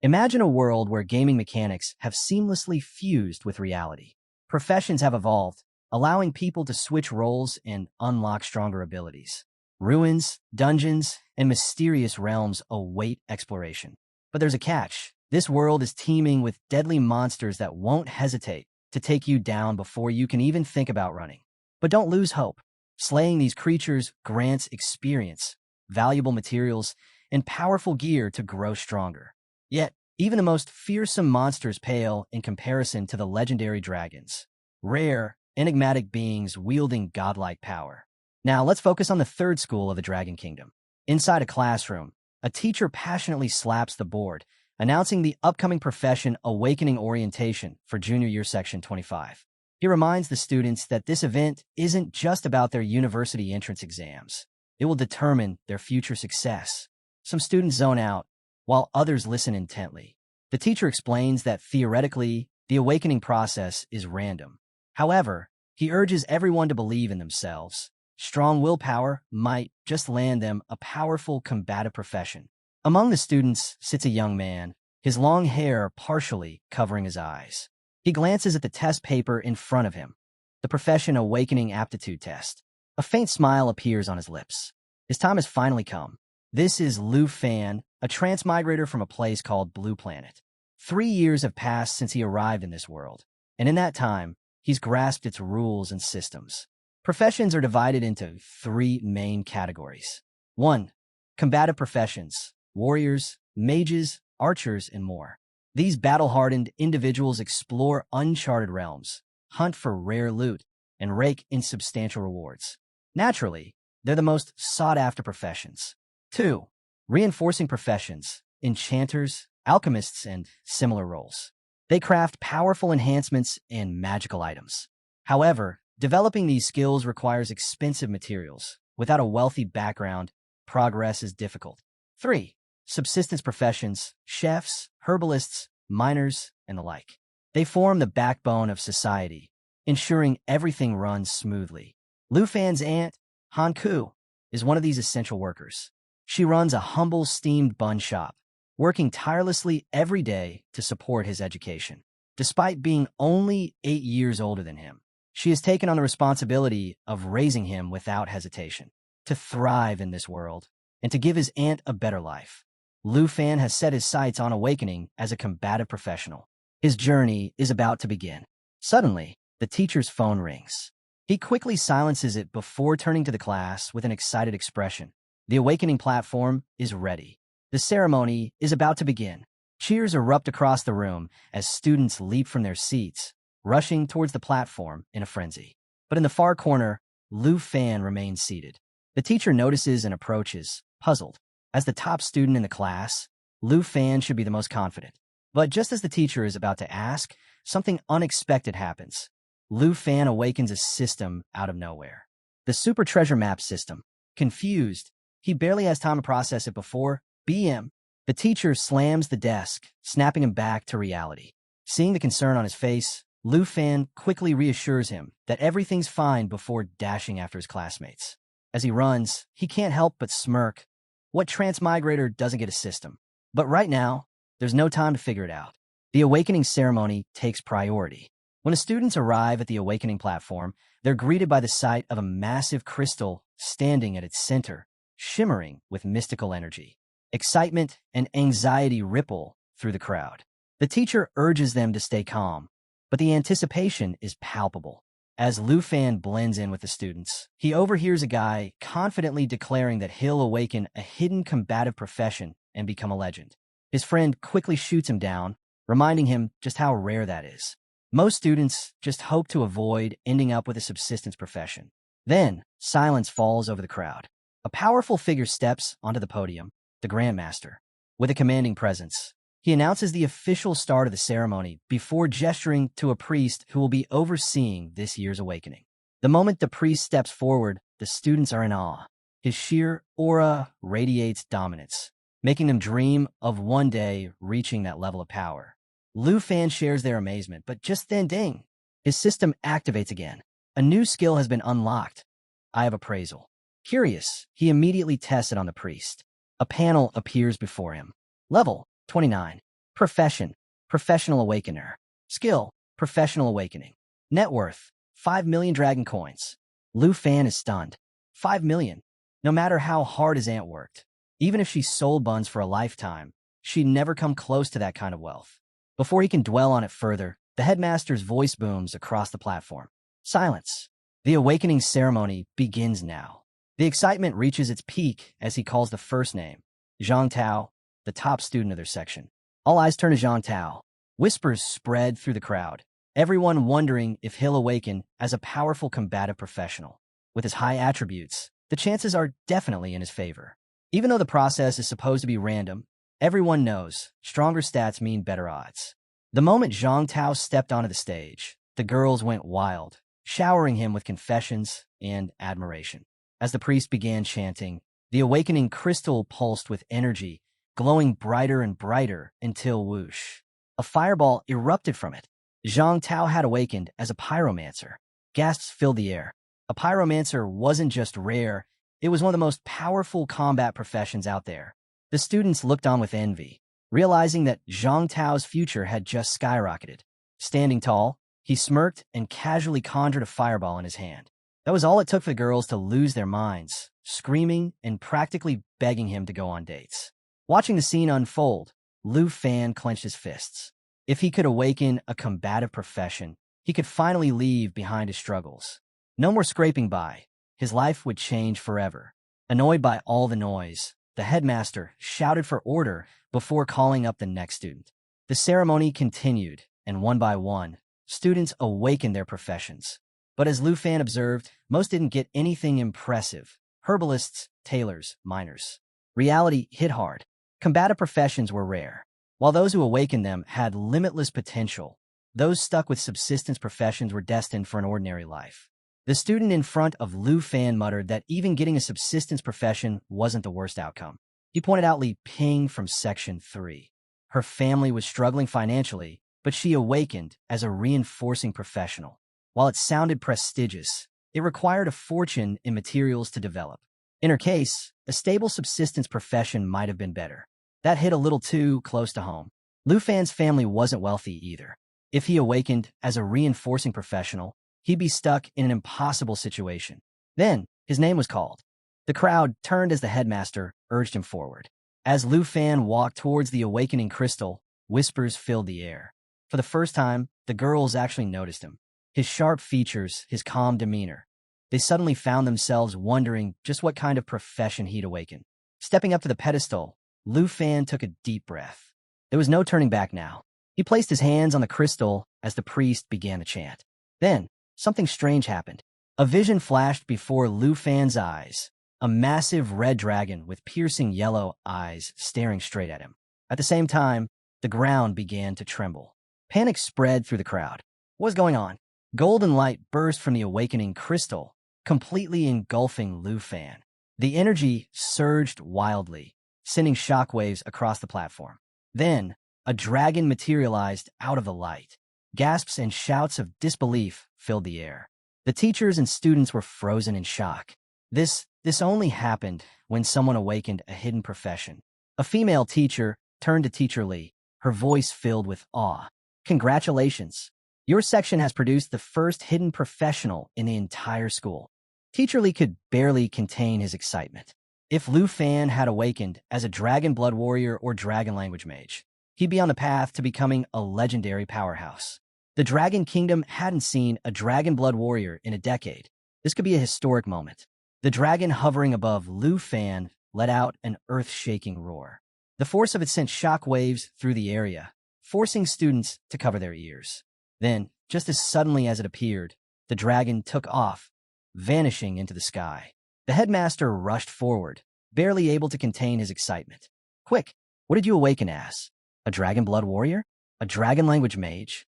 Imagine a world where gaming mechanics have seamlessly fused with reality. Professions have evolved, allowing people to switch roles and unlock stronger abilities. Ruins, dungeons, and mysterious realms await exploration. But there's a catch. This world is teeming with deadly monsters that won't hesitate to take you down before you can even think about running. But don't lose hope. Slaying these creatures grants experience, valuable materials, and powerful gear to grow stronger. Yet, even the most fearsome monsters pale in comparison to the legendary dragons. Rare, enigmatic beings wielding godlike power. Now, let's focus on the third school of the Dragon Kingdom. Inside a classroom, a teacher passionately slaps the board, announcing the upcoming profession Awakening Orientation for Junior Year Section 25. He reminds the students that this event isn't just about their university entrance exams. It will determine their future success. Some students zone out, while others listen intently. The teacher explains that theoretically, the awakening process is random. However, he urges everyone to believe in themselves. Strong willpower might just land them a powerful combative profession. Among the students sits a young man, his long hair partially covering his eyes. He glances at the test paper in front of him, the Profession Awakening Aptitude Test. A faint smile appears on his lips. His time has finally come. This is Lu Fan, a transmigrator from a place called Blue Planet. 3 years have passed since he arrived in this world, and in that time, he's grasped its rules and systems. Professions are divided into 3 main categories. 1. Combative professions: warriors, mages, archers, and more. These battle-hardened individuals explore uncharted realms, hunt for rare loot, and rake in substantial rewards. Naturally, they're the most sought-after professions. 2. Reinforcing professions: enchanters, alchemists, and similar roles. They craft powerful enhancements and magical items. However, developing these skills requires expensive materials. Without a wealthy background, progress is difficult. 3. Subsistence professions: chefs, herbalists, miners, and the like. They form the backbone of society, ensuring everything runs smoothly. Lu Fan's aunt, Han Ku, is one of these essential workers. She runs a humble steamed bun shop, working tirelessly every day to support his education. Despite being only 8 years older than him, she has taken on the responsibility of raising him without hesitation. To thrive in this world, and to give his aunt a better life, Lu Fan has set his sights on awakening as a combative professional. His journey is about to begin. Suddenly, the teacher's phone rings. He quickly silences it before turning to the class with an excited expression. The awakening platform is ready. The ceremony is about to begin. Cheers erupt across the room as students leap from their seats, rushing towards the platform in a frenzy. But in the far corner, Lu Fan remains seated. The teacher notices and approaches, puzzled. As the top student in the class, Lu Fan should be the most confident. But just as the teacher is about to ask, something unexpected happens. Lu Fan awakens a system out of nowhere. The Super Treasure Map system. Confused, he barely has time to process it before BM. The teacher slams the desk, snapping him back to reality. Seeing the concern on his face, Lu Fan quickly reassures him that everything's fine before dashing after his classmates. As he runs, he can't help but smirk. What transmigrator doesn't get a system? But right now, there's no time to figure it out. The awakening ceremony takes priority. When the students arrive at the awakening platform, they're greeted by the sight of a massive crystal standing at its center, shimmering with mystical energy. Excitement and anxiety ripple through the crowd. The teacher urges them to stay calm, but the anticipation is palpable. As Lu Fan blends in with the students, he overhears a guy confidently declaring that he'll awaken a hidden combative profession and become a legend. His friend quickly shoots him down, reminding him just how rare that is. Most students just hope to avoid ending up with a subsistence profession. Then, silence falls over the crowd. A powerful figure steps onto the podium, the Grandmaster. With a commanding presence, he announces the official start of the ceremony before gesturing to a priest who will be overseeing this year's awakening. The moment the priest steps forward, the students are in awe. His sheer aura radiates dominance, making them dream of one day reaching that level of power. Lu Fan shares their amazement, but just then ding, his system activates again. A new skill has been unlocked. Eye of Appraisal. Curious, he immediately tests it on the priest. A panel appears before him. Level 29. Profession, professional awakener. Skill, professional awakening. Net worth, 5 million dragon coins. Lu Fan is stunned. 5 million. No matter how hard his aunt worked, even if she sold buns for a lifetime, she'd never come close to that kind of wealth. Before he can dwell on it further, the headmaster's voice booms across the platform. Silence. The awakening ceremony begins now. The excitement reaches its peak as he calls the first name, Zhang Tao, the top student of their section. All eyes turn to Zhang Tao. Whispers spread through the crowd, everyone wondering if he'll awaken as a powerful combative professional. With his high attributes, the chances are definitely in his favor. Even though the process is supposed to be random, everyone knows stronger stats mean better odds. The moment Zhang Tao stepped onto the stage, the girls went wild, showering him with confessions and admiration. As the priest began chanting, the awakening crystal pulsed with energy, glowing brighter and brighter until whoosh. A fireball erupted from it. Zhang Tao had awakened as a pyromancer. Gasps filled the air. A pyromancer wasn't just rare, it was one of the most powerful combat professions out there. The students looked on with envy, realizing that Zhang Tao's future had just skyrocketed. Standing tall, he smirked and casually conjured a fireball in his hand. That was all it took for the girls to lose their minds, screaming and practically begging him to go on dates. Watching the scene unfold, Lu Fan clenched his fists. If he could awaken a combative profession, he could finally leave behind his struggles. No more scraping by. His life would change forever. Annoyed by all the noise, the headmaster shouted for order before calling up the next student. The ceremony continued, and one by one, students awakened their professions. But as Lu Fan observed, most didn't get anything impressive. Herbalists, tailors, miners. Reality hit hard. Combative professions were rare. While those who awakened them had limitless potential, those stuck with subsistence professions were destined for an ordinary life. The student in front of Lu Fan muttered that even getting a subsistence profession wasn't the worst outcome. He pointed out Li Ping from Section 3. Her family was struggling financially, but she awakened as a reinforcing professional. While it sounded prestigious, it required a fortune in materials to develop. In her case, a stable subsistence profession might have been better. That hit a little too close to home. Lu Fan's family wasn't wealthy either. If he awakened as a reinforcing professional, he'd be stuck in an impossible situation. Then, his name was called. The crowd turned as the headmaster urged him forward. As Lu Fan walked towards the awakening crystal, whispers filled the air. For the first time, the girls actually noticed him. His sharp features, his calm demeanor. They suddenly found themselves wondering just what kind of profession he'd awaken. Stepping up to the pedestal, Lu Fan took a deep breath. There was no turning back now. He placed his hands on the crystal as the priest began to chant. Then, something strange happened. A vision flashed before Lu Fan's eyes, a massive red dragon with piercing yellow eyes staring straight at him. At the same time, the ground began to tremble. Panic spread through the crowd. What was going on? Golden light burst from the awakening crystal, completely engulfing Lu Fan. The energy surged wildly, sending shockwaves across the platform. Then, a dragon materialized out of the light. Gasps and shouts of disbelief filled the air. The teachers and students were frozen in shock. This only happened when someone awakened a hidden profession. A female teacher turned to Teacher Lee, her voice filled with awe. Congratulations. Your section has produced the first hidden professional in the entire school. Teacher Lee could barely contain his excitement. If Lu Fan had awakened as a dragon blood warrior or dragon language mage, he'd be on the path to becoming a legendary powerhouse. The Dragon Kingdom hadn't seen a dragon blood warrior in a decade. This could be a historic moment. The dragon hovering above Lu Fan let out an earth-shaking roar. The force of it sent shock waves through the area, forcing students to cover their ears. Then, just as suddenly as it appeared, the dragon took off, vanishing into the sky. The headmaster rushed forward, barely able to contain his excitement. Quick, what did you awaken as? A dragon blood warrior? A dragon language mage?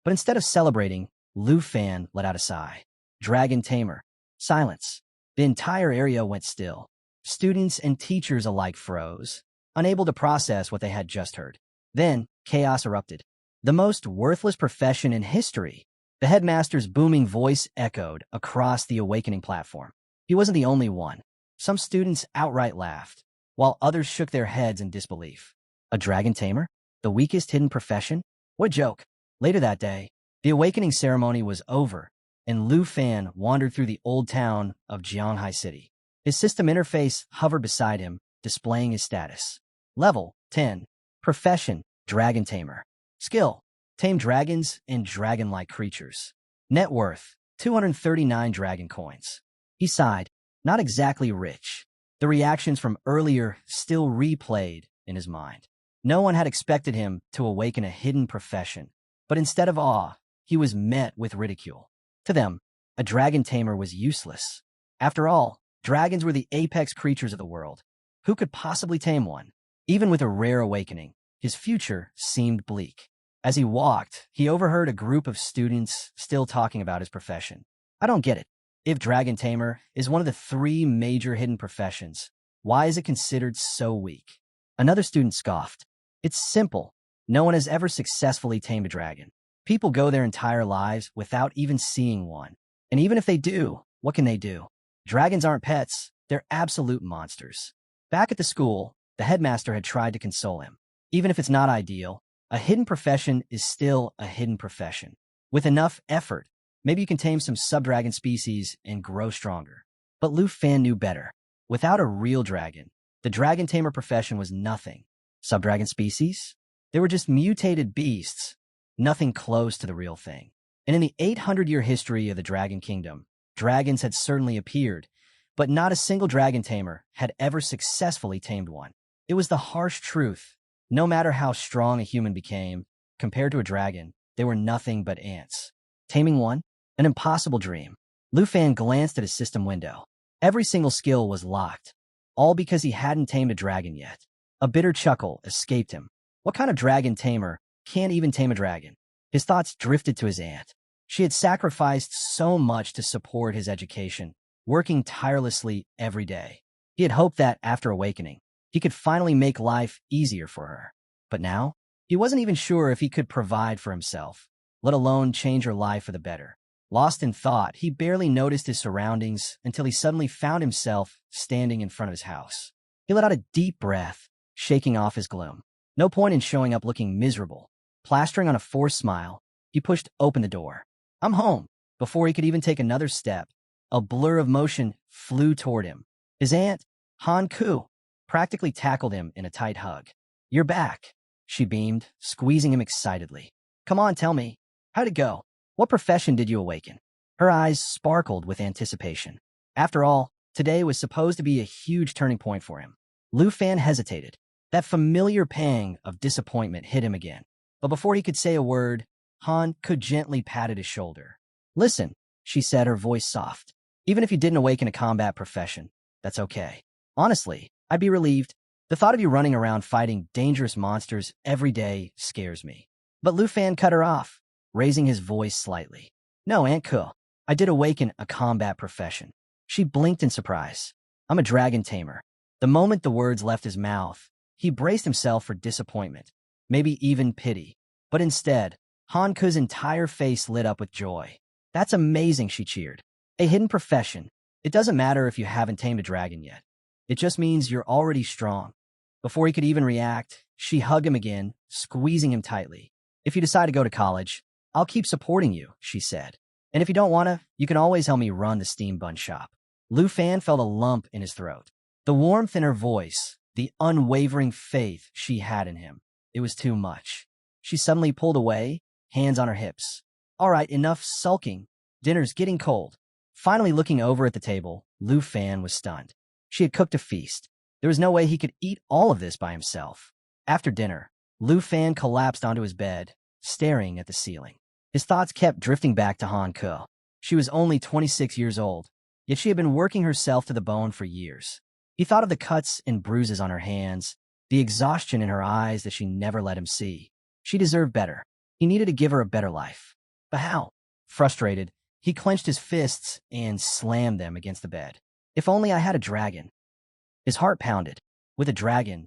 But instead of celebrating, Lu Fan let out a sigh. Dragon Tamer. Silence. The entire area went still. Students and teachers alike froze, unable to process what they had just heard. Then, chaos erupted. The most worthless profession in history. The headmaster's booming voice echoed across the awakening platform. He wasn't the only one. Some students outright laughed, while others shook their heads in disbelief. A dragon tamer? The weakest hidden profession? What a joke. Later that day, the awakening ceremony was over, and Lu Fan wandered through the old town of Jianghai City. His system interface hovered beside him, displaying his status. Level 10. Profession, Dragon Tamer. Skill, tame dragons and dragon-like creatures. Net worth, 239 dragon coins. He sighed, not exactly rich. The reactions from earlier still replayed in his mind. No one had expected him to awaken a hidden profession, but instead of awe, he was met with ridicule. To them, a dragon tamer was useless. After all, dragons were the apex creatures of the world. Who could possibly tame one? Even with a rare awakening, his future seemed bleak. As he walked, he overheard a group of students still talking about his profession. I don't get it. If dragon tamer is one of the 3 major hidden professions, why is it considered so weak? Another student scoffed. It's simple. No one has ever successfully tamed a dragon. People go their entire lives without even seeing one. And even if they do, what can they do? Dragons aren't pets. They're absolute monsters. Back at the school, the headmaster had tried to console him. Even if it's not ideal, a hidden profession is still a hidden profession. With enough effort, maybe you can tame some subdragon species and grow stronger. But Lu Fan knew better. Without a real dragon, the dragon tamer profession was nothing. Subdragon species? They were just mutated beasts, nothing close to the real thing. And in the 800-year history of the Dragon Kingdom, dragons had certainly appeared, but not a single dragon tamer had ever successfully tamed one. It was the harsh truth. No matter how strong a human became, compared to a dragon, they were nothing but ants. Taming one? An impossible dream. Lu Fan glanced at his system window. Every single skill was locked, all because he hadn't tamed a dragon yet. A bitter chuckle escaped him. What kind of dragon tamer can't even tame a dragon? His thoughts drifted to his aunt. She had sacrificed so much to support his education, working tirelessly every day. He had hoped that, after awakening, he could finally make life easier for her. But now, he wasn't even sure if he could provide for himself, let alone change her life for the better. Lost in thought, he barely noticed his surroundings until he suddenly found himself standing in front of his house. He let out a deep breath, shaking off his gloom. No point in showing up looking miserable. Plastering on a forced smile, he pushed open the door. I'm home. Before he could even take another step, a blur of motion flew toward him. His aunt, Han Ku, practically tackled him in a tight hug. You're back, she beamed, squeezing him excitedly. Come on, tell me. How'd it go? What profession did you awaken? Her eyes sparkled with anticipation. After all, today was supposed to be a huge turning point for him. Lu Fan hesitated. That familiar pang of disappointment hit him again. But before he could say a word, Han Ku gently patted his shoulder. Listen, she said, her voice soft. Even if you didn't awaken a combat profession, that's okay. Honestly, I'd be relieved. The thought of you running around fighting dangerous monsters every day scares me. But Lu Fan cut her off, raising his voice slightly. No, Aunt Ku, I did awaken a combat profession. She blinked in surprise. I'm a dragon tamer. The moment the words left his mouth, he braced himself for disappointment, maybe even pity. But instead, Han Ku's entire face lit up with joy. That's amazing, she cheered. A hidden profession. It doesn't matter if you haven't tamed a dragon yet. It just means you're already strong. Before he could even react, she hugged him again, squeezing him tightly. If you decide to go to college, I'll keep supporting you, she said. And if you don't wanna, you can always help me run the steam bun shop. Lu Fan felt a lump in his throat. The warmth in her voice, the unwavering faith she had in him. It was too much. She suddenly pulled away, hands on her hips. All right, enough sulking. Dinner's getting cold. Finally looking over at the table, Lu Fan was stunned. She had cooked a feast. There was no way he could eat all of this by himself. After dinner, Lu Fan collapsed onto his bed, staring at the ceiling. His thoughts kept drifting back to Han Ku. She was only 26 years old, yet she had been working herself to the bone for years. He thought of the cuts and bruises on her hands, the exhaustion in her eyes that she never let him see. She deserved better. He needed to give her a better life. But how? Frustrated, he clenched his fists and slammed them against the bed. If only I had a dragon. His heart pounded. With a dragon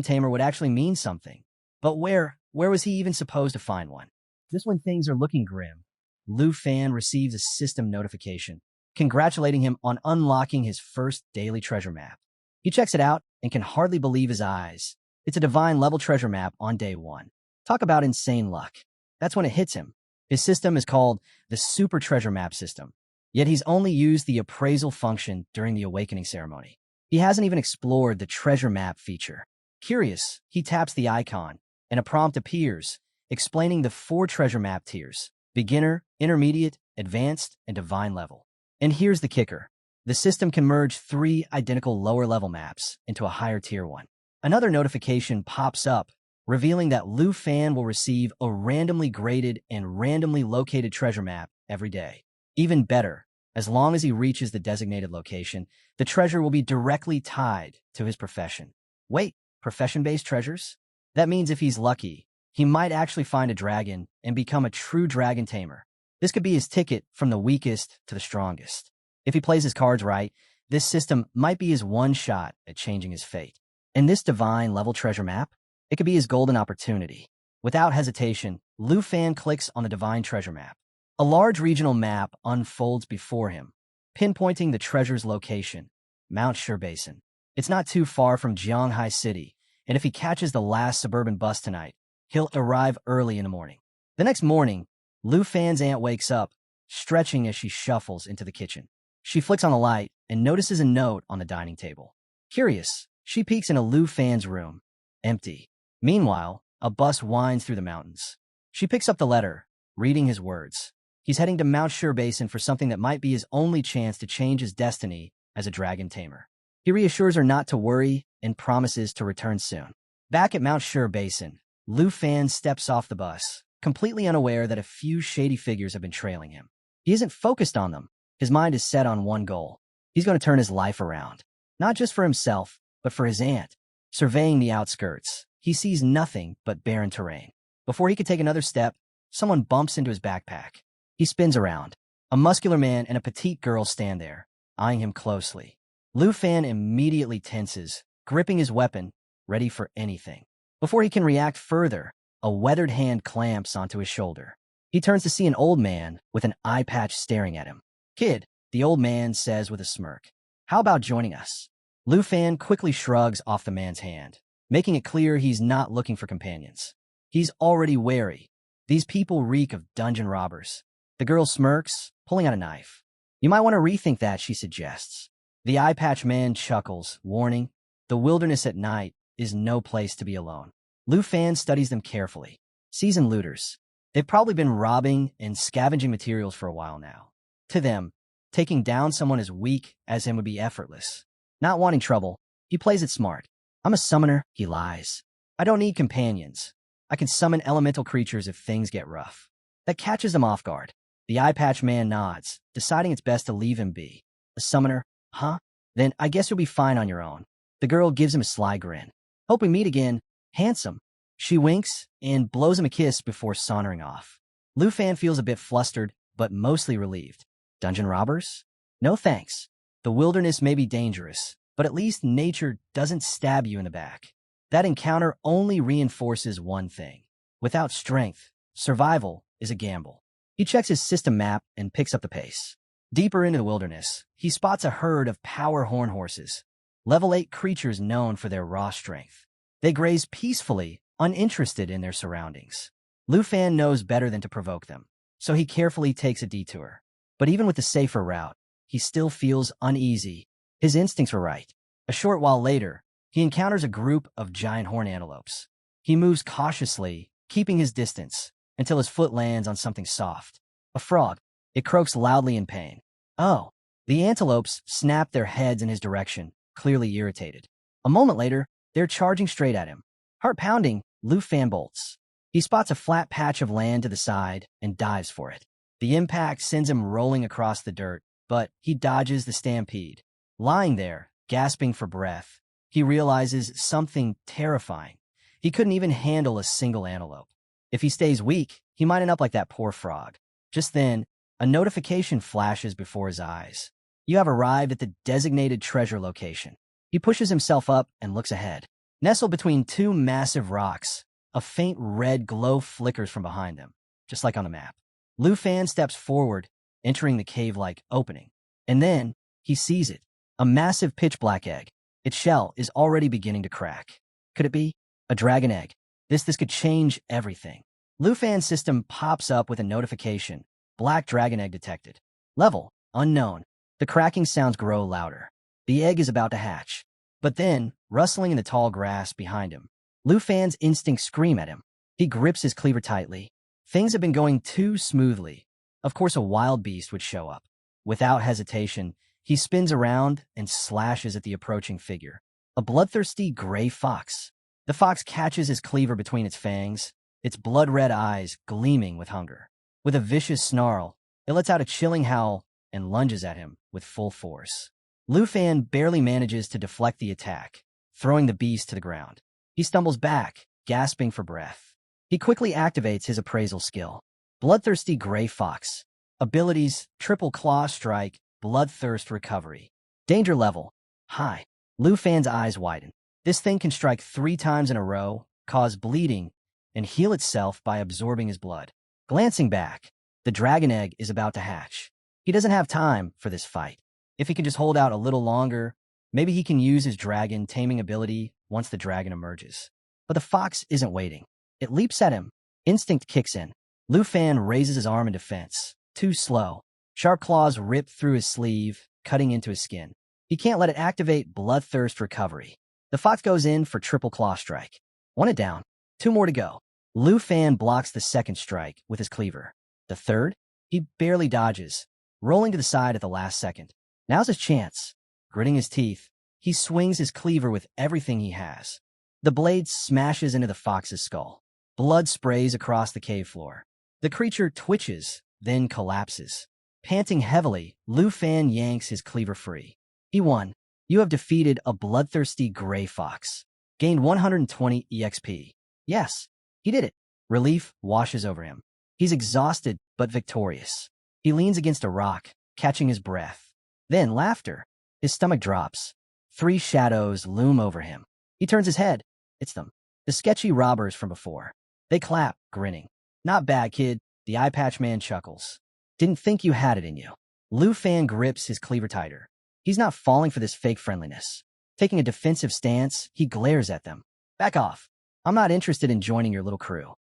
tamer would actually mean something. But where was he even supposed to find one? Just when things are looking grim, Lu Fan receives a system notification, congratulating him on unlocking his first daily treasure map. He checks it out and can hardly believe his eyes. It's a divine level treasure map on day 1. Talk about insane luck. That's when it hits him. His system is called the Super Treasure Map system, yet he's only used the appraisal function during the awakening ceremony. He hasn't even explored the treasure map feature. Curious, he taps the icon, and a prompt appears, explaining the 4 treasure map tiers: beginner, intermediate, advanced, and divine level. And here's the kicker. The system can merge 3 identical lower-level maps into a higher tier one. Another notification pops up, revealing that Lu Fan will receive a randomly graded and randomly located treasure map every day. Even better, as long as he reaches the designated location, the treasure will be directly tied to his profession. Wait, profession-based treasures? That means if he's lucky, he might actually find a dragon and become a true dragon tamer. This could be his ticket from the weakest to the strongest. If he plays his cards right, this system might be his one shot at changing his fate. And this divine level treasure map, it could be his golden opportunity. Without hesitation, Lu Fan clicks on the divine treasure map. A large regional map unfolds before him, pinpointing the treasure's location, Mount Sure Basin. It's not too far from Jianghai City, and if he catches the last suburban bus tonight, he'll arrive early in the morning. The next morning, Lu Fan's aunt wakes up, stretching as she shuffles into the kitchen. She flicks on the light and notices a note on the dining table. Curious, she peeks into Lu Fan's room. Empty. Meanwhile, a bus winds through the mountains. She picks up the letter, reading his words. He's heading to Mount Sure Basin for something that might be his only chance to change his destiny as a dragon tamer. He reassures her not to worry and promises to return soon. Back at Mount Sure Basin, Lu Fan steps off the bus, completely unaware that a few shady figures have been trailing him. He isn't focused on them. His mind is set on one goal. He's going to turn his life around. Not just for himself, but for his aunt. Surveying the outskirts, he sees nothing but barren terrain. Before he could take another step, someone bumps into his backpack. He spins around. A muscular man and a petite girl stand there, eyeing him closely. Lu Fan immediately tenses, gripping his weapon, ready for anything. Before he can react further, a weathered hand clamps onto his shoulder. He turns to see an old man with an eye patch staring at him. "Kid," the old man says with a smirk. "How about joining us?" Lu Fan quickly shrugs off the man's hand, making it clear he's not looking for companions. He's already wary. These people reek of dungeon robbers. The girl smirks, pulling out a knife. "You might want to rethink that," she suggests. The eye patch man chuckles, warning, the wilderness at night is no place to be alone. Lu Fan studies them carefully. Seasoned looters. They've probably been robbing and scavenging materials for a while now. To them, taking down someone as weak as him would be effortless. Not wanting trouble, he plays it smart. "I'm a summoner," he lies. "I don't need companions. I can summon elemental creatures if things get rough." That catches them off guard. The eye patch man nods, deciding it's best to leave him be. "A summoner? Huh? Then I guess you'll be fine on your own." The girl gives him a sly grin. "Hope we meet again, handsome." She winks and blows him a kiss before sauntering off. Lu Fan feels a bit flustered, but mostly relieved. Dungeon robbers? No thanks. The wilderness may be dangerous, but at least nature doesn't stab you in the back. That encounter only reinforces one thing. Without strength, survival is a gamble. He checks his system map and picks up the pace. Deeper into the wilderness, he spots a herd of power horn horses, level 8 creatures known for their raw strength. They graze peacefully, uninterested in their surroundings. Lu Fan knows better than to provoke them, so he carefully takes a detour. But even with the safer route, he still feels uneasy. His instincts were right. A short while later, he encounters a group of giant horned antelopes. He moves cautiously, keeping his distance, until his foot lands on something soft. A frog. It croaks loudly in pain. Oh. The antelopes snap their heads in his direction, clearly irritated. A moment later, they're charging straight at him. Heart pounding, Lu Fan bolts. He spots a flat patch of land to the side and dives for it. The impact sends him rolling across the dirt, but he dodges the stampede. Lying there, gasping for breath, he realizes something terrifying. He couldn't even handle a single antelope. If he stays weak, he might end up like that poor frog. Just then, a notification flashes before his eyes. You have arrived at the designated treasure location. He pushes himself up and looks ahead. Nestled between 2 massive rocks, a faint red glow flickers from behind them, just like on the map. Lu Fan steps forward, entering the cave-like opening. And then, he sees it. A massive pitch-black egg. Its shell is already beginning to crack. Could it be? A dragon egg. This could change everything. Lu Fan's system pops up with a notification. Black dragon egg detected. Level, unknown. The cracking sounds grow louder. The egg is about to hatch. But then, rustling in the tall grass behind him, Lu Fan's instincts scream at him. He grips his cleaver tightly. Things have been going too smoothly. Of course, a wild beast would show up. Without hesitation, he spins around and slashes at the approaching figure. A bloodthirsty gray fox. The fox catches his cleaver between its fangs, its blood-red eyes gleaming with hunger. With a vicious snarl, it lets out a chilling howl and lunges at him with full force. Lu Fan barely manages to deflect the attack, throwing the beast to the ground. He stumbles back, gasping for breath. He quickly activates his appraisal skill. Bloodthirsty Gray Fox. Abilities, Triple Claw Strike, Bloodthirst Recovery. Danger level, high. Lu Fan's eyes widen. This thing can strike 3 times in a row, cause bleeding, and heal itself by absorbing his blood. Glancing back, the dragon egg is about to hatch. He doesn't have time for this fight. If he can just hold out a little longer, maybe he can use his dragon taming ability once the dragon emerges. But the fox isn't waiting. It leaps at him. Instinct kicks in. Lu Fan raises his arm in defense. Too slow. Sharp claws rip through his sleeve, cutting into his skin. He can't let it activate Bloodthirst Recovery. The fox goes in for Triple Claw Strike. 1 down. 2 more to go. Lu Fan blocks the second strike with his cleaver. The third? He barely dodges, rolling to the side at the last second. Now's his chance. Gritting his teeth, he swings his cleaver with everything he has. The blade smashes into the fox's skull. Blood sprays across the cave floor. The creature twitches, then collapses. Panting heavily, Lu Fan yanks his cleaver free. He won. You have defeated a bloodthirsty gray fox. Gained 120 EXP. Yes, he did it. Relief washes over him. He's exhausted but victorious. He leans against a rock, catching his breath. Then laughter. His stomach drops. 3 shadows loom over him. He turns his head. It's them. The sketchy robbers from before. They clap, grinning. Not bad, kid. The eye patch man chuckles. Didn't think you had it in you. Lu Fan grips his cleaver tighter. He's not falling for this fake friendliness. Taking a defensive stance, he glares at them. Back off. I'm not interested in joining your little crew.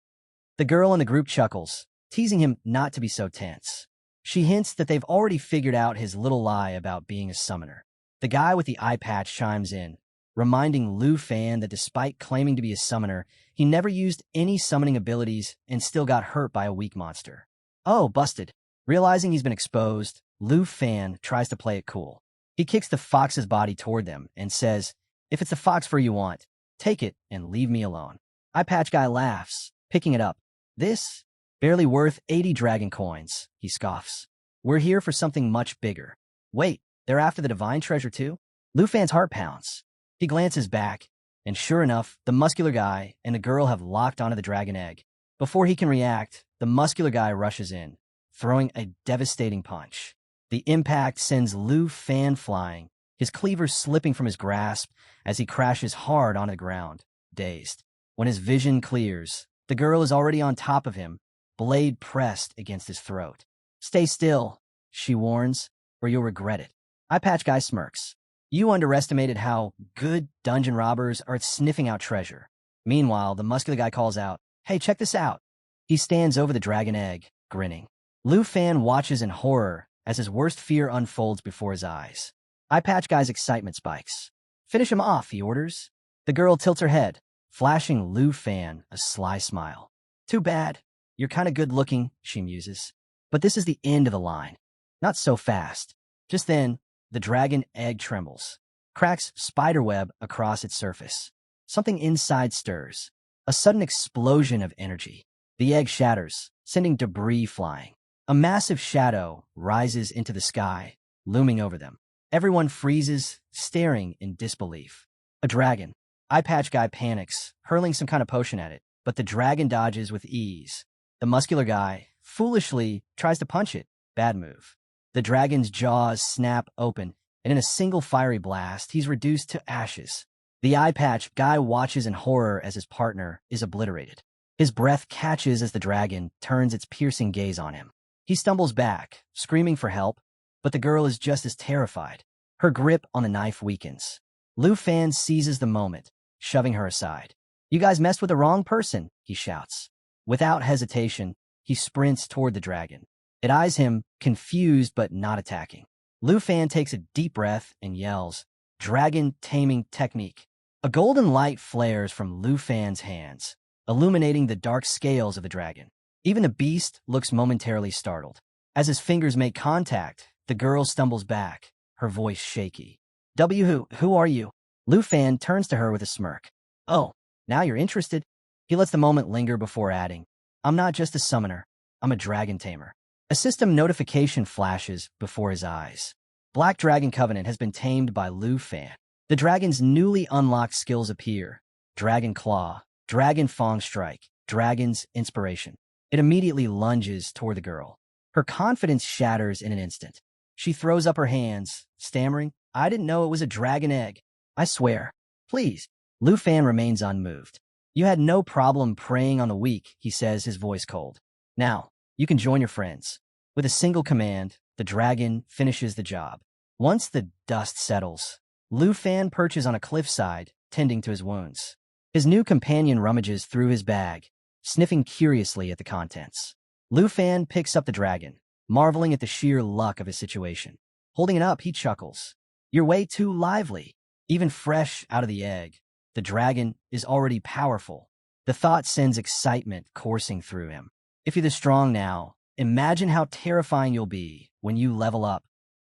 The girl in the group chuckles, teasing him not to be so tense. She hints that they've already figured out his little lie about being a summoner. The guy with the eye patch chimes in, reminding Lu Fan that despite claiming to be a summoner, he never used any summoning abilities and still got hurt by a weak monster. Oh, busted. Realizing he's been exposed, Lu Fan tries to play it cool. He kicks the fox's body toward them and says, if it's the fox fur you want, take it and leave me alone. Eye patch guy laughs, picking it up. This? Barely worth 80 dragon coins, he scoffs. We're here for something much bigger. Wait, they're after the divine treasure too? Lu Fan's heart pounds. He glances back, and sure enough, the muscular guy and the girl have locked onto the dragon egg. Before he can react, the muscular guy rushes in, throwing a devastating punch. The impact sends Lu Fan flying, his cleaver slipping from his grasp as he crashes hard onto the ground, dazed. When his vision clears, the girl is already on top of him, blade pressed against his throat. Stay still, she warns, or you'll regret it. Eye patch guy smirks. You underestimated how good dungeon robbers are at sniffing out treasure. Meanwhile, the muscular guy calls out, hey, check this out. He stands over the dragon egg, grinning. Lu Fan watches in horror as his worst fear unfolds before his eyes. Eye patch guy's excitement spikes. Finish him off, he orders. The girl tilts her head, flashing Lu Fan a sly smile. Too bad. You're kind of good looking, she muses. But this is the end of the line. Not so fast. Just then, the dragon egg trembles, cracks spiderweb across its surface. Something inside stirs. A sudden explosion of energy. The egg shatters, sending debris flying. A massive shadow rises into the sky, looming over them. Everyone freezes, staring in disbelief. A dragon. Eye patch guy panics, hurling some kind of potion at it, but the dragon dodges with ease. The muscular guy, foolishly, tries to punch it. Bad move. The dragon's jaws snap open, and in a single fiery blast, he's reduced to ashes. The eye patch guy watches in horror as his partner is obliterated. His breath catches as the dragon turns its piercing gaze on him. He stumbles back, screaming for help, but the girl is just as terrified. Her grip on the knife weakens. Lu Fan seizes the moment, shoving her aside. You guys messed with the wrong person, he shouts. Without hesitation, he sprints toward the dragon. It eyes him, confused but not attacking. Lu Fan takes a deep breath and yells, "Dragon taming technique." A golden light flares from Lu Fan's hands, illuminating the dark scales of the dragon. Even the beast looks momentarily startled. As his fingers make contact, the girl stumbles back, her voice shaky. Who are you? Lu Fan turns to her with a smirk. Oh, now you're interested? He lets the moment linger before adding, I'm not just a summoner, I'm a dragon tamer. A system notification flashes before his eyes. Black Dragon Covenant has been tamed by Lu Fan. The dragon's newly unlocked skills appear. Dragon Claw, Dragon Fang Strike, Dragon's Inspiration. It immediately lunges toward the girl. Her confidence shatters in an instant. She throws up her hands, stammering, I didn't know it was a dragon egg. I swear. Please. Lu Fan remains unmoved. You had no problem preying on the weak, he says, his voice cold. Now, you can join your friends. With a single command, the dragon finishes the job. Once the dust settles, Lu Fan perches on a cliffside, tending to his wounds. His new companion rummages through his bag, sniffing curiously at the contents. Lu Fan picks up the dragon, marveling at the sheer luck of his situation. Holding it up, he chuckles. You're way too lively. Even fresh out of the egg, the dragon is already powerful. The thought sends excitement coursing through him. If you're this strong now, imagine how terrifying you'll be when you level up.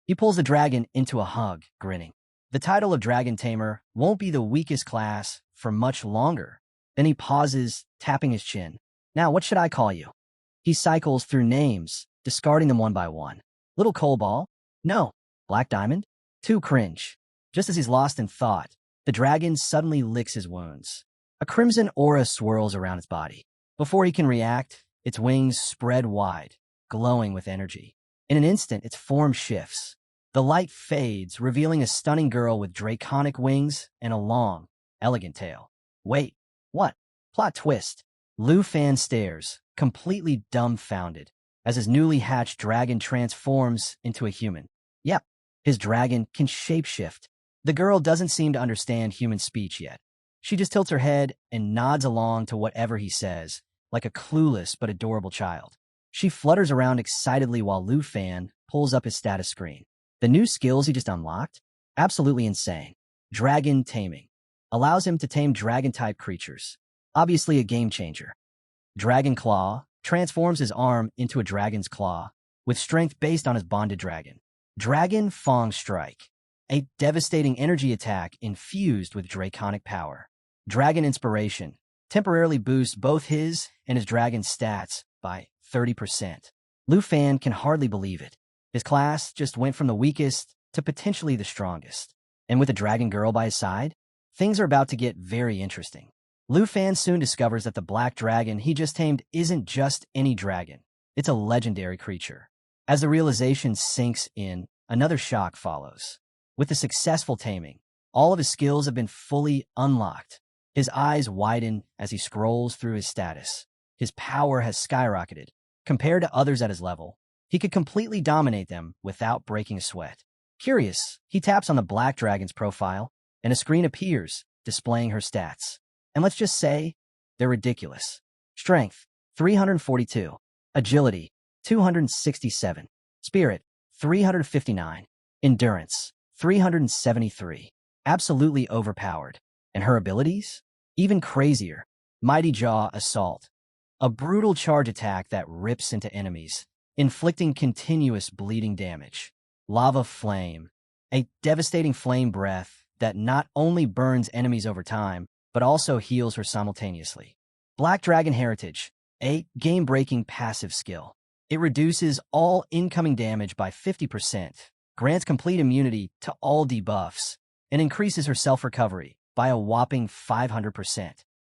He pulls the dragon into a hug, grinning. The title of Dragon Tamer won't be the weakest class for much longer. Then he pauses, tapping his chin. Now, what should I call you? He cycles through names, discarding them one by one. Little Coal Ball? No. Black Diamond? Too cringe. Just as he's lost in thought, the dragon suddenly licks his wounds. A crimson aura swirls around its body. Before he can react, its wings spread wide, glowing with energy. In an instant, its form shifts. The light fades, revealing a stunning girl with draconic wings and a long, elegant tail. Wait, what? Plot twist. Lu Fan stares, completely dumbfounded, as his newly hatched dragon transforms into a human. Yep, his dragon can shapeshift. The girl doesn't seem to understand human speech yet. She just tilts her head and nods along to whatever he says, like a clueless but adorable child. She flutters around excitedly while Lu Fan pulls up his status screen. The new skills he just unlocked? Absolutely insane. Dragon Taming. Allows him to tame dragon-type creatures. Obviously a game changer. Dragon Claw transforms his arm into a dragon's claw, with strength based on his bonded dragon. Dragon Fang Strike. A devastating energy attack infused with draconic power. Dragon Inspiration temporarily boosts both his and his dragon's stats by 30%. Lu Fan can hardly believe it. His class just went from the weakest to potentially the strongest. And with a dragon girl by his side, things are about to get very interesting. Lu Fan soon discovers that the black dragon he just tamed isn't just any dragon. It's a legendary creature. As the realization sinks in, another shock follows. With the successful taming, all of his skills have been fully unlocked. His eyes widen as he scrolls through his status. His power has skyrocketed. Compared to others at his level, he could completely dominate them without breaking a sweat. Curious, he taps on the black dragon's profile, and a screen appears, displaying her stats. And let's just say, they're ridiculous. Strength, 342. Agility, 267. Spirit, 359. Endurance, 373. Absolutely overpowered. And her abilities? Even crazier. Mighty Jaw Assault. A brutal charge attack that rips into enemies, inflicting continuous bleeding damage. Lava Flame. A devastating flame breath that not only burns enemies over time, but also heals her simultaneously. Black Dragon Heritage. A game-breaking passive skill. It reduces all incoming damage by 50%, grants complete immunity to all debuffs, and increases her self-recovery by a whopping 500%.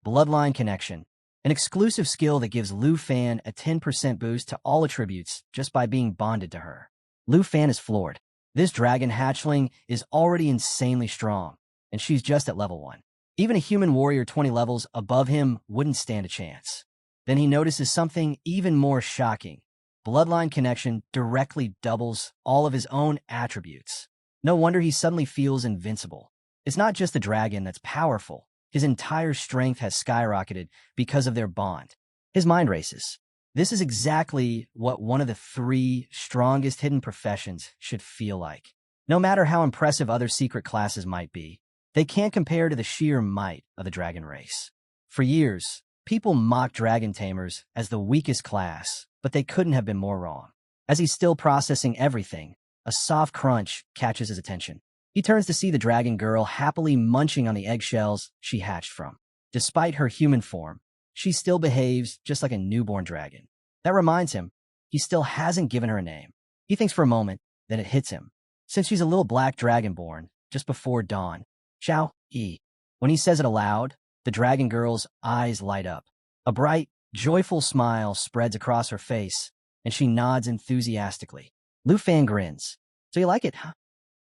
Bloodline Connection. An exclusive skill that gives Lu Fan a 10% boost to all attributes just by being bonded to her. Lu Fan is floored. This dragon hatchling is already insanely strong, and she's just at level 1. Even a human warrior 20 levels above him wouldn't stand a chance. Then he notices something even more shocking. Bloodline Connection directly doubles all of his own attributes. No wonder he suddenly feels invincible. It's not just the dragon that's powerful. His entire strength has skyrocketed because of their bond. His mind races. This is exactly what one of the 3 strongest hidden professions should feel like. No matter how impressive other secret classes might be, they can't compare to the sheer might of the dragon race. For years, people mocked dragon tamers as the weakest class, but they couldn't have been more wrong. As he's still processing everything, a soft crunch catches his attention. He turns to see the dragon girl happily munching on the eggshells she hatched from. Despite her human form, she still behaves just like a newborn dragon. That reminds him, he still hasn't given her a name. He thinks for a moment, then it hits him. Since she's a little black dragonborn, just before dawn, Xiao Yi. When he says it aloud, the dragon girl's eyes light up. A bright, joyful smile spreads across her face, and she nods enthusiastically. Lu Fan grins. So you like it, huh?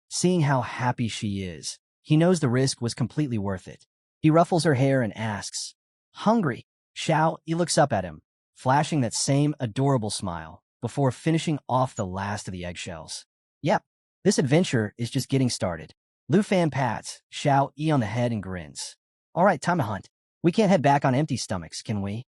Seeing how happy she is, he knows the risk was completely worth it. He ruffles her hair and asks, "Hungry?" Xiao Yi looks up at him, flashing that same adorable smile, before finishing off the last of the eggshells. Yep, this adventure is just getting started. Lu Fan pats Xiao Yi on the head and grins. All right, time to hunt. We can't head back on empty stomachs, can we?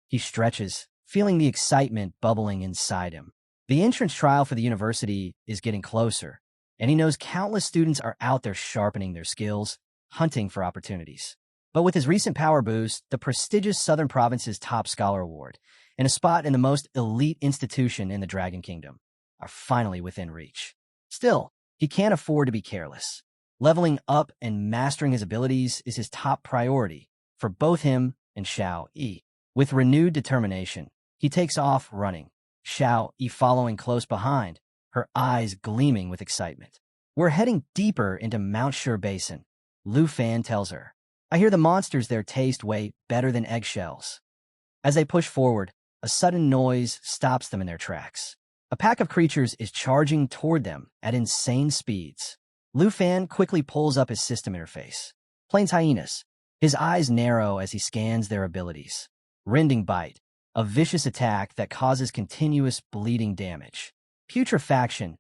He stretches, feeling the excitement bubbling inside him. The entrance trial for the university is getting closer, and he knows countless students are out there sharpening their skills, hunting for opportunities. But with his recent power boost, the prestigious Southern Province's Top Scholar Award, and a spot in the most elite institution in the Dragon Kingdom, are finally within reach. Still, he can't afford to be careless. Leveling up and mastering his abilities is his top priority for both him and Xiao Yi. With renewed determination, he takes off running, Xiao Yi following close behind, her eyes gleaming with excitement. We're heading deeper into Mount Shur Basin, Lu Fan tells her. I hear the monsters there taste way better than eggshells. As they push forward, a sudden noise stops them in their tracks. A pack of creatures is charging toward them at insane speeds. Lu Fan quickly pulls up his system interface. Plains hyenas. His eyes narrow as he scans their abilities. Rending Bite, a vicious attack that causes continuous bleeding damage. Putrefaction,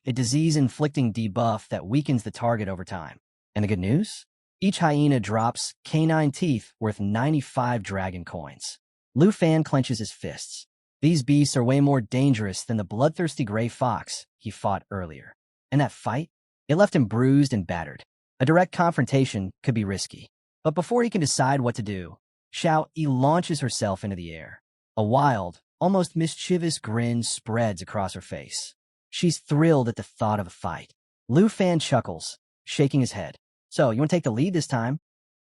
a disease-inflicting debuff that weakens the target over time. And the good news? Each hyena drops canine teeth worth 95 dragon coins. Lu Fan clenches his fists. These beasts are way more dangerous than the bloodthirsty gray fox he fought earlier. And that fight? It left him bruised and battered. A direct confrontation could be risky. But before he can decide what to do, Xiao Yi launches herself into the air. A wild, almost mischievous grin spreads across her face. She's thrilled at the thought of a fight. Lu Fan chuckles, shaking his head. So, you want to take the lead this time?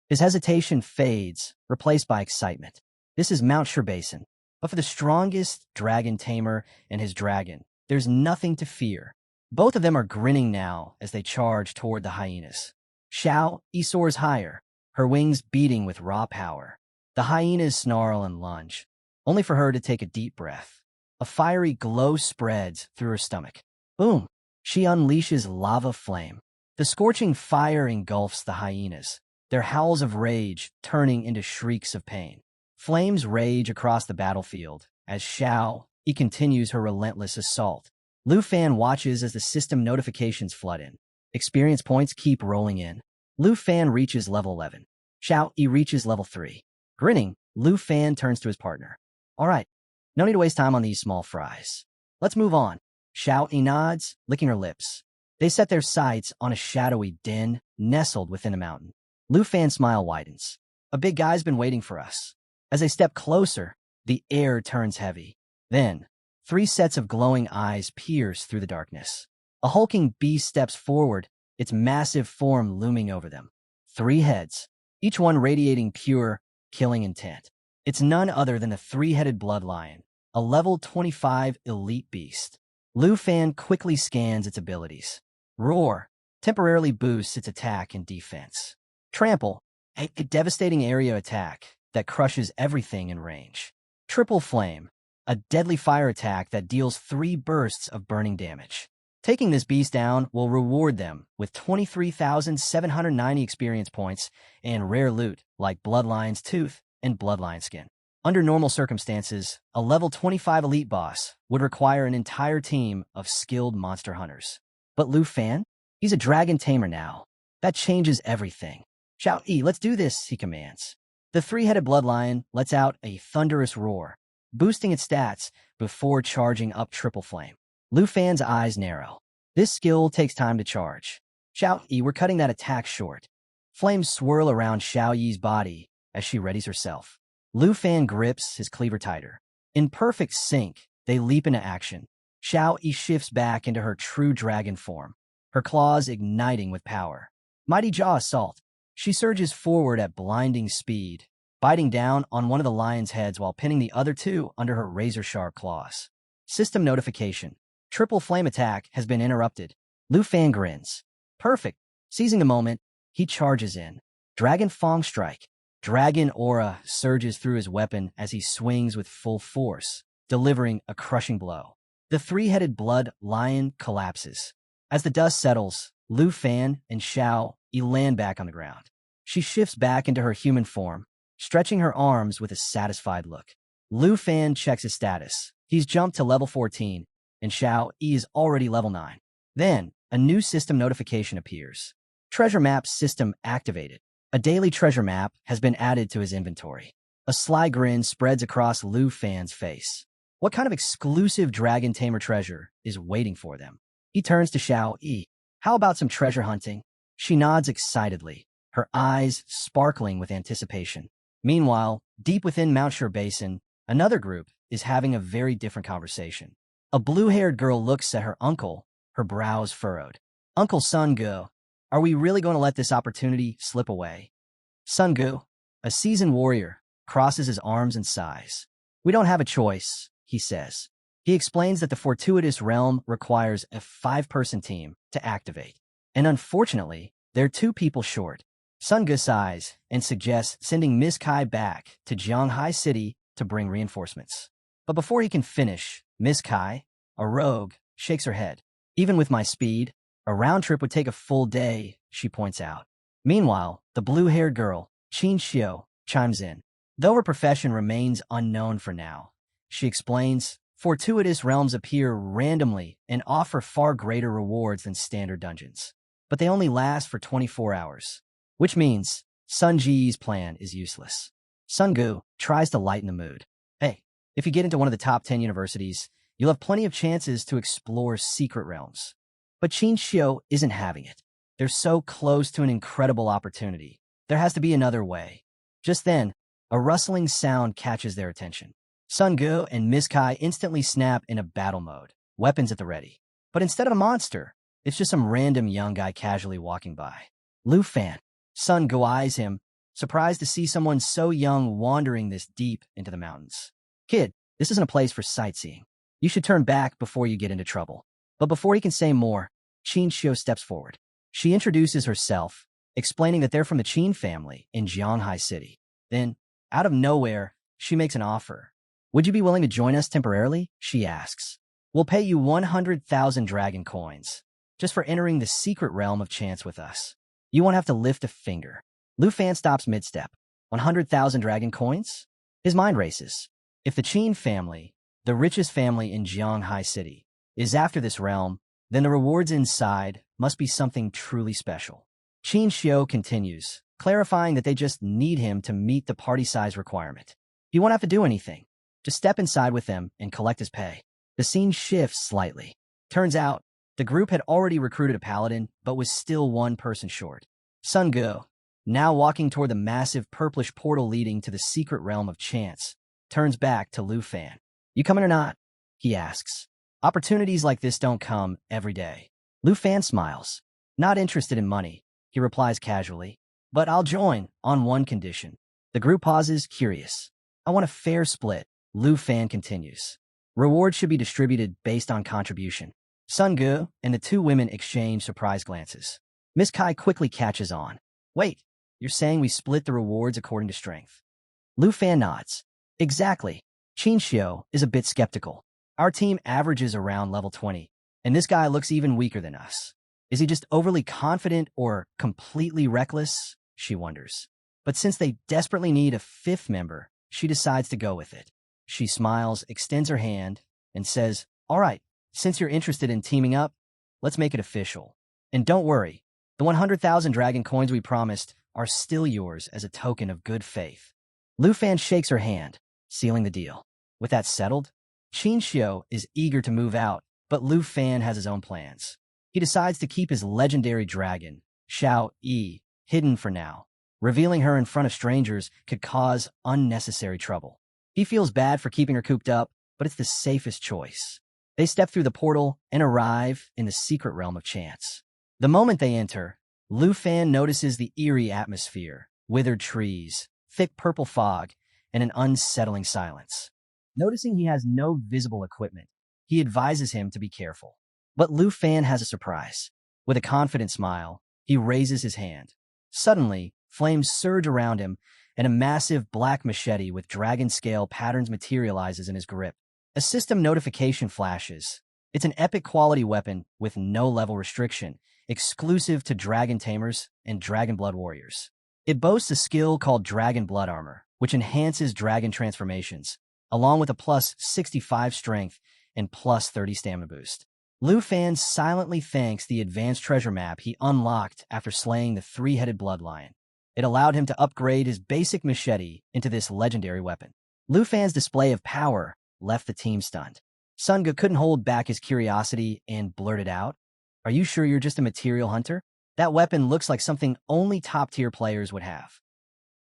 His hesitation fades, replaced by excitement. This is Mount Shur Basin. But for the strongest dragon tamer and his dragon, there's nothing to fear. Both of them are grinning now as they charge toward the hyenas. Xiao Yi soars higher, her wings beating with raw power. The hyenas snarl and lunge, only for her to take a deep breath. A fiery glow spreads through her stomach. Boom! She unleashes lava flame. The scorching fire engulfs the hyenas, their howls of rage turning into shrieks of pain. Flames rage across the battlefield as Xiao Yi continues her relentless assault. Lu Fan watches as the system notifications flood in. Experience points keep rolling in. Lu Fan reaches level 11. Xiao Yi reaches level 3. Grinning, Lu Fan turns to his partner. All right, no need to waste time on these small fries. Let's move on. Xiao Yi nods, licking her lips. They set their sights on a shadowy den nestled within a mountain. Lu Fan's smile widens. A big guy's been waiting for us. As they step closer, the air turns heavy. Then, 3 sets of glowing eyes pierce through the darkness. A hulking beast steps forward, its massive form looming over them. 3 heads, each one radiating pure, killing intent. It's none other than the 3-headed blood lion, a level 25 elite beast. Lu Fan quickly scans its abilities. Roar temporarily boosts its attack and defense. Trample, a devastating area attack that crushes everything in range. Triple Flame, a deadly fire attack that deals 3 bursts of burning damage. Taking this beast down will reward them with 23,790 experience points and rare loot like Bloodlion's Tooth and Bloodlion Skin. Under normal circumstances, a level 25 elite boss would require an entire team of skilled monster hunters. But Lu Fan? He's a dragon tamer now. That changes everything. Xiao Yi, let's do this, he commands. The three-headed blood lion lets out a thunderous roar, boosting its stats before charging up triple flame. Lu Fan's eyes narrow. This skill takes time to charge. Xiao Yi, we're cutting that attack short. Flames swirl around Xiao Yi's body as she readies herself. Lu Fan grips his cleaver tighter. In perfect sync, they leap into action. Xiao Yi shifts back into her true dragon form, her claws igniting with power. Mighty Jaw Assault. She surges forward at blinding speed, biting down on one of the lion's heads while pinning the other two under her razor-sharp claws. System notification. Triple flame attack has been interrupted. Lu Fan grins. Perfect. Seizing the moment, he charges in. Dragon Fang Strike. Dragon aura surges through his weapon as he swings with full force, delivering a crushing blow. The three-headed blood lion collapses. As the dust settles, Lu Fan and Xiao Yi land back on the ground. She shifts back into her human form, stretching her arms with a satisfied look. Lu Fan checks his status. He's jumped to level 14, and Xiao Yi is already level 9. Then, a new system notification appears. Treasure map system activated. A daily treasure map has been added to his inventory. A sly grin spreads across Lu Fan's face. What kind of exclusive dragon tamer treasure is waiting for them? He turns to Xiao Yi. How about some treasure hunting? She nods excitedly, her eyes sparkling with anticipation. Meanwhile, deep within Mount Shur Basin, another group is having a very different conversation. A blue-haired girl looks at her uncle, her brows furrowed. Uncle Sun Gu, are we really going to let this opportunity slip away? Sun Gu, a seasoned warrior, crosses his arms and sighs. We don't have a choice, he says. He explains that the fortuitous realm requires a 5-person team to activate. And unfortunately, they're 2 people short. Sun Gu sighs and suggests sending Miss Kai back to Jianghai City to bring reinforcements. But before he can finish, Miss Kai, a rogue, shakes her head. Even with my speed, a round trip would take a full day, she points out. Meanwhile, the blue-haired girl, Qin Xiu, chimes in. Though her profession remains unknown for now, she explains, fortuitous realms appear randomly and offer far greater rewards than standard dungeons. But they only last for 24 hours, which means Sun Ji's plan is useless. Sun Gu tries to lighten the mood. Hey, if you get into one of the top 10 universities, you'll have plenty of chances to explore secret realms. But Qin Xiu isn't having it. They're so close to an incredible opportunity. There has to be another way. Just then, a rustling sound catches their attention. Sun Gu and Miss Kai instantly snap into battle mode, weapons at the ready. But instead of a monster, it's just some random young guy casually walking by. Lu Fan. Sun Gu eyes him, surprised to see someone so young wandering this deep into the mountains. Kid, this isn't a place for sightseeing. You should turn back before you get into trouble. But before he can say more, Qin Xiu steps forward. She introduces herself, explaining that they're from the Qin family in Jianghai City. Then, out of nowhere, she makes an offer. Would you be willing to join us temporarily? She asks. We'll pay you 100,000 dragon coins, just for entering the secret realm of chance with us. You won't have to lift a finger. Lu Fan stops mid-step. 100,000 dragon coins? His mind races. If the Qin family, the richest family in Jianghai City, is after this realm, then the rewards inside must be something truly special. Qin Xiu continues, clarifying that they just need him to meet the party size requirement. He won't have to do anything. Just step inside with them and collect his pay. The scene shifts slightly. Turns out, the group had already recruited a paladin, but was still 1 person short. Sun Gu, now walking toward the massive purplish portal leading to the secret realm of chance, turns back to Lu Fan. You coming or not? He asks. Opportunities like this don't come every day. Lu Fan smiles. Not interested in money, he replies casually. But I'll join on one condition. The group pauses, curious. I want a fair split, Lu Fan continues. Rewards should be distributed based on contribution. Sun Gu and the 2 women exchange surprised glances. Miss Kai quickly catches on. Wait, you're saying we split the rewards according to strength? Lu Fan nods. Exactly. Qin Xiu is a bit skeptical. Our team averages around level 20, and this guy looks even weaker than us. Is he just overly confident or completely reckless? She wonders. But since they desperately need a 5th member, she decides to go with it. She smiles, extends her hand, and says, all right, since you're interested in teaming up, let's make it official. And don't worry, the 100,000 dragon coins we promised are still yours as a token of good faith. Lu Fan shakes her hand, sealing the deal. With that settled, Qin Xiu is eager to move out, but Lu Fan has his own plans. He decides to keep his legendary dragon, Xiao Yi, hidden for now. Revealing her in front of strangers could cause unnecessary trouble. He feels bad for keeping her cooped up, but it's the safest choice. They step through the portal and arrive in the secret realm of chance. The moment they enter, Lu Fan notices the eerie atmosphere, withered trees, thick purple fog, and an unsettling silence. Noticing he has no visible equipment, he advises him to be careful. But Lu Fan has a surprise. With a confident smile, he raises his hand. Suddenly, flames surge around him, and a massive black machete with dragon-scale patterns materializes in his grip. A system notification flashes. It's an epic quality weapon with no level restriction, exclusive to Dragon Tamers and Dragon Blood Warriors. It boasts a skill called Dragon Blood Armor, which enhances dragon transformations, along with a plus 65 strength and plus 30 stamina boost. Lu Fan silently thanks the advanced treasure map he unlocked after slaying the three-headed blood lion. It allowed him to upgrade his basic machete into this legendary weapon. Lu Fan's display of power left the team stunned. Sun Ge couldn't hold back his curiosity and blurted out, "Are you sure you're just a material hunter? That weapon looks like something only top-tier players would have."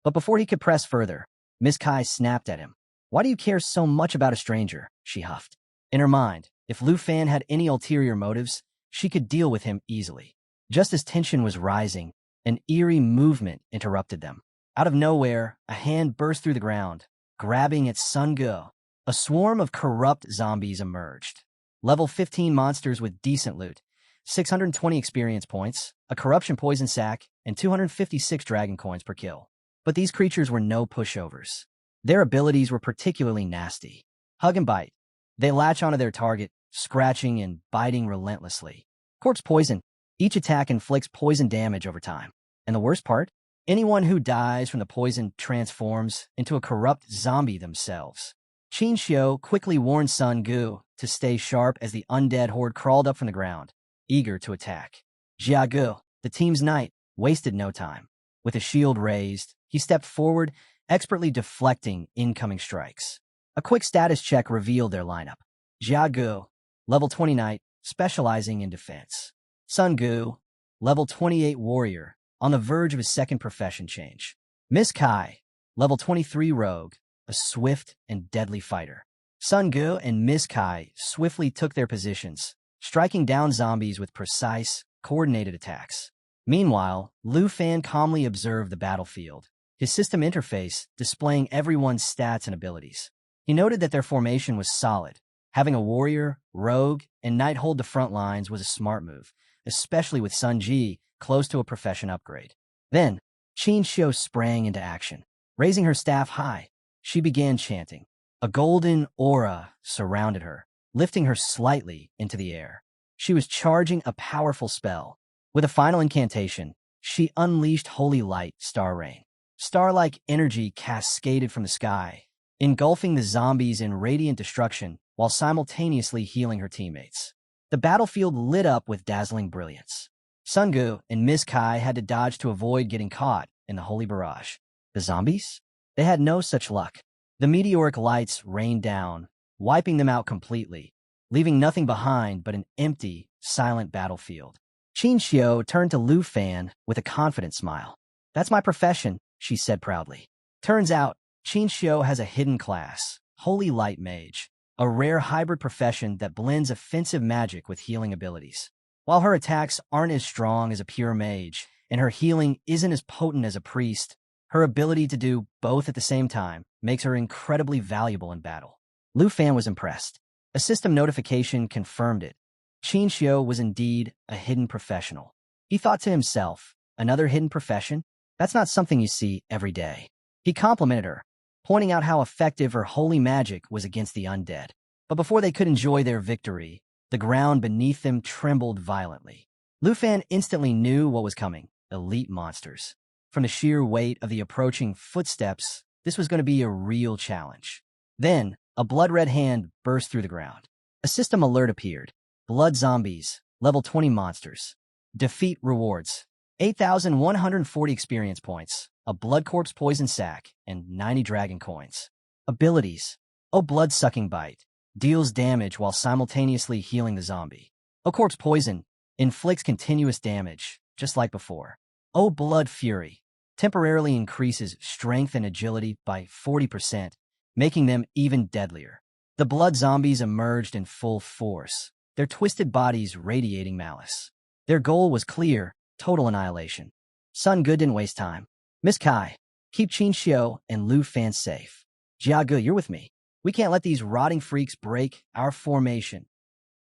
But before he could press further, Miss Kai snapped at him. "Why do you care so much about a stranger?" she huffed. In her mind, if Lu Fan had any ulterior motives, she could deal with him easily. Just as tension was rising, an eerie movement interrupted them. Out of nowhere, a hand burst through the ground, grabbing at Sun Ge. A swarm of corrupt zombies emerged. Level 15 monsters with decent loot, 620 experience points, a corruption poison sac, and 256 dragon coins per kill. But these creatures were no pushovers. Their abilities were particularly nasty. Hug and bite. They latch onto their target, scratching and biting relentlessly. Corpse poison. Each attack inflicts poison damage over time. And the worst part? Anyone who dies from the poison transforms into a corrupt zombie themselves. Qin Xiu quickly warned Sun Ge to stay sharp as the undead horde crawled up from the ground, eager to attack. Jia Ge, the team's knight, wasted no time. With a shield raised, he stepped forward, expertly deflecting incoming strikes. A quick status check revealed their lineup. Jia Ge, level 20 knight, specializing in defense. Sun Ge, level 28 warrior, on the verge of his second profession change. Miss Kai, level 23 rogue, a swift and deadly fighter. Sun Ge and Miss Kai swiftly took their positions, striking down zombies with precise, coordinated attacks. Meanwhile, Lu Fan calmly observed the battlefield, his system interface displaying everyone's stats and abilities. He noted that their formation was solid. Having a warrior, rogue, and knight hold the front lines was a smart move, especially with Sun Ji close to a profession upgrade. Then, Qin Xiu sprang into action. Raising her staff high, she began chanting. A golden aura surrounded her, lifting her slightly into the air. She was charging a powerful spell. With a final incantation, she unleashed Holy Light Star Rain. Star-like energy cascaded from the sky, engulfing the zombies in radiant destruction while simultaneously healing her teammates. The battlefield lit up with dazzling brilliance. Sun Ge and Miss Kai had to dodge to avoid getting caught in the holy barrage. The zombies? They had no such luck. The meteoric lights rained down, wiping them out completely, leaving nothing behind but an empty, silent battlefield. Qin Xiu turned to Lu Fan with a confident smile. "That's my profession," she said proudly. Turns out, Qin Xiu has a hidden class, Holy Light Mage, a rare hybrid profession that blends offensive magic with healing abilities. While her attacks aren't as strong as a pure mage, and her healing isn't as potent as a priest, her ability to do both at the same time makes her incredibly valuable in battle. Lu Fan was impressed. A system notification confirmed it. Qin Xiu was indeed a hidden professional. He thought to himself, another hidden profession? That's not something you see every day. He complimented her, pointing out how effective her holy magic was against the undead. But before they could enjoy their victory, the ground beneath them trembled violently. Lu Fan instantly knew what was coming: elite monsters. From the sheer weight of the approaching footsteps, this was going to be a real challenge. Then, a blood-red hand burst through the ground. A system alert appeared. Blood zombies, level 20 monsters. Defeat rewards. 8,140 experience points, a blood corpse poison sac, and 90 dragon coins. Abilities. Oh, blood-sucking bite. Deals damage while simultaneously healing the zombie. Oh, corpse poison. Inflicts continuous damage, just like before. Oh, blood fury. Temporarily increases strength and agility by 40%, making them even deadlier. The blood zombies emerged in full force, their twisted bodies radiating malice. Their goal was clear: total annihilation. Sun Ge didn't waste time. Miss Kai, keep Qin Xiu and Lu Fan safe. Jia Ge, you're with me. We can't let these rotting freaks break our formation.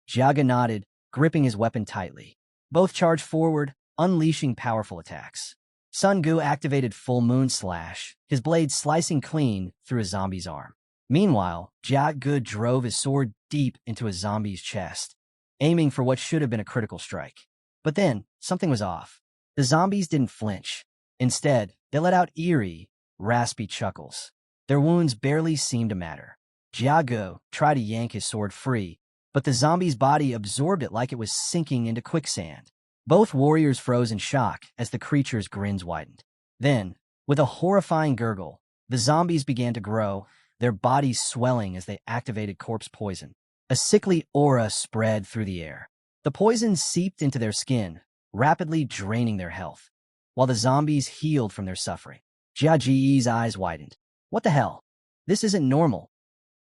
Jia Ge nodded, gripping his weapon tightly. Both charged forward, unleashing powerful attacks. Sun Ge activated Full Moon Slash, his blade slicing clean through a zombie's arm. Meanwhile, Jia Ge drove his sword deep into a zombie's chest, aiming for what should have been a critical strike. But then, something was off. The zombies didn't flinch. Instead, they let out eerie, raspy chuckles. Their wounds barely seemed to matter. Jia Ge tried to yank his sword free, but the zombie's body absorbed it like it was sinking into quicksand. Both warriors froze in shock as the creature's grins widened. Then, with a horrifying gurgle, the zombies began to grow, their bodies swelling as they activated corpse poison. A sickly aura spread through the air. The poison seeped into their skin, rapidly draining their health, while the zombies healed from their suffering. Jia Ji's eyes widened. What the hell? This isn't normal.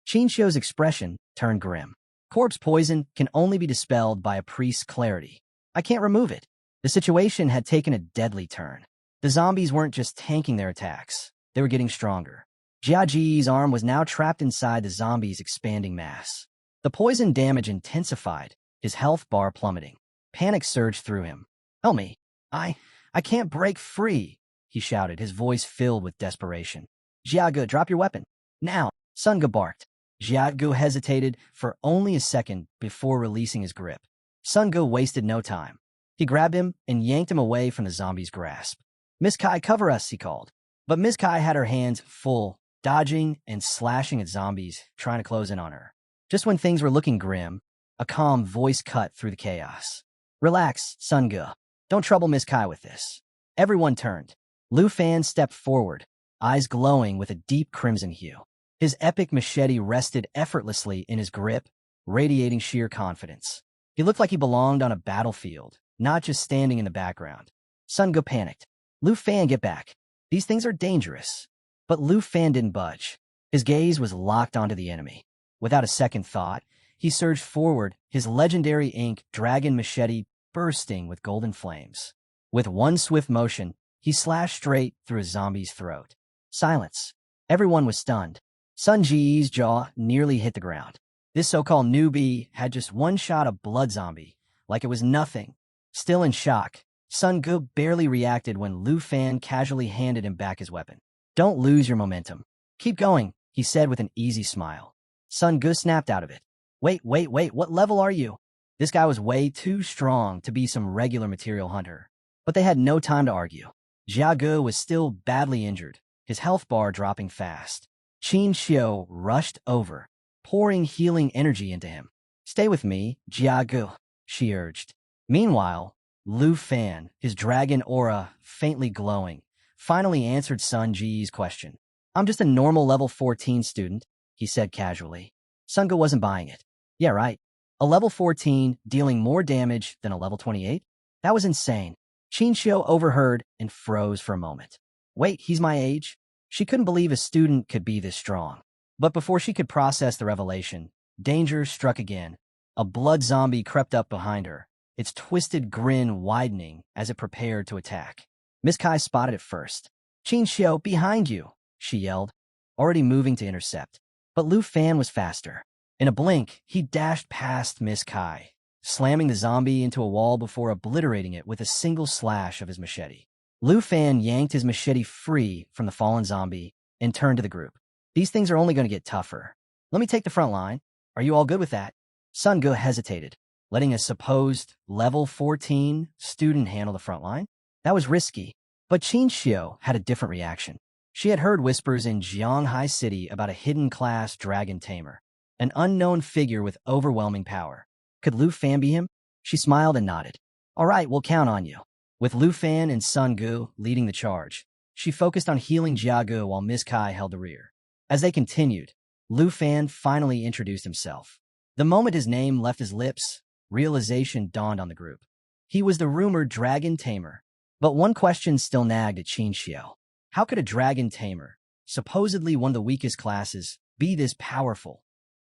Qin Xiu's expression turned grim. Corpse poison can only be dispelled by a priest's clarity. I can't remove it. The situation had taken a deadly turn. The zombies weren't just tanking their attacks. They were getting stronger. Jia Ji's arm was now trapped inside the zombie's expanding mass. The poison damage intensified, his health bar plummeting. Panic surged through him. Help me. I can't break free, he shouted, his voice filled with desperation. Jia Ge, drop your weapon. Now, Sun Ge barked. Jia Ge hesitated for only a second before releasing his grip. Sun Ge wasted no time. He grabbed him and yanked him away from the zombie's grasp. Miss Kai, cover us, he called. But Miss Kai had her hands full, dodging and slashing at zombies trying to close in on her. Just when things were looking grim, a calm voice cut through the chaos. Relax, Sun Ge. Don't trouble Miss Kai with this. Everyone turned. Lu Fan stepped forward, eyes glowing with a deep crimson hue. His epic machete rested effortlessly in his grip, radiating sheer confidence. He looked like he belonged on a battlefield, not just standing in the background. Sun Ge panicked. Lu Fan, get back. These things are dangerous. But Lu Fan didn't budge. His gaze was locked onto the enemy. Without a second thought, he surged forward, his legendary ink dragon machete bursting with golden flames. With one swift motion, he slashed straight through a zombie's throat. Silence. Everyone was stunned. Sun Ji's jaw nearly hit the ground. This so-called newbie had just one shot of blood zombie, like it was nothing. Still in shock, Sun Ge barely reacted when Lu Fan casually handed him back his weapon. Don't lose your momentum. Keep going, he said with an easy smile. Sun Ge snapped out of it. Wait, what level are you? This guy was way too strong to be some regular material hunter. But they had no time to argue. Jia Ge was still badly injured, his health bar dropping fast. Qin Xiu rushed over, pouring healing energy into him. Stay with me, Jia Ge, she urged. Meanwhile, Lu Fan, his dragon aura faintly glowing, finally answered Sun Ji's question. I'm just a normal level 14 student, he said casually. Sun Ge wasn't buying it. Yeah, right. A level 14 dealing more damage than a level 28? That was insane. Qin Xiu overheard and froze for a moment. Wait, he's my age? She couldn't believe a student could be this strong. But before she could process the revelation, danger struck again. A blood zombie crept up behind her, its twisted grin widening as it prepared to attack. Miss Kai spotted it first. Qin Xiu, behind you, she yelled, already moving to intercept. But Lu Fan was faster. In a blink, he dashed past Miss Kai, slamming the zombie into a wall before obliterating it with a single slash of his machete. Lu Fan yanked his machete free from the fallen zombie and turned to the group. These things are only going to get tougher. Let me take the front line. Are you all good with that? Sun Ge hesitated, letting a supposed level 14 student handle the front line. That was risky, but Qin Xiu had a different reaction. She had heard whispers in Jianghai City about a hidden class dragon Tamer, an unknown figure with overwhelming power. Could Lu Fan be him? She smiled and nodded. All right, we'll count on you. With Lu Fan and Sun Gu leading the charge, she focused on healing Jia Gu while Miss Kai held the rear. As they continued, Lu Fan finally introduced himself. The moment his name left his lips, realization dawned on the group. He was the rumored dragon Tamer. But one question still nagged at Qin Xiao. How could a dragon Tamer, supposedly one of the weakest classes, be this powerful?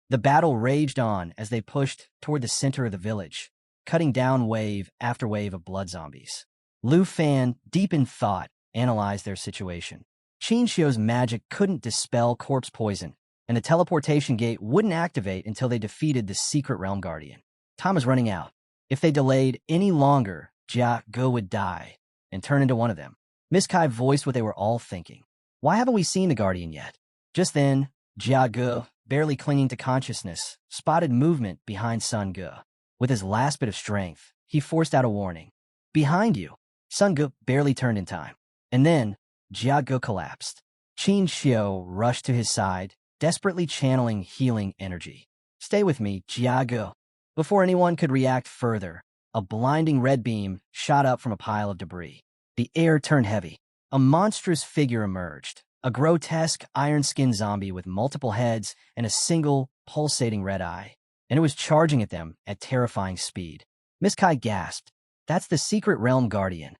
The battle raged on as they pushed toward the center of the village, cutting down wave after wave of blood zombies. Lu Fan, deep in thought, analyzed their situation. Qin Xiao's magic couldn't dispel corpse poison, and the teleportation gate wouldn't activate until they defeated the secret realm guardian. Time was running out. If they delayed any longer, Jia Ge would die and turn into one of them. Miss Kai voiced what they were all thinking. Why haven't we seen the guardian yet? Just then, Jia Ge, barely clinging to consciousness, spotted movement behind Sun Ge. With his last bit of strength, he forced out a warning. Behind you! Sun Ge barely turned in time. And then, Jia Ge collapsed. Qin Xiao rushed to his side, desperately channeling healing energy. Stay with me, Jia Ge. Before anyone could react further, a blinding red beam shot up from a pile of debris. The air turned heavy. A monstrous figure emerged, a grotesque iron-skinned zombie with multiple heads and a single, pulsating red eye. And it was charging at them at terrifying speed. Miss Kai gasped. That's the secret realm guardian.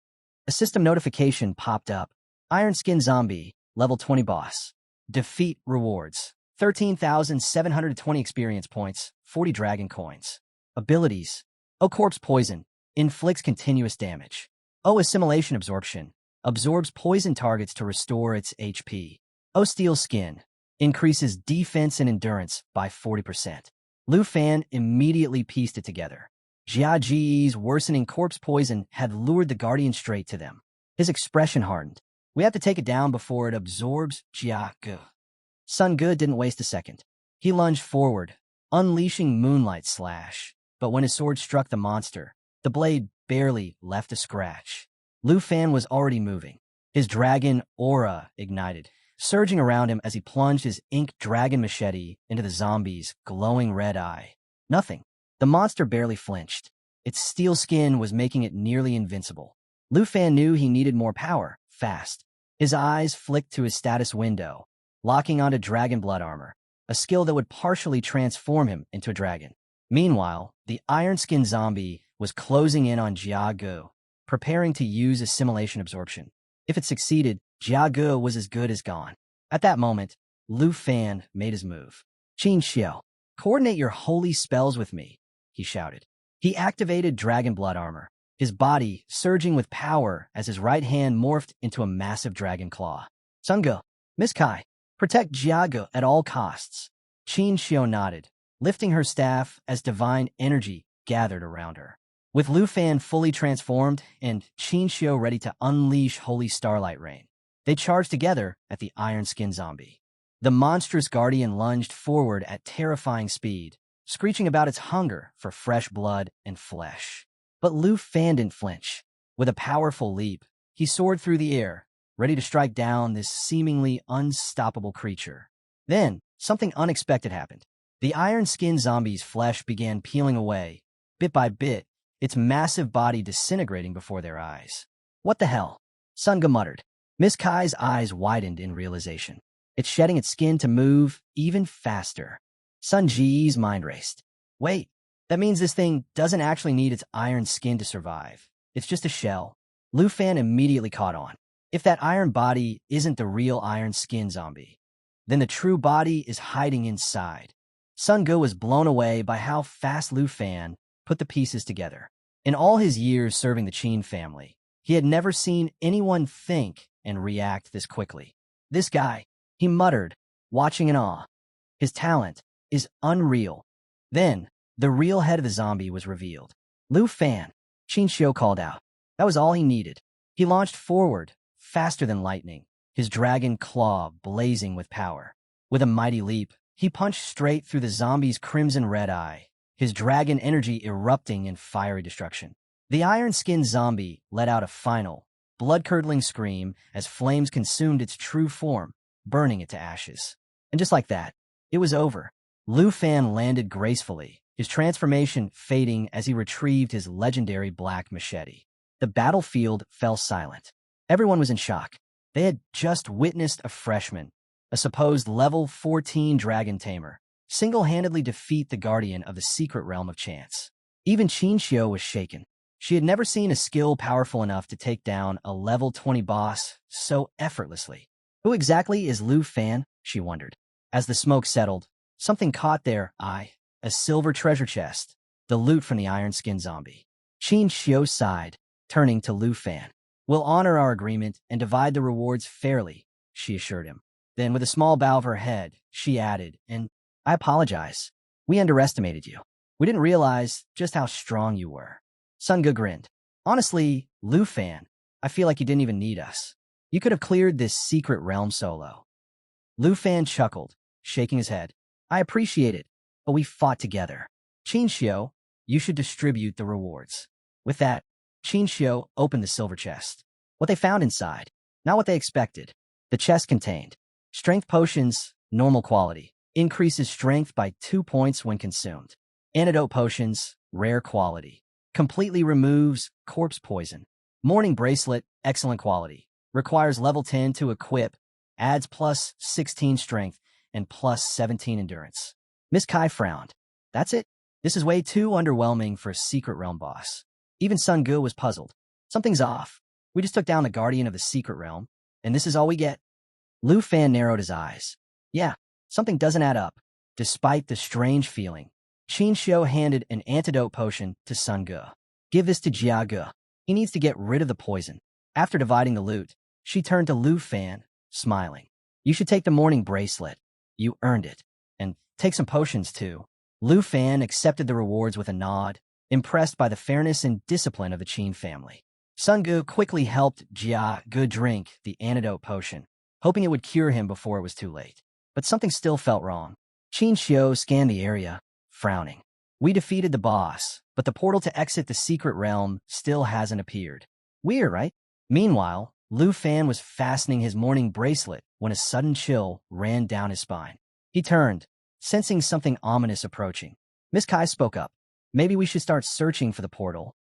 A system notification popped up. Iron Skin Zombie, level 20 boss. Defeat rewards. 13,720 experience points, 40 dragon coins. Abilities. O Corpse Poison. Inflicts continuous damage. O Assimilation Absorption. Absorbs poison targets to restore its HP. O Steel Skin. Increases defense and endurance by 40%. Lu Fan immediately pieced it together. Jia Ji's worsening corpse poison had lured the guardian straight to them. His expression hardened. We have to take it down before it absorbs Jia Ge. Sun Ge didn't waste a second. He lunged forward, unleashing Moonlight Slash. But when his sword struck the monster, the blade barely left a scratch. Lu Fan was already moving. His dragon aura ignited, surging around him as he plunged his ink dragon machete into the zombie's glowing red eye. Nothing. The monster barely flinched. Its steel skin was making it nearly invincible. Lu Fan knew he needed more power, fast. His eyes flicked to his status window, locking onto dragon blood armor, a skill that would partially transform him into a dragon. Meanwhile, the iron-skinned zombie was closing in on Jia Ge, preparing to use assimilation absorption. If it succeeded, Jia Ge was as good as gone. At that moment, Lu Fan made his move. Qin Xiao, coordinate your holy spells with me, he shouted. He activated dragon blood armor, his body surging with power as his right hand morphed into a massive dragon claw. Sun Ge, Miss Kai, protect Jia Ge at all costs. Qin Xiao nodded, lifting her staff as divine energy gathered around her. With Lu Fan fully transformed and Qin Xiao ready to unleash Holy Starlight Rain, they charged together at the iron-skinned zombie. The monstrous guardian lunged forward at terrifying speed, screeching about its hunger for fresh blood and flesh. But Lu Fan didn't flinch. With a powerful leap, he soared through the air, ready to strike down this seemingly unstoppable creature. Then, something unexpected happened. The iron-skinned zombie's flesh began peeling away, bit by bit, its massive body disintegrating before their eyes. What the hell? Sun Ge muttered. Miss Kai's eyes widened in realization. It's shedding its skin to move even faster. Sun Ji's mind raced. Wait, that means this thing doesn't actually need its iron skin to survive. It's just a shell. Lu Fan immediately caught on. If that iron body isn't the real iron skin zombie, then the true body is hiding inside. Sun Ge was blown away by how fast Lu Fan put the pieces together. In all his years serving the Qin family, he had never seen anyone think and react this quickly. This guy, he muttered, watching in awe. His talent is unreal. Then, the real head of the zombie was revealed. Lu Fan, Qin Xiao called out. That was all he needed. He launched forward, faster than lightning, his dragon claw blazing with power. With a mighty leap, he punched straight through the zombie's crimson red eye, his dragon energy erupting in fiery destruction. The iron-skinned zombie let out a final, blood-curdling scream as flames consumed its true form, burning it to ashes. And just like that, it was over. Lu Fan landed gracefully, his transformation fading as he retrieved his legendary black machete. the battlefield fell silent. Everyone was in shock. They had just witnessed a freshman, a supposed level 14 dragon tamer, single-handedly defeat the guardian of the secret realm of chance. Even Qinxiu was shaken. She had never seen a skill powerful enough to take down a level 20 boss so effortlessly. Who exactly is Lu Fan? She wondered. As the smoke settled, something caught their eye, a silver treasure chest, the loot from the iron-skinned zombie. Qinxiu sighed, turning to Lu Fan. We'll honor our agreement and divide the rewards fairly, she assured him. Then, with a small bow of her head, she added, and I apologize. We underestimated you. We didn't realize just how strong you were. Sun Ge grinned. Honestly, Lu Fan, I feel like you didn't even need us. You could have cleared this secret realm solo. Lu Fan chuckled, shaking his head. I appreciate it, but we fought together. Qinxiu, you should distribute the rewards. With that, Qinxiu opened the silver chest. What they found inside, not what they expected. The chest contained strength potions, normal quality, increases strength by 2 points when consumed. Antidote potions, rare quality, completely removes corpse poison. Morning bracelet, excellent quality, requires level 10 to equip, adds plus 16 strength and plus 17 endurance. Miss Kai frowned. That's it? This is way too underwhelming for a secret realm boss. Even Sun Ge was puzzled. Something's off. We just took down the guardian of the secret realm, and this is all we get. Lu Fan narrowed his eyes. Yeah, something doesn't add up. Despite the strange feeling, Qinxiu handed an antidote potion to Sun Ge. Give this to Jia Ge. He needs to get rid of the poison. After dividing the loot, she turned to Lu Fan, smiling. You should take the morning bracelet. You earned it. And take some potions too. Lu Fan accepted the rewards with a nod, impressed by the fairness and discipline of the Qin family. Sun Ge quickly helped Jia Ge drink the antidote potion, hoping it would cure him before it was too late. But something still felt wrong. Qinxiu scanned the area, frowning. We defeated the boss, but the portal to exit the secret realm still hasn't appeared. Weird, right? Meanwhile, Lu Fan was fastening his morning bracelet when a sudden chill ran down his spine. He turned, sensing something ominous approaching. Miss Kai spoke up. Maybe we should start searching for the portal.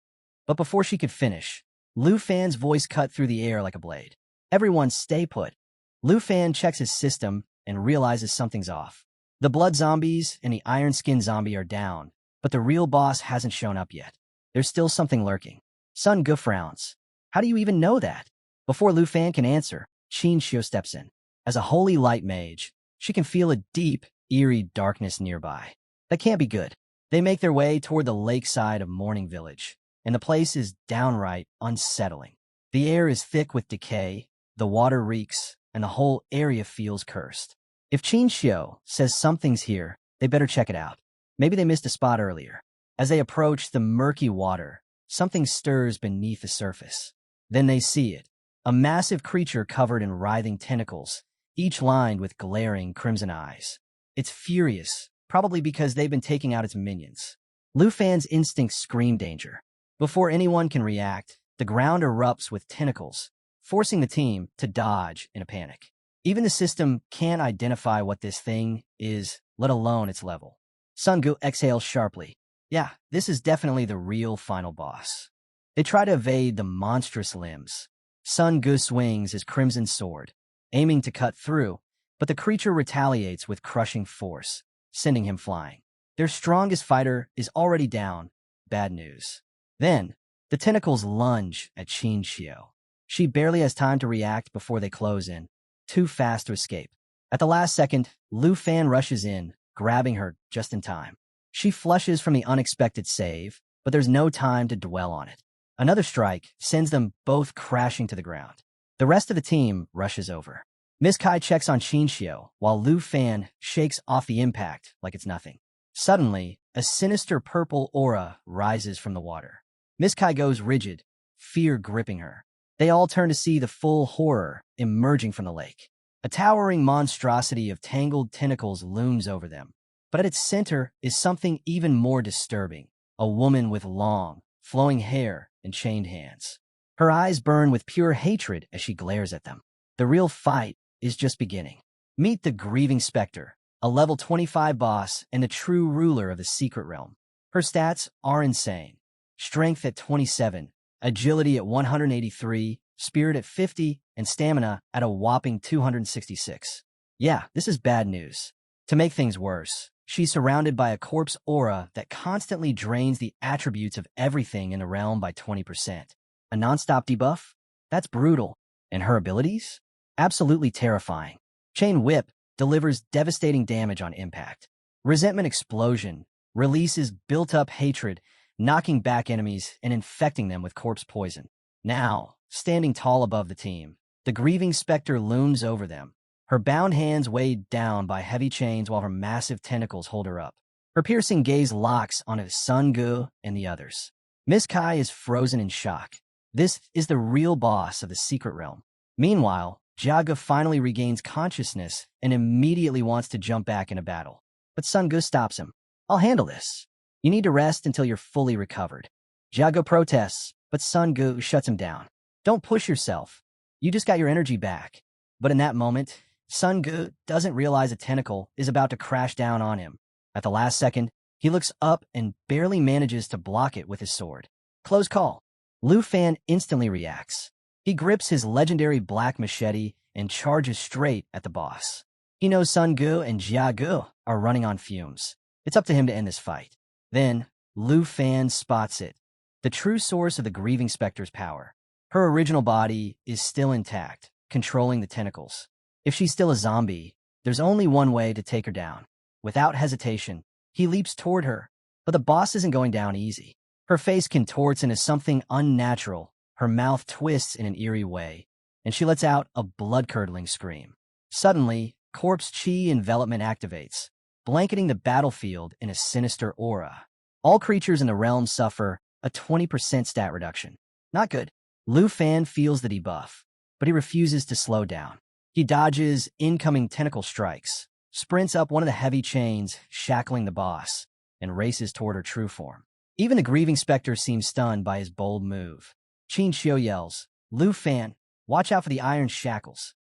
But before she could finish, Lu Fan's voice cut through the air like a blade. Everyone stay put. Lu Fan checks his system and realizes something's off. The blood zombies and the iron-skinned zombie are down, but the real boss hasn't shown up yet. There's still something lurking. Sun Ge frowns. How do you even know that? Before Lu Fan can answer, Qinxiu steps in. As a holy light mage, she can feel a deep, eerie darkness nearby. That can't be good. They make their way toward the lakeside of Morning Village, and the place is downright unsettling. The air is thick with decay, the water reeks, and the whole area feels cursed. If Qinxiu says something's here, they better check it out. Maybe they missed a spot earlier. As they approach the murky water, something stirs beneath the surface. Then they see it, a massive creature covered in writhing tentacles, each lined with glaring crimson eyes. It's furious, probably because they've been taking out its minions. Lu Fan's instincts scream danger. Before anyone can react, the ground erupts with tentacles, forcing the team to dodge in a panic. Even the system can't identify what this thing is, let alone its level. Sun Ge exhales sharply. Yeah, this is definitely the real final boss. They try to evade the monstrous limbs. Sun Ge swings his crimson sword, aiming to cut through, but the creature retaliates with crushing force, sending him flying. Their strongest fighter is already down. Bad news. Then, the tentacles lunge at Qinxiu. She barely has time to react before they close in, too fast to escape. At the last second, Lu Fan rushes in, grabbing her just in time. She flushes from the unexpected save, but there's no time to dwell on it. Another strike sends them both crashing to the ground. The rest of the team rushes over. Miss Kai checks on Qinxiu, while Lu Fan shakes off the impact like it's nothing. Suddenly, a sinister purple aura rises from the water. Miss Kai goes rigid, fear gripping her. They all turn to see the full horror emerging from the lake. A towering monstrosity of tangled tentacles looms over them. But at its center is something even more disturbing, a woman with long, flowing hair and chained hands. Her eyes burn with pure hatred as she glares at them. The real fight is just beginning. Meet the Grieving Spectre, a level 25 boss and the true ruler of the secret realm. Her stats are insane. Strength at 27, agility at 183, spirit at 50, and stamina at a whopping 266. Yeah, this is bad news. To make things worse, she's surrounded by a corpse aura that constantly drains the attributes of everything in the realm by 20%. A non-stop debuff? That's brutal. And her abilities? Absolutely terrifying. Chain Whip delivers devastating damage on impact. Resentment Explosion releases built-up hatred, knocking back enemies and infecting them with corpse poison. Now, standing tall above the team, the grieving specter looms over them, her bound hands weighed down by heavy chains while her massive tentacles hold her up. Her piercing gaze locks on Sun Gu and the others. Miss Kai is frozen in shock. This is the real boss of the secret realm. Meanwhile, Jaga finally regains consciousness and immediately wants to jump back into battle. But Sun Gu stops him. I'll handle this. You need to rest until you're fully recovered. Jaga protests, but Sun Gu shuts him down. Don't push yourself. You just got your energy back. But in that moment, Sun Gu doesn't realize a tentacle is about to crash down on him. At the last second, he looks up and barely manages to block it with his sword. Close call. Lu Fan instantly reacts. He grips his legendary black machete and charges straight at the boss. He knows Sun Gu and Jia Gu are running on fumes. It's up to him to end this fight. Then, Lu Fan spots it. The true source of the Grieving Specter's power. Her original body is still intact, controlling the tentacles. If she's still a zombie, there's only one way to take her down. Without hesitation, he leaps toward her, but the boss isn't going down easy. Her face contorts into something unnatural, her mouth twists in an eerie way, and she lets out a blood-curdling scream. Suddenly, corpse chi envelopment activates, blanketing the battlefield in a sinister aura. All creatures in the realm suffer a 20% stat reduction. Not good. Lu Fan feels the debuff, but he refuses to slow down. He dodges incoming tentacle strikes, sprints up one of the heavy chains shackling the boss, and races toward her true form. Even the Grieving Specter seems stunned by his bold move. Qin Xiu yells, Lu Fan, watch out for the iron shackles.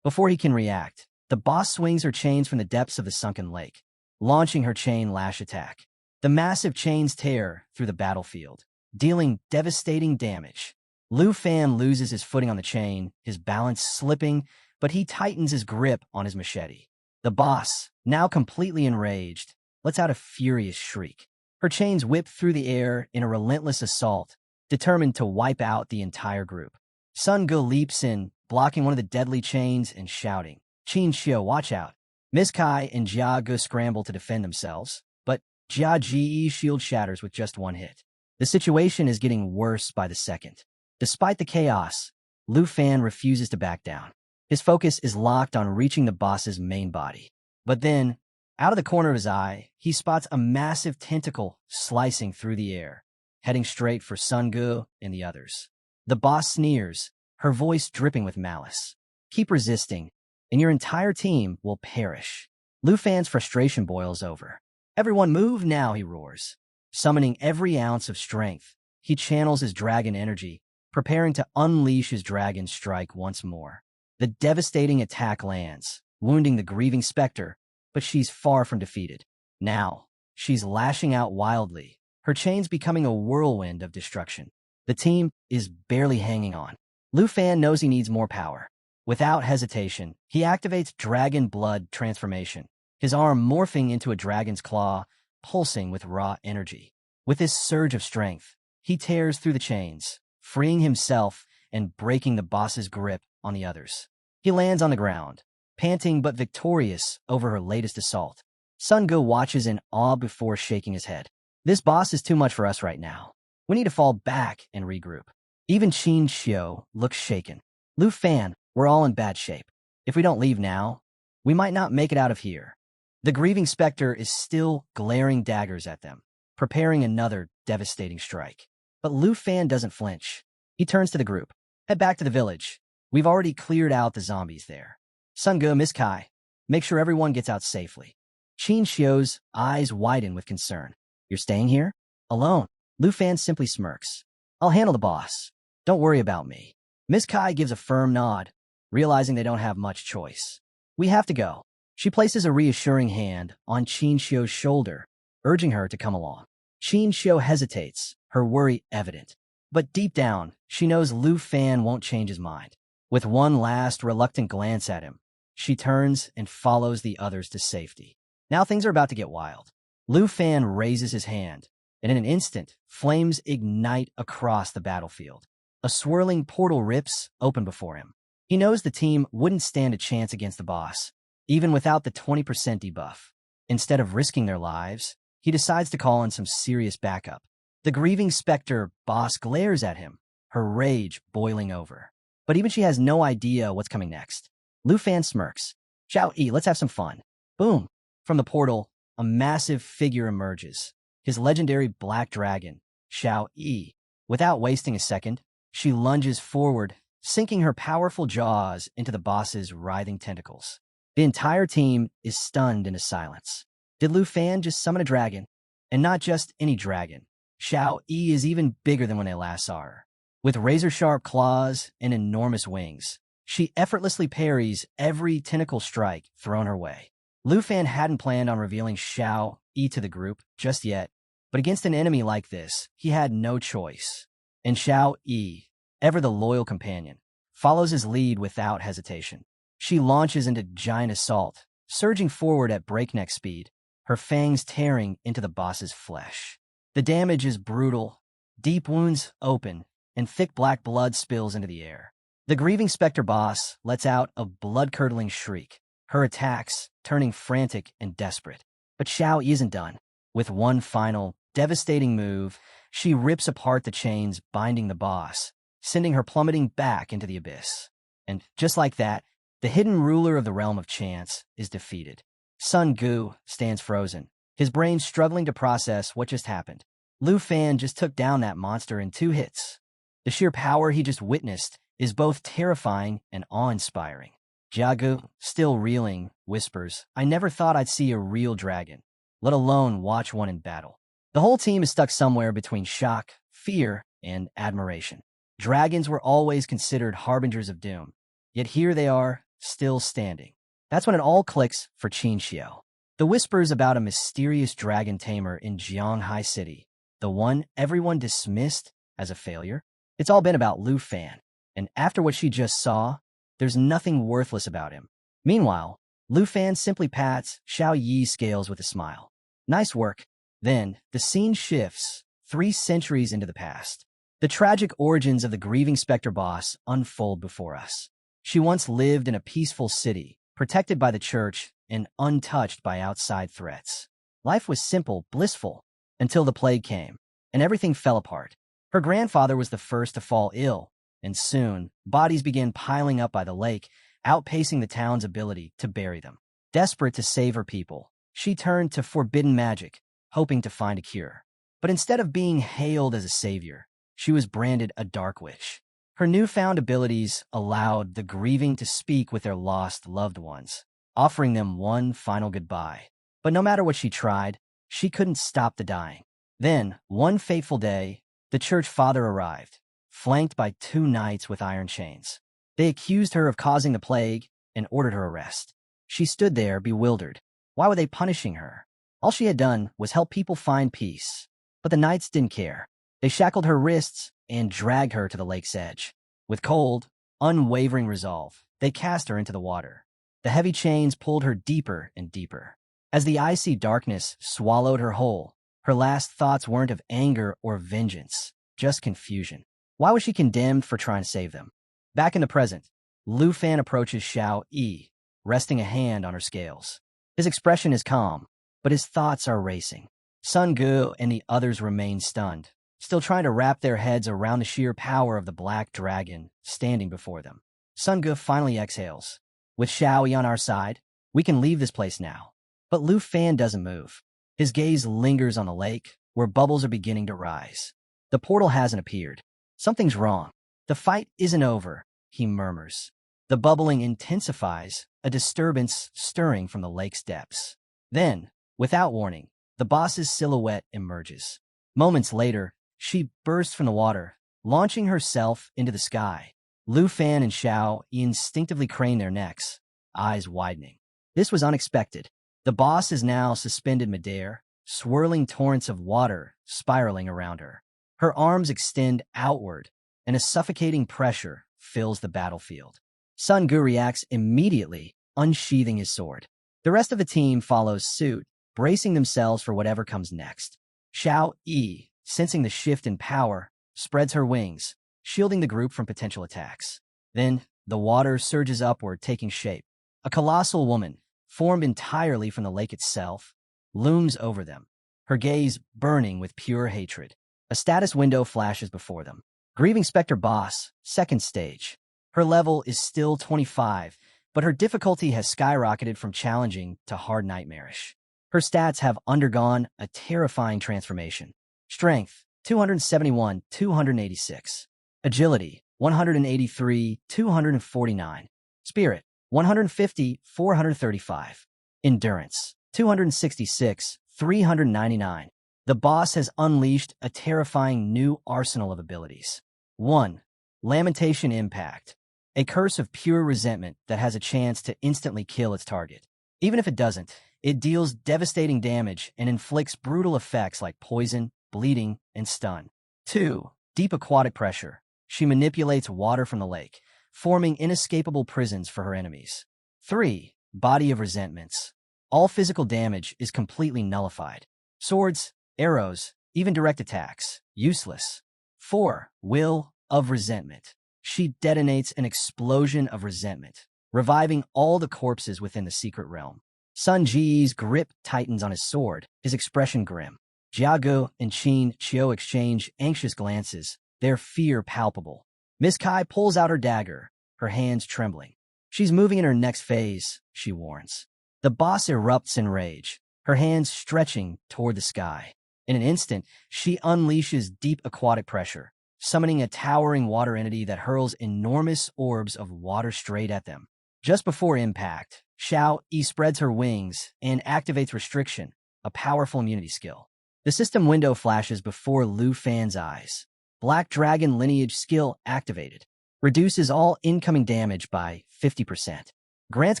Before he can react, the boss swings her chains from the depths of the sunken lake, launching her chain lash attack. The massive chains tear through the battlefield, dealing devastating damage. Lu Fan loses his footing on the chain, his balance slipping, but he tightens his grip on his machete. The boss, now completely enraged, lets out a furious shriek. Her chains whip through the air in a relentless assault, determined to wipe out the entire group. Sun Gu leaps in, blocking one of the deadly chains and shouting, Qin Xiu, watch out. Miss Kai and Jia Gu scramble to defend themselves, but Jia Ji's shield shatters with just one hit. The situation is getting worse by the second. Despite the chaos, Lu Fan refuses to back down. His focus is locked on reaching the boss's main body. But then, out of the corner of his eye, he spots a massive tentacle slicing through the air, heading straight for Sun Gu and the others. The boss sneers, her voice dripping with malice. Keep resisting, and your entire team will perish. Lu Fan's frustration boils over. Everyone move now, he roars. Summoning every ounce of strength, he channels his dragon energy, preparing to unleash his dragon strike once more. The devastating attack lands, wounding the Grieving Specter, but she's far from defeated. Now, she's lashing out wildly, her chains becoming a whirlwind of destruction. The team is barely hanging on. Lu Fan knows he needs more power. Without hesitation, he activates Dragon Blood Transformation, his arm morphing into a dragon's claw, pulsing with raw energy. With this surge of strength, he tears through the chains, freeing himself and breaking the boss's grip on the others. He lands on the ground, panting but victorious over her latest assault. Sun Gu watches in awe before shaking his head. This boss is too much for us right now. We need to fall back and regroup. Even Qin Xiu looks shaken. Lu Fan, we're all in bad shape. If we don't leave now, we might not make it out of here. The Grieving Specter is still glaring daggers at them, preparing another devastating strike. But Lu Fan doesn't flinch. He turns to the group. Head back to the village. We've already cleared out the zombies there. Sun Gu, Miss Kai, make sure everyone gets out safely. Qin Xiu's eyes widen with concern. You're staying here? Alone? Lu Fan simply smirks. I'll handle the boss. Don't worry about me. Miss Kai gives a firm nod, realizing they don't have much choice. We have to go. She places a reassuring hand on Qin Xiu's shoulder, urging her to come along. Qin Xiu hesitates, her worry evident. But deep down, she knows Lu Fan won't change his mind. With one last reluctant glance at him, she turns and follows the others to safety. Now things are about to get wild. Lu Fan raises his hand, and in an instant, flames ignite across the battlefield. A swirling portal rips open before him. He knows the team wouldn't stand a chance against the boss, even without the 20% debuff. Instead of risking their lives, he decides to call in some serious backup. The grieving specter boss glares at him, her rage boiling over. But even she has no idea what's coming next. Lu Fan smirks. Xiao Yi, let's have some fun. Boom! From the portal, a massive figure emerges. His legendary black dragon, Xiao Yi. Without wasting a second, she lunges forward, sinking her powerful jaws into the boss's writhing tentacles. The entire team is stunned into silence. Did Lu Fan just summon a dragon? And not just any dragon. Xiao Yi is even bigger than when they last saw her. With razor-sharp claws and enormous wings, she effortlessly parries every tentacle strike thrown her way. Lu Fan hadn't planned on revealing Xiao Yi to the group just yet, but against an enemy like this, he had no choice. And Xiao Yi, ever the loyal companion, follows his lead without hesitation. She launches into giant assault, surging forward at breakneck speed, her fangs tearing into the boss's flesh. The damage is brutal, deep wounds open, and thick black blood spills into the air. The grieving specter boss lets out a blood-curdling shriek, her attacks turning frantic and desperate. But Xiao isn't done. With one final, devastating move, she rips apart the chains binding the boss, sending her plummeting back into the abyss. And just like that, the hidden ruler of the realm of chance is defeated. Sun Gu stands frozen, his brain struggling to process what just happened. Lu Fan just took down that monster in 2 hits. The sheer power he just witnessed is both terrifying and awe-inspiring. Jiagu, still reeling, whispers, I never thought I'd see a real dragon, let alone watch one in battle. The whole team is stuck somewhere between shock, fear, and admiration. Dragons were always considered harbingers of doom, yet here they are, still standing. That's when it all clicks for Qin Xiao. The whispers about a mysterious dragon tamer in Jianghai City, the one everyone dismissed as a failure, it's all been about Lu Fan. And after what she just saw, there's nothing worthless about him. Meanwhile, Lu Fan simply pats Xiao Yi's scales with a smile. Nice work. Then, the scene shifts 3 centuries into the past. The tragic origins of the grieving specter boss unfold before us. She once lived in a peaceful city, protected by the church and untouched by outside threats. Life was simple, blissful, until the plague came, and everything fell apart. Her grandfather was the first to fall ill, and soon, bodies began piling up by the lake, outpacing the town's ability to bury them. Desperate to save her people, she turned to forbidden magic, hoping to find a cure. But instead of being hailed as a savior, she was branded a dark witch. Her newfound abilities allowed the grieving to speak with their lost loved ones, offering them one final goodbye. But no matter what she tried, she couldn't stop the dying. Then, one fateful day, the church father arrived, flanked by 2 knights with iron chains. They accused her of causing the plague and ordered her arrest. She stood there, bewildered. Why were they punishing her? All she had done was help people find peace. But the knights didn't care. They shackled her wrists and dragged her to the lake's edge. With cold, unwavering resolve, they cast her into the water. The heavy chains pulled her deeper and deeper. As the icy darkness swallowed her whole, her last thoughts weren't of anger or vengeance, just confusion. Why was she condemned for trying to save them? Back in the present, Lu Fan approaches Xiao Yi, resting a hand on her scales. His expression is calm, but his thoughts are racing. Sun Gu and the others remain stunned, still trying to wrap their heads around the sheer power of the black dragon standing before them. Sun Gu finally exhales. With Xiao Yi on our side, we can leave this place now. But Lu Fan doesn't move. His gaze lingers on the lake, where bubbles are beginning to rise. The portal hasn't appeared. Something's wrong. The fight isn't over, he murmurs. The bubbling intensifies, a disturbance stirring from the lake's depths. Then, without warning, the boss's silhouette emerges. Moments later, she bursts from the water, launching herself into the sky. Lu Fan and Xiao instinctively crane their necks, eyes widening. This was unexpected. The boss is now suspended midair, swirling torrents of water spiraling around her. Her arms extend outward, and a suffocating pressure fills the battlefield. Sun Gu reacts immediately, unsheathing his sword. The rest of the team follows suit, bracing themselves for whatever comes next. Xiao Yi, sensing the shift in power, spreads her wings, shielding the group from potential attacks. Then, the water surges upward, taking shape. A colossal woman, formed entirely from the lake itself, looms over them, her gaze burning with pure hatred. A status window flashes before them. Grieving Spectre Boss, second stage. Her level is still 25, but her difficulty has skyrocketed from challenging to hard nightmarish. Her stats have undergone a terrifying transformation. Strength, 271, 286. Agility, 183, 249. Spirit, 150, 435. Endurance, 266, 399. The boss has unleashed a terrifying new arsenal of abilities. 1. Lamentation Impact. A curse of pure resentment that has a chance to instantly kill its target. Even if it doesn't, it deals devastating damage and inflicts brutal effects like poison, bleeding, and stun. 2. Deep Aquatic Pressure. She manipulates water from the lake, forming inescapable prisons for her enemies. 3. Body of Resentments. All physical damage is completely nullified. Swords, arrows, even direct attacks, useless. 4. Will of Resentment. She detonates an explosion of resentment, reviving all the corpses within the secret realm. Sun Ji's grip tightens on his sword, his expression grim. Jiagu and Qin Qiu exchange anxious glances, their fear palpable. Miss Kai pulls out her dagger, her hands trembling. She's moving in her next phase, she warns. The boss erupts in rage, her hands stretching toward the sky. In an instant, she unleashes deep aquatic pressure, summoning a towering water entity that hurls enormous orbs of water straight at them. Just before impact, Xiao Yi spreads her wings and activates Restriction, a powerful immunity skill. The system window flashes before Lu Fan's eyes. Black Dragon Lineage skill activated. Reduces all incoming damage by 50%. Grants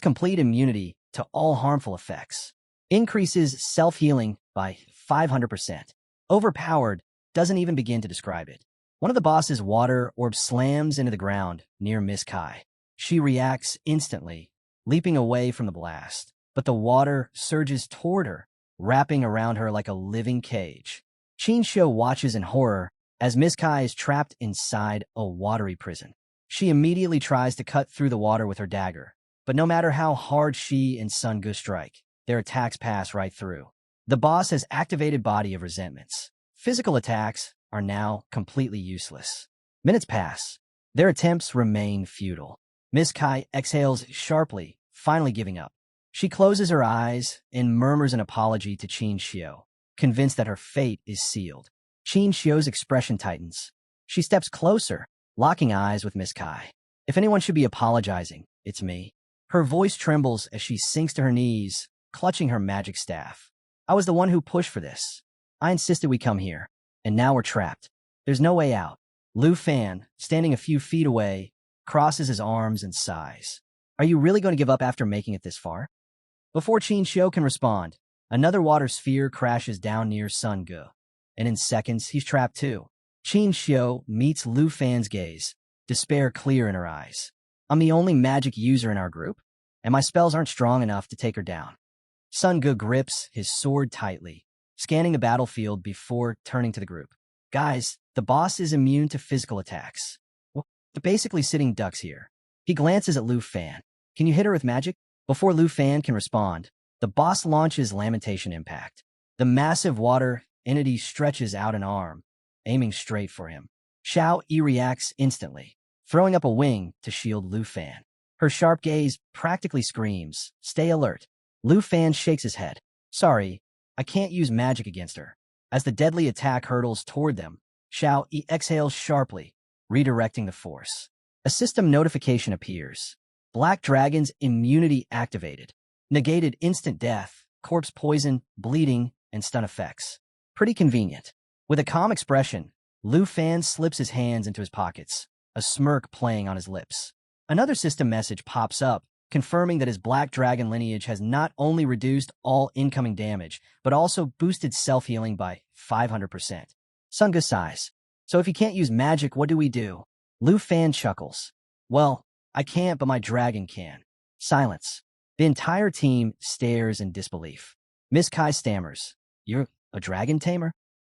complete immunity to all harmful effects. Increases self-healing by 500%. Overpowered, doesn't even begin to describe it. One of the boss's water orbs slams into the ground near Miss Kai. She reacts instantly, leaping away from the blast, but the water surges toward her, wrapping around her like a living cage. Qin Qiu watches in horror as Miss Kai is trapped inside a watery prison. She immediately tries to cut through the water with her dagger, but no matter how hard she and Sun Gu strike, their attacks pass right through. The boss has activated Body of Resentments. Physical attacks are now completely useless. Minutes pass. Their attempts remain futile. Miss Kai exhales sharply, finally giving up. She closes her eyes and murmurs an apology to Qin Qiu, convinced that her fate is sealed. Qin Qiu's expression tightens. She steps closer, locking eyes with Miss Kai. If anyone should be apologizing, it's me. Her voice trembles as she sinks to her knees, clutching her magic staff. I was the one who pushed for this. I insisted we come here, and now we're trapped. There's no way out. Lu Fan, standing a few feet away, crosses his arms and sighs. Are you really going to give up after making it this far? Before Qin Qiu can respond, another water sphere crashes down near Sun Gu, and in seconds he's trapped too. Qin Qiu meets Lu Fan's gaze, despair clear in her eyes. I'm the only magic user in our group, and my spells aren't strong enough to take her down. Sun Gu grips his sword tightly, scanning the battlefield before turning to the group. Guys, the boss is immune to physical attacks. Well, they're basically sitting ducks here. He glances at Lu Fan. Can you hit her with magic? Before Lu Fan can respond, the boss launches Lamentation Impact. The massive water entity stretches out an arm, aiming straight for him. Xiao Yi reacts instantly, throwing up a wing to shield Lu Fan. Her sharp gaze practically screams, "Stay alert." Lu Fan shakes his head. Sorry, I can't use magic against her. As the deadly attack hurtles toward them, Xiao Yi exhales sharply, redirecting the force. A system notification appears. Black Dragon's immunity activated. Negated instant death, corpse poison, bleeding, and stun effects. Pretty convenient. With a calm expression, Lu Fan slips his hands into his pockets, a smirk playing on his lips. Another system message pops up, confirming that his Black Dragon lineage has not only reduced all incoming damage, but also boosted self-healing by 500%. Sun Gu sighs. So if you can't use magic, what do we do? Lu Fan chuckles. Well, I can't, but my dragon can. Silence. The entire team stares in disbelief. Miss Kai stammers. You're a dragon tamer?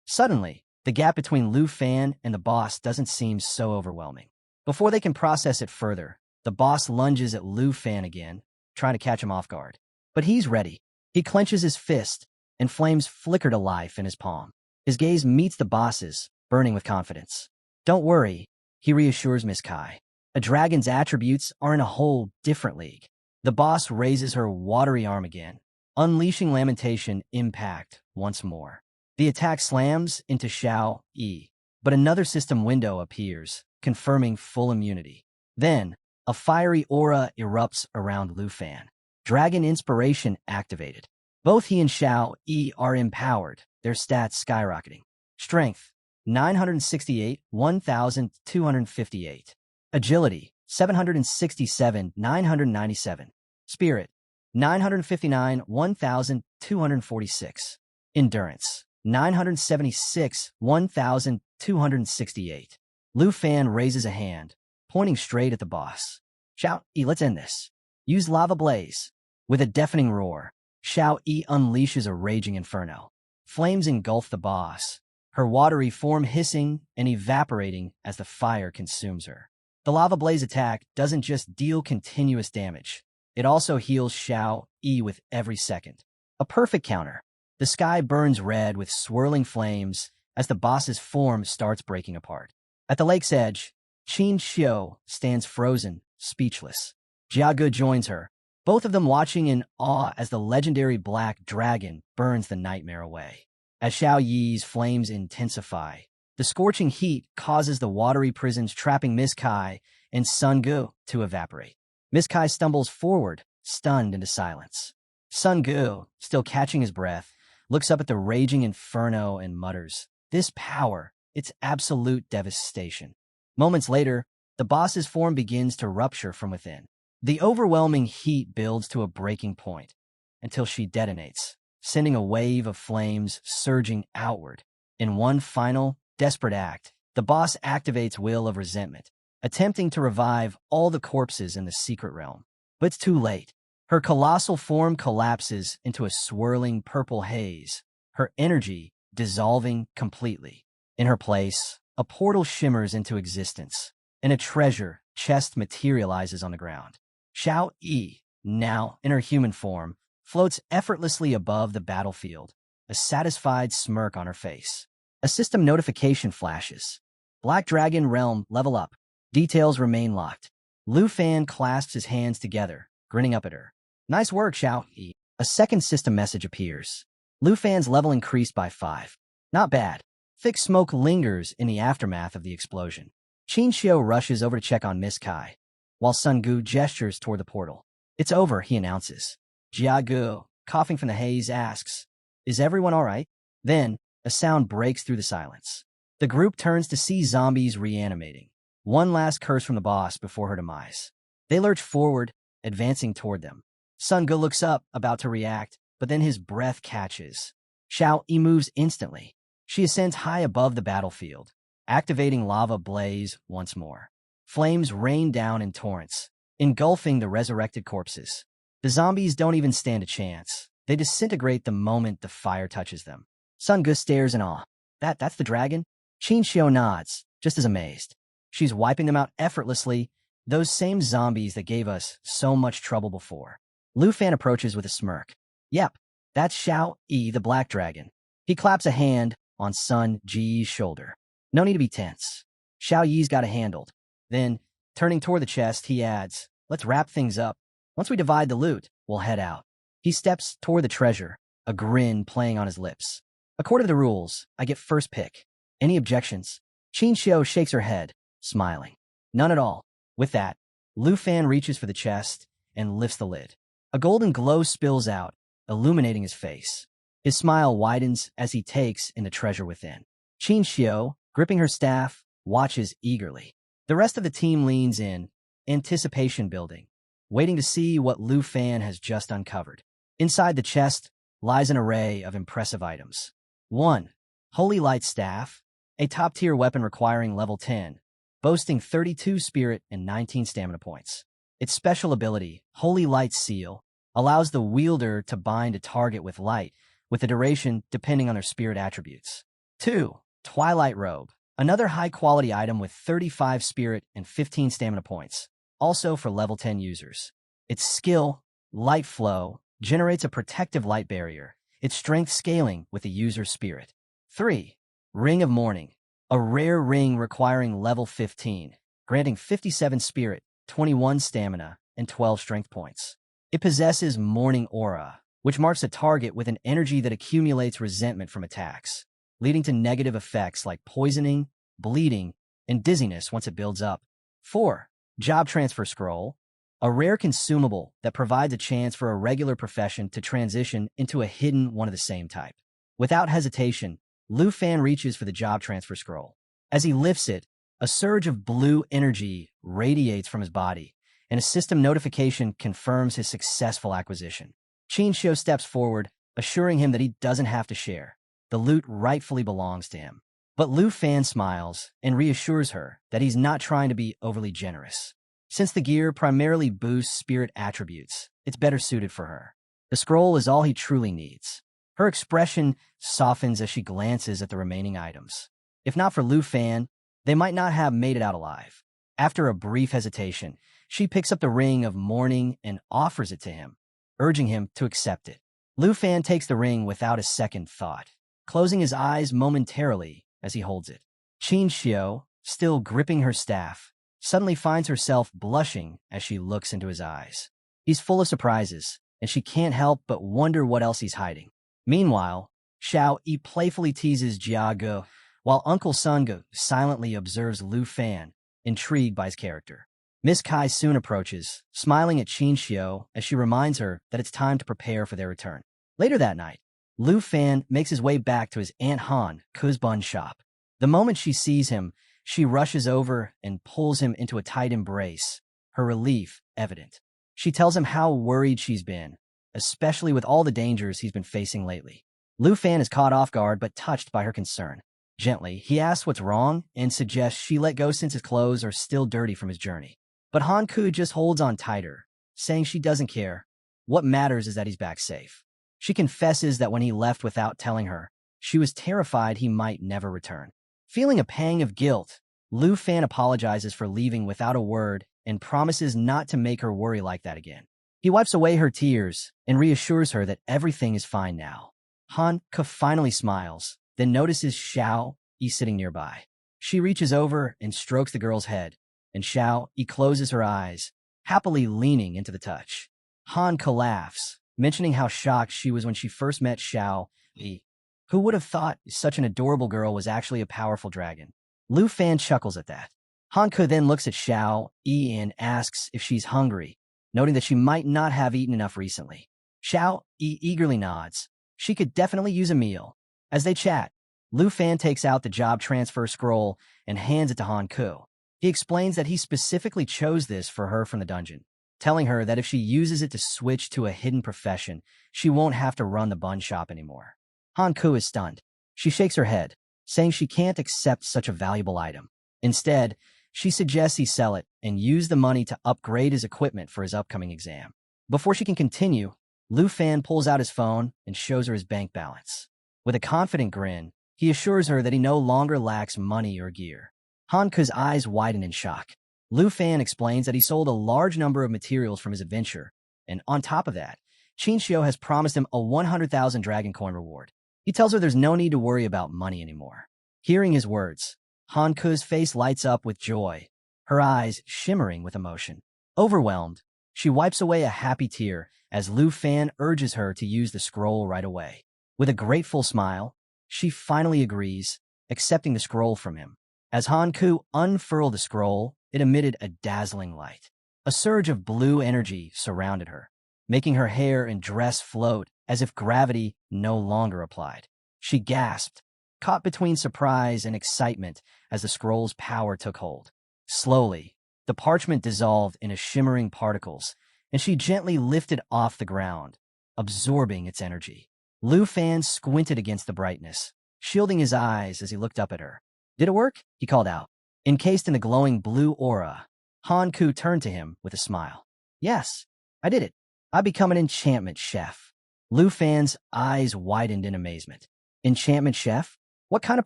Suddenly, the gap between Lu Fan and the boss doesn't seem so overwhelming. Before they can process it further, the boss lunges at Lu Fan again, trying to catch him off guard. But he's ready. He clenches his fist, and flames flicker to life in his palm. His gaze meets the boss's, burning with confidence. Don't worry, he reassures Miss Kai. A dragon's attributes are in a whole different league. The boss raises her watery arm again, unleashing lamentation impact once more. The attack slams into Xiao Yi, but another system window appears, confirming full immunity. Then, a fiery aura erupts around Lu Fan. Dragon inspiration activated. Both he and Xiao Yi are empowered, their stats skyrocketing. Strength, 968, 1,258. Agility, 767, 997. Spirit, 959, 1,246. Endurance, 976, 1,268. Lu Fan raises a hand, pointing straight at the boss. Xiao Yi, let's end this. Use lava blaze. With a deafening roar, Xiao Yi unleashes a raging inferno. Flames engulf the boss, her watery form hissing and evaporating as the fire consumes her. The lava blaze attack doesn't just deal continuous damage, it also heals Xiao Yi with every second. A perfect counter. The sky burns red with swirling flames as the boss's form starts breaking apart. At the lake's edge, Qin Xiu stands frozen, speechless. Jiage joins her, both of them watching in awe as the legendary black dragon burns the nightmare away. As Xiao Yi's flames intensify, the scorching heat causes the watery prisons trapping Miss Kai and Sun Gu to evaporate. Miss Kai stumbles forward, stunned into silence. Sun Gu, still catching his breath, looks up at the raging inferno and mutters, "This power, it's absolute devastation." Moments later, the boss's form begins to rupture from within. The overwhelming heat builds to a breaking point until she detonates, sending a wave of flames surging outward. In one final, desperate act, the boss activates Will of Resentment, attempting to revive all the corpses in the secret realm. But it's too late. Her colossal form collapses into a swirling purple haze, her energy dissolving completely. In her place, a portal shimmers into existence, and a treasure chest materializes on the ground. Xiao Yi, now in her human form, floats effortlessly above the battlefield, a satisfied smirk on her face. A system notification flashes. Black Dragon Realm level up. Details remain locked. Lu Fan clasps his hands together, grinning up at her. Nice work, Xiao Yi. A second system message appears. Lu Fan's level increased by 5. Not bad. Thick smoke lingers in the aftermath of the explosion. Qin Xiu rushes over to check on Miss Kai, while Sun Gu gestures toward the portal. It's over, he announces. Jiage, coughing from the haze, asks, "Is everyone all right?" Then, a sound breaks through the silence. The group turns to see zombies reanimating. One last curse from the boss before her demise. They lurch forward, advancing toward them. Sun Gu looks up, about to react, but then his breath catches. Xiao Yi moves instantly. She ascends high above the battlefield, activating lava blaze once more. Flames rain down in torrents, engulfing the resurrected corpses. The zombies don't even stand a chance. They disintegrate the moment the fire touches them. Sun Gu stares in awe. That's the dragon? Qin Xiu nods, just as amazed. She's wiping them out effortlessly, those same zombies that gave us so much trouble before. Lu Fan approaches with a smirk. Yep, that's Xiao Yi, the black dragon. He claps a hand on Sun Ji's shoulder. No need to be tense. Xiao Yi's got it handled. Then, turning toward the chest, he adds, "Let's wrap things up. Once we divide the loot, we'll head out." He steps toward the treasure, a grin playing on his lips. "According to the rules, I get first pick. Any objections?" Qin Xiu shakes her head, smiling. "None at all." With that, Lu Fan reaches for the chest and lifts the lid. A golden glow spills out, illuminating his face. His smile widens as he takes in the treasure within. Qin Xiu, gripping her staff, watches eagerly. The rest of the team leans in, anticipation building, waiting to see what Lu Fan has just uncovered. Inside the chest lies an array of impressive items. 1. Holy Light Staff, a top-tier weapon requiring level 10, boasting 32 spirit and 19 stamina points. Its special ability, Holy Light Seal, allows the wielder to bind a target with light, with the duration depending on their spirit attributes. 2. Twilight Robe, another high-quality item with 35 spirit and 15 stamina points, also for level 10 users. Its skill, Light Flow, generates a protective light barrier, its strength scaling with the user's spirit. 3. Ring of Morning, a rare ring requiring level 15, granting 57 spirit, 21 stamina, and 12 strength points. It possesses Morning Aura, which marks a target with an energy that accumulates resentment from attacks, leading to negative effects like poisoning, bleeding, and dizziness once it builds up. 4. Job Transfer Scroll, a rare consumable that provides a chance for a regular profession to transition into a hidden one of the same type. Without hesitation, Lu Fan reaches for the Job Transfer Scroll. As he lifts it, a surge of blue energy radiates from his body, and a system notification confirms his successful acquisition. Qin Xiu steps forward, assuring him that he doesn't have to share. The loot rightfully belongs to him. But Lu Fan smiles and reassures her that he's not trying to be overly generous. Since the gear primarily boosts spirit attributes, it's better suited for her. The scroll is all he truly needs. Her expression softens as she glances at the remaining items. If not for Lu Fan, they might not have made it out alive. After a brief hesitation, she picks up the Ring of Morning and offers it to him, urging him to accept it. Lu Fan takes the ring without a second thought, closing his eyes momentarily as he holds it. Qin Xiu, still gripping her staff, suddenly finds herself blushing as she looks into his eyes. He's full of surprises, and she can't help but wonder what else he's hiding. Meanwhile, Xiao Yi playfully teases Jia Ge, while Uncle Sun Ge silently observes Lu Fan, intrigued by his character. Miss Kai soon approaches, smiling at Qin Xiu as she reminds her that it's time to prepare for their return. Later that night, Lu Fan makes his way back to his Aunt Han Ku's bun shop. The moment she sees him, she rushes over and pulls him into a tight embrace, her relief evident. She tells him how worried she's been, especially with all the dangers he's been facing lately. Lu Fan is caught off guard but touched by her concern. Gently, he asks what's wrong and suggests she let go since his clothes are still dirty from his journey. But Han Ku just holds on tighter, saying she doesn't care. What matters is that he's back safe. She confesses that when he left without telling her, she was terrified he might never return. Feeling a pang of guilt, Lu Fan apologizes for leaving without a word and promises not to make her worry like that again. He wipes away her tears and reassures her that everything is fine now. Han Ku finally smiles, then notices Xiao Yi sitting nearby. She reaches over and strokes the girl's head, and Xiao Yi closes her eyes, happily leaning into the touch. Han Ku laughs, mentioning how shocked she was when she first met Xiao Yi. Who would have thought such an adorable girl was actually a powerful dragon? Lu Fan chuckles at that. Han Ku then looks at Xiao Yi and asks if she's hungry, noting that she might not have eaten enough recently. Xiao Yi eagerly nods. She could definitely use a meal. As they chat, Lu Fan takes out the job transfer scroll and hands it to Han Ku. He explains that he specifically chose this for her from the dungeon, telling her that if she uses it to switch to a hidden profession, she won't have to run the bun shop anymore. Han Ku is stunned. She shakes her head, saying she can't accept such a valuable item. Instead, she suggests he sell it and use the money to upgrade his equipment for his upcoming exam. Before she can continue, Lu Fan pulls out his phone and shows her his bank balance. With a confident grin, he assures her that he no longer lacks money or gear. Han Ku's eyes widen in shock. Lu Fan explains that he sold a large number of materials from his adventure, and on top of that, Qin Xiu has promised him a 100,000 dragon coin reward. He tells her there's no need to worry about money anymore. Hearing his words, Han Ku's face lights up with joy, her eyes shimmering with emotion. Overwhelmed, she wipes away a happy tear as Lu Fan urges her to use the scroll right away. With a grateful smile, she finally agrees, accepting the scroll from him. As Han Ku unfurled the scroll, it emitted a dazzling light. A surge of blue energy surrounded her, making her hair and dress float as if gravity no longer applied. She gasped, caught between surprise and excitement as the scroll's power took hold. Slowly, the parchment dissolved into shimmering particles, and she gently lifted off the ground, absorbing its energy. Lu Fan squinted against the brightness, shielding his eyes as he looked up at her. Did it work? He called out. Encased in the glowing blue aura, Han Ku turned to him with a smile. Yes, I did it. I become an enchantment chef. Lu Fan's eyes widened in amazement. Enchantment chef? What kind of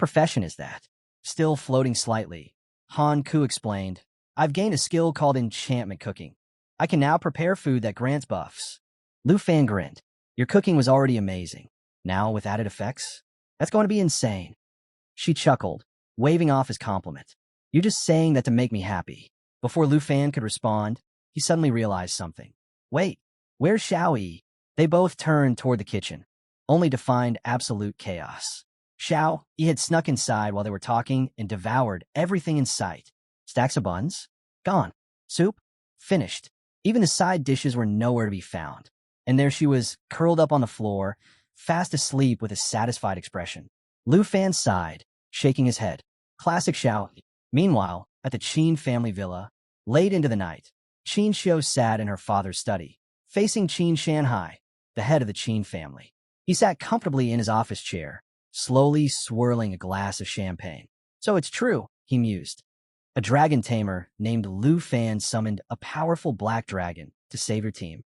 profession is that? Still floating slightly, Han Ku explained, I've gained a skill called enchantment cooking. I can now prepare food that grants buffs. Lu Fan grinned. Your cooking was already amazing. Now with added effects? That's going to be insane. She chuckled, waving off his compliment. You're just saying that to make me happy. Before Lu Fan could respond, he suddenly realized something. Wait, where's Xiao Yi? They both turned toward the kitchen, only to find absolute chaos. Xiao Yi had snuck inside while they were talking and devoured everything in sight. Stacks of buns? Gone. Soup? Finished. Even the side dishes were nowhere to be found. And there she was, curled up on the floor, fast asleep with a satisfied expression. Lu Fan sighed, shaking his head. Classic Xiao. Meanwhile, at the Qin family villa, late into the night, Qin Xiu sat in her father's study, facing Qin Shanhai, the head of the Qin family. He sat comfortably in his office chair, slowly swirling a glass of champagne. So it's true, he mused. A dragon tamer named Lu Fan summoned a powerful black dragon to save your team.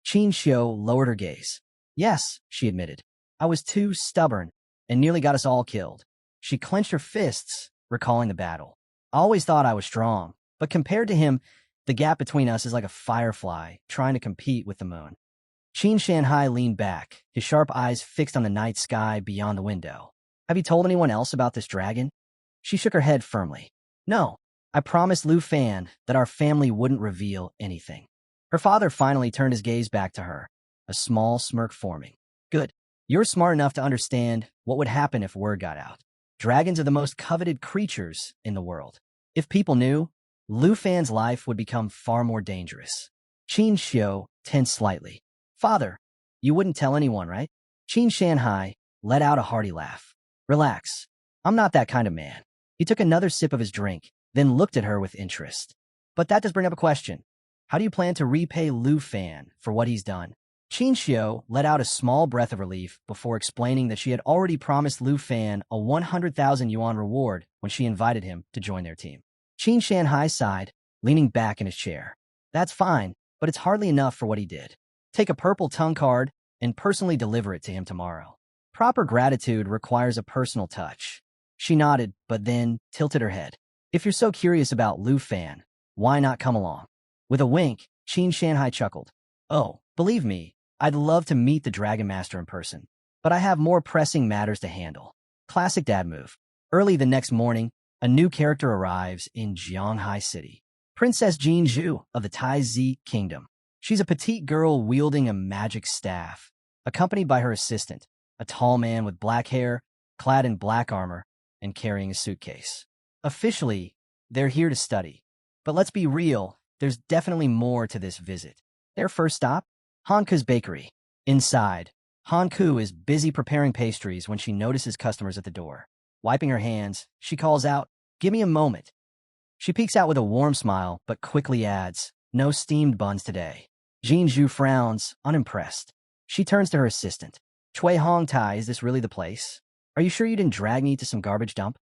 Qin Xiu lowered her gaze. Yes, she admitted. I was too stubborn and nearly got us all killed. She clenched her fists, recalling the battle. I always thought I was strong, but compared to him, the gap between us is like a firefly trying to compete with the moon. Qin Shanhai leaned back, his sharp eyes fixed on the night sky beyond the window. Have you told anyone else about this dragon? She shook her head firmly. No, I promised Lu Fan that our family wouldn't reveal anything. Her father finally turned his gaze back to her, a small smirk forming. Good. You're smart enough to understand what would happen if word got out. Dragons are the most coveted creatures in the world. If people knew, Lu Fan's life would become far more dangerous. Qin Xiu tensed slightly. Father, you wouldn't tell anyone, right? Qin Shanhai let out a hearty laugh. Relax. I'm not that kind of man. He took another sip of his drink, then looked at her with interest. But that does bring up a question. How do you plan to repay Lu Fan for what he's done? Qin Xiu let out a small breath of relief before explaining that she had already promised Lu Fan a 100,000 yuan reward when she invited him to join their team. Qin Shanhai sighed, leaning back in his chair. That's fine, but it's hardly enough for what he did. Take a purple tongue card and personally deliver it to him tomorrow. Proper gratitude requires a personal touch. She nodded, but then tilted her head. If you're so curious about Lu Fan, why not come along? With a wink, Qin Shanhai chuckled. Oh, believe me, I'd love to meet the Dragon Master in person, but I have more pressing matters to handle. Classic dad move. Early the next morning, a new character arrives in Jianghai City. Princess Jin Zhu of the Taizi Kingdom. She's a petite girl wielding a magic staff, accompanied by her assistant, a tall man with black hair, clad in black armor, and carrying a suitcase. Officially, they're here to study. But let's be real, there's definitely more to this visit. Their first stop? Hanku's bakery. Inside, Hanku is busy preparing pastries when she notices customers at the door. Wiping her hands, she calls out, "Give me a moment." She peeks out with a warm smile, but quickly adds, "No steamed buns today." Jin Zhu frowns, unimpressed. She turns to her assistant. "Chui Hong Tai, is this really the place? Are you sure you didn't drag me to some garbage dump?"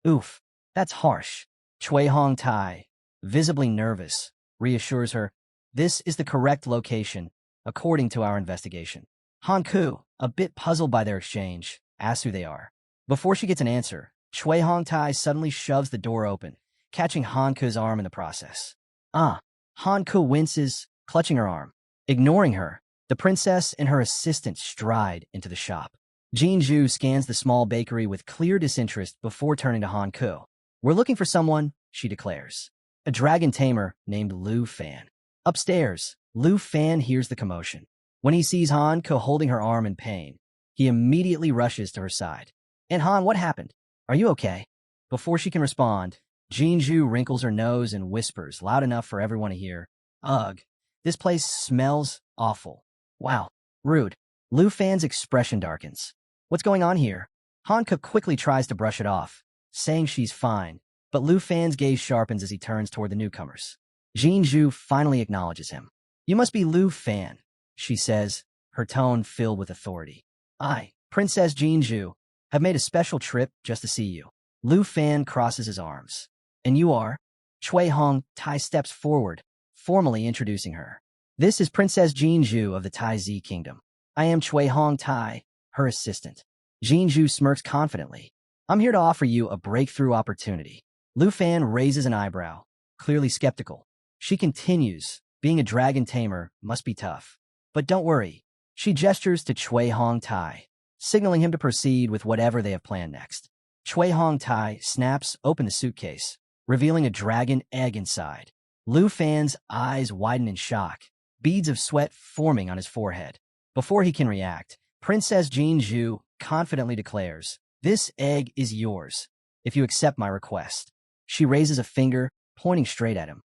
Oof, that's harsh. Chui Hong Tai, visibly nervous, reassures her, "This is the correct location, according to our investigation." Hanku, a bit puzzled by their exchange, asks who they are. Before she gets an answer, Chui Hong Tai suddenly shoves the door open, catching Hanku's arm in the process. Hanku winces, clutching her arm. Ignoring her, the princess and her assistant stride into the shop. Jin Zhu scans the small bakery with clear disinterest before turning to Hanku. "We're looking for someone," she declares. "A dragon tamer named Lu Fan." Upstairs, Lu Fan hears the commotion. When he sees Hanku holding her arm in pain, he immediately rushes to her side. "And Han, what happened? Are you okay?" Before she can respond, Jin Zhu wrinkles her nose and whispers loud enough for everyone to hear, "Ugh, this place smells awful." "Wow, rude." Lu Fan's expression darkens. "What's going on here?" Hanku quickly tries to brush it off, saying she's fine, but Lu Fan's gaze sharpens as he turns toward the newcomers. Jin Zhu finally acknowledges him. "You must be Lu Fan," she says, her tone filled with authority. "I, Princess Jin Zhu, have made a special trip just to see you." Lu Fan crosses his arms. And you are? Chui Hong Tai steps forward, formally introducing her. This is Princess Jinju of the Tai Zi Kingdom. I am Chui Hong Tai, her assistant. Jinju smirks confidently. I'm here to offer you a breakthrough opportunity. Lu Fan raises an eyebrow, clearly skeptical. She continues, being a dragon tamer must be tough. But don't worry. She gestures to Chui Hong Tai, signaling him to proceed with whatever they have planned next. Chui Hong Tai snaps open the suitcase, revealing a dragon egg inside. Lu Fan's eyes widen in shock, beads of sweat forming on his forehead. Before he can react, Princess Jinju confidently declares, "This egg is yours, if you accept my request." She raises a finger, pointing straight at him.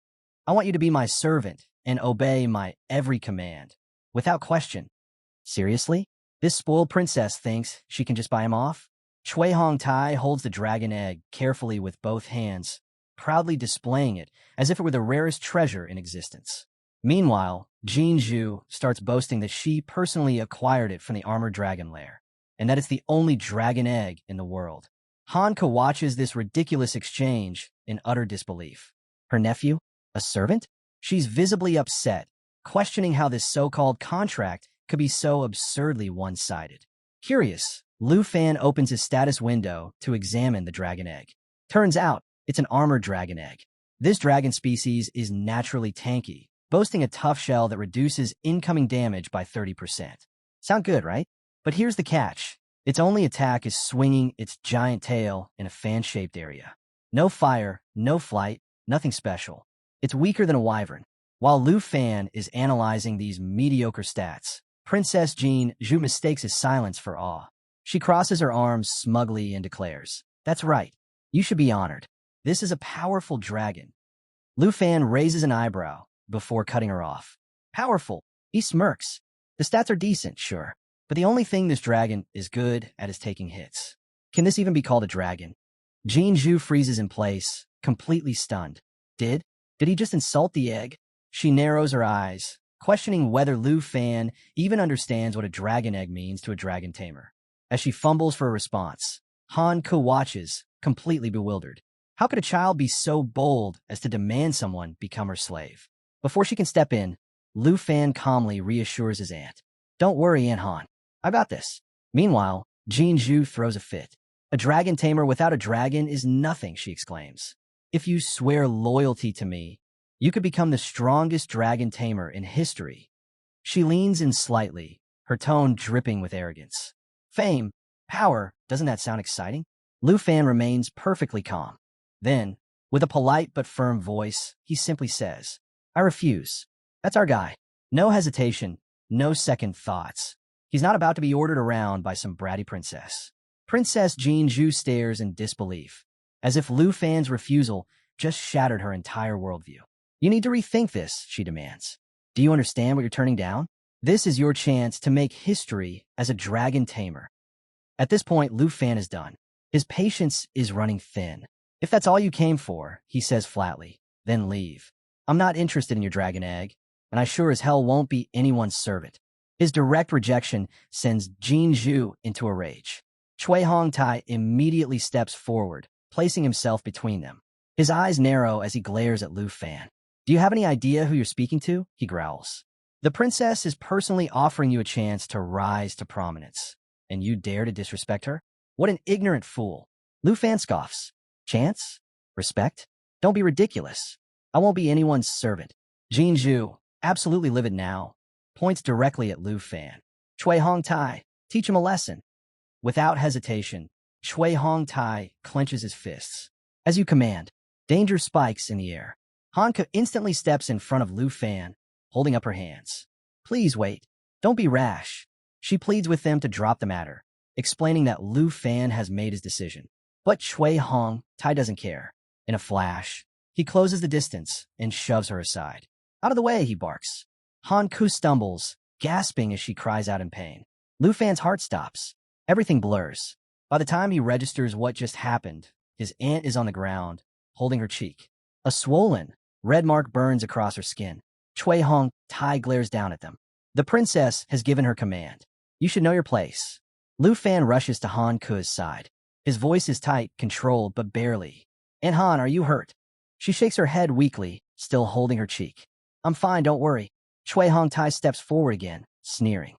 "I want you to be my servant and obey my every command, without question." Seriously? This spoiled princess thinks she can just buy him off? Chui Hong Tai holds the dragon egg carefully with both hands, proudly displaying it as if it were the rarest treasure in existence. Meanwhile, Jinju starts boasting that she personally acquired it from the armored dragon lair, and that it's the only dragon egg in the world. Hanka watches this ridiculous exchange in utter disbelief. Her nephew? A servant? She's visibly upset, questioning how this so-called contract could be so absurdly one-sided. Curious, Lu Fan opens his status window to examine the dragon egg. Turns out, it's an armored dragon egg. This dragon species is naturally tanky, boasting a tough shell that reduces incoming damage by 30%. Sound good, right? But here's the catch. Its only attack is swinging its giant tail in a fan-shaped area. No fire, no flight, nothing special. It's weaker than a wyvern. While Lu Fan is analyzing these mediocre stats, Princess Jinju mistakes his silence for awe. She crosses her arms smugly and declares, "That's right. You should be honored. This is a powerful dragon." Lu Fan raises an eyebrow before cutting her off. "Powerful?" He smirks. "The stats are decent, sure. But the only thing this dragon is good at is taking hits. Can this even be called a dragon?" Jinju freezes in place, completely stunned. Did he just insult the egg? She narrows her eyes, questioning whether Lu Fan even understands what a dragon egg means to a dragon tamer. As she fumbles for a response, Han Ke watches, completely bewildered. How could a child be so bold as to demand someone become her slave? Before she can step in, Lu Fan calmly reassures his aunt. "Don't worry, Aunt Han. I got this." Meanwhile, Jinju throws a fit. "A dragon tamer without a dragon is nothing," she exclaims. "If you swear loyalty to me, you could become the strongest dragon tamer in history." She leans in slightly, her tone dripping with arrogance. "Fame, power, doesn't that sound exciting?" Lu Fan remains perfectly calm. Then, with a polite but firm voice, he simply says, "I refuse. That's our guy. No hesitation, no second thoughts. He's not about to be ordered around by some bratty princess." Princess Jinju stares in disbelief, as if Lu Fan's refusal just shattered her entire worldview. "You need to rethink this," she demands. "Do you understand what you're turning down? This is your chance to make history as a dragon tamer." At this point, Lu Fan is done. His patience is running thin. "If that's all you came for," he says flatly, "then leave. I'm not interested in your dragon egg, and I sure as hell won't be anyone's servant." His direct rejection sends Jinju into a rage. Chui Hong Tai immediately steps forward, placing himself between them. His eyes narrow as he glares at Lu Fan. "Do you have any idea who you're speaking to?" he growls. "The princess is personally offering you a chance to rise to prominence, and you dare to disrespect her? What an ignorant fool." Lu Fan scoffs. "Chance? Respect? Don't be ridiculous. I won't be anyone's servant." Jinju, absolutely livid now, points directly at Lu Fan. "Chui Hong Tai, teach him a lesson." Without hesitation, Chui Hong Tai clenches his fists. "As you command." Danger spikes in the air. Hanka instantly steps in front of Lu Fan, holding up her hands. "Please wait. Don't be rash." She pleads with them to drop the matter, explaining that Lu Fan has made his decision. But Chui Hong Tai doesn't care. In a flash, he closes the distance and shoves her aside. "Out of the way," he barks. Han Ku stumbles, gasping as she cries out in pain. Lu Fan's heart stops. Everything blurs. By the time he registers what just happened, his aunt is on the ground, holding her cheek. A swollen, red mark burns across her skin. Chui Hong Tai glares down at them. "The princess has given her command. You should know your place." Lu Fan rushes to Han Ku's side. His voice is tight, controlled, but barely. "Aunt Han, are you hurt?" She shakes her head weakly, still holding her cheek. "I'm fine, don't worry." Chui Hong-tai steps forward again, sneering.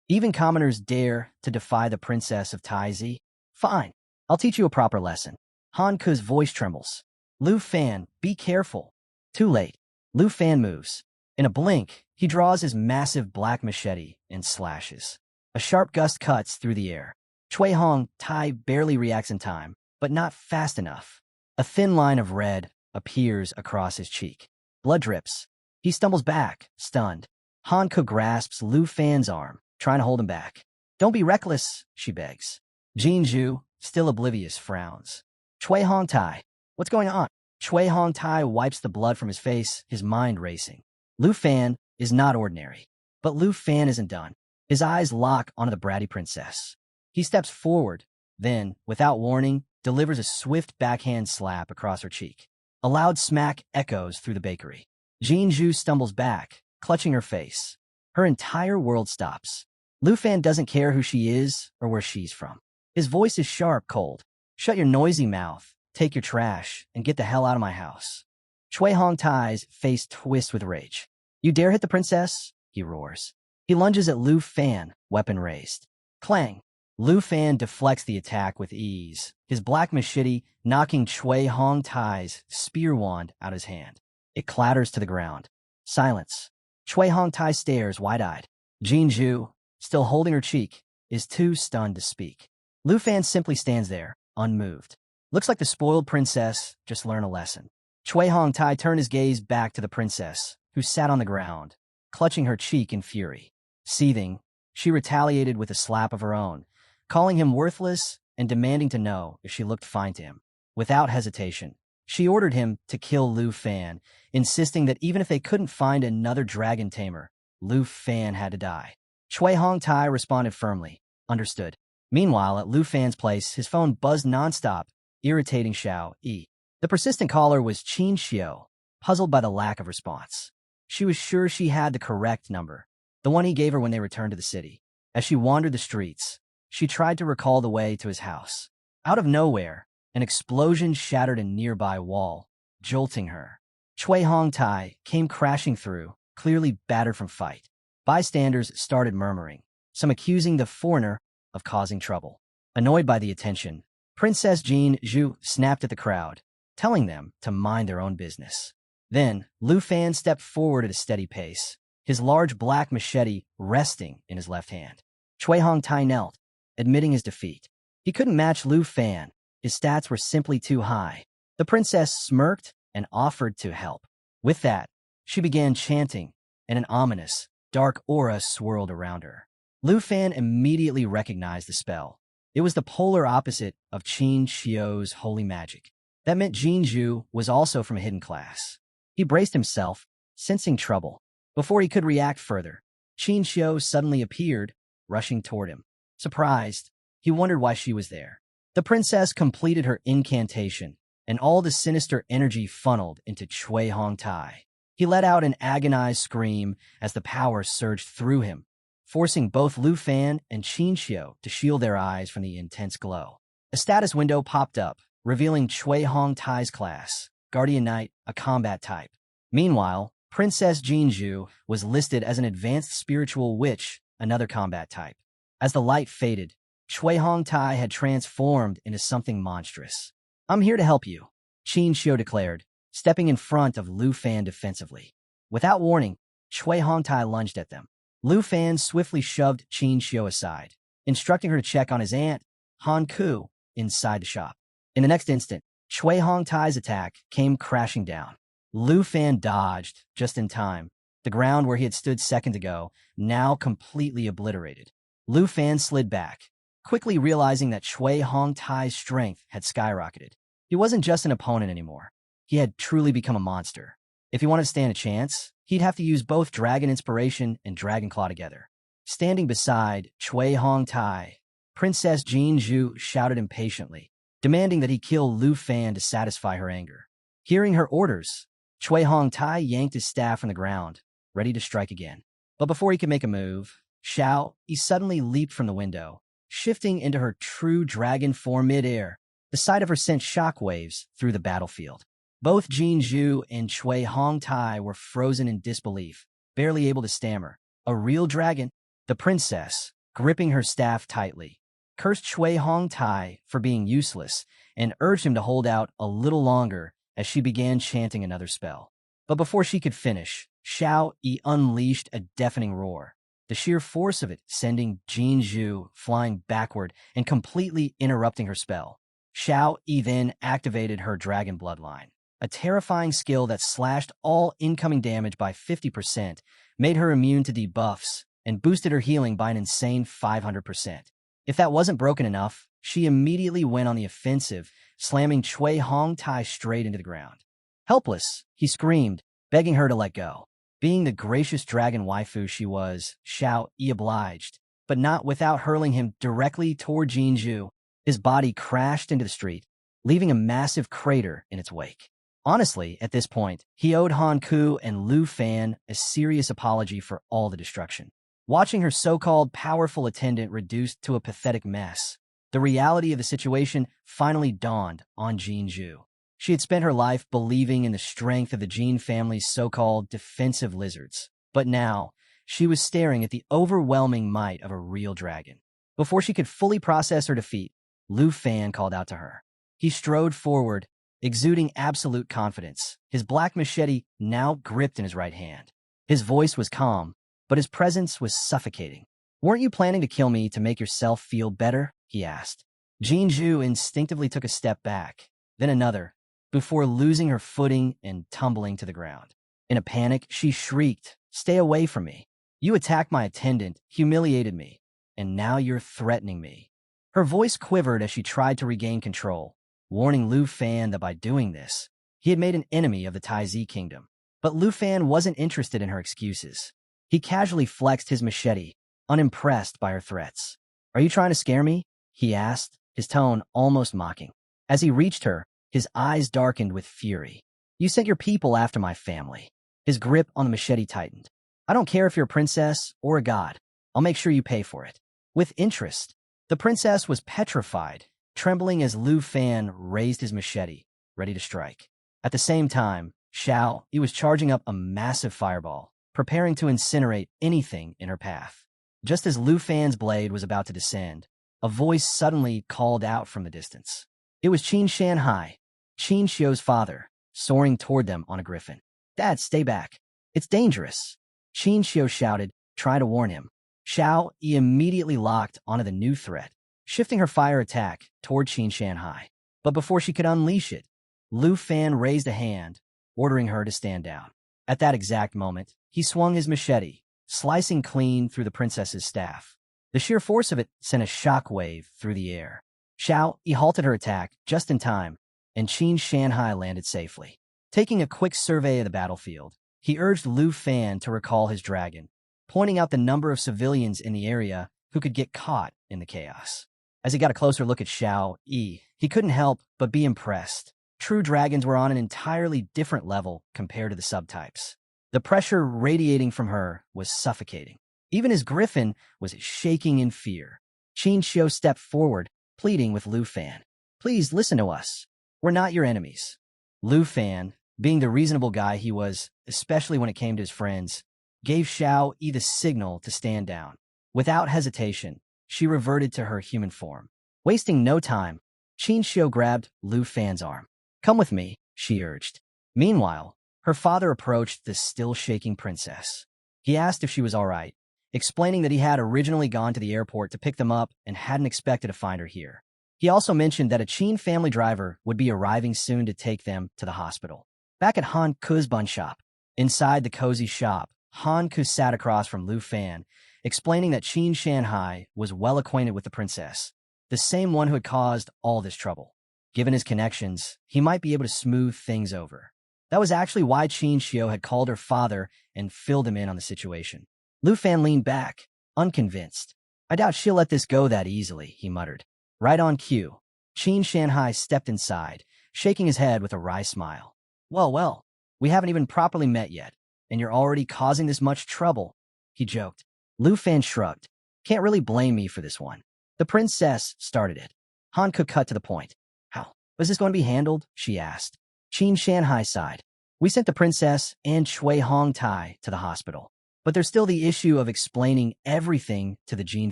"Even commoners dare to defy the princess of Taizi? Fine, I'll teach you a proper lesson." Han Ku's voice trembles. "Lu Fan, be careful." Too late. Lu Fan moves. In a blink, he draws his massive black machete and slashes. A sharp gust cuts through the air. Chui Hong-tai barely reacts in time, but not fast enough. A thin line of red appears across his cheek. Blood drips. He stumbles back, stunned. Han Ku grasps Lu Fan's arm, trying to hold him back. "Don't be reckless," she begs. Jin Zhu, still oblivious, frowns. "Chui Hong-tai, what's going on?" Chui Hong-tai wipes the blood from his face, his mind racing. Lu Fan is not ordinary. But Lu Fan isn't done. His eyes lock onto the bratty princess. He steps forward, then, without warning, delivers a swift backhand slap across her cheek. A loud smack echoes through the bakery. Jin Zhu stumbles back, clutching her face. Her entire world stops. Lu Fan doesn't care who she is or where she's from. His voice is sharp, cold. "Shut your noisy mouth, take your trash, and get the hell out of my house." Chui Hong-tai's face twists with rage. "You dare hit the princess?" he roars. He lunges at Lu Fan, weapon raised. Clang! Lu Fan deflects the attack with ease, his black machete knocking Chui Hong-tai's spear wand out his hand. It clatters to the ground. Silence. Chui Hong-tai stares wide-eyed. Jin Zhu, still holding her cheek, is too stunned to speak. Lu Fan simply stands there, unmoved. Looks like the spoiled princess just learned a lesson. Chui Hong-tai turned his gaze back to the princess, who sat on the ground, clutching her cheek in fury. Seething, she retaliated with a slap of her own, calling him worthless and demanding to know if she looked fine to him. Without hesitation, she ordered him to kill Lu Fan, insisting that even if they couldn't find another dragon tamer, Lu Fan had to die. Chui Hong-tai responded firmly, "Understood." Meanwhile, at Lu Fan's place, his phone buzzed nonstop, irritating Xiao Yi. The persistent caller was Qin Xiao, puzzled by the lack of response. She was sure she had the correct number, the one he gave her when they returned to the city. As she wandered the streets, she tried to recall the way to his house. Out of nowhere, an explosion shattered a nearby wall, jolting her. Chui Hong-tai came crashing through, clearly battered from fight. Bystanders started murmuring, some accusing the foreigner of causing trouble. Annoyed by the attention, Princess Jin Zhu snapped at the crowd, telling them to mind their own business. Then, Lu Fan stepped forward at a steady pace, his large black machete resting in his left hand. Chui Hong-tai knelt, admitting his defeat. He couldn't match Lu Fan. His stats were simply too high. The princess smirked and offered to help. With that, she began chanting, and an ominous, dark aura swirled around her. Lu Fan immediately recognized the spell. It was the polar opposite of Qin Xiao's holy magic. That meant Jin Zhu was also from a hidden class. He braced himself, sensing trouble. Before he could react further, Qin Xiao suddenly appeared, rushing toward him. Surprised, he wondered why she was there. The princess completed her incantation, and all the sinister energy funneled into Chui Hong-tai. He let out an agonized scream as the power surged through him, forcing both Lu Fan and Qin Xiao to shield their eyes from the intense glow. A status window popped up, revealing Chui Hong-tai's class, Guardian Knight, a combat type. Meanwhile, Princess Jin Zhu was listed as an advanced spiritual witch, another combat type. As the light faded, Chui Hong-tai had transformed into something monstrous. "I'm here to help you," Qin Xiao declared, stepping in front of Lu Fan defensively. Without warning, Chui Hong-tai lunged at them. Lu Fan swiftly shoved Qin Xiao aside, instructing her to check on his aunt, Han Ku, inside the shop. In the next instant, Chui Hong-tai's attack came crashing down. Lu Fan dodged, just in time, the ground where he had stood seconds ago, now completely obliterated. Lu Fan slid back, quickly realizing that Chui Hong-tai's strength had skyrocketed. He wasn't just an opponent anymore. He had truly become a monster. If he wanted to stand a chance, he'd have to use both Dragon Inspiration and Dragon Claw together. Standing beside Chui Hong-tai, Princess Jin Zhu shouted impatiently, demanding that he kill Lu Fan to satisfy her anger. Hearing her orders, Chui Hong-tai yanked his staff from the ground, ready to strike again. But before he could make a move, Xiao Yi suddenly leaped from the window, shifting into her true dragon form midair. The sight of her sent shockwaves through the battlefield. Both Jin Zhu and Cui Hongtai were frozen in disbelief, barely able to stammer. A real dragon? The princess, gripping her staff tightly, cursed Cui Hongtai for being useless and urged him to hold out a little longer as she began chanting another spell. But before she could finish, Xiao Yi unleashed a deafening roar, the sheer force of it sending Jin Zhu flying backward and completely interrupting her spell. Xiao Yi then activated her dragon bloodline, a terrifying skill that slashed all incoming damage by 50%, made her immune to debuffs, and boosted her healing by an insane 500%. If that wasn't broken enough, she immediately went on the offensive, slamming Cui Hongtai straight into the ground. Helpless, he screamed, begging her to let go. Being the gracious dragon waifu she was, Xiao Yi obliged, but not without hurling him directly toward Jin Zhu. His body crashed into the street, leaving a massive crater in its wake. Honestly, at this point, he owed Han Ku and Lu Fan a serious apology for all the destruction. Watching her so-called powerful attendant reduced to a pathetic mess, the reality of the situation finally dawned on Jin Zhu. She had spent her life believing in the strength of the Jin family's so-called defensive lizards, but now she was staring at the overwhelming might of a real dragon. Before she could fully process her defeat, Lu Fan called out to her. He strode forward, exuding absolute confidence, his black machete now gripped in his right hand. His voice was calm, but his presence was suffocating. "Weren't you planning to kill me to make yourself feel better?" he asked. Jin Zhu instinctively took a step back, then another, before losing her footing and tumbling to the ground. In a panic, she shrieked, "Stay away from me. You attacked my attendant, humiliated me, and now you're threatening me." Her voice quivered as she tried to regain control, warning Lu Fan that by doing this, he had made an enemy of the Taizi kingdom. But Lu Fan wasn't interested in her excuses. He casually flexed his machete, unimpressed by her threats. "Are you trying to scare me?" he asked, his tone almost mocking. As he reached her, his eyes darkened with fury. "You sent your people after my family." His grip on the machete tightened. "I don't care if you're a princess or a god. I'll make sure you pay for it." With interest, the princess was petrified, trembling as Lu Fan raised his machete, ready to strike. At the same time, Xiao Yi was charging up a massive fireball, preparing to incinerate anything in her path. Just as Lu Fan's blade was about to descend, a voice suddenly called out from the distance. It was Qin Shanhai, Qin Xiu's father, soaring toward them on a griffin. "Dad, stay back. It's dangerous," Qin Xiu shouted, trying to warn him. Xiao Yi immediately locked onto the new threat, shifting her fire attack toward Qin Shanhai. But before she could unleash it, Lu Fan raised a hand, ordering her to stand down. At that exact moment, he swung his machete, slicing clean through the princess's staff. The sheer force of it sent a shockwave through the air. Xiao Yi halted her attack just in time, and Qin Shanhai landed safely. Taking a quick survey of the battlefield, he urged Lu Fan to recall his dragon, pointing out the number of civilians in the area who could get caught in the chaos. As he got a closer look at Xiao Yi, he couldn't help but be impressed. True dragons were on an entirely different level compared to the subtypes. The pressure radiating from her was suffocating. Even his griffin was shaking in fear. Qin Xiu stepped forward, pleading with Lu Fan. "Please listen to us. We're not your enemies." Lu Fan, being the reasonable guy he was, especially when it came to his friends, gave Xiao Yi the signal to stand down. Without hesitation, she reverted to her human form. Wasting no time, Qin Xiu grabbed Lu Fan's arm. "Come with me," she urged. Meanwhile, her father approached the still-shaking princess. He asked if she was all right, explaining that he had originally gone to the airport to pick them up and hadn't expected to find her here. He also mentioned that a Qin family driver would be arriving soon to take them to the hospital. Back at Han Ku's bun shop, inside the cozy shop, Han Ku sat across from Lu Fan, explaining that Qin Shanhai was well acquainted with the princess, the same one who had caused all this trouble. Given his connections, he might be able to smooth things over. That was actually why Qin Xiu had called her father and filled him in on the situation. Lu Fan leaned back, unconvinced. "I doubt she'll let this go that easily," he muttered. Right on cue, Qin Shanhai stepped inside, shaking his head with a wry smile. Well, we haven't even properly met yet, and you're already causing this much trouble," he joked. Lu Fan shrugged. "Can't really blame me for this one. The princess started it. Han could cut to the point. How was this going to be handled? She asked. Qin Shanhai sighed. We sent the princess and Shui Hong Tai to the hospital. But there's still the issue of explaining everything to the Jin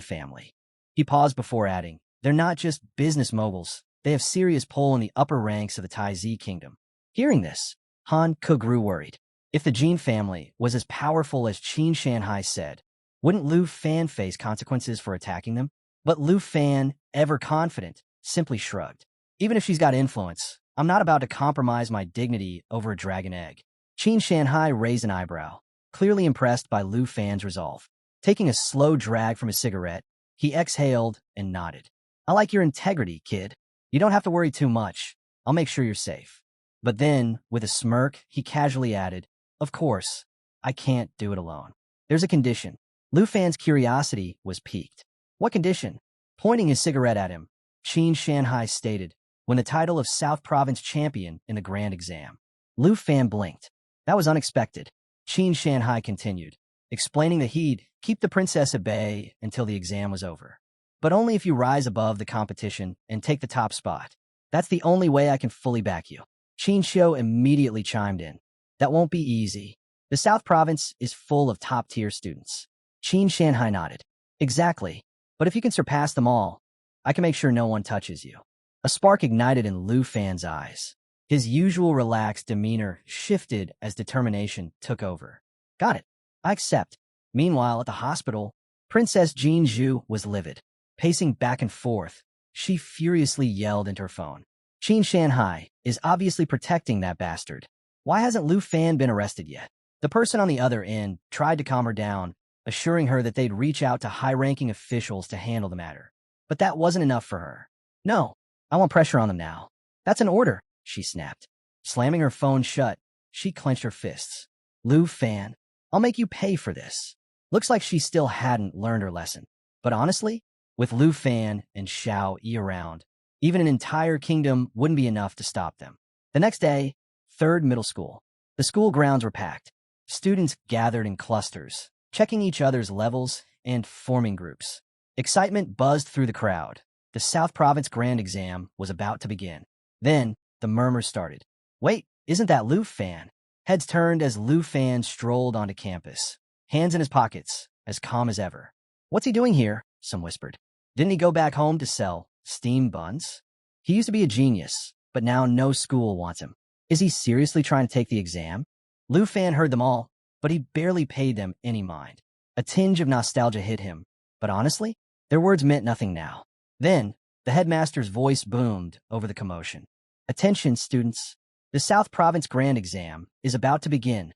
family. He paused before adding, they're not just business moguls. They have serious pull in the upper ranks of the Taizi kingdom. Hearing this, Han Ke grew worried. If the Jin family was as powerful as Qin Shanhai said, wouldn't Lu Fan face consequences for attacking them? But Lu Fan, ever confident, simply shrugged. Even if she's got influence, I'm not about to compromise my dignity over a dragon egg. Qin Shanhai raised an eyebrow, clearly impressed by Lu Fan's resolve. Taking a slow drag from his cigarette, he exhaled and nodded. I like your integrity, kid. You don't have to worry too much. I'll make sure you're safe. But then, with a smirk, he casually added, of course, I can't do it alone. There's a condition. Lu Fan's curiosity was piqued. What condition? Pointing his cigarette at him, Qin Shanhai stated, when the title of South Province champion in the grand exam. Lu Fan blinked. That was unexpected. Qin Shanhai continued, explaining that he'd keep the princess at bay until the exam was over. But only if you rise above the competition and take the top spot. That's the only way I can fully back you. Qin Xiu immediately chimed in. That won't be easy. The South Province is full of top-tier students. Qin Shanhai nodded. Exactly. But if you can surpass them all, I can make sure no one touches you. A spark ignited in Lu Fan's eyes. His usual relaxed demeanor shifted as determination took over. Got it. I accept. Meanwhile, at the hospital, Princess Jin Zhu was livid. Pacing back and forth, she furiously yelled into her phone. Qin Shanhai is obviously protecting that bastard. Why hasn't Lu Fan been arrested yet? The person on the other end tried to calm her down, assuring her that they'd reach out to high-ranking officials to handle the matter. But that wasn't enough for her. No, I want pressure on them now. That's an order, she snapped. Slamming her phone shut, she clenched her fists. Lu Fan, I'll make you pay for this. Looks like she still hadn't learned her lesson. But honestly, with Lu Fan and Xiao Yi around, even an entire kingdom wouldn't be enough to stop them. The next day, 3rd middle school. The school grounds were packed. Students gathered in clusters, checking each other's levels and forming groups. Excitement buzzed through the crowd. The South Province Grand Exam was about to begin. Then, the murmurs started. Wait, isn't that Lu Fan? Heads turned as Lu Fan strolled onto campus, hands in his pockets, as calm as ever. What's he doing here? Some whispered. Didn't he go back home to sell steamed buns? He used to be a genius, but now no school wants him. Is he seriously trying to take the exam? Lu Fan heard them all, but he barely paid them any mind. A tinge of nostalgia hit him, but honestly, their words meant nothing now. Then, the headmaster's voice boomed over the commotion. Attention, students. The South Province Grand Exam is about to begin.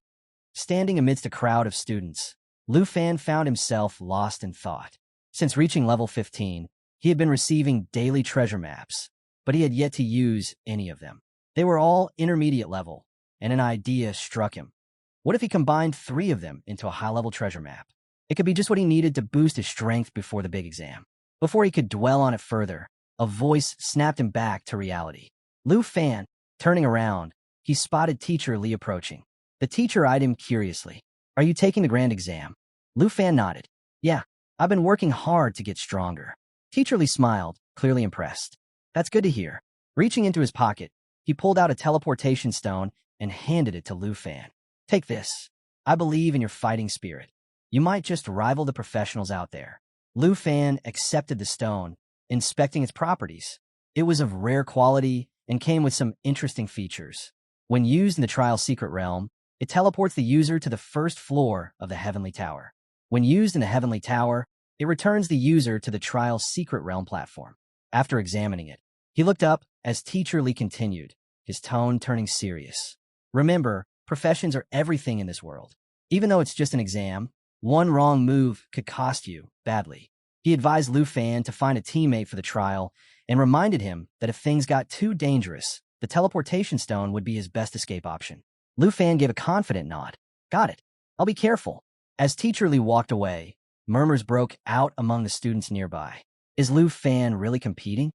Standing amidst a crowd of students, Lu Fan found himself lost in thought. Since reaching level 15, he had been receiving daily treasure maps, but he had yet to use any of them. They were all intermediate level, and an idea struck him. What if he combined 3 of them into a high-level treasure map? It could be just what he needed to boost his strength before the big exam. Before he could dwell on it further, a voice snapped him back to reality. Lu Fan, turning around, he spotted Teacher Li approaching. The teacher eyed him curiously. Are you taking the grand exam? Lu Fan nodded. Yeah, I've been working hard to get stronger. Teacher Li smiled, clearly impressed. That's good to hear. Reaching into his pocket, he pulled out a teleportation stone and handed it to Lu Fan. Take this. I believe in your fighting spirit. You might just rival the professionals out there. Lu Fan accepted the stone, inspecting its properties. It was of rare quality and came with some interesting features. When used in the Trial Secret Realm, it teleports the user to the 1st floor of the Heavenly Tower. When used in the Heavenly Tower, it returns the user to the Trial Secret Realm platform. After examining it, he looked up as Teacher Li continued, his tone turning serious. Remember, professions are everything in this world. Even though it's just an exam, one wrong move could cost you badly. He advised Lu Fan to find a teammate for the trial and reminded him that if things got too dangerous, the teleportation stone would be his best escape option. Lu Fan gave a confident nod. Got it. I'll be careful. As Teacher Li walked away, murmurs broke out among the students nearby. Is Lu Fan really competing?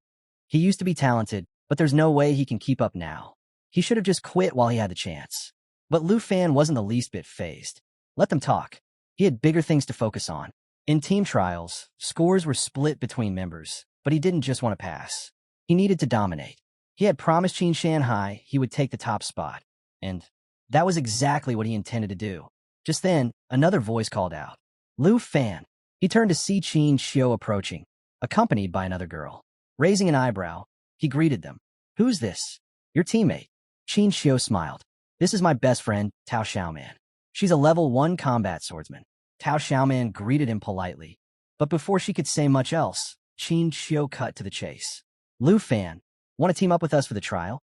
He used to be talented, but there's no way he can keep up now. He should have just quit while he had the chance. But Lu Fan wasn't the least bit fazed. Let them talk. He had bigger things to focus on. In team trials, scores were split between members, but he didn't just want to pass. He needed to dominate. He had promised Qin Shanhai he would take the top spot, and that was exactly what he intended to do. Just then, another voice called out, "Lu Fan." He turned to see Qin Xiu approaching, accompanied by another girl. Raising an eyebrow, he greeted them. "Who's this?" "Your teammate." Qin Xiu smiled. "This is my best friend, Tao Xiaoman. She's a level 1 combat swordsman." Tao Xiaoman greeted him politely, but before she could say much else, Qin Xiu cut to the chase. "Lu Fan, want to team up with us for the trial?"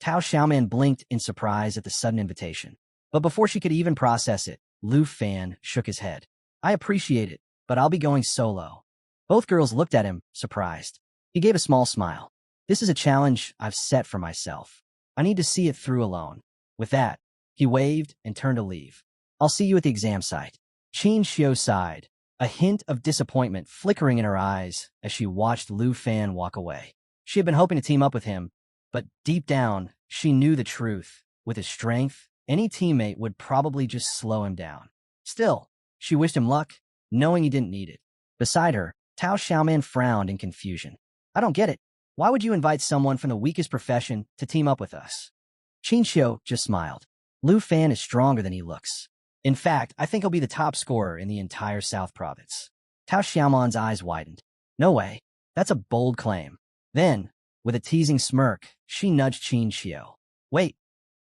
Tao Xiaoman blinked in surprise at the sudden invitation, but before she could even process it, Lu Fan shook his head. "I appreciate it, but I'll be going solo." Both girls looked at him, surprised. He gave a small smile. "This is a challenge I've set for myself. I need to see it through alone." With that, he waved and turned to leave. "I'll see you at the exam site." Qin Xiu sighed, a hint of disappointment flickering in her eyes as she watched Lu Fan walk away. She had been hoping to team up with him, but deep down, she knew the truth. With his strength, any teammate would probably just slow him down. Still, she wished him luck, knowing he didn't need it. Beside her, Tao Xiaoman frowned in confusion. "I don't get it. Why would you invite someone from the weakest profession to team up with us?" Qin Xiu just smiled. "Lu Fan is stronger than he looks. In fact, I think he'll be the top scorer in the entire South Province." Tao Xiaoman's eyes widened. "No way. That's a bold claim." Then, with a teasing smirk, she nudged Qin Xiu. "Wait,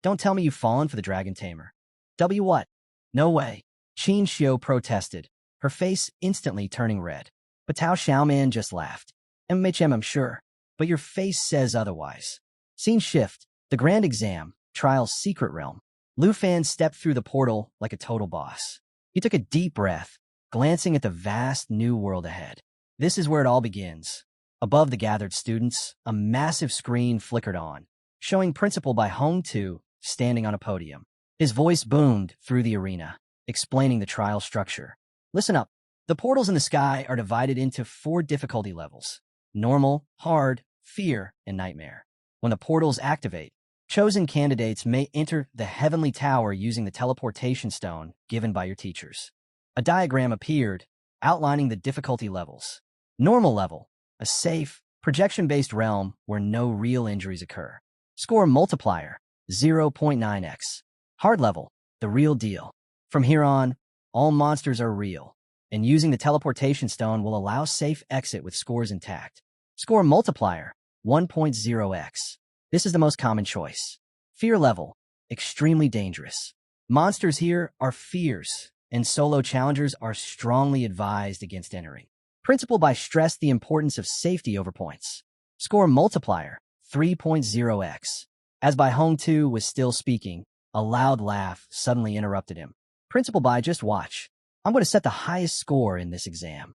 don't tell me you've fallen for the Dragon Tamer." "W what?" "No way." Qin Xiu protested, her face instantly turning red. But Tao Xiaoman just laughed. "MHM, I'm sure, but your face says otherwise." Scene shift, the grand exam, trial's secret realm. Lu Fan stepped through the portal like a total boss. He took a deep breath, glancing at the vast new world ahead. This is where it all begins. Above the gathered students, a massive screen flickered on, showing Principal Bai Hongtu standing on a podium. His voice boomed through the arena, explaining the trial structure. "Listen up. The portals in the sky are divided into 4 difficulty levels: normal, hard, fear, and nightmare. When the portals activate, chosen candidates may enter the Heavenly Tower using the teleportation stone given by your teachers." A diagram appeared, outlining the difficulty levels. Normal level, a safe, projection-based realm where no real injuries occur. Score multiplier, 0.9x. Hard level, the real deal. From here on, all monsters are real, and using the teleportation stone will allow safe exit with scores intact. Score multiplier, 1.0x. This is the most common choice. Fear level, extremely dangerous. Monsters here are fierce, and solo challengers are strongly advised against entering. Principal Bai stressed the importance of safety over points. Score multiplier, 3.0x. As Bai Hongtu was still speaking, a loud laugh suddenly interrupted him. "Principal Bai, just watch. I'm going to set the highest score in this exam."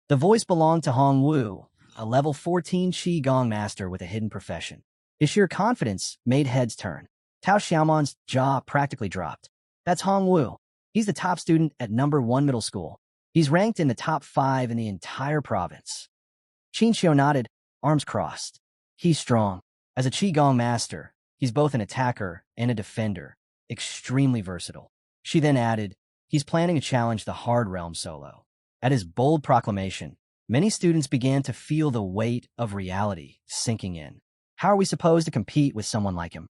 The voice belonged to Hong Wu, a level 14 Qi Gong master with a hidden profession. His sheer confidence made heads turn. Tao Xiaoman's jaw practically dropped. "That's Hong Wu. He's the top student at number 1 middle school. He's ranked in the top 5 in the entire province." Qin Xiu nodded, arms crossed. "He's strong. As a Qigong master, he's both an attacker and a defender, extremely versatile." She then added, "He's planning to challenge the hard realm solo." At his bold proclamation, many students began to feel the weight of reality sinking in. How are we supposed to compete with someone like him?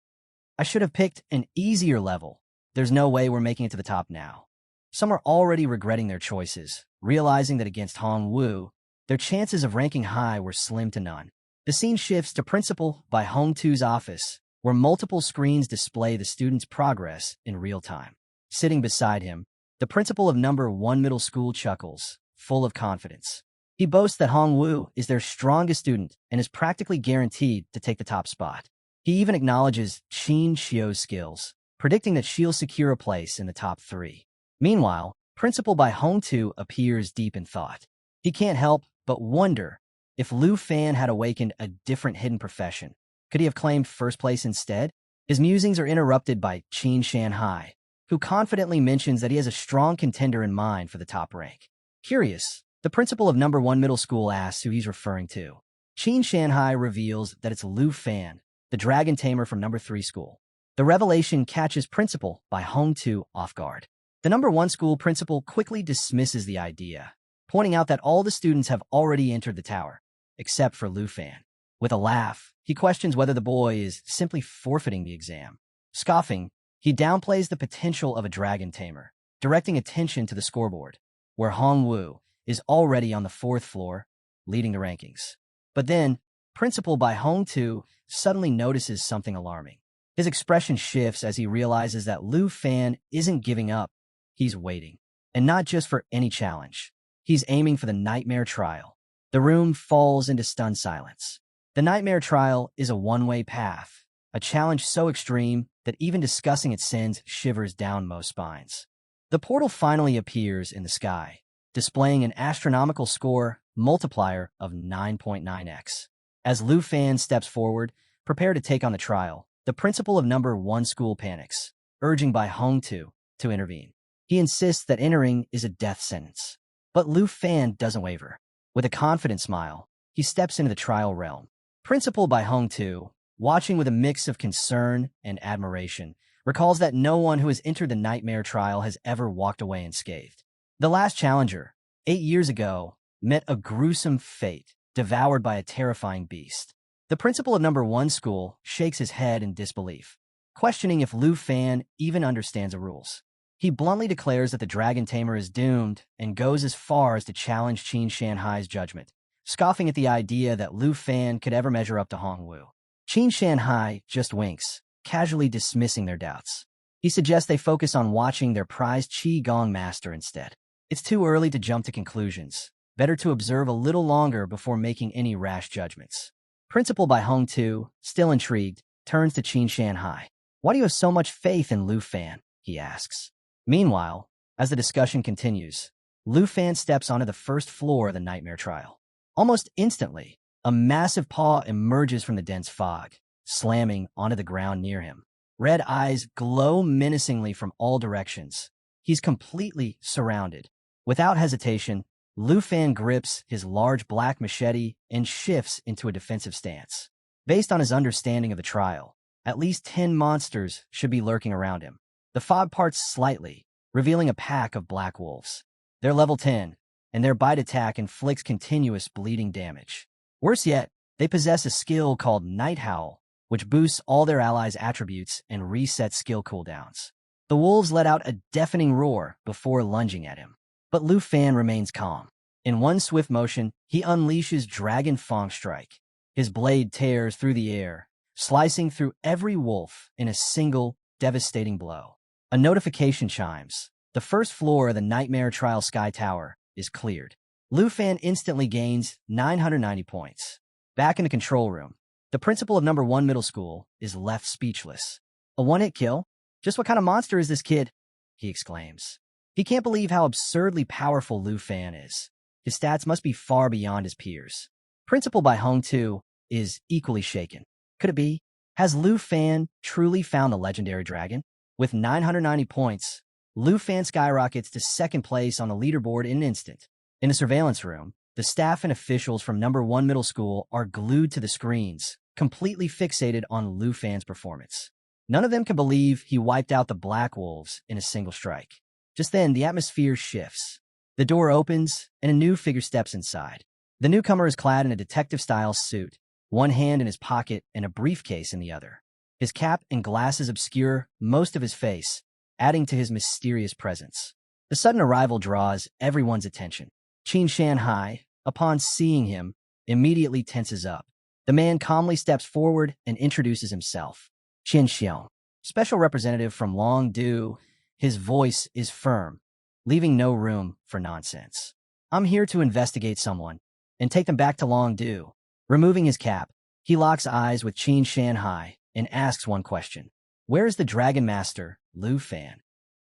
I should have picked an easier level. There's no way we're making it to the top now. Some are already regretting their choices, realizing that against Hong Wu, their chances of ranking high were slim to none. The scene shifts to Principal Bai Hongtu's office, where multiple screens display the students' progress in real time. Sitting beside him, the principal of number 1 middle school chuckles, full of confidence. He boasts that Hong Wu is their strongest student and is practically guaranteed to take the top spot. He even acknowledges Qin Xiu's skills, predicting that she'll secure a place in the top 3. Meanwhile, Principal Bai Hongtu appears deep in thought. He can't help but wonder if Lu Fan had awakened a different hidden profession. Could he have claimed first place instead? His musings are interrupted by Qin Shanhai, who confidently mentions that he has a strong contender in mind for the top rank. Curious, the principal of number 1 middle school asks who he's referring to. Qin Shanhai reveals that it's Lu Fan, the dragon tamer from number 3 school. The revelation catches Principal Bai Hongtu off guard. The number 1 school principal quickly dismisses the idea, pointing out that all the students have already entered the tower, except for Lu Fan. With a laugh, he questions whether the boy is simply forfeiting the exam. Scoffing, he downplays the potential of a dragon tamer, directing attention to the scoreboard, where Hong Wu is already on the 4th floor, leading the rankings. But then, Principal Bai Hong Tu suddenly notices something alarming. His expression shifts as he realizes that Lu Fan isn't giving up, he's waiting. And not just for any challenge. He's aiming for the Nightmare Trial. The room falls into stunned silence. The Nightmare Trial is a one-way path, a challenge so extreme that even discussing it sends shivers down most spines. The portal finally appears in the sky, displaying an astronomical score multiplier of 9.9x. As Lu Fan steps forward, prepared to take on the trial, the principal of number 1 school panics, urging Bai Hong Tu to intervene. He insists that entering is a death sentence. But Lu Fan doesn't waver. With a confident smile, he steps into the trial realm. Principal Bai Hong Tu, watching with a mix of concern and admiration, recalls that no one who has entered the Nightmare Trial has ever walked away unscathed. The last challenger, 8 years ago, met a gruesome fate, devoured by a terrifying beast. The principal of number 1 school shakes his head in disbelief, questioning if Lu Fan even understands the rules. He bluntly declares that the Dragon Tamer is doomed and goes as far as to challenge Qin Shanhai's judgment, scoffing at the idea that Lu Fan could ever measure up to Hong Wu. Qin Shanhai just winks, casually dismissing their doubts. He suggests they focus on watching their prized Qi Gong master instead. It's too early to jump to conclusions. Better to observe a little longer before making any rash judgments. Principal Bai Hong Tu, still intrigued, turns to Qin Shanhai. Why do you have so much faith in Lu Fan? He asks. Meanwhile, as the discussion continues, Lu Fan steps onto the 1st floor of the Nightmare Trial. Almost instantly, a massive paw emerges from the dense fog, slamming onto the ground near him. Red eyes glow menacingly from all directions. He's completely surrounded. Without hesitation, Lu Fan grips his large black machete and shifts into a defensive stance. Based on his understanding of the trial, at least 10 monsters should be lurking around him. The fog parts slightly, revealing a pack of black wolves. They're level 10, and their bite attack inflicts continuous bleeding damage. Worse yet, they possess a skill called Night Howl, which boosts all their allies' attributes and resets skill cooldowns. The wolves let out a deafening roar before lunging at him. But Lu Fan remains calm. In one swift motion, he unleashes Dragon Fang Strike. His blade tears through the air, slicing through every wolf in a single, devastating blow. A notification chimes. The 1st floor of the Nightmare Trial Sky Tower is cleared. Lu Fan instantly gains 990 points. Back in the control room, the principal of number 1 middle school is left speechless. A one-hit kill? Just what kind of monster is this kid? He exclaims. He can't believe how absurdly powerful Lu Fan is. His stats must be far beyond his peers. Principal Bai Hong Tu is equally shaken. Could it be? Has Lu Fan truly found the legendary dragon? With 990 points, Lu Fan skyrockets to 2nd place on the leaderboard in an instant. In the surveillance room, the staff and officials from number 1 middle school are glued to the screens, completely fixated on Lu Fan's performance. None of them can believe he wiped out the Black Wolves in a single strike. Just then, the atmosphere shifts. The door opens, and a new figure steps inside. The newcomer is clad in a detective-style suit, one hand in his pocket and a briefcase in the other. His cap and glasses obscure most of his face, adding to his mysterious presence. The sudden arrival draws everyone's attention. Qin Shanhai, upon seeing him, immediately tenses up. The man calmly steps forward and introduces himself. Qin Xiong, special representative from Longdu. His voice is firm, leaving no room for nonsense. I'm here to investigate someone and take them back to Longdu. Removing his cap, he locks eyes with Qin Shanhai and asks one question. Where is the Dragon Master, Lu Fan?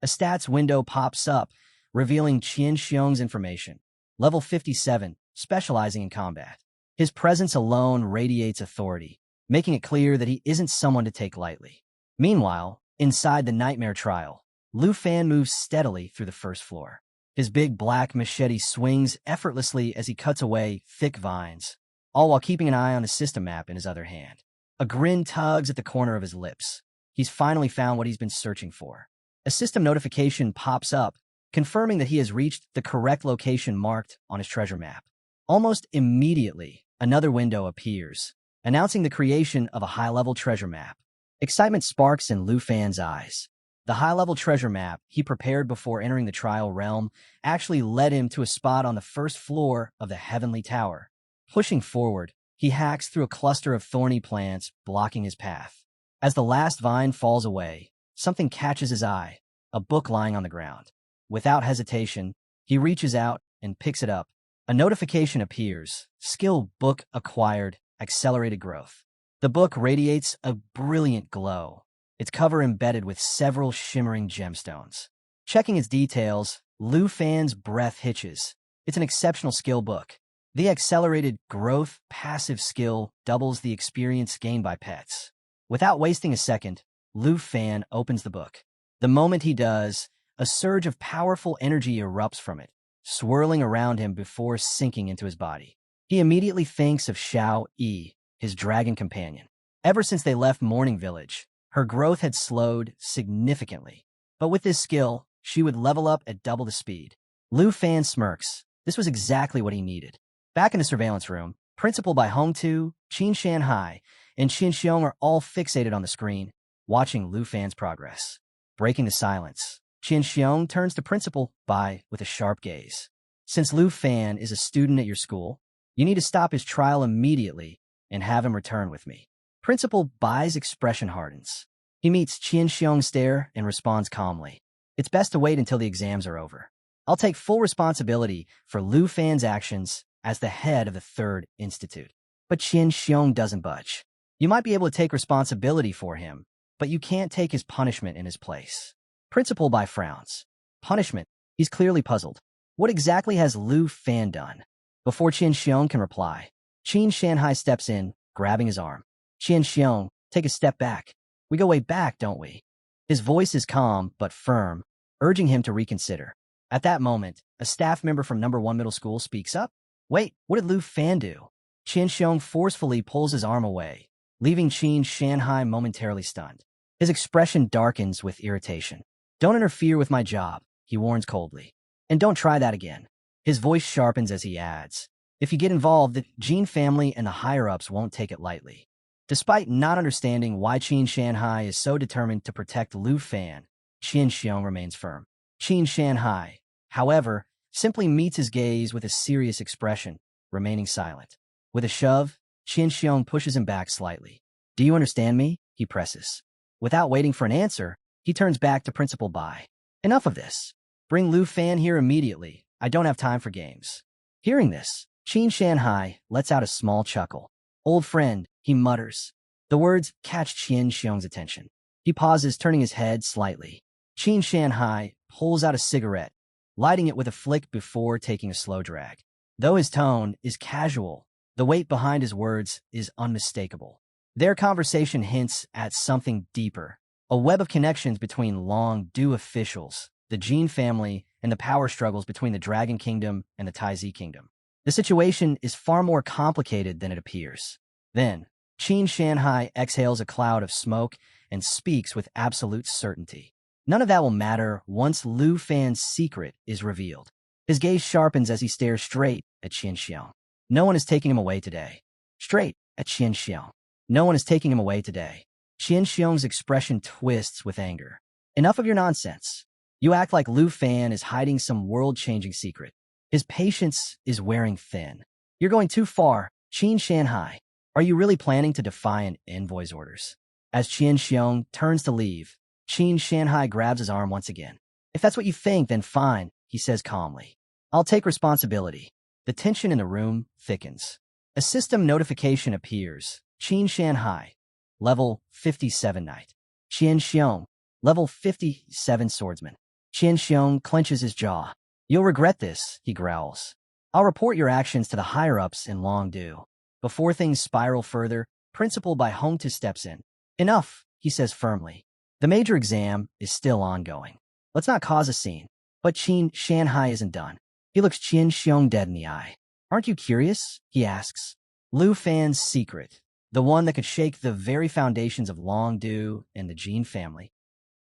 A stats window pops up, revealing Qin Xiong's information. Level 57, specializing in combat. His presence alone radiates authority, making it clear that he isn't someone to take lightly. Meanwhile, inside the Nightmare Trial, Lu Fan moves steadily through the 1st floor. His big black machete swings effortlessly as he cuts away thick vines, all while keeping an eye on the system map in his other hand. A grin tugs at the corner of his lips. He's finally found what he's been searching for. A system notification pops up, confirming that he has reached the correct location marked on his treasure map. Almost immediately, another window appears, announcing the creation of a high-level treasure map. Excitement sparks in Lu Fan's eyes. The high-level treasure map he prepared before entering the trial realm actually led him to a spot on the first floor of the Heavenly Tower. Pushing forward, he hacks through a cluster of thorny plants, blocking his path. As the last vine falls away, something catches his eye, a book lying on the ground. Without hesitation, he reaches out and picks it up. A notification appears. Skill book acquired, accelerated growth. The book radiates a brilliant glow, its cover embedded with several shimmering gemstones. Checking its details, Lu Fan's breath hitches. It's an exceptional skill book. The accelerated growth passive skill doubles the experience gained by pets. Without wasting a second, Lu Fan opens the book. The moment he does, a surge of powerful energy erupts from it, swirling around him before sinking into his body. He immediately thinks of Xiao Yi, his dragon companion. Ever since they left Morning Village, her growth had slowed significantly. But with this skill, she would level up at double the speed. Lu Fan smirks. This was exactly what he needed. Back in the surveillance room, Principal by Hongtu, Qin Shanhai, and Qin Xiong are all fixated on the screen, watching Lu Fan's progress. Breaking the silence, Qin Xiong turns to Principal Bai with a sharp gaze. Since Lu Fan is a student at your school, you need to stop his trial immediately and have him return with me. Principal Bai's expression hardens. He meets Qin Xiong's stare and responds calmly. It's best to wait until the exams are over. I'll take full responsibility for Lu Fan's actions as the head of the Third Institute. But Qin Xiong doesn't budge. You might be able to take responsibility for him, but you can't take his punishment in his place. Principal Bai frowns. Punishment? He's clearly puzzled. What exactly has Lu Fan done? Before Qin Xiong can reply, Qin Shanhai steps in, grabbing his arm. Qin Xiong, take a step back. We go way back, don't we? His voice is calm but firm, urging him to reconsider. At that moment, a staff member from No. 1 Middle School speaks up. Wait, what did Lu Fan do? Qin Xiong forcefully pulls his arm away, leaving Qin Shanhai momentarily stunned. His expression darkens with irritation. Don't interfere with my job, he warns coldly. And don't try that again. His voice sharpens as he adds. If you get involved, the Jin family and the higher-ups won't take it lightly. Despite not understanding why Qin Shanhai is so determined to protect Lu Fan, Qin Xiong remains firm. Qin Shanhai, however, simply meets his gaze with a serious expression, remaining silent. With a shove, Qin Xiong pushes him back slightly. Do you understand me? He presses. Without waiting for an answer, he turns back to Principal Bai. Enough of this. Bring Lu Fan here immediately. I don't have time for games. Hearing this, Qin Shanhai lets out a small chuckle. Old friend, he mutters. The words catch Qin Xiong's attention. He pauses, turning his head slightly. Qin Shanhai pulls out a cigarette, lighting it with a flick before taking a slow drag. Though his tone is casual, the weight behind his words is unmistakable. Their conversation hints at something deeper, a web of connections between long-due officials, the Jin family, and the power struggles between the Dragon Kingdom and the Taizi Kingdom. The situation is far more complicated than it appears. Then, Qin Shanhai exhales a cloud of smoke and speaks with absolute certainty. None of that will matter once Lu Fan's secret is revealed. His gaze sharpens as he stares straight at Qin Xiong. No one is taking him away today. Straight at Qin Xiong. No one is taking him away today. Qin Xiong's expression twists with anger. Enough of your nonsense. You act like Lu Fan is hiding some world-changing secret. His patience is wearing thin. You're going too far, Qin Shanhai. Are you really planning to defy an envoy's orders? As Qin Xiong turns to leave, Qin Shanhai grabs his arm once again. If that's what you think, then fine, he says calmly. I'll take responsibility. The tension in the room thickens. A system notification appears. Qin Shanhai, level 57 knight. Qin Xiong, level 57 swordsman. Qin Xiong clenches his jaw. You'll regret this, he growls. I'll report your actions to the higher-ups in long due. Before things spiral further, Principal Bai Hongtu steps in. Enough, he says firmly. The major exam is still ongoing. Let's not cause a scene. But Qin Shanhai isn't done. He looks Qin Xiong dead in the eye. Aren't you curious? He asks. Lu Fan's secret, the one that could shake the very foundations of Longdu and the Jin family.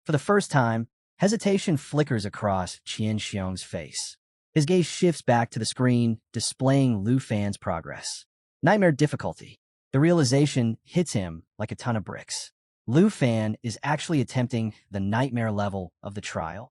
For the first time, Hesitation flickers across Qian Xiong's face. His gaze shifts back to the screen, displaying Lu Fan's progress. Nightmare difficulty. The realization hits him like a ton of bricks. Lu Fan is actually attempting the nightmare level of the trial.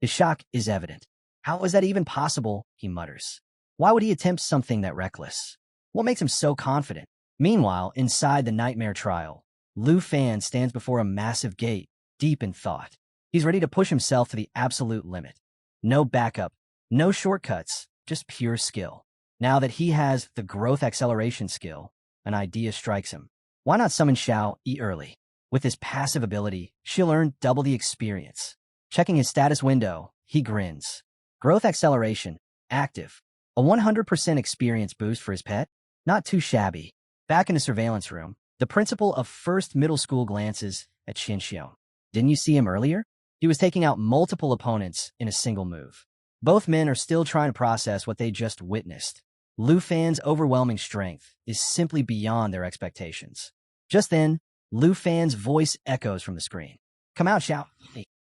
His shock is evident. How is that even possible? He mutters. Why would he attempt something that reckless? What makes him so confident? Meanwhile, inside the nightmare trial, Lu Fan stands before a massive gate, deep in thought. He's ready to push himself to the absolute limit. No backup, no shortcuts, just pure skill. Now that he has the growth acceleration skill, an idea strikes him. Why not summon Xiao Yi early? With his passive ability, she'll earn double the experience. Checking his status window, he grins. Growth acceleration, active. A 100% experience boost for his pet? Not too shabby. Back in the surveillance room, the principal of First Middle School glances at Qian Xiong. Didn't you see him earlier? He was taking out multiple opponents in a single move. Both men are still trying to process what they just witnessed. Lu Fan's overwhelming strength is simply beyond their expectations. Just then, Lu Fan's voice echoes from the screen. Come out, Xiao.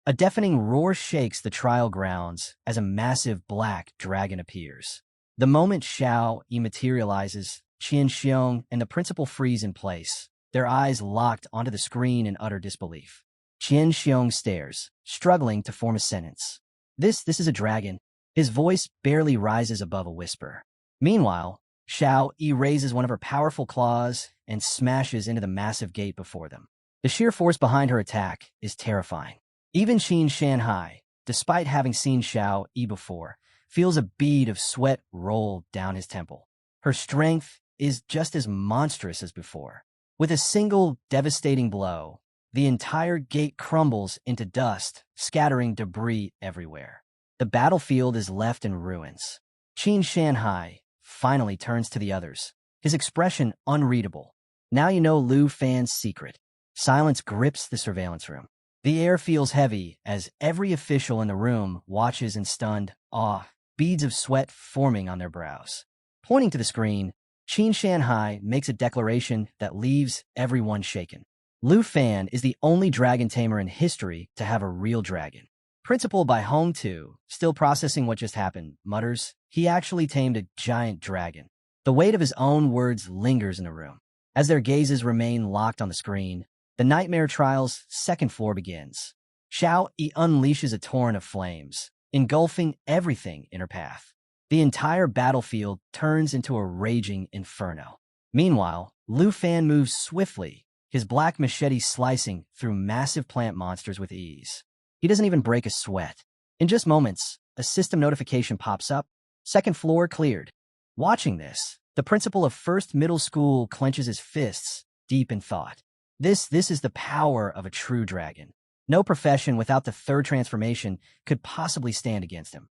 A deafening roar shakes the trial grounds as a massive black dragon appears. The moment Xiao Yi materializes, Qian Xiong and the principal freeze in place, their eyes locked onto the screen in utter disbelief. Qian Xiong stares, struggling to form a sentence. This is a dragon. His voice barely rises above a whisper. Meanwhile, Xiao Yi raises one of her powerful claws and smashes into the massive gate before them. The sheer force behind her attack is terrifying. Even Qin Shanhai, despite having seen Xiao Yi before, feels a bead of sweat roll down his temple. Her strength is just as monstrous as before. With a single devastating blow, the entire gate crumbles into dust, scattering debris everywhere. The battlefield is left in ruins. Qin Shanhai finally turns to the others, his expression unreadable. Now you know Lu Fan's secret. Silence grips the surveillance room. The air feels heavy as every official in the room watches in stunned awe, beads of sweat forming on their brows. Pointing to the screen, Qin Shanhai makes a declaration that leaves everyone shaken. Lu Fan is the only dragon tamer in history to have a real dragon. Principal by Hong Tu, still processing what just happened, mutters, he actually tamed a giant dragon. The weight of his own words lingers in the room. As their gazes remain locked on the screen, the Nightmare Trial's second floor begins. Xiao Yi unleashes a torrent of flames, engulfing everything in her path. The entire battlefield turns into a raging inferno. Meanwhile, Lu Fan moves swiftly, his black machete slicing through massive plant monsters with ease. He doesn't even break a sweat. In just moments, a system notification pops up. Second floor cleared. Watching this, the principal of First Middle School clenches his fists, deep in thought. This is the power of a true dragon. No profession without the third transformation could possibly stand against him.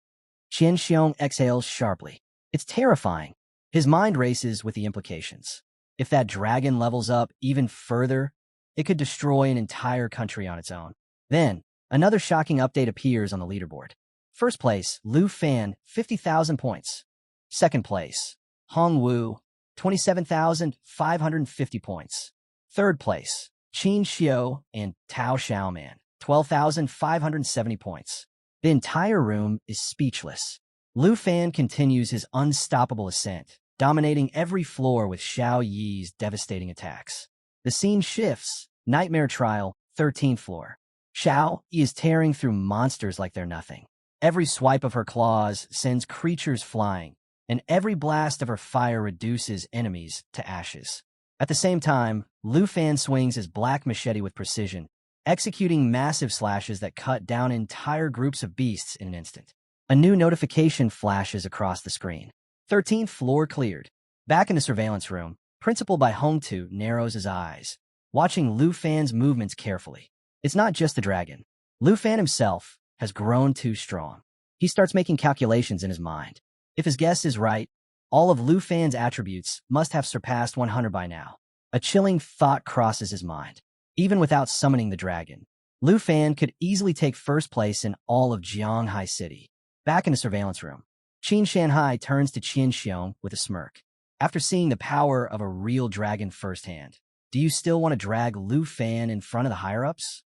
Qian Xiong exhales sharply. It's terrifying. His mind races with the implications. If that dragon levels up even further, it could destroy an entire country on its own. Then, another shocking update appears on the leaderboard. First place, Lu Fan, 50,000 points. Second place, Hong Wu, 27,550 points. Third place, Qin Xiu and Tao Xiaoman, 12,570 points. The entire room is speechless. Lu Fan continues his unstoppable ascent, dominating every floor with Xiao Yi's devastating attacks. The scene shifts. Nightmare Trial, 13th floor. Xiao Yi is tearing through monsters like they're nothing. Every swipe of her claws sends creatures flying, and every blast of her fire reduces enemies to ashes. At the same time, Lu Fan swings his black machete with precision, executing massive slashes that cut down entire groups of beasts in an instant. A new notification flashes across the screen. 13th floor cleared. Back in the surveillance room, Principal by Hong Tu narrows his eyes, watching Lu Fan's movements carefully. It's not just the dragon. Lu Fan himself has grown too strong. He starts making calculations in his mind. If his guess is right, all of Lu Fan's attributes must have surpassed 100 by now. A chilling thought crosses his mind. Even without summoning the dragon, Lu Fan could easily take first place in all of Jianghai City. Back in the surveillance room, Qin Shanhai turns to Qian Xiong with a smirk. After seeing the power of a real dragon firsthand, do you still want to drag Lu Fan in front of the higher-ups?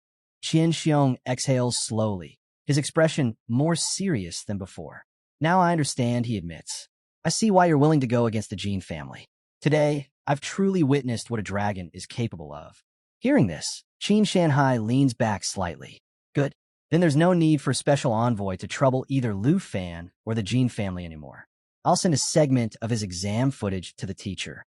Qian Xiong exhales slowly, his expression more serious than before. Now I understand, he admits. I see why you're willing to go against the Jin family. Today, I've truly witnessed what a dragon is capable of. Hearing this, Qin Shanhai leans back slightly. Good. Then there's no need for a special envoy to trouble either Lu Fan or the Jin family anymore. I'll send a segment of his exam footage to the teacher.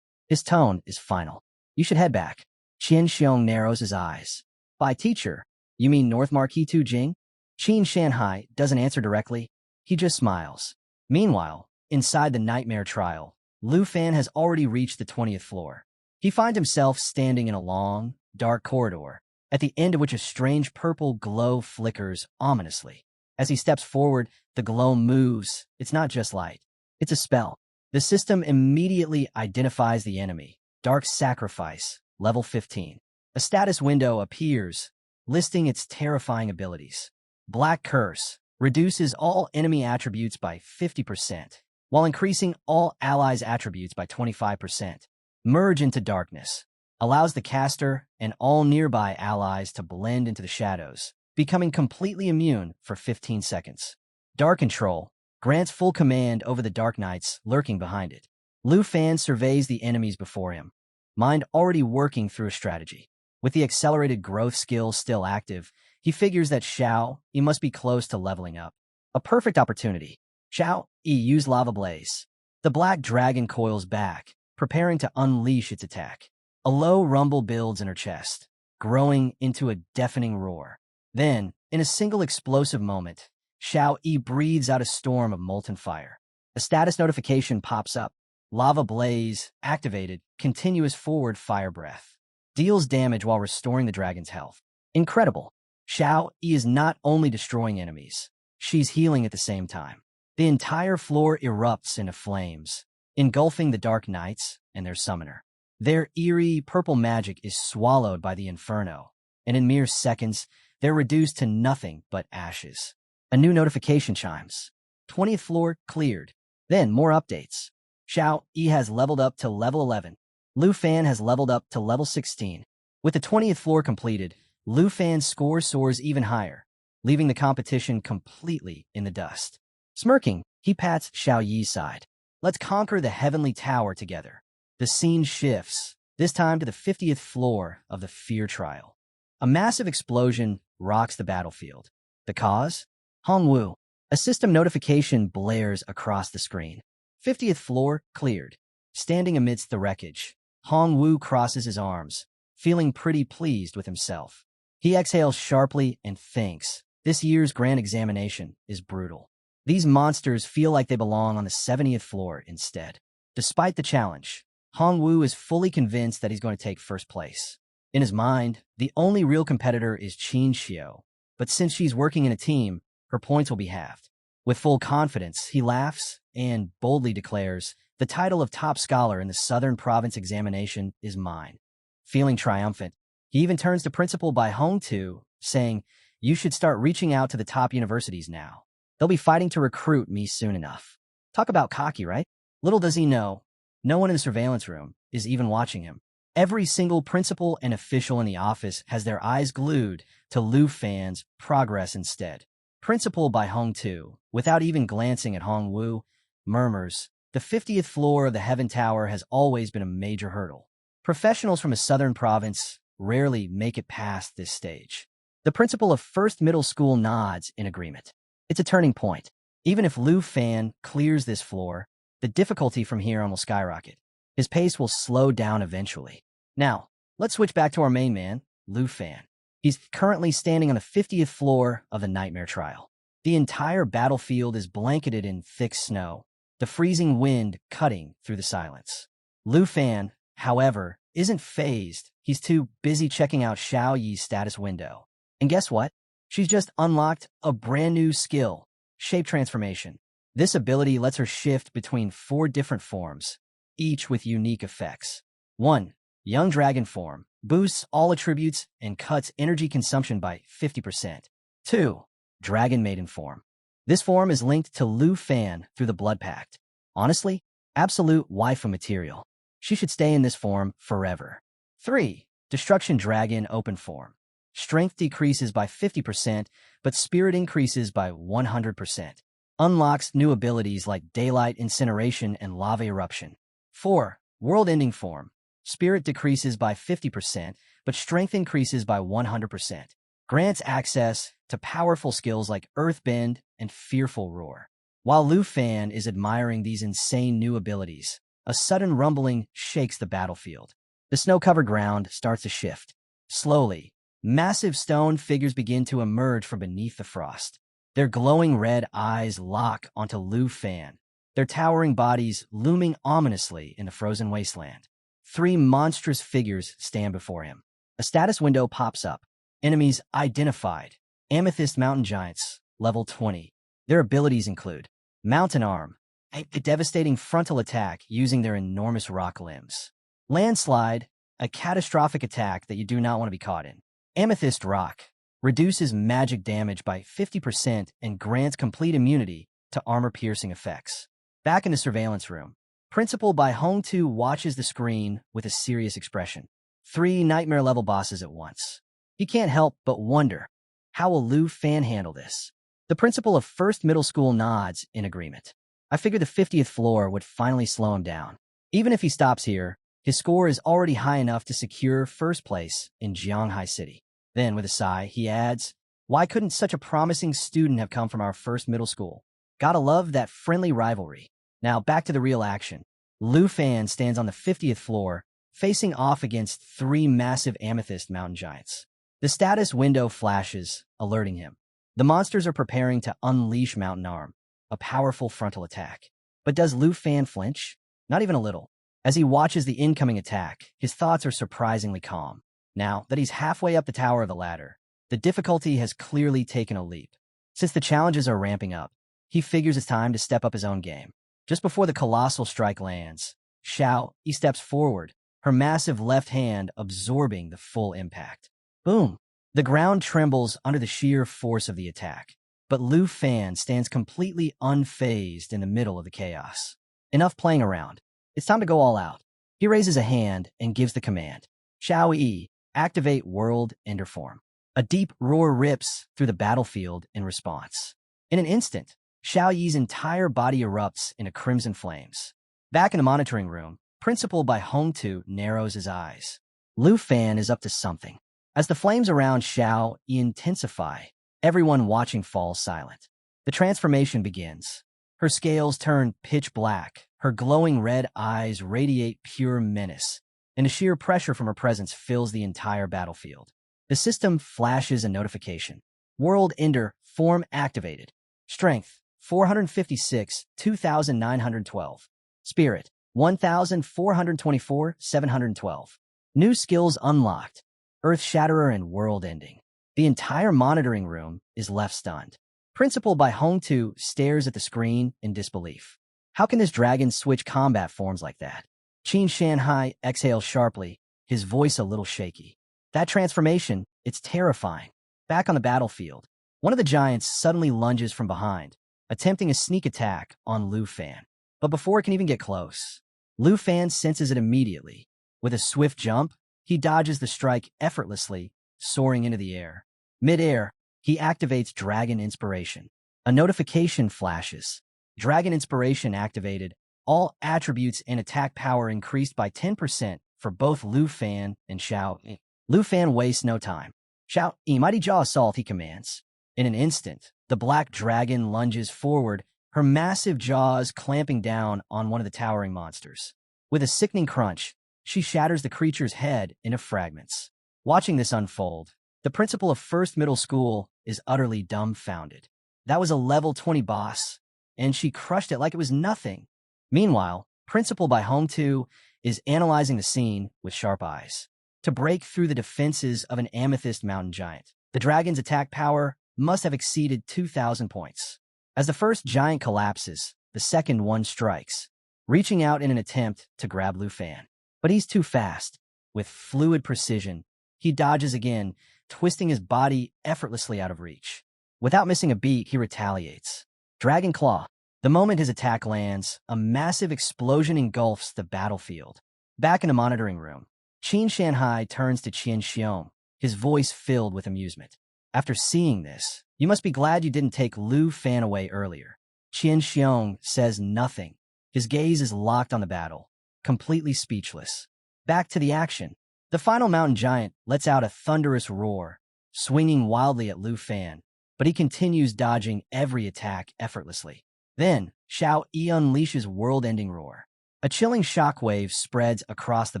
His tone is final. You should head back. Qian Xiong narrows his eyes. By teacher, you mean North Marquis Tu Jing? Qin Shanhai doesn't answer directly. He just smiles. Meanwhile, inside the nightmare trial, Lu Fan has already reached the 20th floor. He finds himself standing in a long, dark corridor, at the end of which a strange purple glow flickers ominously. As he steps forward, the glow moves. It's not just light. It's a spell. The system immediately identifies the enemy. Dark Sacrifice, level 15. A status window appears, listing its terrifying abilities. Black Curse reduces all enemy attributes by 50%, while increasing all allies' attributes by 25%. Merge into Darkness allows the caster and all nearby allies to blend into the shadows, becoming completely immune for 15 seconds. Dark Control grants full command over the Dark Knights lurking behind it. Lu Fan surveys the enemies before him, mind already working through a strategy. With the accelerated growth skill still active, he figures that Xiao Yi must be close to leveling up. A perfect opportunity. Xiao Yi used Lava Blaze. The black dragon coils back, preparing to unleash its attack. A low rumble builds in her chest, growing into a deafening roar. Then, in a single explosive moment, Xiao Yi breathes out a storm of molten fire. A status notification pops up. Lava Blaze, activated, continuous forward fire breath. Deals damage while restoring the dragon's health. Incredible. Xiao Yi is not only destroying enemies, she's healing at the same time. The entire floor erupts into flames, engulfing the Dark Knights and their summoner. Their eerie purple magic is swallowed by the inferno, and in mere seconds, they're reduced to nothing but ashes. A new notification chimes. 20th floor cleared. Then more updates. Xiao Yi has leveled up to level 11. Lu Fan has leveled up to level 16. With the 20th floor completed, Lu Fan's score soars even higher, leaving the competition completely in the dust. Smirking, he pats Xiao Yi's side. Let's conquer the heavenly tower together. The scene shifts, this time to the 50th floor of the Fear Trial. A massive explosion rocks the battlefield. The cause? Hongwu. A system notification blares across the screen. 50th floor cleared. Standing amidst the wreckage, Hongwu crosses his arms, feeling pretty pleased with himself. He exhales sharply and thinks, this year's grand examination is brutal. These monsters feel like they belong on the 70th floor instead. Despite the challenge, Hongwu is fully convinced that he's going to take first place. In his mind, the only real competitor is Qin Xiao, but since she's working in a team, her points will be halved. With full confidence, he laughs and boldly declares, the title of top scholar in the Southern Province examination is mine. Feeling triumphant, he even turns to Principal Bai Hongtu, saying, you should start reaching out to the top universities now. They'll be fighting to recruit me soon enough. Talk about cocky, right? Little does he know, no one in the surveillance room is even watching him. Every single principal and official in the office has their eyes glued to Lu Fan's progress instead. Principal Bai Hongtu, without even glancing at Hongwu, murmurs, the 50th floor of the Heaven Tower has always been a major hurdle. Professionals from a southern province rarely make it past this stage. The principal of First Middle School nods in agreement. It's a turning point. Even if Lu Fan clears this floor, the difficulty from here on will skyrocket. His pace will slow down eventually. Now, let's switch back to our main man, Lu Fan. He's currently standing on the 50th floor of the Nightmare Trial. The entire battlefield is blanketed in thick snow, the freezing wind cutting through the silence. Lu Fan, however, isn't fazed. He's too busy checking out Xiao Yi's status window. And guess what? She's just unlocked a brand new skill, Shape Transformation. This ability lets her shift between 4 different forms, each with unique effects. 1. Young Dragon Form boosts all attributes and cuts energy consumption by 50%. 2. Dragon Maiden Form. This form is linked to Lu Fan through the Blood Pact. Honestly, absolute waifu material. She should stay in this form forever. 3. Destruction Dragon Open Form. Strength decreases by 50%, but spirit increases by 100%. Unlocks new abilities like daylight incineration and lava eruption. 4. World-ending form. Spirit decreases by 50%, but strength increases by 100%. Grants access to powerful skills like Earthbend and Fearful Roar. While Lu Fan is admiring these insane new abilities, a sudden rumbling shakes the battlefield. The snow-covered ground starts to shift. Slowly, massive stone figures begin to emerge from beneath the frost. Their glowing red eyes lock onto Lu Fan, their towering bodies looming ominously in the frozen wasteland. 3 monstrous figures stand before him. A status window pops up. Enemies identified. Amethyst Mountain Giants, level 20. Their abilities include Mountain Arm, a devastating frontal attack using their enormous rock limbs. Landslide, a catastrophic attack that you do not want to be caught in. Amethyst Rock, reduces magic damage by 50% and grants complete immunity to armor-piercing effects. Back in the surveillance room, Principal by Hong Tu watches the screen with a serious expression. 3 nightmare-level bosses at once. He can't help but wonder, how will Lu Fan handle this? The principal of First Middle School nods in agreement. I figured the 50th floor would finally slow him down. Even if he stops here, his score is already high enough to secure first place in Jianghai City. Then, with a sigh, he adds, why couldn't such a promising student have come from our first middle school? Gotta love that friendly rivalry. Now, back to the real action. Lu Fan stands on the 50th floor, facing off against 3 massive Amethyst Mountain Giants. The status window flashes, alerting him. The monsters are preparing to unleash Mountain Arm, a powerful frontal attack. But does Lu Fan flinch? Not even a little. As he watches the incoming attack, his thoughts are surprisingly calm. Now that he's halfway up the tower of the ladder, the difficulty has clearly taken a leap. Since the challenges are ramping up, he figures it's time to step up his own game. Just before the colossal strike lands, he steps forward, her massive left hand absorbing the full impact. Boom! The ground trembles under the sheer force of the attack, but Lu Fan stands completely unfazed in the middle of the chaos. Enough playing around. It's time to go all out. He raises a hand and gives the command. Xiao Yi, activate World Ender Form. A deep roar rips through the battlefield in response. In an instant, Xiao Yi's entire body erupts into crimson flames. Back in the monitoring room, Principal by Hong Tu narrows his eyes. Lu Fan is up to something. As the flames around Xiao Yi intensify, everyone watching falls silent. The transformation begins. Her scales turn pitch black, her glowing red eyes radiate pure menace, and the sheer pressure from her presence fills the entire battlefield. The system flashes a notification. World Ender Form activated. Strength, 456, 2,912. Spirit, 1,424, 712. New skills unlocked. Earth Shatterer and World Ending. The entire monitoring room is left stunned. Principal by Hong Tu stares at the screen in disbelief. How can this dragon switch combat forms like that? Qin Shanhai exhales sharply, his voice a little shaky. That transformation, it's terrifying. Back on the battlefield, one of the giants suddenly lunges from behind, attempting a sneak attack on Lu Fan. But before it can even get close, Lu Fan senses it immediately. With a swift jump, he dodges the strike effortlessly, soaring into the air. Mid-air, he activates Dragon Inspiration. A notification flashes. Dragon Inspiration activated. All attributes and attack power increased by 10% for both Lu Fan and Xiao Yi. Lu Fan wastes no time. Xiao Yi, Mighty Jaw Assault, he commands. In an instant, the black dragon lunges forward, her massive jaws clamping down on one of the towering monsters. With a sickening crunch, she shatters the creature's head into fragments. Watching this unfold, the principal of First Middle School is utterly dumbfounded. That was a level 20 boss, and she crushed it like it was nothing. Meanwhile, Principal by Hong Tu is analyzing the scene with sharp eyes. To break through the defenses of an Amethyst Mountain Giant, the dragon's attack power must have exceeded 2,000 points. As the first giant collapses, the second one strikes, reaching out in an attempt to grab Lu Fan. But he's too fast. With fluid precision, he dodges again, twisting his body effortlessly out of reach. Without missing a beat, he retaliates. Dragon Claw. The moment his attack lands, a massive explosion engulfs the battlefield. Back in the monitoring room, Qin Shanhai turns to Qian Xiong, his voice filled with amusement. After seeing this, you must be glad you didn't take Lu Fan away earlier. Qian Xiong says nothing. His gaze is locked on the battle, completely speechless. Back to the action. The final mountain giant lets out a thunderous roar, swinging wildly at Lu Fan, but he continues dodging every attack effortlessly. Then, Xiao Yi unleashes world-ending roar. A chilling shockwave spreads across the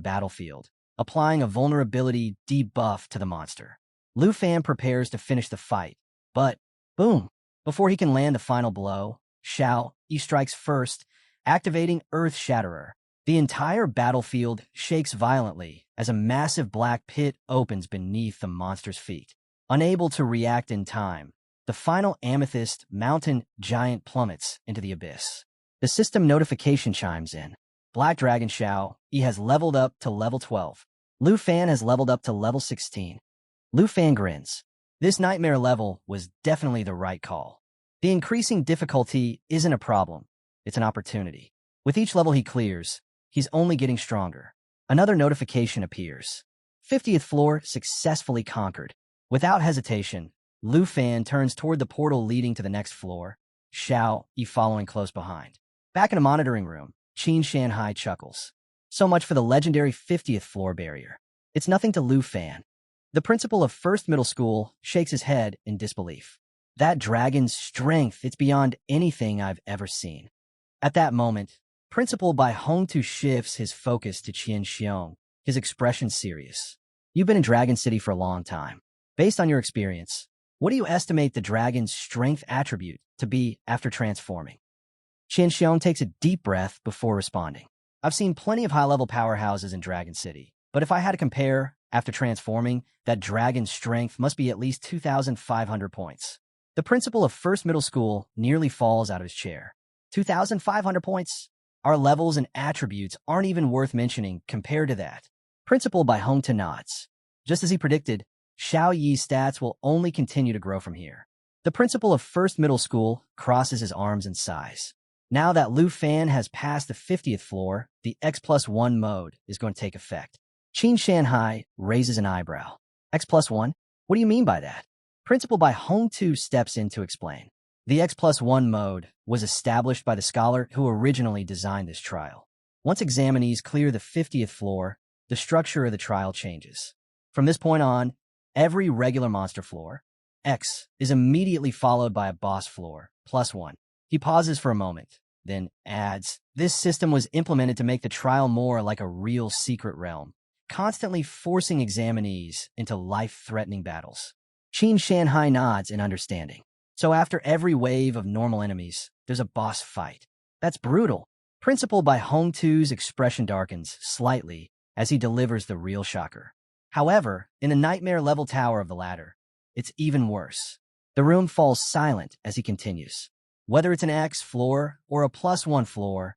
battlefield, applying a vulnerability debuff to the monster. Lu Fan prepares to finish the fight, but, boom! Before he can land the final blow, Xiao Yi strikes first, activating Earth Shatterer. The entire battlefield shakes violently as a massive black pit opens beneath the monster's feet. Unable to react in time, the final amethyst mountain giant plummets into the abyss. The system notification chimes in. Black Dragon Xiao Yi has leveled up to level 12. Lu Fan has leveled up to level 16. Lu Fan grins. This nightmare level was definitely the right call. The increasing difficulty isn't a problem, it's an opportunity. With each level he clears, he's only getting stronger. Another notification appears. 50th floor successfully conquered. Without hesitation, Lu Fan turns toward the portal leading to the next floor, Xiao Yi following close behind. Back in a monitoring room, Qin Shanhai chuckles. So much for the legendary 50th floor barrier. It's nothing to Lu Fan. The principal of First Middle School shakes his head in disbelief. That dragon's strength, it's beyond anything I've ever seen. At that moment, Principal Bai Hongtu shifts his focus to Qian Xiong, his expression serious. You've been in Dragon City for a long time. Based on your experience, what do you estimate the dragon's strength attribute to be after transforming? Qian Xiong takes a deep breath before responding. I've seen plenty of high-level powerhouses in Dragon City, but if I had to compare, after transforming, that dragon's strength must be at least 2,500 points. The principal of First Middle School nearly falls out of his chair. 2,500 points? Our levels and attributes aren't even worth mentioning compared to that. Principal Bai Hongtu nods. Just as he predicted, Xiao Yi's stats will only continue to grow from here. The principal of First Middle School crosses his arms and sighs. Now that Lu Fan has passed the 50th floor, the X+1 mode is going to take effect. Qin Shanhai raises an eyebrow. X+1? What do you mean by that? Principal Bai Hongtu steps in to explain. The X+1 mode was established by the scholar who originally designed this trial. Once examinees clear the 50th floor, the structure of the trial changes. From this point on, every regular monster floor, X, is immediately followed by a boss floor, +1. He pauses for a moment, then adds, this system was implemented to make the trial more like a real secret realm, constantly forcing examinees into life-threatening battles. Qin Shanhai nods in understanding. So after every wave of normal enemies, there's a boss fight. That's brutal. Principal Bai Hongtu's expression darkens slightly as he delivers the real shocker. However, in the nightmare-level tower of the ladder, it's even worse. The room falls silent as he continues. Whether it's an X floor or a +1 floor,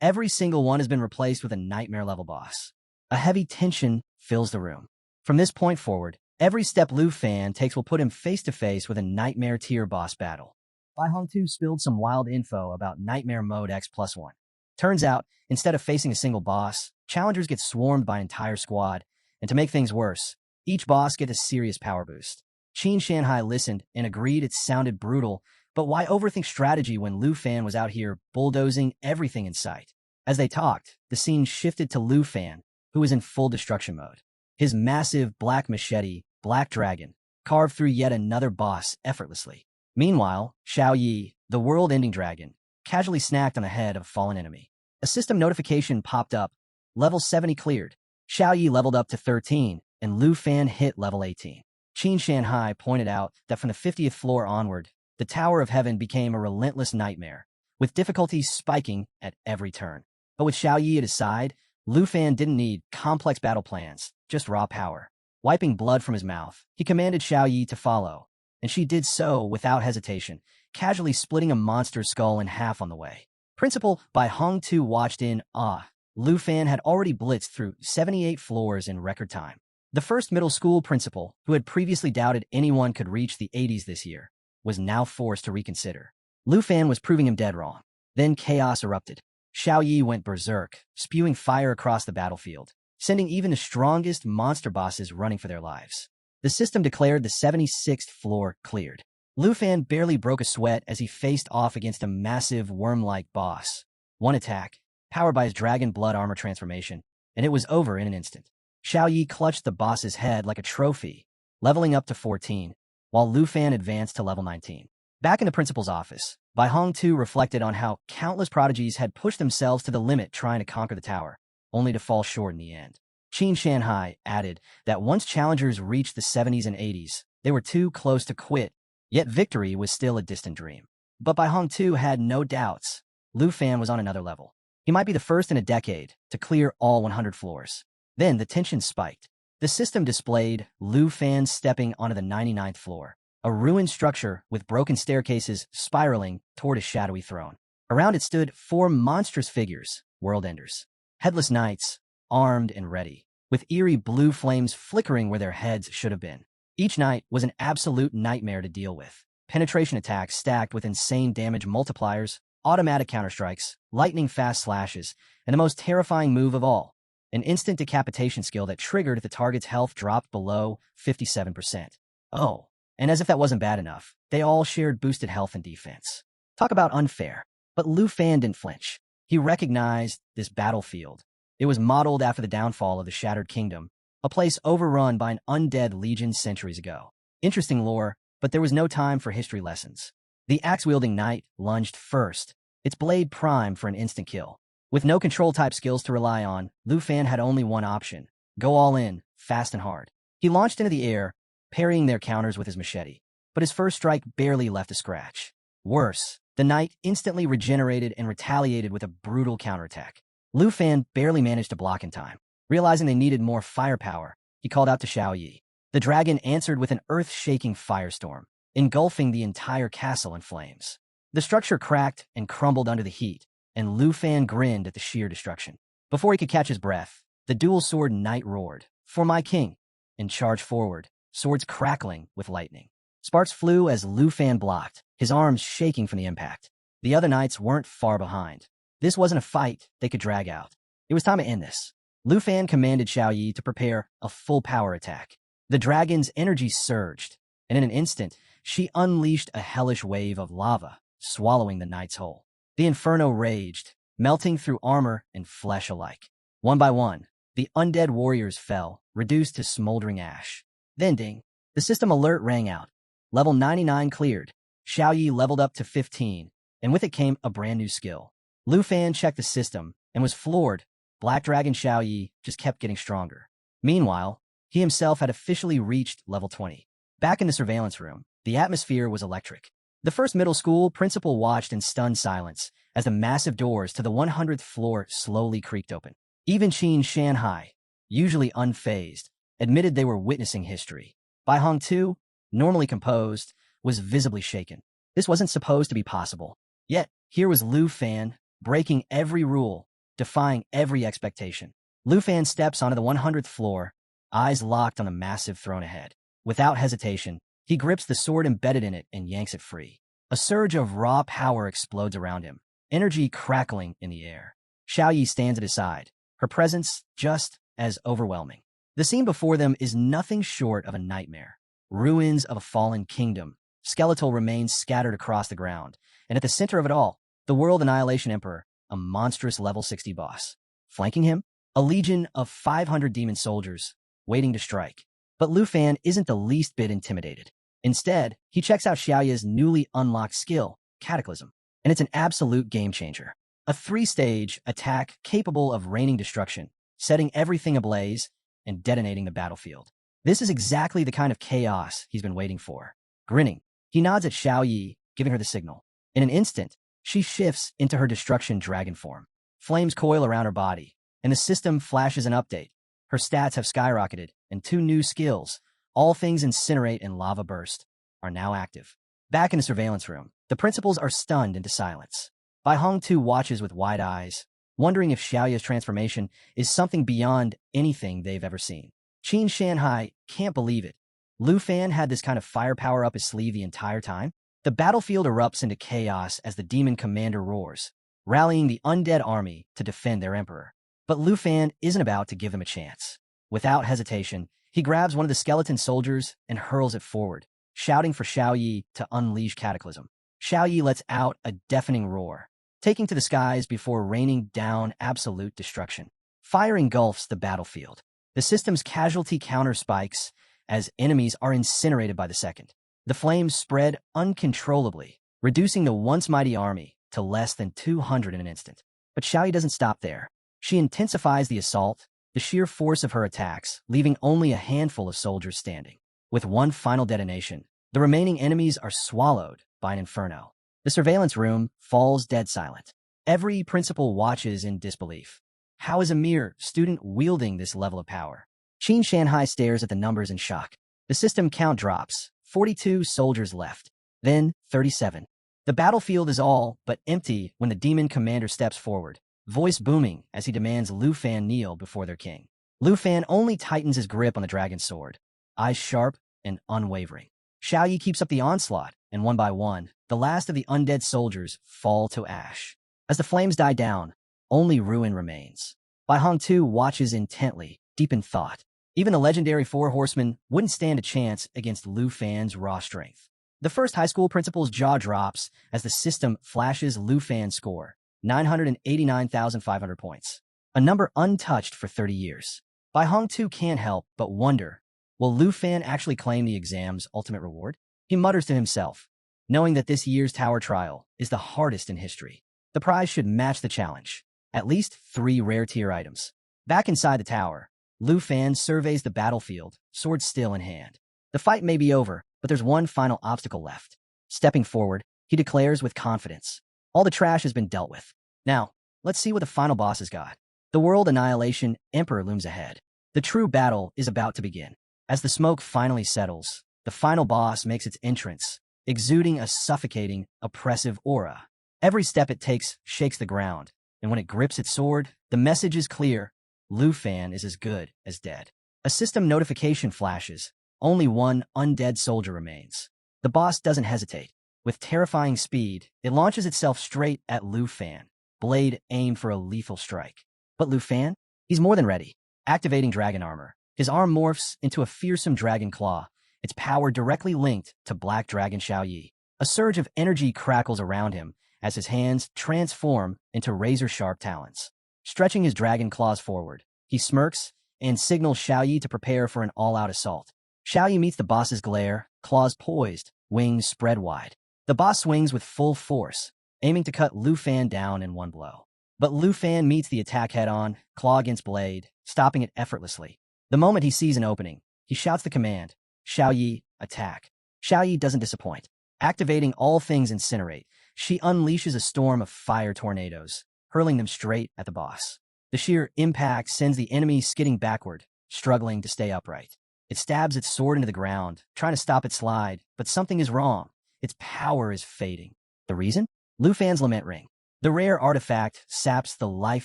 every single one has been replaced with a nightmare-level boss. A heavy tension fills the room. From this point forward, every step Lu Fan takes will put him face-to-face with a nightmare-tier boss battle. Bai Hongtu spilled some wild info about Nightmare Mode X+1. Turns out, instead of facing a single boss, challengers get swarmed by an entire squad, and to make things worse, each boss gets a serious power boost. Qin Shanhai listened and agreed it sounded brutal, but why overthink strategy when Lu Fan was out here bulldozing everything in sight? As they talked, the scene shifted to Lu Fan, who was in full destruction mode. His massive black machete, Black Dragon, carved through yet another boss effortlessly. Meanwhile, Xiao Yi, the world-ending dragon, casually snacked on the head of a fallen enemy. A system notification popped up. Level 70 cleared. Xiao Yi leveled up to 13, and Lu Fan hit level 18. Qin Shanhai pointed out that from the 50th floor onward, the Tower of Heaven became a relentless nightmare, with difficulties spiking at every turn. But with Xiao Yi at his side, Lu Fan didn't need complex battle plans, just raw power. Wiping blood from his mouth, he commanded Xiao Yi to follow, and she did so without hesitation, casually splitting a monster's skull in half on the way. Principal Bai Hongtu watched in awe. Lu Fan had already blitzed through 78 floors in record time. The First Middle School principal, who had previously doubted anyone could reach the 80s this year, was now forced to reconsider. Lu Fan was proving him dead wrong. Then chaos erupted. Xiao Yi went berserk, spewing fire across the battlefield, sending even the strongest monster bosses running for their lives. The system declared the 76th floor cleared. Lu Fan barely broke a sweat as he faced off against a massive worm-like boss. One attack, powered by his dragon blood armor transformation, and it was over in an instant. Xiao Yi clutched the boss's head like a trophy, leveling up to 14, while Lu Fan advanced to level 19. Back in the principal's office, Bai Hong too reflected on how countless prodigies had pushed themselves to the limit trying to conquer the tower, only to fall short in the end. Qin Shanhai added that once challengers reached the 70s and 80s, they were too close to quit, yet victory was still a distant dream. But Bai Hong too had no doubts. Lu Fan was on another level. He might be the first in a decade to clear all 100 floors. Then the tension spiked. The system displayed Lu Fan stepping onto the 99th floor, a ruined structure with broken staircases spiraling toward a shadowy throne. Around it stood 4 monstrous figures, world-enders. Headless knights, armed and ready, with eerie blue flames flickering where their heads should have been. Each knight was an absolute nightmare to deal with. Penetration attacks stacked with insane damage multipliers, automatic counterstrikes, lightning-fast slashes, and the most terrifying move of all, an instant decapitation skill that triggered if the target's health dropped below 57%. Oh, and as if that wasn't bad enough, they all shared boosted health and defense. Talk about unfair. But Lu Fan didn't flinch. He recognized this battlefield. It was modeled after the downfall of the Shattered Kingdom, a place overrun by an undead legion centuries ago. Interesting lore, but there was no time for history lessons. The axe-wielding knight lunged first, its blade primed for an instant kill. With no control-type skills to rely on, Lu Fan had only one option: go all in, fast and hard. He launched into the air, parrying their counters with his machete, but his first strike barely left a scratch. Worse, the knight instantly regenerated and retaliated with a brutal counterattack. Lu Fan barely managed to block in time. Realizing they needed more firepower, he called out to Xiao Yi. The dragon answered with an earth-shaking firestorm, engulfing the entire castle in flames. The structure cracked and crumbled under the heat, and Lu Fan grinned at the sheer destruction. Before he could catch his breath, the dual-sword knight roared, "For my king!" and charged forward, swords crackling with lightning. Sparks flew as Lu Fan blocked, his arms shaking from the impact. The other knights weren't far behind. This wasn't a fight they could drag out. It was time to end this. Lu Fan commanded Xiao Yi to prepare a full-power attack. The dragon's energy surged, and in an instant, she unleashed a hellish wave of lava, swallowing the knight's whole. The inferno raged, melting through armor and flesh alike. One by one, the undead warriors fell, reduced to smoldering ash. Then ding, the system alert rang out. Level 99 cleared. Xiao Yi leveled up to 15, and with it came a brand new skill. Lu Fan checked the system and was floored. Black Dragon Xiao Yi just kept getting stronger. Meanwhile, he himself had officially reached level 20. Back in the surveillance room, the atmosphere was electric. The first middle school principal watched in stunned silence as the massive doors to the 100th floor slowly creaked open. Even Qin Shanhai, usually unfazed, admitted they were witnessing history. Bai Hong too, normally composed, was visibly shaken. This wasn't supposed to be possible. Yet, here was Lu Fan, breaking every rule, defying every expectation. Lu Fan steps onto the 100th floor, eyes locked on the massive throne ahead. Without hesitation, he grips the sword embedded in it and yanks it free. A surge of raw power explodes around him, energy crackling in the air. Xiao Yi stands at his side, her presence just as overwhelming. The scene before them is nothing short of a nightmare. Ruins of a fallen kingdom, skeletal remains scattered across the ground, and at the center of it all, the World Annihilation Emperor, a monstrous level 60 boss. Flanking him, a legion of 500 demon soldiers, waiting to strike. But Lu Fan isn't the least bit intimidated. Instead, he checks out Xiaoya's newly unlocked skill, Cataclysm, and it's an absolute game-changer. A 3-stage attack capable of raining destruction, setting everything ablaze, and detonating the battlefield. This is exactly the kind of chaos he's been waiting for. Grinning, he nods at Xiao Yi, giving her the signal. In an instant, she shifts into her destruction dragon form. Flames coil around her body, and the system flashes an update. Her stats have skyrocketed, and 2 new skills, All Things Incinerate and Lava Burst, are now active. Back in the surveillance room, the principals are stunned into silence. Bai Hong too watches with wide eyes, wondering if Xiaoya's transformation is something beyond anything they've ever seen. Qin Shanhai can't believe it. Lu Fan had this kind of firepower up his sleeve the entire time? The battlefield erupts into chaos as the demon commander roars, rallying the undead army to defend their emperor. But Lu Fan isn't about to give them a chance. Without hesitation, He grabs one of the skeleton soldiers and hurls it forward, shouting for Xiao Yi to unleash Cataclysm. Xiao Yi lets out a deafening roar, taking to the skies before raining down absolute destruction. Fire engulfs the battlefield. The system's casualty counter spikes as enemies are incinerated by the second. The flames spread uncontrollably, reducing the once mighty army to less than 200 in an instant. But Xiao Yi doesn't stop there. She intensifies the assault, the sheer force of her attacks, leaving only a handful of soldiers standing. With one final detonation, the remaining enemies are swallowed by an inferno. The surveillance room falls dead silent. Every principal watches in disbelief. How is a mere student wielding this level of power? Qin Shanhai stares at the numbers in shock. The system count drops. 42 soldiers left. Then 37. The battlefield is all but empty when the demon commander steps forward, voice booming as he demands Lu Fan kneel before their king. Lu Fan only tightens his grip on the dragon's sword, eyes sharp and unwavering. Xiao Yi keeps up the onslaught, and one by one, the last of the undead soldiers fall to ash. As the flames die down, only ruin remains. Bai Hong Tu watches intently, deep in thought. Even the legendary Four Horsemen wouldn't stand a chance against Lu Fan's raw strength. The first high school principal's jaw drops as the system flashes Lu Fan's score, 989,500 points. A number untouched for 30 years. Bai Hong Tu can't help but wonder, will Lu Fan actually claim the exam's ultimate reward? He mutters to himself, knowing that this year's tower trial is the hardest in history. The prize should match the challenge. At least 3 rare tier items. Back inside the tower, Lu Fan surveys the battlefield, sword still in hand. The fight may be over, but there's one final obstacle left. Stepping forward, he declares with confidence, all the trash has been dealt with. Now, let's see what the final boss has got. The World Annihilation Emperor looms ahead. The true battle is about to begin. As the smoke finally settles, the final boss makes its entrance, exuding a suffocating, oppressive aura. Every step it takes shakes the ground, and when it grips its sword, the message is clear. Lu Fan is as good as dead. A system notification flashes. Only one undead soldier remains. The boss doesn't hesitate. With terrifying speed, it launches itself straight at Lu Fan, blade aimed for a lethal strike. But Lu Fan? He's more than ready. Activating dragon armor, his arm morphs into a fearsome dragon claw, its power directly linked to Black Dragon Xiao Yi. A surge of energy crackles around him as his hands transform into razor-sharp talons. Stretching his dragon claws forward, he smirks and signals Xiao Yi to prepare for an all-out assault. Xiao Yi meets the boss's glare, claws poised, wings spread wide. The boss swings with full force, aiming to cut Lu Fan down in one blow. But Lu Fan meets the attack head-on, claw against blade, stopping it effortlessly. The moment he sees an opening, he shouts the command, Xiao Yi, attack. Xiao Yi doesn't disappoint. Activating all things incinerate, she unleashes a storm of fire tornadoes, hurling them straight at the boss. The sheer impact sends the enemy skidding backward, struggling to stay upright. It stabs its sword into the ground, trying to stop its slide, but something is wrong. Its power is fading. The reason? Lu Fan's Lament Ring. The rare artifact saps the life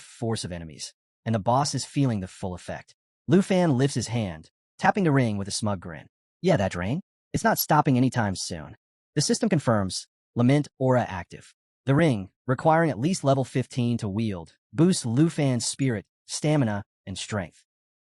force of enemies, and the boss is feeling the full effect. Lu Fan lifts his hand, tapping the ring with a smug grin. Yeah, that drain? It's not stopping anytime soon. The system confirms, Lament Aura active. The ring, requiring at least level 15 to wield, boosts Lu Fan's spirit, stamina, and strength,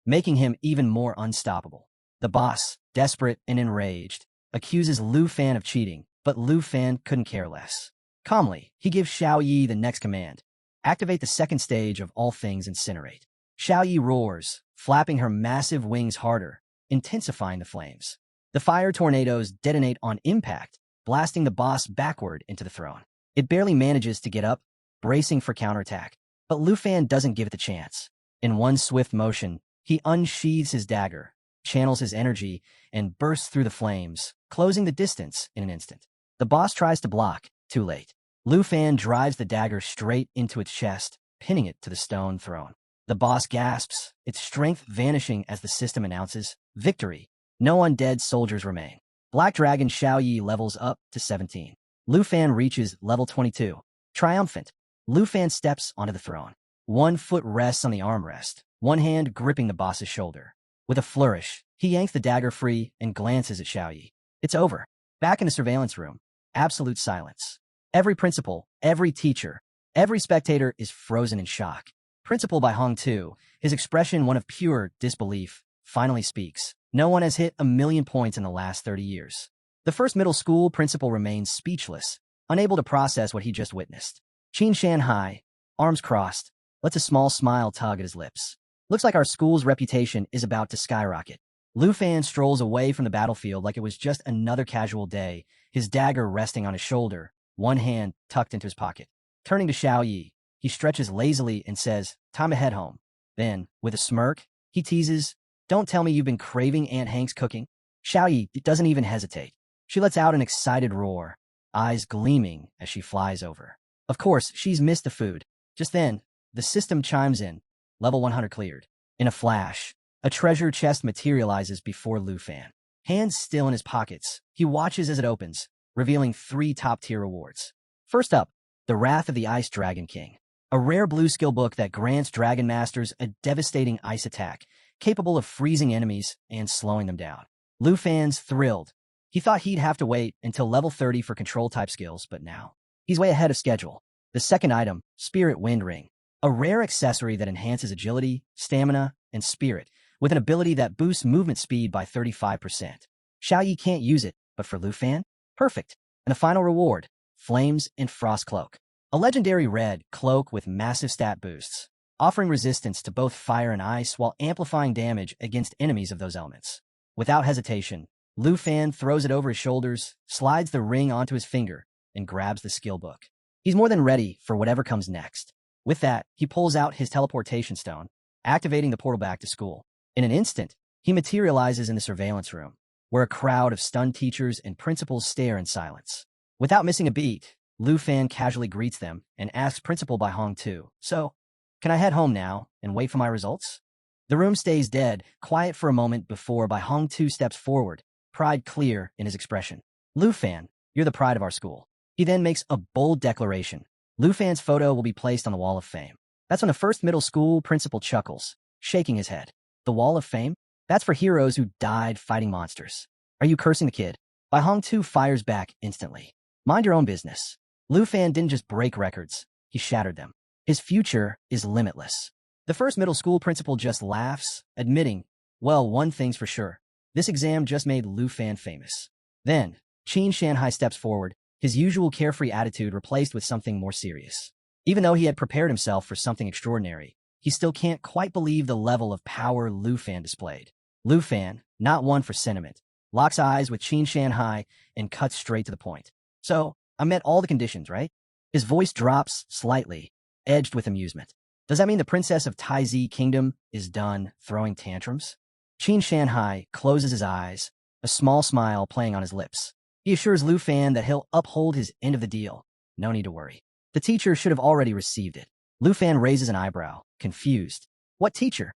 making him even more unstoppable. The boss, desperate and enraged, accuses Lu Fan of cheating, but Lu Fan couldn't care less. Calmly, he gives Xiao Yi the next command. Activate the second stage of All Things Incinerate. Xiao Yi roars, flapping her massive wings harder, intensifying the flames. The fire tornadoes detonate on impact, blasting the boss backward into the throne. It barely manages to get up, bracing for counterattack. But Lu Fan doesn't give it the chance. In one swift motion, he unsheathes his dagger, channels his energy, and bursts through the flames, closing the distance in an instant. The boss tries to block, too late. Lu Fan drives the dagger straight into its chest, pinning it to the stone throne. The boss gasps, its strength vanishing as the system announces, victory. No undead soldiers remain. Black Dragon Xiao Yi levels up to 17. Lu Fan reaches level 22. Triumphant, Lu Fan steps onto the throne. One foot rests on the armrest, one hand gripping the boss's shoulder. With a flourish, he yanks the dagger free and glances at Xiao Yi. It's over. Back in the surveillance room, absolute silence. Every principal, every teacher, every spectator is frozen in shock. Principal Bai Hong Tu, his expression one of pure disbelief, finally speaks. No one has hit 1,000,000 points in the last 30 years. The first middle school principal remains speechless, unable to process what he just witnessed. Qin Shanhai, arms crossed, lets a small smile tug at his lips. Looks like our school's reputation is about to skyrocket. Lu Fan strolls away from the battlefield like it was just another casual day, his dagger resting on his shoulder, one hand tucked into his pocket. Turning to Xiao Yi, he stretches lazily and says, "Time to head home." Then, with a smirk, he teases, "Don't tell me you've been craving Aunt Hank's cooking." Xiao Yi doesn't even hesitate. She lets out an excited roar, eyes gleaming as she flies over. Of course, she's missed the food. Just then, the system chimes in. Level 100 cleared. In a flash, a treasure chest materializes before Lu Fan. Hands still in his pockets, he watches as it opens, revealing 3 top-tier rewards. First up, the Wrath of the Ice Dragon King, a rare blue skill book that grants Dragon Masters a devastating ice attack, capable of freezing enemies and slowing them down. Lu Fan's thrilled. He thought he'd have to wait until level 30 for control-type skills, but now he's way ahead of schedule. The second item, Spirit Wind Ring, a rare accessory that enhances agility, stamina, and spirit, with an ability that boosts movement speed by 35%. Xiao Yi can't use it, but for Lu Fan, perfect. And the final reward, Flames and Frost Cloak, a legendary red cloak with massive stat boosts, offering resistance to both fire and ice while amplifying damage against enemies of those elements. Without hesitation, Lu Fan throws it over his shoulders, slides the ring onto his finger, and grabs the skill book. He's more than ready for whatever comes next. With that, he pulls out his teleportation stone, activating the portal back to school. In an instant, he materializes in the surveillance room, where a crowd of stunned teachers and principals stare in silence. Without missing a beat, Lu Fan casually greets them and asks Principal Bai Hong Tu, "So, can I head home now and wait for my results?" The room stays dead, quiet for a moment before Bai Hong Tu steps forward, pride clear in his expression. "Lu Fan, you're the pride of our school." He then makes a bold declaration. Lu Fan's photo will be placed on the Wall of Fame. That's when the first middle school principal chuckles, shaking his head. The Wall of Fame? That's for heroes who died fighting monsters. Are you cursing the kid? Bai Hong Tu fires back instantly. Mind your own business. Lu Fan didn't just break records, he shattered them. His future is limitless. The first middle school principal just laughs, admitting, well, one thing's for sure. This exam just made Lu Fan famous. Then, Qin Shanhai steps forward, his usual carefree attitude replaced with something more serious. Even though he had prepared himself for something extraordinary, he still can't quite believe the level of power Lu Fan displayed. Lu Fan, not one for sentiment, locks eyes with Qin Shanhai and cuts straight to the point. "So, I met all the conditions, right?" His voice drops slightly, edged with amusement. "Does that mean the princess of Taizi Kingdom is done throwing tantrums?" Qin Shanhai closes his eyes, a small smile playing on his lips. He assures Lu Fan that he'll uphold his end of the deal. No need to worry. The teacher should have already received it. Lu Fan raises an eyebrow, confused. "What teacher?"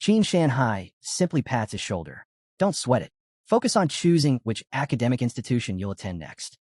Qin Shanhai simply pats his shoulder. "Don't sweat it. Focus on choosing which academic institution you'll attend next."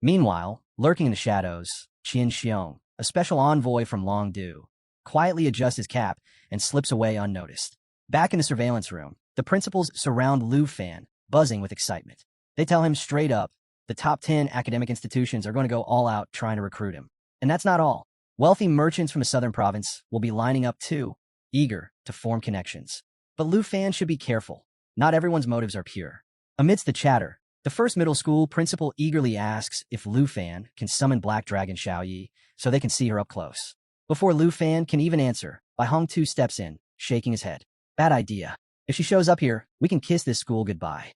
Meanwhile, lurking in the shadows, Qian Xiong, a special envoy from Longdu, quietly adjusts his cap and slips away unnoticed. Back in the surveillance room, the principals surround Lu Fan, buzzing with excitement. They tell him straight up, the top 10 academic institutions are going to go all out trying to recruit him. And that's not all. Wealthy merchants from the southern province will be lining up too, eager to form connections. But Lu Fan should be careful. Not everyone's motives are pure. Amidst the chatter, the first middle school principal eagerly asks if Lu Fan can summon Black Dragon Xiao Yi so they can see her up close. Before Lu Fan can even answer, Bai Hong Tu steps in, shaking his head. "Bad idea. If she shows up here, we can kiss this school goodbye."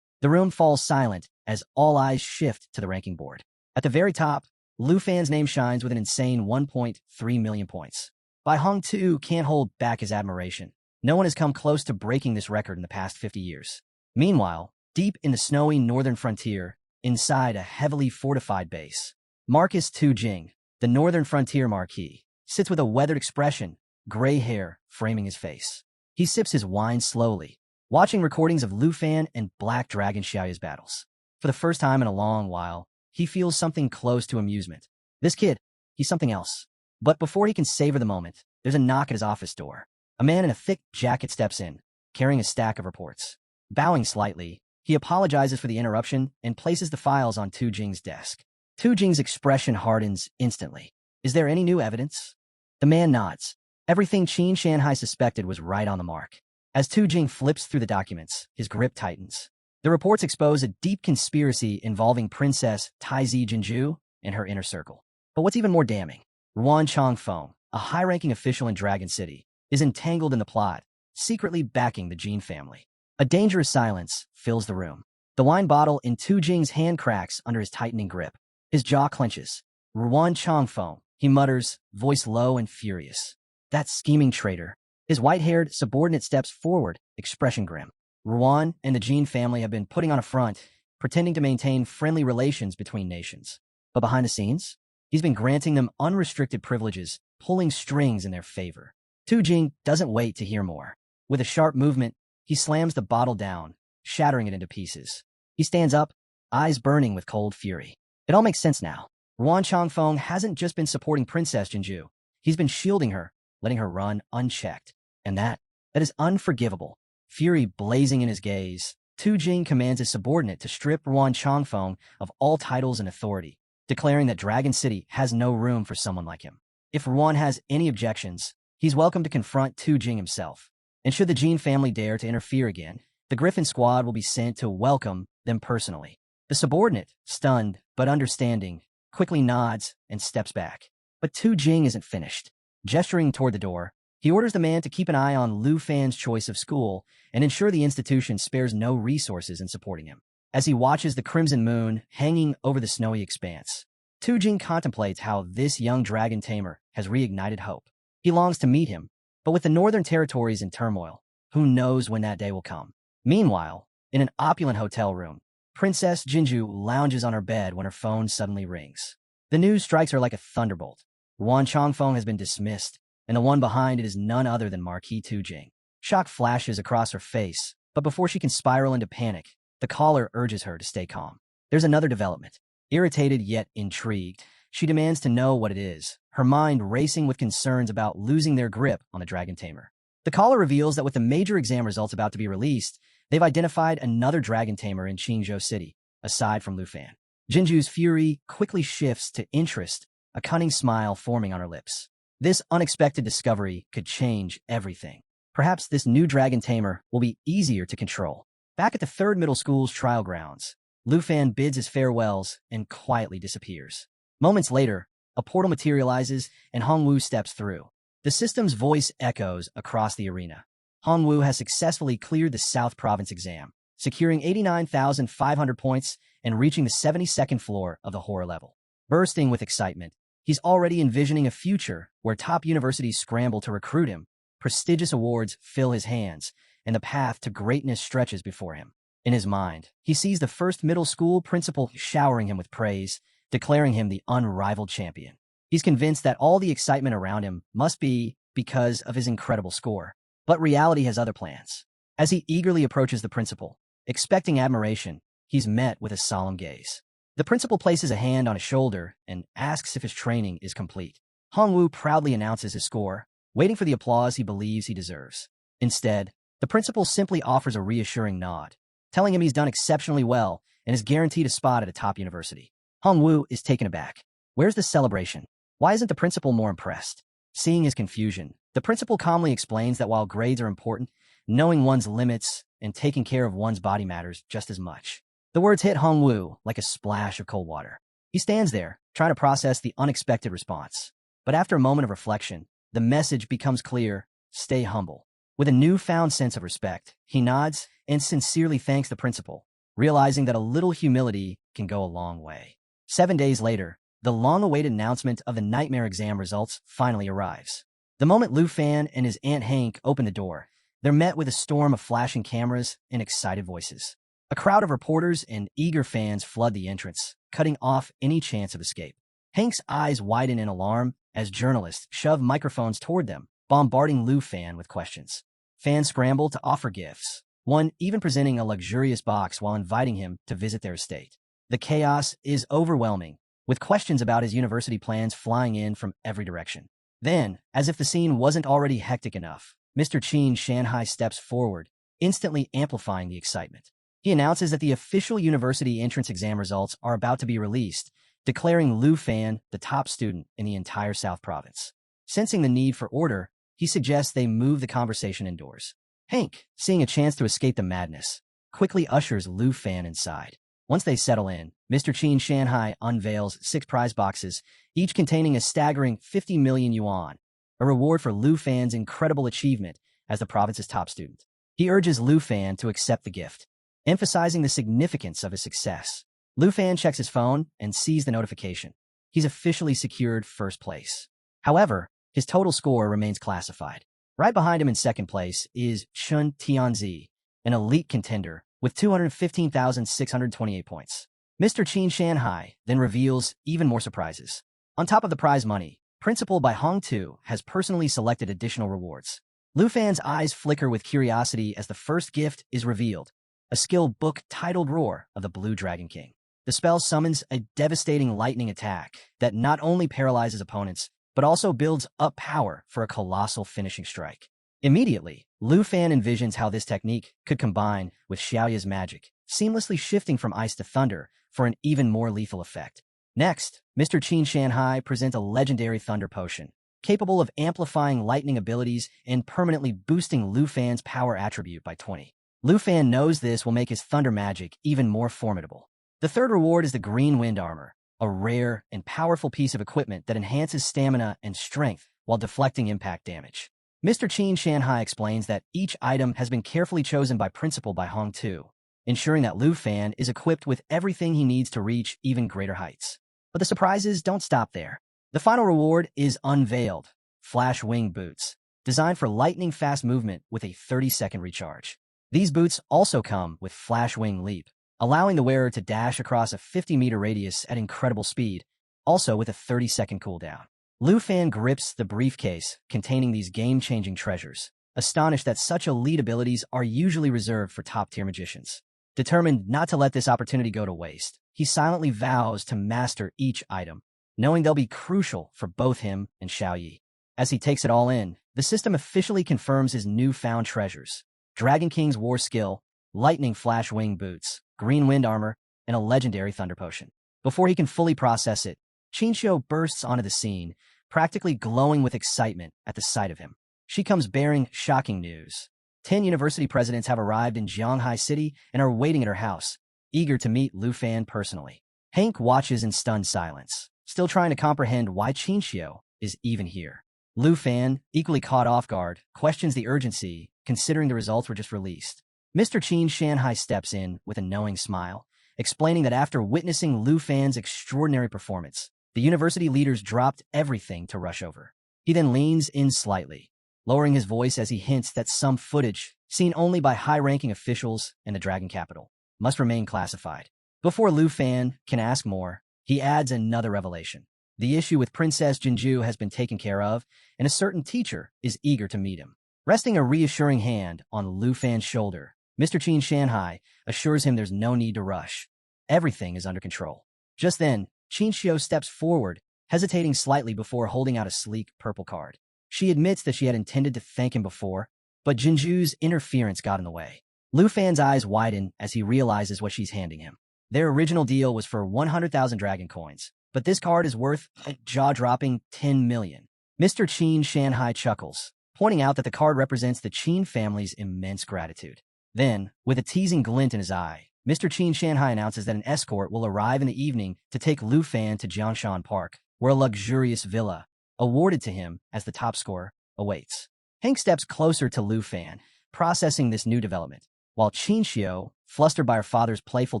The room falls silent as all eyes shift to the ranking board. At the very top, Lu Fan's name shines with an insane 1.3 million points. Bai Hong Tu can't hold back his admiration. No one has come close to breaking this record in the past 50 years. Meanwhile, deep in the snowy northern frontier, inside a heavily fortified base, Marcus Tu Jing, the northern frontier marquis, sits with a weathered expression, gray hair framing his face. He sips his wine slowly, watching recordings of Lu Fan and Black Dragon Xiaoya's battles. For the first time in a long while, he feels something close to amusement. This kid, he's something else. But before he can savor the moment, there's a knock at his office door. A man in a thick jacket steps in, carrying a stack of reports. Bowing slightly, he apologizes for the interruption and places the files on Tu Jing's desk. Tu Jing's expression hardens instantly. "Is there any new evidence?" The man nods. Everything Qin Shanhai suspected was right on the mark. As Tu Jing flips through the documents, his grip tightens. The reports expose a deep conspiracy involving Princess Taizi Jinju and her inner circle. But what's even more damning, Ruan Changfeng, a high-ranking official in Dragon City, is entangled in the plot, secretly backing the Jin family. A dangerous silence fills the room. The wine bottle in Tu Jing's hand cracks under his tightening grip. His jaw clenches. Ruan Changfeng, he mutters, voice low and furious. That scheming traitor. His white-haired subordinate steps forward, expression grim. Ruan and the Jin family have been putting on a front, pretending to maintain friendly relations between nations. But behind the scenes, he's been granting them unrestricted privileges, pulling strings in their favor. Tu Jing doesn't wait to hear more. With a sharp movement, he slams the bottle down, shattering it into pieces. He stands up, eyes burning with cold fury. It all makes sense now. Ruan Changfeng hasn't just been supporting Princess Jinju. He's been shielding her, letting her run unchecked. And that is unforgivable. Fury blazing in his gaze, Tu Jing commands his subordinate to strip Ruan Changfeng of all titles and authority, declaring that Dragon City has no room for someone like him. If Ruan has any objections, he's welcome to confront Tu Jing himself. And should the Jin family dare to interfere again, the Griffin squad will be sent to welcome them personally. The subordinate, stunned but understanding, quickly nods and steps back. But Tu Jing isn't finished. Gesturing toward the door, he orders the man to keep an eye on Lu Fan's choice of school and ensure the institution spares no resources in supporting him. As he watches the crimson moon hanging over the snowy expanse, Tu Jing contemplates how this young dragon tamer has reignited hope. He longs to meet him, but with the northern territories in turmoil, who knows when that day will come. Meanwhile, in an opulent hotel room, Princess Jinju lounges on her bed when her phone suddenly rings. The news strikes her like a thunderbolt. Ruan Changfeng has been dismissed, and the one behind it is none other than Marquis Tu Jing. Shock flashes across her face, but before she can spiral into panic, the caller urges her to stay calm. There's another development. Irritated yet intrigued, she demands to know what it is, her mind racing with concerns about losing their grip on the Dragon Tamer. The caller reveals that with the major exam results about to be released, they've identified another Dragon Tamer in Qingzhou City, aside from Lu Fan. Jinju's fury quickly shifts to interest, a cunning smile forming on her lips. This unexpected discovery could change everything. Perhaps this new Dragon Tamer will be easier to control. Back at the 3rd Middle School's trial grounds, Lu Fan bids his farewells and quietly disappears. Moments later, a portal materializes and Hongwu steps through. The system's voice echoes across the arena. Hongwu has successfully cleared the South Province exam, securing 89,500 points and reaching the 72nd floor of the horror level. Bursting with excitement, he's already envisioning a future where top universities scramble to recruit him, prestigious awards fill his hands, and the path to greatness stretches before him. In his mind, he sees the 1st Middle School principal showering him with praise, declaring him the unrivaled champion. He's convinced that all the excitement around him must be because of his incredible score. But reality has other plans. As he eagerly approaches the principal, expecting admiration, he's met with a solemn gaze. The principal places a hand on his shoulder and asks if his training is complete. Hongwu proudly announces his score, waiting for the applause he believes he deserves. Instead, the principal simply offers a reassuring nod, telling him he's done exceptionally well and is guaranteed a spot at a top university. Hongwu is taken aback. Where's the celebration? Why isn't the principal more impressed? Seeing his confusion, the principal calmly explains that while grades are important, knowing one's limits and taking care of one's body matters just as much. The words hit Hongwu like a splash of cold water. He stands there, trying to process the unexpected response. But after a moment of reflection, the message becomes clear: stay humble. With a newfound sense of respect, he nods and sincerely thanks the principal, realizing that a little humility can go a long way. 7 days later, the long-awaited announcement of the nightmare exam results finally arrives. The moment Lu Fan and his Aunt Hank open the door, they're met with a storm of flashing cameras and excited voices. A crowd of reporters and eager fans flood the entrance, cutting off any chance of escape. Hank's eyes widen in alarm as journalists shove microphones toward them, bombarding Lu Fan with questions. Fans scramble to offer gifts, one even presenting a luxurious box while inviting him to visit their estate. The chaos is overwhelming, with questions about his university plans flying in from every direction. Then, as if the scene wasn't already hectic enough, Mr. Qin Shanhai steps forward, instantly amplifying the excitement. He announces that the official university entrance exam results are about to be released, declaring Lu Fan the top student in the entire South Province. Sensing the need for order, he suggests they move the conversation indoors. Hank, seeing a chance to escape the madness, quickly ushers Lu Fan inside. Once they settle in, Mr. Qin Shanhai unveils 6 prize boxes, each containing a staggering 50 million yuan, a reward for Lu Fan's incredible achievement as the province's top student. He urges Lu Fan to accept the gift, emphasizing the significance of his success. Lu Fan checks his phone and sees the notification. He's officially secured first place. However, his total score remains classified. Right behind him in second place is Chun Tianzi, an elite contender with 215,628 points. Mr. Qin Shanhai then reveals even more surprises. On top of the prize money, Principal by Hong Tu has personally selected additional rewards. Lu Fan's eyes flicker with curiosity as the first gift is revealed, a skill book titled Roar of the Blue Dragon King. The spell summons a devastating lightning attack that not only paralyzes opponents, but also builds up power for a colossal finishing strike. Immediately, Lu Fan envisions how this technique could combine with Xiaoya's magic, seamlessly shifting from ice to thunder for an even more lethal effect. Next, Mr. Qin Shanhai presents a legendary thunder potion, capable of amplifying lightning abilities and permanently boosting Lu Fan's power attribute by 20. Lu Fan knows this will make his thunder magic even more formidable. The third reward is the Green Wind Armor, a rare and powerful piece of equipment that enhances stamina and strength while deflecting impact damage. Mr. Qin Shanhai explains that each item has been carefully chosen by Principal by Hong Tu, ensuring that Lu Fan is equipped with everything he needs to reach even greater heights. But the surprises don't stop there. The final reward is unveiled, Flash Wing Boots, designed for lightning-fast movement with a 30-second recharge. These boots also come with Flash Wing Leap, allowing the wearer to dash across a 50-meter radius at incredible speed, also with a 30-second cooldown. Lu Fan grips the briefcase containing these game-changing treasures, astonished that such elite abilities are usually reserved for top-tier magicians. Determined not to let this opportunity go to waste, he silently vows to master each item, knowing they'll be crucial for both him and Xiaoyi. As he takes it all in, the system officially confirms his newfound treasures: Dragon King's War Skill, Lightning Flash Wing Boots, Green Wind Armor, and a legendary Thunder Potion. Before he can fully process it, Qinxiu bursts onto the scene, practically glowing with excitement at the sight of him. She comes bearing shocking news. 10 university presidents have arrived in Jianghai City and are waiting at her house, eager to meet Lu Fan personally. Hank watches in stunned silence, still trying to comprehend why Qinxiu is even here. Lu Fan, equally caught off guard, questions the urgency, considering the results were just released. Mr. Qin Shanhai steps in with a knowing smile, explaining that after witnessing Lu Fan's extraordinary performance, the university leaders dropped everything to rush over. He then leans in slightly, lowering his voice as he hints that some footage, seen only by high-ranking officials in the Dragon Capital, must remain classified. Before Lu Fan can ask more, he adds another revelation. The issue with Princess Jinju has been taken care of, and a certain teacher is eager to meet him. Resting a reassuring hand on Lu Fan's shoulder, Mr. Qin Shanhai assures him there's no need to rush. Everything is under control. Just then, Qinxiu steps forward, hesitating slightly before holding out a sleek purple card. She admits that she had intended to thank him before, but Jinju's interference got in the way. Lu Fan's eyes widen as he realizes what she's handing him. Their original deal was for 100,000 dragon coins, but this card is worth a jaw-dropping 10 million. Mr. Qin Shanhai chuckles, pointing out that the card represents the Qin family's immense gratitude. Then, with a teasing glint in his eye, Mr. Qin Shanhai announces that an escort will arrive in the evening to take Lu Fan to Jiangshan Park, where a luxurious villa, awarded to him as the top scorer, awaits. Hank steps closer to Lu Fan, processing this new development, while Qinxiu, flustered by her father's playful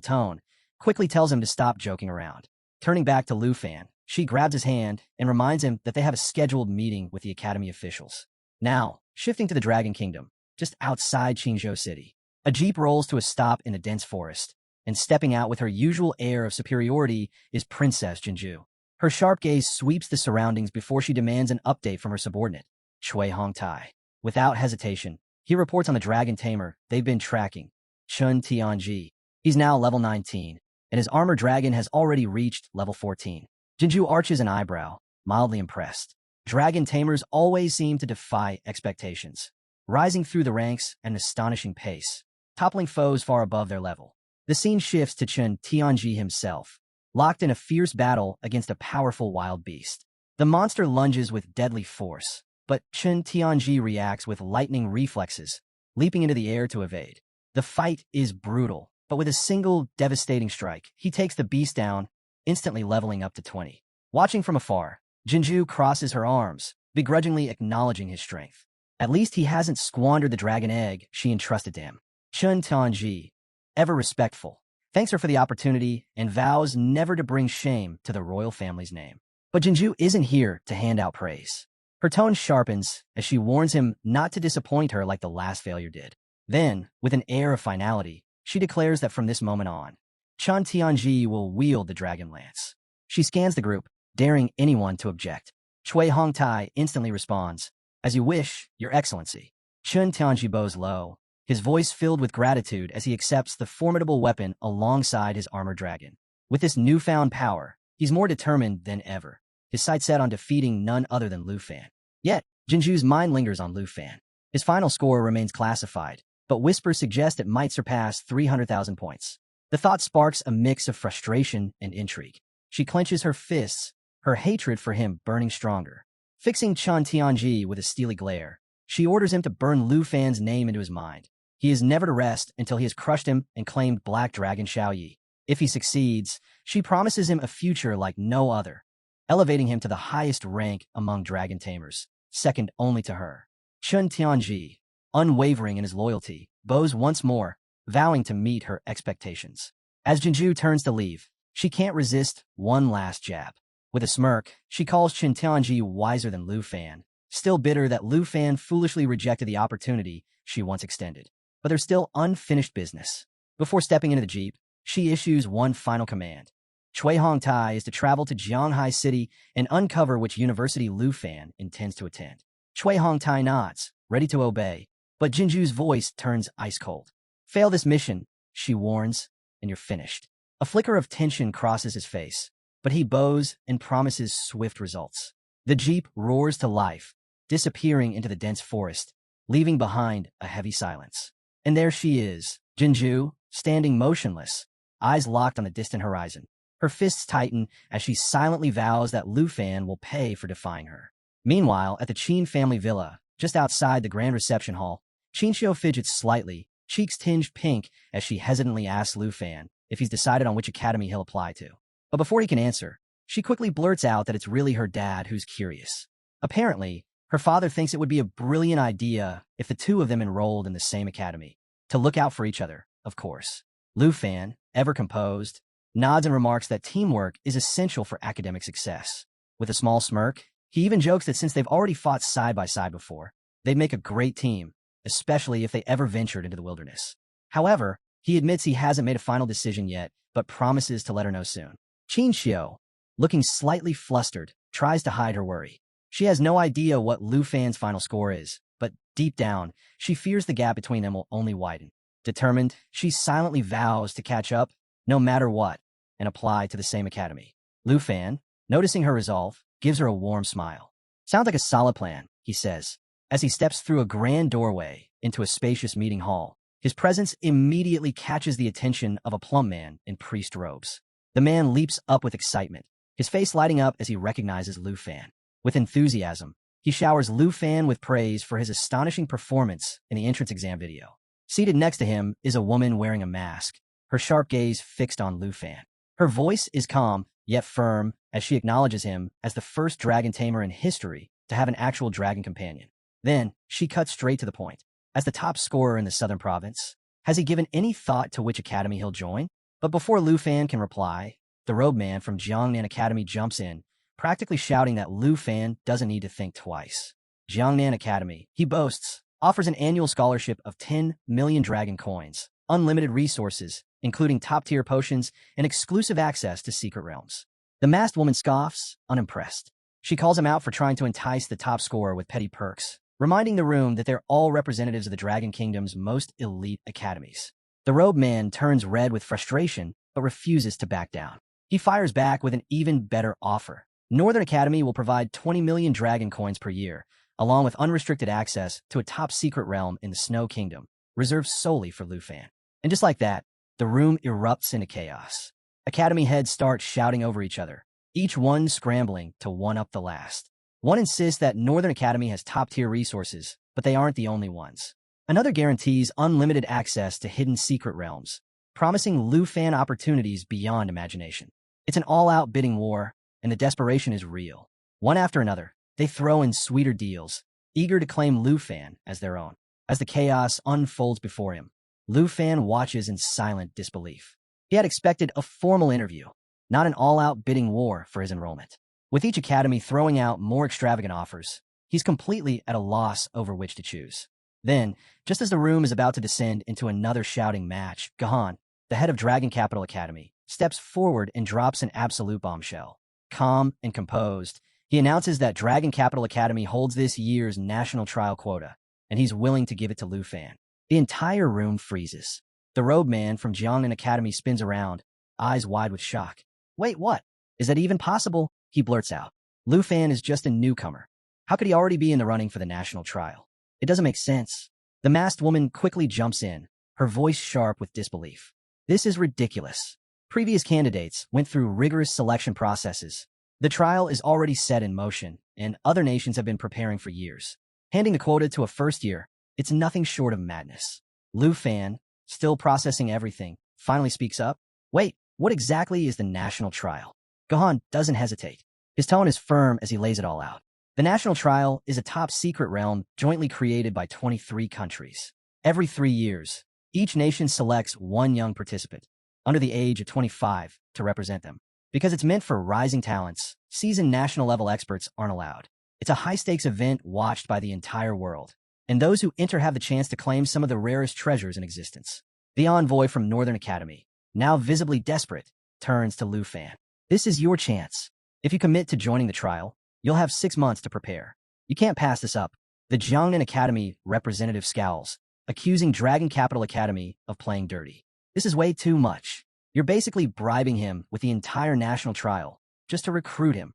tone, quickly tells him to stop joking around. Turning back to Lu Fan, she grabs his hand and reminds him that they have a scheduled meeting with the academy officials. Now, shifting to the Dragon Kingdom, just outside Qingzhou City, a jeep rolls to a stop in a dense forest, and stepping out with her usual air of superiority is Princess Jinju. Her sharp gaze sweeps the surroundings before she demands an update from her subordinate, Cui Hongtai. Without hesitation, he reports on the dragon tamer they've been tracking, Chun Tianji. He's now level 19, and his armored dragon has already reached level 14. Jinju arches an eyebrow, mildly impressed. Dragon tamers always seem to defy expectations, rising through the ranks at an astonishing pace, toppling foes far above their level. The scene shifts to Chun Tianji himself, locked in a fierce battle against a powerful wild beast. The monster lunges with deadly force, but Chun Tianji reacts with lightning reflexes, leaping into the air to evade. The fight is brutal, but with a single devastating strike, he takes the beast down, instantly leveling up to 20. Watching from afar, Jinju crosses her arms, begrudgingly acknowledging his strength. At least he hasn't squandered the dragon egg she entrusted to him. Chun Tianji, ever respectful, thanks her for the opportunity and vows never to bring shame to the royal family's name. But Jinju isn't here to hand out praise. Her tone sharpens as she warns him not to disappoint her like the last failure did. Then, with an air of finality, she declares that from this moment on, Chun Tianji will wield the dragon lance. She scans the group, daring anyone to object. Chui Hongtai instantly responds, "As you wish, Your Excellency." Chun Tianji bows low, his voice filled with gratitude as he accepts the formidable weapon alongside his armored dragon. With this newfound power, he's more determined than ever, his sights set on defeating none other than Lu Fan. Yet, Jinju's mind lingers on Lu Fan. His final score remains classified, but whispers suggest it might surpass 300,000 points. The thought sparks a mix of frustration and intrigue. She clenches her fists, her hatred for him burning stronger. Fixing Chun Tianji with a steely glare, she orders him to burn Lu Fan's name into his mind. He is never to rest until he has crushed him and claimed Black Dragon Xiaoyi. If he succeeds, she promises him a future like no other, elevating him to the highest rank among dragon tamers, second only to her. Chun Tianji, unwavering in his loyalty, bows once more, vowing to meet her expectations. As Jinju turns to leave, she can't resist one last jab. With a smirk, she calls Chun Tianji wiser than Lu Fan, still bitter that Lu Fan foolishly rejected the opportunity she once extended. But there's still unfinished business. Before stepping into the jeep, she issues one final command. Chui Hongtai is to travel to Jianghai City and uncover which university Lu Fan intends to attend. Chui Hongtai nods, ready to obey, but Jinju's voice turns ice cold. "Fail this mission," she warns, "and you're finished." A flicker of tension crosses his face, but he bows and promises swift results. The jeep roars to life, disappearing into the dense forest, leaving behind a heavy silence. And there she is, Jinju, standing motionless, eyes locked on the distant horizon. Her fists tighten as she silently vows that Lu Fan will pay for defying her. Meanwhile, at the Qin family villa, just outside the grand reception hall, Qinxiu fidgets slightly, cheeks tinged pink as she hesitantly asks Lu Fan if he's decided on which academy he'll apply to. But before he can answer, she quickly blurts out that it's really her dad who's curious. Apparently, her father thinks it would be a brilliant idea if the two of them enrolled in the same academy. To look out for each other, of course. Lu Fan, ever composed, nods and remarks that teamwork is essential for academic success. With a small smirk, he even jokes that since they've already fought side by side before, they'd make a great team, especially if they ever ventured into the wilderness. However, he admits he hasn't made a final decision yet, but promises to let her know soon. Qinxiu, looking slightly flustered, tries to hide her worry. She has no idea what Lu Fan's final score is, but deep down, she fears the gap between them will only widen. Determined, she silently vows to catch up, no matter what, and apply to the same academy. Lu Fan, noticing her resolve, gives her a warm smile. "Sounds like a solid plan," he says, as he steps through a grand doorway into a spacious meeting hall. His presence immediately catches the attention of a plump man in priest robes. The man leaps up with excitement, his face lighting up as he recognizes Lu Fan. With enthusiasm, he showers Lu Fan with praise for his astonishing performance in the entrance exam video. Seated next to him is a woman wearing a mask, her sharp gaze fixed on Lu Fan. Her voice is calm, yet firm, as she acknowledges him as the first dragon tamer in history to have an actual dragon companion. Then, she cuts straight to the point. As the top scorer in the southern province, has he given any thought to which academy he'll join? But before Lu Fan can reply, the robe man from Jiangnan Academy jumps in, practically shouting that Lu Fan doesn't need to think twice. Jiangnan Academy, he boasts, offers an annual scholarship of 10 million dragon coins, unlimited resources, including top-tier potions, and exclusive access to secret realms. The masked woman scoffs, unimpressed. She calls him out for trying to entice the top scorer with petty perks, reminding the room that they're all representatives of the Dragon Kingdom's most elite academies. The robe man turns red with frustration, but refuses to back down. He fires back with an even better offer. Northern Academy will provide 20 million dragon coins per year, along with unrestricted access to a top-secret realm in the Snow Kingdom, reserved solely for Lu Fan. And just like that, the room erupts into chaos. Academy heads start shouting over each other, each one scrambling to one-up the last. One insists that Northern Academy has top-tier resources, but they aren't the only ones. Another guarantees unlimited access to hidden secret realms, promising Lu Fan opportunities beyond imagination. It's an all-out bidding war, and the desperation is real. One after another, they throw in sweeter deals, eager to claim Lu Fan as their own. As the chaos unfolds before him, Lu Fan watches in silent disbelief. He had expected a formal interview, not an all-out bidding war for his enrollment. With each academy throwing out more extravagant offers, he's completely at a loss over which to choose. Then, just as the room is about to descend into another shouting match, Gahan, the head of Dragon Capital Academy, steps forward and drops an absolute bombshell. Calm and composed, he announces that Dragon Capital Academy holds this year's national trial quota, and he's willing to give it to Lu Fan. The entire room freezes. The robe man from Jiangnan Academy spins around, eyes wide with shock. Wait, what? Is that even possible? He blurts out. Lu Fan is just a newcomer. How could he already be in the running for the national trial? It doesn't make sense. The masked woman quickly jumps in, her voice sharp with disbelief. This is ridiculous. Previous candidates went through rigorous selection processes. The trial is already set in motion, and other nations have been preparing for years. Handing the quota to a first year, it's nothing short of madness. Lu Fan, still processing everything, finally speaks up. Wait, what exactly is the national trial? Gahan doesn't hesitate. His tone is firm as he lays it all out. The national trial is a top-secret realm jointly created by 23 countries. Every 3 years, each nation selects one young participant, under the age of 25, to represent them. Because it's meant for rising talents, seasoned national-level experts aren't allowed. It's a high-stakes event watched by the entire world, and those who enter have the chance to claim some of the rarest treasures in existence. The envoy from Northern Academy, now visibly desperate, turns to Lu Fan. This is your chance. If you commit to joining the trial, you'll have 6 months to prepare. You can't pass this up. The Jiangnan Academy representative scowls, accusing Dragon Capital Academy of playing dirty. This is way too much. You're basically bribing him with the entire national trial just to recruit him.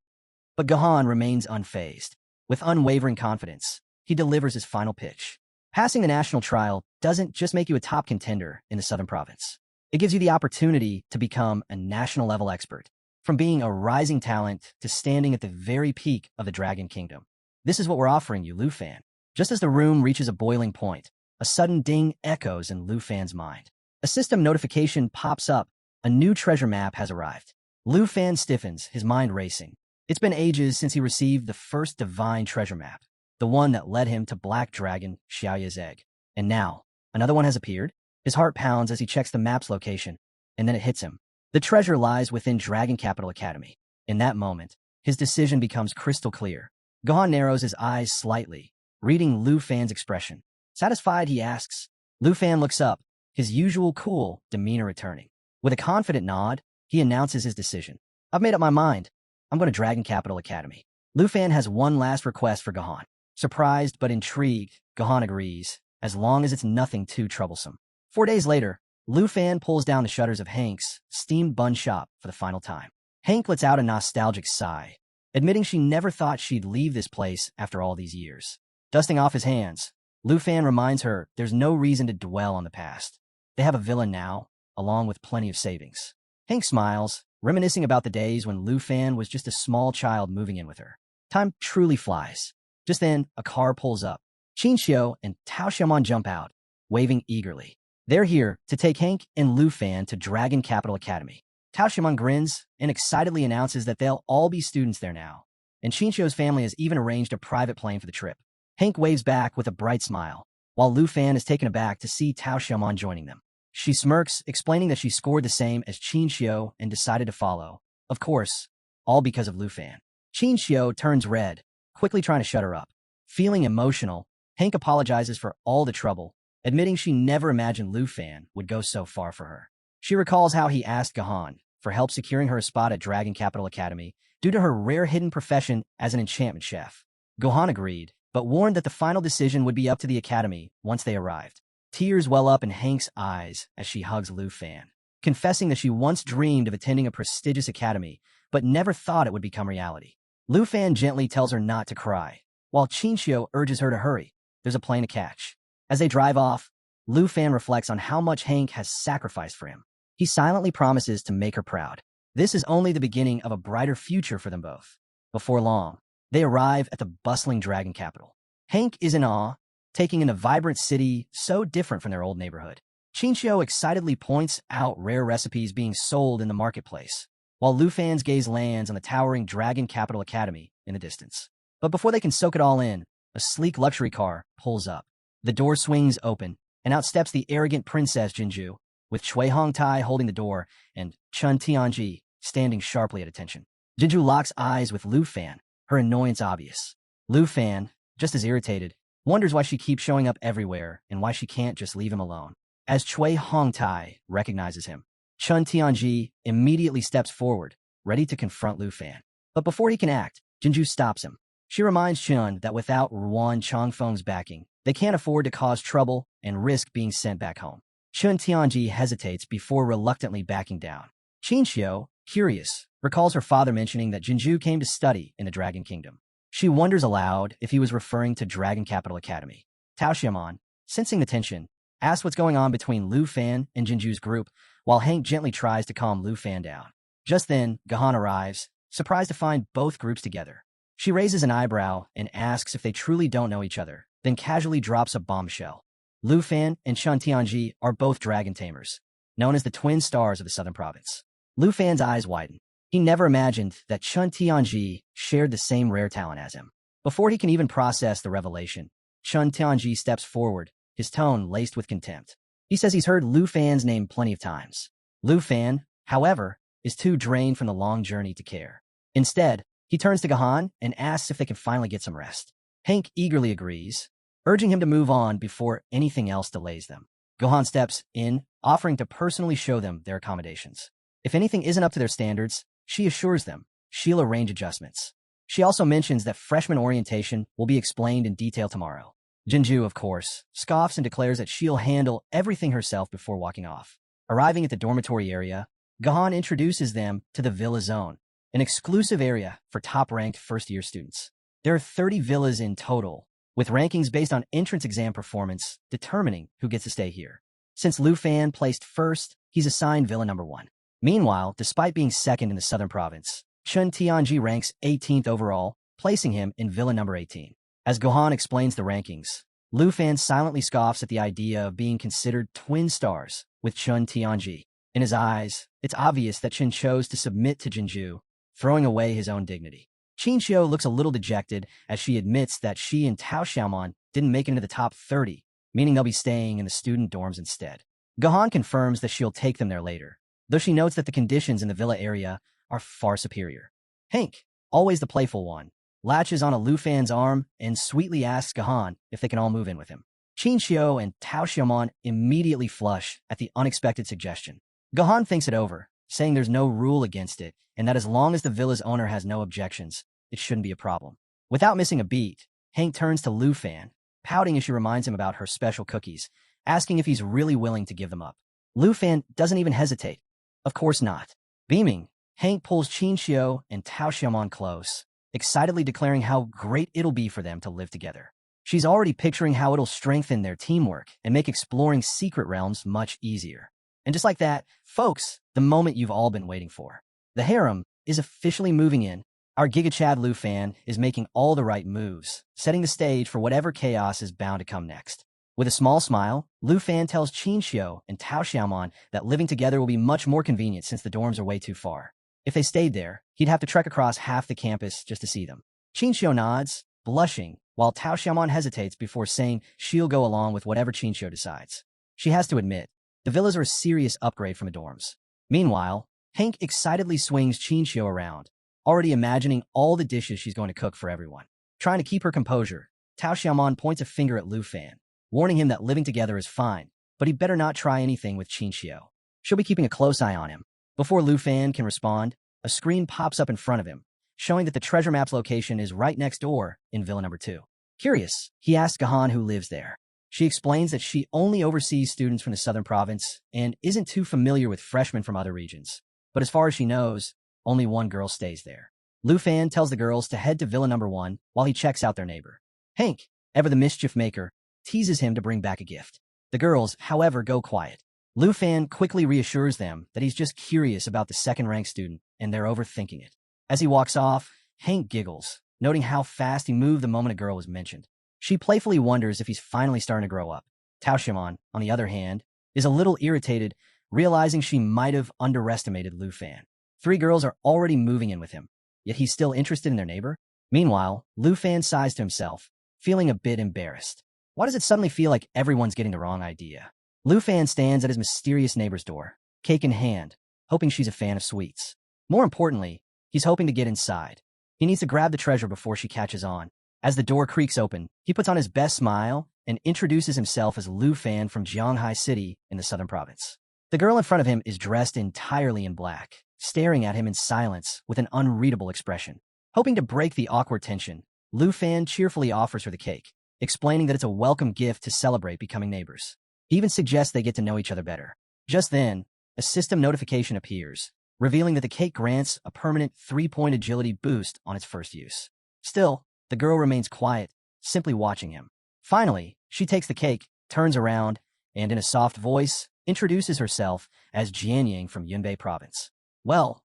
But Gahan remains unfazed. With unwavering confidence, he delivers his final pitch. Passing the national trial doesn't just make you a top contender in the Southern Province. It gives you the opportunity to become a national-level expert, from being a rising talent to standing at the very peak of the Dragon Kingdom. This is what we're offering you, Lu Fan. Just as the room reaches a boiling point, a sudden ding echoes in Lu Fan's mind. A system notification pops up. A new treasure map has arrived. Lu Fan stiffens, his mind racing. It's been ages since he received the first divine treasure map, the one that led him to Black Dragon Xiaoya's egg. And now, another one has appeared? His heart pounds as he checks the map's location, and then it hits him. The treasure lies within Dragon Capital Academy. In that moment, his decision becomes crystal clear. Gahan narrows his eyes slightly, reading Lu Fan's expression. Satisfied, he asks. Lu Fan looks up, his usual cool demeanor returning. With a confident nod, he announces his decision. I've made up my mind. I'm going to Dragon Capital Academy. Lu Fan has one last request for Gahan. Surprised but intrigued, Gahan agrees, as long as it's nothing too troublesome. 4 days later, Lu Fan pulls down the shutters of Hank's steamed bun shop for the final time. Hank lets out a nostalgic sigh, admitting she never thought she'd leave this place after all these years. Dusting off his hands, Lu Fan reminds her there's no reason to dwell on the past. They have a villa now, along with plenty of savings. Hank smiles, reminiscing about the days when Lu Fan was just a small child moving in with her. Time truly flies. Just then, a car pulls up. Qin Xiu and Tao Xiaomon jump out, waving eagerly. They're here to take Hank and Lu Fan to Dragon Capital Academy. Tao Xiaomon grins and excitedly announces that they'll all be students there now, and Qin Xiu's family has even arranged a private plane for the trip. Hank waves back with a bright smile, while Lu Fan is taken aback to see Tao Xiaomon joining them. She smirks, explaining that she scored the same as Qin Xiu and decided to follow. Of course, all because of Lu Fan. Qin Xiu turns red, quickly trying to shut her up. Feeling emotional, Hank apologizes for all the trouble, admitting she never imagined Lu Fan would go so far for her. She recalls how he asked Gahan for help securing her a spot at Dragon Capital Academy due to her rare hidden profession as an enchantment chef. Gahan agreed, but warned that the final decision would be up to the academy once they arrived. Tears well up in Hank's eyes as she hugs Lu Fan, confessing that she once dreamed of attending a prestigious academy, but never thought it would become reality. Lu Fan gently tells her not to cry, while Qin Xiu urges her to hurry. There's a plane to catch. As they drive off, Lu Fan reflects on how much Hank has sacrificed for him. He silently promises to make her proud. This is only the beginning of a brighter future for them both. Before long, they arrive at the bustling Dragon Capital. Hank is in awe, taking in a vibrant city so different from their old neighborhood. Chinchio excitedly points out rare recipes being sold in the marketplace, while Lufan's gaze lands on the towering Dragon Capital Academy in the distance. But before they can soak it all in, a sleek luxury car pulls up. The door swings open, and out steps the arrogant Princess Jinju, with Cui Hongtai holding the door and Chun Tianji standing sharply at attention. Jinju locks eyes with Lu Fan, her annoyance obvious. Lu Fan, just as irritated, wonders why she keeps showing up everywhere and why she can't just leave him alone. As Cui Hongtai recognizes him, Chun Tianji immediately steps forward, ready to confront Lu Fan. But before he can act, Jinju stops him. She reminds Chun that without Ruan Chongfeng's backing, they can't afford to cause trouble and risk being sent back home. Chun Tianji hesitates before reluctantly backing down. Chinchio, curious, recalls her father mentioning that Jinju came to study in the Dragon Kingdom. She wonders aloud if he was referring to Dragon Capital Academy. Tao Xiaomon, sensing the tension, asks what's going on between Lu Fan and Jinju's group, while Hank gently tries to calm Lu Fan down. Just then, Gahan arrives, surprised to find both groups together. She raises an eyebrow and asks if they truly don't know each other, then casually drops a bombshell. Lu Fan and Chun Tianji are both dragon tamers, known as the twin stars of the southern province. Lu Fan's eyes widen. He never imagined that Chun Tianji shared the same rare talent as him. Before he can even process the revelation, Chun Tianji steps forward, his tone laced with contempt. He says he's heard Lu Fan's name plenty of times. Lu Fan, however, is too drained from the long journey to care. Instead, he turns to Gahan and asks if they can finally get some rest. Hank eagerly agrees, urging him to move on before anything else delays them. Gahan steps in, offering to personally show them their accommodations. If anything isn't up to their standards, she assures them she'll arrange adjustments. She also mentions that freshman orientation will be explained in detail tomorrow. Jinju, of course, scoffs and declares that she'll handle everything herself before walking off. Arriving at the dormitory area, Gahan introduces them to the Villa Zone, an exclusive area for top-ranked first-year students. There are 30 villas in total, with rankings based on entrance exam performance determining who gets to stay here. Since Lu Fan placed first, he's assigned Villa number 1. Meanwhile, despite being second in the southern province, Chun Tianji ranks 18th overall, placing him in Villa number 18. As Gohan explains the rankings, Lu Fan silently scoffs at the idea of being considered twin stars with Chun Tianji. In his eyes, it's obvious that Chun chose to submit to Jinju, throwing away his own dignity. Chinchio looks a little dejected as she admits that she and Tao Xiaomon didn't make it into the top 30, meaning they'll be staying in the student dorms instead. Gahan confirms that she'll take them there later, though she notes that the conditions in the villa area are far superior. Hank, always the playful one, latches on a Lu Fan's arm and sweetly asks Gahan if they can all move in with him. Chinchio and Tao Xiaomon immediately flush at the unexpected suggestion. Gahan thinks it over, saying there's no rule against it and that as long as the villa's owner has no objections, it shouldn't be a problem. Without missing a beat, Hank turns to Lu Fan, pouting as she reminds him about her special cookies, asking if he's really willing to give them up. Lu Fan doesn't even hesitate. Of course not. Beaming, Hank pulls Chinchio and Tao Xiaomon close, excitedly declaring how great it'll be for them to live together. She's already picturing how it'll strengthen their teamwork and make exploring secret realms much easier. And just like that, folks, the moment you've all been waiting for. The harem is officially moving in. Our Giga Chad Lu Fan is making all the right moves, setting the stage for whatever chaos is bound to come next. With a small smile, Lu Fan tells Chinchio and Tao Xiaomon that living together will be much more convenient since the dorms are way too far. If they stayed there, he'd have to trek across half the campus just to see them. Chinchio nods, blushing, while Tao Xiaomon hesitates before saying she'll go along with whatever Chinchio decides. She has to admit, the villas are a serious upgrade from the dorms. Meanwhile, Hank excitedly swings Chinchio around, already imagining all the dishes she's going to cook for everyone. Trying to keep her composure, Tao Xiaomon points a finger at Lu Fan, warning him that living together is fine, but he better not try anything with Chinchio. She'll be keeping a close eye on him. Before Lu Fan can respond, a screen pops up in front of him, showing that the treasure map's location is right next door in Villa number 2. Curious, he asks Gahan who lives there. She explains that she only oversees students from the southern province and isn't too familiar with freshmen from other regions. But as far as she knows, only one girl stays there. Lu Fan tells the girls to head to Villa number 1 while he checks out their neighbor. Hank, ever the mischief maker, teases him to bring back a gift. The girls, however, go quiet. Lu Fan quickly reassures them that he's just curious about the second-ranked student and they're overthinking it. As he walks off, Hank giggles, noting how fast he moved the moment a girl was mentioned. She playfully wonders if he's finally starting to grow up. Tao Xiaomon, on the other hand, is a little irritated, realizing she might have underestimated Lu Fan. 3 girls are already moving in with him, yet he's still interested in their neighbor. Meanwhile, Lu Fan sighs to himself, feeling a bit embarrassed. Why does it suddenly feel like everyone's getting the wrong idea? Lu Fan stands at his mysterious neighbor's door, cake in hand, hoping she's a fan of sweets. More importantly, he's hoping to get inside. He needs to grab the treasure before she catches on. As the door creaks open, he puts on his best smile and introduces himself as Lu Fan from Jianghai City in the southern province. The girl in front of him is dressed entirely in black, staring at him in silence with an unreadable expression. Hoping to break the awkward tension, Lu Fan cheerfully offers her the cake, explaining that it's a welcome gift to celebrate becoming neighbors. He even suggests they get to know each other better. Just then, a system notification appears, revealing that the cake grants a permanent 3-point agility boost on its first use. Still, the girl remains quiet, simply watching him. Finally, she takes the cake, turns around, and in a soft voice, introduces herself as Jianying from Yunbei province. Well,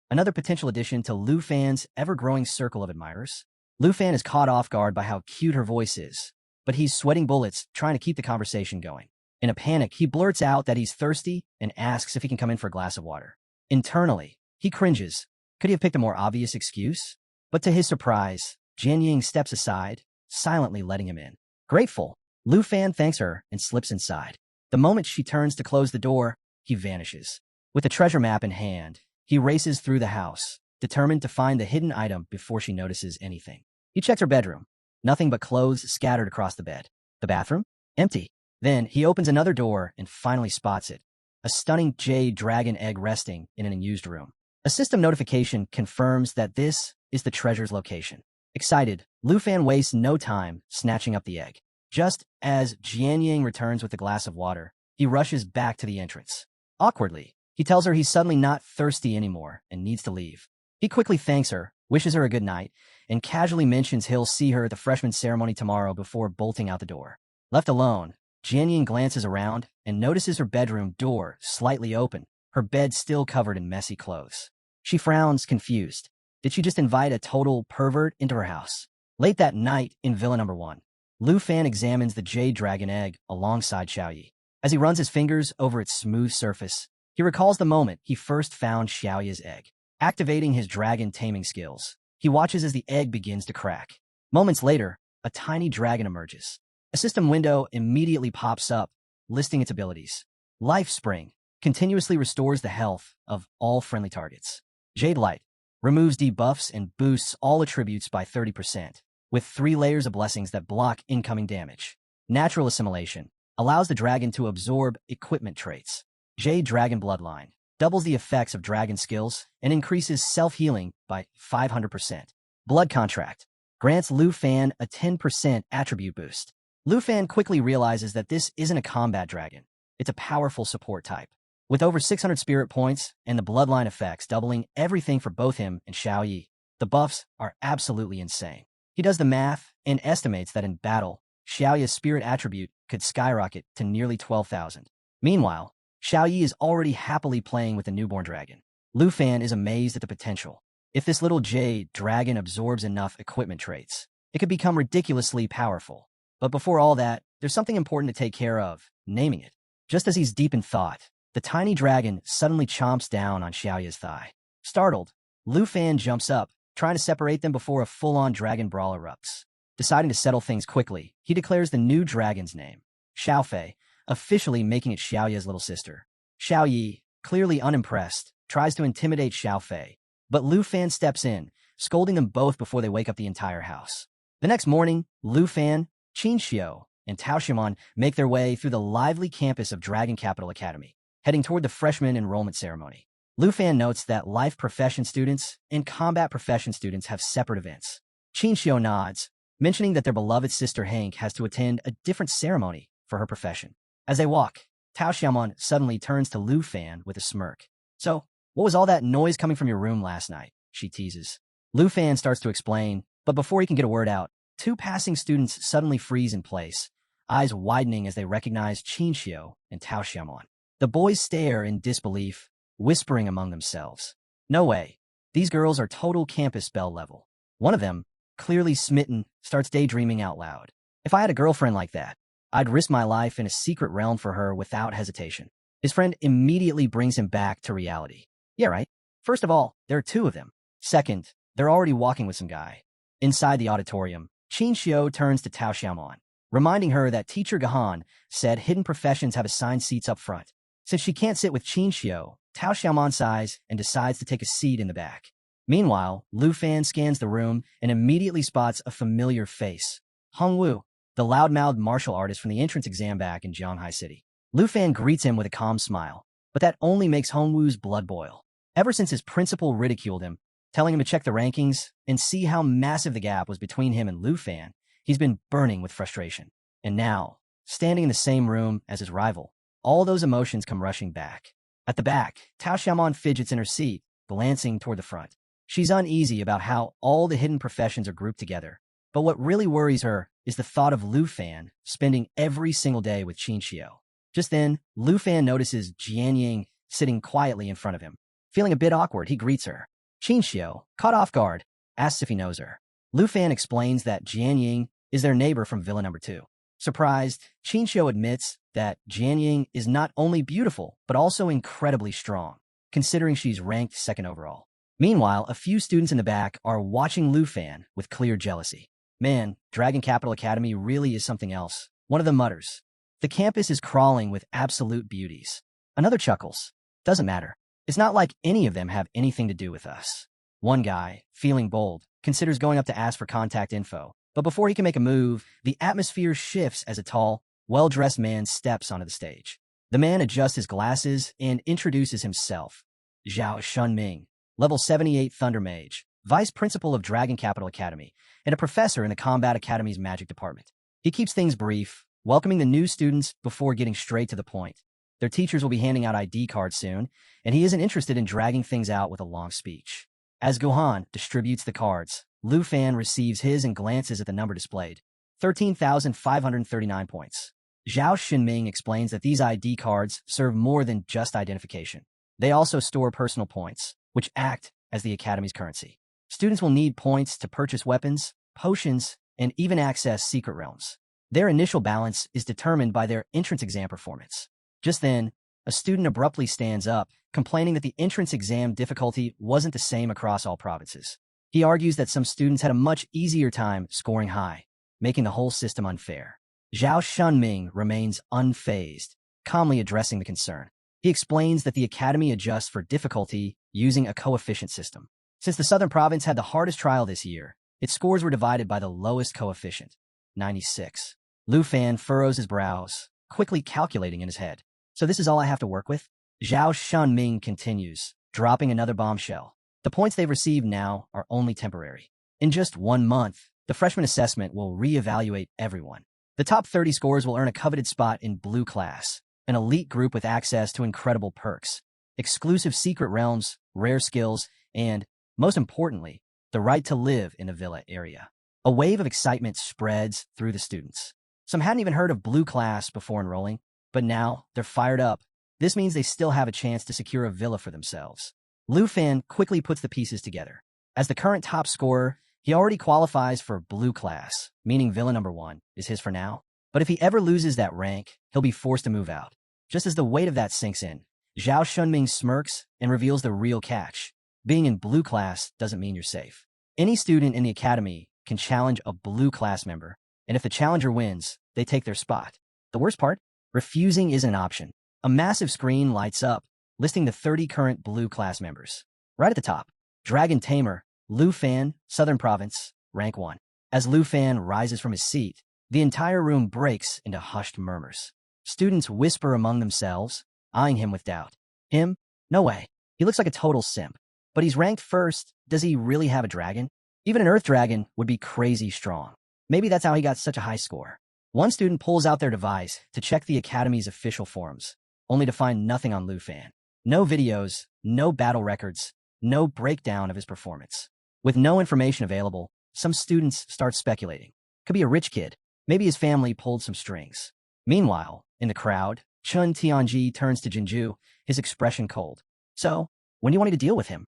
another potential addition to Lu Fan's ever-growing circle of admirers. Lu Fan is caught off guard by how cute her voice is, but he's sweating bullets trying to keep the conversation going. In a panic, he blurts out that he's thirsty and asks if he can come in for a glass of water. Internally, he cringes. Could he have picked a more obvious excuse? But to his surprise, Jianying steps aside, silently letting him in. Grateful, Lu Fan thanks her and slips inside. The moment she turns to close the door, he vanishes. With the treasure map in hand, he races through the house, determined to find the hidden item before she notices anything. He checks her bedroom. Nothing but clothes scattered across the bed. The bathroom? Empty. Then he opens another door and finally spots it. A stunning jade dragon egg resting in an unused room. A system notification confirms that this is the treasure's location. Excited, Lu Fan wastes no time snatching up the egg. Just as Jianying returns with a glass of water, he rushes back to the entrance. Awkwardly, he tells her he's suddenly not thirsty anymore and needs to leave. He quickly thanks her, wishes her a good night, and casually mentions he'll see her at the freshman ceremony tomorrow before bolting out the door. Left alone, Jianying glances around and notices her bedroom door slightly open, her bed still covered in messy clothes. She frowns, confused. Did she just invite a total pervert into her house? Late that night in Villa Number 1, Lu Fan examines the jade dragon egg alongside Xiaoyi. As he runs his fingers over its smooth surface, he recalls the moment he first found Xiaoyi's egg. Activating his dragon taming skills, he watches as the egg begins to crack. Moments later, a tiny dragon emerges. A system window immediately pops up, listing its abilities. Life Spring continuously restores the health of all friendly targets. Jade Light removes debuffs and boosts all attributes by 30%, with 3 layers of blessings that block incoming damage. Natural Assimilation allows the dragon to absorb equipment traits. Jade Dragon Bloodline doubles the effects of dragon skills and increases self-healing by 500%. Blood Contract grants Lu Fan a 10% attribute boost. Lu Fan quickly realizes that this isn't a combat dragon. It's a powerful support type. With over 600 spirit points and the bloodline effects doubling everything for both him and Xiaoyi, the buffs are absolutely insane. He does the math and estimates that in battle, Xiaoyi's spirit attribute could skyrocket to nearly 12,000. Meanwhile, Xiaoyi is already happily playing with the newborn dragon. Lu Fan is amazed at the potential. If this little jade dragon absorbs enough equipment traits, it could become ridiculously powerful. But before all that, there's something important to take care of, naming it. Just as he's deep in thought, the tiny dragon suddenly chomps down on Xiaoyi's thigh. Startled, Lu Fan jumps up, trying to separate them before a full-on dragon brawl erupts. Deciding to settle things quickly, he declares the new dragon's name, Xiaofei, officially making it Xiaoyi's little sister. Xiaoyi, clearly unimpressed, tries to intimidate Xiaofei, but Lu Fan steps in, scolding them both before they wake up the entire house. The next morning, Lu Fan, Qin Xiao, and Tao Xiaomon make their way through the lively campus of Dragon Capital Academy, heading toward the freshman enrollment ceremony. Lu Fan notes that life profession students and combat profession students have separate events. Qin Xiao nods, mentioning that their beloved sister Hank has to attend a different ceremony for her profession. As they walk, Tao Xiaomon suddenly turns to Lu Fan with a smirk. So, what was all that noise coming from your room last night? She teases. Lu Fan starts to explain, but before he can get a word out, 2 passing students suddenly freeze in place, eyes widening as they recognize Qin Xiao and Tao Xiaomon. The boys stare in disbelief, whispering among themselves. No way. These girls are total campus belle level. One of them, clearly smitten, starts daydreaming out loud. If I had a girlfriend like that, I'd risk my life in a secret realm for her without hesitation. His friend immediately brings him back to reality. Yeah, right. First of all, there are two of them. Second, they're already walking with some guy. Inside the auditorium, Qin Xiu turns to Tao Xiaomon, reminding her that teacher Gahan said hidden professions have assigned seats up front. Since she can't sit with Qin Xiu, Tao Xiaomon sighs and decides to take a seat in the back. Meanwhile, Lu Fan scans the room and immediately spots a familiar face. Hong Wu, the loudmouthed martial artist from the entrance exam back in Jianghai City. Lu Fan greets him with a calm smile, but that only makes Hong Wu's blood boil. Ever since his principal ridiculed him, telling him to check the rankings and see how massive the gap was between him and Lu Fan, he's been burning with frustration. And now, standing in the same room as his rival, all those emotions come rushing back. At the back, Tao Xiaomon fidgets in her seat, glancing toward the front. She's uneasy about how all the hidden professions are grouped together, but what really worries her is the thought of Lu Fan spending every single day with Qin Xiu. Just then, Lu Fan notices Jian Ying sitting quietly in front of him. Feeling a bit awkward, he greets her. Qin Xiu, caught off guard, asks if he knows her. Lu Fan explains that Jian Ying is their neighbor from Villa Number 2. Surprised, Qin Xiu admits that Jian Ying is not only beautiful, but also incredibly strong, considering she's ranked second overall. Meanwhile, a few students in the back are watching Lu Fan with clear jealousy. Man, Dragon Capital Academy really is something else, one of them mutters. The campus is crawling with absolute beauties. Another chuckles. Doesn't matter. It's not like any of them have anything to do with us. One guy, feeling bold, considers going up to ask for contact info, but before he can make a move, the atmosphere shifts as a tall, well-dressed man steps onto the stage. The man adjusts his glasses and introduces himself. Zhao Shunming, Level 78 Thunder Mage, Vice Principal of Dragon Capital Academy, and a professor in the Combat Academy's Magic Department. He keeps things brief, welcoming the new students before getting straight to the point. Their teachers will be handing out ID cards soon, and he isn't interested in dragging things out with a long speech. As Gohan distributes the cards, Lu Fan receives his and glances at the number displayed. 13,539 points. Zhao Xinming explains that these ID cards serve more than just identification. They also store personal points, which act as the Academy's currency. Students will need points to purchase weapons, potions, and even access secret realms. Their initial balance is determined by their entrance exam performance. Just then, a student abruptly stands up, complaining that the entrance exam difficulty wasn't the same across all provinces. He argues that some students had a much easier time scoring high, making the whole system unfair. Zhao Shunming remains unfazed, calmly addressing the concern. He explains that the Academy adjusts for difficulty using a coefficient system. Since the Southern Province had the hardest trial this year, its scores were divided by the lowest coefficient, 96. Lu Fan furrows his brows, quickly calculating in his head. So this is all I have to work with? Zhao Shunming continues, dropping another bombshell. The points they've received now are only temporary. In just 1 month, the freshman assessment will reevaluate everyone. The top 30 scores will earn a coveted spot in Blue Class, an elite group with access to incredible perks, exclusive secret realms, rare skills, and, most importantly, the right to live in the villa area. A wave of excitement spreads through the students. Some hadn't even heard of Blue Class before enrolling, but now they're fired up. This means they still have a chance to secure a villa for themselves. Lu Fan quickly puts the pieces together. As the current top scorer, he already qualifies for Blue Class, meaning Villa Number 1 is his for now. But if he ever loses that rank, he'll be forced to move out. Just as the weight of that sinks in, Zhao Shunming smirks and reveals the real catch. Being in Blue Class doesn't mean you're safe. Any student in the Academy can challenge a Blue Class member, and if the challenger wins, they take their spot. The worst part? Refusing isn't an option. A massive screen lights up, listing the 30 current Blue Class members. Right at the top, Dragon Tamer, Lu Fan, Southern Province, rank 1. As Lu Fan rises from his seat, the entire room breaks into hushed murmurs. Students whisper among themselves, eyeing him with doubt. Him? No way. He looks like a total simp. But he's ranked first. Does he really have a dragon? Even an Earth Dragon would be crazy strong. Maybe that's how he got such a high score. One student pulls out their device to check the Academy's official forums, only to find nothing on Lu Fan. No videos, no battle records, no breakdown of his performance. With no information available, some students start speculating. Could be a rich kid. Maybe his family pulled some strings. Meanwhile, in the crowd, Chun Tianji turns to Jinju, his expression cold. So, when do you want me to deal with him?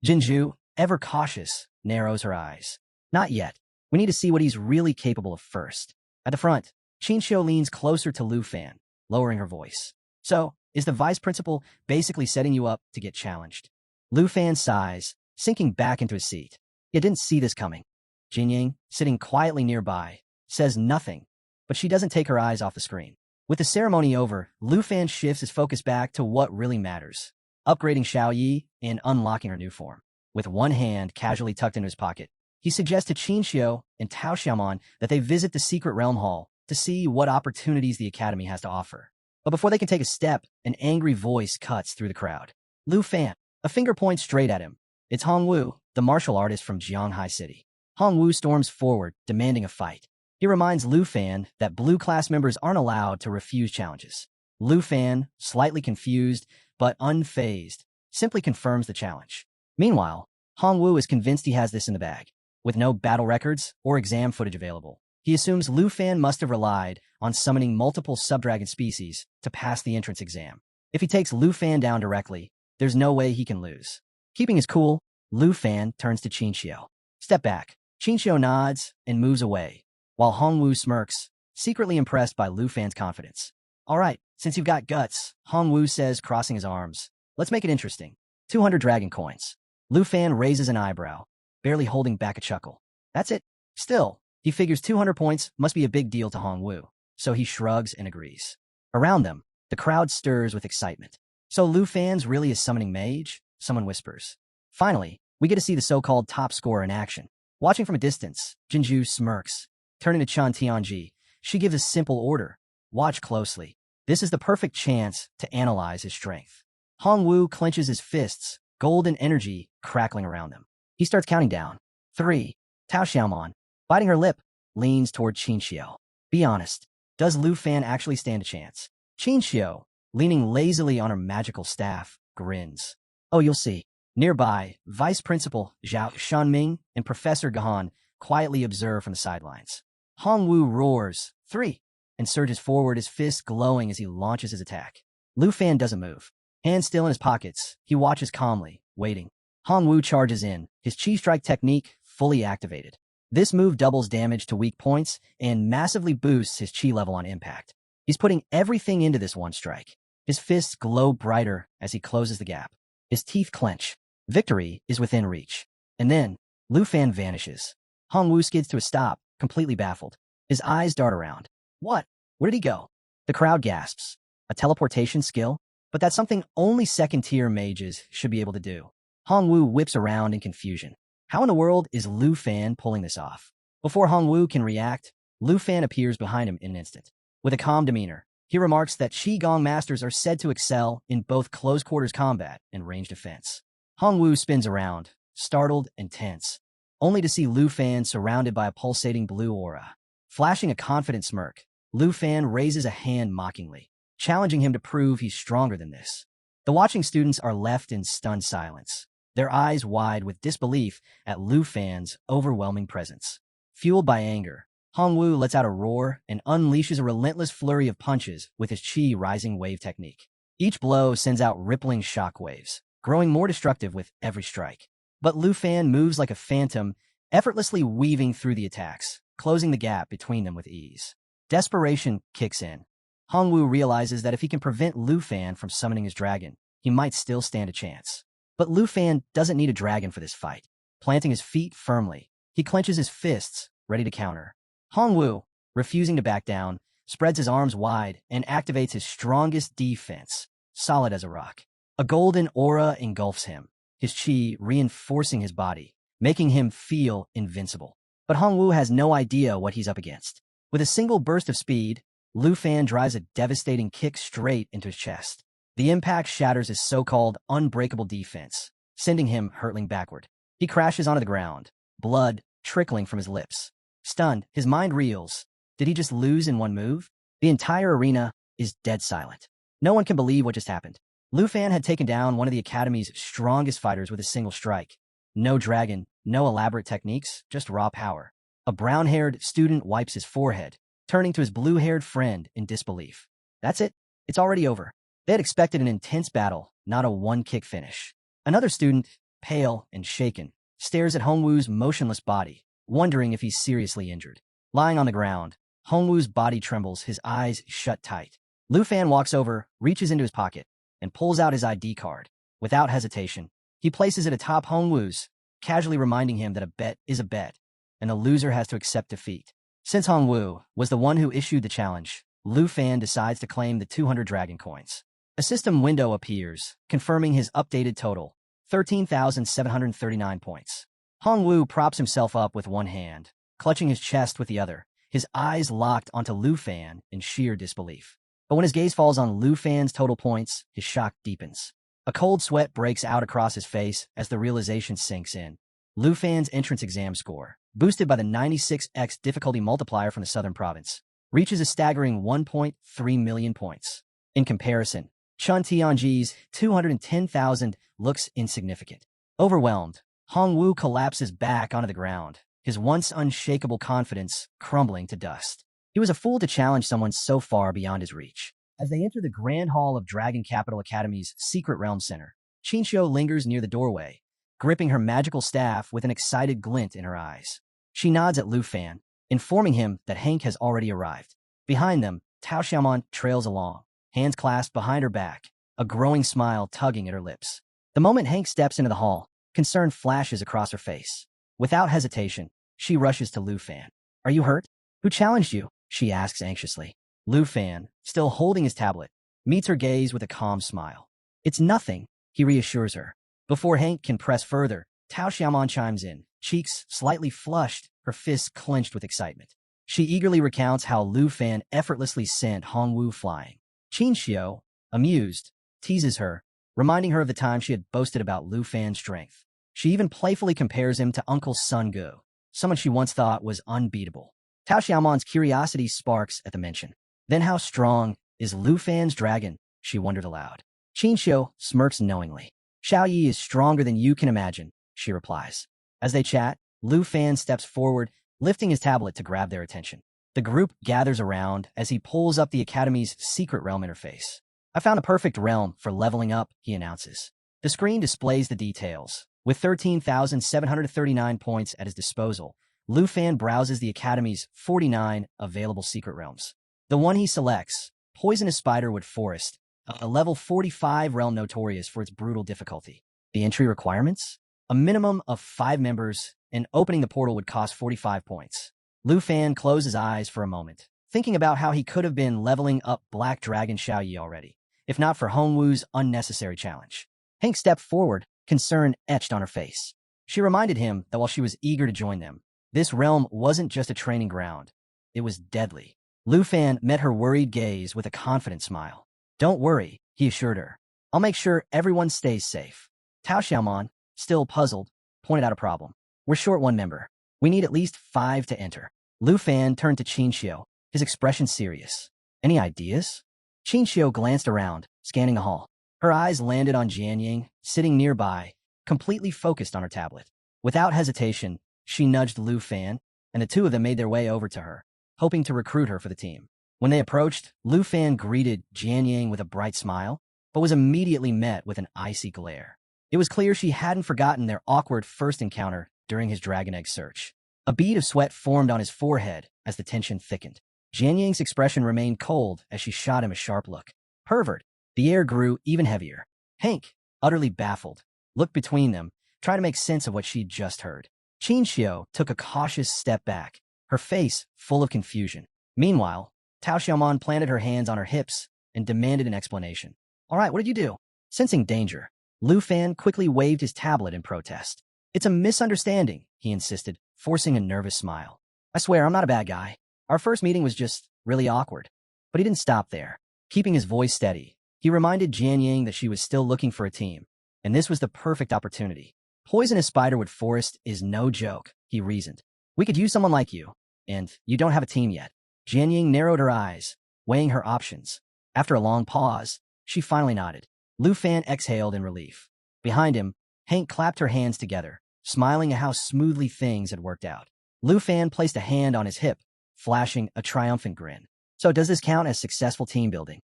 Jinju, ever cautious, narrows her eyes. Not yet. We need to see what he's really capable of first. At the front, Qinxiu leans closer to Lu Fan, lowering her voice. So, is the vice principal basically setting you up to get challenged? Lu Fan sighs, sinking back into his seat. He didn't see this coming. Jinying, sitting quietly nearby, says nothing, but she doesn't take her eyes off the screen. With the ceremony over, Lu Fan shifts his focus back to what really matters, upgrading Xiao Yi and unlocking her new form. With one hand casually tucked into his pocket, he suggests to Qinxiu and Tao Xiaomon that they visit the secret realm hall to see what opportunities the academy has to offer. But before they can take a step, an angry voice cuts through the crowd. Lu Fan, a finger points straight at him. It's Hongwu, the martial artist from Jianghai City. Hongwu storms forward, demanding a fight. He reminds Lu Fan that blue class members aren't allowed to refuse challenges. Lu Fan, slightly confused but unfazed, simply confirms the challenge. Meanwhile, Hongwu is convinced he has this in the bag. With no battle records or exam footage available, he assumes Lu Fan must have relied on summoning multiple subdragon species to pass the entrance exam. If he takes Lu Fan down directly, there's no way he can lose. Keeping his cool, Lu Fan turns to Qinxiu. Step back. Qinxiu nods and moves away, while Hongwu smirks, secretly impressed by Lu Fan's confidence. All right, since you've got guts, Hongwu says, crossing his arms. Let's make it interesting. 200 dragon coins. Lu Fan raises an eyebrow, barely holding back a chuckle. That's it. Still, he figures 200 points must be a big deal to Hongwu, so he shrugs and agrees. Around them, the crowd stirs with excitement. So Lu Fan's really a summoning mage? Someone whispers. Finally, we get to see the so-called top scorer in action. Watching from a distance, Jinju smirks. Turning to Chan Tianji, she gives a simple order. Watch closely. This is the perfect chance to analyze his strength. Hongwu clenches his fists, golden energy crackling around them. He starts counting down. 3. Tao Xiaomon, biting her lip, leans toward Qinxiu. Be honest, does Lu Fan actually stand a chance? Qinxiu, leaning lazily on her magical staff, grins. Oh, you'll see. Nearby, Vice Principal Zhao Shanming and Professor Gahan quietly observe from the sidelines. Hongwu roars, 3, and surges forward, his fist glowing as he launches his attack. Lu Fan doesn't move. Hands still in his pockets, he watches calmly, waiting. Hongwu charges in, his chi strike technique fully activated. This move doubles damage to weak points and massively boosts his chi level on impact. He's putting everything into this one strike. His fists glow brighter as he closes the gap. His teeth clench. Victory is within reach. And then, Lu Fan vanishes. Hongwu skids to a stop, completely baffled. His eyes dart around. What? Where did he go? The crowd gasps. A teleportation skill? But that's something only second-tier mages should be able to do. Hongwu whips around in confusion. How in the world is Lu Fan pulling this off? Before Hongwu can react, Lu Fan appears behind him in an instant. With a calm demeanor, he remarks that Qigong masters are said to excel in both close-quarters combat and range defense. Hongwu spins around, startled and tense, only to see Lu Fan surrounded by a pulsating blue aura. Flashing a confident smirk, Lu Fan raises a hand mockingly, challenging him to prove he's stronger than this. The watching students are left in stunned silence, their eyes wide with disbelief at Lu Fan's overwhelming presence. Fueled by anger, Hongwu lets out a roar and unleashes a relentless flurry of punches with his chi rising wave technique. Each blow sends out rippling shockwaves, growing more destructive with every strike. But Lu Fan moves like a phantom, effortlessly weaving through the attacks, closing the gap between them with ease. Desperation kicks in. Hongwu realizes that if he can prevent Lu Fan from summoning his dragon, he might still stand a chance. But Lu Fan doesn't need a dragon for this fight. Planting his feet firmly, he clenches his fists, ready to counter. Hongwu, refusing to back down, spreads his arms wide and activates his strongest defense, solid as a rock. A golden aura engulfs him, his chi reinforcing his body, making him feel invincible. But Hongwu has no idea what he's up against. With a single burst of speed, Lu Fan drives a devastating kick straight into his chest. The impact shatters his so-called unbreakable defense, sending him hurtling backward. He crashes onto the ground, blood trickling from his lips. Stunned, his mind reels. Did he just lose in one move? The entire arena is dead silent. No one can believe what just happened. Lu Fan had taken down one of the Academy's strongest fighters with a single strike. No dragon, no elaborate techniques, just raw power. A brown-haired student wipes his forehead, turning to his blue-haired friend in disbelief. That's it. It's already over. They had expected an intense battle, not a one-kick finish. Another student, pale and shaken, stares at Hongwu's motionless body, wondering if he's seriously injured. Lying on the ground, Hongwoo's body trembles, his eyes shut tight. Lu Fan walks over, reaches into his pocket, and pulls out his ID card. Without hesitation, he places it atop Hongwoo's, casually reminding him that a bet is a bet, and the loser has to accept defeat. Since Hongwoo was the one who issued the challenge, Lu Fan decides to claim the 200 dragon coins. A system window appears, confirming his updated total, 13,739 points. Hongwoo props himself up with one hand, clutching his chest with the other, his eyes locked onto Lu Fan in sheer disbelief. But when his gaze falls on Lu Fan's total points, his shock deepens. A cold sweat breaks out across his face as the realization sinks in. Lu Fan's entrance exam score, boosted by the 96x difficulty multiplier from the southern province, reaches a staggering 1.3 million points. In comparison, Chun Tianji's 210,000 looks insignificant. Overwhelmed, Hongwoo collapses back onto the ground, his once unshakable confidence crumbling to dust. He was a fool to challenge someone so far beyond his reach. As they enter the Grand Hall of Dragon Capital Academy's Secret Realm Center, Qinxiu lingers near the doorway, gripping her magical staff with an excited glint in her eyes. She nods at Lu Fan, informing him that Hank has already arrived. Behind them, Tao Xiaomon trails along, hands clasped behind her back, a growing smile tugging at her lips. The moment Hank steps into the hall, concern flashes across her face. Without hesitation, she rushes to Lu Fan. "Are you hurt? Who challenged you?" she asks anxiously. Lu Fan, still holding his tablet, meets her gaze with a calm smile. "It's nothing," he reassures her. Before Hank can press further, Tao Xiaomon chimes in, cheeks slightly flushed, her fists clenched with excitement. She eagerly recounts how Lu Fan effortlessly sent Hongwoo flying. Qinxiu, amused, teases her, reminding her of the time she had boasted about Lu Fan's strength. She even playfully compares him to Uncle Sun Gu, someone she once thought was unbeatable. Tao Xiaomon's curiosity sparks at the mention. Then how strong is Lu Fan's dragon? She wondered aloud. Qinxiu smirks knowingly. "Xiao Yi is stronger than you can imagine," she replies. As they chat, Lu Fan steps forward, lifting his tablet to grab their attention. The group gathers around as he pulls up the Academy's secret realm interface. "I found a perfect realm for leveling up," he announces. The screen displays the details. With 13,739 points at his disposal, Lu Fan browses the Academy's 49 available secret realms. The one he selects, Poisonous Spiderwood Forest, a level 45 realm notorious for its brutal difficulty. The entry requirements? A minimum of 5 members, and opening the portal would cost 45 points. Lu Fan closed his eyes for a moment, thinking about how he could have been leveling up Black Dragon Xiao Yi already, if not for Hongwoo's unnecessary challenge. Hank stepped forward, concern etched on her face. She reminded him that while she was eager to join them, this realm wasn't just a training ground. It was deadly. Lu Fan met her worried gaze with a confident smile. "Don't worry," he assured her. "I'll make sure everyone stays safe." Tao Xiaomon, still puzzled, pointed out a problem. "We're short one member. We need at least 5 to enter." Lu Fan turned to Qinxiu, his expression serious. "Any ideas?" Qinxiu glanced around, scanning the hall. Her eyes landed on Jianying, sitting nearby, completely focused on her tablet. Without hesitation, she nudged Lu Fan, and the two of them made their way over to her, hoping to recruit her for the team. When they approached, Lu Fan greeted Jianying with a bright smile, but was immediately met with an icy glare. It was clear she hadn't forgotten their awkward first encounter during his dragon egg search. A bead of sweat formed on his forehead as the tension thickened. Jianying's expression remained cold as she shot him a sharp look. "Pervert." The air grew even heavier. Hank, utterly baffled, looked between them, trying to make sense of what she'd just heard. Qinxiu took a cautious step back, her face full of confusion. Meanwhile, Tao Xiaomon planted her hands on her hips and demanded an explanation. "All right, what did you do?" Sensing danger, Lu Fan quickly waved his tablet in protest. "It's a misunderstanding," he insisted, forcing a nervous smile. "I swear I'm not a bad guy. Our first meeting was just really awkward." But he didn't stop there. Keeping his voice steady, he reminded Jianying that she was still looking for a team, and this was the perfect opportunity. "Poisonous Spiderwood Forest is no joke," he reasoned. "We could use someone like you, and you don't have a team yet." Jianying narrowed her eyes, weighing her options. After a long pause, she finally nodded. Lu Fan exhaled in relief. Behind him, Hank clapped her hands together, smiling at how smoothly things had worked out. Lu Fan placed a hand on his hip, flashing a triumphant grin. "So does this count as successful team building?"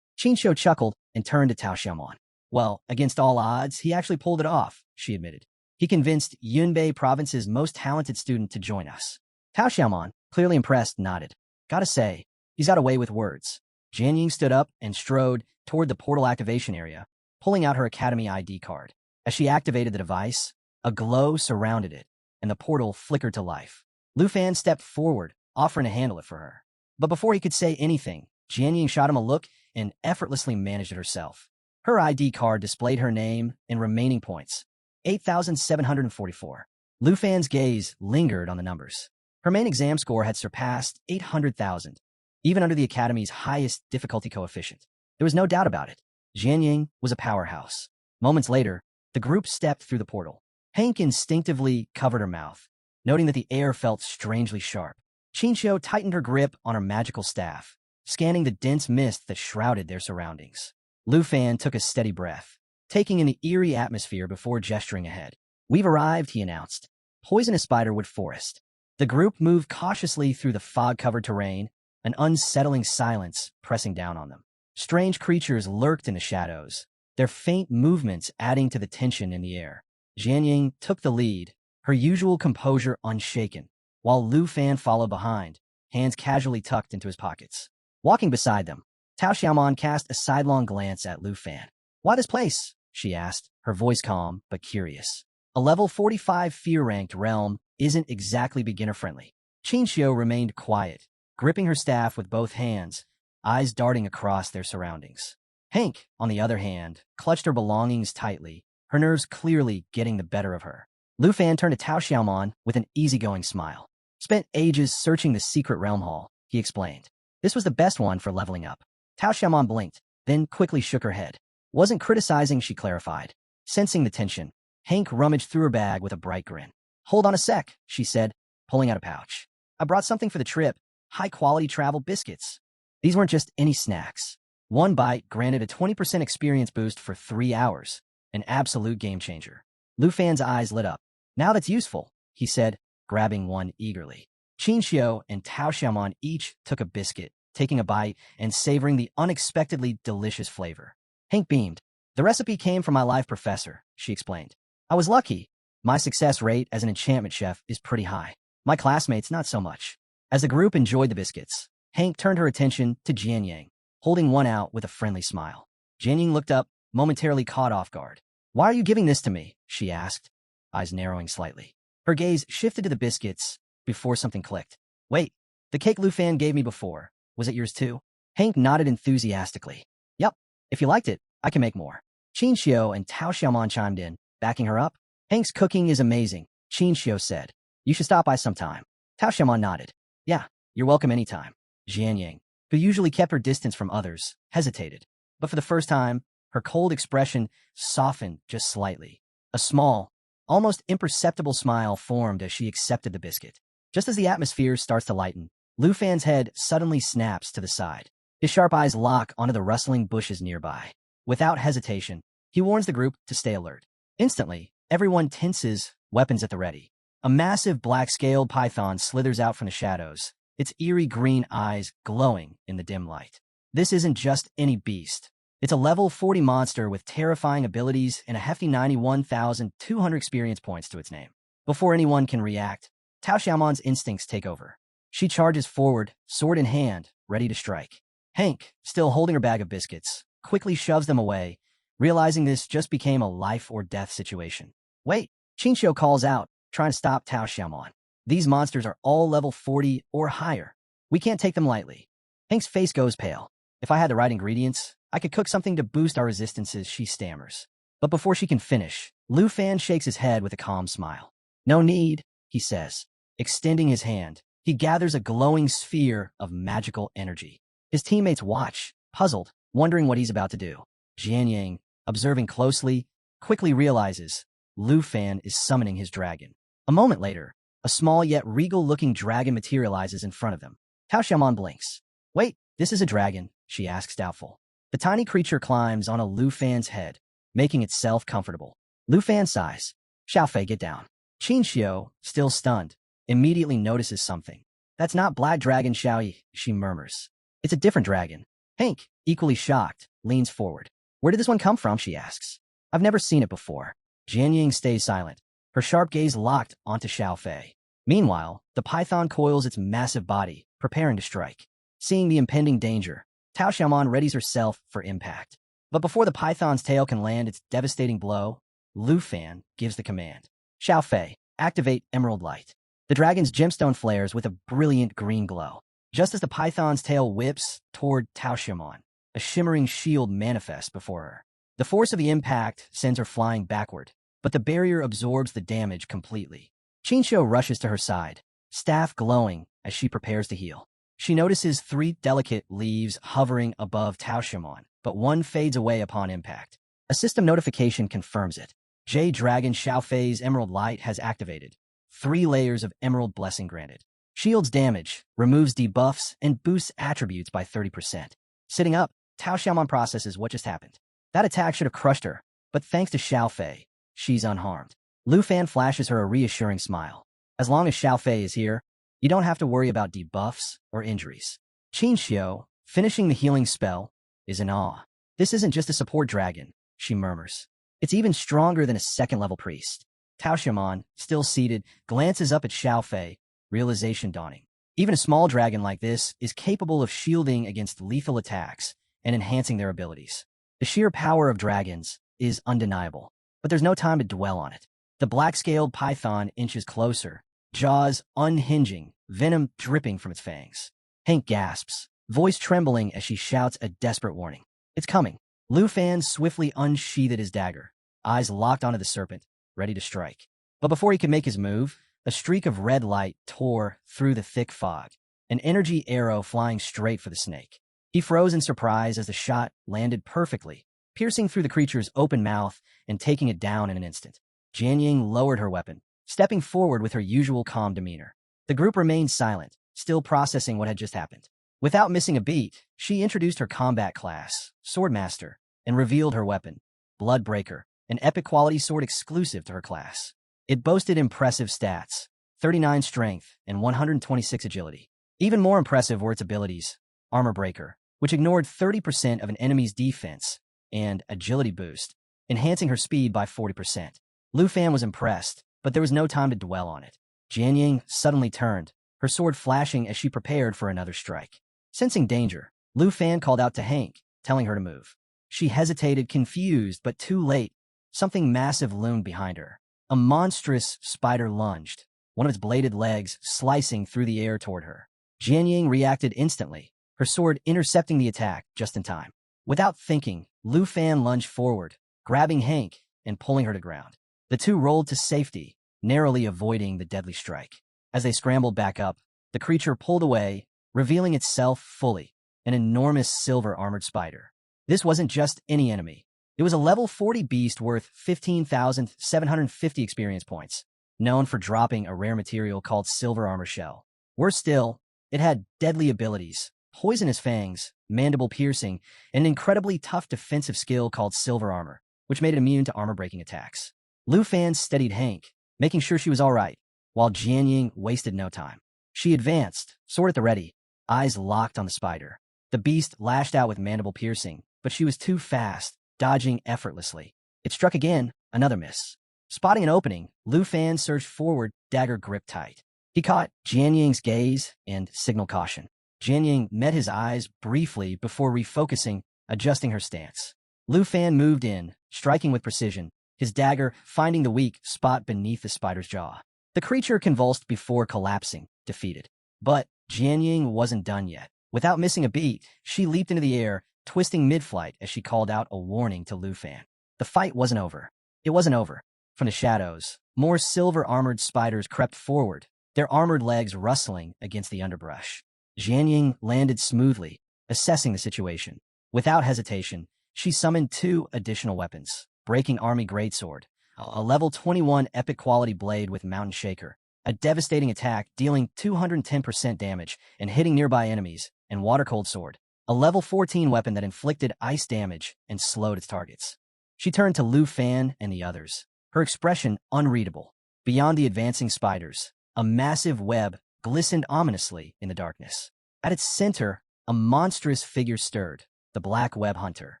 Qinxiu chuckled and turned to Tao Xiaomon. "Well, against all odds, he actually pulled it off," she admitted. He convinced Yunbei Province's most talented student to join us. Tao Xiaomon, clearly impressed, nodded. Gotta say, he's got a way with words. Jian Ying stood up and strode toward the portal activation area, pulling out her Academy ID card. As she activated the device, a glow surrounded it, and the portal flickered to life. Lu Fan stepped forward, offering to handle it for her. But before he could say anything, Jian Ying shot him a look and effortlessly managed it herself. Her ID card displayed her name and remaining points, 8,744. Lu Fan's gaze lingered on the numbers. Her main exam score had surpassed 800,000, even under the Academy's highest difficulty coefficient. There was no doubt about it. Jian Ying was a powerhouse. Moments later, the group stepped through the portal. Hank instinctively covered her mouth, noting that the air felt strangely sharp. Qinxiu tightened her grip on her magical staff, scanning the dense mist that shrouded their surroundings. Lu Fan took a steady breath, taking in the eerie atmosphere before gesturing ahead. We've arrived, he announced. Poisonous Spiderwood Forest. The group moved cautiously through the fog-covered terrain, an unsettling silence pressing down on them. Strange creatures lurked in the shadows, their faint movements adding to the tension in the air. Jian Ying took the lead, her usual composure unshaken, while Lu Fan followed behind, hands casually tucked into his pockets. Walking beside them, Tao Xiaomon cast a sidelong glance at Lu Fan. "Why this place?" she asked, her voice calm but curious. "A level 45 fear-ranked realm isn't exactly beginner-friendly." Qinxiu remained quiet, gripping her staff with both hands, eyes darting across their surroundings. Hank, on the other hand, clutched her belongings tightly, her nerves clearly getting the better of her. Lu Fan turned to Tao Xiaomon with an easygoing smile. "Spent ages searching the secret realm hall," he explained. "This was the best one for leveling up." Tao Xiaomon blinked, then quickly shook her head. "Wasn't criticizing," she clarified. Sensing the tension, Hank rummaged through her bag with a bright grin. "Hold on a sec," she said, pulling out a pouch. "I brought something for the trip, high-quality travel biscuits." These weren't just any snacks. One bite granted a 20% experience boost for 3 hours, an absolute game-changer. Lu Fan's eyes lit up. "Now that's useful," he said, grabbing one eagerly. Qinxiu and Tao Xiaomon each took a biscuit, taking a bite and savoring the unexpectedly delicious flavor. Hank beamed. "The recipe came from my live professor," she explained. "I was lucky. My success rate as an enchantment chef is pretty high. My classmates, not so much." As the group enjoyed the biscuits, Hank turned her attention to Jian Ying, holding one out with a friendly smile. Jian Ying looked up, momentarily caught off guard. "Why are you giving this to me?" she asked, eyes narrowing slightly. Her gaze shifted to the biscuits before something clicked. "Wait, the cake Lu Fan gave me before, was it yours too?" Hank nodded enthusiastically. "Yup, if you liked it, I can make more." Qinxiu and Tao Xiaomon chimed in, backing her up. "Hank's cooking is amazing," Qinxiu said. "You should stop by sometime." Tao Xiaomon nodded. "Yeah, you're welcome anytime." Jian Ying, who usually kept her distance from others, hesitated. But for the first time, her cold expression softened just slightly. A small, almost imperceptible smile formed as she accepted the biscuit. Just as the atmosphere starts to lighten, Lu Fan's head suddenly snaps to the side. His sharp eyes lock onto the rustling bushes nearby. Without hesitation, he warns the group to stay alert. Instantly, everyone tenses, weapons at the ready. A massive black-scaled python slithers out from the shadows, its eerie green eyes glowing in the dim light. This isn't just any beast. It's a level 40 monster with terrifying abilities and a hefty 91,200 experience points to its name. Before anyone can react, Tao Xiaomon's instincts take over. She charges forward, sword in hand, ready to strike. Hank, still holding her bag of biscuits, quickly shoves them away, realizing this just became a life-or-death situation. "Wait," Qinxiu calls out, trying to stop Tao Xiaomon. "These monsters are all level 40 or higher. We can't take them lightly." Hank's face goes pale. "If I had the right ingredients, I could cook something to boost our resistances," she stammers. But before she can finish, Lu Fan shakes his head with a calm smile. "No need," he says. Extending his hand, he gathers a glowing sphere of magical energy. His teammates watch, puzzled, wondering what he's about to do. Jian Ying, observing closely, quickly realizes Lu Fan is summoning his dragon. A moment later, a small yet regal-looking dragon materializes in front of them. Tao Xiaomon blinks. "Wait, this is a dragon?" she asks, doubtful. The tiny creature climbs on a Lu Fan's head, making itself comfortable. Lu Fan sighs. "Xiaofei, get down." Qinxiu, still stunned, immediately notices something. "That's not Black Dragon Xiaoyi," she murmurs. "It's a different dragon." Hank, equally shocked, leans forward. "Where did this one come from?" she asks. "I've never seen it before." Jian Ying stays silent, her sharp gaze locked onto Xiao Fei. Meanwhile, the python coils its massive body, preparing to strike. Seeing the impending danger, Tao Xiaomon readies herself for impact. But before the python's tail can land its devastating blow, Lu Fan gives the command. Xiao Fei, activate Emerald Light. The dragon's gemstone flares with a brilliant green glow. Just as the python's tail whips toward Tao Xiaomon, a shimmering shield manifests before her. The force of the impact sends her flying backward, but the barrier absorbs the damage completely. Qinxiu rushes to her side, staff glowing as she prepares to heal. She notices 3 delicate leaves hovering above Tao Xiaomon, but one fades away upon impact. A system notification confirms it. Jade Dragon Xiao Fei's Emerald Light has activated. 3 layers of Emerald Blessing granted. Shields damage, removes debuffs, and boosts attributes by 30%. Sitting up, Tao Xiaomon processes what just happened. That attack should have crushed her, but thanks to Xiao Fei, she's unharmed. Lu Fan flashes her a reassuring smile. As long as Xiao Fei is here, you don't have to worry about debuffs or injuries. Qinxiu, finishing the healing spell, is in awe. This isn't just a support dragon, she murmurs. It's even stronger than a second-level priest. Tao Xiaomon, still seated, glances up at Xiao Fei, realization dawning. Even a small dragon like this is capable of shielding against lethal attacks and enhancing their abilities. The sheer power of dragons is undeniable, but there's no time to dwell on it. The black-scaled python inches closer, jaws unhinging, venom dripping from its fangs. Hank gasps, voice trembling as she shouts a desperate warning. It's coming. Lu Fan swiftly unsheathed his dagger, eyes locked onto the serpent, ready to strike. But before he could make his move, a streak of red light tore through the thick fog, an energy arrow flying straight for the snake. He froze in surprise as the shot landed perfectly, piercing through the creature's open mouth and taking it down in an instant. Jianying lowered her weapon, stepping forward with her usual calm demeanor. The group remained silent, still processing what had just happened. Without missing a beat, she introduced her combat class, Swordmaster, and revealed her weapon, Bloodbreaker, an epic quality sword exclusive to her class. It boasted impressive stats, 39 strength and 126 agility. Even more impressive were its abilities, Armor Breaker, which ignored 30% of an enemy's defense, and Agility Boost, enhancing her speed by 40%. Lu Fan was impressed, but there was no time to dwell on it. Jianying suddenly turned, her sword flashing as she prepared for another strike. Sensing danger, Lu Fan called out to Hank, telling her to move. She hesitated, confused, but too late. Something massive loomed behind her. A monstrous spider lunged, one of its bladed legs slicing through the air toward her. Jianying reacted instantly, her sword intercepting the attack just in time. Without thinking, Lu Fan lunged forward, grabbing Hank and pulling her to ground. The two rolled to safety, narrowly avoiding the deadly strike. As they scrambled back up, the creature pulled away, revealing itself fully, an enormous silver-armored spider. This wasn't just any enemy. It was a level 40 beast worth 15,750 experience points, known for dropping a rare material called Silver Armor Shell. Worse still, it had deadly abilities, poisonous fangs, mandible piercing, and an incredibly tough defensive skill called Silver Armor, which made it immune to armor-breaking attacks. Lu Fan steadied Hank, making sure she was all right, while Jianying wasted no time. She advanced, sword at the ready, eyes locked on the spider. The beast lashed out with mandible piercing, but she was too fast, dodging effortlessly. It struck again, another miss. Spotting an opening, Lu Fan surged forward, dagger gripped tight. He caught Jianying's gaze and signaled caution. Jianying met his eyes briefly before refocusing, adjusting her stance. Lu Fan moved in, striking with precision, his dagger finding the weak spot beneath the spider's jaw. The creature convulsed before collapsing, defeated. But Jianying wasn't done yet. Without missing a beat, she leaped into the air, twisting mid-flight as she called out a warning to Lu Fan. The fight wasn't over. It wasn't over. From the shadows, more silver-armored spiders crept forward, their armored legs rustling against the underbrush. Jianying landed smoothly, assessing the situation. Without hesitation, she summoned 2 additional weapons, Breaking Army Greatsword, a level 21 epic quality blade with Mountain Shaker, a devastating attack dealing 210% damage and hitting nearby enemies, and Water Cold Sword, a level 14 weapon that inflicted ice damage and slowed its targets. She turned to Lu Fan and the others, her expression unreadable. Beyond the advancing spiders, a massive web glistened ominously in the darkness. At its center, a monstrous figure stirred, the Black Web Hunter.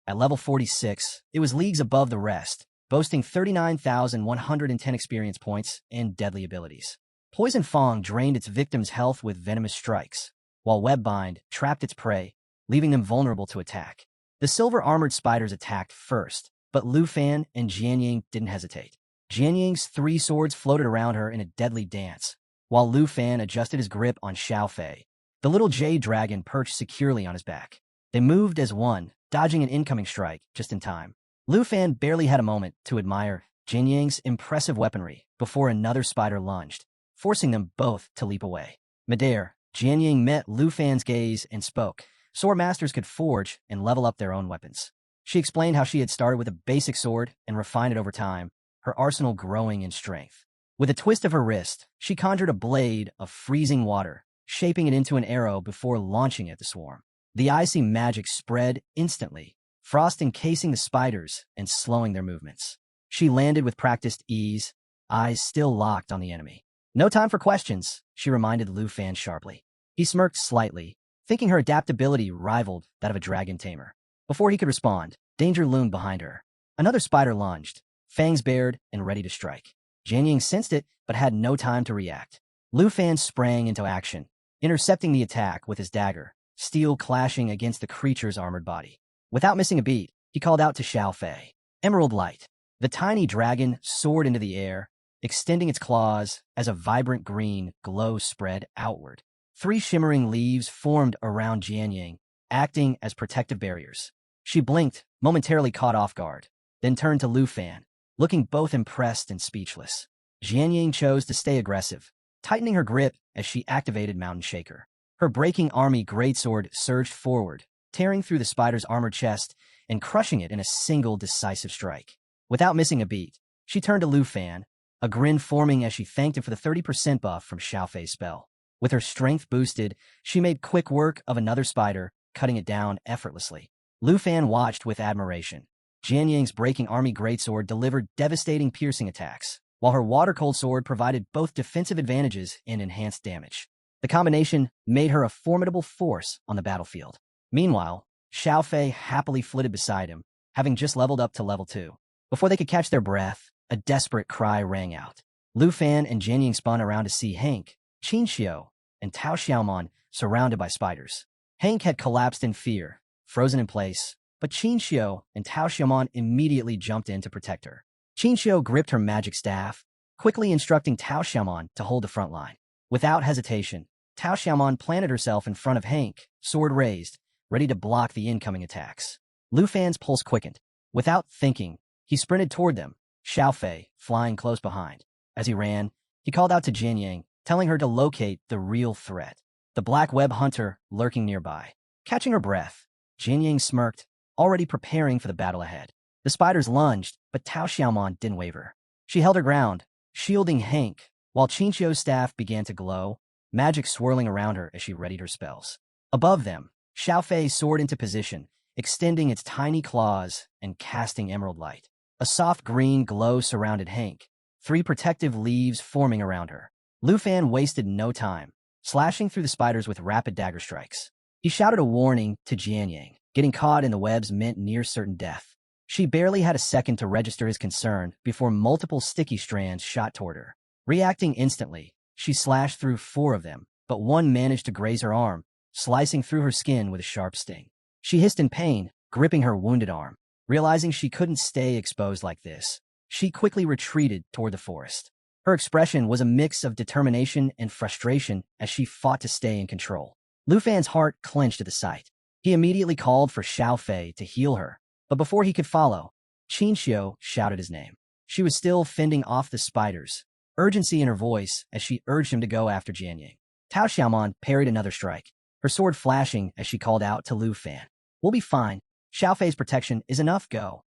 At level 46, it was leagues above the rest, boasting 39,110 experience points and deadly abilities. Poison Fang drained its victim's health with venomous strikes, while Webbind trapped its prey, leaving them vulnerable to attack. The silver-armored spiders attacked first, but Lu Fan and Jianying didn't hesitate. Jianying's 3 swords floated around her in a deadly dance, while Lu Fan adjusted his grip on Xiao Fei. The little jade dragon perched securely on his back. They moved as one, dodging an incoming strike just in time. Lu Fan barely had a moment to admire Jianying's impressive weaponry before another spider lunged, forcing them both to leap away. Midair, Jianying met Lu Fan's gaze and spoke. Sword masters could forge and level up their own weapons. She explained how she had started with a basic sword and refined it over time, her arsenal growing in strength. With a twist of her wrist, she conjured a blade of freezing water, shaping it into an arrow before launching it at the swarm. The icy magic spread instantly, frost encasing the spiders and slowing their movements. She landed with practiced ease, eyes still locked on the enemy. No time for questions, she reminded Lu Fan sharply. He smirked slightly, thinking her adaptability rivaled that of a dragon tamer. Before he could respond, danger loomed behind her. Another spider lunged, fangs bared and ready to strike. Jianying sensed it, but had no time to react. Lu Fan sprang into action, intercepting the attack with his dagger, steel clashing against the creature's armored body. Without missing a beat, he called out to Xiao Fei. Emerald Light. The tiny dragon soared into the air, extending its claws as a vibrant green glow spread outward. 3 shimmering leaves formed around Jianying, acting as protective barriers. She blinked, momentarily caught off guard, then turned to Lu Fan, looking both impressed and speechless. Jianying chose to stay aggressive, tightening her grip as she activated Mountain Shaker. Her breaking army greatsword surged forward, tearing through the spider's armored chest and crushing it in a single decisive strike. Without missing a beat, she turned to Lu Fan, a grin forming as she thanked him for the 30% buff from Xiao Fei's spell. With her strength boosted, she made quick work of another spider, cutting it down effortlessly. Lu Fan watched with admiration. Jianying's breaking army greatsword delivered devastating piercing attacks, while her water-cold sword provided both defensive advantages and enhanced damage. The combination made her a formidable force on the battlefield. Meanwhile, Xiao Fei happily flitted beside him, having just leveled up to level 2. Before they could catch their breath, a desperate cry rang out. Lu Fan and Jianying spun around to see Hank, Qin Xiu, and Tao Xiaomon surrounded by spiders. Hank had collapsed in fear, frozen in place, but Qin Xiu and Tao Xiaomon immediately jumped in to protect her. Qin Xiu gripped her magic staff, quickly instructing Tao Xiaomon to hold the front line. Without hesitation, Tao Xiaomon planted herself in front of Hank, sword raised, ready to block the incoming attacks. Lu Fan's pulse quickened. Without thinking, he sprinted toward them, Xiao Fei flying close behind. As he ran, he called out to Jianying, telling her to locate the real threat, the black web hunter lurking nearby. Catching her breath, Jianying smirked, already preparing for the battle ahead. The spiders lunged, but Tao Xiaomon didn't waver. She held her ground, shielding Hank, while Qin Xiu's staff began to glow, magic swirling around her as she readied her spells. Above them, Xiao Fei soared into position, extending its tiny claws and casting emerald light. A soft green glow surrounded Hank, 3 protective leaves forming around her. Lu Fan wasted no time, slashing through the spiders with rapid dagger strikes. He shouted a warning to Jianying. Getting caught in the webs meant near certain death. She barely had a second to register his concern before multiple sticky strands shot toward her. Reacting instantly, she slashed through 4 of them, but one managed to graze her arm, slicing through her skin with a sharp sting. She hissed in pain, gripping her wounded arm. Realizing she couldn't stay exposed like this, she quickly retreated toward the forest. Her expression was a mix of determination and frustration as she fought to stay in control. Lu Fan's heart clenched at the sight. He immediately called for Xiao Fei to heal her, but before he could follow, Qin Xiu shouted his name. She was still fending off the spiders, urgency in her voice as she urged him to go after Jianying. Tao Xiaomon parried another strike, her sword flashing as she called out to Lu Fan. "We'll be fine. Xiao Fei's protection is enough, go."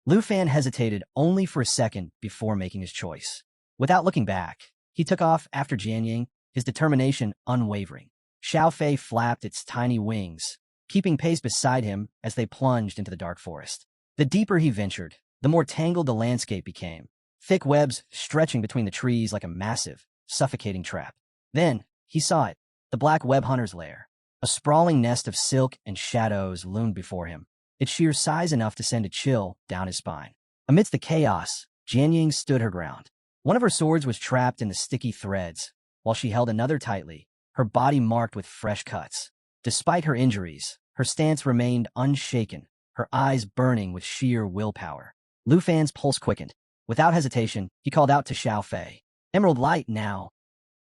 Lu Fan hesitated only for a second before making his choice. Without looking back, he took off after Jianying, his determination unwavering. Xiao Fei flapped its tiny wings, keeping pace beside him as they plunged into the dark forest. The deeper he ventured, the more tangled the landscape became, thick webs stretching between the trees like a massive, suffocating trap. Then, he saw it, the black web hunter's lair. A sprawling nest of silk and shadows loomed before him, its sheer size enough to send a chill down his spine. Amidst the chaos, Jianying stood her ground. One of her swords was trapped in the sticky threads, while she held another tightly, her body marked with fresh cuts. Despite her injuries, her stance remained unshaken, her eyes burning with sheer willpower. Lu Fan's pulse quickened. Without hesitation, he called out to Xiao Fei. "Emerald light now."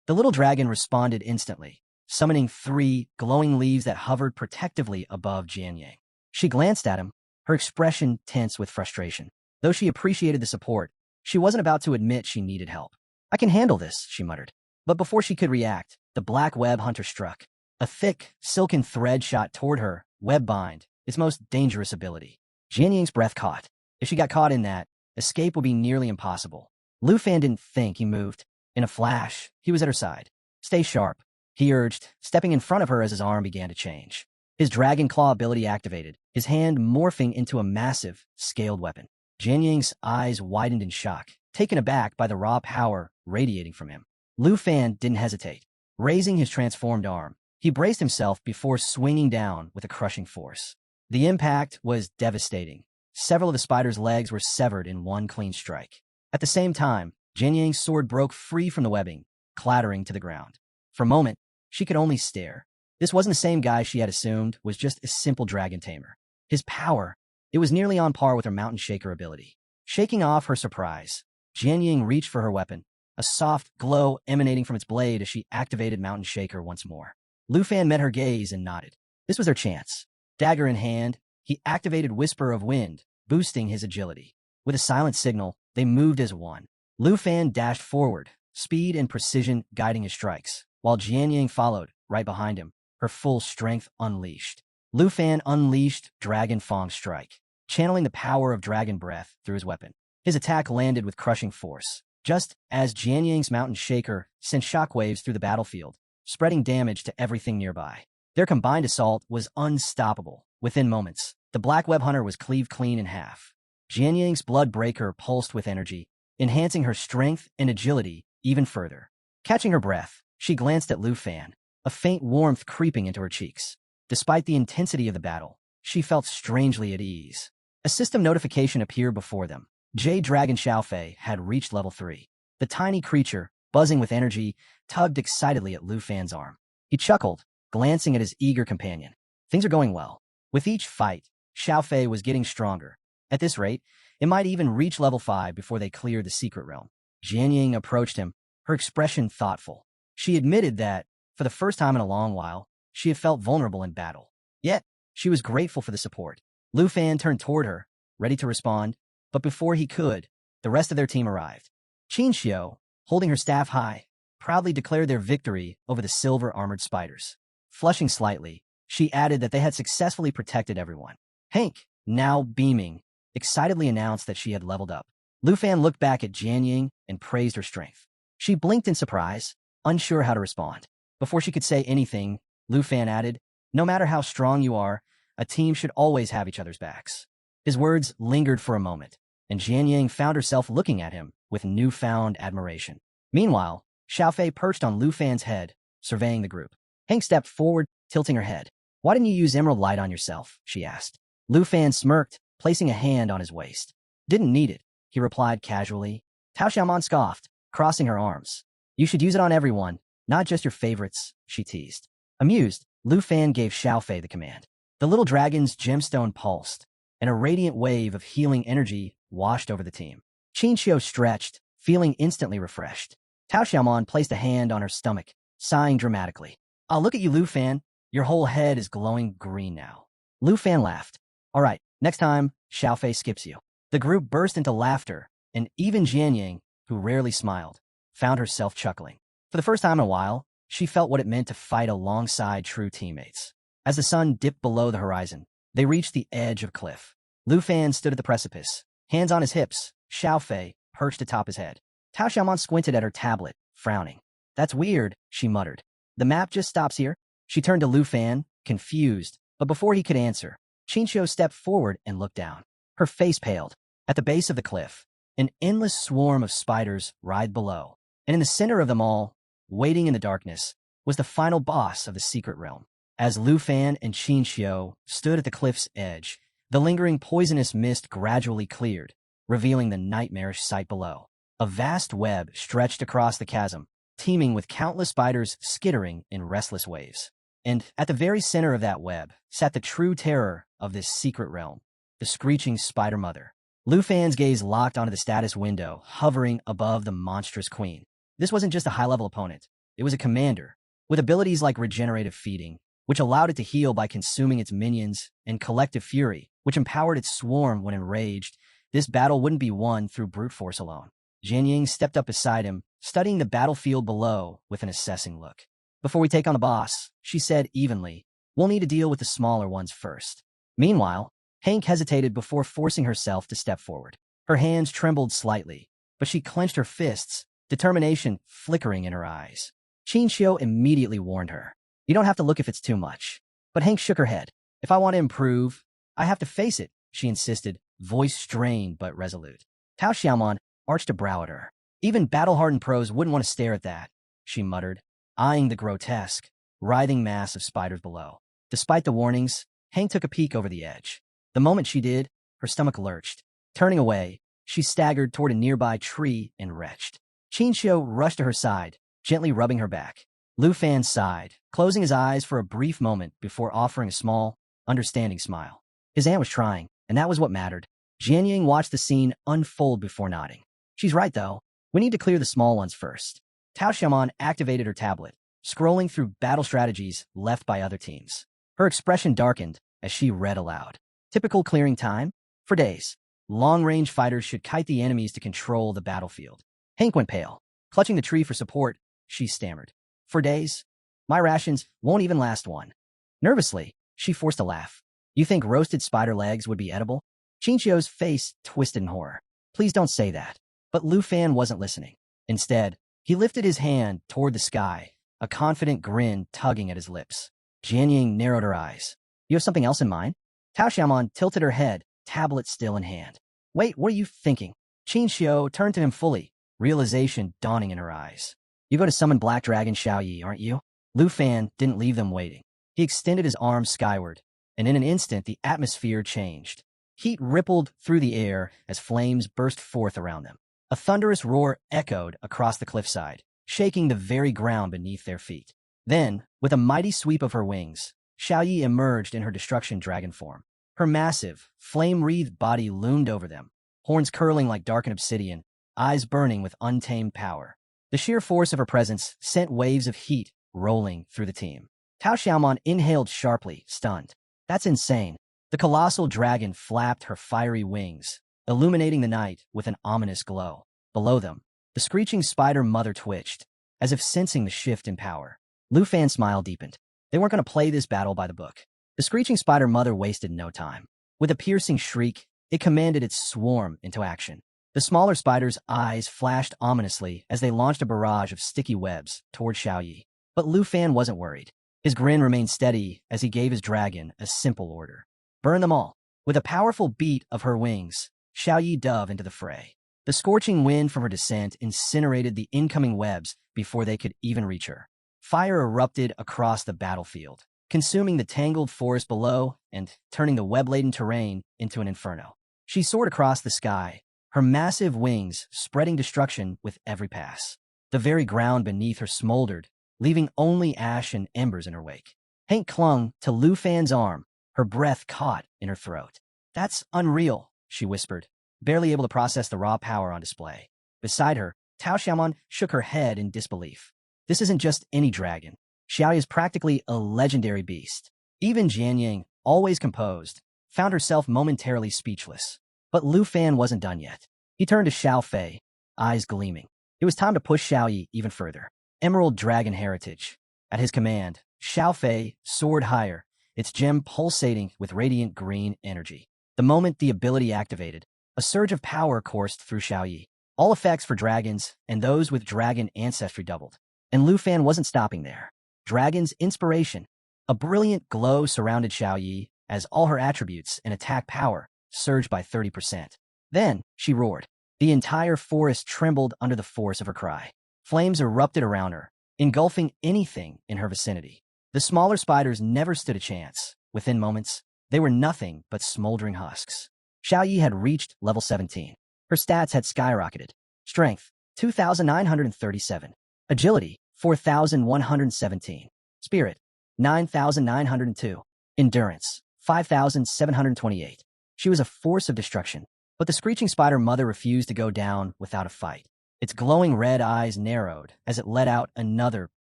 The little dragon responded instantly, summoning 3 glowing leaves that hovered protectively above Jianying. She glanced at him, her expression tense with frustration. Though she appreciated the support, she wasn't about to admit she needed help. "I can handle this," she muttered. But before she could react, the black web hunter struck. A thick, silken thread shot toward her, web bind, its most dangerous ability. Jianying's breath caught. If she got caught in that, escape would be nearly impossible. Lu Fan didn't think he moved. In a flash, he was at her side. "Stay sharp," he urged, stepping in front of her as his arm began to change. His dragon claw ability activated, his hand morphing into a massive, scaled weapon. Jianying's eyes widened in shock, taken aback by the raw power radiating from him. Lu Fan didn't hesitate. Raising his transformed arm, he braced himself before swinging down with a crushing force. The impact was devastating. Several of the spider's legs were severed in one clean strike. At the same time, Jianying's sword broke free from the webbing, clattering to the ground. For a moment, she could only stare. This wasn't the same guy she had assumed was just a simple dragon tamer. His power, it was nearly on par with her mountain shaker ability. Shaking off her surprise, Jianying reached for her weapon, a soft glow emanating from its blade as she activated mountain shaker once more. Lu Fan met her gaze and nodded. This was their chance. Dagger in hand, he activated Whisper of Wind, boosting his agility. With a silent signal, they moved as one. Lu Fan dashed forward, speed and precision guiding his strikes, while Jianying followed, right behind him, her full strength unleashed. Lu Fan unleashed Dragon Fang Strike, channeling the power of dragon breath through his weapon. His attack landed with crushing force, just as Jianying's mountain shaker sent shockwaves through the battlefield, spreading damage to everything nearby. Their combined assault was unstoppable. Within moments, the black web hunter was cleaved clean in half. Jianying's blood breaker pulsed with energy, enhancing her strength and agility even further. Catching her breath, she glanced at Lu Fan, a faint warmth creeping into her cheeks. Despite the intensity of the battle, she felt strangely at ease. A system notification appeared before them. Jade Dragon Xiaofei had reached level 3. The tiny creature, buzzing with energy, tugged excitedly at Lu Fan's arm. He chuckled, glancing at his eager companion. Things are going well. With each fight, Xiaofei was getting stronger. At this rate, it might even reach level 5 before they cleared the secret realm. Jianying approached him, her expression thoughtful. She admitted that, for the first time in a long while, she had felt vulnerable in battle. Yet, she was grateful for the support. Lu Fan turned toward her, ready to respond, but before he could, the rest of their team arrived. Qin Xiu, holding her staff high, proudly declared their victory over the silver-armored spiders. Flushing slightly, she added that they had successfully protected everyone. Hank, now beaming, excitedly announced that she had leveled up. Lu Fan looked back at Jianying and praised her strength. She blinked in surprise, unsure how to respond. Before she could say anything, Lu Fan added, "No matter how strong you are, a team should always have each other's backs." His words lingered for a moment, and Jianying found herself looking at him with newfound admiration. Meanwhile, Xiaofei perched on Lu Fan's head, surveying the group. Hank stepped forward, tilting her head. "Why didn't you use emerald light on yourself?" she asked. Lu Fan smirked, placing a hand on his waist. "Didn't need it," he replied casually. Tao Xiaomon scoffed, crossing her arms. "You should use it on everyone, not just your favorites," she teased. Amused, Lu Fan gave Xiaofei the command. The little dragon's gemstone pulsed, and a radiant wave of healing energy washed over the team. Qin Xiu stretched, feeling instantly refreshed. Tao Xiaomon placed a hand on her stomach, sighing dramatically. "I'll look at you, Lu Fan. Your whole head is glowing green now." Lu Fan laughed. "All right, next time, Xiaofei skips you." The group burst into laughter, and even Jianying, who rarely smiled, found herself chuckling. For the first time in a while, she felt what it meant to fight alongside true teammates. As the sun dipped below the horizon, they reached the edge of a cliff. Lu Fan stood at the precipice, hands on his hips, Xiaofei perched atop his head. Tao Xiaomon squinted at her tablet, frowning. "That's weird," she muttered. "The map just stops here?" She turned to Lu Fan, confused, but before he could answer, Qin Xiu stepped forward and looked down. Her face paled. At the base of the cliff, an endless swarm of spiders writhed below, and in the center of them all, waiting in the darkness, was the final boss of the secret realm. As Lu Fan and Qin Xiu stood at the cliff's edge, the lingering poisonous mist gradually cleared, revealing the nightmarish sight below. A vast web stretched across the chasm, teeming with countless spiders skittering in restless waves. And at the very center of that web sat the true terror of this secret realm, the screeching spider mother. Lu Fan's gaze locked onto the status window, hovering above the monstrous queen. This wasn't just a high-level opponent. It was a commander, with abilities like regenerative feeding, which allowed it to heal by consuming its minions, and collective fury, which empowered its swarm when enraged. This battle wouldn't be won through brute force alone. Jianying stepped up beside him, studying the battlefield below with an assessing look. Before we take on the boss, she said evenly, we'll need to deal with the smaller ones first. Meanwhile, Hank hesitated before forcing herself to step forward. Her hands trembled slightly, but she clenched her fists, determination flickering in her eyes. Chinchio immediately warned her. You don't have to look if it's too much. But Hank shook her head. If I want to improve, I have to face it, she insisted, voice strained but resolute. Tao Xiaomon arched a brow at her. Even battle-hardened pros wouldn't want to stare at that, she muttered, eyeing the grotesque, writhing mass of spiders below. Despite the warnings, Hank took a peek over the edge. The moment she did, her stomach lurched. Turning away, she staggered toward a nearby tree and retched. Chinchio rushed to her side, gently rubbing her back. Lu Fan sighed, closing his eyes for a brief moment before offering a small, understanding smile. His aunt was trying, and that was what mattered. Jianying watched the scene unfold before nodding. She's right, though. We need to clear the small ones first. Tao Xiaomon activated her tablet, scrolling through battle strategies left by other teams. Her expression darkened as she read aloud. Typical clearing time? For days. Long-range fighters should kite the enemies to control the battlefield. Hank went pale. Clutching the tree for support, she stammered. For days? My rations won't even last one. Nervously, she forced a laugh. You think roasted spider legs would be edible? Chinchio's face twisted in horror. Please don't say that. But Lu Fan wasn't listening. Instead, he lifted his hand toward the sky, a confident grin tugging at his lips. Jianying narrowed her eyes. You have something else in mind? Tao Xiaomon tilted her head, tablet still in hand. Wait, what are you thinking? Chinchio turned to him fully, realization dawning in her eyes. You go to summon Black Dragon Xiaoyi, aren't you? Lu Fan didn't leave them waiting. He extended his arms skyward, and in an instant the atmosphere changed. Heat rippled through the air as flames burst forth around them. A thunderous roar echoed across the cliffside, shaking the very ground beneath their feet. Then, with a mighty sweep of her wings, Xiaoyi emerged in her destruction dragon form. Her massive, flame-wreathed body loomed over them, horns curling like darkened obsidian, eyes burning with untamed power. The sheer force of her presence sent waves of heat rolling through the team. Tao Xiaomon inhaled sharply, stunned. That's insane. The colossal dragon flapped her fiery wings, illuminating the night with an ominous glow. Below them, the screeching spider mother twitched, as if sensing the shift in power. Lu Fan's smile deepened. They weren't going to play this battle by the book. The screeching spider mother wasted no time. With a piercing shriek, it commanded its swarm into action. The smaller spider's eyes flashed ominously as they launched a barrage of sticky webs toward Xiaoyi. But Lu Fan wasn't worried. His grin remained steady as he gave his dragon a simple order. Burn them all. With a powerful beat of her wings, Xiaoyi dove into the fray. The scorching wind from her descent incinerated the incoming webs before they could even reach her. Fire erupted across the battlefield, consuming the tangled forest below and turning the web-laden terrain into an inferno. She soared across the sky, her massive wings spreading destruction with every pass. The very ground beneath her smoldered, leaving only ash and embers in her wake. Hank clung to Lu Fan's arm, her breath caught in her throat. That's unreal, she whispered, barely able to process the raw power on display. Beside her, Tao Xiaomon shook her head in disbelief. This isn't just any dragon. Xiaoyi is practically a legendary beast. Even Jianying, always composed, found herself momentarily speechless. But Lu Fan wasn't done yet. He turned to Xiao Fei, eyes gleaming. It was time to push Xiaoyi even further. Emerald Dragon Heritage. At his command, Xiao Fei soared higher, its gem pulsating with radiant green energy. The moment the ability activated, a surge of power coursed through Xiaoyi. All effects for dragons and those with dragon ancestry doubled. And Lu Fan wasn't stopping there. Dragon's inspiration. A brilliant glow surrounded Xiaoyi as all her attributes and attack power surged by 30%. Then, she roared. The entire forest trembled under the force of her cry. Flames erupted around her, engulfing anything in her vicinity. The smaller spiders never stood a chance. Within moments, they were nothing but smoldering husks. Xiaoyi had reached level 17. Her stats had skyrocketed. Strength, 2,937. Agility, 4,117. Spirit, 9,902. Endurance, 5,728. She was a force of destruction, but the screeching spider mother refused to go down without a fight. Its glowing red eyes narrowed as it let out another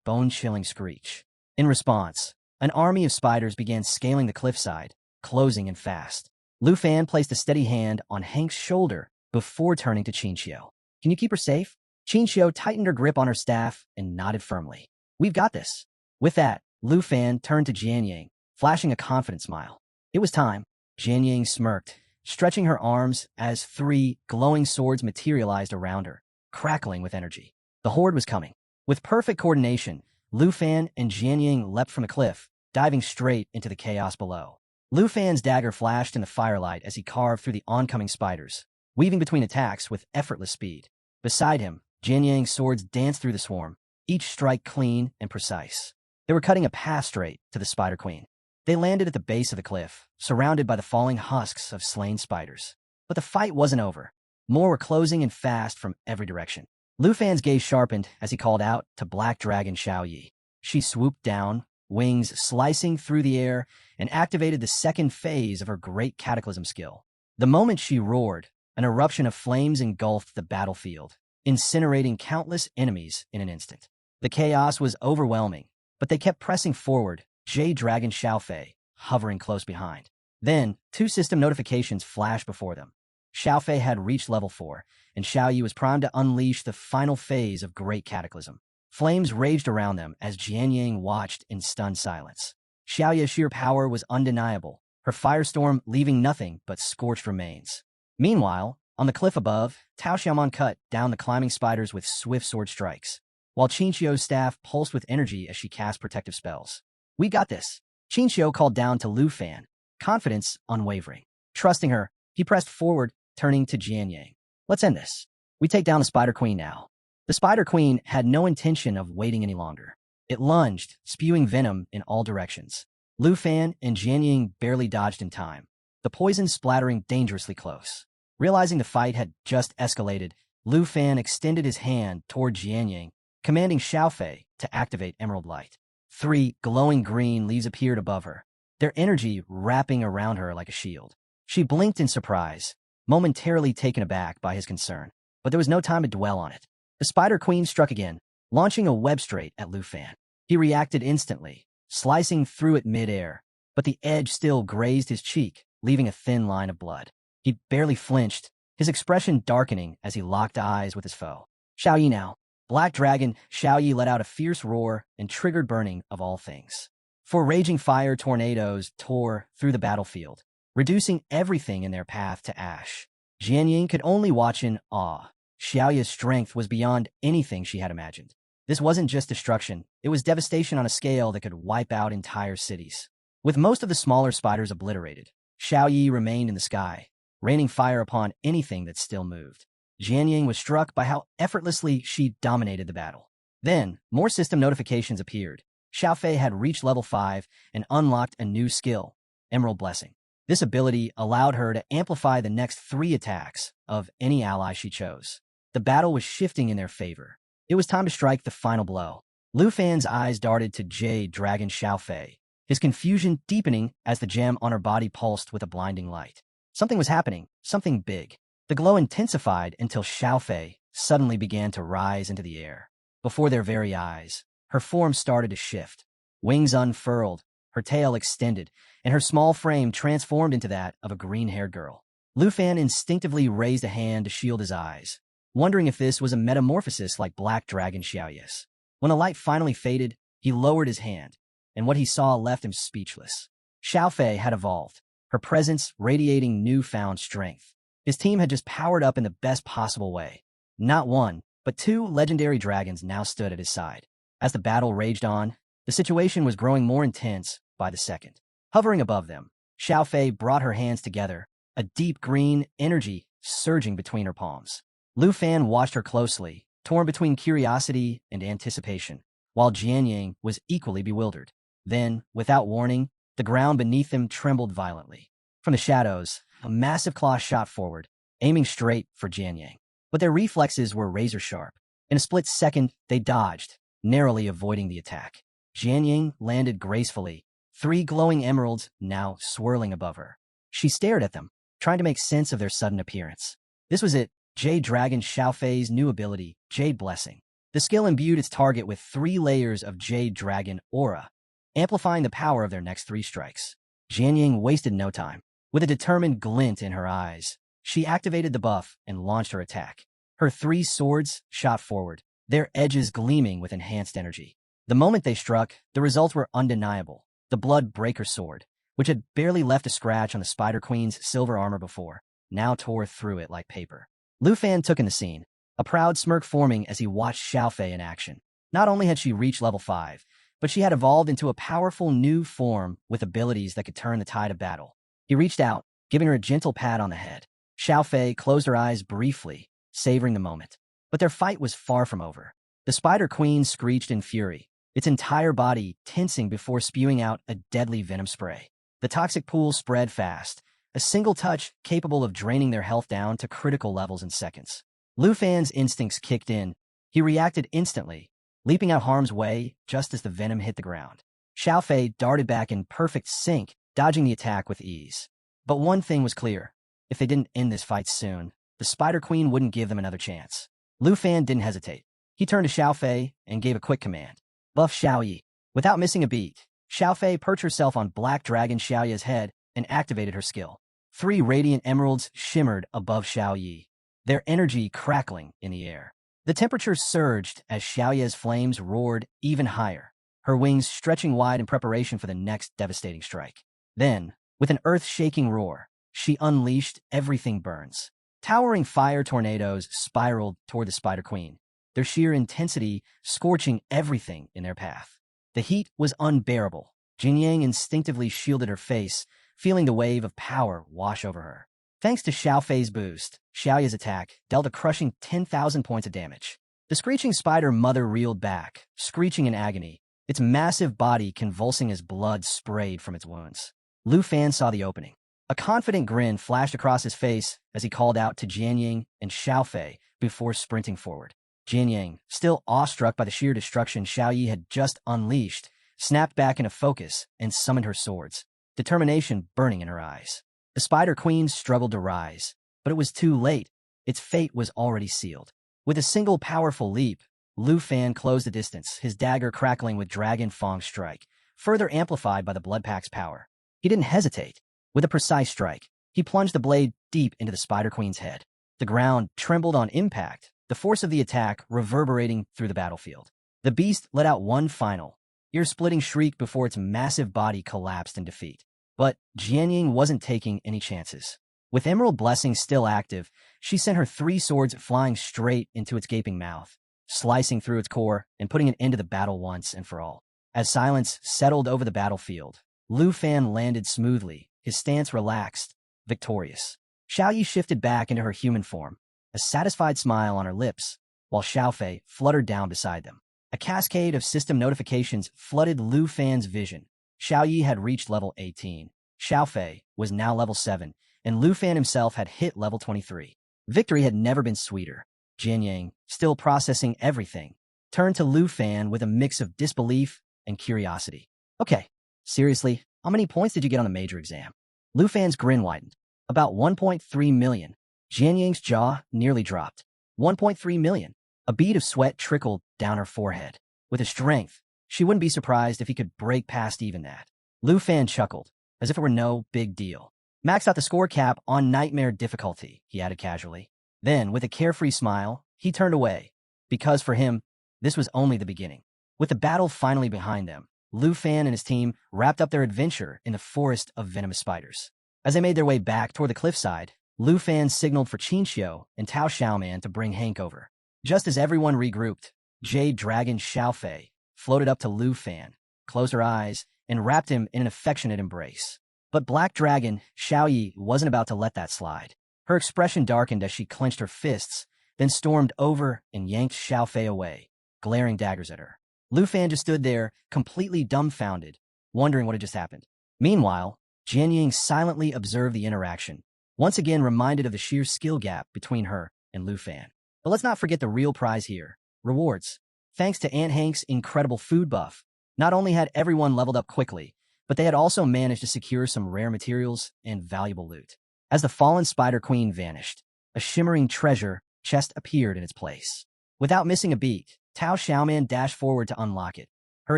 bone-chilling screech. In response, an army of spiders began scaling the cliffside, closing in fast. Lu Fan placed a steady hand on Hank's shoulder before turning to Qinxiu. Can you keep her safe? Qinxiu tightened her grip on her staff and nodded firmly. We've got this. With that, Lu Fan turned to Jianying, flashing a confident smile. It was time. Jianying smirked, stretching her arms as 3 glowing swords materialized around her, crackling with energy. The horde was coming. With perfect coordination, Lu Fan and Jianying leapt from the cliff, diving straight into the chaos below. Lu Fan's dagger flashed in the firelight as he carved through the oncoming spiders, weaving between attacks with effortless speed. Beside him, Jianying's swords danced through the swarm, each strike clean and precise. They were cutting a path straight to the Spider Queen. They landed at the base of the cliff, surrounded by the falling husks of slain spiders. But the fight wasn't over. More were closing in fast from every direction. Lu Fan's gaze sharpened as he called out to Black Dragon Xiao Yi. She swooped down, wings slicing through the air, and activated the second phase of her great cataclysm skill. The moment she roared, an eruption of flames engulfed the battlefield, incinerating countless enemies in an instant. The chaos was overwhelming, but they kept pressing forward, Jade Dragon Xiaofei hovering close behind. Then, 2 system notifications flashed before them. Xiaofei had reached level 4, and Xiao Yi was primed to unleash the final phase of Great Cataclysm. Flames raged around them as Jianying watched in stunned silence. Xiao Yi's sheer power was undeniable, her firestorm leaving nothing but scorched remains. Meanwhile, on the cliff above, Tao Xiaomon cut down the climbing spiders with swift sword strikes, while Qinxiu's staff pulsed with energy as she cast protective spells. We got this. Qinxiu called down to Lu Fan, confidence unwavering. Trusting her, he pressed forward, turning to Jianying. Let's end this. We take down the Spider Queen now. The Spider Queen had no intention of waiting any longer. It lunged, spewing venom in all directions. Lu Fan and Jianying barely dodged in time, the poison splattering dangerously close. Realizing the fight had just escalated, Lu Fan extended his hand toward Jianying, commanding Xiaofei to activate Emerald Light. 3 glowing green leaves appeared above her, their energy wrapping around her like a shield. She blinked in surprise, momentarily taken aback by his concern, but there was no time to dwell on it. The Spider Queen struck again, launching a web straight at Lu Fan. He reacted instantly, slicing through it mid-air, but the edge still grazed his cheek, leaving a thin line of blood. He barely flinched, his expression darkening as he locked eyes with his foe. Xiao Yi now. Black Dragon Xiao Yi let out a fierce roar and triggered burning of all things. 4 raging fire tornadoes tore through the battlefield, reducing everything in their path to ash. Jianying could only watch in awe. Xiao Yi's strength was beyond anything she had imagined. This wasn't just destruction, it was devastation on a scale that could wipe out entire cities. With most of the smaller spiders obliterated, Xiao Yi remained in the sky, raining fire upon anything that still moved. Jianying was struck by how effortlessly she dominated the battle. Then, more system notifications appeared. Xiaofei had reached level 5 and unlocked a new skill, Emerald Blessing. This ability allowed her to amplify the next 3 attacks of any ally she chose. The battle was shifting in their favor. It was time to strike the final blow. Lu Fan's eyes darted to Jade Dragon Xiaofei, his confusion deepening as the gem on her body pulsed with a blinding light. Something was happening, something big. The glow intensified until Xiaofei suddenly began to rise into the air. Before their very eyes, her form started to shift. Wings unfurled, her tail extended, and her small frame transformed into that of a green-haired girl. Lu Fan instinctively raised a hand to shield his eyes, wondering if this was a metamorphosis like Black Dragon Xiaoyi's. When the light finally faded, he lowered his hand, and what he saw left him speechless. Xiaofei had evolved, her presence radiating newfound strength. His team had just powered up in the best possible way. Not 1, but 2 legendary dragons now stood at his side. As the battle raged on, the situation was growing more intense by the second. Hovering above them, Xiaofei brought her hands together, a deep green energy surging between her palms. Lu Fan watched her closely, torn between curiosity and anticipation, while Jianying was equally bewildered. Then, without warning, the ground beneath them trembled violently. From the shadows, a massive claw shot forward, aiming straight for Jianyang. But their reflexes were razor-sharp. In a split second, they dodged, narrowly avoiding the attack. Jianyang landed gracefully, 3 glowing emeralds now swirling above her. She stared at them, trying to make sense of their sudden appearance. This was it, Jade Dragon Xiaofei's new ability, Jade Blessing. The skill imbued its target with 3 layers of Jade Dragon aura, amplifying the power of their next 3 strikes. Jianyang wasted no time. With a determined glint in her eyes, she activated the buff and launched her attack. Her 3 swords shot forward, their edges gleaming with enhanced energy. The moment they struck, the results were undeniable. The Blood Breaker sword, which had barely left a scratch on the Spider Queen's silver armor before, now tore through it like paper. Lu Fan took in the scene, a proud smirk forming as he watched Xiaofei in action. Not only had she reached level 5, but she had evolved into a powerful new form with abilities that could turn the tide of battle. He reached out, giving her a gentle pat on the head. Xiaofei closed her eyes briefly, savoring the moment. But their fight was far from over. The Spider Queen screeched in fury, its entire body tensing before spewing out a deadly venom spray. The toxic pool spread fast, a single touch capable of draining their health down to critical levels in seconds. Lu Fan's instincts kicked in. He reacted instantly, leaping out harm's way just as the venom hit the ground. Xiaofei darted back in perfect sync, dodging the attack with ease. But one thing was clear. If they didn't end this fight soon, the Spider Queen wouldn't give them another chance. Lu Fan didn't hesitate. He turned to Xiaofei and gave a quick command. Buff Xiaoyi. Without missing a beat, Xiaofei perched herself on Black Dragon Xiaoya's head and activated her skill. 3 radiant emeralds shimmered above Xiaoyi, their energy crackling in the air. The temperature surged as Xiaoya's flames roared even higher, her wings stretching wide in preparation for the next devastating strike. Then, with an earth-shaking roar, she unleashed Everything Burns. Towering fire tornadoes spiraled toward the Spider Queen, their sheer intensity scorching everything in their path. The heat was unbearable. Jianyang instinctively shielded her face, feeling the wave of power wash over her. Thanks to Xiaofei's boost, Xiaoya's attack dealt a crushing 10,000 points of damage. The screeching spider mother reeled back, screeching in agony, its massive body convulsing as blood sprayed from its wounds. Lu Fan saw the opening. A confident grin flashed across his face as he called out to Jianyang and Xiaofei before sprinting forward. Jianyang, still awestruck by the sheer destruction Xiaoyi had just unleashed, snapped back into focus and summoned her swords, determination burning in her eyes. The Spider Queen struggled to rise, but it was too late. Its fate was already sealed. With a single powerful leap, Lu Fan closed the distance, his dagger crackling with Dragon Fang's strike, further amplified by the Blood Pack's power. He didn't hesitate. With a precise strike, he plunged the blade deep into the Spider Queen's head. The ground trembled on impact, the force of the attack reverberating through the battlefield. The beast let out one final, ear-splitting shriek before its massive body collapsed in defeat. But Jianyang wasn't taking any chances. With Emerald Blessing still active, she sent her 3 swords flying straight into its gaping mouth, slicing through its core and putting an end to the battle once and for all. As silence settled over the battlefield, Lu Fan landed smoothly, his stance relaxed, victorious. Xiaoyi shifted back into her human form, a satisfied smile on her lips, while Xiaofei fluttered down beside them. A cascade of system notifications flooded Lu Fan's vision. Xiaoyi had reached level 18. Xiaofei was now level 7, and Lu Fan himself had hit level 23. Victory had never been sweeter. Jianyang, still processing everything, turned to Lu Fan with a mix of disbelief and curiosity. Okay, seriously, how many points did you get on the major exam? Lu Fan's grin widened. About 1.3 million. Jianyang's jaw nearly dropped. 1.3 million. A bead of sweat trickled down her forehead. With a strength, she wouldn't be surprised if he could break past even that. Lu Fan chuckled, as if it were no big deal. Maxed out the score cap on nightmare difficulty, he added casually. Then, with a carefree smile, he turned away, because for him, this was only the beginning. With the battle finally behind them, Lu Fan and his team wrapped up their adventure in the forest of venomous spiders. As they made their way back toward the cliffside, Lu Fan signaled for Qinxiu and Tao Xiaoman to bring Hank over. Just as everyone regrouped, Jade Dragon Xiaofei floated up to Lu Fan, closed her eyes, and wrapped him in an affectionate embrace. But Black Dragon Xiaoyi wasn't about to let that slide. Her expression darkened as she clenched her fists, then stormed over and yanked Xiaofei away, glaring daggers at her. Lu Fan just stood there, completely dumbfounded, wondering what had just happened. Meanwhile, Jianyang silently observed the interaction, once again reminded of the sheer skill gap between her and Lu Fan. But let's not forget the real prize here. Rewards. Thanks to Aunt Hank's incredible food buff, not only had everyone leveled up quickly, but they had also managed to secure some rare materials and valuable loot. As the fallen Spider Queen vanished, a shimmering treasure chest appeared in its place. Without missing a beat, Tao Xiaoman dashed forward to unlock it, her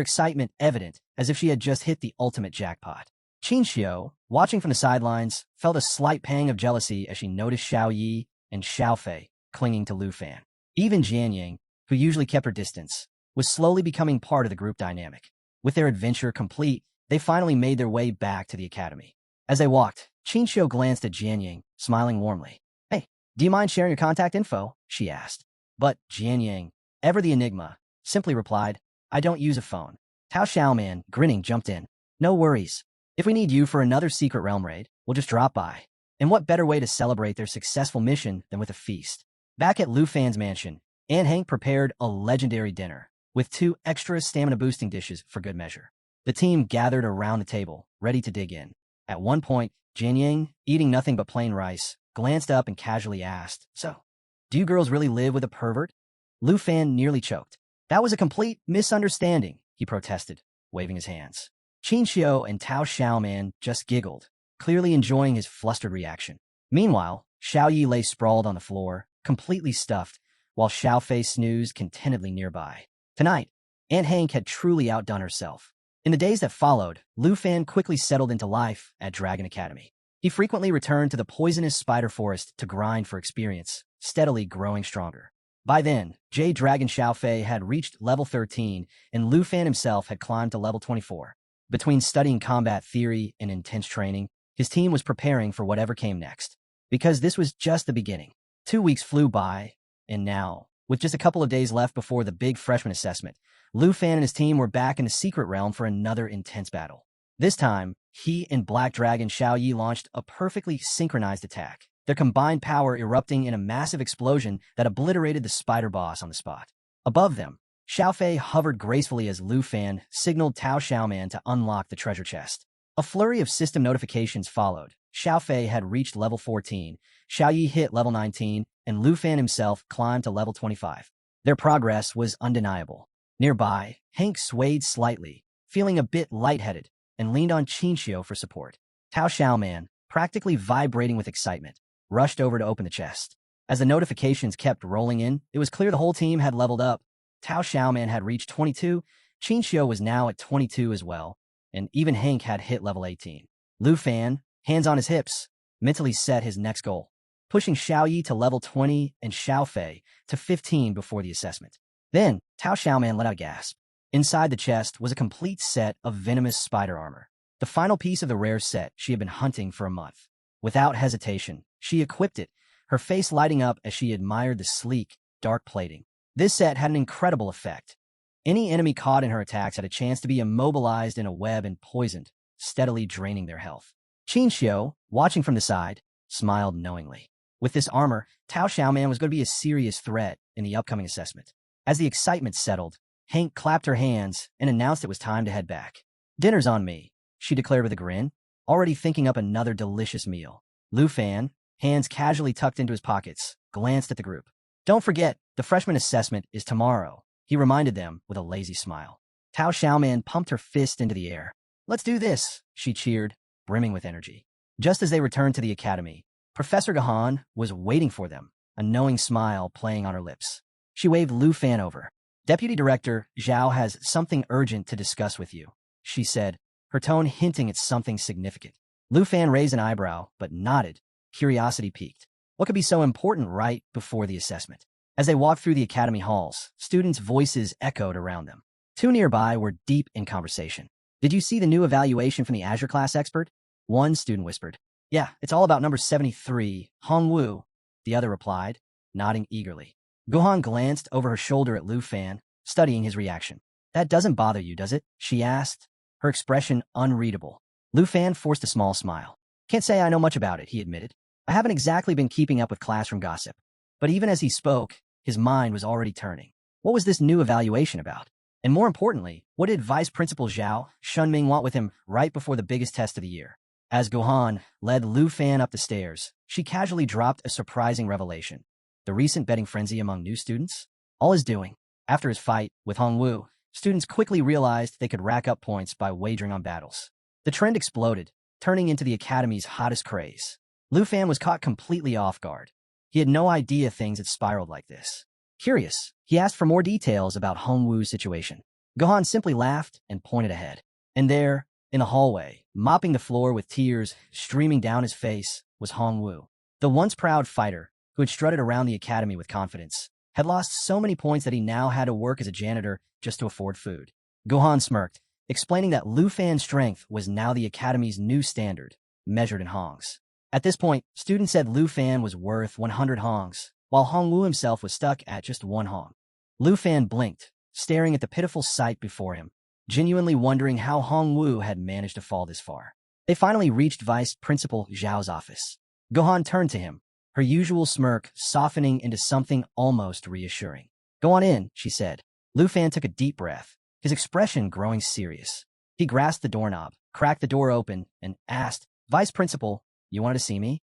excitement evident as if she had just hit the ultimate jackpot. Qin Xiu, watching from the sidelines, felt a slight pang of jealousy as she noticed Xiao Yi and Xiao Fei clinging to Lu Fan. Even Jian Yang, who usually kept her distance, was slowly becoming part of the group dynamic. With their adventure complete, they finally made their way back to the academy. As they walked, Qin Xiu glanced at Jian Yang, smiling warmly. "Hey, do you mind sharing your contact info?" she asked. But Jian Yang, ever the enigma, simply replied, "I don't use a phone." Tao Xiaoman, grinning, jumped in. "No worries. If we need you for another secret realm raid, we'll just drop by." And what better way to celebrate their successful mission than with a feast? Back at Lu Fan's mansion, Aunt Hank prepared a legendary dinner, with 2 extra stamina-boosting dishes for good measure. The team gathered around the table, ready to dig in. At one point, Jian Yang, eating nothing but plain rice, glanced up and casually asked, "So, do you girls really live with a pervert?" Lu Fan nearly choked. "That was a complete misunderstanding," he protested, waving his hands. Qin Xiu and Tao Xiaoman just giggled, clearly enjoying his flustered reaction. Meanwhile, Xiao Yi lay sprawled on the floor, completely stuffed, while Xiao Fei snoozed contentedly nearby. Tonight, Aunt Hank had truly outdone herself. In the days that followed, Lu Fan quickly settled into life at Dragon Academy. He frequently returned to the poisonous spider forest to grind for experience, steadily growing stronger. By then, Jade Dragon Xiao Fei had reached level 13, and Lu Fan himself had climbed to level 24. Between studying combat theory and intense training, his team was preparing for whatever came next. Because this was just the beginning. 2 weeks flew by, and now, with just a couple of days left before the big freshman assessment, Lu Fan and his team were back in the secret realm for another intense battle. This time, he and Black Dragon Xiao Yi launched a perfectly synchronized attack, their combined power erupting in a massive explosion that obliterated the spider boss on the spot. Above them, Xiao Fei hovered gracefully as Lu Fan signaled Tao Xiaoman to unlock the treasure chest. A flurry of system notifications followed. Xiao Fei had reached level 14, Xiao Yi hit level 19, and Lu Fan himself climbed to level 25. Their progress was undeniable. Nearby, Hank swayed slightly, feeling a bit lightheaded, and leaned on Qin Xiu for support. Tao Xiaoman, practically vibrating with excitement, rushed over to open the chest. As the notifications kept rolling in, it was clear the whole team had leveled up. Tao Xiaoman had reached 22, Qin Xiu was now at 22 as well, and even Hank had hit level 18. Lu Fan, hands on his hips, mentally set his next goal, pushing Xiao Yi to level 20 and Xiao Fei to 15 before the assessment. Then, Tao Xiaoman let out a gasp. Inside the chest was a complete set of venomous spider armor, the final piece of the rare set she had been hunting for a month. Without hesitation, she equipped it, her face lighting up as she admired the sleek, dark plating. This set had an incredible effect. Any enemy caught in her attacks had a chance to be immobilized in a web and poisoned, steadily draining their health. Qin Xiu, watching from the side, smiled knowingly. With this armor, Tao Xiaoman was going to be a serious threat in the upcoming assessment. As the excitement settled, Hank clapped her hands and announced it was time to head back. "Dinner's on me," she declared with a grin, already thinking up another delicious meal. Lu Fan, hands casually tucked into his pockets, glanced at the group. "Don't forget, the freshman assessment is tomorrow," he reminded them with a lazy smile. Tao Xiaoman pumped her fist into the air. "Let's do this," she cheered, brimming with energy. Just as they returned to the academy, Professor Gahan was waiting for them, a knowing smile playing on her lips. She waved Lu Fan over. "Deputy Director Zhao has something urgent to discuss with you," she said, her tone hinting at something significant. Lu Fan raised an eyebrow, but nodded, curiosity piqued. What could be so important right before the assessment? As they walked through the academy halls, students' voices echoed around them. 2 nearby were deep in conversation. "Did you see the new evaluation from the Azure class expert?" One student whispered. "Yeah, it's all about number 73, Hong Wu," the other replied, nodding eagerly. Gohan glanced over her shoulder at Lu Fan, studying his reaction. "That doesn't bother you, does it?" she asked, her expression unreadable. Lu Fan forced a small smile. "Can't say I know much about it," he admitted. "I haven't exactly been keeping up with classroom gossip." But even as he spoke, his mind was already turning. What was this new evaluation about? And more importantly, what did Vice Principal Zhao Shunming want with him right before the biggest test of the year? As Gohan led Lu Fan up the stairs, she casually dropped a surprising revelation. The recent betting frenzy among new students? All is doing. After his fight with Hongwu, students quickly realized they could rack up points by wagering on battles. The trend exploded, turning into the Academy's hottest craze. Lu Fan was caught completely off guard. He had no idea things had spiraled like this. Curious, he asked for more details about Hongwu's situation. Gohan simply laughed and pointed ahead. And there, in the hallway, mopping the floor with tears streaming down his face, was Hongwu. The once proud fighter, who had strutted around the academy with confidence, had lost so many points that he now had to work as a janitor just to afford food. Gohan smirked, explaining that Lu Fan's strength was now the academy's new standard, measured in hongs. At this point, students said Lu Fan was worth 100 hongs, while Hongwu himself was stuck at just 1 hong. Lu Fan blinked, staring at the pitiful sight before him, genuinely wondering how Hongwu had managed to fall this far. They finally reached Vice Principal Zhao's office. Gohan turned to him, her usual smirk softening into something almost reassuring. "Go on in," she said. Lu Fan took a deep breath, his expression growing serious. He grasped the doorknob, cracked the door open, and asked, "Vice Principal, you wanted to see me?"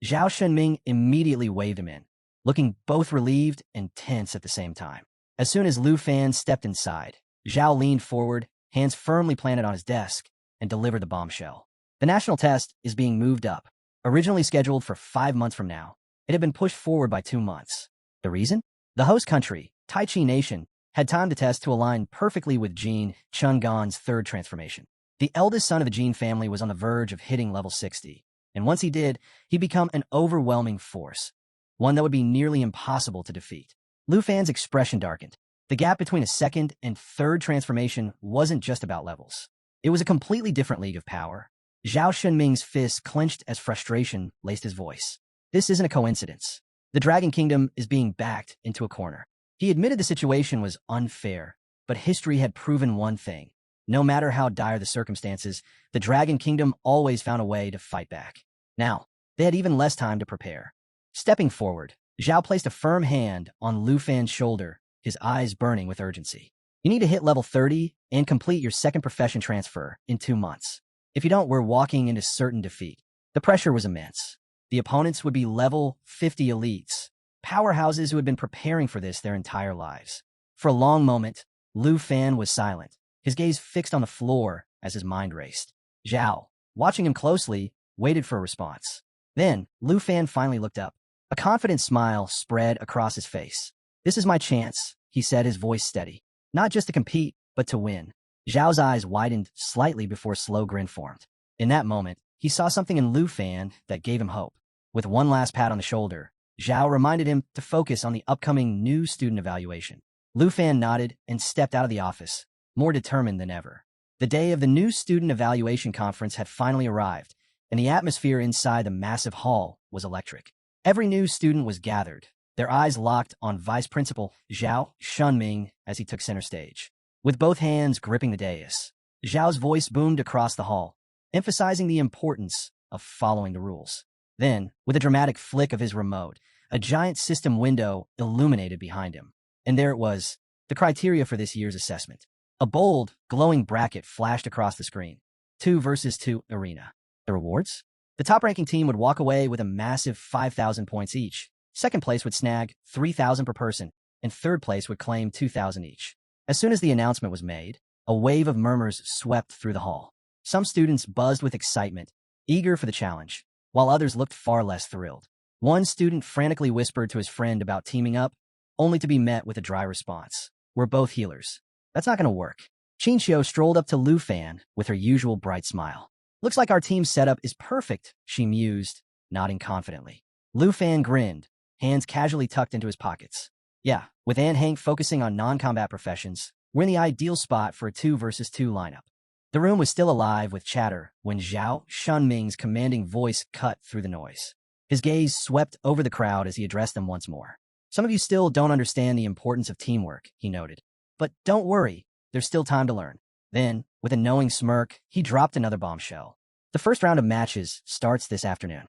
Zhao Shenming immediately waved him in, looking both relieved and tense at the same time. As soon as Lu Fan stepped inside, Zhao leaned forward, hands firmly planted on his desk, and delivered the bombshell. The national test is being moved up. Originally scheduled for 5 months from now, it had been pushed forward by 2 months. The reason? The host country, Tai Chi Nation, had timed the test to align perfectly with Jin Chungan's third transformation. The eldest son of the Jin family was on the verge of hitting level 60, and once he did, he'd become an overwhelming force, one that would be nearly impossible to defeat. Lu Fan's expression darkened. The gap between a second and third transformation wasn't just about levels. It was a completely different league of power. Zhao Shenming's fist clenched as frustration laced his voice. This isn't a coincidence. The Dragon Kingdom is being backed into a corner. He admitted the situation was unfair, but history had proven one thing. No matter how dire the circumstances, the Dragon Kingdom always found a way to fight back. Now, they had even less time to prepare. Stepping forward, Zhao placed a firm hand on Lu Fan's shoulder, his eyes burning with urgency. "You need to hit level 30 and complete your second profession transfer in 2 months. If you don't, we're walking into certain defeat." The pressure was immense. The opponents would be level 50 elites, powerhouses who had been preparing for this their entire lives. For a long moment, Lu Fan was silent, his gaze fixed on the floor as his mind raced. Zhao, watching him closely, waited for a response. Then, Lu Fan finally looked up. A confident smile spread across his face. "This is my chance," he said, his voice steady. "Not just to compete, but to win." Zhao's eyes widened slightly before a slow grin formed. In that moment, he saw something in Lu Fan that gave him hope. With one last pat on the shoulder, Zhao reminded him to focus on the upcoming new student evaluation. Lu Fan nodded and stepped out of the office, more determined than ever. The day of the new student evaluation conference had finally arrived, and the atmosphere inside the massive hall was electric. Every new student was gathered, their eyes locked on Vice Principal Zhao Shenming as he took center stage. With both hands gripping the dais, Zhao's voice boomed across the hall, emphasizing the importance of following the rules. Then, with a dramatic flick of his remote, a giant system window illuminated behind him. And there it was, the criteria for this year's assessment. A bold, glowing bracket flashed across the screen. 2 versus 2 arena. The rewards? The top-ranking team would walk away with a massive 5,000 points each. Second place would snag 3,000 per person, and third place would claim 2,000 each. As soon as the announcement was made, a wave of murmurs swept through the hall. Some students buzzed with excitement, eager for the challenge, while others looked far less thrilled. One student frantically whispered to his friend about teaming up, only to be met with a dry response. "We're both healers. That's not going to work." Chinchio strolled up to Lu Fan with her usual bright smile. "Looks like our team's setup is perfect," she mused, nodding confidently. Lu Fan grinned, hands casually tucked into his pockets. "Yeah, with Aunt Hank focusing on non-combat professions, we're in the ideal spot for a 2 versus 2 lineup." The room was still alive with chatter when Zhao Shenming's commanding voice cut through the noise. His gaze swept over the crowd as he addressed them once more. "Some of you still don't understand the importance of teamwork," he noted. "But don't worry, there's still time to learn." Then, with a knowing smirk, he dropped another bombshell. "The first round of matches starts this afternoon."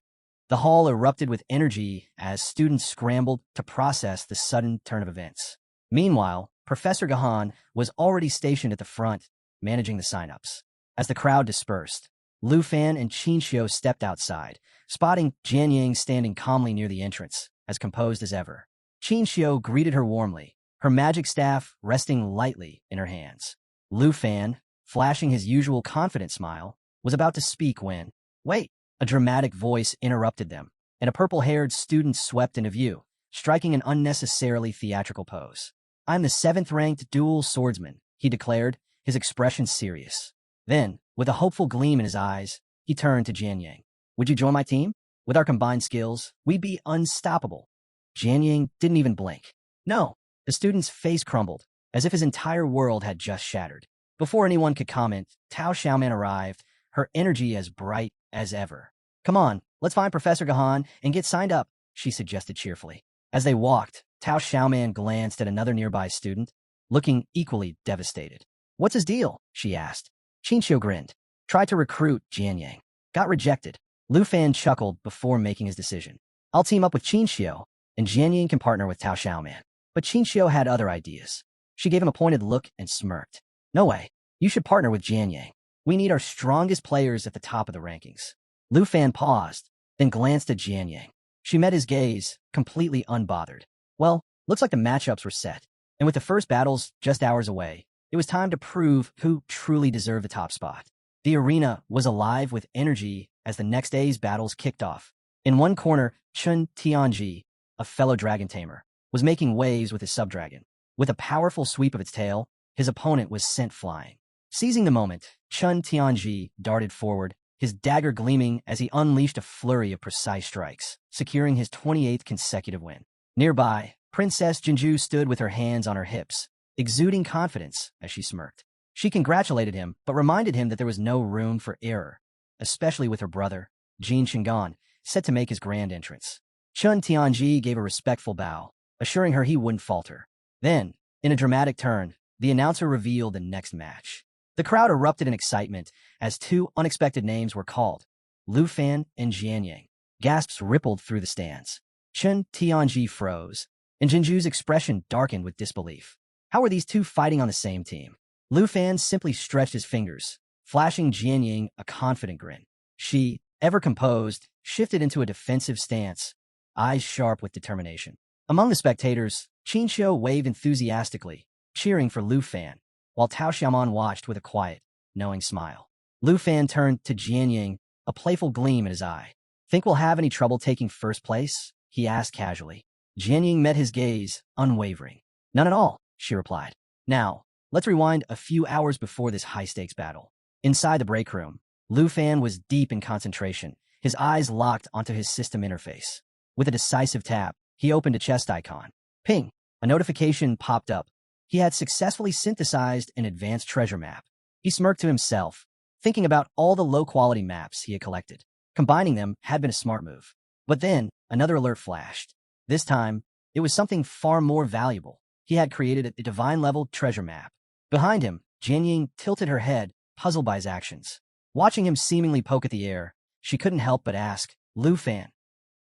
The hall erupted with energy as students scrambled to process the sudden turn of events. Meanwhile, Professor Gahan was already stationed at the front, managing the sign-ups. As the crowd dispersed, Lu Fan and Qin Xiu stepped outside, spotting Jian Yang standing calmly near the entrance, as composed as ever. Qin Xiu greeted her warmly, her magic staff resting lightly in her hands. Lu Fan, flashing his usual confident smile, was about to speak when, "Wait!" A dramatic voice interrupted them, and a purple-haired student swept into view, striking an unnecessarily theatrical pose. "I'm the 7th-ranked dual swordsman," he declared, his expression serious. Then, with a hopeful gleam in his eyes, he turned to Jian Yang. "Would you join my team? With our combined skills, we'd be unstoppable." Jian Yang didn't even blink. "No." The student's face crumbled, as if his entire world had just shattered. Before anyone could comment, Tao Xiaoman arrived, her energy as bright as ever. "Come on, let's find Professor Gahan and get signed up," she suggested cheerfully. As they walked, Tao Xiaoman glanced at another nearby student, looking equally devastated. "What's his deal?" she asked. Qin Xiu grinned. "Tried to recruit Jian Yang. Got rejected." Lu Fan chuckled before making his decision. "I'll team up with Qin Xiu, and Jian Yang can partner with Tao Xiaoman." But Qin Xiu had other ideas. She gave him a pointed look and smirked. "No way. You should partner with Jian Yang. We need our strongest players at the top of the rankings." Lu Fan paused, then glanced at Jian Yang. She met his gaze, completely unbothered. Well, looks like the matchups were set, and with the first battles just hours away, it was time to prove who truly deserved the top spot. The arena was alive with energy as the next day's battles kicked off. In one corner, Chun Tianji, a fellow dragon tamer, was making waves with his subdragon. With a powerful sweep of its tail, his opponent was sent flying. Seizing the moment, Chun Tianji darted forward, his dagger gleaming as he unleashed a flurry of precise strikes, securing his 28th consecutive win. Nearby, Princess Jinju stood with her hands on her hips, exuding confidence as she smirked. She congratulated him, but reminded him that there was no room for error, especially with her brother, Jin Shingan, set to make his grand entrance. Chun Tianji gave a respectful bow, assuring her he wouldn't falter. Then, in a dramatic turn, the announcer revealed the next match. The crowd erupted in excitement as two unexpected names were called, Lu Fan and Jian Yang. Gasps rippled through the stands. Chun Tianji froze, and Jinju's expression darkened with disbelief. How were these two fighting on the same team? Lu Fan simply stretched his fingers, flashing Jian Yang a confident grin. She, ever composed, shifted into a defensive stance, eyes sharp with determination. Among the spectators, Qin Xiu waved enthusiastically, cheering for Lu Fan, while Tao Xiaoman watched with a quiet, knowing smile. Lu Fan turned to Jian Yang, a playful gleam in his eye. "Think we'll have any trouble taking first place?" he asked casually. Jian Yang met his gaze, unwavering. "None at all," she replied. "Now, let's rewind a few hours before this high-stakes battle." Inside the break room, Lu Fan was deep in concentration, his eyes locked onto his system interface. With a decisive tap, he opened a chest icon. Ping! A notification popped up. He had successfully synthesized an advanced treasure map. He smirked to himself, thinking about all the low-quality maps he had collected. Combining them had been a smart move. But then, another alert flashed. This time, it was something far more valuable. He had created a divine-level treasure map. Behind him, Jian Yang tilted her head, puzzled by his actions. Watching him seemingly poke at the air, she couldn't help but ask, "Lu Fan,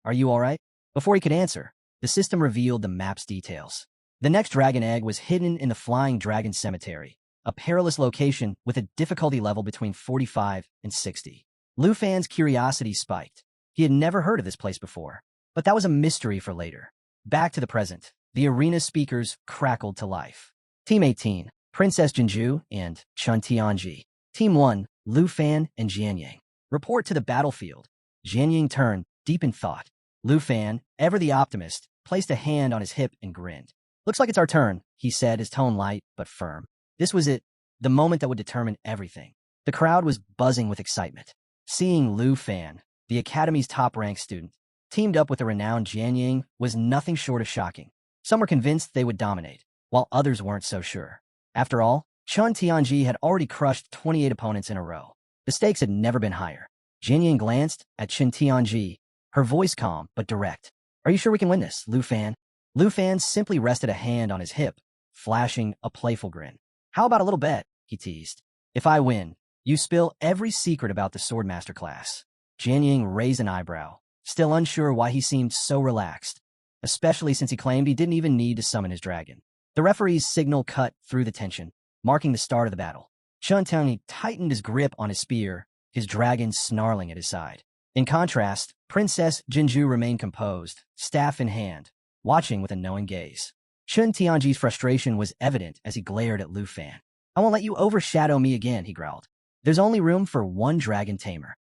are you all right?" Before he could answer, the system revealed the map's details. The next dragon egg was hidden in the Flying Dragon Cemetery, a perilous location with a difficulty level between 45 and 60. Lu Fan's curiosity spiked. He had never heard of this place before, but that was a mystery for later. Back to the present, the arena speakers crackled to life. Team 18, Princess Jinju and Chun Tianji. Team 1, Lu Fan and Jian Yang. Report to the battlefield. Jian Yang turned, deep in thought. Lu Fan, ever the optimist, placed a hand on his hip and grinned. "Looks like it's our turn," he said, his tone light but firm. This was it, the moment that would determine everything. The crowd was buzzing with excitement. Seeing Lu Fan, the Academy's top-ranked student, teamed up with the renowned Jian Yang was nothing short of shocking. Some were convinced they would dominate, while others weren't so sure. After all, Chun Tianji had already crushed 28 opponents in a row. The stakes had never been higher. Jian Yang glanced at Chun Tianji, her voice calm but direct. "Are you sure we can win this, Lu Fan?" Lu Fan simply rested a hand on his hip, flashing a playful grin. "How about a little bet?" he teased. "If I win, you spill every secret about the Swordmaster class." Jian Yang raised an eyebrow, still unsure why he seemed so relaxed, especially since he claimed he didn't even need to summon his dragon. The referee's signal cut through the tension, marking the start of the battle. Chun Tianji tightened his grip on his spear, his dragon snarling at his side. In contrast, Princess Jinju remained composed, staff in hand, watching with a knowing gaze. Chun Tianji's frustration was evident as he glared at Lu Fan. "I won't let you overshadow me again," he growled. "There's only room for one dragon tamer."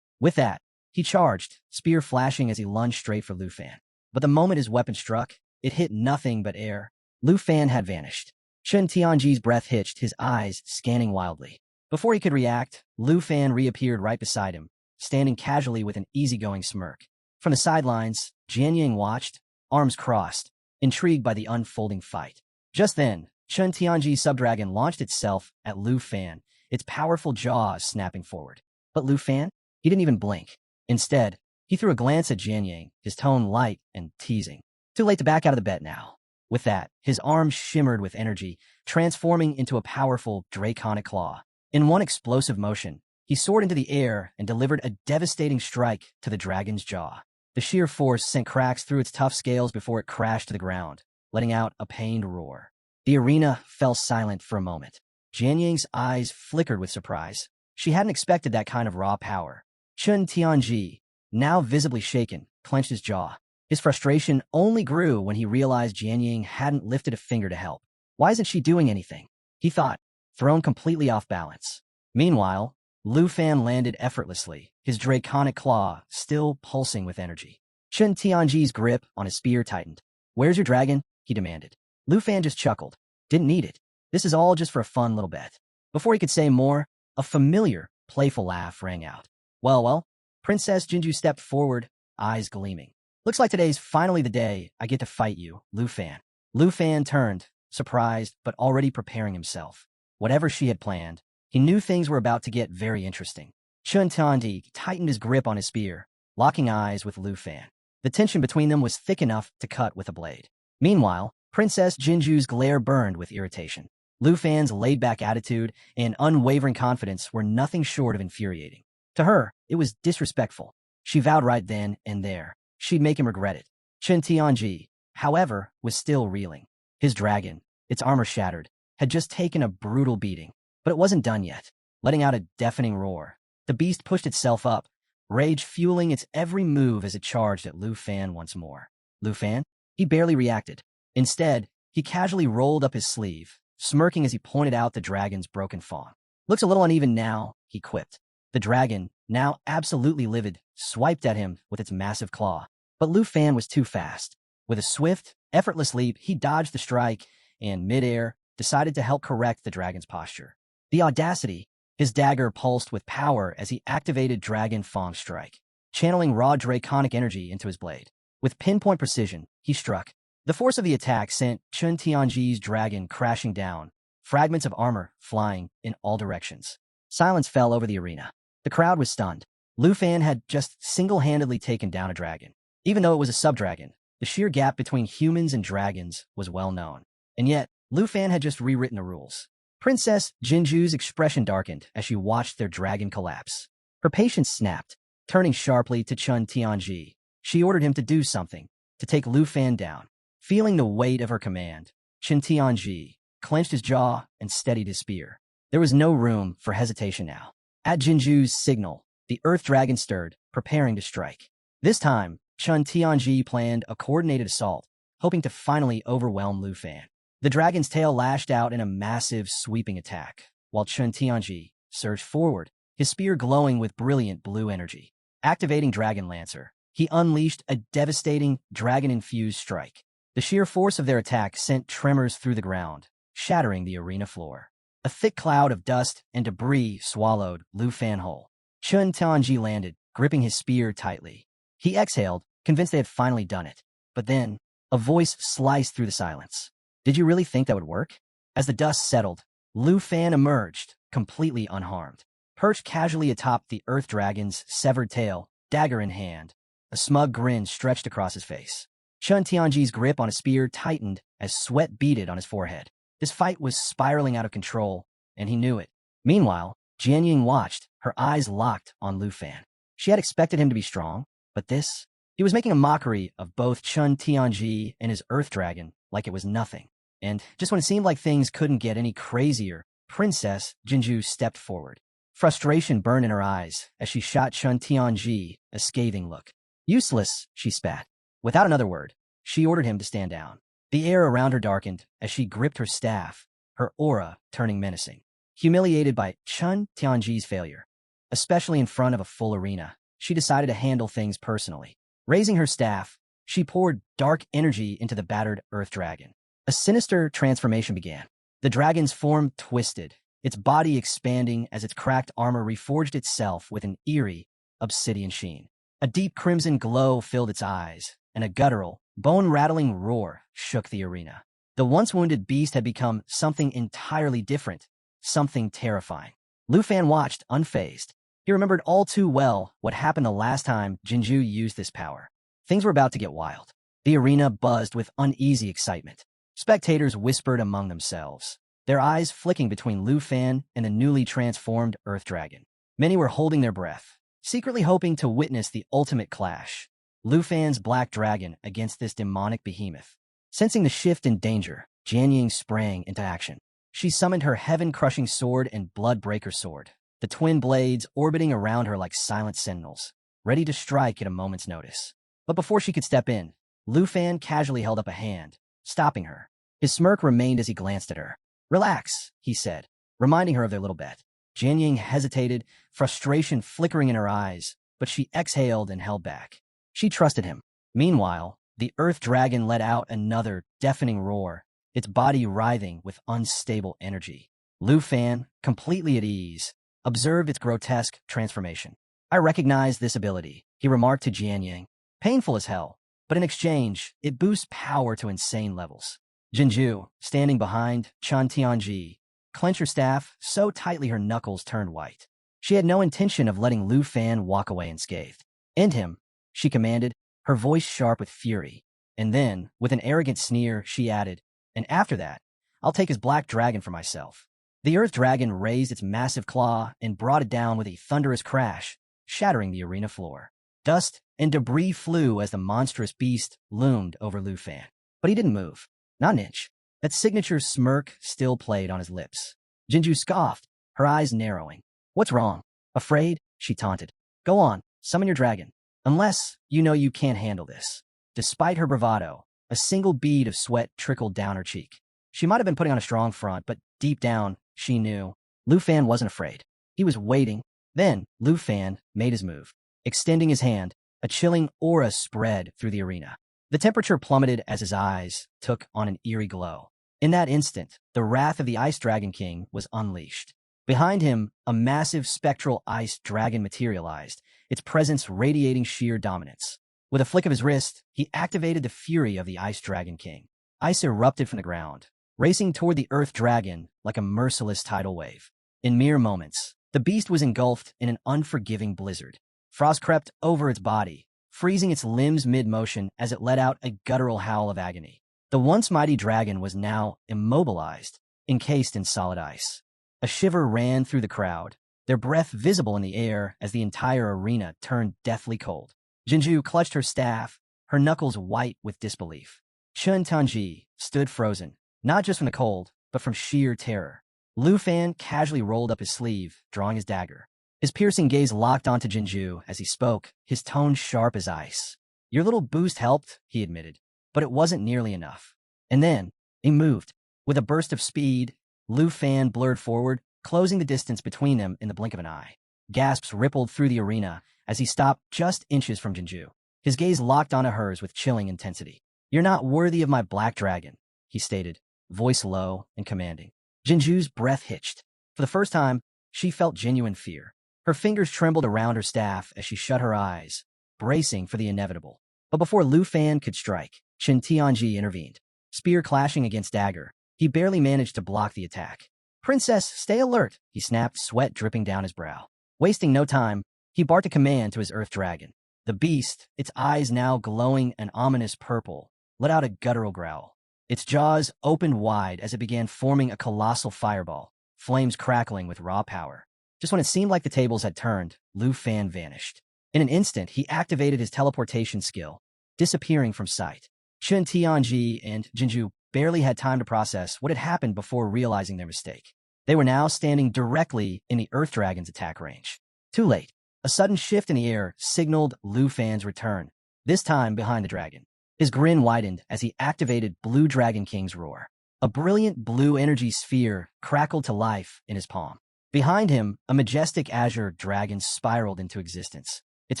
With that, he charged, spear flashing as he lunged straight for Lu Fan. But the moment his weapon struck, it hit nothing but air. Lu Fan had vanished. Chun Tianji's breath hitched, his eyes scanning wildly. Before he could react, Lu Fan reappeared right beside him, standing casually with an easygoing smirk. From the sidelines, Jian Ying watched, arms crossed, intrigued by the unfolding fight. Just then, Chun Tianji's subdragon launched itself at Lu Fan, its powerful jaws snapping forward. But Lu Fan? He didn't even blink. Instead, he threw a glance at Jian Ying, his tone light and teasing. "Too late to back out of the bet now." With that, his arms shimmered with energy, transforming into a powerful draconic claw. In one explosive motion, he soared into the air and delivered a devastating strike to the dragon's jaw. The sheer force sent cracks through its tough scales before it crashed to the ground, letting out a pained roar. The arena fell silent for a moment. Jian Ying's eyes flickered with surprise. She hadn't expected that kind of raw power. Chun Tianji, now visibly shaken, clenched his jaw. His frustration only grew when he realized Jian Ying hadn't lifted a finger to help. Why isn't she doing anything? He thought, thrown completely off balance. Meanwhile, Lu Fan landed effortlessly, his draconic claw still pulsing with energy. Chun Tianji's grip on his spear tightened. "Where's your dragon?" he demanded. Lu Fan just chuckled. "Didn't need it. This is all just for a fun little bet." Before he could say more, a familiar, playful laugh rang out. Well, Princess Jinju stepped forward, eyes gleaming. "Looks like today's finally the day I get to fight you, Lu Fan." Lu Fan turned, surprised but already preparing himself. Whatever she had planned, he knew things were about to get very interesting. Chun Tianji tightened his grip on his spear, locking eyes with Lu Fan. The tension between them was thick enough to cut with a blade. Meanwhile, Princess Jinju's glare burned with irritation. Lu Fan's laid-back attitude and unwavering confidence were nothing short of infuriating. To her, it was disrespectful. She vowed right then and there she'd make him regret it. Chun Tianji, however, was still reeling. His dragon, its armor shattered, had just taken a brutal beating. But it wasn't done yet. Letting out a deafening roar, the beast pushed itself up, rage fueling its every move as it charged at Lu Fan once more. Lu Fan? He barely reacted. Instead, he casually rolled up his sleeve, smirking as he pointed out the dragon's broken fawn. "Looks a little uneven now," he quipped. The dragon, now absolutely livid, swiped at him with its massive claw. But Lu Fan was too fast. With a swift, effortless leap, he dodged the strike and, midair, decided to help correct the dragon's posture. The audacity! His dagger pulsed with power as he activated Dragon Fang Strike, channeling raw draconic energy into his blade. With pinpoint precision, he struck. The force of the attack sent Chun Tianji's dragon crashing down, fragments of armor flying in all directions. Silence fell over the arena. The crowd was stunned. Lu Fan had just single-handedly taken down a dragon. Even though it was a sub-dragon, the sheer gap between humans and dragons was well known. And yet, Lu Fan had just rewritten the rules. Princess Jinju's expression darkened as she watched their dragon collapse. Her patience snapped. Turning sharply to Chun Tianji, she ordered him to do something, to take Lu Fan down. Feeling the weight of her command, Chun Tianji clenched his jaw and steadied his spear. There was no room for hesitation now. At Jinju's signal, the Earth Dragon stirred, preparing to strike. This time, Chun Tianji planned a coordinated assault, hoping to finally overwhelm Lu Fan. The dragon's tail lashed out in a massive, sweeping attack, while Chun Tianji surged forward, his spear glowing with brilliant blue energy. Activating Dragon Lancer, he unleashed a devastating, dragon-infused strike. The sheer force of their attack sent tremors through the ground, shattering the arena floor. A thick cloud of dust and debris swallowed Lu Fan whole. Chun Tianji landed, gripping his spear tightly. He exhaled, convinced they had finally done it. But then, a voice sliced through the silence. "Did you really think that would work?" As the dust settled, Lu Fan emerged, completely unharmed. Perched casually atop the Earth Dragon's severed tail, dagger in hand, a smug grin stretched across his face. Chun Tianji's grip on his spear tightened as sweat beaded on his forehead. This fight was spiraling out of control, and he knew it. Meanwhile, Jian Ying watched, her eyes locked on Lu Fan. She had expected him to be strong, but this? He was making a mockery of both Chun Tianji and his Earth Dragon like it was nothing. And just when it seemed like things couldn't get any crazier, Princess Jinju stepped forward. Frustration burned in her eyes as she shot Chun Tianji a scathing look. Useless, she spat. Without another word, she ordered him to stand down. The air around her darkened as she gripped her staff, her aura turning menacing. Humiliated by Chun Tianji's failure, especially in front of a full arena, she decided to handle things personally. Raising her staff, she poured dark energy into the battered earth dragon. A sinister transformation began. The dragon's form twisted, its body expanding as its cracked armor reforged itself with an eerie, obsidian sheen. A deep crimson glow filled its eyes, and a guttural, bone-rattling roar shook the arena. The once-wounded beast had become something entirely different, something terrifying. Lu Fan watched, unfazed. He remembered all too well what happened the last time Jinju used this power. Things were about to get wild. The arena buzzed with uneasy excitement. Spectators whispered among themselves, their eyes flicking between Lu Fan and the newly transformed Earth Dragon. Many were holding their breath, secretly hoping to witness the ultimate clash. Lu Fan's black dragon against this demonic behemoth. Sensing the shift in danger, Jian Ying sprang into action. She summoned her heaven-crushing sword and blood-breaker sword, the twin blades orbiting around her like silent sentinels, ready to strike at a moment's notice. But before she could step in, Lu Fan casually held up a hand, stopping her. His smirk remained as he glanced at her. "Relax," he said, reminding her of their little bet. Jian Ying hesitated, frustration flickering in her eyes, but she exhaled and held back. She trusted him. Meanwhile, the Earth Dragon let out another deafening roar, its body writhing with unstable energy. Lu Fan, completely at ease, observed its grotesque transformation. "I recognize this ability," he remarked to Jian Ying. "Painful as hell, but in exchange, it boosts power to insane levels." Jinju, standing behind Chun Tianji, clenched her staff so tightly her knuckles turned white. She had no intention of letting Lu Fan walk away unscathed. "End him," she commanded, her voice sharp with fury. And then, with an arrogant sneer, she added, "And after that, I'll take his black dragon for myself." The Earth Dragon raised its massive claw and brought it down with a thunderous crash, shattering the arena floor. Dust and debris flew as the monstrous beast loomed over Lu Fan. But he didn't move. Not an inch. That signature smirk still played on his lips. Jinju scoffed, her eyes narrowing. "What's wrong? Afraid?" she taunted. "Go on, summon your dragon. Unless you know you can't handle this." Despite her bravado, a single bead of sweat trickled down her cheek. She might have been putting on a strong front, but deep down, she knew Lu Fan wasn't afraid. He was waiting. Then Lu Fan made his move. Extending his hand, a chilling aura spread through the arena. The temperature plummeted as his eyes took on an eerie glow. In that instant, the wrath of the Ice Dragon King was unleashed. Behind him, a massive spectral ice dragon materialized, its presence radiating sheer dominance. With a flick of his wrist, he activated the fury of the Ice Dragon King. Ice erupted from the ground, racing toward the Earth Dragon like a merciless tidal wave. In mere moments, the beast was engulfed in an unforgiving blizzard. Frost crept over its body, freezing its limbs mid-motion as it let out a guttural howl of agony. The once mighty dragon was now immobilized, encased in solid ice. A shiver ran through the crowd, their breath visible in the air as the entire arena turned deathly cold. Jinju clutched her staff, her knuckles white with disbelief. Chun Tianji stood frozen, not just from the cold, but from sheer terror. Lu Fan casually rolled up his sleeve, drawing his dagger. His piercing gaze locked onto Jinju as he spoke, his tone sharp as ice. "Your little boost helped," he admitted, "but it wasn't nearly enough." And then, he moved. With a burst of speed, Lu Fan blurred forward, closing the distance between them in the blink of an eye. Gasps rippled through the arena as he stopped just inches from Jinju. His gaze locked onto hers with chilling intensity. "You're not worthy of my black dragon," he stated, voice low and commanding. Jinju's breath hitched. For the first time, she felt genuine fear. Her fingers trembled around her staff as she shut her eyes, bracing for the inevitable. But before Lu Fan could strike, Chun Tianji intervened. Spear clashing against dagger, he barely managed to block the attack. "Princess, stay alert," he snapped, sweat dripping down his brow. Wasting no time, he barked a command to his Earth Dragon. The beast, its eyes now glowing an ominous purple, let out a guttural growl. Its jaws opened wide as it began forming a colossal fireball, flames crackling with raw power. Just when it seemed like the tables had turned, Lu Fan vanished. In an instant, he activated his teleportation skill, disappearing from sight. Chun Tianji and Jinju barely had time to process what had happened before realizing their mistake. They were now standing directly in the Earth Dragon's attack range. Too late. A sudden shift in the air signaled Lu Fan's return, this time behind the dragon. His grin widened as he activated Blue Dragon King's roar. A brilliant blue energy sphere crackled to life in his palm. Behind him, a majestic azure dragon spiraled into existence, its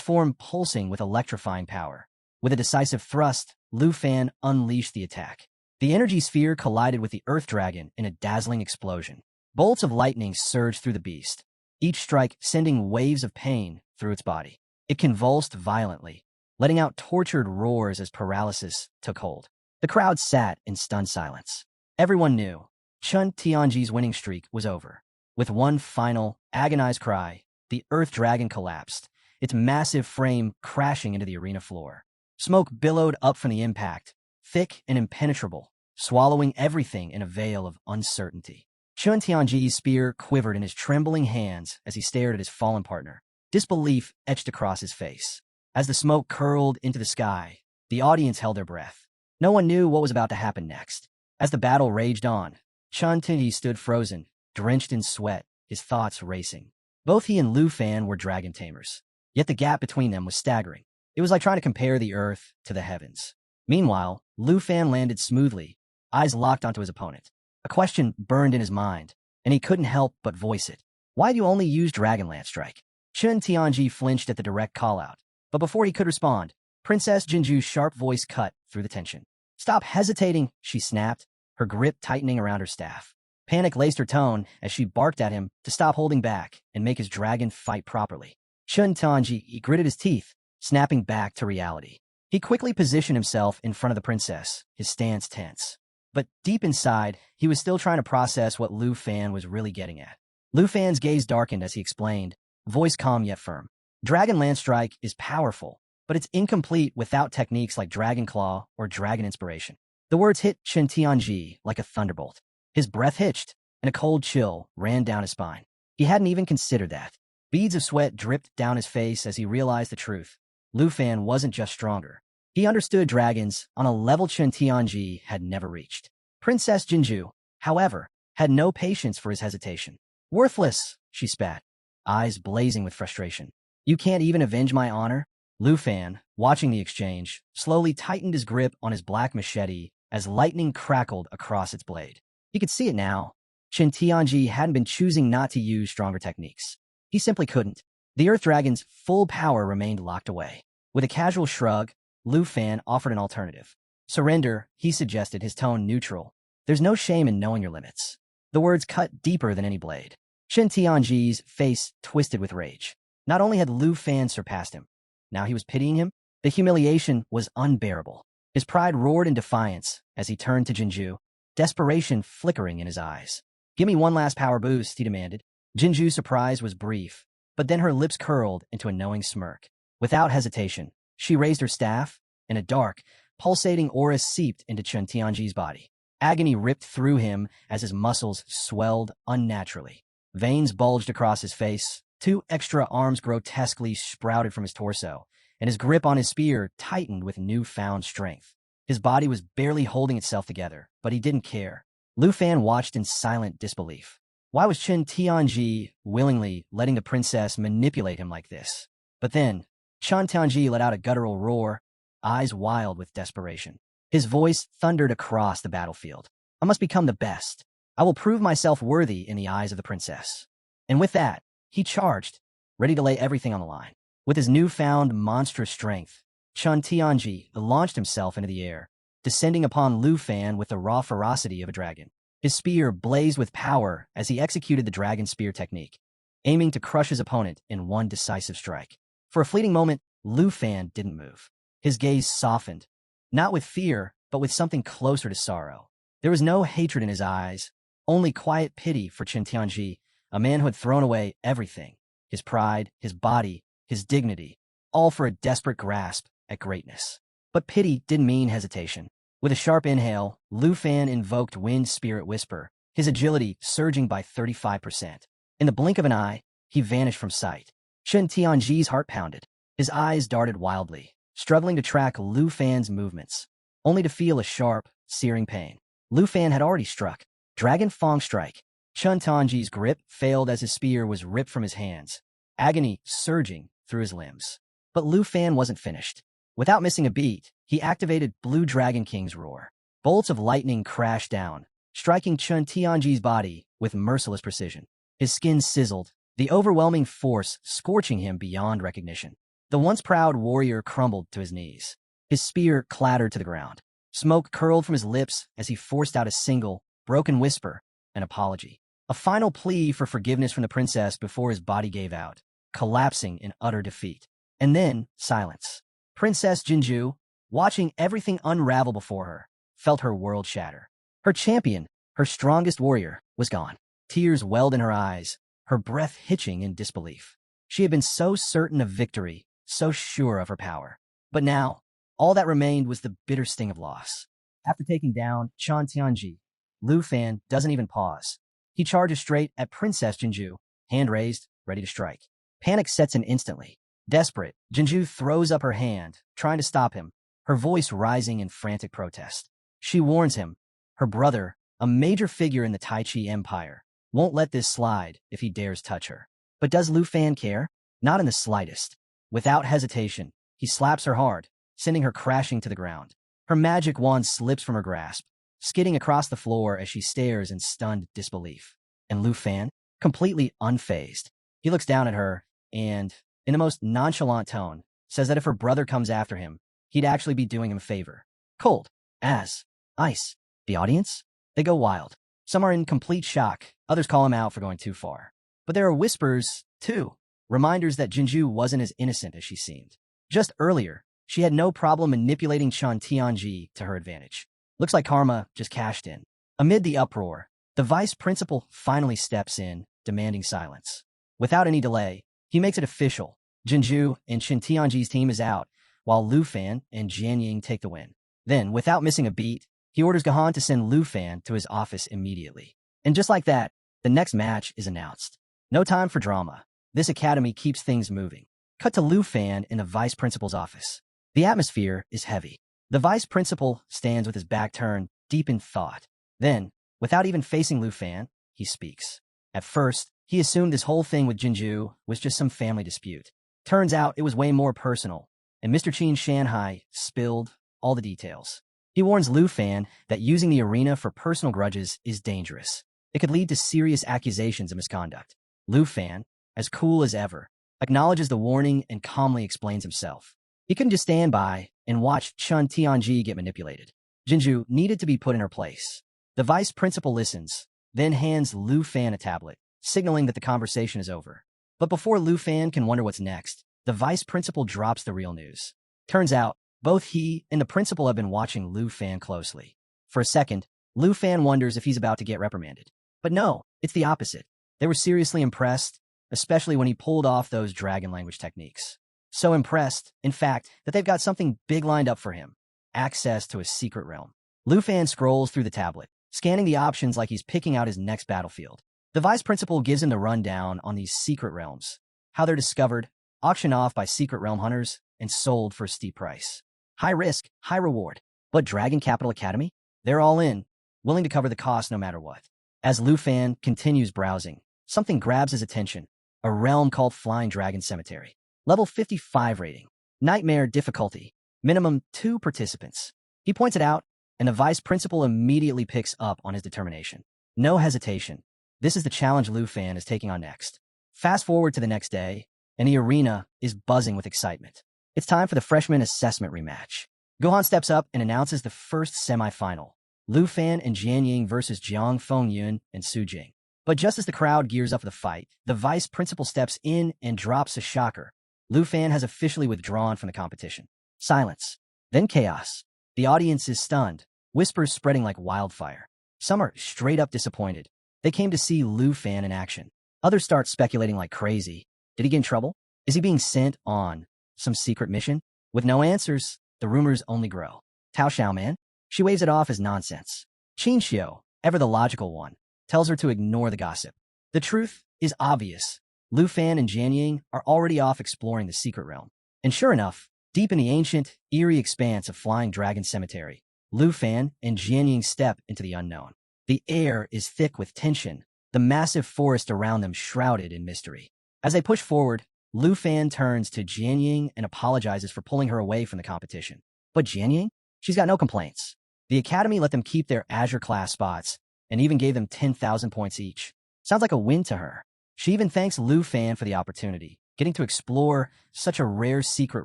form pulsing with electrifying power. With a decisive thrust, Lu Fan unleashed the attack. The energy sphere collided with the Earth Dragon in a dazzling explosion. Bolts of lightning surged through the beast, each strike sending waves of pain through its body. It convulsed violently, letting out tortured roars as paralysis took hold. The crowd sat in stunned silence. Everyone knew Chun Tianji's winning streak was over. With one final, agonized cry, the Earth Dragon collapsed, its massive frame crashing into the arena floor. Smoke billowed up from the impact, thick and impenetrable, swallowing everything in a veil of uncertainty. Chun Tianji's spear quivered in his trembling hands as he stared at his fallen partner. Disbelief etched across his face. As the smoke curled into the sky, the audience held their breath. No one knew what was about to happen next. As the battle raged on, Chun Tianji stood frozen, drenched in sweat, his thoughts racing. Both he and Lu Fan were dragon tamers, yet the gap between them was staggering. It was like trying to compare the earth to the heavens. Meanwhile, Lu Fan landed smoothly, eyes locked onto his opponent. A question burned in his mind, and he couldn't help but voice it. Why do you only use Dragonlance Strike? Chun Tianji flinched at the direct call-out, but before he could respond, Princess Jinju's sharp voice cut through the tension. Stop hesitating, she snapped, her grip tightening around her staff. Panic laced her tone as she barked at him to stop holding back and make his dragon fight properly. Chun Tianji gritted his teeth, snapping back to reality. He quickly positioned himself in front of the princess, his stance tense. But deep inside, he was still trying to process what Lu Fan was really getting at. Lu Fan's gaze darkened as he explained, voice calm yet firm. Dragonlance Strike is powerful, but it's incomplete without techniques like Dragon Claw or Dragon Inspiration. The words hit Chun Tianji like a thunderbolt. His breath hitched, and a cold chill ran down his spine. He hadn't even considered that. Beads of sweat dripped down his face as he realized the truth. Lu Fan wasn't just stronger. He understood dragons on a level Chun Tianji had never reached. Princess Jinju, however, had no patience for his hesitation. Worthless, she spat, eyes blazing with frustration. You can't even avenge my honor? Lu Fan, watching the exchange, slowly tightened his grip on his black machete as lightning crackled across its blade. He could see it now. Chun Tianji hadn't been choosing not to use stronger techniques. He simply couldn't. The Earth Dragon's full power remained locked away. With a casual shrug, Lu Fan offered an alternative. Surrender, he suggested, his tone neutral. There's no shame in knowing your limits. The words cut deeper than any blade. Chun Tianji's face twisted with rage. Not only had Lu Fan surpassed him, now he was pitying him. The humiliation was unbearable. His pride roared in defiance as he turned to Jinju, desperation flickering in his eyes. Give me one last power boost, he demanded. Jinju's surprise was brief, but then her lips curled into a knowing smirk. Without hesitation, she raised her staff, and a dark, pulsating aura seeped into Chun Tianji's body. Agony ripped through him as his muscles swelled unnaturally. Veins bulged across his face, 2 extra arms grotesquely sprouted from his torso, and his grip on his spear tightened with newfound strength. His body was barely holding itself together, but he didn't care. Lu Fan watched in silent disbelief. Why was Chun Tianji willingly letting the princess manipulate him like this? But then, Chun Tianji let out a guttural roar, eyes wild with desperation. His voice thundered across the battlefield. I must become the best. I will prove myself worthy in the eyes of the princess. And with that, he charged, ready to lay everything on the line. With his newfound monstrous strength, Chun Tianji launched himself into the air, descending upon Lu Fan with the raw ferocity of a dragon. His spear blazed with power as he executed the dragon spear technique, aiming to crush his opponent in one decisive strike. For a fleeting moment, Lu Fan didn't move. His gaze softened, not with fear, but with something closer to sorrow. There was no hatred in his eyes, only quiet pity for Chun Tianji, a man who had thrown away everything, his pride, his body, his dignity, all for a desperate grasp at greatness. But pity didn't mean hesitation. With a sharp inhale, Lu Fan invoked Wind Spirit Whisper, his agility surging by 35%. In the blink of an eye, he vanished from sight. Chun Tianji's heart pounded. His eyes darted wildly, struggling to track Lu Fan's movements, only to feel a sharp, searing pain. Lu Fan had already struck. Dragon Fang Strike. Chun Tianji's grip failed as his spear was ripped from his hands, agony surging through his limbs. But Lu Fan wasn't finished. Without missing a beat, he activated Blue Dragon King's roar. Bolts of lightning crashed down, striking Chun Tianji's body with merciless precision. His skin sizzled, the overwhelming force scorching him beyond recognition. The once proud warrior crumbled to his knees. His spear clattered to the ground. Smoke curled from his lips as he forced out a single, broken whisper, an apology. A final plea for forgiveness from the princess before his body gave out, collapsing in utter defeat. And then, silence. Princess Jinju, watching everything unravel before her, felt her world shatter. Her champion, her strongest warrior, was gone. Tears welled in her eyes, her breath hitching in disbelief. She had been so certain of victory, so sure of her power. But now, all that remained was the bitter sting of loss. After taking down Chun Tianji, Lu Fan doesn't even pause. He charges straight at Princess Jinju, hand raised, ready to strike. Panic sets in instantly. Desperate, Jinju throws up her hand, trying to stop him, her voice rising in frantic protest. She warns him, her brother, a major figure in the Tai Chi Empire, won't let this slide if he dares touch her. But does Lu Fan care? Not in the slightest. Without hesitation, he slaps her hard, sending her crashing to the ground. Her magic wand slips from her grasp, skidding across the floor as she stares in stunned disbelief. And Lu Fan, completely unfazed, he looks down at her and, in the most nonchalant tone, says that if her brother comes after him, he'd actually be doing him a favor. Cold as ice. The audience? They go wild. Some are in complete shock, others call him out for going too far. But there are whispers, too, reminders that Jinju wasn't as innocent as she seemed. Just earlier, she had no problem manipulating Chun Tianji to her advantage. Looks like karma just cashed in. Amid the uproar, the vice principal finally steps in, demanding silence. Without any delay, he makes it official. Jinju and Chun Tianji's team is out, while Lu Fan and Jian Ying take the win. Then, without missing a beat, he orders Gahan to send Lu Fan to his office immediately. And just like that, the next match is announced. No time for drama. This academy keeps things moving. Cut to Lu Fan in the vice principal's office. The atmosphere is heavy. The vice principal stands with his back turned, deep in thought. Then, without even facing Lu Fan, he speaks. At first, he assumed this whole thing with Jinju was just some family dispute. Turns out it was way more personal, and Mr. Qin Shanhai spilled all the details. He warns Lu Fan that using the arena for personal grudges is dangerous. It could lead to serious accusations of misconduct. Lu Fan, as cool as ever, acknowledges the warning and calmly explains himself. He couldn't just stand by and watch Chun Tianji get manipulated. Jinju needed to be put in her place. The vice principal listens, then hands Lu Fan a tablet, signaling that the conversation is over. But before Lu Fan can wonder what's next, the vice principal drops the real news. Turns out, both he and the principal have been watching Lu Fan closely. For a second, Lu Fan wonders if he's about to get reprimanded. But no, it's the opposite. They were seriously impressed, especially when he pulled off those dragon language techniques. So impressed, in fact, that they've got something big lined up for him. Access to a secret realm. Lu Fan scrolls through the tablet, scanning the options like he's picking out his next battlefield. The vice principal gives him the rundown on these secret realms, how they're discovered, auctioned off by secret realm hunters, and sold for a steep price. High risk, high reward. But Dragon Capital Academy? They're all in, willing to cover the cost no matter what. As Lu Fan continues browsing, something grabs his attention. A realm called Flying Dragon Cemetery. Level 55 rating. Nightmare difficulty. Minimum 2 participants. He points it out, and the vice principal immediately picks up on his determination. No hesitation. This is the challenge Lu Fan is taking on next. Fast forward to the next day, and the arena is buzzing with excitement. It's time for the freshman assessment rematch. Gohan steps up and announces the first semifinal. Lu Fan and Jian Ying versus Jiang Fengyun and Su Jing. But just as the crowd gears up for the fight, the vice principal steps in and drops a shocker. Lu Fan has officially withdrawn from the competition. Silence. Then chaos. The audience is stunned, whispers spreading like wildfire. Some are straight up disappointed. They came to see Lu Fan in action. Others start speculating like crazy. Did he get in trouble? Is he being sent on some secret mission? With no answers, the rumors only grow. Tao Xiaoman? She waves it off as nonsense. Qin Xiu, ever the logical one, tells her to ignore the gossip. The truth is obvious. Lu Fan and Jian Ying are already off exploring the secret realm. And sure enough, deep in the ancient, eerie expanse of Flying Dragon Cemetery, Lu Fan and Jian Ying step into the unknown. The air is thick with tension, the massive forest around them shrouded in mystery. As they push forward, Lu Fan turns to Jianying and apologizes for pulling her away from the competition. But Jianying? She's got no complaints. The Academy let them keep their Azure class spots and even gave them 10,000 points each. Sounds like a win to her. She even thanks Lu Fan for the opportunity. Getting to explore such a rare secret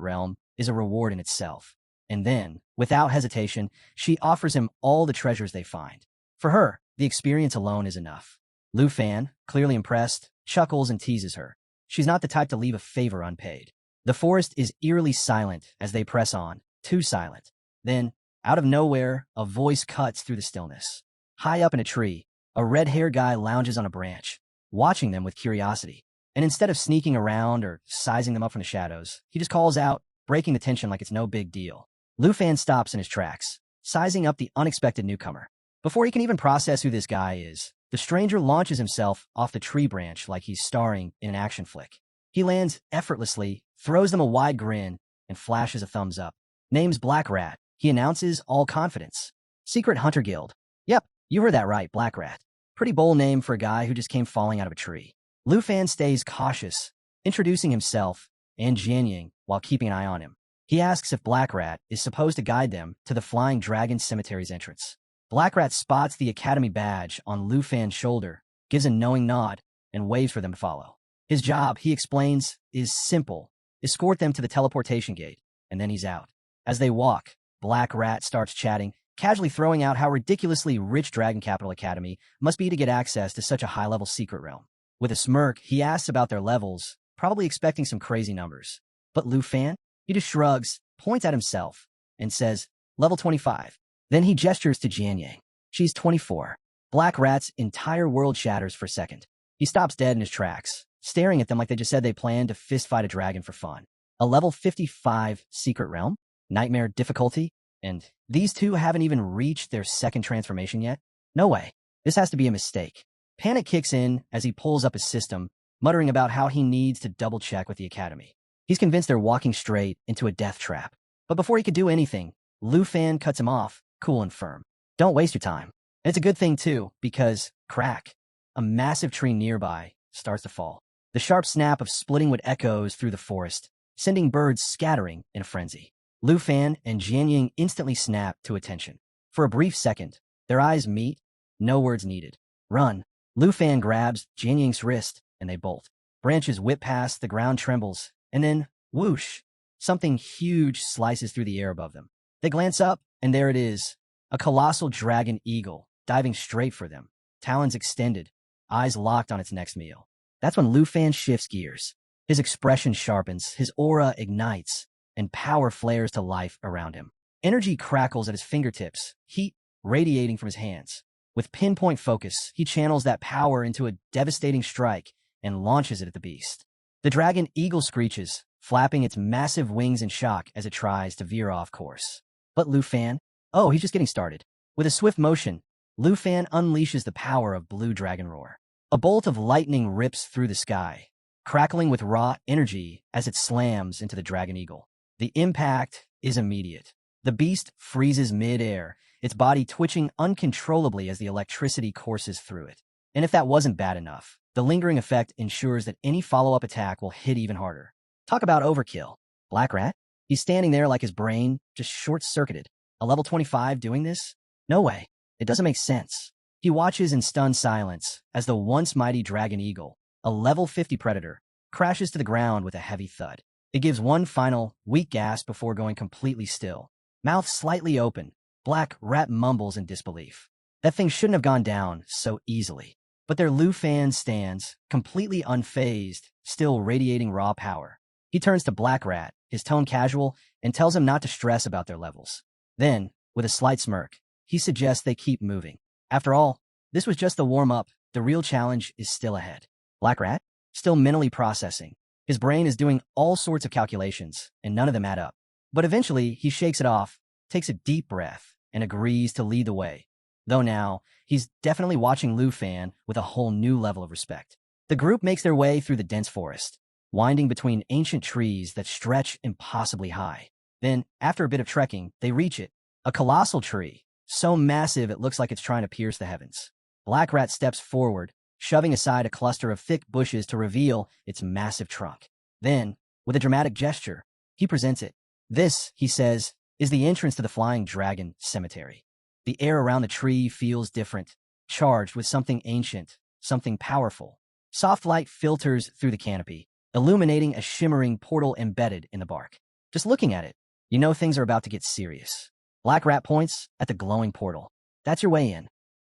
realm is a reward in itself. And then, without hesitation, she offers him all the treasures they find. For her, the experience alone is enough. Lu Fan, clearly impressed, chuckles and teases her. She's not the type to leave a favor unpaid. The forest is eerily silent as they press on, too silent. Then, out of nowhere, a voice cuts through the stillness. High up in a tree, a red-haired guy lounges on a branch, watching them with curiosity. And instead of sneaking around or sizing them up from the shadows, he just calls out, breaking the tension like it's no big deal. Lu Fan stops in his tracks, sizing up the unexpected newcomer. Before he can even process who this guy is, the stranger launches himself off the tree branch like he's starring in an action flick. He lands effortlessly, throws them a wide grin, and flashes a thumbs up. Name's Black Rat, he announces, all confidence. Secret Hunter Guild. Yep, you heard that right, Black Rat. Pretty bold name for a guy who just came falling out of a tree. Lu Fan stays cautious, introducing himself and Jianying while keeping an eye on him. He asks if Black Rat is supposed to guide them to the Flying Dragon Cemetery's entrance. Black Rat spots the Academy badge on Lu Fan's shoulder, gives a knowing nod, and waves for them to follow. His job, he explains, is simple. Escort them to the teleportation gate, and then he's out. As they walk, Black Rat starts chatting, casually throwing out how ridiculously rich Dragon Capital Academy must be to get access to such a high-level secret realm. With a smirk, he asks about their levels, probably expecting some crazy numbers. But Lu Fan? He just shrugs, points at himself, and says, level 25. Then he gestures to Jianying. She's 24. Black Rat's entire world shatters for a second. He stops dead in his tracks, staring at them like they just said they planned to fistfight a dragon for fun. A level 55 secret realm? Nightmare difficulty? And these two haven't even reached their second transformation yet? No way. This has to be a mistake. Panic kicks in as he pulls up his system, muttering about how he needs to double-check with the Academy. He's convinced they're walking straight into a death trap. But before he could do anything, Lu Fan cuts him off, cool and firm. Don't waste your time. And it's a good thing, too, because, crack, a massive tree nearby starts to fall. The sharp snap of splitting wood echoes through the forest, sending birds scattering in a frenzy. Lu Fan and Jianying instantly snap to attention. For a brief second, their eyes meet, no words needed. Run. Lu Fan grabs Jianying's wrist, and they bolt. Branches whip past, the ground trembles, and then, whoosh, something huge slices through the air above them. They glance up, and there it is, a colossal dragon eagle, diving straight for them, talons extended, eyes locked on its next meal. That's when Lu Fan shifts gears. His expression sharpens, his aura ignites, and power flares to life around him. Energy crackles at his fingertips, heat radiating from his hands. With pinpoint focus, he channels that power into a devastating strike and launches it at the beast. The dragon eagle screeches, flapping its massive wings in shock as it tries to veer off course. But Lu Fan? Oh, he's just getting started. With a swift motion, Lu Fan unleashes the power of Blue Dragon Roar. A bolt of lightning rips through the sky, crackling with raw energy as it slams into the dragon eagle. The impact is immediate. The beast freezes mid-air, its body twitching uncontrollably as the electricity courses through it. And if that wasn't bad enough, the lingering effect ensures that any follow-up attack will hit even harder. Talk about overkill. Black Rat? He's standing there like his brain just short-circuited. A level 25 doing this? No way. It doesn't make sense. He watches in stunned silence as the once mighty dragon eagle, a level 50 predator, crashes to the ground with a heavy thud. It gives one final, weak gasp before going completely still. Mouth slightly open, Black Rat mumbles in disbelief. That thing shouldn't have gone down so easily. But their Lu Fan stands, completely unfazed, still radiating raw power. He turns to Black Rat, his tone casual, and tells him not to stress about their levels. Then, with a slight smirk, he suggests they keep moving. After all, this was just the warm-up. The real challenge is still ahead. Black Rat? Still mentally processing. His brain is doing all sorts of calculations, and none of them add up. But eventually, he shakes it off, takes a deep breath, and agrees to lead the way. Though now, he's definitely watching Lu Fan with a whole new level of respect. The group makes their way through the dense forest, winding between ancient trees that stretch impossibly high. Then, after a bit of trekking, they reach it. A colossal tree, so massive it looks like it's trying to pierce the heavens. Black Rat steps forward, shoving aside a cluster of thick bushes to reveal its massive trunk. Then, with a dramatic gesture, he presents it. This, he says, is the entrance to the Flying Dragon Cemetery. The air around the tree feels different, charged with something ancient, something powerful. Soft light filters through the canopy, illuminating a shimmering portal embedded in the bark. Just looking at it, you know things are about to get serious. Black Rat points at the glowing portal. That's your way in.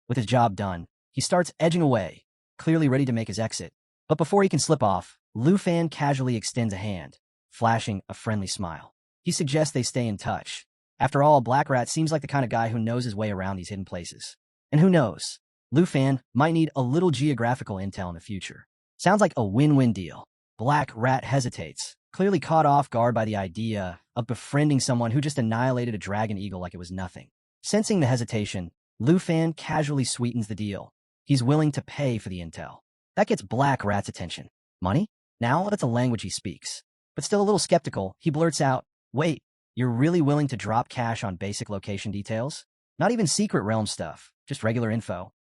With his job done, he starts edging away, clearly ready to make his exit. But before he can slip off, Lu Fan casually extends a hand, flashing a friendly smile. He suggests they stay in touch. After all, Black Rat seems like the kind of guy who knows his way around these hidden places. And who knows, Lu Fan might need a little geographical intel in the future. Sounds like a win-win deal. Black Rat hesitates, clearly caught off guard by the idea of befriending someone who just annihilated a dragon eagle like it was nothing. Sensing the hesitation, Lu Fan casually sweetens the deal. He's willing to pay for the intel. That gets Black Rat's attention. Money? Now that's a language he speaks. But still a little skeptical, he blurts out, "Wait, you're really willing to drop cash on basic location details? Not even secret realm stuff, just regular info?"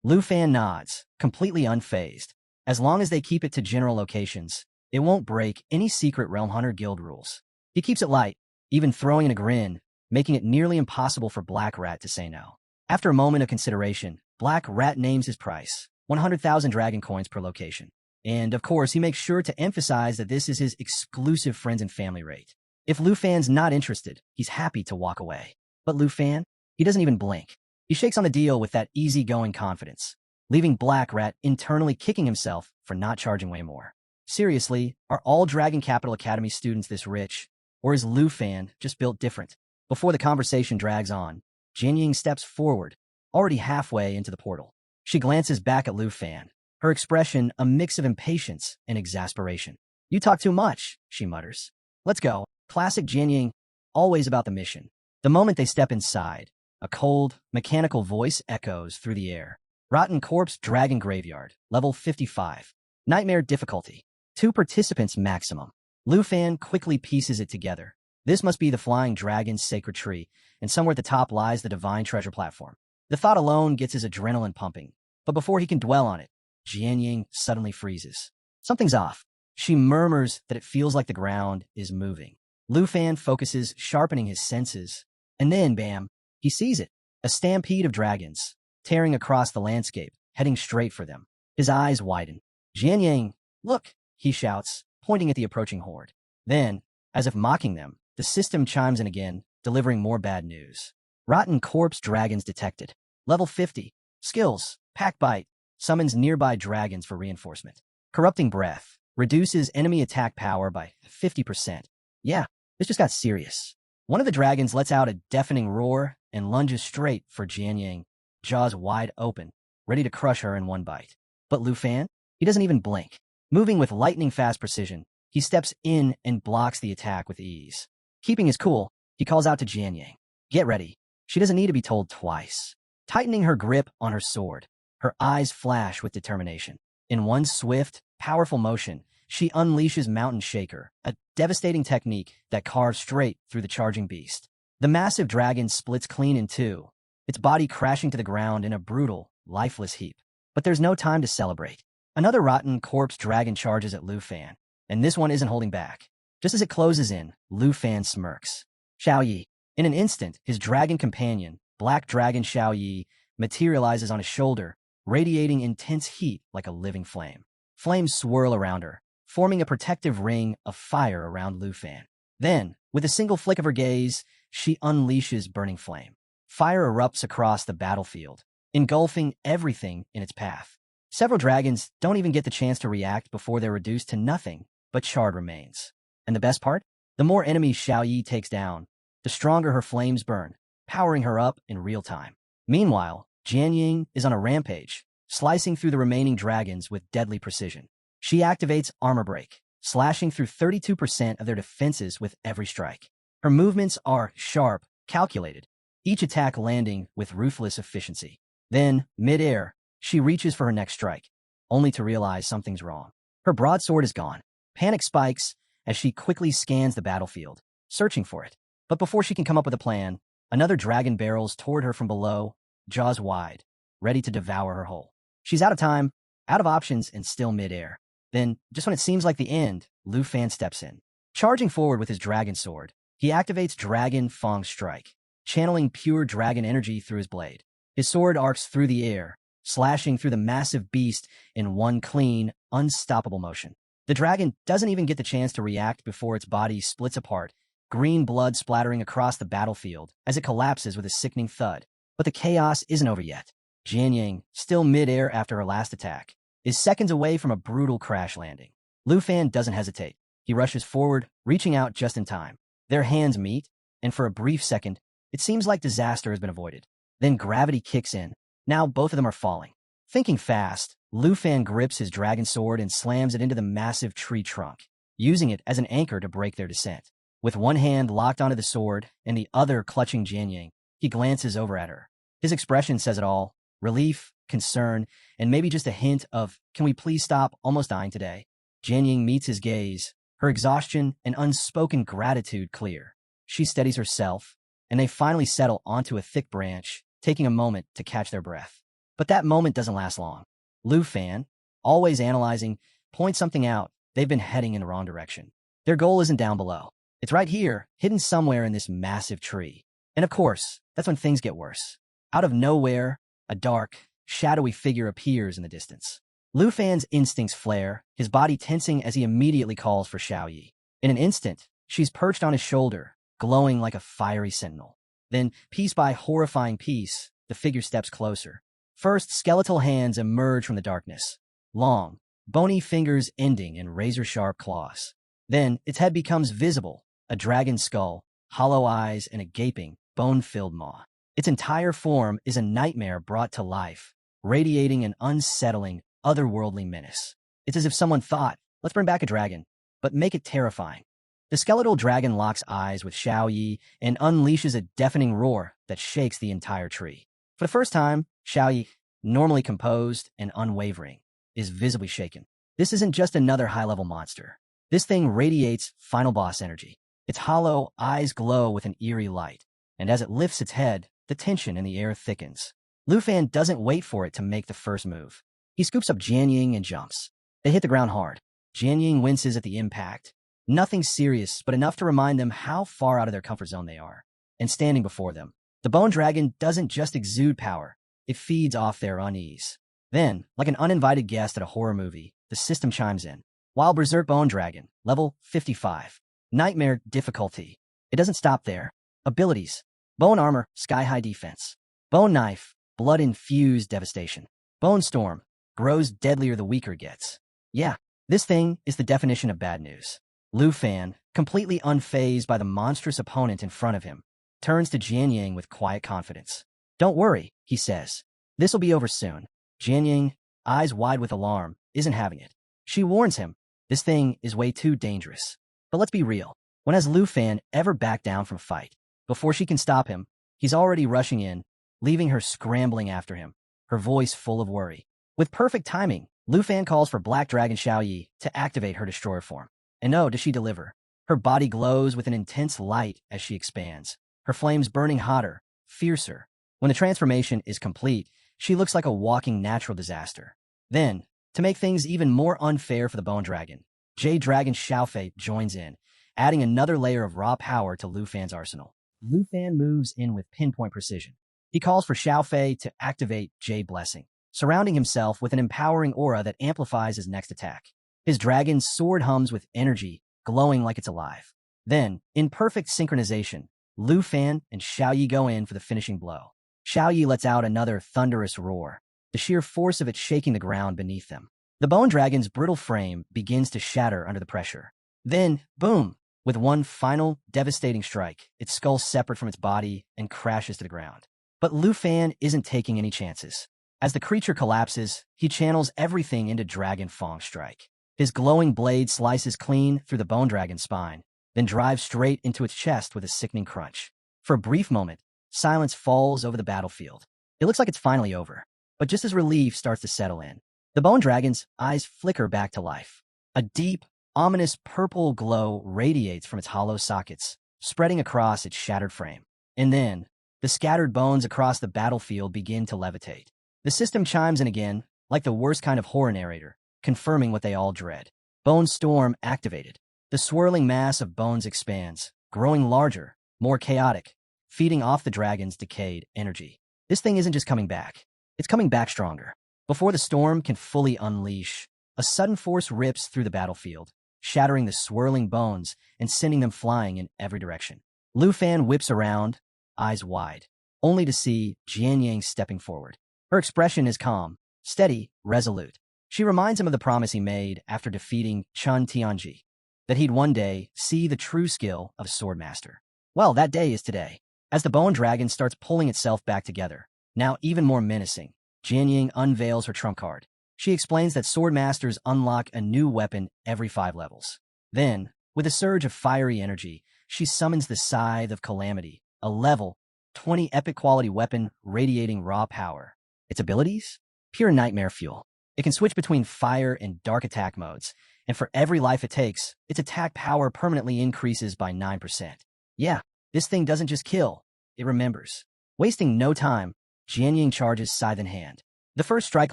Lu Fan nods, completely unfazed. As long as they keep it to general locations, it won't break any secret realm hunter guild rules. He keeps it light, even throwing in a grin, making it nearly impossible for Black Rat to say no. After a moment of consideration, Black Rat names his price, 100,000 dragon coins per location. And, of course, he makes sure to emphasize that this is his exclusive friends and family rate. If Lu Fan's not interested, he's happy to walk away. But Lu Fan, he doesn't even blink. He shakes on the deal with that easygoing confidence, leaving Black Rat internally kicking himself for not charging way more. Seriously, are all Dragon Capital Academy students this rich? Or is Lu Fan just built different? Before the conversation drags on, Jianying steps forward, already halfway into the portal. She glances back at Lu Fan, her expression a mix of impatience and exasperation. "You talk too much," she mutters. "Let's go." Classic Jianying, always about the mission. The moment they step inside, a cold, mechanical voice echoes through the air. Rotten Corpse Dragon Graveyard, level 55. Nightmare difficulty. 2 participants maximum. Lu Fan quickly pieces it together. This must be the Flying Dragon's sacred tree, and somewhere at the top lies the divine treasure platform. The thought alone gets his adrenaline pumping, but before he can dwell on it, Jianying suddenly freezes. Something's off. She murmurs that it feels like the ground is moving. Lu Fan focuses, sharpening his senses, and then, bam, he sees it. A stampede of dragons, tearing across the landscape, heading straight for them. His eyes widen. "Jianying, look," he shouts, pointing at the approaching horde. Then, as if mocking them, the system chimes in again, delivering more bad news. Rotten Corpse Dragons detected. Level 50. Skills. Pack Bite. Summons nearby dragons for reinforcement. Corrupting Breath. Reduces enemy attack power by 50%. Yeah, this just got serious. One of the dragons lets out a deafening roar and lunges straight for Jianying, jaws wide open, ready to crush her in one bite. But Lu Fan? He doesn't even blink. Moving with lightning-fast precision, he steps in and blocks the attack with ease. Keeping his cool, he calls out to Jianying, "Get ready." She doesn't need to be told twice. Tightening her grip on her sword, her eyes flash with determination. In one swift, powerful motion, she unleashes Mountain Shaker, a devastating technique that carves straight through the charging beast. The massive dragon splits clean in two, its body crashing to the ground in a brutal, lifeless heap. But there's no time to celebrate. Another Rotten Corpse Dragon charges at Lu Fan, and this one isn't holding back. Just as it closes in, Lu Fan smirks. Xiao Yi. In an instant, his dragon companion, Black Dragon Xiao Yi, materializes on his shoulder, radiating intense heat like a living flame. Flames swirl around her, forming a protective ring of fire around Lu Fan. Then, with a single flick of her gaze, she unleashes Burning Flame. Fire erupts across the battlefield, engulfing everything in its path. Several dragons don't even get the chance to react before they're reduced to nothing but charred remains. And the best part? The more enemies Xiao Yi takes down, the stronger her flames burn, powering her up in real time. Meanwhile, Jianying is on a rampage, slicing through the remaining dragons with deadly precision. She activates Armor Break, slashing through 32% of their defenses with every strike. Her movements are sharp, calculated, each attack landing with ruthless efficiency. Then, mid-air, she reaches for her next strike, only to realize something's wrong. Her broadsword is gone. Panic spikes as she quickly scans the battlefield, searching for it. But before she can come up with a plan, another dragon barrels toward her from below, jaws wide, ready to devour her whole. She's out of time, out of options and still midair. Then, just when it seems like the end, Lu Fan steps in. Charging forward with his dragon sword, he activates Dragon Fang Strike, channeling pure dragon energy through his blade. His sword arcs through the air, slashing through the massive beast in one clean, unstoppable motion. The dragon doesn't even get the chance to react before its body splits apart, green blood splattering across the battlefield as it collapses with a sickening thud. But the chaos isn't over yet. Jianying, still midair after her last attack, is seconds away from a brutal crash landing. Lu Fan doesn't hesitate. He rushes forward, reaching out just in time. Their hands meet, and for a brief second, it seems like disaster has been avoided. Then gravity kicks in. Now both of them are falling. Thinking fast, Lu Fan grips his dragon sword and slams it into the massive tree trunk, using it as an anchor to break their descent. With one hand locked onto the sword and the other clutching Jianying, he glances over at her. His expression says it all: relief, concern, and maybe just a hint of, "Can we please stop almost dying today?" Jianying meets his gaze, her exhaustion and unspoken gratitude clear. She steadies herself, and they finally settle onto a thick branch, taking a moment to catch their breath. But that moment doesn't last long. Lu Fan, always analyzing, points something out. They've been heading in the wrong direction. Their goal isn't down below. It's right here, hidden somewhere in this massive tree. And of course, that's when things get worse. Out of nowhere, a dark, shadowy figure appears in the distance. Lu Fan's instincts flare, his body tensing as he immediately calls for Xiaoyi. In an instant, she's perched on his shoulder, glowing like a fiery sentinel. Then, piece by horrifying piece, the figure steps closer. First, skeletal hands emerge from the darkness. Long, bony fingers ending in razor-sharp claws. Then, its head becomes visible, a dragon skull, hollow eyes, and a gaping, bone-filled maw. Its entire form is a nightmare brought to life, radiating an unsettling, otherworldly menace. It's as if someone thought, let's bring back a dragon, but make it terrifying. The skeletal dragon locks eyes with Xiaoyi and unleashes a deafening roar that shakes the entire tree. For the first time, Xiaoyi, normally composed and unwavering, is visibly shaken. This isn't just another high-level monster. This thing radiates final boss energy. Its hollow eyes glow with an eerie light, and as it lifts its head, the tension in the air thickens. Lu Fan doesn't wait for it to make the first move. He scoops up Jianying and jumps. They hit the ground hard. Jianying winces at the impact. Nothing serious, but enough to remind them how far out of their comfort zone they are. And standing before them, the bone dragon doesn't just exude power, it feeds off their unease. Then, like an uninvited guest at a horror movie, the system chimes in. Wild Berserk Bone Dragon, level 55. Nightmare difficulty. It doesn't stop there. Abilities. Bone Armor, sky-high defense. Bone Knife, blood-infused devastation. Bone Storm, grows deadlier the weaker it gets. Yeah, this thing is the definition of bad news. Lu Fan, completely unfazed by the monstrous opponent in front of him, turns to Jianying with quiet confidence. Don't worry, he says. This'll be over soon. Jianying, eyes wide with alarm, isn't having it. She warns him, this thing is way too dangerous. But let's be real. When has Lu Fan ever backed down from a fight? Before she can stop him, he's already rushing in, leaving her scrambling after him, her voice full of worry. With perfect timing, Lu Fan calls for Black Dragon Xiaoyi to activate her destroyer form. And no, does she deliver. Her body glows with an intense light as she expands, her flames burning hotter, fiercer. When the transformation is complete, she looks like a walking natural disaster. Then, to make things even more unfair for the Bone Dragon, Jade Dragon Xiaofei joins in, adding another layer of raw power to Lu Fan's arsenal. Lu Fan moves in with pinpoint precision. He calls for Xiaofei to activate Jade Blessing, surrounding himself with an empowering aura that amplifies his next attack. His dragon's sword hums with energy, glowing like it's alive. Then, in perfect synchronization, Lu Fan and Xiaoyi go in for the finishing blow. Xiaoyi lets out another thunderous roar, the sheer force of it shaking the ground beneath them. The bone dragon's brittle frame begins to shatter under the pressure. Then, boom! With one final, devastating strike, its skull separate from its body and crashes to the ground. But Lu Fan isn't taking any chances. As the creature collapses, he channels everything into Dragon Fang Strike. His glowing blade slices clean through the bone dragon's spine, then drives straight into its chest with a sickening crunch. For a brief moment, silence falls over the battlefield. It looks like it's finally over. But just as relief starts to settle in, the bone dragon's eyes flicker back to life. A deep, ominous purple glow radiates from its hollow sockets, spreading across its shattered frame. And then, the scattered bones across the battlefield begin to levitate. The system chimes in again, like the worst kind of horror narrator, confirming what they all dread. Bone Storm activated. The swirling mass of bones expands, growing larger, more chaotic, feeding off the dragon's decayed energy. This thing isn't just coming back. It's coming back stronger. Before the storm can fully unleash, a sudden force rips through the battlefield, shattering the swirling bones and sending them flying in every direction. Lu Fan whips around, eyes wide, only to see Jian Yang stepping forward. Her expression is calm, steady, resolute. She reminds him of the promise he made after defeating Chun Tianji, that he'd one day see the true skill of a swordmaster. Well, that day is today. As the bone dragon starts pulling itself back together, now even more menacing, Jian Yang unveils her trump card. She explains that swordmasters unlock a new weapon every 5 levels. Then, with a surge of fiery energy, she summons the Scythe of Calamity, a level 20 epic quality weapon radiating raw power. Its abilities? Pure nightmare fuel. It can switch between fire and dark attack modes, and for every life it takes, its attack power permanently increases by 9%. Yeah, this thing doesn't just kill, it remembers. Wasting no time, Jian Yang charges scythe in hand. The first strike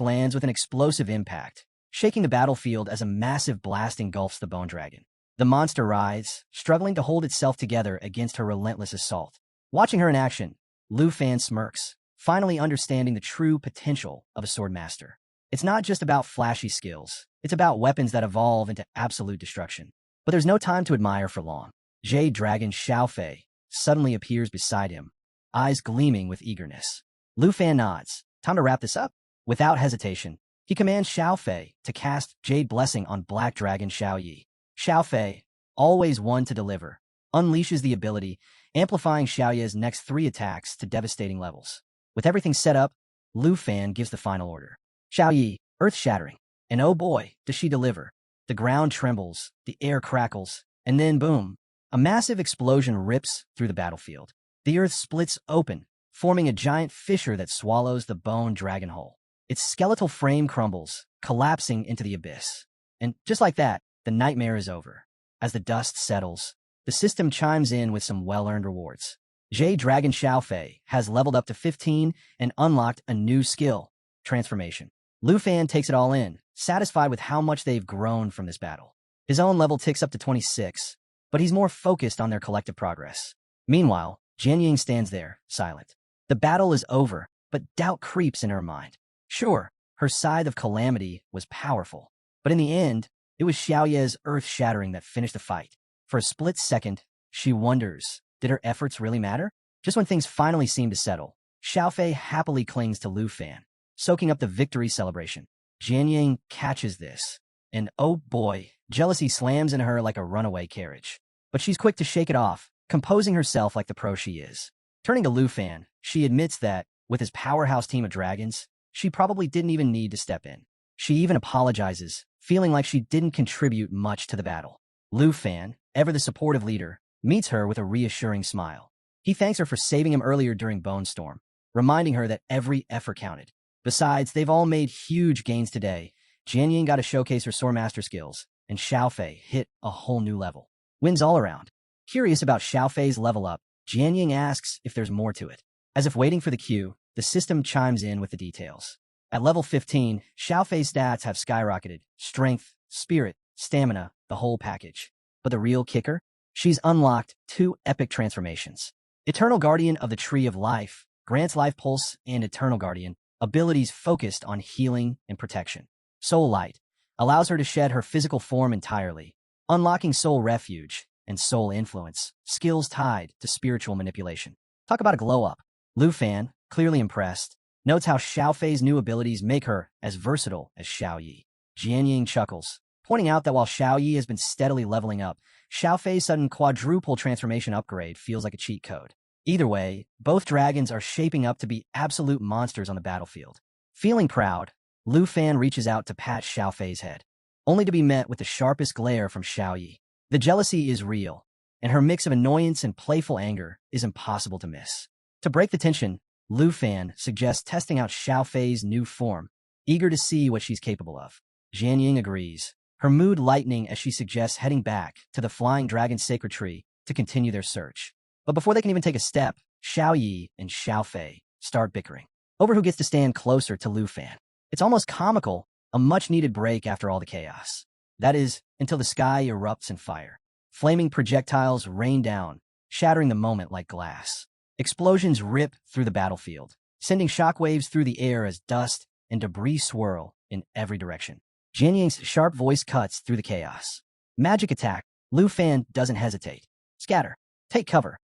lands with an explosive impact, shaking the battlefield as a massive blast engulfs the bone dragon. The monster writhes, struggling to hold itself together against her relentless assault. Watching her in action, Lu Fan smirks, finally understanding the true potential of a swordmaster. It's not just about flashy skills, it's about weapons that evolve into absolute destruction. But there's no time to admire for long. Jade Dragon Xiaofei suddenly appears beside him, eyes gleaming with eagerness. Lu Fan nods. Time to wrap this up. Without hesitation, he commands Xiaofei to cast Jade Blessing on Black Dragon Xiaoyi. Xiaofei, always one to deliver, unleashes the ability, amplifying Xiaoye's next 3 attacks to devastating levels. With everything set up, Lu Fan gives the final order. Xiaoyi, earth-shattering. And oh boy, does she deliver. The ground trembles, the air crackles, and then boom, a massive explosion rips through the battlefield. The earth splits open, forming a giant fissure that swallows the bone dragon whole. Its skeletal frame crumbles, collapsing into the abyss. And just like that, the nightmare is over. As the dust settles, the system chimes in with some well-earned rewards. Jade Dragon Xiaofei has leveled up to 15 and unlocked a new skill, Transformation. Lu Fan takes it all in, satisfied with how much they've grown from this battle. His own level ticks up to 26, but he's more focused on their collective progress. Meanwhile, Jian Yang stands there, silent. The battle is over, but doubt creeps in her mind. Sure, her Scythe of Calamity was powerful, but in the end, it was Xiaoye's earth-shattering that finished the fight. For a split second, she wonders, did her efforts really matter? Just when things finally seem to settle, Xiaofei happily clings to Lu Fan, soaking up the victory celebration. Jian Yang catches this, and oh boy, jealousy slams into her like a runaway carriage. But she's quick to shake it off, composing herself like the pro she is. Turning to Lu Fan, she admits that, with his powerhouse team of dragons, she probably didn't even need to step in. She even apologizes, feeling like she didn't contribute much to the battle. Lu Fan, ever the supportive leader, meets her with a reassuring smile. He thanks her for saving him earlier during Bone Storm, reminding her that every effort counted. Besides, they've all made huge gains today. Jian Yang got to showcase her swordmaster skills, and Xiaofei hit a whole new level. Wins all around. Curious about Xiaofei's level up, Jian Yang asks if there's more to it. As if waiting for the cue, the system chimes in with the details. At level 15, Xiaofei's stats have skyrocketed. Strength, spirit, stamina, the whole package. But the real kicker? She's unlocked 2 epic transformations. Eternal Guardian of the Tree of Life grants Life Pulse and Eternal Guardian abilities focused on healing and protection. Soul Light allows her to shed her physical form entirely, unlocking Soul Refuge and Soul Influence, skills tied to spiritual manipulation. Talk about a glow-up. Lu Fan, clearly impressed, notes how Xiaofei's new abilities make her as versatile as Xiaoyi. Jian Yang chuckles, pointing out that while Xiaoyi has been steadily leveling up, Xiaofei's sudden quadruple transformation upgrade feels like a cheat code. Either way, both dragons are shaping up to be absolute monsters on the battlefield. Feeling proud, Lu Fan reaches out to pat Xiaofei's head, only to be met with the sharpest glare from Xiaoyi. The jealousy is real, and her mix of annoyance and playful anger is impossible to miss. To break the tension, Lu Fan suggests testing out Xiaofei's new form, eager to see what she's capable of. Jian Yang agrees, her mood lightening as she suggests heading back to the Flying Dragon Sacred Tree to continue their search. But before they can even take a step, Xiaoyi and Xiaofei start bickering over who gets to stand closer to Lu Fan. It's almost comical, a much-needed break after all the chaos. That is, until the sky erupts in fire. Flaming projectiles rain down, shattering the moment like glass. Explosions rip through the battlefield, sending shockwaves through the air as dust and debris swirl in every direction. Jian Ying's sharp voice cuts through the chaos. Magic attack. Lu Fan doesn't hesitate. Scatter. Take cover.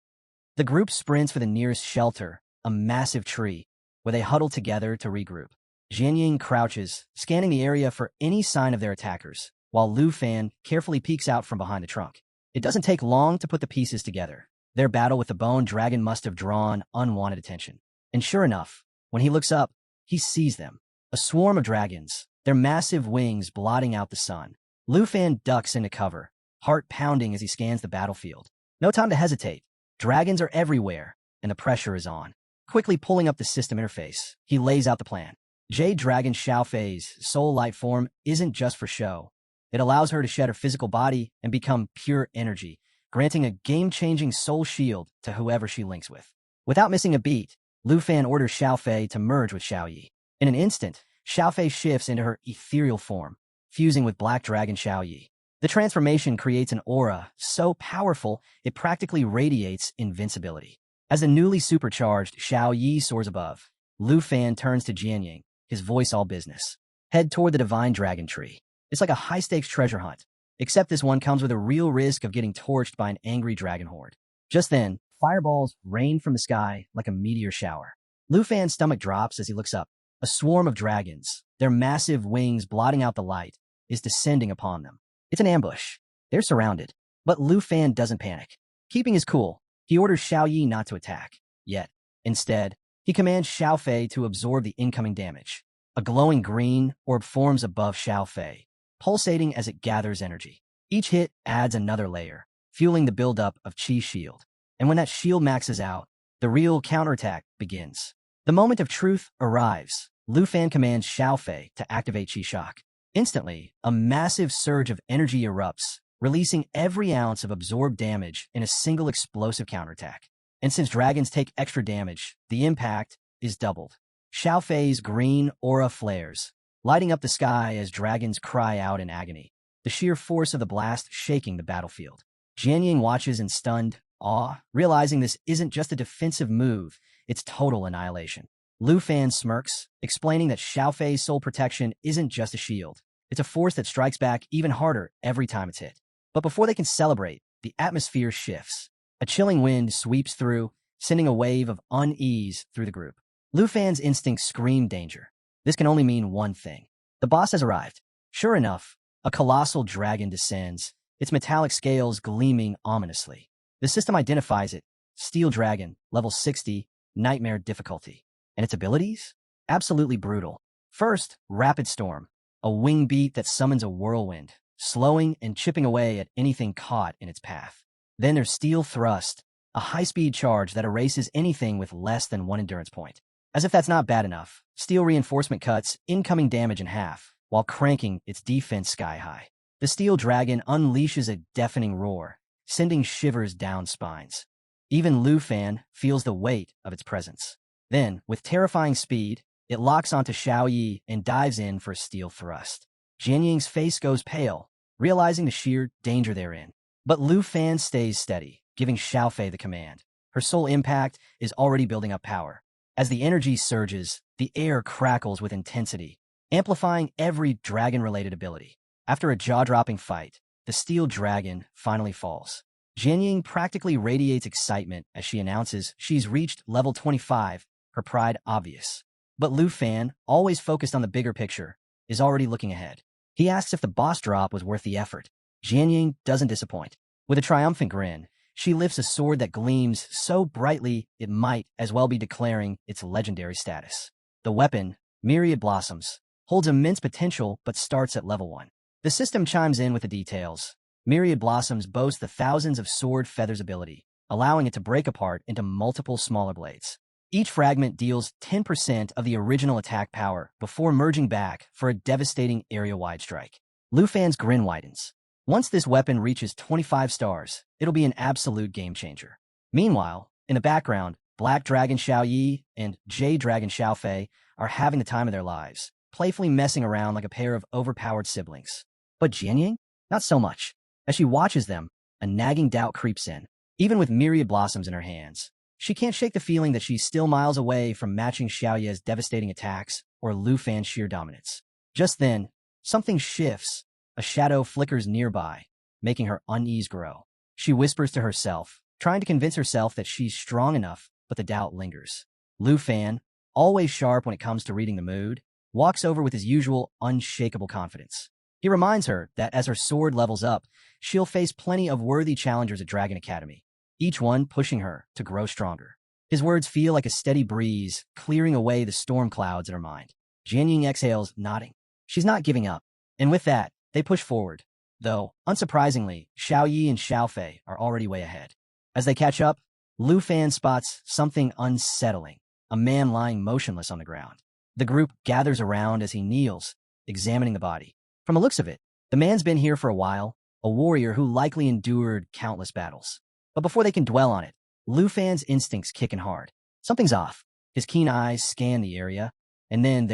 The group sprints for the nearest shelter, a massive tree, where they huddle together to regroup. Jian Ying crouches, scanning the area for any sign of their attackers, while Lu Fan carefully peeks out from behind the trunk. It doesn't take long to put the pieces together. Their battle with the bone dragon must have drawn unwanted attention. And sure enough, when he looks up, he sees them. A swarm of dragons, their massive wings blotting out the sun. Lu Fan ducks into cover, heart pounding as he scans the battlefield. No time to hesitate. Dragons are everywhere, and the pressure is on. Quickly pulling up the system interface, he lays out the plan. Jade Dragon Xiaofei's soul light form isn't just for show. It allows her to shed her physical body and become pure energy, granting a game-changing soul shield to whoever she links with. Without missing a beat, Lu Fan orders Xiaofei to merge with Xiaoyi. In an instant, Xiaofei shifts into her ethereal form, fusing with Black Dragon Xiaoyi. The transformation creates an aura so powerful it practically radiates invincibility. As the newly supercharged Xiaoyi soars above, Lu Fan turns to Jian Ying, his voice all business. Head toward the divine dragon tree. It's like a high-stakes treasure hunt, except this one comes with a real risk of getting torched by an angry dragon horde. Just then, fireballs rain from the sky like a meteor shower. Lu Fan's stomach drops as he looks up. A swarm of dragons, their massive wings blotting out the light, is descending upon them. It's an ambush. They're surrounded. But Lu Fan doesn't panic. Keeping his cool, he orders Xiaoyi not to attack. Yet, instead, he commands Xiaofei to absorb the incoming damage. A glowing green orb forms above Xiaofei, pulsating as it gathers energy. Each hit adds another layer, fueling the buildup of Qi shield. And when that shield maxes out, the real counterattack begins. The moment of truth arrives. Lu Fan commands Xiaofei to activate Qi Shock. Instantly, a massive surge of energy erupts, releasing every ounce of absorbed damage in a single explosive counterattack. And since dragons take extra damage, the impact is doubled. Xiaofei's green aura flares, lighting up the sky as dragons cry out in agony, the sheer force of the blast shaking the battlefield. Jian Ying watches in stunned awe, realizing this isn't just a defensive move, it's total annihilation. Lu Fan smirks, explaining that Xiaofei's soul protection isn't just a shield. It's a force that strikes back even harder every time it's hit. But before they can celebrate, the atmosphere shifts. A chilling wind sweeps through, sending a wave of unease through the group. Lu Fan's instincts scream danger. This can only mean one thing. The boss has arrived. Sure enough, a colossal dragon descends, its metallic scales gleaming ominously. The system identifies it. Steel Dragon, level 60, Nightmare difficulty. And its abilities? Absolutely brutal. First, Rapid Storm, a wing beat that summons a whirlwind, slowing and chipping away at anything caught in its path. Then there's Steel Thrust, a high-speed charge that erases anything with less than one endurance point. As if that's not bad enough, Steel Reinforcement cuts incoming damage in half, while cranking its defense sky-high. The Steel Dragon unleashes a deafening roar, sending shivers down spines. Even Lu Fan feels the weight of its presence. Then, with terrifying speed, it locks onto Xiaoyi and dives in for a Steel Thrust. Jian Ying's face goes pale, realizing the sheer danger they're in. But Lu Fan stays steady, giving Xiaofei the command. Her soul impact is already building up power. As the energy surges, the air crackles with intensity, amplifying every dragon-related ability. After a jaw-dropping fight, the Steel Dragon finally falls. Jian Ying practically radiates excitement as she announces she's reached level 25, her pride obvious. But Lu Fan, always focused on the bigger picture, is already looking ahead. He asks if the boss drop was worth the effort. Jian Ying doesn't disappoint. With a triumphant grin, she lifts a sword that gleams so brightly it might as well be declaring its legendary status. The weapon, Myriad Blossoms, holds immense potential but starts at level 1. The system chimes in with the details. Myriad Blossoms boast the thousands of sword feathers ability, allowing it to break apart into multiple smaller blades. Each fragment deals 10% of the original attack power before merging back for a devastating area-wide strike. Lu Fan's grin widens. Once this weapon reaches 25 stars, it'll be an absolute game-changer. Meanwhile, in the background, Black Dragon Xiaoyi and Jade Dragon Xiaofei are having the time of their lives. playfully messing around like a pair of overpowered siblings. But Jianying? Not so much. As she watches them, a nagging doubt creeps in. Even with myriad blossoms in her hands, she can't shake the feeling that she's still miles away from matching Xiaoye's devastating attacks or Lu Fan's sheer dominance. Just then, something shifts. A shadow flickers nearby, making her unease grow. She whispers to herself, trying to convince herself that she's strong enough, but the doubt lingers. Lu Fan, always sharp when it comes to reading the mood, walks over with his usual unshakable confidence. He reminds her that as her sword levels up, she'll face plenty of worthy challengers at Dragon Academy, each one pushing her to grow stronger. His words feel like a steady breeze, clearing away the storm clouds in her mind. Jianying exhales, nodding. She's not giving up. And with that, they push forward. Though, unsurprisingly, Xiao Yi and Xiao Fei are already way ahead. As they catch up, Lu Fan spots something unsettling, a man lying motionless on the ground. The group gathers around as he kneels, examining the body. From the looks of it, the man's been here for a while, a warrior who likely endured countless battles. But before they can dwell on it, Lu Fan's instincts kick in hard. Something's off. His keen eyes scan the area, and then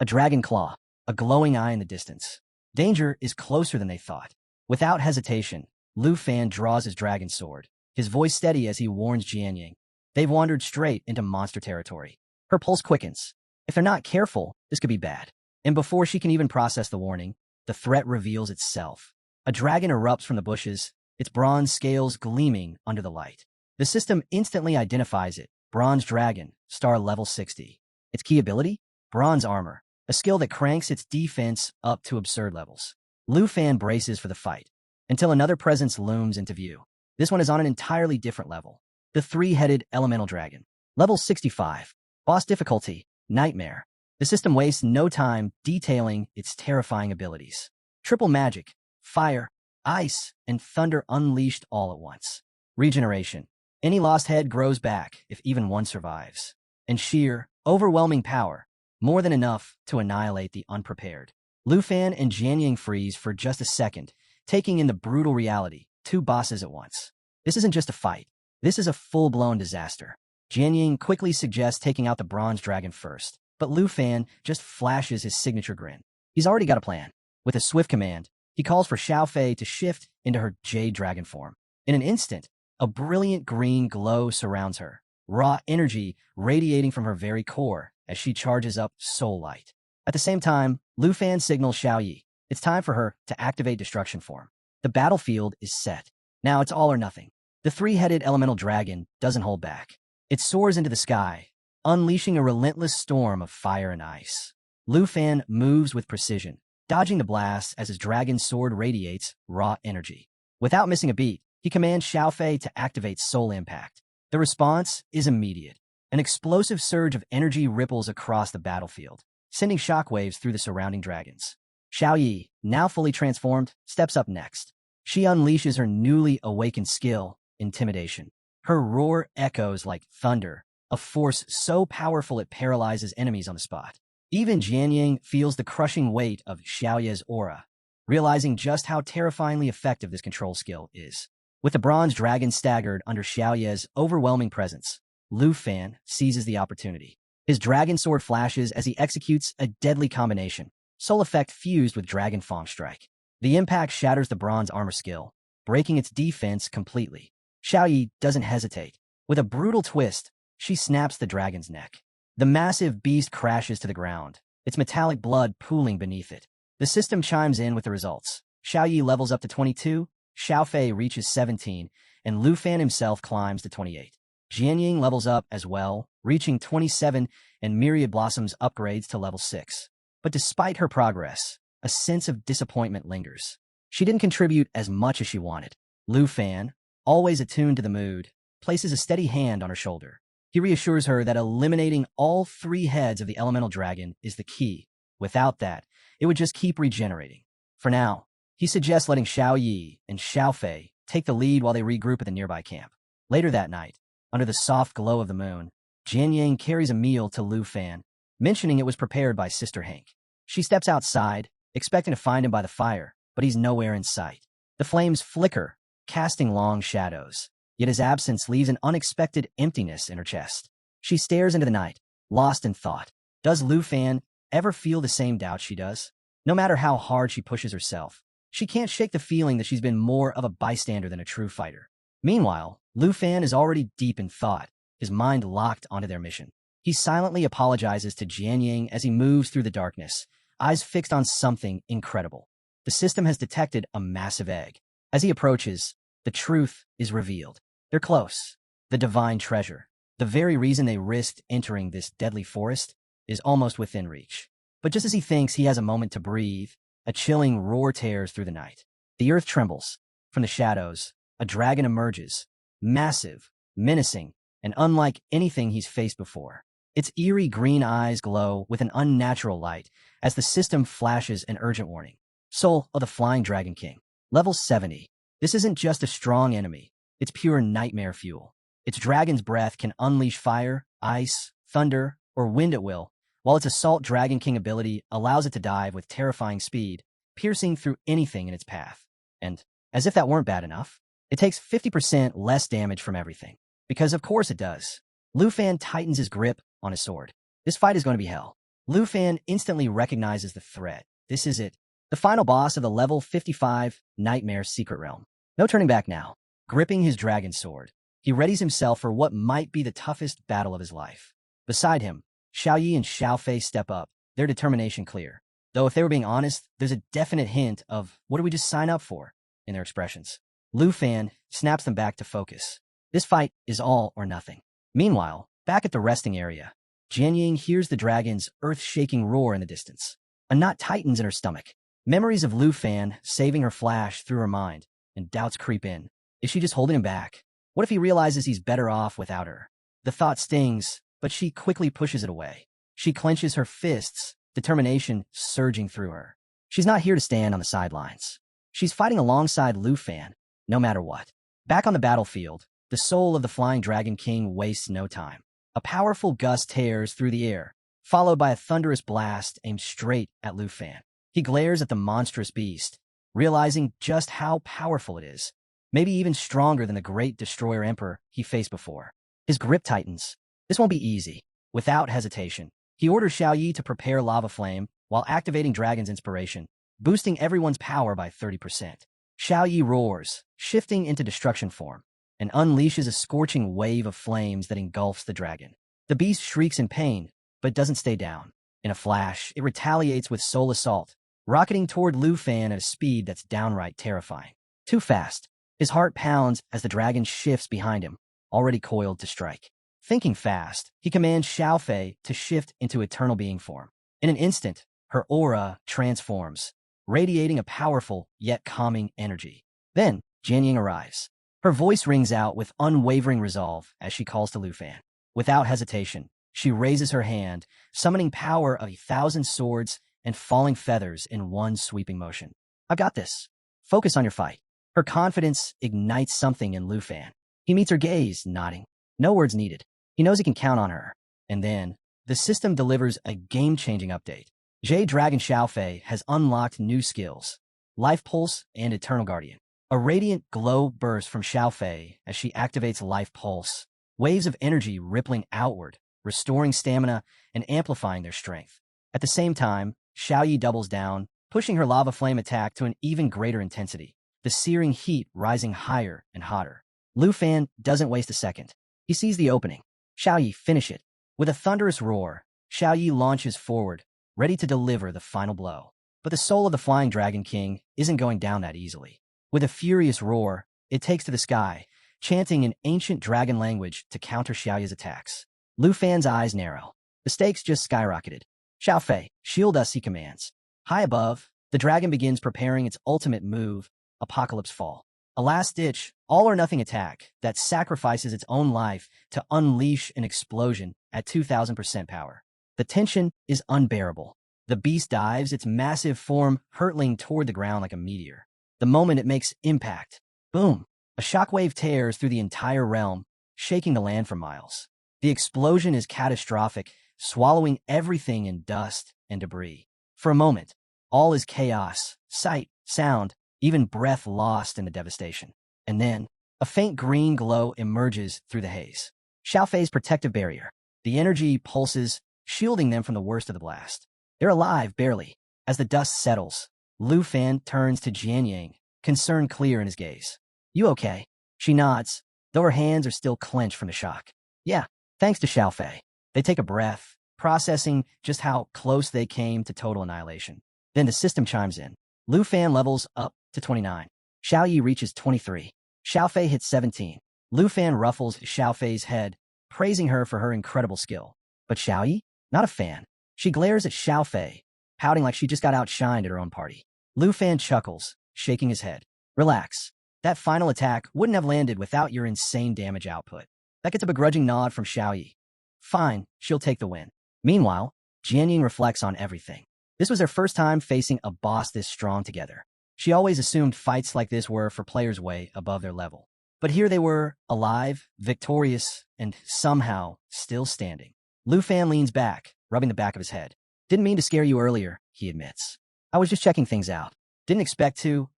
a dragon claw, a glowing eye in the distance. Danger is closer than they thought. Without hesitation, Lu Fan draws his dragon sword, his voice steady as he warns Jianying. They've wandered straight into monster territory. Her pulse quickens. If they're not careful, this could be bad. And before she can even process the warning, the threat reveals itself. A dragon erupts from the bushes, its bronze scales gleaming under the light. The system instantly identifies it. Bronze Dragon, star level 60. Its key ability? Bronze Armor, a skill that cranks its defense up to absurd levels. Lu Fan braces for the fight, until another presence looms into view. This one is on an entirely different level. The three-headed elemental dragon. Level 65. Boss difficulty, Nightmare. The system wastes no time detailing its terrifying abilities. Triple magic, fire, ice, and thunder unleashed all at once. Regeneration. Any lost head grows back if even one survives. And sheer, overwhelming power, more than enough to annihilate the unprepared. Lu Fan and Jianying freeze for just a second, taking in the brutal reality, two bosses at once. This isn't just a fight. This is a full-blown disaster. Jianying quickly suggests taking out the bronze dragon first, but Lu Fan just flashes his signature grin. He's already got a plan. With a swift command, he calls for Xiao Fei to shift into her jade dragon form. In an instant, a brilliant green glow surrounds her, raw energy radiating from her very core as she charges up soul light. At the same time, Lu Fan signals Xiao Yi. It's time for her to activate destruction form. The battlefield is set. Now it's all or nothing. The three-headed elemental dragon doesn't hold back. It soars into the sky, unleashing a relentless storm of fire and ice. Lu Fan moves with precision, dodging the blast as his dragon sword radiates raw energy. Without missing a beat, he commands Xiao Fei to activate Soul Impact. The response is immediate. An explosive surge of energy ripples across the battlefield, sending shockwaves through the surrounding dragons. Xiao Yi, now fully transformed, steps up next. She unleashes her newly awakened skill, Intimidation. Her roar echoes like thunder, a force so powerful it paralyzes enemies on the spot. Even Jianying feels the crushing weight of Xiaoye's aura, realizing just how terrifyingly effective this control skill is. With the bronze dragon staggered under Xiaoye's overwhelming presence, Lu Fan seizes the opportunity. His dragon sword flashes as he executes a deadly combination, soul effect fused with dragon fang strike. The impact shatters the bronze armor skill, breaking its defense completely. Xiao Yi doesn't hesitate. With a brutal twist, she snaps the dragon's neck. The massive beast crashes to the ground, its metallic blood pooling beneath it. The system chimes in with the results. Xiao Yi levels up to 22, Xiao Fei reaches 17, and Lu Fan himself climbs to 28. Jianying levels up as well, reaching 27, and Myriad Blossoms upgrades to level 6. But despite her progress, a sense of disappointment lingers. She didn't contribute as much as she wanted. Lu Fan, always attuned to the mood, places a steady hand on her shoulder. He reassures her that eliminating all three heads of the elemental dragon is the key. Without that, it would just keep regenerating. For now, he suggests letting Xiao Yi and Xiao Fei take the lead while they regroup at the nearby camp. Later that night, under the soft glow of the moon, Jianying carries a meal to Lu Fan, mentioning it was prepared by Sister Hank. She steps outside, expecting to find him by the fire, but he's nowhere in sight. The flames flicker, casting long shadows, yet his absence leaves an unexpected emptiness in her chest. She stares into the night, lost in thought. Does Lu Fan ever feel the same doubt she does? No matter how hard she pushes herself, she can't shake the feeling that she's been more of a bystander than a true fighter. Meanwhile, Lu Fan is already deep in thought, his mind locked onto their mission. He silently apologizes to Jian Ying as he moves through the darkness, eyes fixed on something incredible. The system has detected a massive egg. As he approaches, the truth is revealed. They're close. The divine treasure, the very reason they risked entering this deadly forest, is almost within reach. But just as he thinks he has a moment to breathe, a chilling roar tears through the night. The earth trembles. From the shadows, a dragon emerges, massive, menacing, and unlike anything he's faced before. Its eerie green eyes glow with an unnatural light as the system flashes an urgent warning. Soul of the Flying Dragon King. Level 70. This isn't just a strong enemy. It's pure nightmare fuel. Its dragon's breath can unleash fire, ice, thunder, or wind at will, while its Assault Dragon King ability allows it to dive with terrifying speed, piercing through anything in its path. And, as if that weren't bad enough, it takes 50% less damage from everything. Because of course it does. Lu Fan tightens his grip on his sword. This fight is going to be hell. Lu Fan instantly recognizes the threat. This is it. The final boss of the level 55 Nightmare Secret Realm. No turning back now. Gripping his dragon sword, he readies himself for what might be the toughest battle of his life. Beside him, Xiao Yi and Xiao Fei step up, their determination clear. Though if they were being honest, there's a definite hint of what did we just sign up for in their expressions. Lu Fan snaps them back to focus. This fight is all or nothing. Meanwhile, back at the resting area, Jian Ying hears the dragon's earth-shaking roar in the distance. A knot tightens in her stomach. Memories of Lu Fan saving her flash through her mind, and doubts creep in. Is she just holding him back? What if he realizes he's better off without her? The thought stings, but she quickly pushes it away. She clenches her fists, determination surging through her. She's not here to stand on the sidelines. She's fighting alongside Lu Fan, no matter what. Back on the battlefield, the soul of the Flying Dragon King wastes no time. A powerful gust tears through the air, followed by a thunderous blast aimed straight at Lu Fan. He glares at the monstrous beast, realizing just how powerful it is, maybe even stronger than the great Destroyer Emperor he faced before. His grip tightens. This won't be easy. Without hesitation, he orders Xiao Yi to prepare Lava Flame while activating Dragon's Inspiration, boosting everyone's power by 30%. Xiao Yi roars, shifting into destruction form, and unleashes a scorching wave of flames that engulfs the dragon. The beast shrieks in pain, but doesn't stay down. In a flash, it retaliates with Soul Assault, rocketing toward Lu Fan at a speed that's downright terrifying. Too fast. His heart pounds as the dragon shifts behind him, already coiled to strike. Thinking fast, he commands Xiao Fei to shift into Eternal Being form. In an instant, her aura transforms, radiating a powerful yet calming energy. Then, Jian Ying arrives. Her voice rings out with unwavering resolve as she calls to Lu Fan. Without hesitation, she raises her hand, summoning power of 1,000 swords and falling feathers in one sweeping motion. I've got this. Focus on your fight. Her confidence ignites something in Lu Fan. He meets her gaze, nodding. No words needed. He knows he can count on her. And then, the system delivers a game-changing update. Jade Dragon Xiao Fei has unlocked new skills, Life Pulse and Eternal Guardian. A radiant glow bursts from Xiao Fei as she activates Life Pulse, waves of energy rippling outward, restoring stamina and amplifying their strength. At the same time, Xiao Yi doubles down, pushing her lava flame attack to an even greater intensity, the searing heat rising higher and hotter. Lu Fan doesn't waste a second. He sees the opening. Xiao Yi, finish it. With a thunderous roar, Xiao Yi launches forward, ready to deliver the final blow. But the soul of the Flying Dragon King isn't going down that easily. With a furious roar, it takes to the sky, chanting in ancient dragon language to counter Xiao Yi's attacks. Lu Fan's eyes narrow. The stakes just skyrocketed. Xiao Fei, shield us, he commands. High above, the dragon begins preparing its ultimate move, Apocalypse Fall. A last-ditch, all-or-nothing attack that sacrifices its own life to unleash an explosion at 2,000% power. The tension is unbearable. The beast dives, its massive form hurtling toward the ground like a meteor. The moment it makes impact, boom, a shockwave tears through the entire realm, shaking the land for miles. The explosion is catastrophic, swallowing everything in dust and debris. For a moment, all is chaos, sight, sound, even breath lost in the devastation. And then, a faint green glow emerges through the haze. Xiao Fei's protective barrier. The energy pulses, shielding them from the worst of the blast. They're alive, barely. As the dust settles, Lu Fan turns to Jian Yang, concern clear in his gaze. You okay? She nods, though her hands are still clenched from the shock. Yeah, thanks to Xiaofei. They take a breath, processing just how close they came to total annihilation. Then the system chimes in. Lu Fan levels up to 29. Xiao Yi reaches 23. Xiaofei hits 17. Lu Fan ruffles Xiaofei's head, praising her for her incredible skill. But Xiao Yi? Not a fan. She glares at Xiaofei, pouting like she just got outshined at her own party. Lu Fan chuckles, shaking his head. Relax. That final attack wouldn't have landed without your insane damage output. That gets a begrudging nod from Xiao Yi. Fine, she'll take the win. Meanwhile, Jianying reflects on everything. This was her first time facing a boss this strong together. She always assumed fights like this were for players way above their level. But here they were, alive, victorious, and somehow still standing. Lu Fan leans back, rubbing the back of his head. Didn't mean to scare you earlier, he admits. I was just checking things out. Didn't expect to,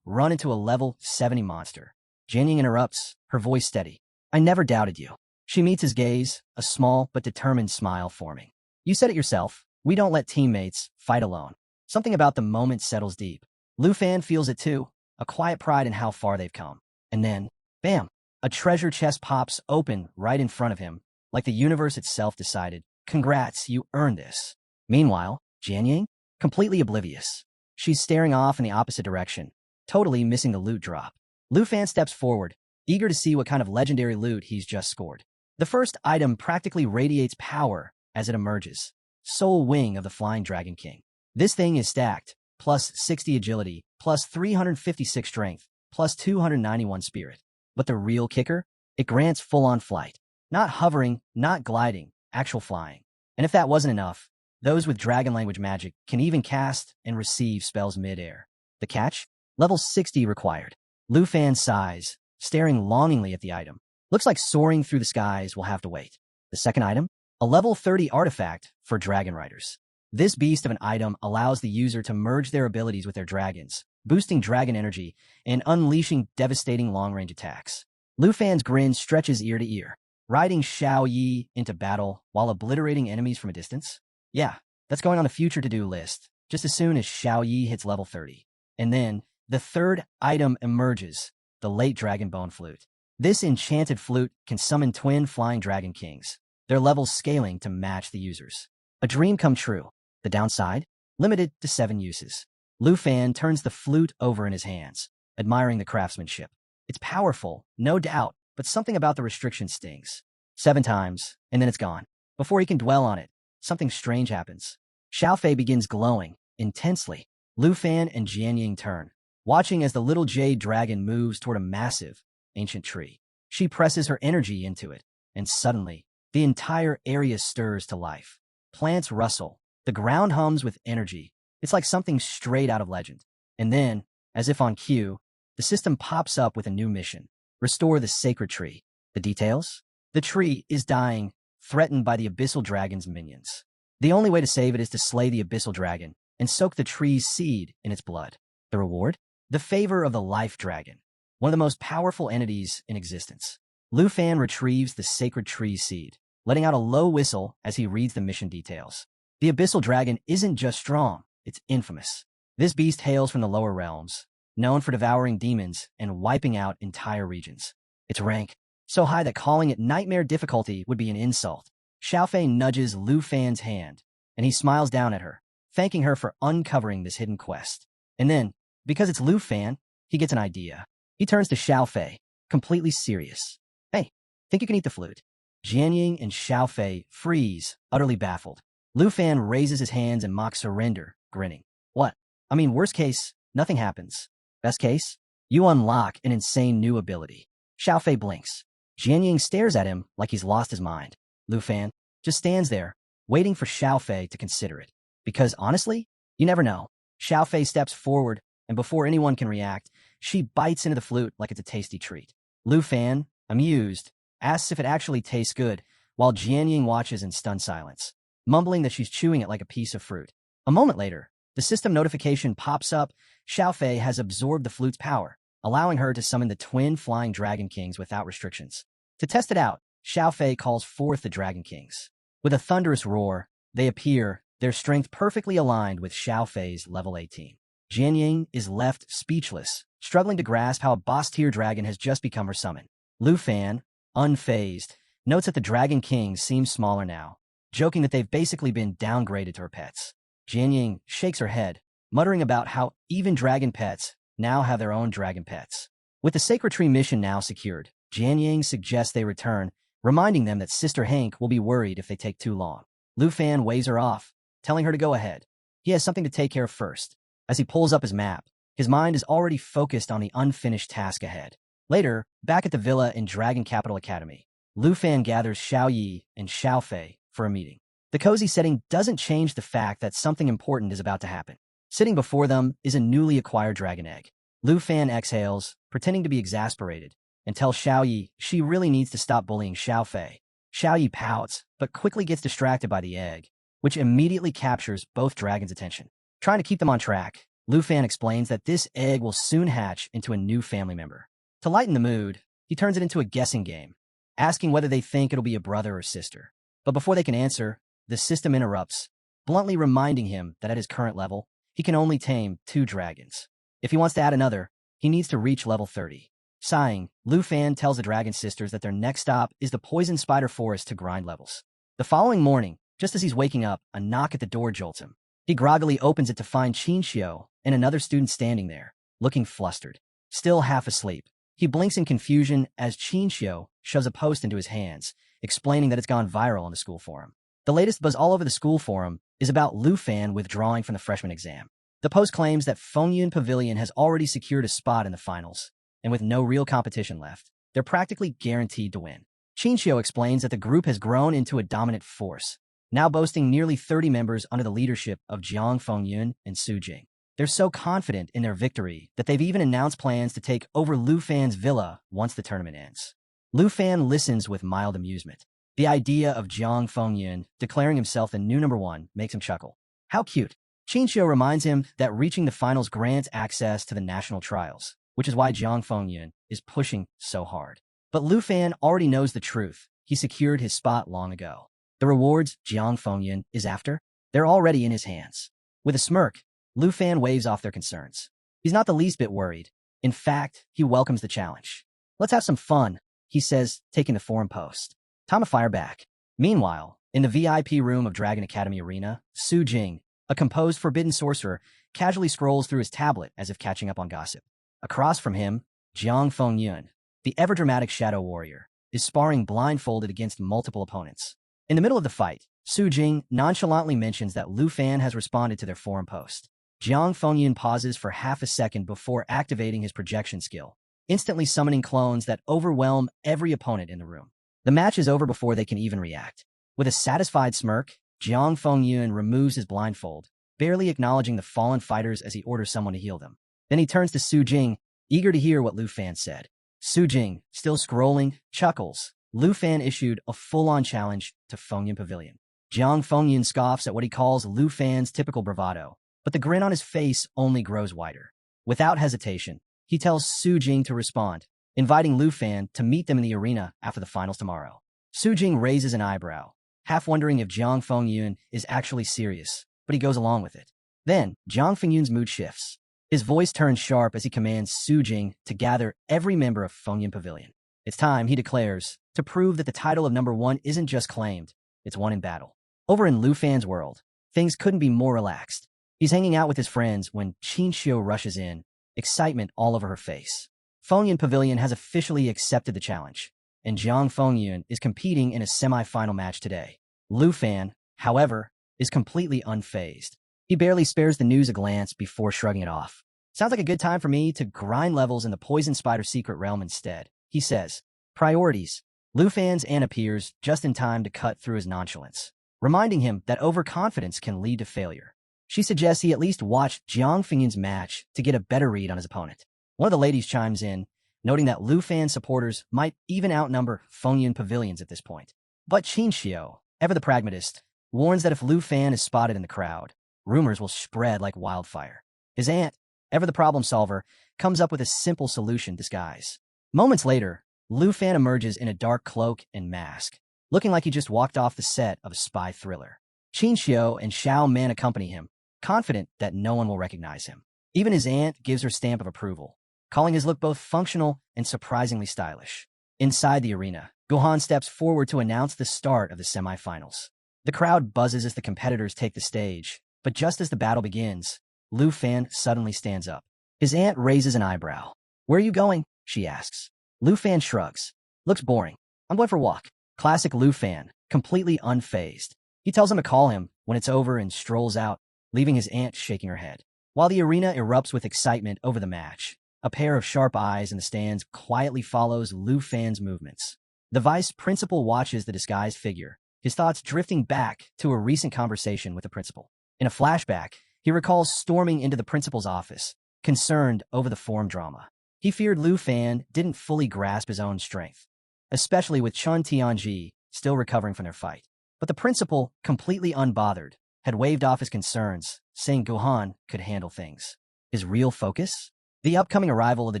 run into a level 70 monster. Jianying interrupts, her voice steady. I never doubted you. She meets his gaze, a small but determined smile forming. You said it yourself. We don't let teammates fight alone. Something about the moment settles deep. Lu Fan feels it too, a quiet pride in how far they've come. And then, bam, a treasure chest pops open right in front of him, like the universe itself decided, congrats, you earned this. Meanwhile, Jianying, completely oblivious. She's staring off in the opposite direction, totally missing the loot drop. Lu Fan steps forward, eager to see what kind of legendary loot he's just scored. The first item practically radiates power as it emerges. Soul Wing of the Flying Dragon King. This thing is stacked, plus 60 agility, plus 356 strength, plus 291 spirit. But the real kicker? It grants full-on flight. Not hovering, not gliding, actual flying. And if that wasn't enough, those with dragon language magic can even cast and receive spells mid-air. The catch? Level 60 required. Lu Fan sighs, staring longingly at the item. Looks like soaring through the skies will have to wait. The second item? A level 30 artifact for dragon riders. This beast of an item allows the user to merge their abilities with their dragons, boosting dragon energy and unleashing devastating long-range attacks. Lu Fan's grin stretches ear to ear, riding Xiao Yi into battle while obliterating enemies from a distance. Yeah, that's going on the future to-do list, just as soon as Xiao Yi hits level 30. And then, the third item emerges, the late Dragon Bone Flute. This enchanted flute can summon twin flying dragon kings, their levels scaling to match the user's. A dream come true. The downside? Limited to 7 uses. Lu Fan turns the flute over in his hands, admiring the craftsmanship. It's powerful, no doubt, but something about the restriction stings. 7 times, and then it's gone. Before he can dwell on it, something strange happens. Xiaofei begins glowing, intensely. Lu Fan and Jianying turn, watching as the little jade dragon moves toward a massive, ancient tree. She presses her energy into it, and suddenly, the entire area stirs to life. Plants rustle. The ground hums with energy. It's like something straight out of legend. And then, as if on cue, the system pops up with a new mission. Restore the sacred tree. The details? The tree is dying, threatened by the abyssal dragon's minions. The only way to save it is to slay the abyssal dragon and soak the tree's seed in its blood. The reward? The favor of the life dragon, one of the most powerful entities in existence. Lu Fan retrieves the sacred tree's seed, letting out a low whistle as he reads the mission details. The abyssal dragon isn't just strong, it's infamous. This beast hails from the lower realms, known for devouring demons and wiping out entire regions. Its rank, so high that calling it nightmare difficulty would be an insult. Xiaofei nudges Lu Fan's hand, and he smiles down at her, thanking her for uncovering this hidden quest. And then, because it's Lu Fan, he gets an idea. He turns to Xiaofei, completely serious. Hey, think you can eat the flute? Jianying and Xiaofei freeze, utterly baffled. Lu Fan raises his hands and mocks surrender, grinning. What? I mean, worst case, nothing happens. Best case, you unlock an insane new ability. Xiaofei blinks. Jianying stares at him like he's lost his mind. Lu Fan just stands there, waiting for Xiaofei to consider it. Because honestly, you never know. Xiaofei steps forward, and before anyone can react, she bites into the flute like it's a tasty treat. Lu Fan, amused, asks if it actually tastes good, while Jianying watches in stunned silence, mumbling that she's chewing it like a piece of fruit. A moment later, the system notification pops up. Xiaofei has absorbed the flute's power, allowing her to summon the twin flying dragon kings without restrictions. To test it out, Xiaofei calls forth the dragon kings. With a thunderous roar, they appear, their strength perfectly aligned with Xiao Fei's level 18. Jian Ying is left speechless, struggling to grasp how a boss-tier dragon has just become her summon. Lu Fan, unfazed, notes that the Dragon King seems smaller now, joking that they've basically been downgraded to her pets. Jian Ying shakes her head, muttering about how even dragon pets now have their own dragon pets. With the Sacred Tree mission now secured, Jian Ying suggests they return, reminding them that Sister Hank will be worried if they take too long. Lu Fan waves her off, telling her to go ahead. He has something to take care of first. As he pulls up his map, his mind is already focused on the unfinished task ahead. Later, back at the villa in Dragon Capital Academy, Lu Fan gathers Xiao Yi and Xiao Fei for a meeting. The cozy setting doesn't change the fact that something important is about to happen. Sitting before them is a newly acquired dragon egg. Lu Fan exhales, pretending to be exasperated, and tells Xiao Yi she really needs to stop bullying Xiao Fei. Xiao Yi pouts, but quickly gets distracted by the egg, which immediately captures both dragons' attention. Trying to keep them on track, Lu Fan explains that this egg will soon hatch into a new family member. To lighten the mood, he turns it into a guessing game, asking whether they think it'll be a brother or sister. But before they can answer, the system interrupts, bluntly reminding him that at his current level, he can only tame 2 dragons. If he wants to add another, he needs to reach level 30. Sighing, Lu Fan tells the Dragon Sisters that their next stop is the Poison Spider Forest to grind levels. The following morning, just as he's waking up, a knock at the door jolts him. He groggily opens it to find Qin Xiu and another student standing there, looking flustered. Still half asleep, he blinks in confusion as Qin Xiu shoves a post into his hands, explaining that it's gone viral on the school forum. The latest buzz all over the school forum is about Lu Fan withdrawing from the freshman exam. The post claims that Fengyun Pavilion has already secured a spot in the finals, and with no real competition left, they're practically guaranteed to win. Qin Xiu explains that the group has grown into a dominant force, now boasting nearly 30 members under the leadership of Jiang Fengyun and Su Jing. They're so confident in their victory that they've even announced plans to take over Lu Fan's villa once the tournament ends. Lu Fan listens with mild amusement. The idea of Jiang Fengyun declaring himself the new number 1 makes him chuckle. How cute. Qin Xiu reminds him that reaching the finals grants access to the national trials, which is why Jiang Fengyun is pushing so hard. But Lu Fan already knows the truth. He secured his spot long ago. The rewards Jiang Fengyun is after, they're already in his hands. With a smirk, Lu Fan waves off their concerns. He's not the least bit worried. In fact, he welcomes the challenge. Let's have some fun, he says, taking the forum post. Time to fire back. Meanwhile, in the VIP room of Dragon Academy Arena, Su Jing, a composed forbidden sorcerer, casually scrolls through his tablet as if catching up on gossip. Across from him, Jiang Fengyun, the ever-dramatic shadow warrior, is sparring blindfolded against multiple opponents. In the middle of the fight, Su Jing nonchalantly mentions that Lu Fan has responded to their forum post. Jiang Fengyun pauses for half a second before activating his projection skill, instantly summoning clones that overwhelm every opponent in the room. The match is over before they can even react. With a satisfied smirk, Jiang Fengyun removes his blindfold, barely acknowledging the fallen fighters as he orders someone to heal them. Then he turns to Su Jing, eager to hear what Lu Fan said. Su Jing, still scrolling, chuckles. Lu Fan issued a full-on challenge to Fengyun Pavilion. Jiang Fengyun scoffs at what he calls Lu Fan's typical bravado, but the grin on his face only grows wider. Without hesitation, he tells Su Jing to respond, inviting Lu Fan to meet them in the arena after the finals tomorrow. Su Jing raises an eyebrow, half wondering if Jiang Fengyun is actually serious, but he goes along with it. Then, Jiang Fengyun's mood shifts. His voice turns sharp as he commands Su Jing to gather every member of Fengyun Pavilion. It's time, he declares, to prove that the title of number 1 isn't just claimed, it's won in battle. Over in Lu Fan's world, things couldn't be more relaxed. He's hanging out with his friends when Qin Xiu rushes in, excitement all over her face. Fengyun Pavilion has officially accepted the challenge, and Jiang Fengyun is competing in a semi-final match today. Lu Fan, however, is completely unfazed. He barely spares the news a glance before shrugging it off. Sounds like a good time for me to grind levels in the Poison Spider Secret Realm instead, he says. Priorities. Lu Fan's Anne appears just in time to cut through his nonchalance, reminding him that overconfidence can lead to failure. She suggests he at least watch Jiang Fengyun's match to get a better read on his opponent. One of the ladies chimes in, noting that Lu Fan supporters might even outnumber Fengyun Pavilions at this point. But Qin Xiu, ever the pragmatist, warns that if Lu Fan is spotted in the crowd, rumors will spread like wildfire. His aunt, ever the problem solver, comes up with a simple solution disguise. Moments later, Lu Fan emerges in a dark cloak and mask, looking like he just walked off the set of a spy thriller. Qin Xiao and Xiao Man accompany him, confident that no one will recognize him. Even his aunt gives her stamp of approval, calling his look both functional and surprisingly stylish. Inside the arena, Gohan steps forward to announce the start of the semifinals. The crowd buzzes as the competitors take the stage, but just as the battle begins, Lu Fan suddenly stands up. His aunt raises an eyebrow. "Where are you going?" she asks. Lu Fan shrugs. "Looks boring. I'm going for a walk." Classic Lu Fan, completely unfazed. He tells him to call him when it's over and strolls out, leaving his aunt shaking her head. While the arena erupts with excitement over the match, a pair of sharp eyes in the stands quietly follows Lu Fan's movements. The vice principal watches the disguised figure, his thoughts drifting back to a recent conversation with the principal. In a flashback, he recalls storming into the principal's office, concerned over the form drama. He feared Lu Fan didn't fully grasp his own strength, especially with Chun Tianji still recovering from their fight. But the principal, completely unbothered, had waved off his concerns, saying Gohan could handle things. His real focus? The upcoming arrival of the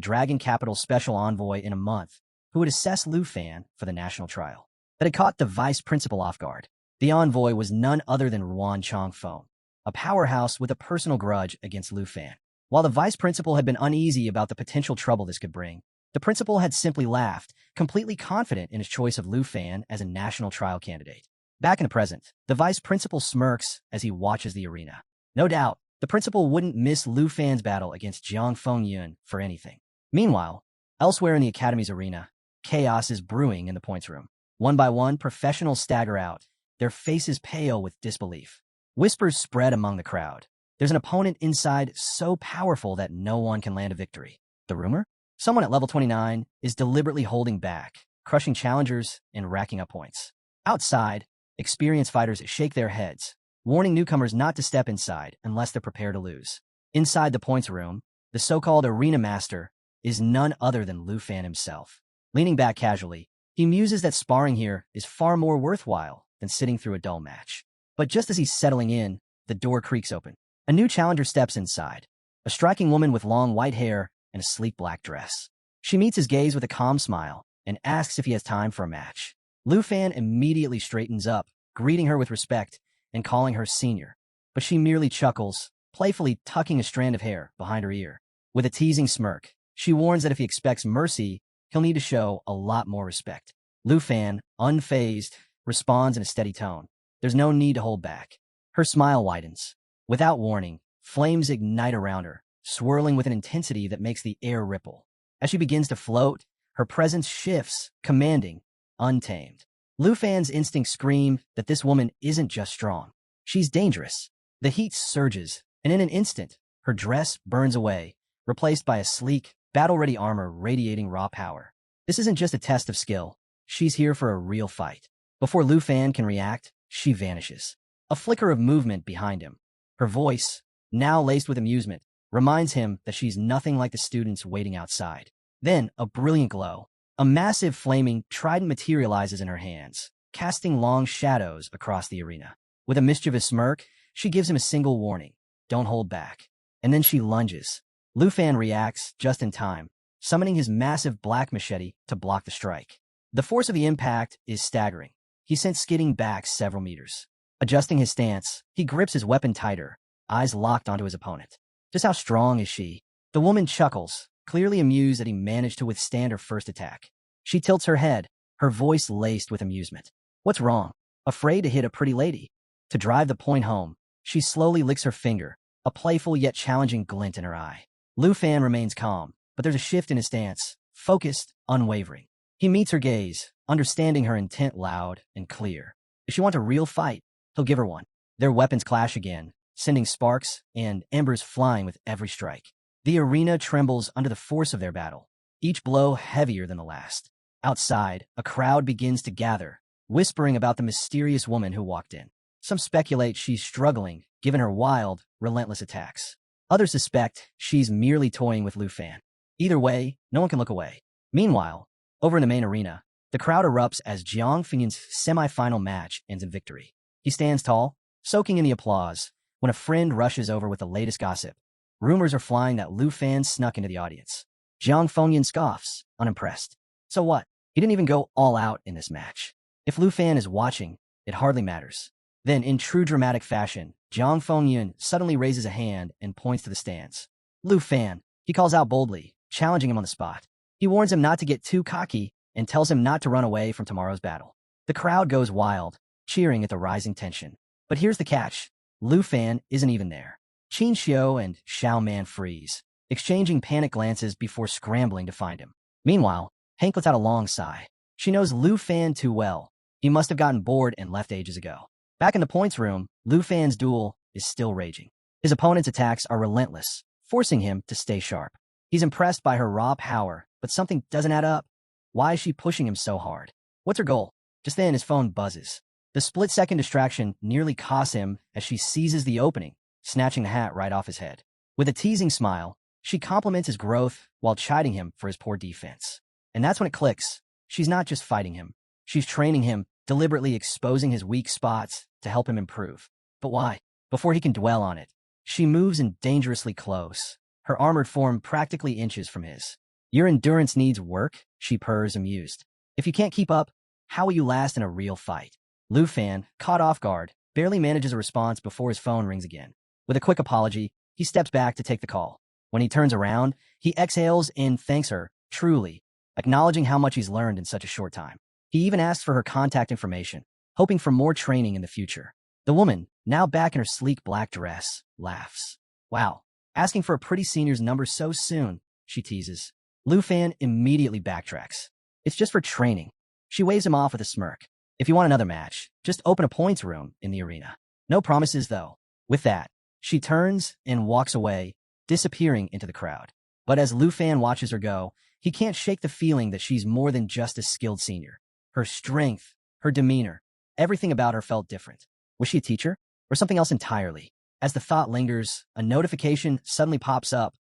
Dragon Capital Special Envoy in a month, who would assess Lu Fan for the national trial. That had caught the vice principal off guard. The envoy was none other than Ruan Changfeng, a powerhouse with a personal grudge against Lu Fan. While the vice principal had been uneasy about the potential trouble this could bring, the principal had simply laughed, completely confident in his choice of Lu Fan as a national trial candidate. Back in the present, the vice principal smirks as he watches the arena. No doubt, the principal wouldn't miss Lu Fan's battle against Jiang Fengyun for anything. Meanwhile, elsewhere in the academy's arena, chaos is brewing in the points room. One by one, professionals stagger out, their faces pale with disbelief. Whispers spread among the crowd. There's an opponent inside so powerful that no one can land a victory. The rumor? Someone at level 29 is deliberately holding back, crushing challengers and racking up points. Outside, experienced fighters shake their heads, warning newcomers not to step inside unless they're prepared to lose. Inside the points room, the so-called arena master is none other than Lu Fan himself. Leaning back casually, he muses that sparring here is far more worthwhile than sitting through a dull match. But just as he's settling in, the door creaks open. A new challenger steps inside, a striking woman with long white hair and a sleek black dress. She meets his gaze with a calm smile and asks if he has time for a match. Lu Fan immediately straightens up, greeting her with respect and calling her senior. But she merely chuckles, playfully tucking a strand of hair behind her ear. With a teasing smirk, she warns that if he expects mercy, he'll need to show a lot more respect. Lu Fan, unfazed, responds in a steady tone. There's no need to hold back. Her smile widens. Without warning, flames ignite around her, swirling with an intensity that makes the air ripple. As she begins to float, her presence shifts, commanding, untamed. Lu Fan's instincts scream that this woman isn't just strong. She's dangerous. The heat surges, and in an instant, her dress burns away, replaced by a sleek, battle-ready armor radiating raw power. This isn't just a test of skill. She's here for a real fight. Before Lu Fan can react, she vanishes. A flicker of movement behind him. Her voice, now laced with amusement, reminds him that she's nothing like the students waiting outside. Then, a brilliant glow. A massive flaming trident materializes in her hands, casting long shadows across the arena. With a mischievous smirk, she gives him a single warning. Don't hold back. And then she lunges. Lu Fan reacts just in time, summoning his massive black machete to block the strike. The force of the impact is staggering. He sent skidding back several meters. Adjusting his stance, he grips his weapon tighter, eyes locked onto his opponent. Just how strong is she? The woman chuckles, clearly amused that he managed to withstand her first attack. She tilts her head, her voice laced with amusement. What's wrong? Afraid to hit a pretty lady? To drive the point home, she slowly licks her finger, a playful yet challenging glint in her eye. Lu Fan remains calm, but there's a shift in his stance, focused, unwavering. He meets her gaze, understanding her intent loud and clear. If she wants a real fight, he'll give her one. Their weapons clash again, sending sparks and embers flying with every strike. The arena trembles under the force of their battle, each blow heavier than the last. Outside, a crowd begins to gather, whispering about the mysterious woman who walked in. Some speculate she's struggling, given her wild, relentless attacks. Others suspect she's merely toying with Lu Fan. Either way, no one can look away. Meanwhile, over in the main arena, the crowd erupts as Jiang Fengyun's semi-final match ends in victory. He stands tall, soaking in the applause, when a friend rushes over with the latest gossip. Rumors are flying that Lu Fan snuck into the audience. Jiang Fengyun scoffs, unimpressed. So what? He didn't even go all out in this match. If Lu Fan is watching, it hardly matters. Then, in true dramatic fashion, Jiang Fengyun suddenly raises a hand and points to the stands. Lu Fan, he calls out boldly, challenging him on the spot. He warns him not to get too cocky and tells him not to run away from tomorrow's battle. The crowd goes wild, cheering at the rising tension. But here's the catch. Lu Fan isn't even there. Qin Xiu and Xiao Man freeze, exchanging panic glances before scrambling to find him. Meanwhile, Hank lets out a long sigh. She knows Lu Fan too well. He must have gotten bored and left ages ago. Back in the points room, Lu Fan's duel is still raging. His opponent's attacks are relentless, forcing him to stay sharp. He's impressed by her raw power, but something doesn't add up. Why is she pushing him so hard? What's her goal? Just then, his phone buzzes. The split-second distraction nearly costs him as she seizes the opening, snatching the hat right off his head. With a teasing smile, she compliments his growth while chiding him for his poor defense. And that's when it clicks. She's not just fighting him. She's training him, deliberately exposing his weak spots to help him improve. But why? Before he can dwell on it, she moves in dangerously close, her armored form practically inches from his. Your endurance needs work, she purrs, amused. If you can't keep up, how will you last in a real fight? Lu Fan, caught off guard, barely manages a response before his phone rings again. With a quick apology, he steps back to take the call. When he turns around, he exhales and thanks her, truly, acknowledging how much he's learned in such a short time. He even asks for her contact information, hoping for more training in the future. The woman, now back in her sleek black dress, laughs. Wow, asking for a pretty senior's number so soon, she teases. Lu Fan immediately backtracks. It's just for training. She waves him off with a smirk. If you want another match, just open a points room in the arena. No promises, though. With that, she turns and walks away, disappearing into the crowd. But as Lu Fan watches her go, he can't shake the feeling that she's more than just a skilled senior. Her strength, her demeanor, everything about her felt different. Was she a teacher? Or something else entirely? As the thought lingers, a notification suddenly pops up.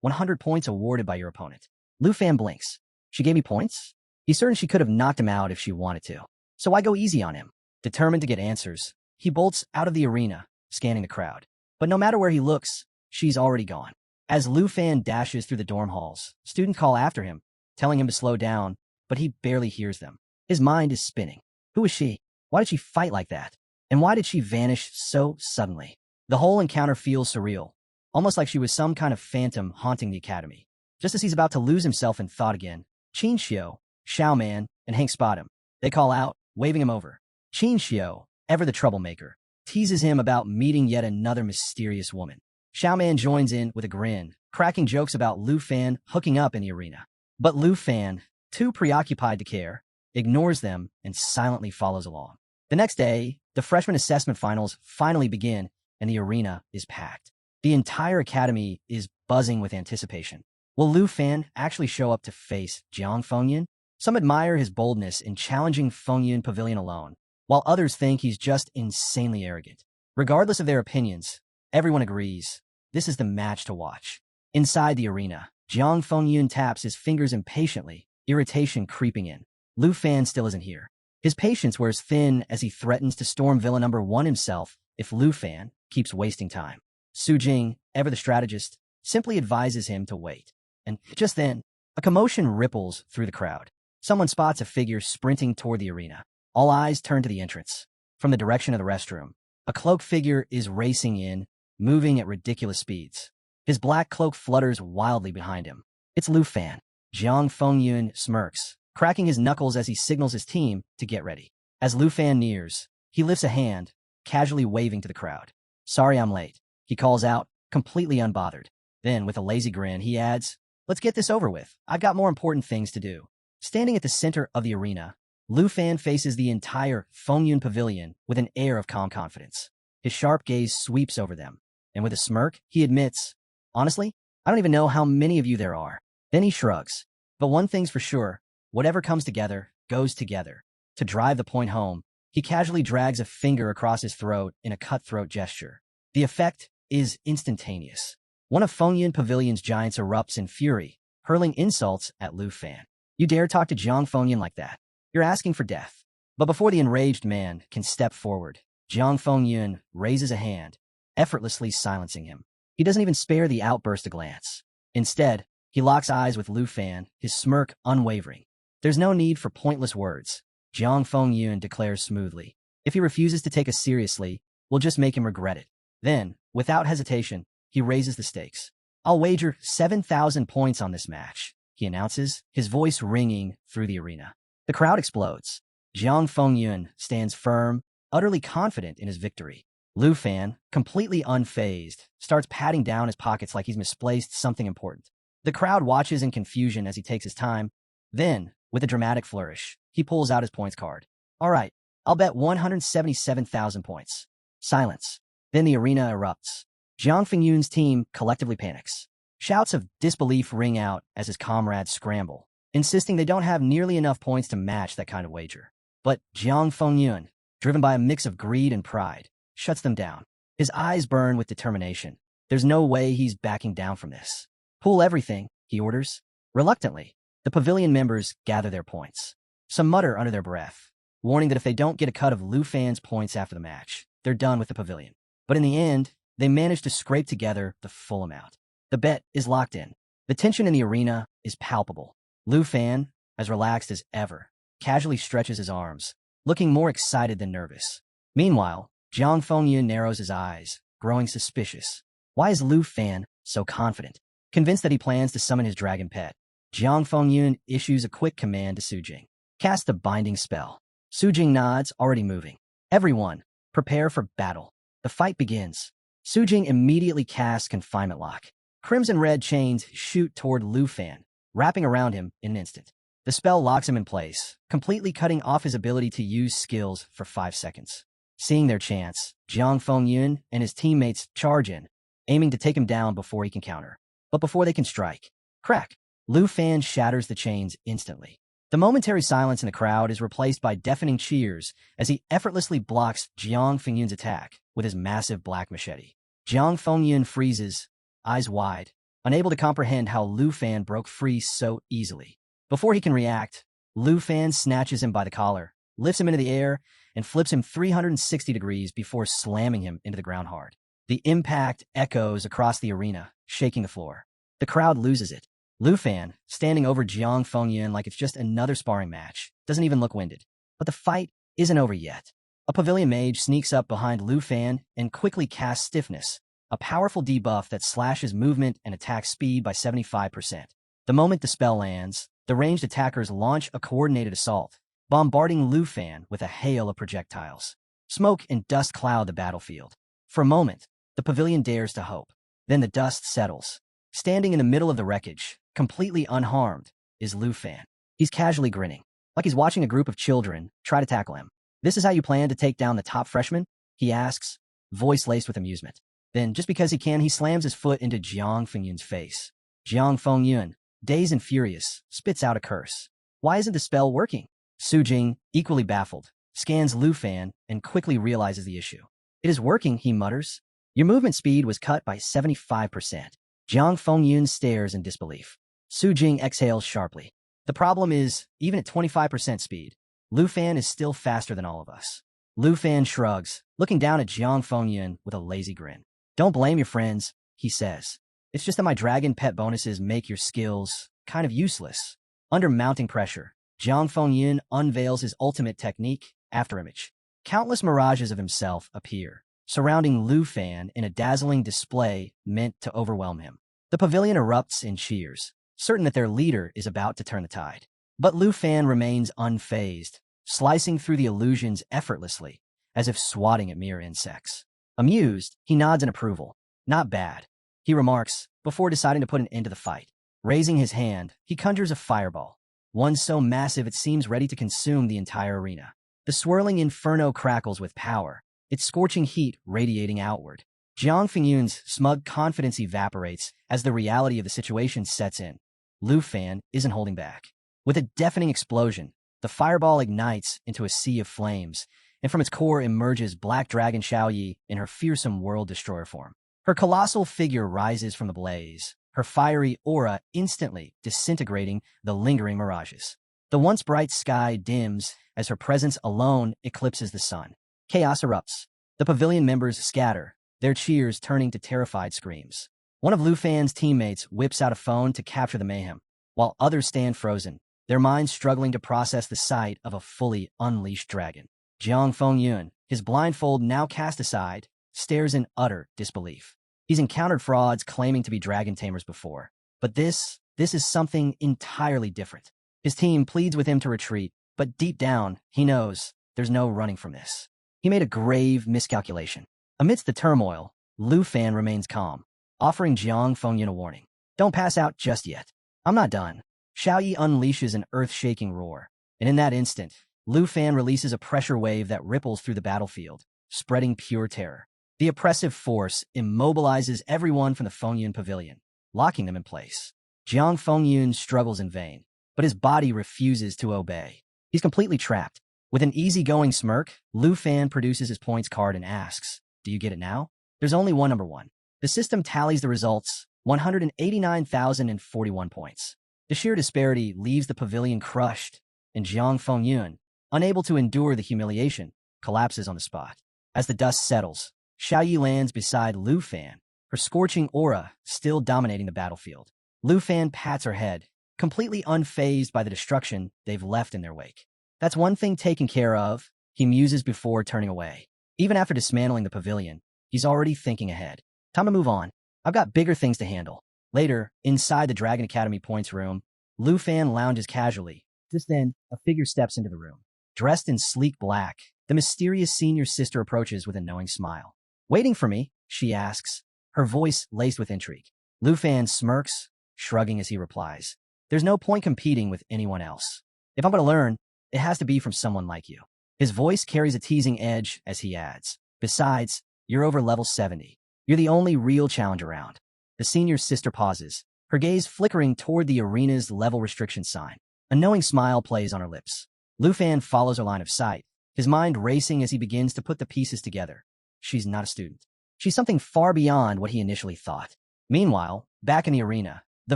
100 points awarded by your opponent. Lu Fan blinks. She gave me points? He's certain she could have knocked him out if she wanted to. So why go easy on him? Determined to get answers, he bolts out of the arena, scanning the crowd. But no matter where he looks, she's already gone. As Lu Fan dashes through the dorm halls, students call after him, telling him to slow down, but he barely hears them. His mind is spinning. Who is she? Why did she fight like that? And why did she vanish so suddenly? The whole encounter feels surreal, almost like she was some kind of phantom haunting the academy. Just as he's about to lose himself in thought again, Qin Xiu, Xiao Man, and Hank spot him. They call out, waving him over. Qin Xiu, ever the troublemaker, teases him about meeting yet another mysterious woman. Xiao Man joins in with a grin, cracking jokes about Lu Fan hooking up in the arena. But Lu Fan, too preoccupied to care, ignores them and silently follows along. The next day, the freshman assessment finals finally begin and the arena is packed. The entire academy is buzzing with anticipation. Will Lu Fan actually show up to face Jiang Fengyun? Some admire his boldness in challenging Fengyun Pavilion alone, while others think he's just insanely arrogant. Regardless of their opinions, everyone agrees this is the match to watch. Inside the arena, Jiang Fengyun taps his fingers impatiently, irritation creeping in. Lu Fan still isn't here. His patience wears thin as he threatens to storm Villa number 1 himself if Lu Fan keeps wasting time. Su Jing, ever the strategist, simply advises him to wait. And just then, a commotion ripples through the crowd. Someone spots a figure sprinting toward the arena. All eyes turn to the entrance. From the direction of the restroom, a cloaked figure is racing in, moving at ridiculous speeds. His black cloak flutters wildly behind him. It's Lu Fan. Jiang Fengyun smirks, cracking his knuckles as he signals his team to get ready. As Lu Fan nears, he lifts a hand, casually waving to the crowd. Sorry I'm late, he calls out, completely unbothered. Then, with a lazy grin, he adds, let's get this over with. I've got more important things to do. Standing at the center of the arena, Lu Fan faces the entire Fengyun Pavilion with an air of calm confidence. His sharp gaze sweeps over them, and with a smirk, he admits, honestly, I don't even know how many of you there are. Then he shrugs. But one thing's for sure, whatever comes together, goes together. To drive the point home, he casually drags a finger across his throat in a cutthroat gesture. The effect is instantaneous. One of Fengyun Pavilion's giants erupts in fury, hurling insults at Lu Fan. You dare talk to Jiang Fengyun like that? You're asking for death. But before the enraged man can step forward, Jiang Fengyun raises a hand, effortlessly silencing him. He doesn't even spare the outburst a glance. Instead, he locks eyes with Lu Fan, his smirk unwavering. There's no need for pointless words, Jiang Fengyun declares smoothly. If he refuses to take us seriously, we'll just make him regret it. Then, without hesitation, he raises the stakes. I'll wager 7,000 points on this match, he announces, his voice ringing through the arena. The crowd explodes. Jiang Fengyun stands firm, utterly confident in his victory. Lu Fan, completely unfazed, starts patting down his pockets like he's misplaced something important. The crowd watches in confusion as he takes his time. Then, with a dramatic flourish, he pulls out his points card. All right, I'll bet 177,000 points. Silence. Then the arena erupts. Jiang Fengyun's team collectively panics. Shouts of disbelief ring out as his comrades scramble, insisting they don't have nearly enough points to match that kind of wager. But Jiang Fengyun, driven by a mix of greed and pride, shuts them down. His eyes burn with determination. There's no way he's backing down from this. Pool everything, he orders. Reluctantly, the pavilion members gather their points. Some mutter under their breath, warning that if they don't get a cut of Lu Fan's points after the match, they're done with the pavilion. But in the end, they manage to scrape together the full amount. The bet is locked in. The tension in the arena is palpable. Lu Fan, as relaxed as ever, casually stretches his arms, looking more excited than nervous. Meanwhile, Jiang Fengyun narrows his eyes, growing suspicious. Why is Lu Fan so confident? Convinced that he plans to summon his dragon pet, Jiang Fengyun issues a quick command to Sujing. Cast a binding spell. Sujing nods, already moving. Everyone, prepare for battle. The fight begins. Sujing immediately casts Confinement Lock. Crimson-red chains shoot toward Lu Fan, wrapping around him in an instant. The spell locks him in place, completely cutting off his ability to use skills for 5 seconds. Seeing their chance, Jiang Fengyun and his teammates charge in, aiming to take him down before he can counter. But before they can strike, crack! Lu Fan shatters the chains instantly. The momentary silence in the crowd is replaced by deafening cheers as he effortlessly blocks Jiang Fengyun's attack with his massive black machete. Jiang Fengyun freezes, eyes wide, unable to comprehend how Lu Fan broke free so easily. Before he can react, Lu Fan snatches him by the collar, lifts him into the air, and flips him 360 degrees before slamming him into the ground hard. The impact echoes across the arena, shaking the floor. The crowd loses it. Lu Fan, standing over Jiang Fengyun like it's just another sparring match, doesn't even look winded. But the fight isn't over yet. A pavilion mage sneaks up behind Lu Fan and quickly casts Stiffness, a powerful debuff that slashes movement and attack speed by 75%. The moment the spell lands, the ranged attackers launch a coordinated assault, bombarding Lu Fan with a hail of projectiles. Smoke and dust cloud the battlefield. For a moment, the pavilion dares to hope. Then the dust settles. Standing in the middle of the wreckage, completely unharmed, is Lu Fan. He's casually grinning, like he's watching a group of children try to tackle him. "This is how you plan to take down the top freshman?" he asks, voice laced with amusement. Then, just because he can, he slams his foot into Jiang Fengyun's face. Jiang Fengyun, dazed and furious, spits out a curse. Why isn't the spell working? Sujing, equally baffled, scans Lu Fan and quickly realizes the issue. "It is working," he mutters. "Your movement speed was cut by 75%. Jiang Fengyun stares in disbelief. Sujing exhales sharply. "The problem is, even at 25% speed, Lu Fan is still faster than all of us." Lu Fan shrugs, looking down at Jiang Fengyun with a lazy grin. "Don't blame your friends," he says. "It's just that my dragon pet bonuses make your skills kind of useless." Under mounting pressure, Jiang Fengyun unveils his ultimate technique, Afterimage. Countless mirages of himself appear, surrounding Lu Fan in a dazzling display meant to overwhelm him. The pavilion erupts in cheers, certain that their leader is about to turn the tide. But Lu Fan remains unfazed, slicing through the illusions effortlessly, as if swatting at mere insects. Amused, he nods in approval. "Not bad," he remarks, before deciding to put an end to the fight. Raising his hand, he conjures a fireball, one so massive it seems ready to consume the entire arena. The swirling inferno crackles with power, its scorching heat radiating outward. Jiang Fengyun's smug confidence evaporates as the reality of the situation sets in. Lu Fan isn't holding back. With a deafening explosion, the fireball ignites into a sea of flames, and from its core emerges Black Dragon Xiaoyi in her fearsome world destroyer form. Her colossal figure rises from the blaze, her fiery aura instantly disintegrating the lingering mirages. The once bright sky dims as her presence alone eclipses the sun. Chaos erupts. The pavilion members scatter, their cheers turning to terrified screams. One of Lu Fan's teammates whips out a phone to capture the mayhem, while others stand frozen, their minds struggling to process the sight of a fully unleashed dragon. Jiang Fengyun, his blindfold now cast aside, stares in utter disbelief. He's encountered frauds claiming to be dragon tamers before, but this is something entirely different. His team pleads with him to retreat, but deep down, he knows there's no running from this. He made a grave miscalculation. Amidst the turmoil, Lu Fan remains calm, offering Jiang Fengyun a warning. Don't pass out just yet. I'm not done. Xiao Yi unleashes an earth-shaking roar, and in that instant, Lu Fan releases a pressure wave that ripples through the battlefield, spreading pure terror. The oppressive force immobilizes everyone from the Fengyun pavilion, locking them in place. Jiang Fengyun struggles in vain, but his body refuses to obey. He's completely trapped. With an easygoing smirk, Lu Fan produces his points card and asks, "Do you get it now?" There's only one number 1. The system tallies the results, 189,041 points. The sheer disparity leaves the pavilion crushed, and Jiang Fengyun, unable to endure the humiliation, collapses on the spot. As the dust settles, Xiao Yi lands beside Lu Fan, her scorching aura still dominating the battlefield. Lu Fan pats her head, completely unfazed by the destruction they've left in their wake. That's one thing taken care of, he muses before turning away. Even after dismantling the pavilion, he's already thinking ahead. Time to move on. I've got bigger things to handle. Later, inside the Dragon Academy points room, Lu Fan lounges casually. Just then, a figure steps into the room. Dressed in sleek black, the mysterious senior sister approaches with a knowing smile. "Waiting for me?" she asks, her voice laced with intrigue. Lu Fan smirks, shrugging as he replies, "There's no point competing with anyone else. If I'm going to learn, it has to be from someone like you." His voice carries a teasing edge as he adds, "Besides, you're over level 70. You're the only real challenge around." The senior sister pauses, her gaze flickering toward the arena's level restriction sign. A knowing smile plays on her lips. Lu Fan follows her line of sight, his mind racing as he begins to put the pieces together. She's not a student. She's something far beyond what he initially thought. Meanwhile, back in the arena, the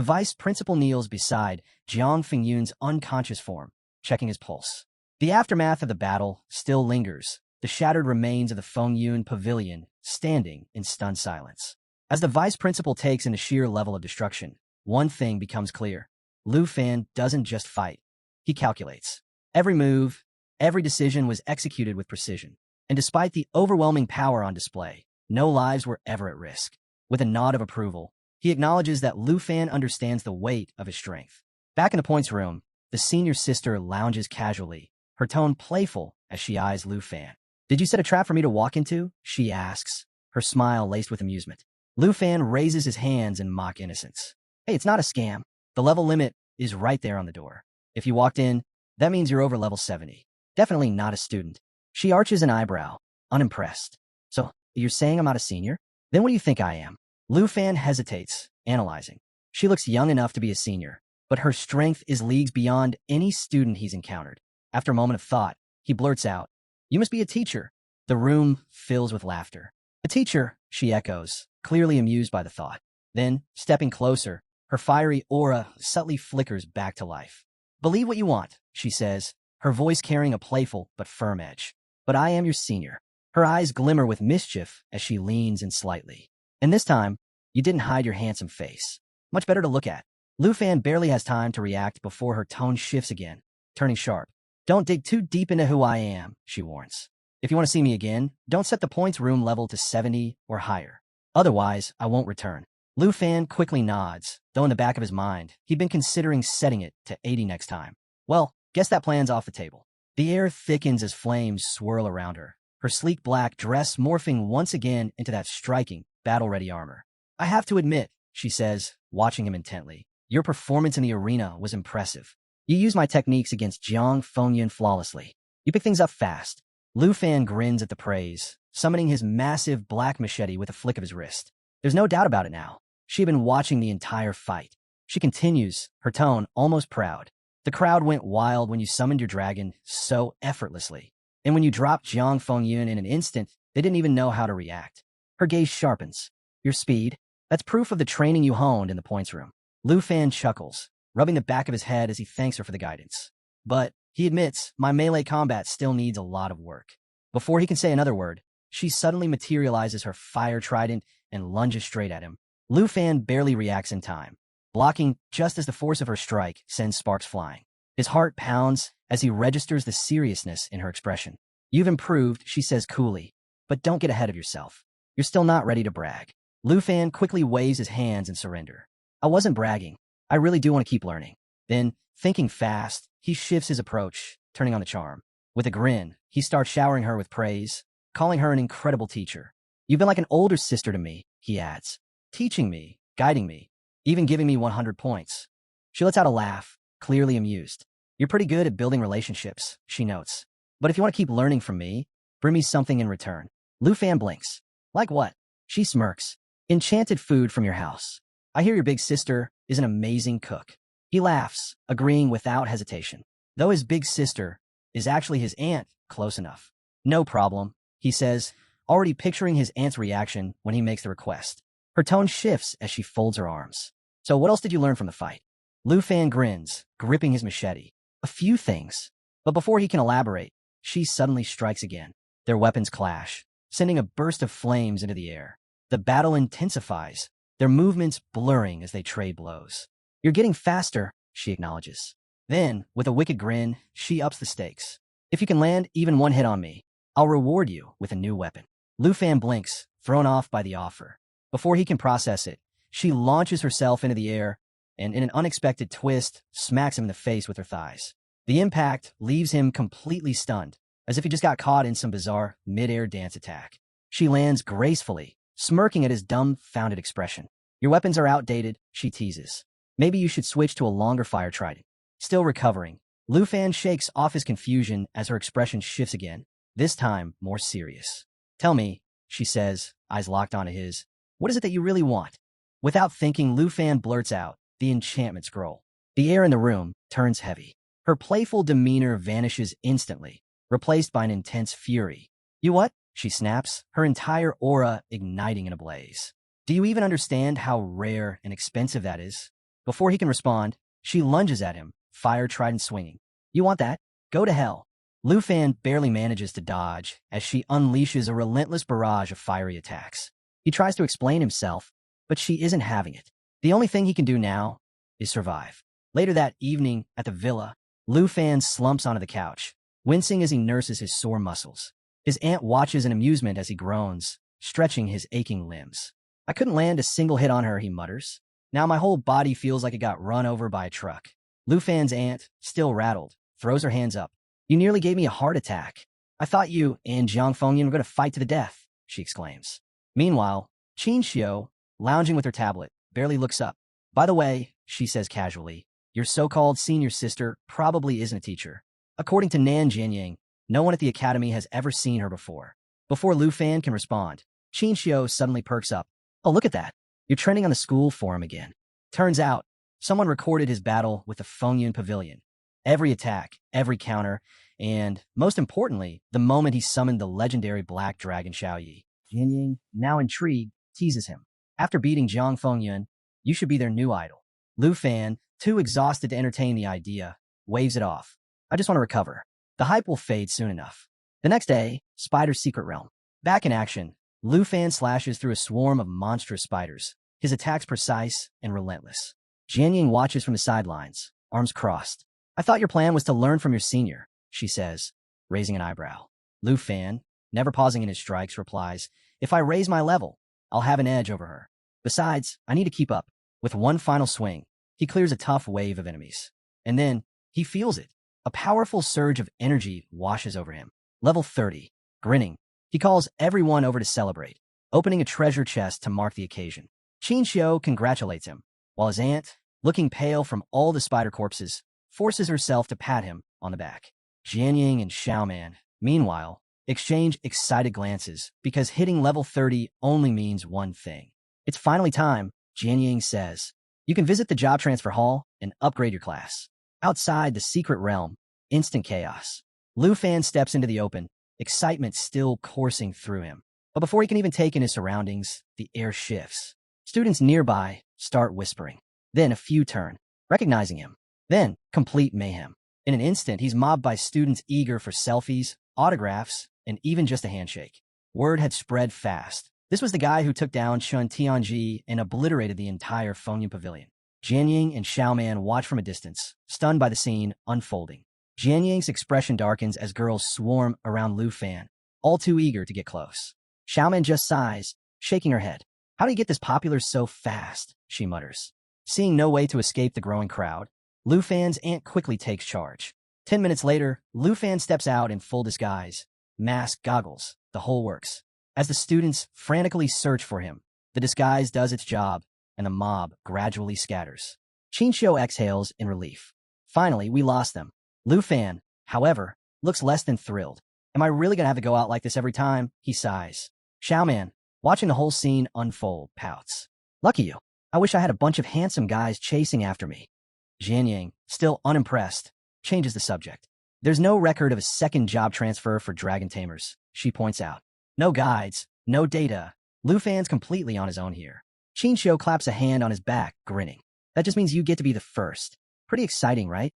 vice principal kneels beside Jiang Fengyun's unconscious form, checking his pulse. The aftermath of the battle still lingers, the shattered remains of the Fengyun pavilion standing in stunned silence. As the vice principal takes in the sheer level of destruction, one thing becomes clear. Lu Fan doesn't just fight. He calculates. Every move, every decision was executed with precision. And despite the overwhelming power on display, no lives were ever at risk. With a nod of approval, he acknowledges that Lu Fan understands the weight of his strength. Back in the points room, the senior sister lounges casually, her tone playful as she eyes Lu Fan. "Did you set a trap for me to walk into?" she asks, her smile laced with amusement. Lu Fan raises his hands in mock innocence. "Hey, it's not a scam. The level limit is right there on the door. If you walked in, that means you're over level 70. Definitely not a student." She arches an eyebrow, unimpressed. "So, you're saying I'm not a senior? Then what do you think I am?" Lu Fan hesitates, analyzing. She looks young enough to be a senior, but her strength is leagues beyond any student he's encountered. After a moment of thought, he blurts out, "You must be a teacher." The room fills with laughter. "A teacher," she echoes, clearly amused by the thought. Then, stepping closer, her fiery aura subtly flickers back to life. "Believe what you want," she says, her voice carrying a playful but firm edge. "But I am your senior." Her eyes glimmer with mischief as she leans in slightly. "And this time, you didn't hide your handsome face. Much better to look at." Lu Fan barely has time to react before her tone shifts again, turning sharp. "Don't dig too deep into who I am," she warns. "If you want to see me again, don't set the points room level to 70 or higher. Otherwise, I won't return." Lu Fan quickly nods, though in the back of his mind, he'd been considering setting it to 80 next time. Well, guess that plan's off the table. The air thickens as flames swirl around her, her sleek black dress morphing once again into that striking, battle-ready armor. "I have to admit," she says, watching him intently, "your performance in the arena was impressive. You used my techniques against Jiang Fengyun flawlessly. You pick things up fast." Lu Fan grins at the praise, summoning his massive black machete with a flick of his wrist. There's no doubt about it now. She had been watching the entire fight. She continues, her tone almost proud. "The crowd went wild when you summoned your dragon so effortlessly. And when you dropped Jiang Fengyun in an instant, they didn't even know how to react." Her gaze sharpens. "Your speed? That's proof of the training you honed in the points room." Lu Fan chuckles, rubbing the back of his head as he thanks her for the guidance. But, he admits, my melee combat still needs a lot of work. Before he can say another word, she suddenly materializes her fire trident and lunges straight at him. Lu Fan barely reacts in time, blocking just as the force of her strike sends sparks flying. His heart pounds as he registers the seriousness in her expression. You've improved, she says coolly. But don't get ahead of yourself. You're still not ready to brag. Lu Fan quickly waves his hands in surrender. I wasn't bragging. I really do want to keep learning. Then, thinking fast, he shifts his approach, turning on the charm. With a grin, he starts showering her with praise, calling her an incredible teacher. You've been like an older sister to me, he adds, teaching me, guiding me, even giving me 100 points. She lets out a laugh, clearly amused. You're pretty good at building relationships, she notes. But if you want to keep learning from me, bring me something in return. Lu Fan blinks. Like what? She smirks. Enchanted food from your house. I hear your big sister is an amazing cook. He laughs, agreeing without hesitation. Though his big sister is actually his aunt, close enough. No problem, he says, already picturing his aunt's reaction when he makes the request. Her tone shifts as she folds her arms. So what else did you learn from the fight? Lu Fan grins, gripping his machete. A few things. But before he can elaborate, she suddenly strikes again. Their weapons clash, sending a burst of flames into the air. The battle intensifies, their movements blurring as they trade blows. You're getting faster, she acknowledges. Then, with a wicked grin, she ups the stakes. If you can land even one hit on me, I'll reward you with a new weapon. Lu Fan blinks, thrown off by the offer. Before he can process it, she launches herself into the air and, in an unexpected twist, smacks him in the face with her thighs. The impact leaves him completely stunned, as if he just got caught in some bizarre mid-air dance attack. She lands gracefully, smirking at his dumbfounded expression. Your weapons are outdated, she teases. Maybe you should switch to a longer fire trident. Still recovering, Lu Fan shakes off his confusion as her expression shifts again, this time more serious. Tell me, she says, eyes locked onto his, what is it that you really want? Without thinking, Lu Fan blurts out the enchantment scroll. The air in the room turns heavy. Her playful demeanor vanishes instantly, replaced by an intense fury. You what? She snaps, her entire aura igniting in a blaze. Do you even understand how rare and expensive that is? Before he can respond, she lunges at him, fire trident swinging. You want that? Go to hell. Lu Fan barely manages to dodge as she unleashes a relentless barrage of fiery attacks. He tries to explain himself, but she isn't having it. The only thing he can do now is survive. Later that evening at the villa, Lu Fan slumps onto the couch, wincing as he nurses his sore muscles. His aunt watches in amusement as he groans, stretching his aching limbs. I couldn't land a single hit on her, he mutters. Now my whole body feels like it got run over by a truck. Lu Fan's aunt, still rattled, throws her hands up. You nearly gave me a heart attack. I thought you and Jiang Fengyan were going to fight to the death, she exclaims. Meanwhile, Qin Xiu, lounging with her tablet, barely looks up. By the way, she says casually, your so-called senior sister probably isn't a teacher. According to Nan Jianying, no one at the academy has ever seen her before. Before Lu Fan can respond, Qin Xiu suddenly perks up. Oh, look at that. You're trending on the school forum again. Turns out, someone recorded his battle with the Fengyun Pavilion. Every attack, every counter, and, most importantly, the moment he summoned the legendary Black Dragon Xiaoyi. Jianying, now intrigued, teases him. After beating Jiang Fengyun, you should be their new idol. Lu Fan, too exhausted to entertain the idea, waves it off. I just want to recover. The hype will fade soon enough. The next day, Spider's Secret Realm. Back in action, Lu Fan slashes through a swarm of monstrous spiders, his attacks precise and relentless. Jianying watches from the sidelines, arms crossed. I thought your plan was to learn from your senior, she says, raising an eyebrow. Lu Fan, never pausing in his strikes, replies, if I raise my level, I'll have an edge over her. Besides, I need to keep up. With one final swing, he clears a tough wave of enemies. And then, he feels it. A powerful surge of energy washes over him. Level 30. Grinning, he calls everyone over to celebrate, opening a treasure chest to mark the occasion. Qin Xiu congratulates him, while his aunt, looking pale from all the spider corpses, forces herself to pat him on the back. Jianying and Xiaoman, meanwhile, exchange excited glances because hitting level 30 only means one thing. It's finally time, Jianying says. You can visit the job transfer hall and upgrade your class. Outside the secret realm, instant chaos. Lu Fan steps into the open, excitement still coursing through him. But before he can even take in his surroundings, the air shifts. Students nearby start whispering. Then a few turn, recognizing him. Then, complete mayhem. In an instant, he's mobbed by students eager for selfies, autographs, and even just a handshake. Word had spread fast. This was the guy who took down Chun Tianji and obliterated the entire Fengyun Pavilion. Jianying and Xiaoman watch from a distance, stunned by the scene unfolding. Jian Yang's expression darkens as girls swarm around Lu Fan, all too eager to get close. Xiaoman just sighs, shaking her head. How do you get this popular so fast? She mutters. Seeing no way to escape the growing crowd, Lu Fan's aunt quickly takes charge. 10 minutes later, Lu Fan steps out in full disguise. Mask, goggles, the whole works. As the students frantically search for him, the disguise does its job, and the mob gradually scatters. Qinxiu exhales in relief. Finally, we lost them. Lu Fan, however, looks less than thrilled. Am I really gonna have to go out like this every time? He sighs. Xiaoman, watching the whole scene unfold, pouts. Lucky you. I wish I had a bunch of handsome guys chasing after me. Jianyang, still unimpressed, changes the subject. There's no record of a second job transfer for dragon tamers, she points out. No guides, no data. Lu Fan's completely on his own here. Qinxiu claps a hand on his back, grinning. That just means you get to be the first. Pretty exciting, right?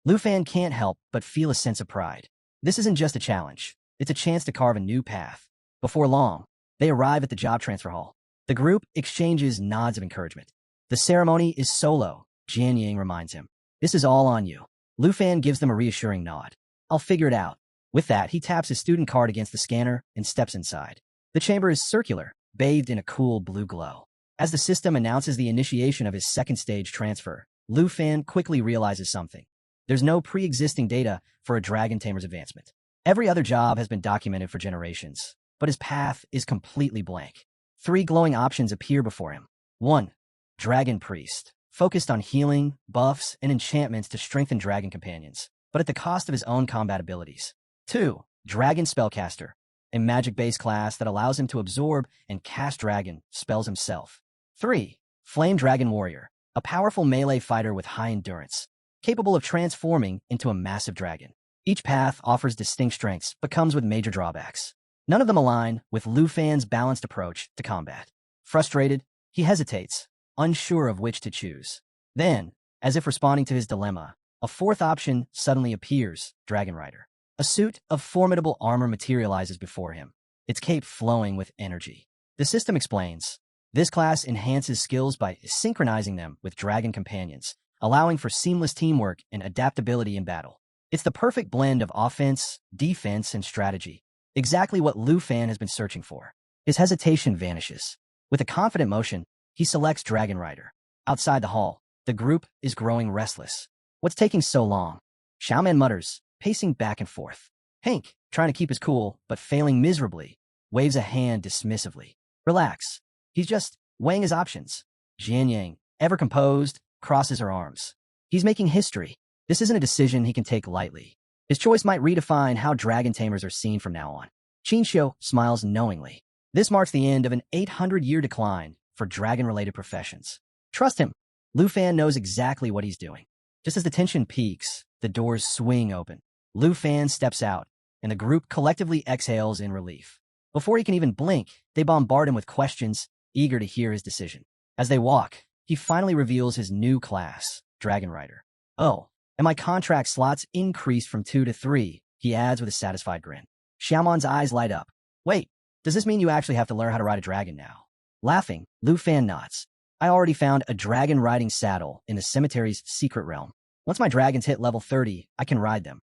Lu Fan can't help but feel a sense of pride. This isn't just a challenge. It's a chance to carve a new path. Before long, they arrive at the job transfer hall. The group exchanges nods of encouragement. The ceremony is solo, Jian Yang reminds him. This is all on you. Lu Fan gives them a reassuring nod. I'll figure it out. With that, he taps his student card against the scanner and steps inside. The chamber is circular, bathed in a cool blue glow. As the system announces the initiation of his second stage transfer, Lu Fan quickly realizes something. There's no pre-existing data for a dragon tamer's advancement. Every other job has been documented for generations, but his path is completely blank. 3 glowing options appear before him. 1. Dragon Priest, focused on healing, buffs, and enchantments to strengthen dragon companions, but at the cost of his own combat abilities. 2. Dragon Spellcaster, a magic-based class that allows him to absorb and cast dragon spells himself. 3. Flame Dragon Warrior, a powerful melee fighter with high endurance, capable of transforming into a massive dragon. Each path offers distinct strengths, but comes with major drawbacks. None of them align with Lu Fan's balanced approach to combat. Frustrated, he hesitates, unsure of which to choose. Then, as if responding to his dilemma, a 4th option suddenly appears, Dragon Rider. A suit of formidable armor materializes before him, its cape flowing with energy. The system explains, this class enhances skills by synchronizing them with dragon companions, allowing for seamless teamwork and adaptability in battle. It's the perfect blend of offense, defense, and strategy, exactly what Lu Fan has been searching for. His hesitation vanishes. With a confident motion, he selects Dragon Rider. Outside the hall, the group is growing restless. What's taking so long? Xiaoman mutters, pacing back and forth. Hank, trying to keep his cool, but failing miserably, waves a hand dismissively. Relax. He's just weighing his options. Jian Yang, ever composed, crosses her arms. He's making history. This isn't a decision he can take lightly. His choice might redefine how dragon tamers are seen from now on. Qinxiu smiles knowingly. This marks the end of an 800-year decline for dragon-related professions. Trust him. Lu Fan knows exactly what he's doing. Just as the tension peaks, the doors swing open. Lu Fan steps out, and the group collectively exhales in relief. Before he can even blink, they bombard him with questions, eager to hear his decision. As they walk, he finally reveals his new class, Dragon Rider. Oh, and my contract slots increased from 2 to 3, he adds with a satisfied grin. Xiaoman's eyes light up. Wait, does this mean you actually have to learn how to ride a dragon now? Laughing, Lu Fan nods. I already found a dragon riding saddle in the cemetery's secret realm. Once my dragons hit level 30, I can ride them.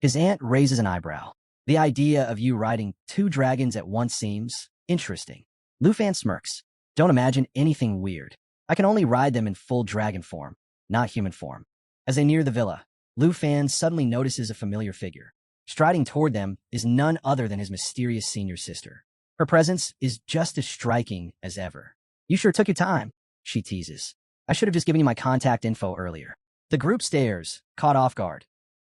His aunt raises an eyebrow. The idea of you riding 2 dragons at once seems interesting. Lu Fan smirks. Don't imagine anything weird. I can only ride them in full dragon form, not human form. As they near the villa, Lu Fan suddenly notices a familiar figure. Striding toward them is none other than his mysterious senior sister. Her presence is just as striking as ever. You sure took your time, she teases. I should have just given you my contact info earlier. The group stares, caught off guard,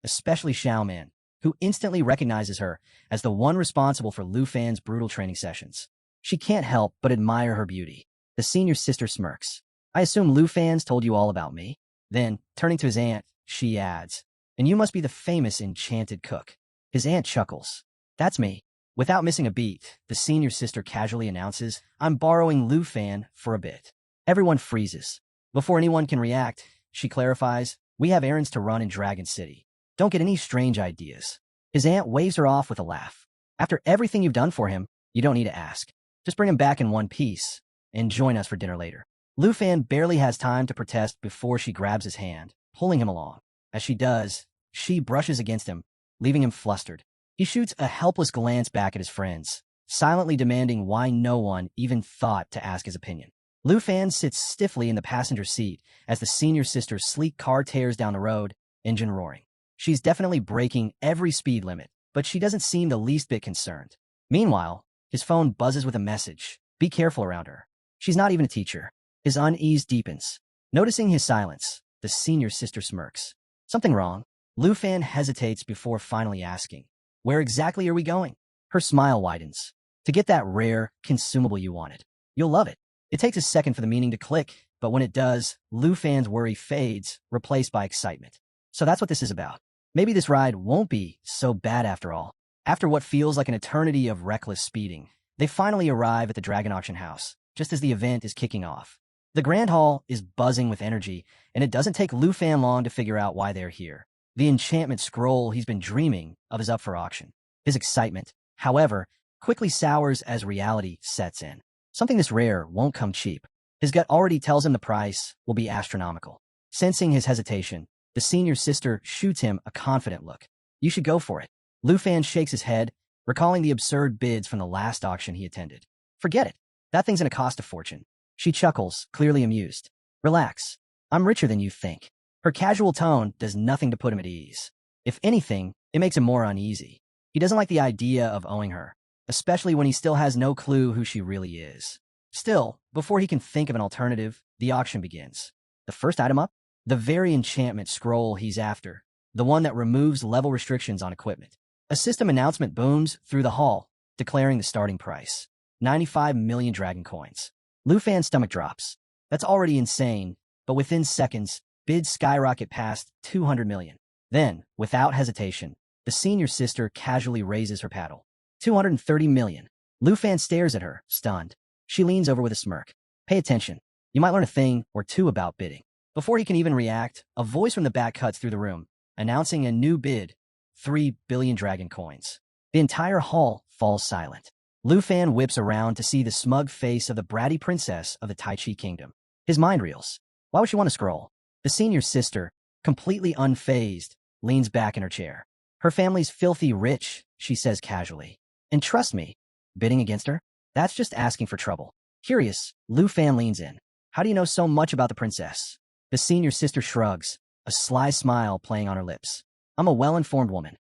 especially Xiaoman, who instantly recognizes her as the one responsible for Lu Fan's brutal training sessions. She can't help but admire her beauty. The senior sister smirks. I assume Lu Fan's told you all about me? Then, turning to his aunt, she adds, and you must be the famous enchanted cook. His aunt chuckles. That's me. Without missing a beat, the senior sister casually announces, I'm borrowing Lu Fan for a bit. Everyone freezes. Before anyone can react, she clarifies, we have errands to run in Dragon City. Don't get any strange ideas. His aunt waves her off with a laugh. After everything you've done for him, you don't need to ask. Just bring him back in one piece and join us for dinner later. Lu Fan barely has time to protest before she grabs his hand, pulling him along. As she does, She brushes against him, leaving him flustered. He shoots a helpless glance back at his friends, silently demanding why no one even thought to ask his opinion. Lu Fan sits stiffly in the passenger seat as the senior sister's sleek car tears down the road, engine roaring. She's definitely breaking every speed limit, but she doesn't seem the least bit concerned. Meanwhile, his phone buzzes with a message. Be careful around her. She's not even a teacher. His unease deepens. Noticing his silence, the senior sister smirks. Something wrong? Lu Fan hesitates before finally asking, where exactly are we going? Her smile widens. To get that rare consumable you wanted. You'll love it. It takes a second for the meaning to click, but when it does, Lu Fan's worry fades, replaced by excitement. So that's what this is about. Maybe this ride won't be so bad after all. After what feels like an eternity of reckless speeding, they finally arrive at the Dragon Auction House, just as the event is kicking off. The Grand Hall is buzzing with energy, and it doesn't take Lu Fan long to figure out why they're here. The enchantment scroll he's been dreaming of is up for auction. His excitement, however, quickly sours as reality sets in. Something this rare won't come cheap. His gut already tells him the price will be astronomical. Sensing his hesitation, the senior sister shoots him a confident look. You should go for it. Lu Fan shakes his head, recalling the absurd bids from the last auction he attended. Forget it. That thing's gonna cost a fortune. She chuckles, clearly amused. Relax. I'm richer than you think. Her casual tone does nothing to put him at ease. If anything, it makes him more uneasy. He doesn't like the idea of owing her, especially when he still has no clue who she really is. Still, before he can think of an alternative, the auction begins. The first item up? The very enchantment scroll he's after, the one that removes level restrictions on equipment. A system announcement booms through the hall, declaring the starting price. 95 million dragon coins. Lu Fan's stomach drops. That's already insane, but within seconds, bids skyrocket past 200 million. Then, without hesitation, the senior sister casually raises her paddle. 230 million. Lu Fan stares at her, stunned. She leans over with a smirk. Pay attention. You might learn a thing or two about bidding. Before he can even react, a voice from the back cuts through the room, announcing a new bid, 3 billion dragon coins. The entire hall falls silent. Lu Fan whips around to see the smug face of the bratty princess of the Tai Chi Kingdom. His mind reels. Why would she want to scroll? The senior sister, completely unfazed, leans back in her chair. Her family's filthy rich, she says casually. And trust me, bidding against her? That's just asking for trouble. Curious, Lu Fan leans in. How do you know so much about the princess? The senior sister shrugs, a sly smile playing on her lips. I'm a well-informed woman.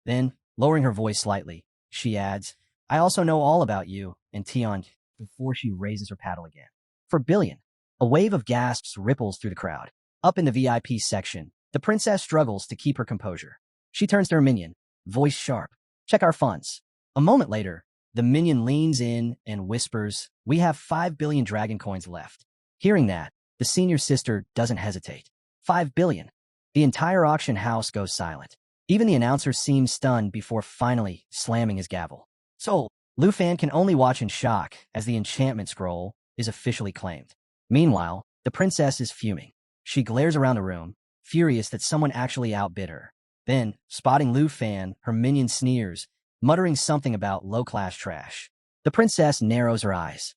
Then, lowering her voice slightly, she adds, I also know all about you and Tion before she raises her paddle again. For billion. A wave of gasps ripples through the crowd. Up in the VIP section, the princess struggles to keep her composure. She turns to her minion, voice sharp. Check our funds. A moment later, the minion leans in and whispers, we have 5 billion dragon coins left. Hearing that, the senior sister doesn't hesitate. 5 billion. The entire auction house goes silent. Even the announcer seems stunned before finally slamming his gavel. So, Lu Fan can only watch in shock as the enchantment scroll is officially claimed. Meanwhile, the princess is fuming. She glares around the room, furious that someone actually outbid her. Then, spotting Lu Fan, her minion sneers, muttering something about low-class trash. The princess narrows her eyes.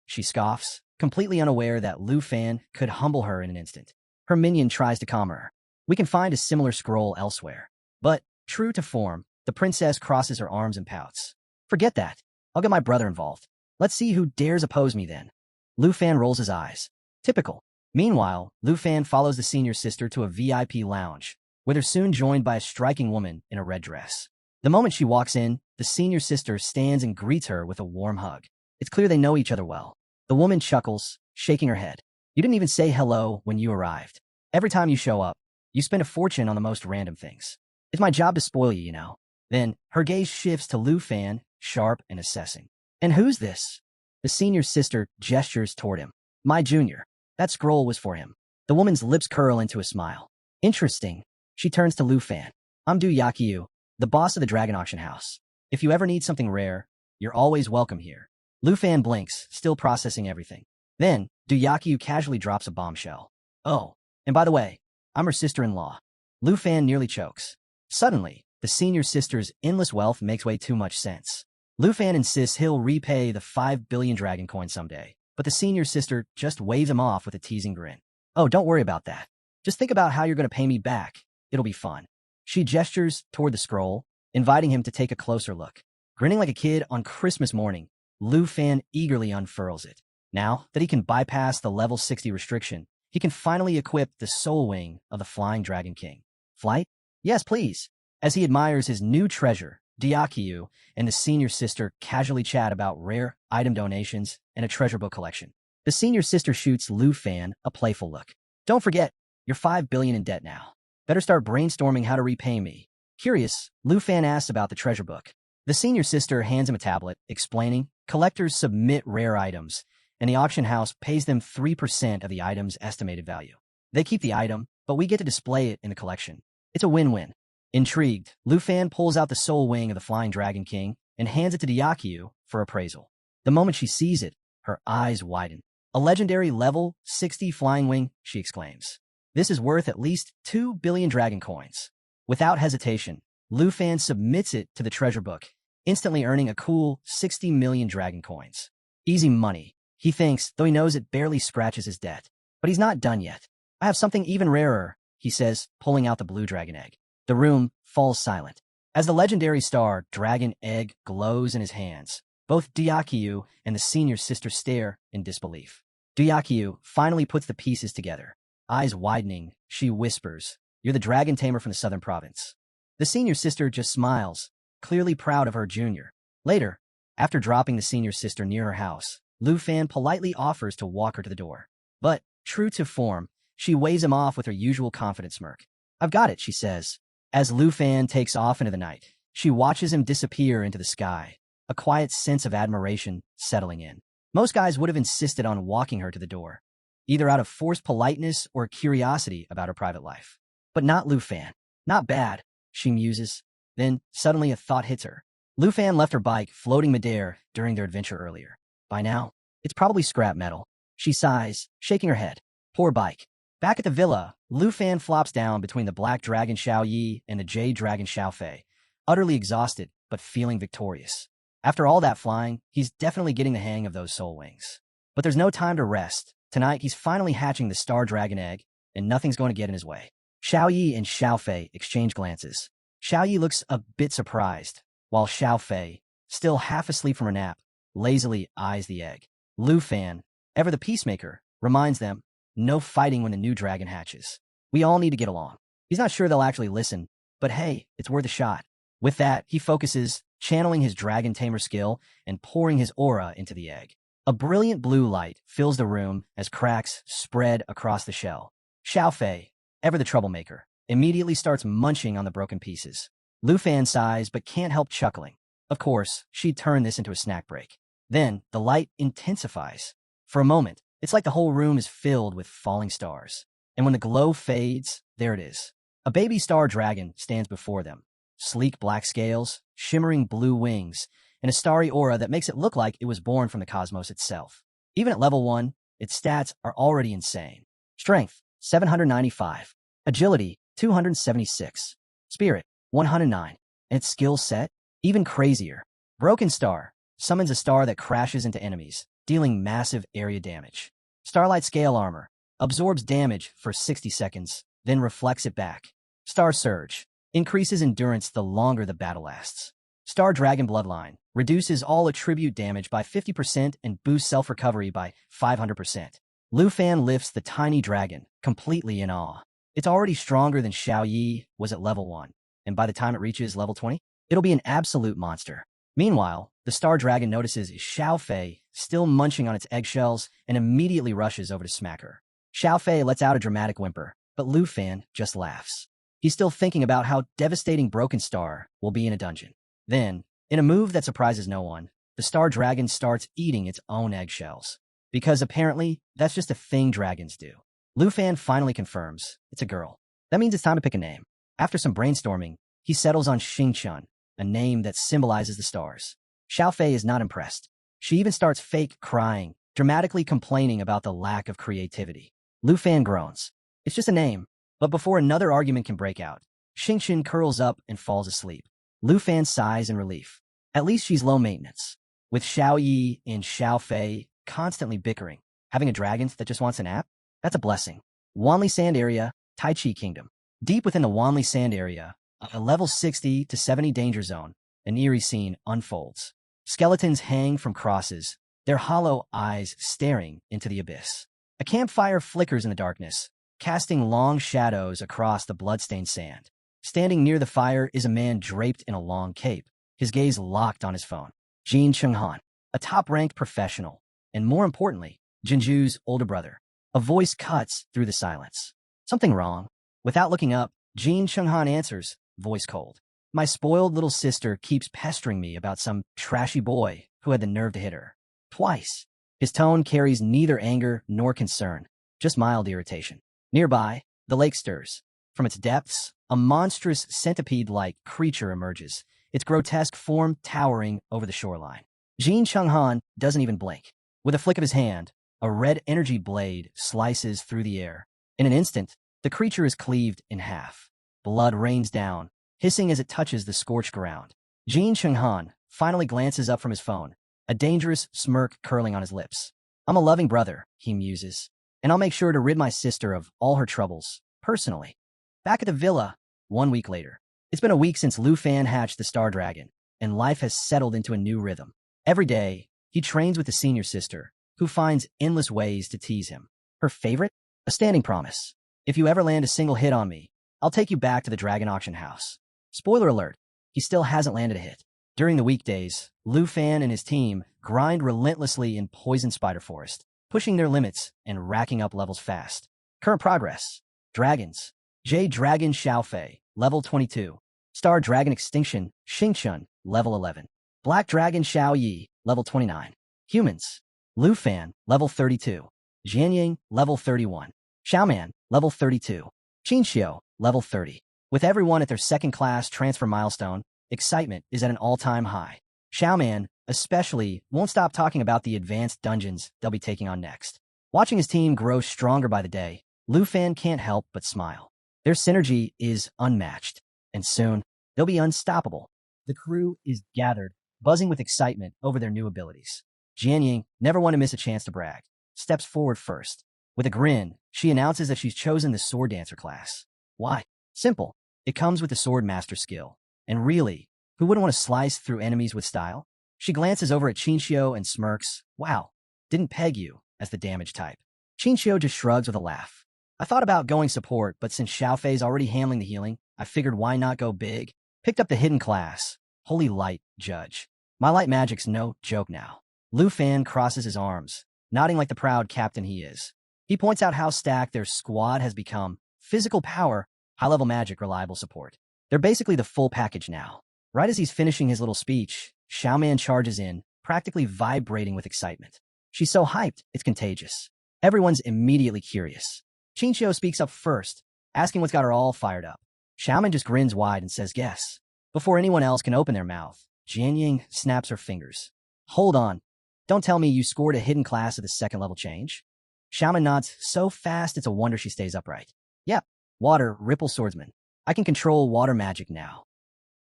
She scoffs, completely unaware that Lu Fan could humble her in an instant. Her minion tries to calm her. We can find a similar scroll elsewhere. But, true to form, the princess crosses her arms and pouts. Forget that. I'll get my brother involved. Let's see who dares oppose me then. Lu Fan rolls his eyes. Typical. Meanwhile, Lu Fan follows the senior sister to a VIP lounge, where they're soon joined by a striking woman in a red dress. The moment she walks in, the senior sister stands and greets her with a warm hug. It's clear they know each other well. The woman chuckles, shaking her head. You didn't even say hello when you arrived. Every time you show up, you spend a fortune on the most random things. It's my job to spoil you, you know. Then, her gaze shifts to Lu Fan, sharp and assessing. And who's this? The senior sister gestures toward him. My junior. That scroll was for him. The woman's lips curl into a smile. Interesting. She turns to Lu Fan. I'm Du Yakyu, the boss of the Dragon Auction House. If you ever need something rare, you're always welcome here. Lu Fan blinks, still processing everything. Then, Du Yakyu casually drops a bombshell. Oh, and by the way, I'm her sister-in-law. Lu Fan nearly chokes. Suddenly, the senior sister's endless wealth makes way too much sense. Lu Fan insists he'll repay the 5 billion dragon coins someday, but the senior sister just waves him off with a teasing grin. Oh, don't worry about that. Just think about how you're going to pay me back. It'll be fun. She gestures toward the scroll, inviting him to take a closer look. Grinning like a kid on Christmas morning, Lu Fan eagerly unfurls it. Now that he can bypass the level 60 restriction, he can finally equip the soul wing of the Flying Dragon King. Flight? Yes, please. As he admires his new treasure, Diakyu and the senior sister casually chat about rare item donations and a treasure book collection. The senior sister shoots Lu Fan a playful look. Don't forget, you're 5 billion in debt now. Better start brainstorming how to repay me. Curious, Lu Fan asks about the treasure book. The senior sister hands him a tablet, explaining, collectors submit rare items, and the auction house pays them 3% of the item's estimated value. They keep the item, but we get to display it in the collection. It's a win-win. Intrigued, Lu Fan pulls out the soul wing of the Flying Dragon King and hands it to Diakyu for appraisal. The moment she sees it, her eyes widen. A legendary level 60 flying wing, she exclaims. This is worth at least 2 billion dragon coins. Without hesitation, Lu Fan submits it to the treasure book, instantly earning a cool 60 million dragon coins. Easy money, he thinks, though he knows it barely scratches his debt. But he's not done yet. I have something even rarer, he says, pulling out the blue dragon egg. The room falls silent. As the legendary star dragon egg glows in his hands, both Diakyu and the senior sister stare in disbelief. Diakyu finally puts the pieces together. Eyes widening, she whispers, "You're the dragon tamer from the southern province." The senior sister just smiles, clearly proud of her junior. Later, after dropping the senior sister near her house, Lu Fan politely offers to walk her to the door. But, true to form, she waves him off with her usual confident smirk. "I've got it," she says. As Lu Fan takes off into the night, she watches him disappear into the sky, a quiet sense of admiration settling in. Most guys would have insisted on walking her to the door, either out of forced politeness or curiosity about her private life. But not Lu Fan. Not bad, she muses. Then, suddenly a thought hits her. Lu Fan left her bike floating midair during their adventure earlier. By now, it's probably scrap metal. She sighs, shaking her head. Poor bike. Back at the villa, Lu Fan flops down between the black dragon Xiao Yi and the jade dragon Xiao Fei, utterly exhausted but feeling victorious. After all that flying, he's definitely getting the hang of those soul wings. But there's no time to rest. Tonight, he's finally hatching the star dragon egg, and nothing's going to get in his way. Xiao Yi and Xiao Fei exchange glances. Xiao Yi looks a bit surprised, while Xiao Fei, still half asleep from her nap, lazily eyes the egg. Lu Fan, ever the peacemaker, reminds them, no fighting when the new dragon hatches. We all need to get along. He's not sure they'll actually listen, but hey, it's worth a shot. With that, he focuses, channeling his dragon tamer skill and pouring his aura into the egg. A brilliant blue light fills the room as cracks spread across the shell. Xiao Fei, ever the troublemaker, immediately starts munching on the broken pieces. Lu Fan sighs but can't help chuckling. Of course, she'd turn this into a snack break. Then, the light intensifies. For a moment, it's like the whole room is filled with falling stars. And when the glow fades, there it is. A baby star dragon stands before them. Sleek black scales, shimmering blue wings, and a starry aura that makes it look like it was born from the cosmos itself. Even at level 1, its stats are already insane. Strength, 795. Agility, 276. Spirit, 109. And its skill set, even crazier. Broken Star summons a star that crashes into enemies, dealing massive area damage. Starlight Scale Armor absorbs damage for 60 seconds, then reflects it back. Star Surge increases endurance the longer the battle lasts. Star Dragon Bloodline reduces all attribute damage by 50% and boosts self-recovery by 500%. Lu Fan lifts the tiny dragon, completely in awe. It's already stronger than Xiao Yi was at level 1, and by the time it reaches level 20, it'll be an absolute monster. Meanwhile, the star dragon notices Xiao Fei still munching on its eggshells and immediately rushes over to smack her. Xiao Fei lets out a dramatic whimper, but Lu Fan just laughs. He's still thinking about how devastating Broken Star will be in a dungeon. Then, in a move that surprises no one, the star dragon starts eating its own eggshells. Because apparently, that's just a thing dragons do. Lu Fan finally confirms it's a girl. That means it's time to pick a name. After some brainstorming, he settles on Xingchun, a name that symbolizes the stars. Xiao Fei is not impressed. She even starts fake crying, dramatically complaining about the lack of creativity. Lu Fan groans. It's just a name. But before another argument can break out, Xingchun curls up and falls asleep. Lu Fan sighs in relief. At least she's low maintenance. With Xiao Yi and Xiao Fei constantly bickering, having a dragon that just wants a nap? That's a blessing. Wanli Sand Area, Tai Chi Kingdom. Deep within the Wanli Sand Area, A level 60 to 70 danger zone, an eerie scene unfolds. Skeletons hang from crosses, their hollow eyes staring into the abyss. A campfire flickers in the darkness, casting long shadows across the bloodstained sand. Standing near the fire is a man draped in a long cape, his gaze locked on his phone. Jin Chung-han, a top-ranked professional, and more importantly, Jinju's older brother. A voice cuts through the silence. Something wrong? Without looking up, Jin Chung-han answers, voice cold. My spoiled little sister keeps pestering me about some trashy boy who had the nerve to hit her. Twice. His tone carries neither anger nor concern, just mild irritation. Nearby, the lake stirs. From its depths, a monstrous centipede-like creature emerges, its grotesque form towering over the shoreline. Jin Chung-han doesn't even blink. With a flick of his hand, a red energy blade slices through the air. In an instant, the creature is cleaved in half. Blood rains down, hissing as it touches the scorched ground. Jin Chung-han finally glances up from his phone, a dangerous smirk curling on his lips. I'm a loving brother, he muses, and I'll make sure to rid my sister of all her troubles, personally. Back at the villa, 1 week later. It's been a week since Lu Fan hatched the Star Dragon, and life has settled into a new rhythm. Every day, he trains with the senior sister, who finds endless ways to tease him. Her favorite? A standing promise. If you ever land a single hit on me, I'll take you back to the Dragon Auction House. Spoiler alert, he still hasn't landed a hit. During the weekdays, Lu Fan and his team grind relentlessly in Poison Spider Forest, pushing their limits and racking up levels fast. Current progress. Dragons. Jade Dragon Xiaofei, level 22. Star Dragon Extinction, Xingchun, level 11. Black Dragon Xiao Yi, level 29. Humans. Lu Fan, level 32. Jianying, level 31. Xiaoman, level 32. Qinxiu, level 30. With everyone at their second-class transfer milestone, excitement is at an all-time high. Xiaoman, especially, won't stop talking about the advanced dungeons they'll be taking on next. Watching his team grow stronger by the day, Lu Fan can't help but smile. Their synergy is unmatched, and soon, they'll be unstoppable. The crew is gathered, buzzing with excitement over their new abilities. Jianying, never one to miss a chance to brag, steps forward first. With a grin, she announces that she's chosen the Sword Dancer class. Why? Simple. It comes with the Sword Master skill. And really, who wouldn't want to slice through enemies with style? She glances over at Qinxiu and smirks. Wow, didn't peg you as the damage type. Qinxiu just shrugs with a laugh. I thought about going support, but since Xiaofei's already handling the healing, I figured why not go big? Picked up the hidden class, Holy Light Judge. My light magic's no joke now. Lu Fan crosses his arms, nodding like the proud captain he is. He points out how stacked their squad has become. Physical power, high-level magic, reliable support. They're basically the full package now. Right as he's finishing his little speech, Xiaoman charges in, practically vibrating with excitement. She's so hyped, it's contagious. Everyone's immediately curious. Qinxiu speaks up first, asking what's got her all fired up. Xiaoman just grins wide and says guess. Before anyone else can open their mouth, Jianying snaps her fingers. Hold on. Don't tell me you scored a hidden class of the second level change? Xiaoman nods so fast it's a wonder she stays upright. Yep, Water Ripple Swordsman. I can control water magic now.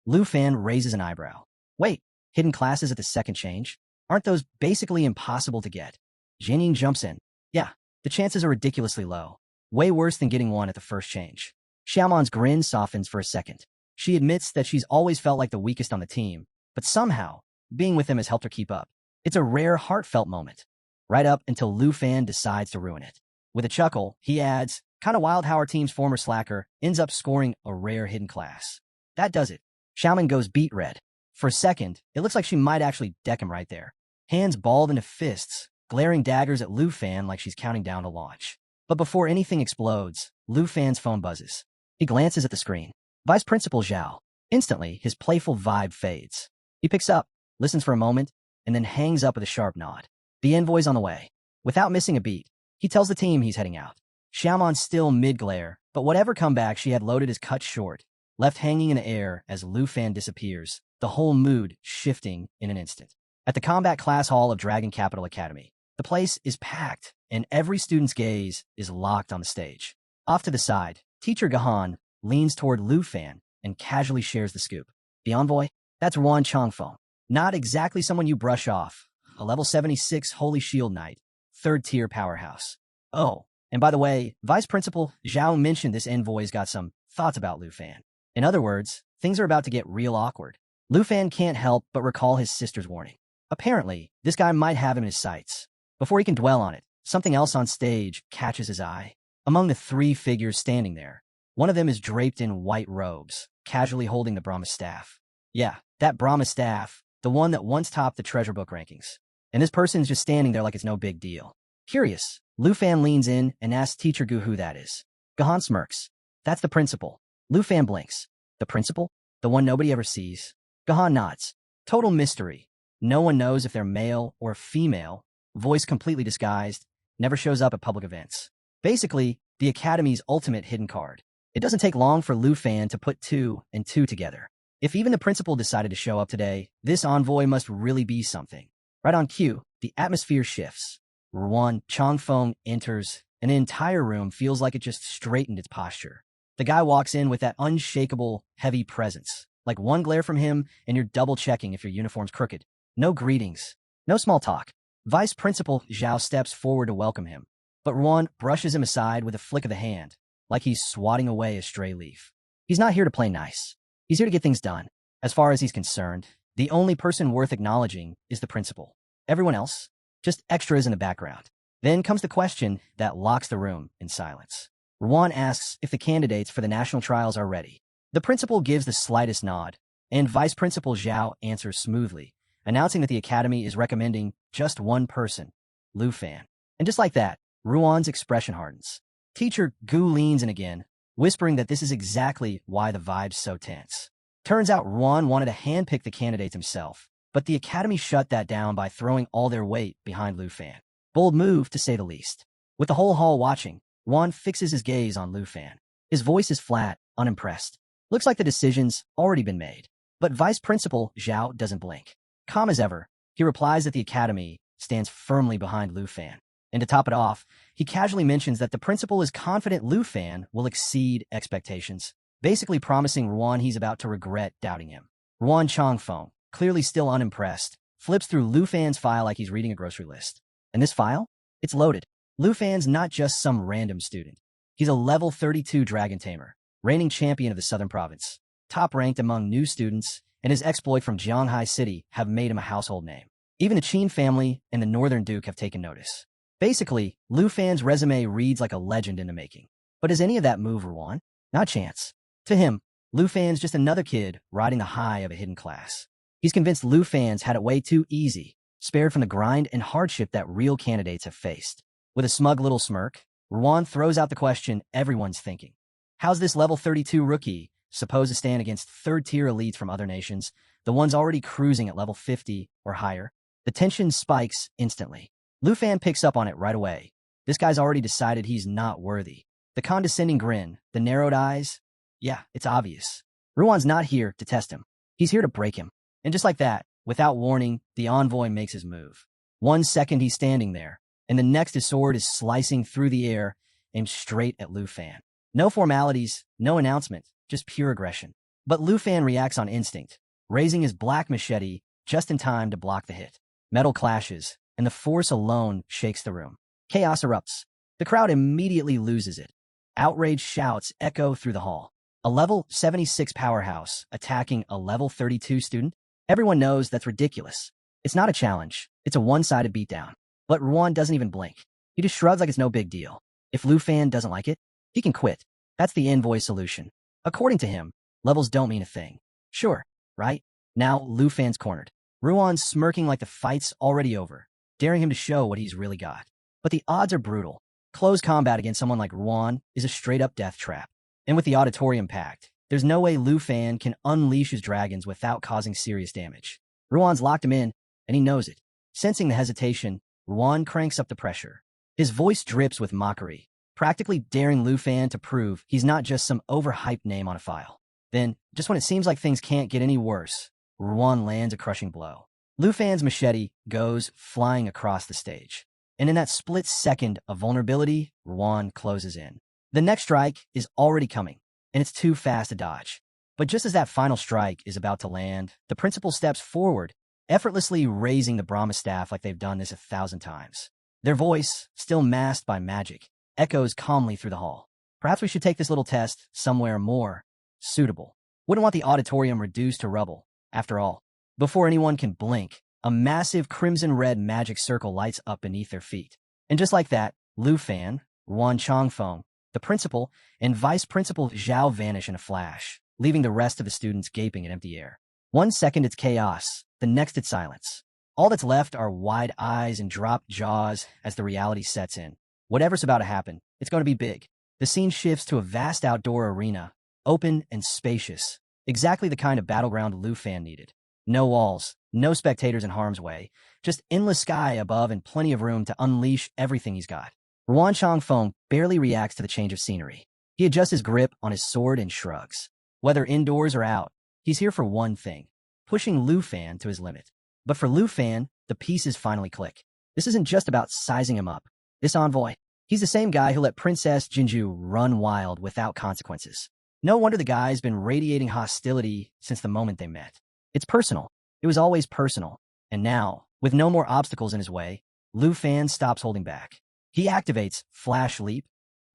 Lu Fan raises an eyebrow. Wait, hidden classes at the second change? Aren't those basically impossible to get? Jianying jumps in. Yeah, the chances are ridiculously low. Way worse than getting one at the first change. Xiaoman's grin softens for a second. She admits that she's always felt like the weakest on the team, but somehow, being with him has helped her keep up. It's a rare, heartfelt moment. Right up until Lu Fan decides to ruin it. With a chuckle, he adds, kinda wild how our team's former slacker ends up scoring a rare hidden class. That does it. Xiaoman goes beet red. For a second, it looks like she might actually deck him right there. Hands balled into fists, glaring daggers at Lu Fan like she's counting down to launch. But before anything explodes, Lu Fan's phone buzzes. He glances at the screen. Vice Principal Zhao. Instantly, his playful vibe fades. He picks up, listens for a moment, and then hangs up with a sharp nod. The envoy's on the way. Without missing a beat, he tells the team he's heading out. Xiaoman's still mid-glare, but whatever comeback she had loaded is cut short, left hanging in the air as Lu Fan disappears, the whole mood shifting in an instant. At the Combat Class Hall of Dragon Capital Academy, the place is packed, and every student's gaze is locked on the stage. Off to the side, Teacher Gahan leans toward Lu Fan and casually shares the scoop. The envoy? That's Wan Chongfeng. Not exactly someone you brush off. A level 76 Holy Shield Knight, third-tier powerhouse. Oh, and by the way, Vice Principal Zhao mentioned this envoy's got some thoughts about Lu Fan. In other words, things are about to get real awkward. Lu Fan can't help but recall his sister's warning. Apparently, this guy might have him in his sights. Before he can dwell on it, something else on stage catches his eye. Among the three figures standing there, one of them is draped in white robes, casually holding the Brahma staff. Yeah, that Brahma staff, the one that once topped the treasure book rankings. And this person's just standing there like it's no big deal. Curious, Lu Fan leans in and asks Teacher Gu who that is. Gahan smirks. That's the principal. Lu Fan blinks. The principal? The one nobody ever sees? Gahan nods. Total mystery. No one knows if they're male or female, voice completely disguised, never shows up at public events. Basically, the Academy's ultimate hidden card. It doesn't take long for Lu Fan to put two and two together. If even the principal decided to show up today, this envoy must really be something. Right on cue, the atmosphere shifts. Ruan Changfeng enters, and the entire room feels like it just straightened its posture. The guy walks in with that unshakable, heavy presence. Like one glare from him, and you're double-checking if your uniform's crooked. No greetings. No small talk. Vice Principal Zhao steps forward to welcome him, but Ruan brushes him aside with a flick of the hand, like he's swatting away a stray leaf. He's not here to play nice. He's here to get things done. As far as he's concerned, the only person worth acknowledging is the principal. Everyone else, just extras in the background. Then comes the question that locks the room in silence. Ruan asks if the candidates for the national trials are ready. The principal gives the slightest nod, and Vice Principal Zhao answers smoothly, announcing that the Academy is recommending just one person, Lu Fan. And just like that, Ruan's expression hardens. Teacher Gu leans in again, whispering that this is exactly why the vibe's so tense. Turns out Ruan wanted to handpick the candidates himself, but the Academy shut that down by throwing all their weight behind Lu Fan. Bold move, to say the least. With the whole hall watching, Ruan fixes his gaze on Lu Fan. His voice is flat, unimpressed. Looks like the decision's already been made. But Vice Principal Zhao doesn't blink. Calm as ever, he replies that the Academy stands firmly behind Lu Fan. And to top it off, he casually mentions that the principal is confident Lu Fan will exceed expectations, basically promising Ruan he's about to regret doubting him. Ruan Changfeng, clearly still unimpressed, flips through Lu Fan's file like he's reading a grocery list. And this file? It's loaded. Lu Fan's not just some random student. He's a level 32 Dragon Tamer, reigning champion of the Southern Province, top-ranked among new students, and his exploit from Jianghai City have made him a household name. Even the Qin family and the Northern Duke have taken notice. Basically, Lu Fan's resume reads like a legend in the making. But does any of that move Ruan? Not a chance. To him, Lu Fan's just another kid riding the high of a hidden class. He's convinced Lu Fan's had it way too easy, spared from the grind and hardship that real candidates have faced. With a smug little smirk, Ruan throws out the question everyone's thinking. How's this level 32 rookie supposed to stand against third-tier elites from other nations, the ones already cruising at level 50 or higher? The tension spikes instantly. Lu Fan picks up on it right away. This guy's already decided he's not worthy. The condescending grin, the narrowed eyes, yeah, it's obvious. Ruan's not here to test him. He's here to break him. And just like that, without warning, the envoy makes his move. 1 second he's standing there, and the next his sword is slicing through the air, aimed straight at Lu Fan. No formalities, no announcement, just pure aggression. But Lu Fan reacts on instinct, raising his black machete just in time to block the hit. Metal clashes, and the force alone shakes the room. Chaos erupts. The crowd immediately loses it. Outraged shouts echo through the hall. A level 76 powerhouse attacking a level 32 student? Everyone knows that's ridiculous. It's not a challenge. It's a one-sided beatdown. But Ruan doesn't even blink. He just shrugs like it's no big deal. If Lu Fan doesn't like it, he can quit. That's the envoy solution. According to him, levels don't mean a thing. Sure, right? Now Lu Fan's cornered. Ruan's smirking like the fight's already over, daring him to show what he's really got. But the odds are brutal. Close combat against someone like Ruan is a straight-up death trap. And with the auditorium packed, there's no way Lu Fan can unleash his dragons without causing serious damage. Ruan's locked him in, and he knows it. Sensing the hesitation, Ruan cranks up the pressure. His voice drips with mockery, practically daring Lu Fan to prove he's not just some overhyped name on a file. Then, just when it seems like things can't get any worse, Ruan lands a crushing blow. Lu Fan's machete goes flying across the stage. And in that split second of vulnerability, Ruan closes in. The next strike is already coming, and it's too fast to dodge. But just as that final strike is about to land, the principal steps forward, effortlessly raising the Brahma staff like they've done this 1,000 times. Their voice, still masked by magic, echoes calmly through the hall. Perhaps we should take this little test somewhere more suitable. Wouldn't want the auditorium reduced to rubble. After all, before anyone can blink, a massive crimson-red magic circle lights up beneath their feet. And just like that, Lu Fan, Ruan Changfeng, the principal, and vice principal Zhao vanish in a flash, leaving the rest of the students gaping at empty air. 1 second it's chaos, the next it's silence. All that's left are wide eyes and dropped jaws as the reality sets in. Whatever's about to happen, it's going to be big. The scene shifts to a vast outdoor arena, open and spacious, exactly the kind of battleground Lu Fan needed. No walls, no spectators in harm's way, just endless sky above and plenty of room to unleash everything he's got. Ruan Changfeng barely reacts to the change of scenery. He adjusts his grip on his sword and shrugs. Whether indoors or out, he's here for one thing, pushing Lu Fan to his limit. But for Lu Fan, the pieces finally click. This isn't just about sizing him up. This envoy, he's the same guy who let Princess Jinju run wild without consequences. No wonder the guy's been radiating hostility since the moment they met. It's personal. It was always personal. And now, with no more obstacles in his way, Lu Fan stops holding back. He activates Flash Leap,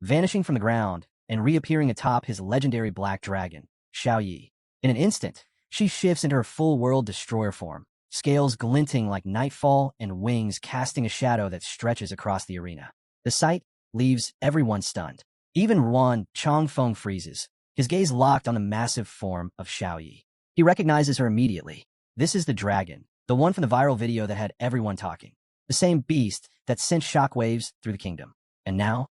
vanishing from the ground and reappearing atop his legendary black dragon, Xiaoyi. In an instant, she shifts into her full world destroyer form, scales glinting like nightfall and wings casting a shadow that stretches across the arena. The sight leaves everyone stunned. Even Ruan Changfeng freezes, his gaze locked on the massive form of Xiaoyi. He recognizes her immediately. This is the dragon, the one from the viral video that had everyone talking. The same beast that sent shockwaves through the kingdom. And now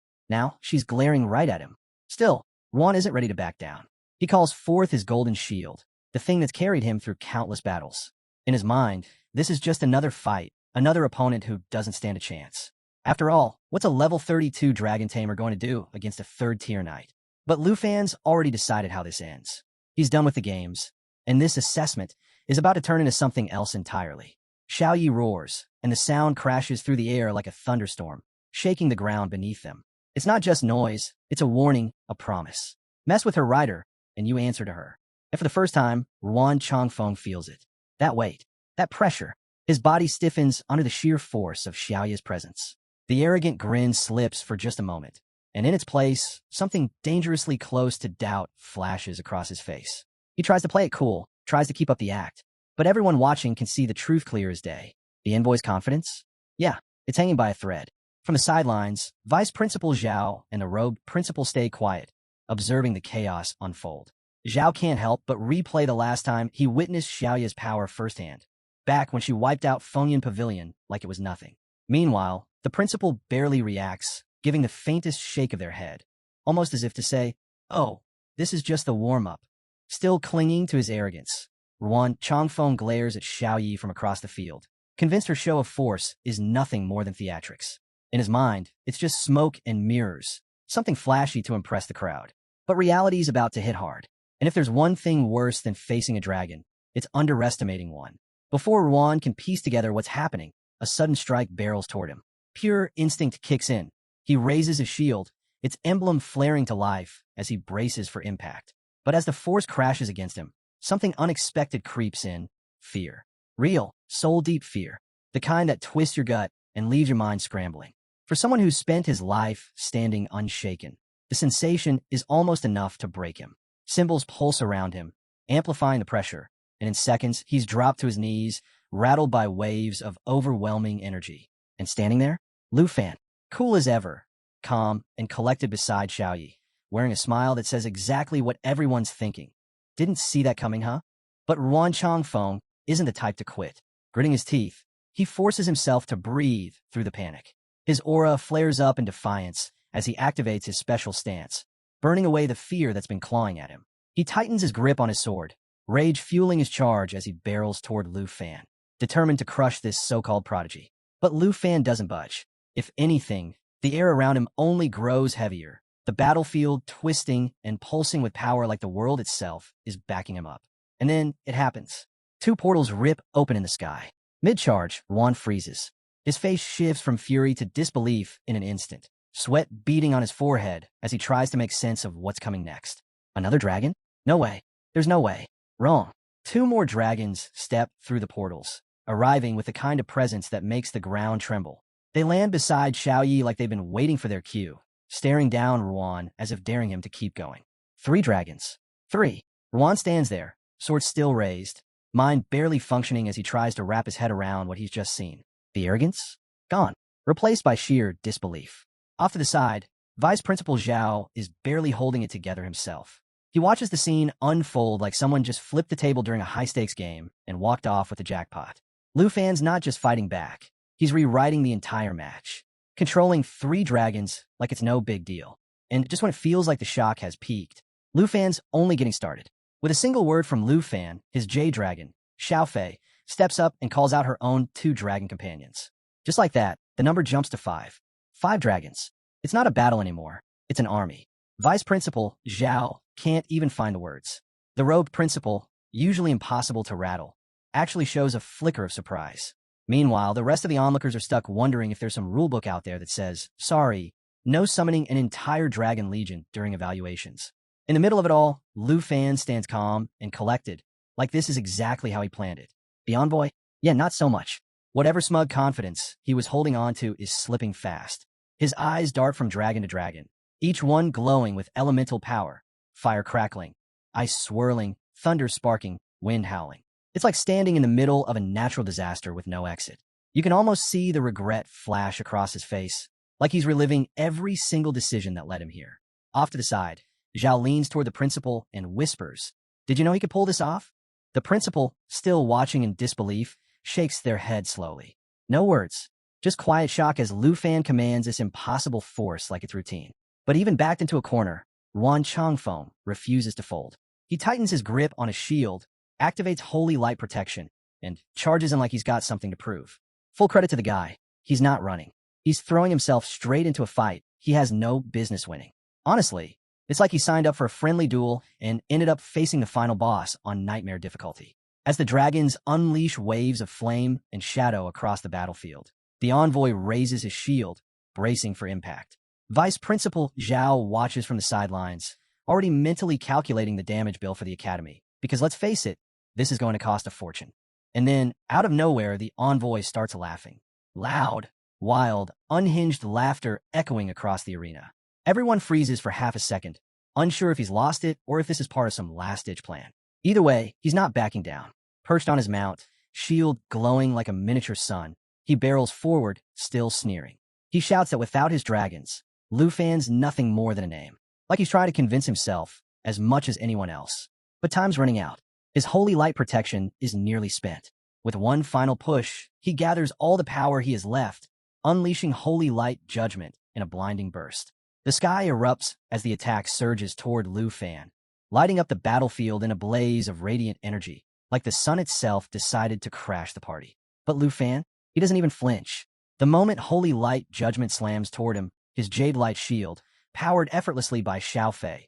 she's glaring right at him. Still, Ruan isn't ready to back down. He calls forth his golden shield, the thing that's carried him through countless battles. In his mind, this is just another fight, another opponent who doesn't stand a chance. After all, what's a level 32 dragon tamer going to do against a third-tier knight? But Lu Fan's already decided how this ends. He's done with the games, and this assessment is about to turn into something else entirely. Xiaoyi roars, and the sound crashes through the air like a thunderstorm, shaking the ground beneath them. It's not just noise, it's a warning, a promise. Mess with her rider, and you answer to her. And for the first time, Ruan Changfeng feels it. That weight, that pressure. His body stiffens under the sheer force of Xiaoyi's presence. The arrogant grin slips for just a moment, and in its place, something dangerously close to doubt flashes across his face. He tries to play it cool, tries to keep up the act, but everyone watching can see the truth clear as day. The envoy's confidence? Yeah, it's hanging by a thread. From the sidelines, Vice Principal Zhao and the robed principal stay quiet, observing the chaos unfold. Zhao can't help but replay the last time he witnessed Xiaoya's power firsthand, back when she wiped out Fengyan Pavilion like it was nothing. Meanwhile, the principal barely reacts, giving the faintest shake of their head, almost as if to say, "Oh, this is just the warm-up." Still clinging to his arrogance, Ruan Changfeng glares at Xiaoyi from across the field, convinced her show of force is nothing more than theatrics. In his mind, it's just smoke and mirrors, something flashy to impress the crowd. But reality's about to hit hard. And if there's one thing worse than facing a dragon, it's underestimating one. Before Ruan can piece together what's happening, a sudden strike barrels toward him. Pure instinct kicks in. He raises his shield, its emblem flaring to life as he braces for impact. But as the force crashes against him, something unexpected creeps in: fear. Real, soul-deep fear. The kind that twists your gut and leaves your mind scrambling. For someone who's spent his life standing unshaken, the sensation is almost enough to break him. Cymbals pulse around him, amplifying the pressure, and in seconds, he's dropped to his knees, rattled by waves of overwhelming energy. And standing there, Lu Fan, cool as ever, calm and collected beside Xiaoyi, wearing a smile that says exactly what everyone's thinking. Didn't see that coming, huh? But Ruan Changfeng isn't the type to quit. Gritting his teeth, he forces himself to breathe through the panic. His aura flares up in defiance as he activates his special stance, burning away the fear that's been clawing at him. He tightens his grip on his sword, rage fueling his charge as he barrels toward Lu Fan, determined to crush this so-called prodigy. But Lu Fan doesn't budge. If anything, the air around him only grows heavier. The battlefield, twisting and pulsing with power like the world itself, is backing him up. And then it happens. 2 portals rip open in the sky. Mid-charge, Ruan freezes. His face shifts from fury to disbelief in an instant, sweat beading on his forehead as he tries to make sense of what's coming next. Another dragon? No way. There's no way. Wrong. 2 more dragons step through the portals, arriving with the kind of presence that makes the ground tremble. They land beside Xiaoyi like they've been waiting for their cue, staring down Ruan as if daring him to keep going. 3 dragons. 3. Ruan stands there, sword still raised, mind barely functioning as he tries to wrap his head around what he's just seen. The arrogance? Gone. Replaced by sheer disbelief. Off to the side, Vice Principal Zhao is barely holding it together himself. He watches the scene unfold like someone just flipped the table during a high-stakes game and walked off with the jackpot. Lu Fan's not just fighting back. He's rewriting the entire match, controlling 3 dragons like it's no big deal. And just when it feels like the shock has peaked, Lu Fan's only getting started. With a single word from Lu Fan, his J-Dragon, Xiaofei, steps up and calls out her own 2 dragon companions. Just like that, the number jumps to 5. 5 dragons. It's not a battle anymore. It's an army. Vice Principal Zhao can't even find the words. The robed principal, usually impossible to rattle, actually shows a flicker of surprise. Meanwhile, the rest of the onlookers are stuck wondering if there's some rulebook out there that says, sorry, no summoning an entire dragon legion during evaluations. In the middle of it all, Lu Fan stands calm and collected, like this is exactly how he planned it. The envoy? Yeah, not so much. Whatever smug confidence he was holding on to is slipping fast. His eyes dart from dragon to dragon, each one glowing with elemental power, fire crackling, ice swirling, thunder sparking, wind howling. It's like standing in the middle of a natural disaster with no exit. You can almost see the regret flash across his face, like he's reliving every single decision that led him here. Off to the side, Zhao leans toward the principal and whispers, "Did you know he could pull this off?" The principal, still watching in disbelief, shakes their head slowly. No words, just quiet shock as Lu Fan commands this impossible force like it's routine. But even backed into a corner, Ruan Changfeng refuses to fold. He tightens his grip on his shield, activates Holy Light Protection, and charges in like he's got something to prove. Full credit to the guy. He's not running. He's throwing himself straight into a fight he has no business winning. Honestly, it's like he signed up for a friendly duel and ended up facing the final boss on nightmare difficulty. As the dragons unleash waves of flame and shadow across the battlefield, the envoy raises his shield, bracing for impact. Vice Principal Zhao watches from the sidelines, already mentally calculating the damage bill for the academy, because let's face it, this is going to cost a fortune. And then, out of nowhere, the envoy starts laughing. Loud, wild, unhinged laughter echoing across the arena. Everyone freezes for half a second, unsure if he's lost it or if this is part of some last-ditch plan. Either way, he's not backing down. Perched on his mount, shield glowing like a miniature sun, he barrels forward, still sneering. He shouts that without his dragons, Lu Fan's nothing more than a name, like he's trying to convince himself as much as anyone else. But time's running out. His holy light protection is nearly spent. With one final push, he gathers all the power he has left, unleashing holy light judgment in a blinding burst. The sky erupts as the attack surges toward Lu Fan, lighting up the battlefield in a blaze of radiant energy, like the sun itself decided to crash the party. But Lu Fan, he doesn't even flinch. The moment holy light judgment slams toward him, his jade light shield, powered effortlessly by Xiaofei,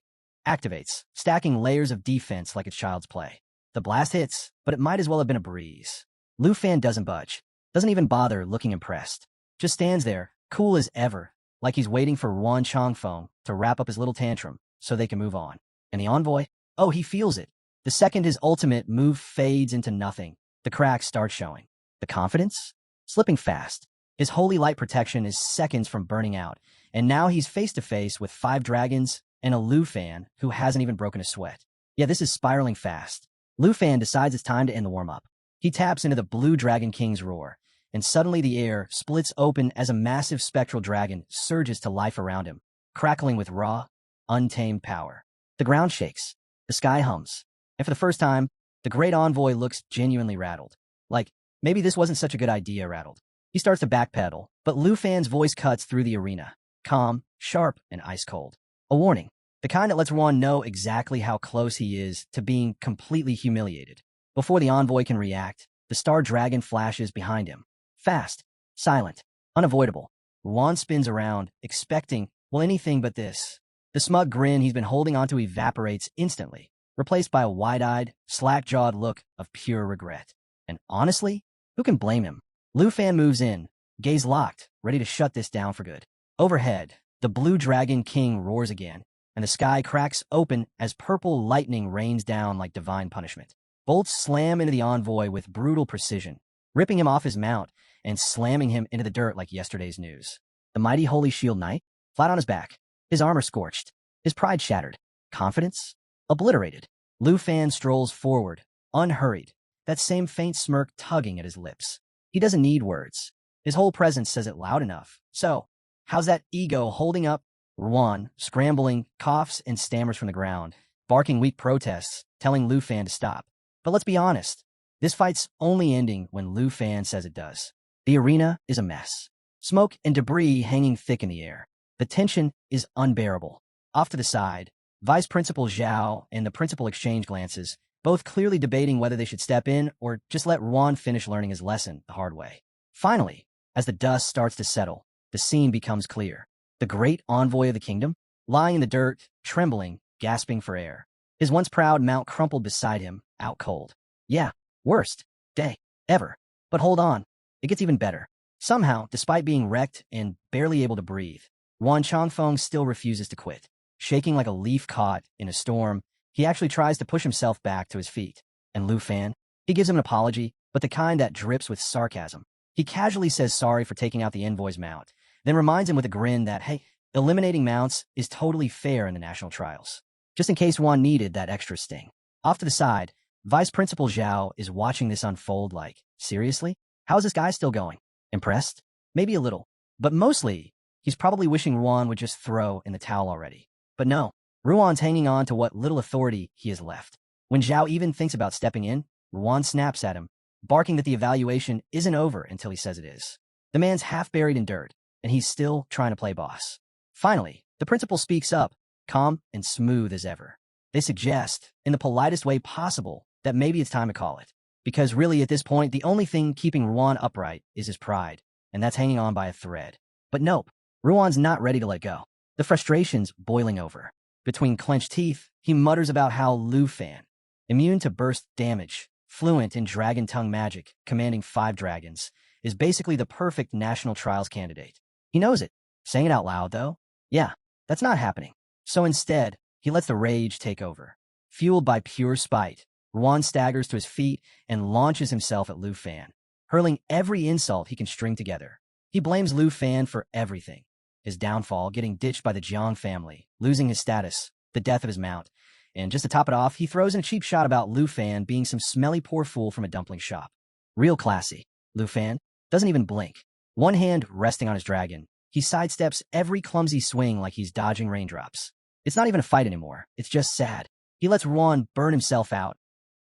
activates, stacking layers of defense like it's child's play. The blast hits, but it might as well have been a breeze. Lu Fan doesn't budge, doesn't even bother looking impressed. Just stands there, cool as ever, like he's waiting for Ruan Changfeng to wrap up his little tantrum so they can move on. And the envoy? Oh, he feels it. The second his ultimate move fades into nothing, the cracks start showing. The confidence? Slipping fast. His holy light protection is seconds from burning out, and now he's face-to-face with 5 dragons and a Lu Fan who hasn't even broken a sweat. Yeah, this is spiraling fast. Lu Fan decides it's time to end the warm-up. He taps into the Blue Dragon King's roar, and suddenly the air splits open as a massive spectral dragon surges to life around him, crackling with raw, untamed power. The ground shakes. The sky hums. And for the first time, the great envoy looks genuinely rattled. Like, maybe this wasn't such a good idea rattled. He starts to backpedal, but Lu Fan's voice cuts through the arena. Calm, sharp, and ice-cold. A warning. The kind that lets Ruan know exactly how close he is to being completely humiliated. Before the envoy can react, the star dragon flashes behind him. Fast, silent, unavoidable. Ruan spins around, expecting, well, anything but this. The smug grin he's been holding onto evaporates instantly, replaced by a wide-eyed, slack-jawed look of pure regret. And honestly, who can blame him? Lu Fan moves in, gaze locked, ready to shut this down for good. Overhead, the Blue Dragon King roars again, and the sky cracks open as purple lightning rains down like divine punishment. Bolts slam into the envoy with brutal precision, ripping him off his mount and slamming him into the dirt like yesterday's news. The mighty Holy Shield Knight, flat on his back, his armor scorched, his pride shattered, confidence obliterated. Lu Fan strolls forward, unhurried, that same faint smirk tugging at his lips. He doesn't need words. His whole presence says it loud enough. So, how's that ego holding up? Ruan, scrambling, coughs and stammers from the ground, barking weak protests, telling Lu Fan to stop. But let's be honest, this fight's only ending when Lu Fan says it does. The arena is a mess. Smoke and debris hanging thick in the air. The tension is unbearable. Off to the side, Vice Principal Zhao and the principal exchange glances, both clearly debating whether they should step in or just let Ruan finish learning his lesson the hard way. Finally, as the dust starts to settle, the scene becomes clear. The great envoy of the kingdom, lying in the dirt, trembling, gasping for air. His once proud mount crumpled beside him, out cold. Yeah, worst day ever. But hold on, it gets even better. Somehow, despite being wrecked and barely able to breathe, Wan Changfeng still refuses to quit. Shaking like a leaf caught in a storm, he actually tries to push himself back to his feet. And Lu Fan, he gives him an apology, but the kind that drips with sarcasm. He casually says sorry for taking out the envoy's mount, then reminds him with a grin that, hey, eliminating mounts is totally fair in the national trials. Just in case Wan needed that extra sting. Off to the side, Vice Principal Zhao is watching this unfold like, seriously? How's this guy still going? Impressed? Maybe a little. But mostly, he's probably wishing Ruan would just throw in the towel already. But no, Ruan's hanging on to what little authority he has left. When Zhao even thinks about stepping in, Ruan snaps at him, barking that the evaluation isn't over until he says it is. The man's half buried in dirt, and he's still trying to play boss. Finally, the principal speaks up, calm and smooth as ever. They suggest, in the politest way possible, that maybe it's time to call it. Because really at this point, the only thing keeping Ruan upright is his pride, and that's hanging on by a thread. But nope, Ruan's not ready to let go. The frustration's boiling over. Between clenched teeth, he mutters about how Lu Fan, immune to burst damage, fluent in dragon tongue magic, commanding 5 dragons, is basically the perfect national trials candidate. He knows it. Saying it out loud, though? Yeah, that's not happening. So instead, he lets the rage take over. Fueled by pure spite, Ruan staggers to his feet and launches himself at Lu Fan, hurling every insult he can string together. He blames Lu Fan for everything. His downfall, getting ditched by the Jiang family, losing his status, the death of his mount, and just to top it off, he throws in a cheap shot about Lu Fan being some smelly poor fool from a dumpling shop. Real classy. Lu Fan doesn't even blink. One hand resting on his dragon, he sidesteps every clumsy swing like he's dodging raindrops. It's not even a fight anymore. It's just sad. He lets Ruan burn himself out,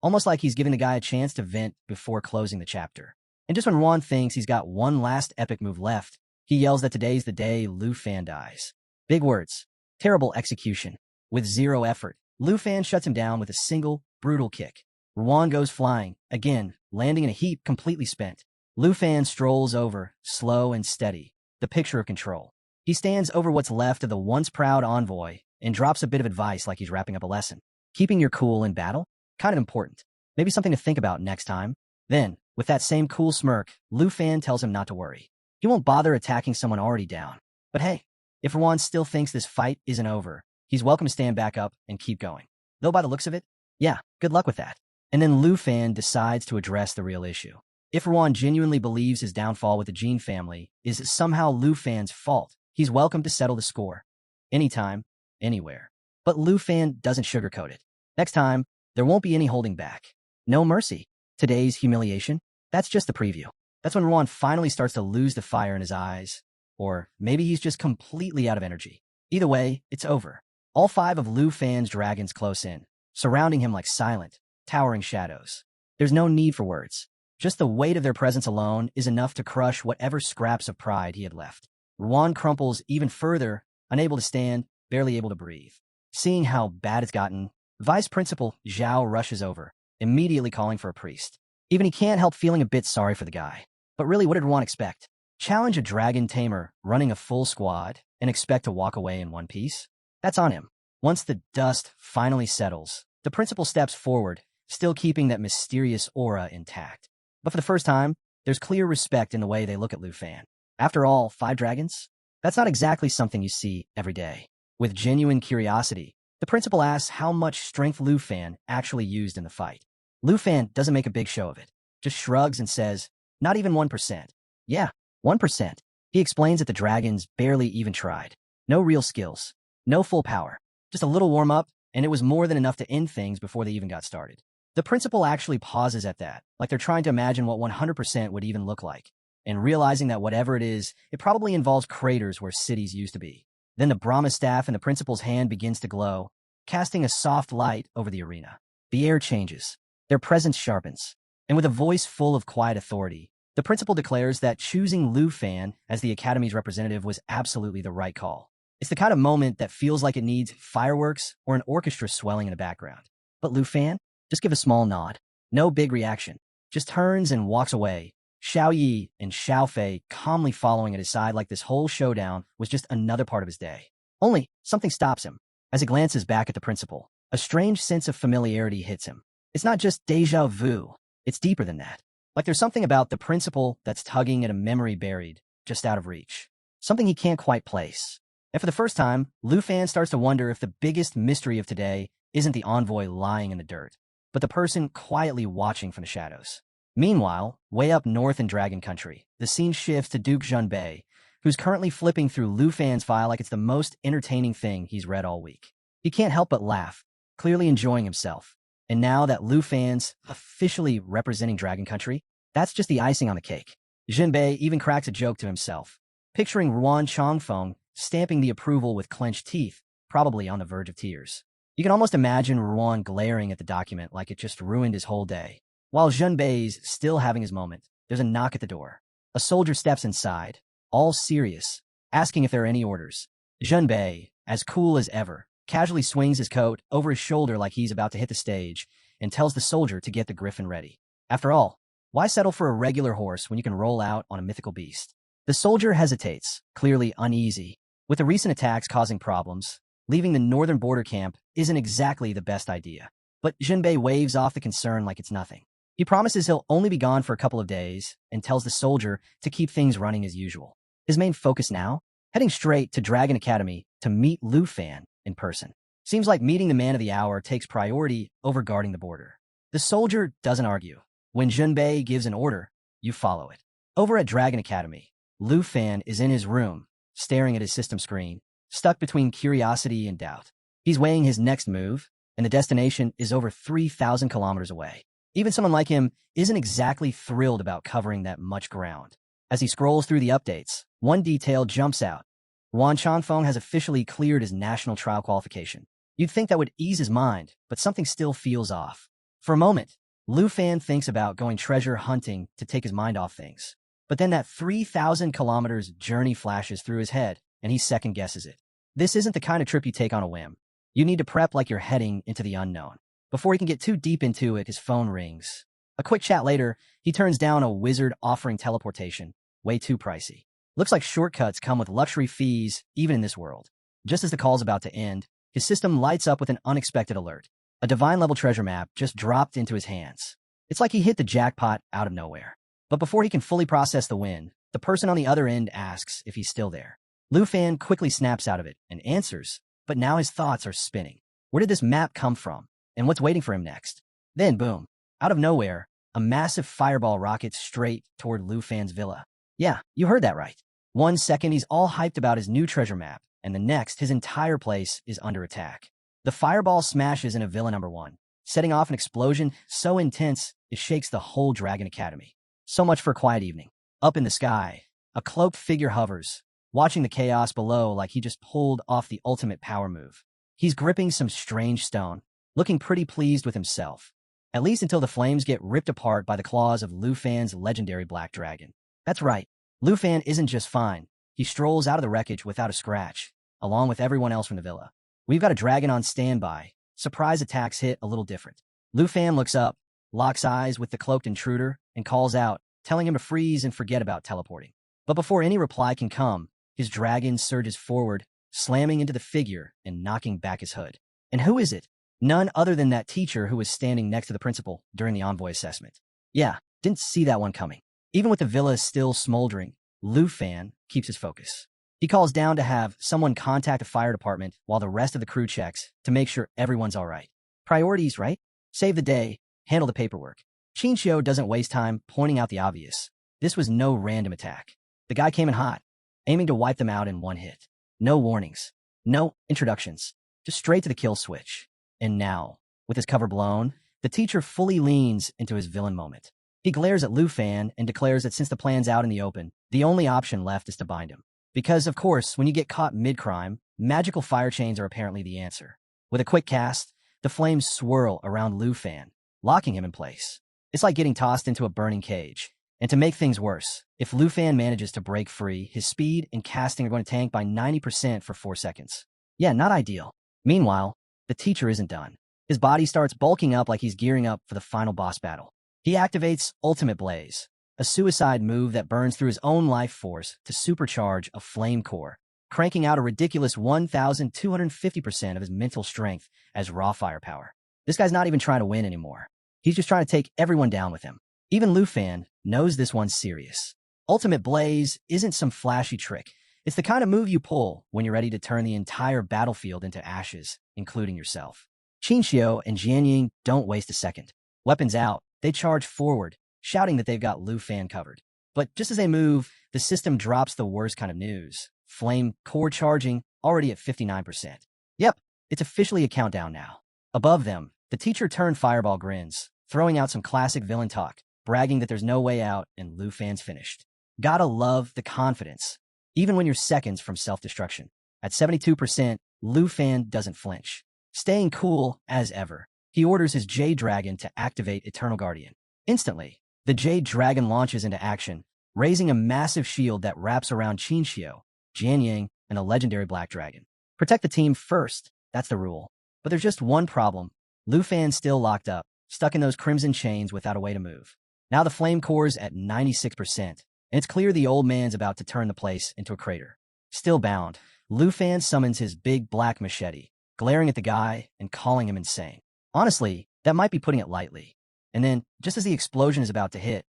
almost like he's giving the guy a chance to vent before closing the chapter. And just when Ruan thinks he's got one last epic move left, he yells that today's the day Lu Fan dies. Big words. Terrible execution. With zero effort, Lu Fan shuts him down with a single, brutal kick. Ruan goes flying, again, landing in a heap completely spent. Lu Fan strolls over, slow and steady, the picture of control. He stands over what's left of the once proud envoy and drops a bit of advice like he's wrapping up a lesson. Keeping your cool in battle? Kind of important. Maybe something to think about next time. Then, with that same cool smirk, Lu Fan tells him not to worry. He won't bother attacking someone already down. But hey, if Ruan still thinks this fight isn't over, he's welcome to stand back up and keep going. Though by the looks of it, yeah, good luck with that. And then Lu Fan decides to address the real issue. If Ruan genuinely believes his downfall with the Jin family is somehow Lu Fan's fault, he's welcome to settle the score. Anytime, anywhere. But Lu Fan doesn't sugarcoat it. Next time, there won't be any holding back. No mercy. Today's humiliation, that's just the preview. That's when Ruan finally starts to lose the fire in his eyes. Or maybe he's just completely out of energy. Either way, it's over. All 5 of Lu Fan's dragons close in, surrounding him like silent, towering shadows. There's no need for words. Just the weight of their presence alone is enough to crush whatever scraps of pride he had left. Ruan crumples even further, unable to stand, barely able to breathe. Seeing how bad it's gotten, Vice Principal Zhao rushes over, immediately calling for a priest. Even he can't help feeling a bit sorry for the guy. But really, what did Ruan expect? Challenge a dragon tamer running a full squad and expect to walk away in one piece? That's on him. Once the dust finally settles, the principal steps forward, still keeping that mysterious aura intact. But for the first time, there's clear respect in the way they look at Lu Fan. After all, 5 dragons? That's not exactly something you see every day. With genuine curiosity, the principal asks how much strength Lu Fan actually used in the fight. Lu Fan doesn't make a big show of it, just shrugs and says, not even 1%. Yeah, 1%. He explains that the dragons barely even tried. No real skills, no full power, just a little warm-up and it was more than enough to end things before they even got started. The principal actually pauses at that, like they're trying to imagine what 100% would even look like, and realizing that whatever it is, it probably involves craters where cities used to be. Then the Brahma staff in the principal's hand begins to glow, casting a soft light over the arena. The air changes. Their presence sharpens. And with a voice full of quiet authority, the principal declares that choosing Lu Fan as the Academy's representative was absolutely the right call. It's the kind of moment that feels like it needs fireworks or an orchestra swelling in the background. But Lu Fan just give a small nod. No big reaction. Just turns and walks away. Xiao Yi and Xiao Fei calmly following at his side like this whole showdown was just another part of his day. Only, something stops him. As he glances back at the principal, a strange sense of familiarity hits him. It's not just deja vu. It's deeper than that. Like there's something about the principal that's tugging at a memory buried, just out of reach. Something he can't quite place. And for the first time, Lu Fan starts to wonder if the biggest mystery of today isn't the envoy lying in the dirt, but the person quietly watching from the shadows. Meanwhile, way up north in Dragon Country, the scene shifts to Duke Junbei, who's currently flipping through Lu Fan's file like it's the most entertaining thing he's read all week. He can't help but laugh, clearly enjoying himself. And now that Lu Fan's officially representing Dragon Country, that's just the icing on the cake. Junbei even cracks a joke to himself, picturing Ruan Chongfeng stamping the approval with clenched teeth, probably on the verge of tears. You can almost imagine Ruan glaring at the document like it just ruined his whole day. While Junbei's still having his moment, there's a knock at the door. A soldier steps inside, all serious, asking if there are any orders. Junbei, as cool as ever, casually swings his coat over his shoulder like he's about to hit the stage and tells the soldier to get the griffin ready. After all, why settle for a regular horse when you can roll out on a mythical beast? The soldier hesitates, clearly uneasy. With the recent attacks causing problems, leaving the northern border camp isn't exactly the best idea. But Junbei waves off the concern like it's nothing. He promises he'll only be gone for a couple of days and tells the soldier to keep things running as usual. His main focus now? Heading straight to Dragon Academy to meet Lu Fan in person. Seems like meeting the man of the hour takes priority over guarding the border. The soldier doesn't argue. When Junbei gives an order, you follow it. Over at Dragon Academy, Lu Fan is in his room, staring at his system screen, stuck between curiosity and doubt. He's weighing his next move, and the destination is over 3,000 kilometers away. Even someone like him isn't exactly thrilled about covering that much ground. As he scrolls through the updates, one detail jumps out. Ruan Chongfeng has officially cleared his national trial qualification. You'd think that would ease his mind, but something still feels off. For a moment, Lu Fan thinks about going treasure hunting to take his mind off things. But then that 3,000 kilometers journey flashes through his head, and he second-guesses it. This isn't the kind of trip you take on a whim. You need to prep like you're heading into the unknown. Before he can get too deep into it, his phone rings. A quick chat later, he turns down a wizard offering teleportation. Way too pricey. Looks like shortcuts come with luxury fees, even in this world. Just as the call's about to end, his system lights up with an unexpected alert. A divine-level treasure map just dropped into his hands. It's like he hit the jackpot out of nowhere. But before he can fully process the win, the person on the other end asks if he's still there. Lu Fan quickly snaps out of it and answers, but now his thoughts are spinning. Where did this map come from? And what's waiting for him next? Then, boom, out of nowhere, a massive fireball rockets straight toward Lu Fan's villa. Yeah, you heard that right. 1 second, he's all hyped about his new treasure map, and the next, his entire place is under attack. The fireball smashes into Villa Number 1, setting off an explosion so intense it shakes the whole Dragon Academy. So much for a quiet evening. Up in the sky, a cloaked figure hovers, watching the chaos below like he just pulled off the ultimate power move. He's gripping some strange stone, looking pretty pleased with himself. At least until the flames get ripped apart by the claws of Lu Fan's legendary black dragon. That's right, Lu Fan isn't just fine. He strolls out of the wreckage without a scratch, along with everyone else from the villa. We've got a dragon on standby. Surprise attacks hit a little different. Lu Fan looks up, locks eyes with the cloaked intruder, and calls out, telling him to freeze and forget about teleporting. But before any reply can come, his dragon surges forward, slamming into the figure and knocking back his hood. And who is it? None other than that teacher who was standing next to the principal during the envoy assessment. Yeah, didn't see that one coming. Even with the villa still smoldering, Lu Fan keeps his focus. He calls down to have someone contact the fire department while the rest of the crew checks to make sure everyone's all right. Priorities, right? Save the day, handle the paperwork. Chinchou doesn't waste time pointing out the obvious. This was no random attack. The guy came in hot, aiming to wipe them out in one hit. No warnings. No introductions. Just straight to the kill switch. And now, with his cover blown, the teacher fully leans into his villain moment. He glares at Lu Fan and declares that since the plan's out in the open, the only option left is to bind him. Because, of course, when you get caught mid-crime, magical fire chains are apparently the answer. With a quick cast, the flames swirl around Lu Fan, locking him in place. It's like getting tossed into a burning cage. And to make things worse, if Lu Fan manages to break free, his speed and casting are going to tank by 90% for 4 seconds. Yeah, not ideal. Meanwhile, the teacher isn't done. His body starts bulking up like he's gearing up for the final boss battle. He activates Ultimate Blaze, a suicide move that burns through his own life force to supercharge a flame core, cranking out a ridiculous 1,250% of his mental strength as raw firepower. This guy's not even trying to win anymore. He's just trying to take everyone down with him. Even Lu Fan knows this one's serious. Ultimate Blaze isn't some flashy trick. It's the kind of move you pull when you're ready to turn the entire battlefield into ashes, including yourself. Qinxiu and Jianying don't waste a second. Weapons out, they charge forward, shouting that they've got Lu Fan covered. But just as they move, the system drops the worst kind of news. Flame core charging, already at 59%. Yep, it's officially a countdown now. Above them, the teacher turned fireball grins, throwing out some classic villain talk, bragging that there's no way out and Lu Fan's finished. Gotta love the confidence, even when you're seconds from self-destruction. At 72%, Lu Fan doesn't flinch. Staying cool as ever, he orders his Jade Dragon to activate Eternal Guardian. Instantly, the Jade Dragon launches into action, raising a massive shield that wraps around Qinxiu, Jianying, and a legendary Black Dragon. Protect the team first, that's the rule. But there's just one problem. Lu Fan's still locked up, stuck in those crimson chains without a way to move. Now the flame core's at 96%, and it's clear the old man's about to turn the place into a crater. Still bound, Lu Fan summons his big black machete, glaring at the guy and calling him insane. Honestly, that might be putting it lightly. And then, just as the explosion is about to hit,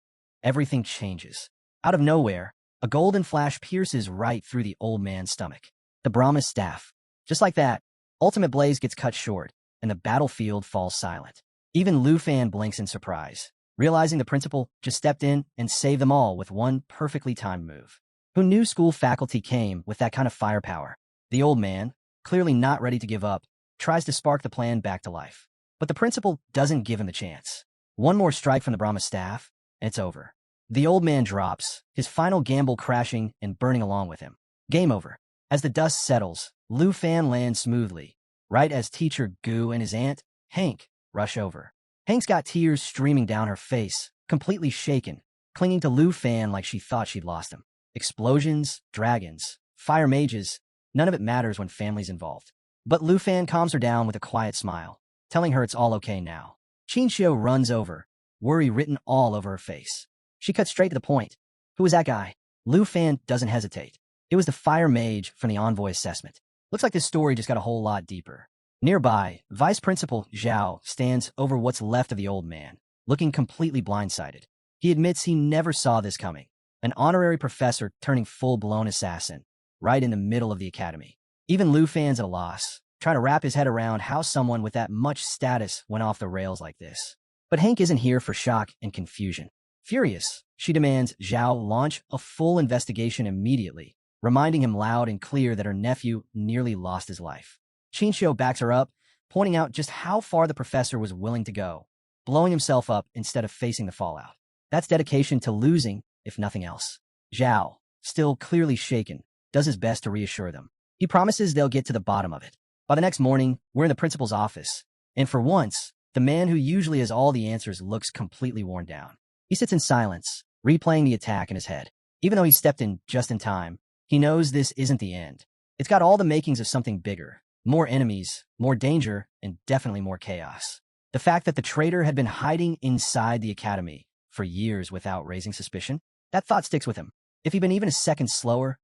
everything changes. Out of nowhere, a golden flash pierces right through the old man's stomach. The Brahma's staff. Just like that, Ultimate Blaze gets cut short, and the battlefield falls silent. Even Lu Fan blinks in surprise, realizing the principal just stepped in and saved them all with one perfectly timed move. Who knew school faculty came with that kind of firepower? The old man, clearly not ready to give up, tries to spark the plan back to life. But the principal doesn't give him the chance. One more strike from the Brahma staff, and it's over. The old man drops, his final gamble crashing and burning along with him. Game over. As the dust settles, Lu Fan lands smoothly, right as teacher Gu and his aunt, Hank, rush over. Hank's got tears streaming down her face, completely shaken, clinging to Lu Fan like she thought she'd lost him. Explosions, dragons, fire mages, none of it matters when family's involved. But Lu Fan calms her down with a quiet smile, telling her it's all okay now. Qinxiu runs over, worry written all over her face. She cuts straight to the point. Who was that guy? Lu Fan doesn't hesitate. It was the fire mage from the envoy assessment. Looks like this story just got a whole lot deeper. Nearby, Vice Principal Zhao stands over what's left of the old man, looking completely blindsided. He admits he never saw this coming. An honorary professor turning full-blown assassin, right in the middle of the academy. Even Lu Fan's at a loss, trying to wrap his head around how someone with that much status went off the rails like this. But Hank isn't here for shock and confusion. Furious, she demands Zhao launch a full investigation immediately, reminding him loud and clear that her nephew nearly lost his life. Qinxiu backs her up, pointing out just how far the professor was willing to go, blowing himself up instead of facing the fallout. That's dedication to losing, if nothing else. Zhao, still clearly shaken, does his best to reassure them. He promises they'll get to the bottom of it. By the next morning, we're in the principal's office, and for once, the man who usually has all the answers looks completely worn down. He sits in silence, replaying the attack in his head. Even though he stepped in just in time, he knows this isn't the end. It's got all the makings of something bigger. More enemies, more danger, and definitely more chaos. The fact that the traitor had been hiding inside the academy for years without raising suspicion, that thought sticks with him. If he'd been even a second slower,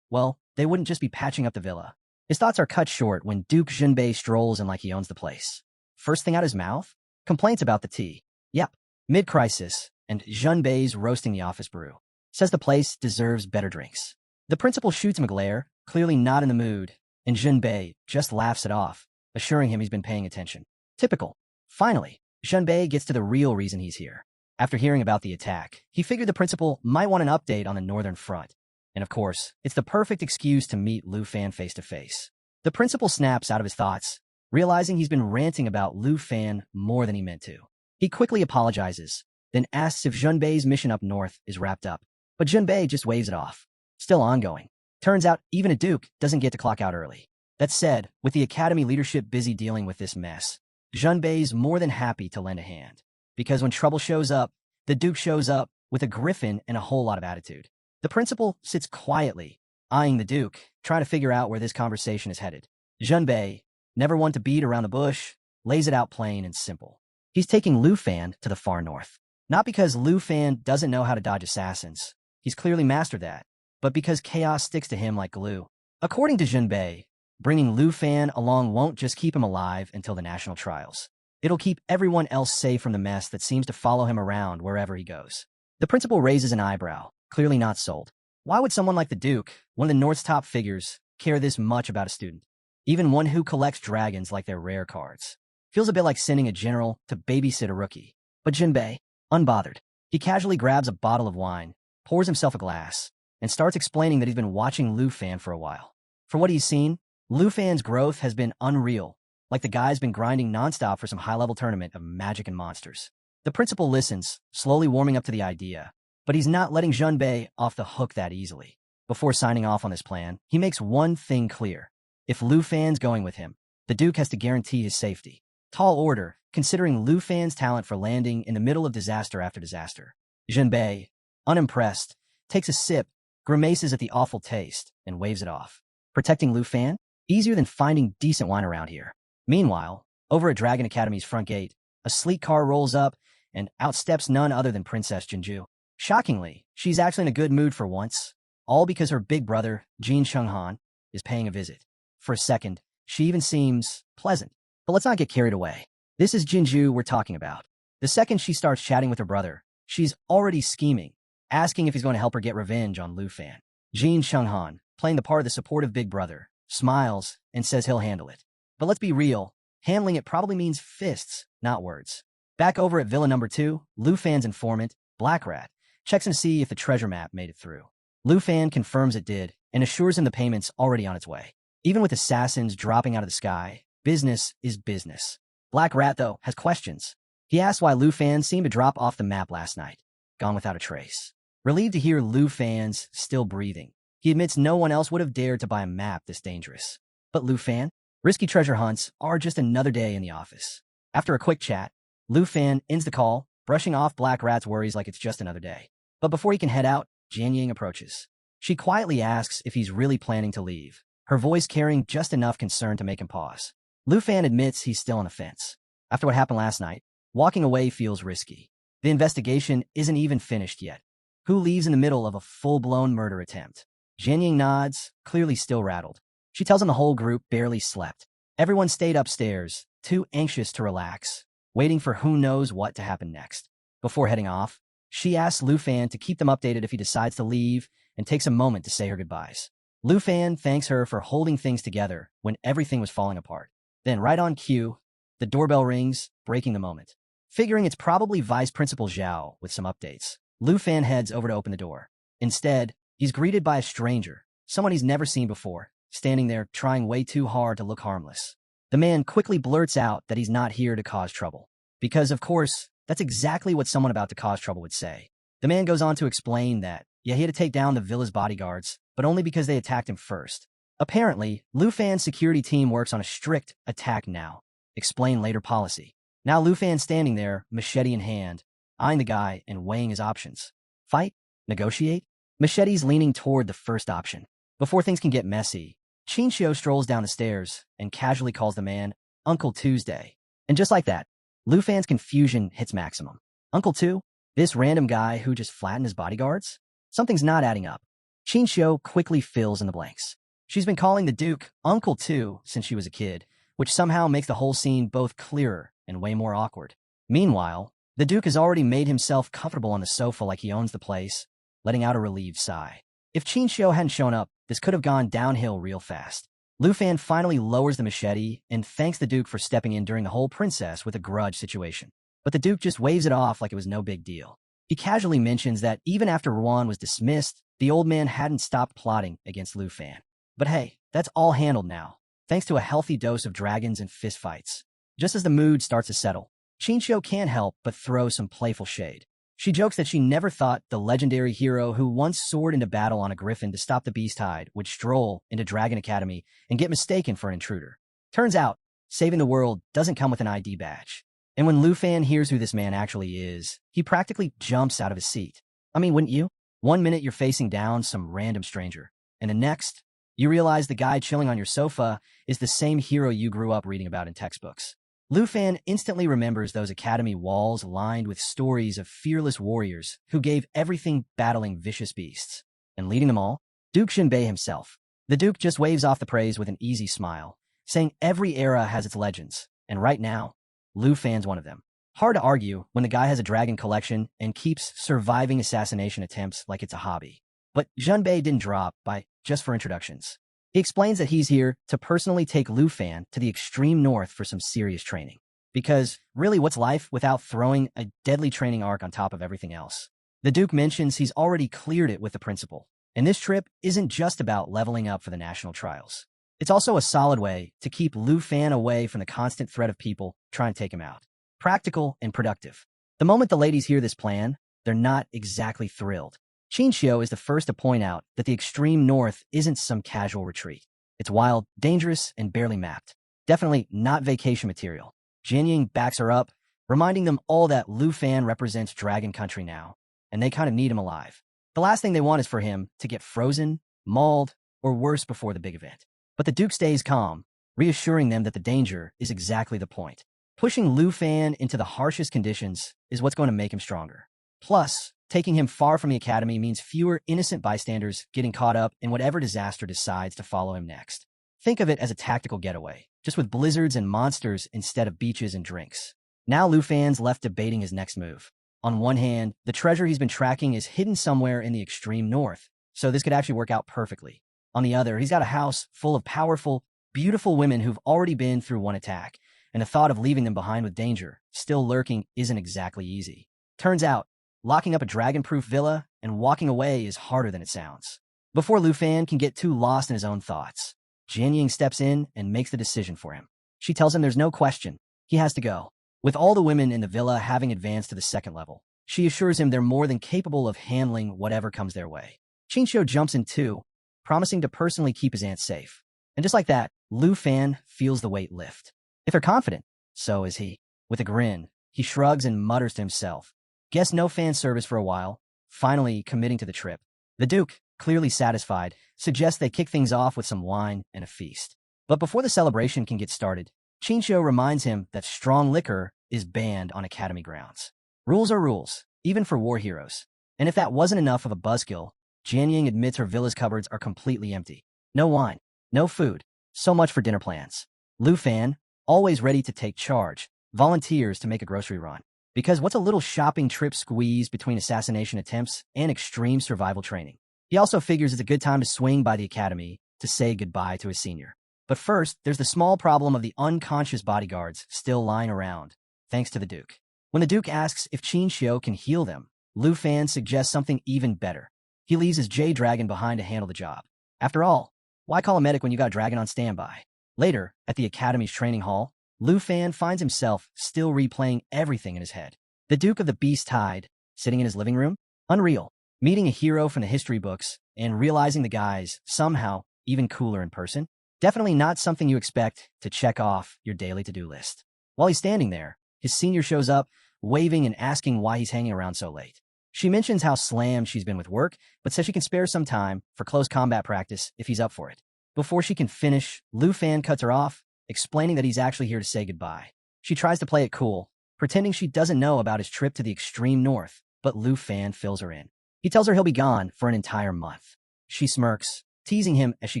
well, they wouldn't just be patching up the villa. His thoughts are cut short when Duke Junbei strolls in like he owns the place. First thing out his mouth? Complaints about the tea. Yep, mid-crisis, and Junbei's roasting the office brew. Says the place deserves better drinks. The principal shoots him a glare, clearly not in the mood, and Junbei just laughs it off, assuring him he's been paying attention. Typical. Finally, Junbei gets to the real reason he's here. After hearing about the attack, he figured the principal might want an update on the northern front. And of course, it's the perfect excuse to meet Lu Fan face to face. The principal snaps out of his thoughts, realizing he's been ranting about Lu Fan more than he meant to. He quickly apologizes, then asks if Junbei's mission up north is wrapped up. But Junbei just waves it off. Still ongoing. Turns out even a duke doesn't get to clock out early. That said, with the academy leadership busy dealing with this mess, Junbei's more than happy to lend a hand. Because when trouble shows up, the duke shows up with a griffin and a whole lot of attitude. The principal sits quietly, eyeing the duke, trying to figure out where this conversation is headed. Junbei, never one to beat around the bush, lays it out plain and simple. He's taking Lu Fan to the far north. Not because Lu Fan doesn't know how to dodge assassins. He's clearly mastered that. But because chaos sticks to him like glue. According to Junbei, bringing Lu Fan along won't just keep him alive until the national trials. It'll keep everyone else safe from the mess that seems to follow him around wherever he goes. The principal raises an eyebrow, clearly not sold. Why would someone like the Duke, one of the North's top figures, care this much about a student? Even one who collects dragons like they're rare cards. Feels a bit like sending a general to babysit a rookie. But Junbei, unbothered, he casually grabs a bottle of wine, pours himself a glass, and starts explaining that he's been watching Lu Fan for a while. For what he's seen, Lu Fan's growth has been unreal, like the guy's been grinding nonstop for some high-level tournament of magic and monsters. The principal listens, slowly warming up to the idea, but he's not letting Junbei off the hook that easily. Before signing off on this plan, he makes one thing clear. If Lu Fan's going with him, the Duke has to guarantee his safety. Tall order, considering Lu Fan's talent for landing in the middle of disaster after disaster. Junbei, unimpressed, takes a sip, grimaces at the awful taste, and waves it off. Protecting Lu Fan? Easier than finding decent wine around here. Meanwhile, over at Dragon Academy's front gate, a sleek car rolls up, and out steps none other than Princess Jinju. Shockingly, she's actually in a good mood for once, all because her big brother, Jin Chunghan, is paying a visit. For a second, she even seems pleasant. But let's not get carried away. This is Jinju we're talking about. The second she starts chatting with her brother, she's already scheming, asking if he's going to help her get revenge on Lu Fan. Jin Chunghan, playing the part of the supportive big brother, smiles and says he'll handle it. But let's be real, handling it probably means fists, not words. Back over at Villa Number 2, Lu Fan's informant, Black Rat, checks to see if the treasure map made it through. Lu Fan confirms it did and assures him the payment's already on its way. Even with assassins dropping out of the sky, business is business. Black Rat, though, has questions. He asks why Lu Fan seemed to drop off the map last night, gone without a trace. Relieved to hear Lu Fan's still breathing, he admits no one else would have dared to buy a map this dangerous. But Lu Fan? Risky treasure hunts are just another day in the office. After a quick chat, Lu Fan ends the call, brushing off Black Rat's worries like it's just another day. But before he can head out, Jian Ying approaches. She quietly asks if he's really planning to leave, her voice carrying just enough concern to make him pause. Lu Fan admits he's still on the fence. After what happened last night, walking away feels risky. The investigation isn't even finished yet. Who leaves in the middle of a full-blown murder attempt? Jian Ying nods, clearly still rattled. She tells him the whole group barely slept. Everyone stayed upstairs, too anxious to relax, waiting for who knows what to happen next. Before heading off, she asks Lu Fan to keep them updated if he decides to leave and takes a moment to say her goodbyes. Lu Fan thanks her for holding things together when everything was falling apart. Then, right on cue, the doorbell rings, breaking the moment. Figuring it's probably Vice Principal Zhao with some updates, Lu Fan heads over to open the door. Instead, he's greeted by a stranger, someone he's never seen before, standing there trying way too hard to look harmless. The man quickly blurts out that he's not here to cause trouble. Because, of course, that's exactly what someone about to cause trouble would say. The man goes on to explain that, yeah, he had to take down the villa's bodyguards, but only because they attacked him first. Apparently, Lu Fan's security team works on a strict attack now. Explain later policy. Now Lu Fan's standing there, machete in hand, eyeing the guy and weighing his options. Fight? Negotiate? Machete's leaning toward the first option. Before things can get messy, Qinxiu strolls down the stairs and casually calls the man Uncle Tuesday. And just like that, Lu Fan's confusion hits maximum. Uncle Tu? This random guy who just flattened his bodyguards? Something's not adding up. Qinxiu quickly fills in the blanks. She's been calling the Duke Uncle Tu since she was a kid, which somehow makes the whole scene both clearer and way more awkward. Meanwhile, the Duke has already made himself comfortable on the sofa like he owns the place, letting out a relieved sigh. If Qinxiu hadn't shown up, this could have gone downhill real fast. Lu Fan finally lowers the machete and thanks the Duke for stepping in during the whole princess with a grudge situation. But the Duke just waves it off like it was no big deal. He casually mentions that even after Ruan was dismissed, the old man hadn't stopped plotting against Lu Fan. But hey, that's all handled now. thanks to a healthy dose of dragons and fistfights. Just as the mood starts to settle, Chinchou can't help but throw some playful shade. She jokes that she never thought the legendary hero who once soared into battle on a griffin to stop the beast tide would stroll into Dragon Academy and get mistaken for an intruder. Turns out, saving the world doesn't come with an ID badge. And when Lu Fan hears who this man actually is, he practically jumps out of his seat. I mean, wouldn't you? One minute you're facing down some random stranger, and the next, you realize the guy chilling on your sofa is the same hero you grew up reading about in textbooks. Lu Fan instantly remembers those academy walls lined with stories of fearless warriors who gave everything battling vicious beasts. And leading them all, Duke Shinbei himself. The Duke just waves off the praise with an easy smile, saying every era has its legends, and right now, Lu Fan's one of them. Hard to argue when the guy has a dragon collection and keeps surviving assassination attempts like it's a hobby. But Junbei didn't drop by just for introductions. He explains that he's here to personally take Lu Fan to the extreme north for some serious training. Because, really, what's life without throwing a deadly training arc on top of everything else? The Duke mentions he's already cleared it with the principal, and this trip isn't just about leveling up for the national trials. It's also a solid way to keep Lu Fan away from the constant threat of people trying to take him out. Practical and productive. The moment the ladies hear this plan, they're not exactly thrilled. Chinchou is the first to point out that the extreme north isn't some casual retreat. It's wild, dangerous, and barely mapped. Definitely not vacation material. Jianying backs her up, reminding them all that Lu Fan represents Dragon Country now, and they kind of need him alive. The last thing they want is for him to get frozen, mauled, or worse before the big event. But the Duke stays calm, reassuring them that the danger is exactly the point. Pushing Lu Fan into the harshest conditions is what's going to make him stronger. Plus, taking him far from the academy means fewer innocent bystanders getting caught up in whatever disaster decides to follow him next. Think of it as a tactical getaway, just with blizzards and monsters instead of beaches and drinks. Now Lu Fan's left debating his next move. On one hand, the treasure he's been tracking is hidden somewhere in the extreme north, so this could actually work out perfectly. On the other, he's got a house full of powerful, beautiful women who've already been through one attack, and the thought of leaving them behind with danger still lurking isn't exactly easy. Turns out, locking up a dragon-proof villa and walking away is harder than it sounds. Before Lu Fan can get too lost in his own thoughts, Jianying steps in and makes the decision for him. She tells him there's no question. He has to go. With all the women in the villa having advanced to the second level, she assures him they're more than capable of handling whatever comes their way. Chinchou jumps in too, promising to personally keep his aunt safe. And just like that, Lu Fan feels the weight lift. If they're confident, so is he. With a grin, he shrugs and mutters to himself. Guess no fan service for a while, finally committing to the trip. The Duke, clearly satisfied, suggests they kick things off with some wine and a feast. But before the celebration can get started, Chinchou reminds him that strong liquor is banned on academy grounds. Rules are rules, even for war heroes. And if that wasn't enough of a buzzkill, Jianying admits her villa's cupboards are completely empty. No wine, no food, so much for dinner plans. Lu Fan, always ready to take charge, volunteers to make a grocery run. Because what's a little shopping trip squeezed between assassination attempts and extreme survival training? He also figures it's a good time to swing by the academy to say goodbye to his senior. But first, there's the small problem of the unconscious bodyguards still lying around, thanks to the Duke. When the Duke asks if Chinchou can heal them, Lu Fan suggests something even better. He leaves his J-Dragon behind to handle the job. After all, why call a medic when you got a dragon on standby? Later, at the academy's training hall, Lu Fan finds himself still replaying everything in his head. The Duke of the Beast Tide, sitting in his living room? Unreal. Meeting a hero from the history books and realizing the guy's somehow even cooler in person? Definitely not something you expect to check off your daily to-do list. While he's standing there, his senior shows up, waving and asking why he's hanging around so late. She mentions how slammed she's been with work, but says she can spare some time for close combat practice if he's up for it. Before she can finish, Lu Fan cuts her off, explaining that he's actually here to say goodbye. She tries to play it cool, pretending she doesn't know about his trip to the extreme north, but Lu Fan fills her in. He tells her he'll be gone for an entire month. She smirks, teasing him as she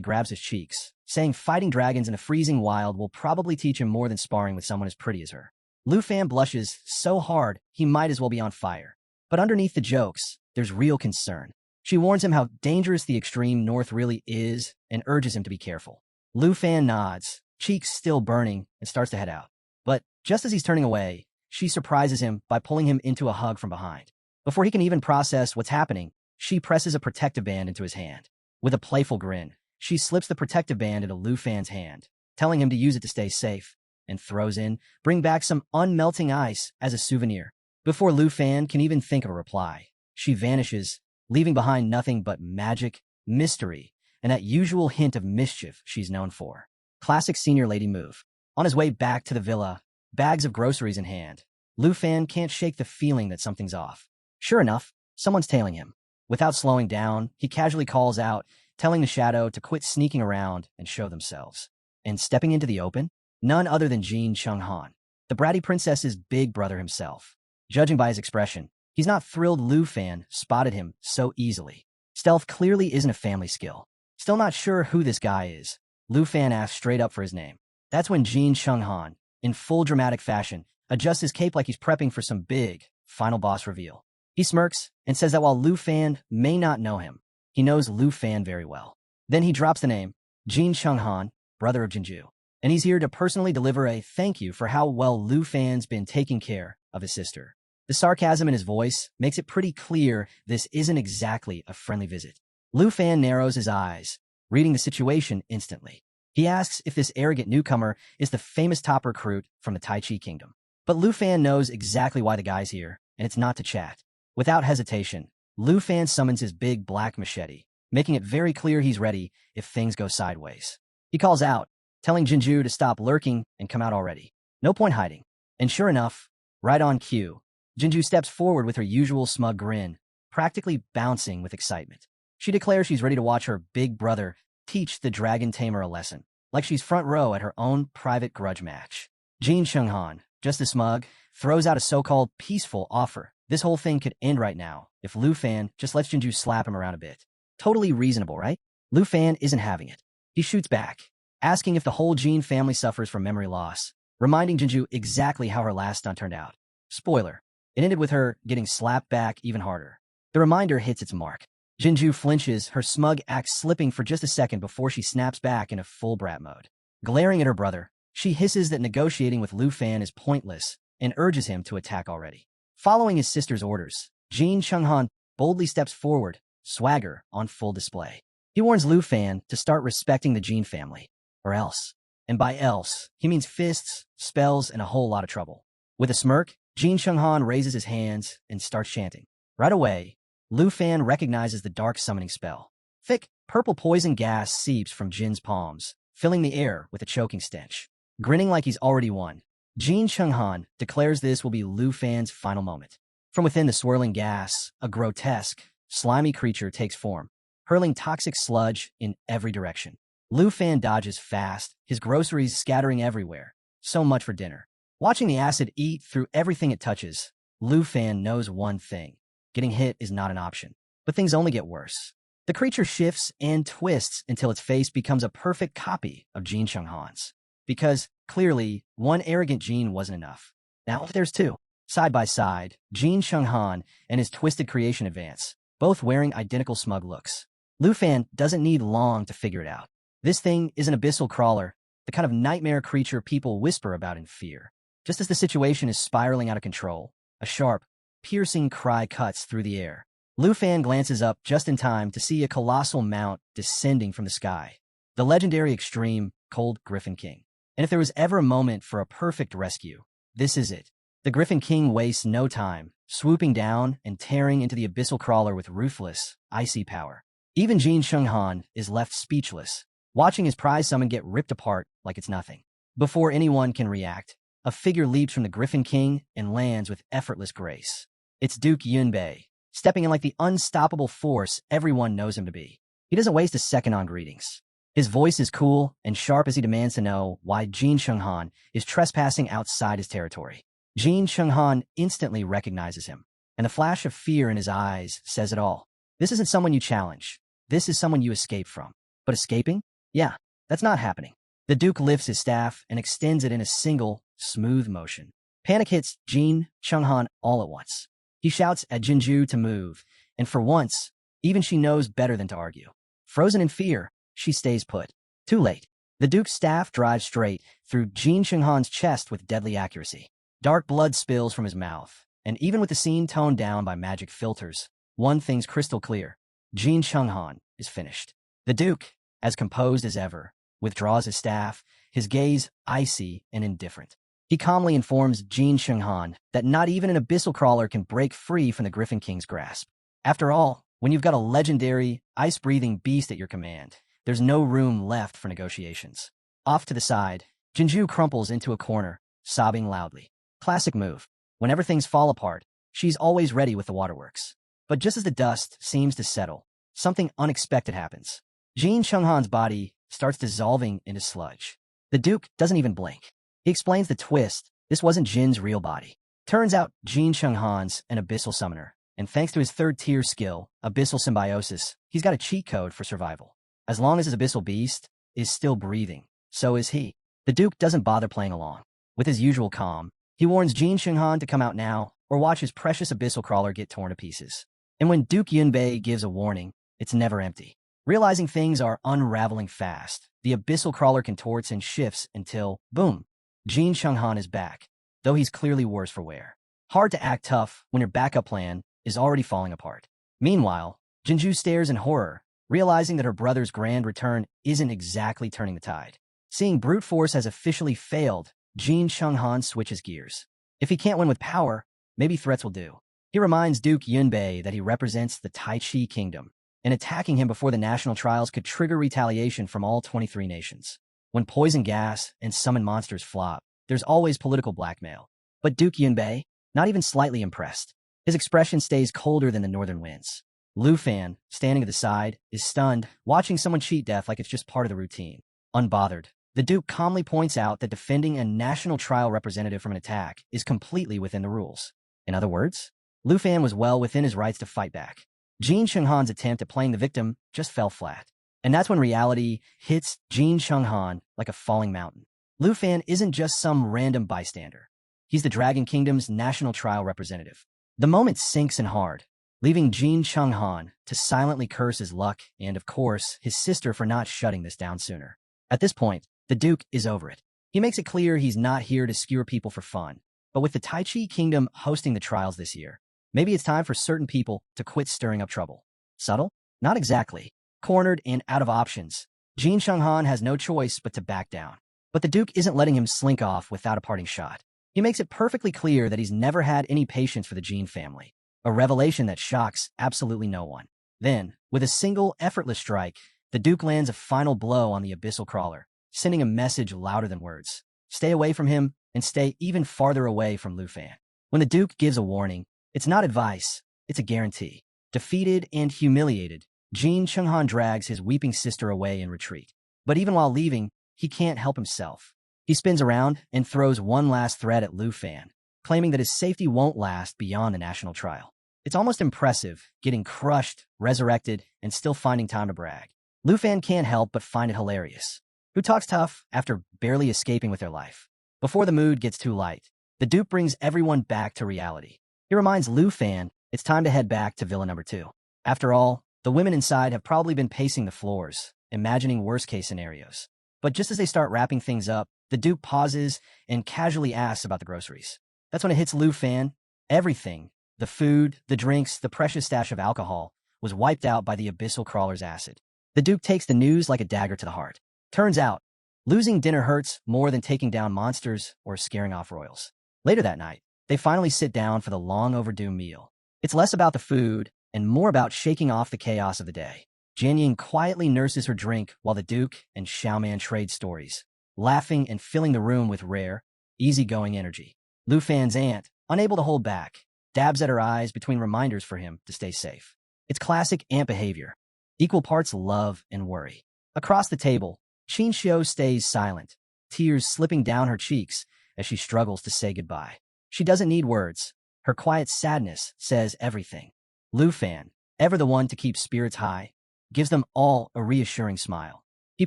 grabs his cheeks, saying fighting dragons in the freezing wild will probably teach him more than sparring with someone as pretty as her. Lu Fan blushes so hard he might as well be on fire. But underneath the jokes, there's real concern. She warns him how dangerous the extreme north really is and urges him to be careful. Lu Fan nods, cheeks still burning, and starts to head out. But just as he's turning away, she surprises him by pulling him into a hug from behind. Before he can even process what's happening, she presses a protective band into his hand. With a playful grin, she slips the protective band into Lu Fan's hand. telling him to use it to stay safe, and throws in, bring back some unmelting ice as a souvenir. Before Lu Fan can even think of a reply, she vanishes, leaving behind nothing but magic, mystery, and that usual hint of mischief she's known for. Classic senior lady move. On his way back to the villa, bags of groceries in hand, Lu Fan can't shake the feeling that something's off. Sure enough, someone's tailing him. Without slowing down, he casually calls out, telling the shadow to quit sneaking around and show themselves. And stepping into the open, none other than Jin Chung-han, the bratty princess's big brother himself. Judging by his expression, he's not thrilled Lu Fan spotted him so easily. Stealth clearly isn't a family skill. Still not sure who this guy is, Lu Fan asks straight up for his name. That's when Jin Chung-han, in full dramatic fashion, adjusts his cape like he's prepping for some big, final boss reveal. He smirks and says that while Lu Fan may not know him, he knows Lu Fan very well. Then he drops the name, Jin Chung-han, brother of Jinju, and he's here to personally deliver a thank you for how well Lu Fan's been taking care of his sister. The sarcasm in his voice makes it pretty clear this isn't exactly a friendly visit. Lu Fan narrows his eyes, reading the situation instantly. He asks if this arrogant newcomer is the famous top recruit from the Tai Chi Kingdom. But Lu Fan knows exactly why the guy's here, and it's not to chat. Without hesitation, Lu Fan summons his big black machete, making it very clear he's ready if things go sideways. He calls out, telling Jinju to stop lurking and come out already. No point hiding. And sure enough, right on cue, Jinju steps forward with her usual smug grin, practically bouncing with excitement. She declares she's ready to watch her big brother teach the dragon tamer a lesson, like she's front row at her own private grudge match. Jin Chung-han, just as smug, throws out a so-called peaceful offer. This whole thing could end right now if Lu Fan just lets Jinju slap him around a bit. Totally reasonable, right? Lu Fan isn't having it. He shoots back, asking if the whole Jin family suffers from memory loss, reminding Jinju exactly how her last stunt turned out. Spoiler, it ended with her getting slapped back even harder. The reminder hits its mark. Jinju flinches, her smug act slipping for just a second before she snaps back into full brat mode. Glaring at her brother, she hisses that negotiating with Lu Fan is pointless and urges him to attack already. Following his sister's orders, Jin Chung-han boldly steps forward, swagger on full display. He warns Lu Fan to start respecting the Jin family, or else. And by else, he means fists, spells, and a whole lot of trouble. With a smirk, Jin Chung-han raises his hands and starts chanting. Right away, Lu Fan recognizes the dark summoning spell. Thick, purple poison gas seeps from Jin's palms, filling the air with a choking stench. Grinning like he's already won, Jin Chung-han declares this will be Lu Fan's final moment. From within the swirling gas, a grotesque, slimy creature takes form, hurling toxic sludge in every direction. Lu Fan dodges fast, his groceries scattering everywhere. So much for dinner. Watching the acid eat through everything it touches, Lu Fan knows one thing. Getting hit is not an option. But things only get worse. The creature shifts and twists until its face becomes a perfect copy of Jin Chung-han's. Because, clearly, one arrogant Jin wasn't enough. Now there's two. Side by side, Jin Chung-han and his twisted creation advance, both wearing identical smug looks. Lu Fan doesn't need long to figure it out. This thing is an abyssal crawler, the kind of nightmare creature people whisper about in fear. Just as the situation is spiraling out of control, a sharp, piercing cry cuts through the air. Lu Fan glances up just in time to see a colossal mount descending from the sky. The legendary extreme, cold Griffin King. And if there was ever a moment for a perfect rescue, this is it. The Griffin King wastes no time, swooping down and tearing into the abyssal crawler with ruthless, icy power. Even Jin Chung-han is left speechless, watching his prize summon get ripped apart like it's nothing. Before anyone can react, a figure leaps from the Griffin King and lands with effortless grace. It's Duke Yunbei, stepping in like the unstoppable force everyone knows him to be. He doesn't waste a second on greetings. His voice is cool and sharp as he demands to know why Jin Chung-han is trespassing outside his territory. Jin Chung-han instantly recognizes him, and the flash of fear in his eyes says it all. This isn't someone you challenge. This is someone you escape from. But escaping? Yeah, that's not happening. The Duke lifts his staff and extends it in a single, smooth motion. Panic hits Jin Chung-han all at once. He shouts at Jinju to move, and for once, even she knows better than to argue. Frozen in fear, she stays put. Too late. The Duke's staff drives straight through Jin Chung-han's chest with deadly accuracy. Dark blood spills from his mouth, and even with the scene toned down by magic filters, one thing's crystal clear. Jin Chung-han is finished. The Duke, as composed as ever, withdraws his staff, his gaze icy and indifferent. He calmly informs Jin Shenghan that not even an abyssal crawler can break free from the Griffin King's grasp. After all, when you've got a legendary, ice-breathing beast at your command, there's no room left for negotiations. Off to the side, Jinju crumples into a corner, sobbing loudly. Classic move. Whenever things fall apart, she's always ready with the waterworks. But just as the dust seems to settle, something unexpected happens. Jin Shenghan's body starts dissolving into sludge. The Duke doesn't even blink. He explains the twist. This wasn't Jin's real body. Turns out Jin Shenghan's an abyssal summoner, and thanks to his third-tier skill, Abyssal Symbiosis, he's got a cheat code for survival. As long as his abyssal beast is still breathing, so is he. The Duke doesn't bother playing along. With his usual calm, he warns Jin Shenghan to come out now or watch his precious abyssal crawler get torn to pieces. And when Duke Yunbei gives a warning, it's never empty. Realizing things are unraveling fast, the abyssal crawler contorts and shifts until, boom, Jin Shenghan is back, though he's clearly worse for wear. Hard to act tough when your backup plan is already falling apart. Meanwhile, Jinju stares in horror, realizing that her brother's grand return isn't exactly turning the tide. Seeing brute force has officially failed, Jin Shenghan switches gears. If he can't win with power, maybe threats will do. He reminds Duke Yunbei that he represents the Tai Chi Kingdom, and attacking him before the national trials could trigger retaliation from all 23 nations. When poison gas and summon monsters flop, there's always political blackmail. But Duke Yunbei, not even slightly impressed. His expression stays colder than the northern winds. Lu Fan, standing at the side, is stunned, watching someone cheat death like it's just part of the routine. Unbothered, the Duke calmly points out that defending a national trial representative from an attack is completely within the rules. In other words, Lu Fan was well within his rights to fight back. Jin Shenghan's attempt at playing the victim just fell flat. And that's when reality hits Jin Shenghan like a falling mountain. Lu Fan isn't just some random bystander. He's the Dragon Kingdom's national trial representative. The moment sinks in hard, leaving Jin Shenghan to silently curse his luck and, of course, his sister for not shutting this down sooner. At this point, the Duke is over it. He makes it clear he's not here to skewer people for fun. But with the Tai Chi Kingdom hosting the trials this year, maybe it's time for certain people to quit stirring up trouble. Subtle? Not exactly. Cornered and out of options, Jin Shenghan has no choice but to back down. But the Duke isn't letting him slink off without a parting shot. He makes it perfectly clear that he's never had any patience for the Jin family, a revelation that shocks absolutely no one. Then, with a single, effortless strike, the Duke lands a final blow on the abyssal crawler, sending a message louder than words. Stay away from him, and stay even farther away from Lu Fan. When the Duke gives a warning, it's not advice, it's a guarantee. Defeated and humiliated, Jin Shenghan drags his weeping sister away in retreat. But even while leaving, he can't help himself. He spins around and throws one last threat at Lu Fan, claiming that his safety won't last beyond the national trial. It's almost impressive, getting crushed, resurrected, and still finding time to brag. Lu Fan can't help but find it hilarious. Who talks tough after barely escaping with their life? Before the mood gets too light, the Duke brings everyone back to reality. He reminds Lu Fan it's time to head back to Villa Number 2. After all, the women inside have probably been pacing the floors, imagining worst-case scenarios. But just as they start wrapping things up, the Duke pauses and casually asks about the groceries. That's when it hits Lu Fan. Everything, the food, the drinks, the precious stash of alcohol, was wiped out by the abyssal crawler's acid. The Duke takes the news like a dagger to the heart. Turns out, losing dinner hurts more than taking down monsters or scaring off royals. Later that night, they finally sit down for the long-overdue meal. It's less about the food and more about shaking off the chaos of the day. Jianying quietly nurses her drink while the Duke and Xiaoman trade stories, laughing and filling the room with rare, easygoing energy. Lu Fan's aunt, unable to hold back, dabs at her eyes between reminders for him to stay safe. It's classic aunt behavior, equal parts love and worry. Across the table, Qin Xiu stays silent, tears slipping down her cheeks as she struggles to say goodbye. She doesn't need words. Her quiet sadness says everything. Lu Fan, ever the one to keep spirits high, gives them all a reassuring smile. He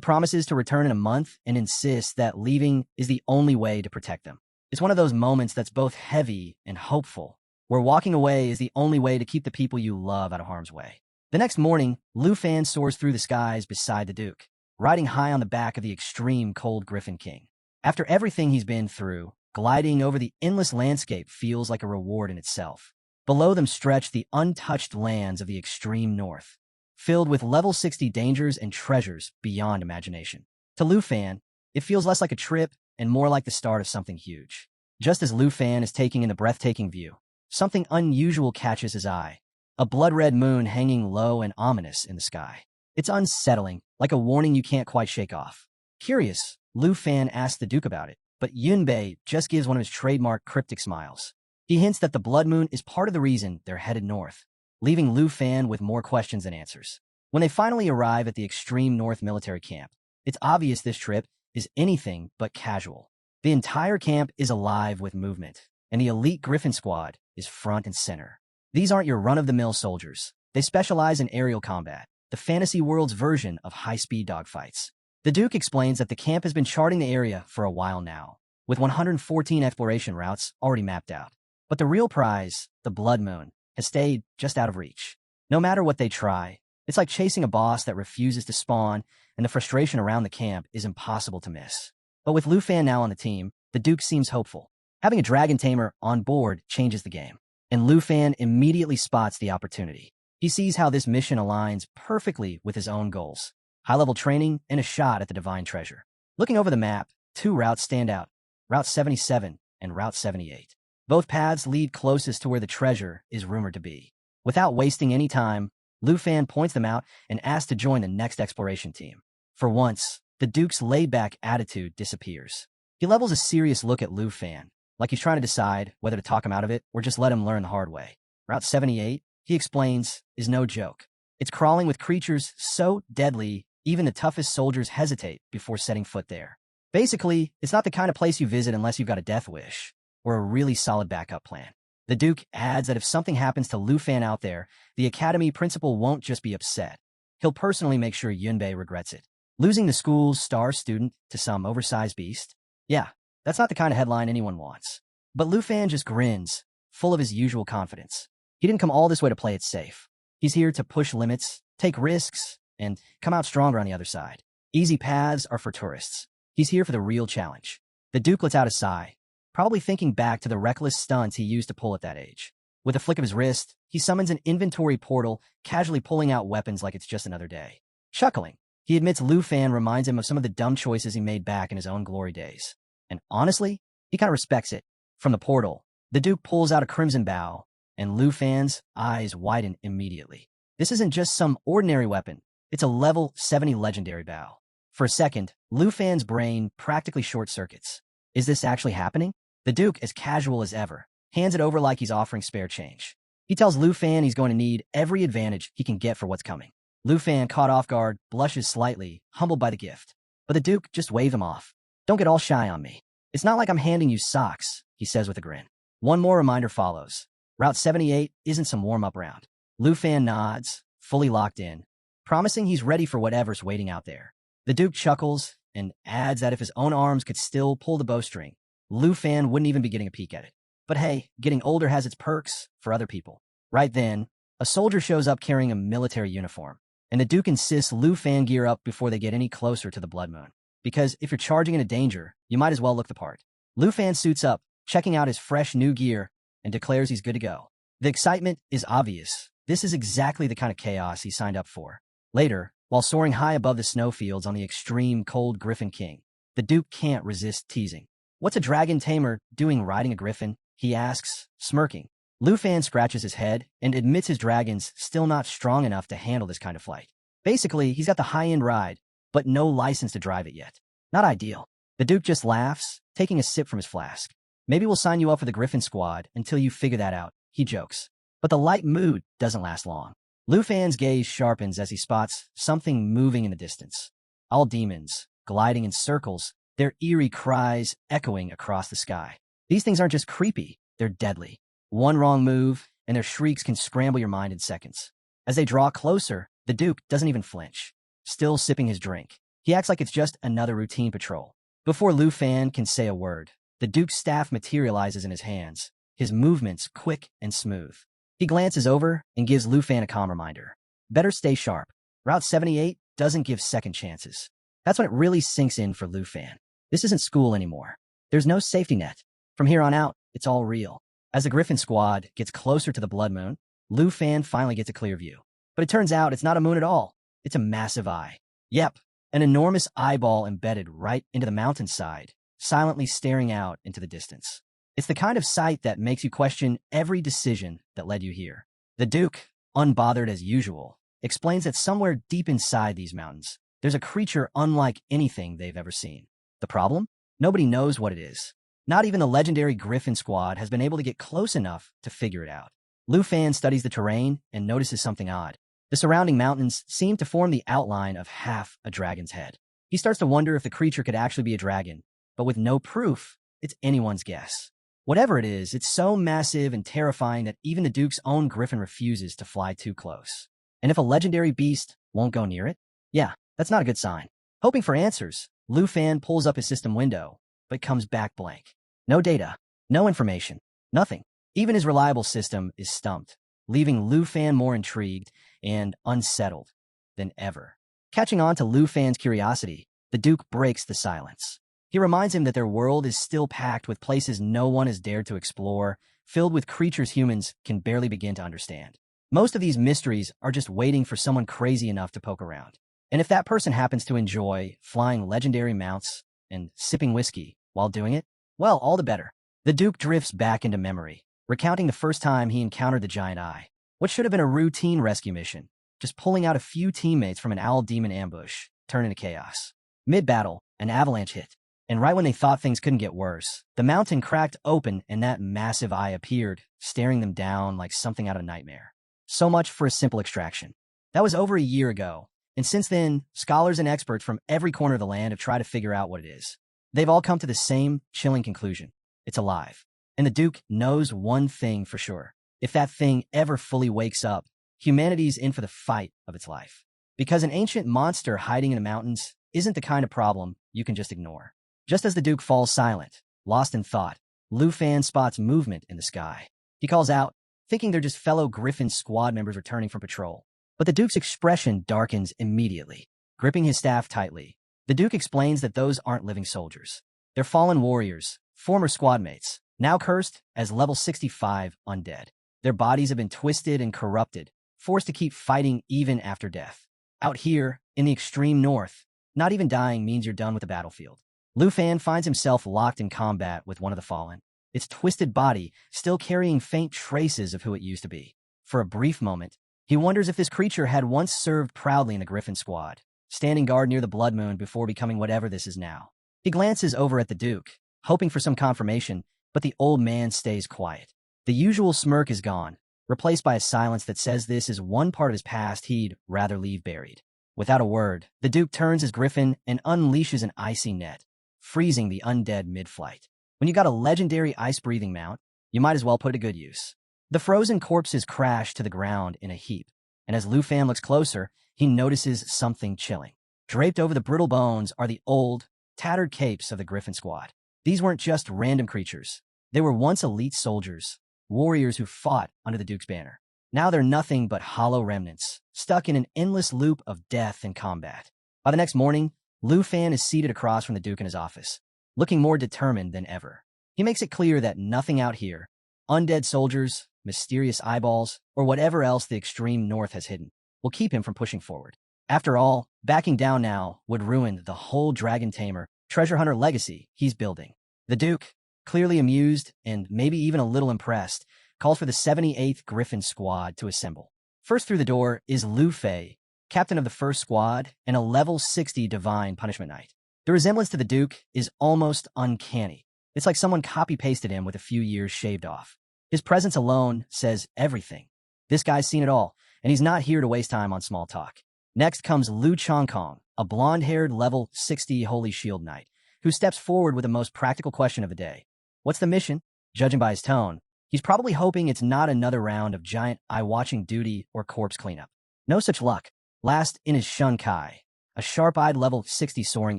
promises to return in a month and insists that leaving is the only way to protect them. It's one of those moments that's both heavy and hopeful, where walking away is the only way to keep the people you love out of harm's way. The next morning, Lu Fan soars through the skies beside the Duke, riding high on the back of the extreme cold Griffin King. After everything he's been through, gliding over the endless landscape feels like a reward in itself. Below them stretch the untouched lands of the extreme north, filled with level 60 dangers and treasures beyond imagination. To Lu Fan, it feels less like a trip and more like the start of something huge. Just as Lu Fan is taking in the breathtaking view, something unusual catches his eye. A blood-red moon hanging low and ominous in the sky. It's unsettling, like a warning you can't quite shake off. Curious, Lu Fan asks the Duke about it, but Yunbei just gives one of his trademark cryptic smiles. He hints that the blood moon is part of the reason they're headed north, leaving Lu Fan with more questions than answers. When they finally arrive at the extreme north military camp, it's obvious this trip is anything but casual. The entire camp is alive with movement, and the elite Griffin squad is front and center. These aren't your run-of-the-mill soldiers. They specialize in aerial combat, the fantasy world's version of high-speed dogfights. The Duke explains that the camp has been charting the area for a while now, with 114 exploration routes already mapped out. But the real prize, the Blood Moon, has stayed just out of reach. No matter what they try, it's like chasing a boss that refuses to spawn, and the frustration around the camp is impossible to miss. But with Lu Fan now on the team, the Duke seems hopeful. Having a Dragon Tamer on board changes the game, and Lu Fan immediately spots the opportunity. He sees how this mission aligns perfectly with his own goals. High-level training and a shot at the Divine Treasure. Looking over the map, two routes stand out, Route 77 and Route 78. Both paths lead closest to where the treasure is rumored to be. Without wasting any time, Lu Fan points them out and asks to join the next exploration team. For once, the Duke's laid-back attitude disappears. He levels a serious look at Lu Fan, like he's trying to decide whether to talk him out of it or just let him learn the hard way. Route 78, he explains, is no joke. It's crawling with creatures so deadly, even the toughest soldiers hesitate before setting foot there. Basically, it's not the kind of place you visit unless you've got a death wish or a really solid backup plan. The Duke adds that if something happens to Lu Fan out there, the Academy principal won't just be upset. He'll personally make sure Yunbei regrets it. Losing the school's star student to some oversized beast? Yeah, that's not the kind of headline anyone wants. But Lu Fan just grins, full of his usual confidence. He didn't come all this way to play it safe. He's here to push limits, take risks, and come out stronger on the other side. Easy paths are for tourists. He's here for the real challenge. The Duke lets out a sigh, probably thinking back to the reckless stunts he used to pull at that age. With a flick of his wrist, he summons an inventory portal, casually pulling out weapons like it's just another day. Chuckling, he admits Lu Fan reminds him of some of the dumb choices he made back in his own glory days. And honestly, he kind of respects it. From the portal, the Duke pulls out a crimson bow, and Lu Fan's eyes widen immediately. This isn't just some ordinary weapon. It's a level 70 legendary bow. For a second, Lu Fan's brain practically short-circuits. Is this actually happening? The Duke, as casual as ever, hands it over like he's offering spare change. He tells Lu Fan he's going to need every advantage he can get for what's coming. Lu Fan, caught off guard, blushes slightly, humbled by the gift. But the Duke just waves him off. Don't get all shy on me. It's not like I'm handing you socks, he says with a grin. One more reminder follows. Route 78 isn't some warm-up round. Lu Fan nods, fully locked in, promising he's ready for whatever's waiting out there. The Duke chuckles and adds that if his own arms could still pull the bowstring, Lu Fan wouldn't even be getting a peek at it. But hey, getting older has its perks for other people. Right then, a soldier shows up carrying a military uniform, and the Duke insists Lu Fan gear up before they get any closer to the Blood Moon. Because if you're charging into danger, you might as well look the part. Lu Fan suits up, checking out his fresh new gear, and declares he's good to go. The excitement is obvious. This is exactly the kind of chaos he signed up for. Later, while soaring high above the snowfields on the extreme cold Griffin King, the Duke can't resist teasing. What's a dragon tamer doing riding a griffin? He asks, smirking. Lu Fan scratches his head and admits his dragon's still not strong enough to handle this kind of flight. Basically, he's got the high-end ride, but no license to drive it yet. Not ideal. The Duke just laughs, taking a sip from his flask. Maybe we'll sign you up for the Griffin squad until you figure that out, he jokes. But the light mood doesn't last long. Lu Fan's gaze sharpens as he spots something moving in the distance. All demons, gliding in circles, their eerie cries echoing across the sky. These things aren't just creepy, they're deadly. One wrong move, and their shrieks can scramble your mind in seconds. As they draw closer, the Duke doesn't even flinch, still sipping his drink. He acts like it's just another routine patrol. Before Lu Fan can say a word, the Duke's staff materializes in his hands, his movements quick and smooth. He glances over and gives Lu Fan a calm reminder. Better stay sharp. Route 78 doesn't give second chances. That's when it really sinks in for Lu Fan. This isn't school anymore. There's no safety net. From here on out, it's all real. As the Griffin squad gets closer to the Blood Moon, Lu Fan finally gets a clear view. But it turns out it's not a moon at all. It's a massive eye. Yep, an enormous eyeball embedded right into the mountainside, silently staring out into the distance. It's the kind of sight that makes you question every decision that led you here. The Duke, unbothered as usual, explains that somewhere deep inside these mountains, there's a creature unlike anything they've ever seen. The problem? Nobody knows what it is. Not even the legendary Griffin Squad has been able to get close enough to figure it out. Lu Fan studies the terrain and notices something odd. The surrounding mountains seem to form the outline of half a dragon's head. He starts to wonder if the creature could actually be a dragon, but with no proof, it's anyone's guess. Whatever it is, it's so massive and terrifying that even the Duke's own griffin refuses to fly too close. And if a legendary beast won't go near it? Yeah, that's not a good sign. Hoping for answers, Lu Fan pulls up his system window, but comes back blank. No data, no information, nothing. Even his reliable system is stumped, leaving Lu Fan more intrigued and unsettled than ever. Catching on to Lu Fan's curiosity, the Duke breaks the silence. He reminds him that their world is still packed with places no one has dared to explore, filled with creatures humans can barely begin to understand. Most of these mysteries are just waiting for someone crazy enough to poke around. And if that person happens to enjoy flying legendary mounts and sipping whiskey while doing it, well, all the better. The Duke drifts back into memory, recounting the first time he encountered the giant eye. What should have been a routine rescue mission, just pulling out a few teammates from an owl demon ambush, turned into chaos. Mid-battle, an avalanche hit, and right when they thought things couldn't get worse, the mountain cracked open and that massive eye appeared, staring them down like something out of a nightmare. So much for a simple extraction. That was over a year ago, and since then, scholars and experts from every corner of the land have tried to figure out what it is. They've all come to the same chilling conclusion. It's alive. And the Duke knows one thing for sure. If that thing ever fully wakes up, humanity's in for the fight of its life. Because an ancient monster hiding in the mountains isn't the kind of problem you can just ignore. Just as the Duke falls silent, lost in thought, Lu Fan spots movement in the sky. He calls out, thinking they're just fellow Griffin Squad members returning from patrol. But the Duke's expression darkens immediately. Gripping his staff tightly, the Duke explains that those aren't living soldiers. They're fallen warriors, former squad mates, now cursed as level 65 undead. Their bodies have been twisted and corrupted, forced to keep fighting even after death. Out here, in the extreme north, not even dying means you're done with the battlefield. Lu Fan finds himself locked in combat with one of the fallen, its twisted body still carrying faint traces of who it used to be. For a brief moment, he wonders if this creature had once served proudly in the Griffin Squad, standing guard near the Blood Moon before becoming whatever this is now. He glances over at the Duke, hoping for some confirmation, but the old man stays quiet. The usual smirk is gone, replaced by a silence that says this is one part of his past he'd rather leave buried. Without a word, the Duke turns his griffin and unleashes an icy net, freezing the undead mid-flight. When you got a legendary ice-breathing mount, you might as well put it to good use. The frozen corpses crash to the ground in a heap, and as Lu Fan looks closer, he notices something chilling. Draped over the brittle bones are the old, tattered capes of the Griffin Squad. These weren't just random creatures. They were once elite soldiers, warriors who fought under the Duke's banner. Now they're nothing but hollow remnants, stuck in an endless loop of death and combat. By the next morning, Lu Fan is seated across from the Duke in his office, looking more determined than ever. He makes it clear that nothing out here, undead soldiers, mysterious eyeballs, or whatever else the extreme north has hidden, will keep him from pushing forward. After all, backing down now would ruin the whole Dragon Tamer, treasure hunter legacy he's building. The Duke, clearly amused and maybe even a little impressed, calls for the 78th Griffin Squad to assemble. First through the door is Lu Fei, captain of the first squad and a level 60 Divine Punishment Knight. The resemblance to the Duke is almost uncanny. It's like someone copy-pasted him with a few years shaved off. His presence alone says everything. This guy's seen it all, and he's not here to waste time on small talk. Next comes Lu Chongkong, a blonde-haired level 60 Holy Shield Knight, who steps forward with the most practical question of the day. What's the mission? Judging by his tone, he's probably hoping it's not another round of giant eye-watching duty or corpse cleanup. No such luck. Last in is Shun Kai, a sharp-eyed level 60 Soaring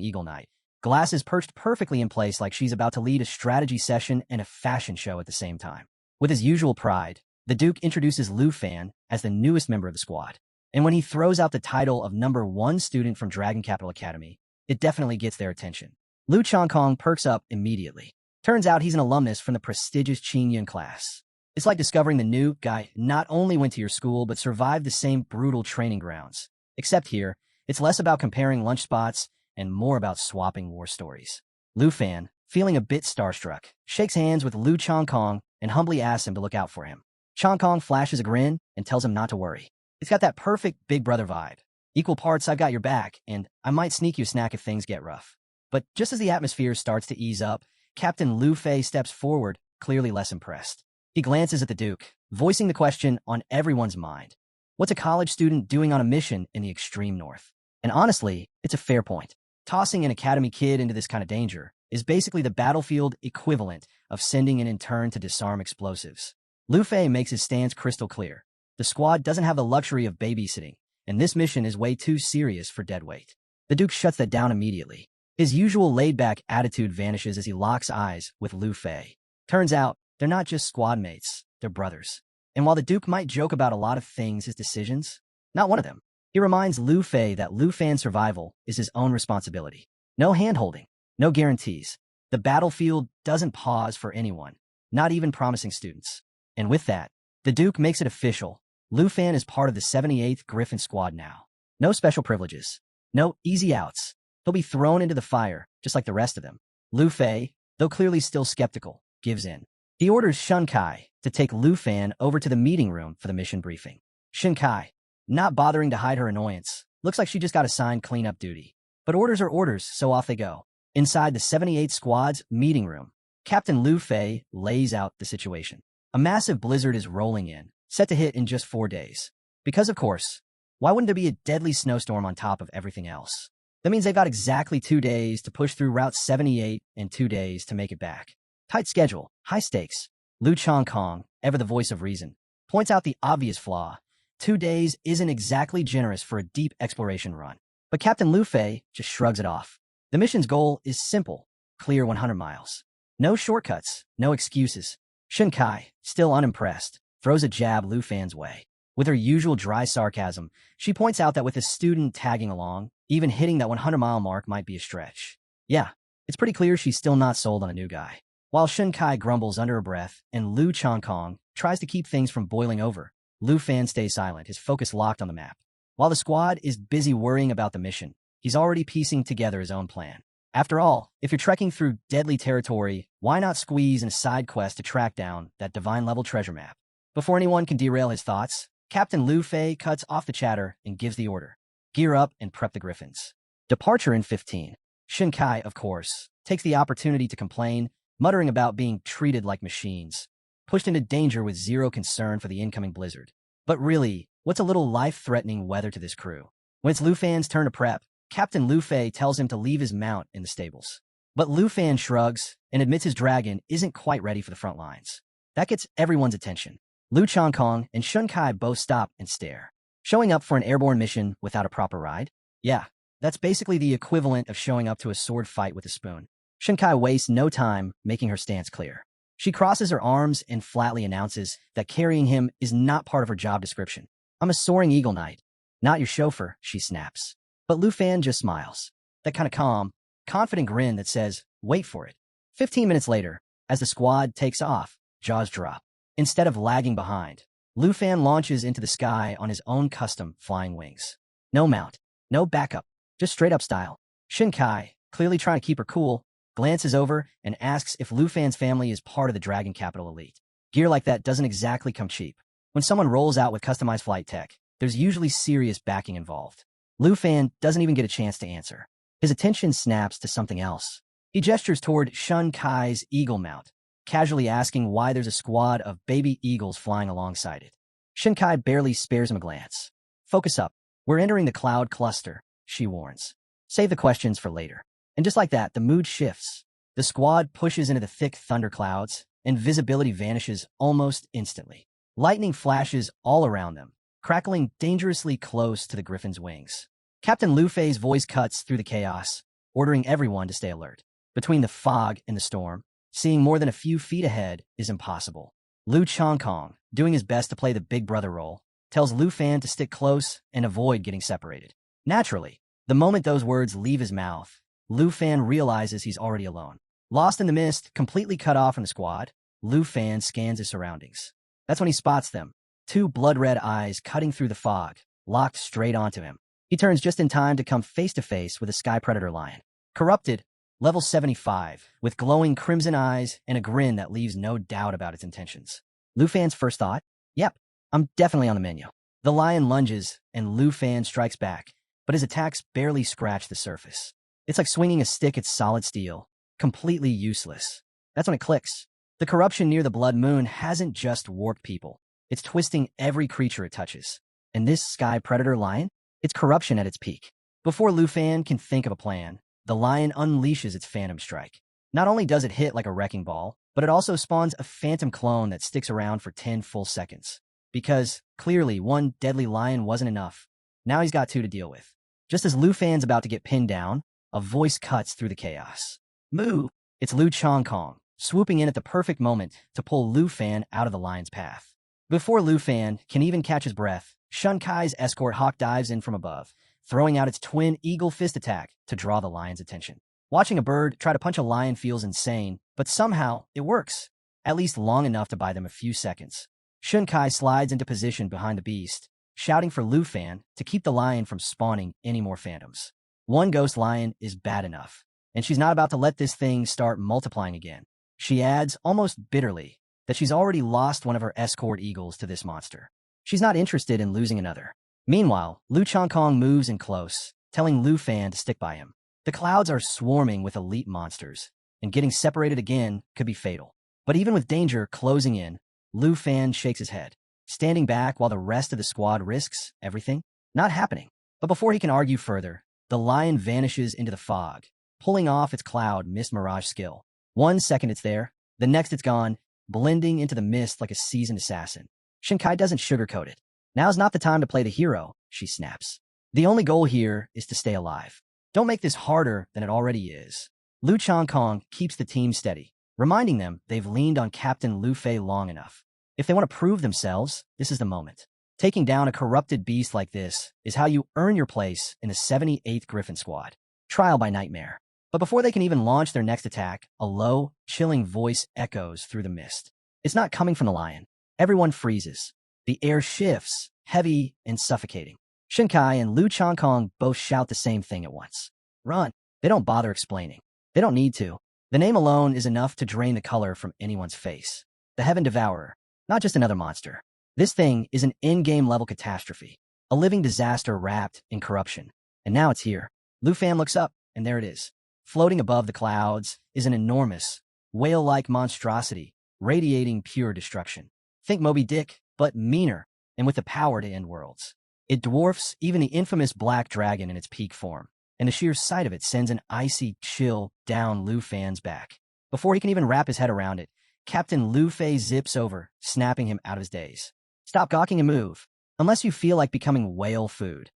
Eagle Knight, glasses perched perfectly in place like she's about to lead a strategy session and a fashion show at the same time. With his usual pride, the Duke introduces Lu Fan as the newest member of the squad. And when he throws out the title of #1 student from Dragon Capital Academy, it definitely gets their attention. Lu Chongkong perks up immediately. Turns out he's an alumnus from the prestigious Qingyun class. It's like discovering the new guy not only went to your school but survived the same brutal training grounds. Except here, It's less about comparing lunch spots and more about swapping war stories. Lu Fan, feeling a bit starstruck, shakes hands with Lu Chongkong and humbly asks him to look out for him. Chongkong flashes a grin and tells him not to worry. It's got that perfect big brother vibe. Equal parts I've got your back, and I might sneak you a snack if things get rough. But just as the atmosphere starts to ease up, Captain Lu Fei steps forward, clearly less impressed. He glances at the Duke, voicing the question on everyone's mind. What's a college student doing on a mission in the extreme north? And honestly, it's a fair point. Tossing an academy kid into this kind of danger is basically the battlefield equivalent of sending an intern to disarm explosives. Lu Fei makes his stance crystal clear. The squad doesn't have the luxury of babysitting, and this mission is way too serious for deadweight. The Duke shuts that down immediately. His usual laid-back attitude vanishes as he locks eyes with Lu Fei. Turns out, they're not just squad mates, they're brothers. And while the Duke might joke about a lot of things, his decisions, not one of them. He reminds Lu Fei that Lu Fan's survival is his own responsibility. No hand-holding, no guarantees. The battlefield doesn't pause for anyone, not even promising students. And with that, the Duke makes it official. Lu Fan is part of the 78th Griffin Squad now. No special privileges. No easy outs. He'll be thrown into the fire, just like the rest of them. Lu Fei, though clearly still skeptical, gives in. He orders Shun Kai to take Lu Fan over to the meeting room for the mission briefing. Shun Kai, not bothering to hide her annoyance, looks like she just got assigned cleanup duty. But orders are orders, so off they go. Inside the 78th Squad's meeting room, Captain Lu Fei lays out the situation. A massive blizzard is rolling in, set to hit in just 4 days. Because, of course, why wouldn't there be a deadly snowstorm on top of everything else? That means they've got exactly 2 days to push through Route 78 and 2 days to make it back. Tight schedule, high stakes. Lu Chongkong, ever the voice of reason, points out the obvious flaw. 2 days isn't exactly generous for a deep exploration run. But Captain Lu Fei just shrugs it off. The mission's goal is simple, clear 100 miles. No shortcuts, no excuses. Shun Kai, still unimpressed, throws a jab Lu Fan's way. With her usual dry sarcasm, she points out that with a student tagging along, even hitting that 100-mile mark might be a stretch. Yeah, it's pretty clear she's still not sold on a new guy. While Shun Kai grumbles under her breath and Lu Chongkong tries to keep things from boiling over, Lu Fan stays silent, his focus locked on the map. While the squad is busy worrying about the mission, he's already piecing together his own plan. After all, if you're trekking through deadly territory, why not squeeze in a side quest to track down that divine-level treasure map? Before anyone can derail his thoughts, Captain Lu Fei cuts off the chatter and gives the order. Gear up and prep the Griffins. Departure in 15. Shun Kai, of course, takes the opportunity to complain, muttering about being treated like machines, pushed into danger with zero concern for the incoming blizzard. But really, what's a little life-threatening weather to this crew? When it's Lu Fan's turn to prep, Captain Lu Fei tells him to leave his mount in the stables. But Lu Fan shrugs and admits his dragon isn't quite ready for the front lines. That gets everyone's attention. Lu Chongkong and Shun Kai both stop and stare. Showing up for an airborne mission without a proper ride? Yeah, that's basically the equivalent of showing up to a sword fight with a spoon. Shun Kai wastes no time making her stance clear. She crosses her arms and flatly announces that carrying him is not part of her job description. I'm a soaring eagle knight, not your chauffeur, she snaps. But Lu Fan just smiles. That kind of calm, confident grin that says, wait for it. 15 minutes later, as the squad takes off, jaws drop. Instead of lagging behind, Lu Fan launches into the sky on his own custom flying wings. No mount, no backup, just straight up style. Shun Kai, clearly trying to keep her cool, glances over and asks if Lu Fan's family is part of the Dragon Capital elite. Gear like that doesn't exactly come cheap. When someone rolls out with customized flight tech, there's usually serious backing involved. Lu Fan doesn't even get a chance to answer. His attention snaps to something else. He gestures toward Shun Kai's eagle mount, casually asking why there's a squad of baby eagles flying alongside it. Shun Kai barely spares him a glance. Focus up. We're entering the cloud cluster, she warns. Save the questions for later. And just like that, the mood shifts. The squad pushes into the thick thunderclouds, and visibility vanishes almost instantly. Lightning flashes all around them, crackling dangerously close to the Griffin's wings. Captain Lu Fei's voice cuts through the chaos, ordering everyone to stay alert. Between the fog and the storm, seeing more than a few feet ahead is impossible. Lu Chongkong, doing his best to play the big brother role, tells Lu Fan to stick close and avoid getting separated. Naturally, the moment those words leave his mouth, Lu Fan realizes he's already alone. Lost in the mist, completely cut off from the squad, Lu Fan scans his surroundings. That's when he spots them. 2 blood-red eyes cutting through the fog, locked straight onto him. He turns just in time to come face to face with a sky predator lion. Corrupted, level 75, with glowing crimson eyes and a grin that leaves no doubt about its intentions. Lu Fan's first thought? Yep, I'm definitely on the menu. The lion lunges, and Lu Fan strikes back, but his attacks barely scratch the surface. It's like swinging a stick at solid steel, completely useless. That's when it clicks. The corruption near the blood moon hasn't just warped people. It's twisting every creature it touches. And this sky predator lion? It's corruption at its peak. Before Lu Fan can think of a plan, the lion unleashes its phantom strike. Not only does it hit like a wrecking ball, but it also spawns a phantom clone that sticks around for 10 full seconds. Because, clearly, one deadly lion wasn't enough. Now he's got two to deal with. Just as Lu Fan's about to get pinned down, a voice cuts through the chaos. Moo! It's Lu Chongkong, swooping in at the perfect moment to pull Lu Fan out of the lion's path. Before Lu Fan can even catch his breath, Shun Kai's escort hawk dives in from above, throwing out its twin eagle fist attack to draw the lion's attention. Watching a bird try to punch a lion feels insane, but somehow it works, at least long enough to buy them a few seconds. Shun Kai slides into position behind the beast, shouting for Lu Fan to keep the lion from spawning any more phantoms. One ghost lion is bad enough, and she's not about to let this thing start multiplying again. She adds, almost bitterly, that she's already lost one of her escort eagles to this monster. She's not interested in losing another. Meanwhile, Lu Chongkong moves in close, telling Lu Fan to stick by him. The clouds are swarming with elite monsters, and getting separated again could be fatal. But even with danger closing in, Lu Fan shakes his head, standing back while the rest of the squad risks everything. Not happening. But before he can argue further, the lion vanishes into the fog, pulling off its cloud mist mirage skill. 1 second it's there, the next it's gone, blending into the mist like a seasoned assassin. Shinkai doesn't sugarcoat it. Now's not the time to play the hero, she snaps. The only goal here is to stay alive. Don't make this harder than it already is. Lu Chongkong keeps the team steady, reminding them they've leaned on Captain Lu Fei long enough. If they want to prove themselves, this is the moment. Taking down a corrupted beast like this is how you earn your place in the 78th Griffin Squad. Trial by nightmare. But before they can even launch their next attack, a low, chilling voice echoes through the mist. It's not coming from the lion. Everyone freezes. The air shifts, heavy and suffocating. Shinkai and Lu Chongkong both shout the same thing at once. Run. They don't bother explaining. They don't need to. The name alone is enough to drain the color from anyone's face. The Heaven Devourer. Not just another monster. This thing is an in-game level catastrophe. A living disaster wrapped in corruption. And now it's here. Lu Fan looks up, and there it is. Floating above the clouds is an enormous, whale-like monstrosity, radiating pure destruction. Think Moby Dick, but meaner, and with the power to end worlds. It dwarfs even the infamous Black Dragon in its peak form, and the sheer sight of it sends an icy chill down Lu Fan's back. Before he can even wrap his head around it, Captain Lu Fei zips over, snapping him out of his daze. Stop gawking and move, unless you feel like becoming whale food.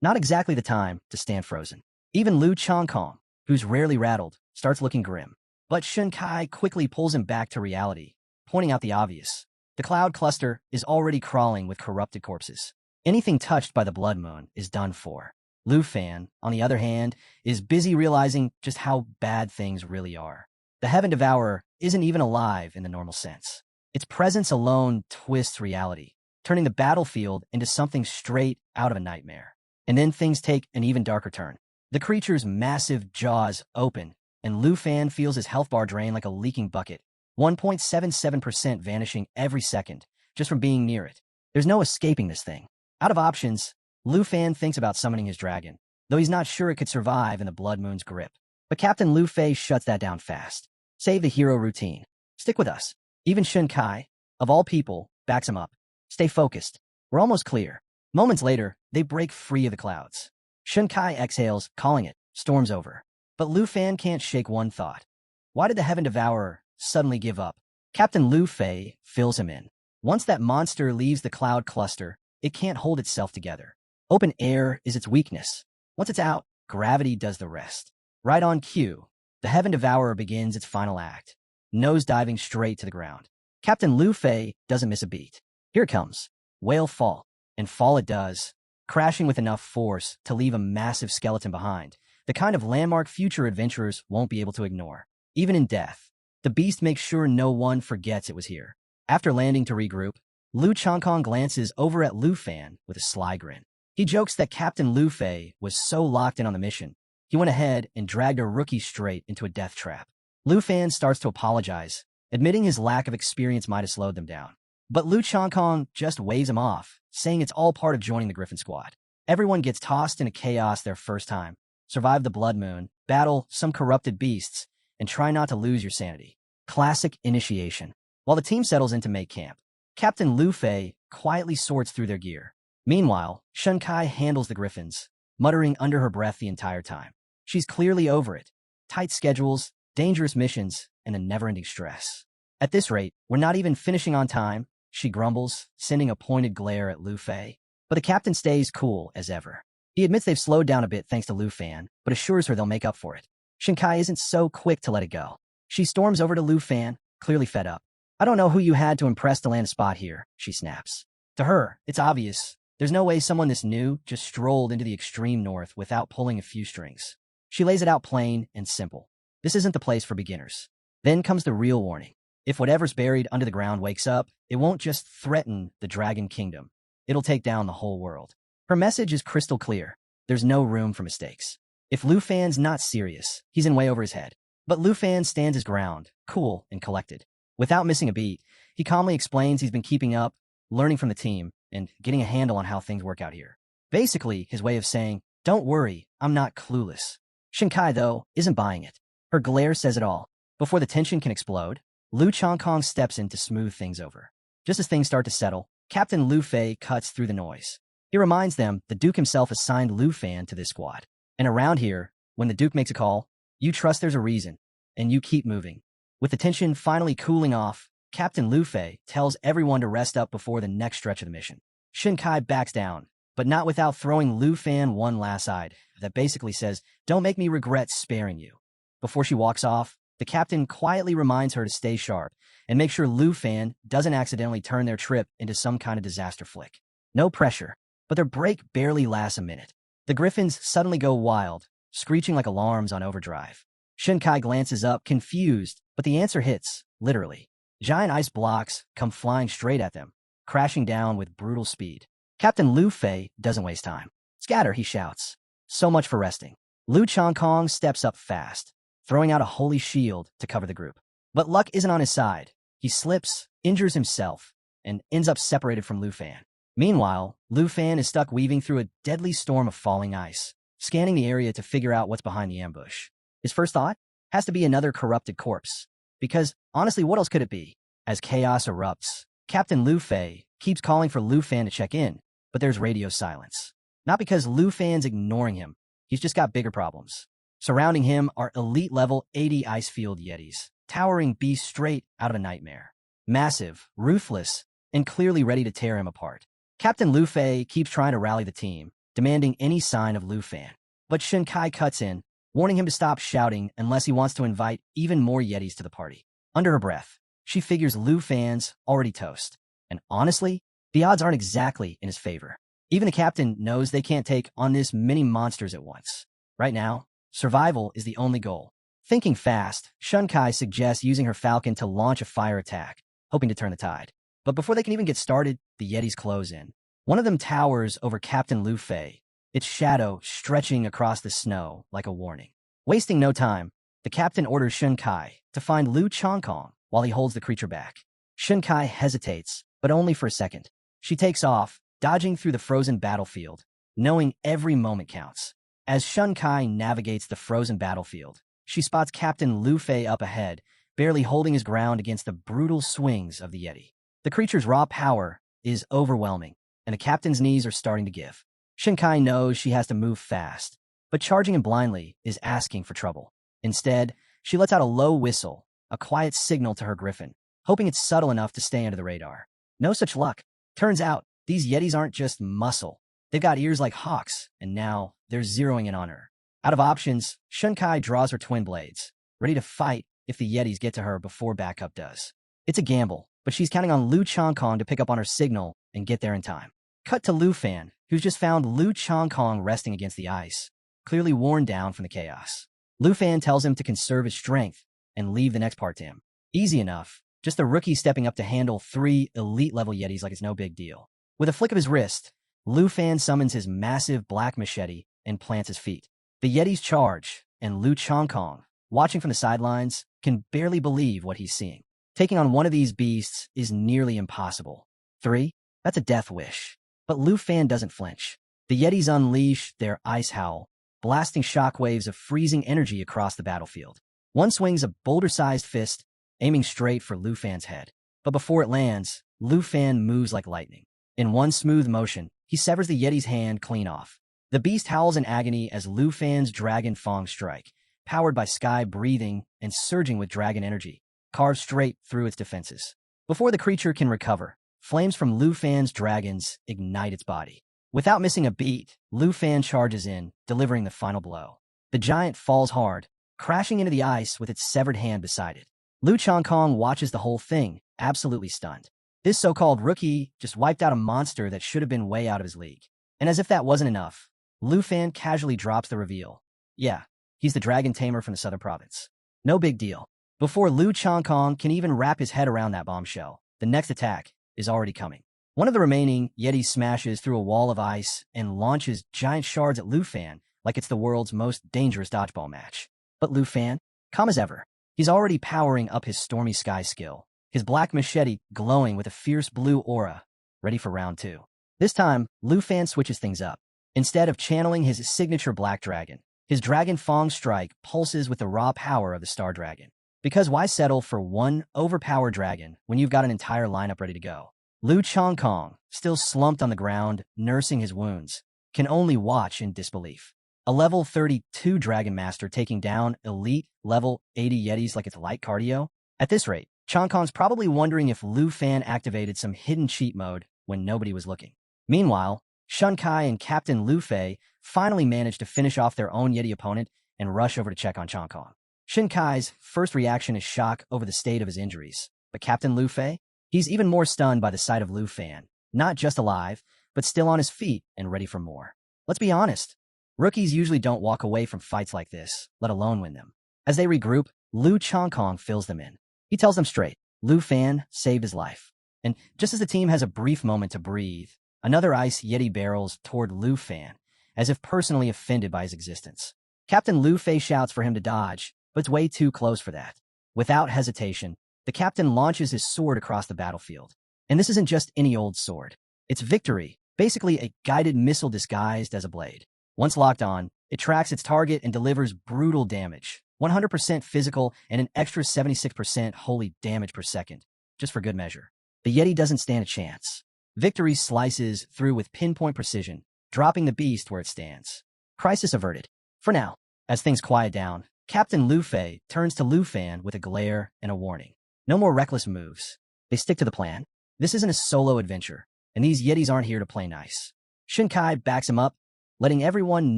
Not exactly the time to stand frozen. Even Lu Chongkong, who's rarely rattled, starts looking grim. But Shun Kai quickly pulls him back to reality, pointing out the obvious. The cloud cluster is already crawling with corrupted corpses. Anything touched by the blood moon is done for. Lu Fan, on the other hand, is busy realizing just how bad things really are. The Heaven Devourer isn't even alive in the normal sense. Its presence alone twists reality, turning the battlefield into something straight out of a nightmare. And then things take an even darker turn. The creature's massive jaws open, and Lu Fan feels his health bar drain like a leaking bucket, 1.77% vanishing every second, just from being near it. There's no escaping this thing. Out of options, Lu Fan thinks about summoning his dragon, though he's not sure it could survive in the blood moon's grip. But Captain Lu Fei shuts that down fast. Save the hero routine. Stick with us. Even Shun Kai, of all people, backs him up. Stay focused. We're almost clear. Moments later, they break free of the clouds. Shun Kai exhales, calling it, storms over. But Lu Fan can't shake one thought. Why did the Heaven Devourer suddenly give up? Captain Lu Fei fills him in. Once that monster leaves the cloud cluster, it can't hold itself together. Open air is its weakness. Once it's out, gravity does the rest. Right on cue, the Heaven Devourer begins its final act, nose diving straight to the ground. Captain Lu Fei doesn't miss a beat. Here it comes. Whale fall. And fall it does, crashing with enough force to leave a massive skeleton behind, the kind of landmark future adventurers won't be able to ignore. Even in death, the beast makes sure no one forgets it was here. After landing to regroup, Lu Chongkong glances over at Lu Fan with a sly grin. He jokes that Captain Lu Fei was so locked in on the mission, he went ahead and dragged a rookie straight into a death trap. Lu Fan starts to apologize, admitting his lack of experience might have slowed them down. But Lu Changkong just waves him off, saying it's all part of joining the Griffin Squad. Everyone gets tossed into chaos their first time, survive the Blood Moon, battle some corrupted beasts, and try not to lose your sanity. Classic initiation. While the team settles in to make camp, Captain Lu Fei quietly sorts through their gear. Meanwhile, Shun Kai handles the Griffins, muttering under her breath the entire time. She's clearly over it. Tight schedules, dangerous missions, and a never-ending stress. At this rate, we're not even finishing on time, she grumbles, sending a pointed glare at Lu Fei. But the captain stays cool as ever. He admits they've slowed down a bit thanks to Lu Fan, but assures her they'll make up for it. Shinkai isn't so quick to let it go. She storms over to Lu Fan, clearly fed up. I don't know who you had to impress to land a spot here, she snaps. To her, it's obvious. There's no way someone this new just strolled into the extreme north without pulling a few strings. She lays it out plain and simple. This isn't the place for beginners. Then comes the real warning. If whatever's buried under the ground wakes up, it won't just threaten the Dragon Kingdom. It'll take down the whole world. Her message is crystal clear. There's no room for mistakes. If Lu Fan's not serious, he's in way over his head. But Lu Fan stands his ground, cool and collected. Without missing a beat, he calmly explains he's been keeping up, learning from the team, and getting a handle on how things work out here. Basically, his way of saying, don't worry, I'm not clueless. Shinkai, though, isn't buying it. Her glare says it all. Before the tension can explode, Lu Changkong steps in to smooth things over. Just as things start to settle, Captain Lu Fei cuts through the noise. He reminds them the Duke himself assigned Lu Fan to this squad. And around here, when the Duke makes a call, you trust there's a reason, and you keep moving. With the tension finally cooling off, Captain Lu Fei tells everyone to rest up before the next stretch of the mission. Shinkai backs down, but not without throwing Lu Fan one last side that basically says, don't make me regret sparing you. Before she walks off, the captain quietly reminds her to stay sharp and make sure Lu Fan doesn't accidentally turn their trip into some kind of disaster flick. No pressure, but their break barely lasts a minute. The Griffins suddenly go wild, screeching like alarms on overdrive. Shinkai glances up, confused, but the answer hits, literally. Giant ice blocks come flying straight at them, crashing down with brutal speed. Captain Lu Fei doesn't waste time. Scatter, he shouts. So much for resting. Lu Changkong steps up fast, throwing out a holy shield to cover the group. But luck isn't on his side. He slips, injures himself, and ends up separated from Lu Fan. Meanwhile, Lu Fan is stuck weaving through a deadly storm of falling ice, scanning the area to figure out what's behind the ambush. His first thought has to be another corrupted corpse. Because, honestly, what else could it be? As chaos erupts, Captain Lu Fei keeps calling for Lu Fan to check in, but there's radio silence. Not because Lu Fan's ignoring him. He's just got bigger problems. Surrounding him are elite-level 80 ice-field yetis, towering beasts straight out of a nightmare. Massive, ruthless, and clearly ready to tear him apart. Captain Lu Fei keeps trying to rally the team, demanding any sign of Lu Fan. But Shinkai cuts in, warning him to stop shouting unless he wants to invite even more yetis to the party. Under her breath, she figures Lu Fan's already toast. And honestly, the odds aren't exactly in his favor. Even the captain knows they can't take on this many monsters at once. Right now, survival is the only goal. Thinking fast, Shunkai suggests using her falcon to launch a fire attack, hoping to turn the tide. But before they can even get started, the yetis close in. One of them towers over Captain Lu Fei, its shadow stretching across the snow like a warning. Wasting no time, the captain orders Shunkai to find Lu Changkong while he holds the creature back. Shunkai hesitates, but only for a second. She takes off, dodging through the frozen battlefield, knowing every moment counts. As Shunkai navigates the frozen battlefield, she spots Captain Lu Fei up ahead, barely holding his ground against the brutal swings of the Yeti. The creature's raw power is overwhelming, and the captain's knees are starting to give. Shunkai knows she has to move fast, but charging him blindly is asking for trouble. Instead, she lets out a low whistle, a quiet signal to her griffin, hoping it's subtle enough to stay under the radar. No such luck. Turns out, these Yetis aren't just muscle. They've got ears like hawks, and now they're zeroing in on her. Out of options, Shunkai draws her twin blades, ready to fight if the Yetis get to her before backup does. It's a gamble, but she's counting on Lu Changkong to pick up on her signal and get there in time. Cut to Lu Fan, who's just found Lu Changkong resting against the ice, clearly worn down from the chaos. Lu Fan tells him to conserve his strength and leave the next part to him. Easy enough, just a rookie stepping up to handle 3 elite-level Yetis like it's no big deal. With a flick of his wrist, Lu Fan summons his massive black machete and plants his feet. The Yetis charge, and Lu Chongkong, watching from the sidelines, can barely believe what he's seeing. Taking on one of these beasts is nearly impossible. 3? That's a death wish. But Lu Fan doesn't flinch. The Yetis unleash their ice howl, blasting shockwaves of freezing energy across the battlefield. One swings a boulder-sized fist, aiming straight for Lu Fan's head. But before it lands, Lu Fan moves like lightning. In one smooth motion, he severs the Yeti's hand clean off. The beast howls in agony as Lu Fan's Dragon Fang strike, powered by sky breathing and surging with dragon energy, carves straight through its defenses. Before the creature can recover, flames from Lu Fan's dragons ignite its body. Without missing a beat, Lu Fan charges in, delivering the final blow. The giant falls hard, crashing into the ice with its severed hand beside it. Lu Chongkong watches the whole thing, absolutely stunned. This so-called rookie just wiped out a monster that should have been way out of his league. And as if that wasn't enough, Lu Fan casually drops the reveal. Yeah, he's the dragon tamer from the southern province. No big deal. Before Lu Chongkong can even wrap his head around that bombshell, the next attack is already coming. One of the remaining Yetis smashes through a wall of ice and launches giant shards at Lu Fan like it's the world's most dangerous dodgeball match. But Lu Fan, calm as ever. He's already powering up his stormy sky skill, his black machete glowing with a fierce blue aura, ready for round 2. This time, Lu Fan switches things up. Instead of channeling his signature black dragon, his Dragon Fang strike pulses with the raw power of the Star Dragon. Because why settle for one overpowered dragon when you've got an entire lineup ready to go? Lu Chongkong, still slumped on the ground, nursing his wounds, can only watch in disbelief. A level 32 Dragon Master taking down elite level 80 Yetis like it's light cardio? At this rate, Chongkong's probably wondering if Lu Fan activated some hidden cheat mode when nobody was looking. Meanwhile, Shun Kai and Captain Lu Fei finally managed to finish off their own Yeti opponent and rush over to check on Chongkong. Shun Kai's first reaction is shock over the state of his injuries, but Captain Lu Fei? He's even more stunned by the sight of Lu Fan, not just alive, but still on his feet and ready for more. Let's be honest. Rookies usually don't walk away from fights like this, let alone win them. As they regroup, Lu Chongkong fills them in. He tells them straight, Lu Fan saved his life. And just as the team has a brief moment to breathe, another ice Yeti barrels toward Lu Fan, as if personally offended by his existence. Captain Lu Fei shouts for him to dodge, but it's way too close for that. Without hesitation, the captain launches his sword across the battlefield. And this isn't just any old sword. It's Victory, basically a guided missile disguised as a blade. Once locked on, it tracks its target and delivers brutal damage, 100% physical and an extra 76% holy damage per second, just for good measure. The Yeti doesn't stand a chance. Victory slices through with pinpoint precision, dropping the beast where it stands. Crisis averted. For now. As things quiet down, Captain Lu Fei turns to Lu Fan with a glare and a warning. No more reckless moves. They stick to the plan. This isn't a solo adventure, and these Yetis aren't here to play nice. Shun Kai backs him up, letting everyone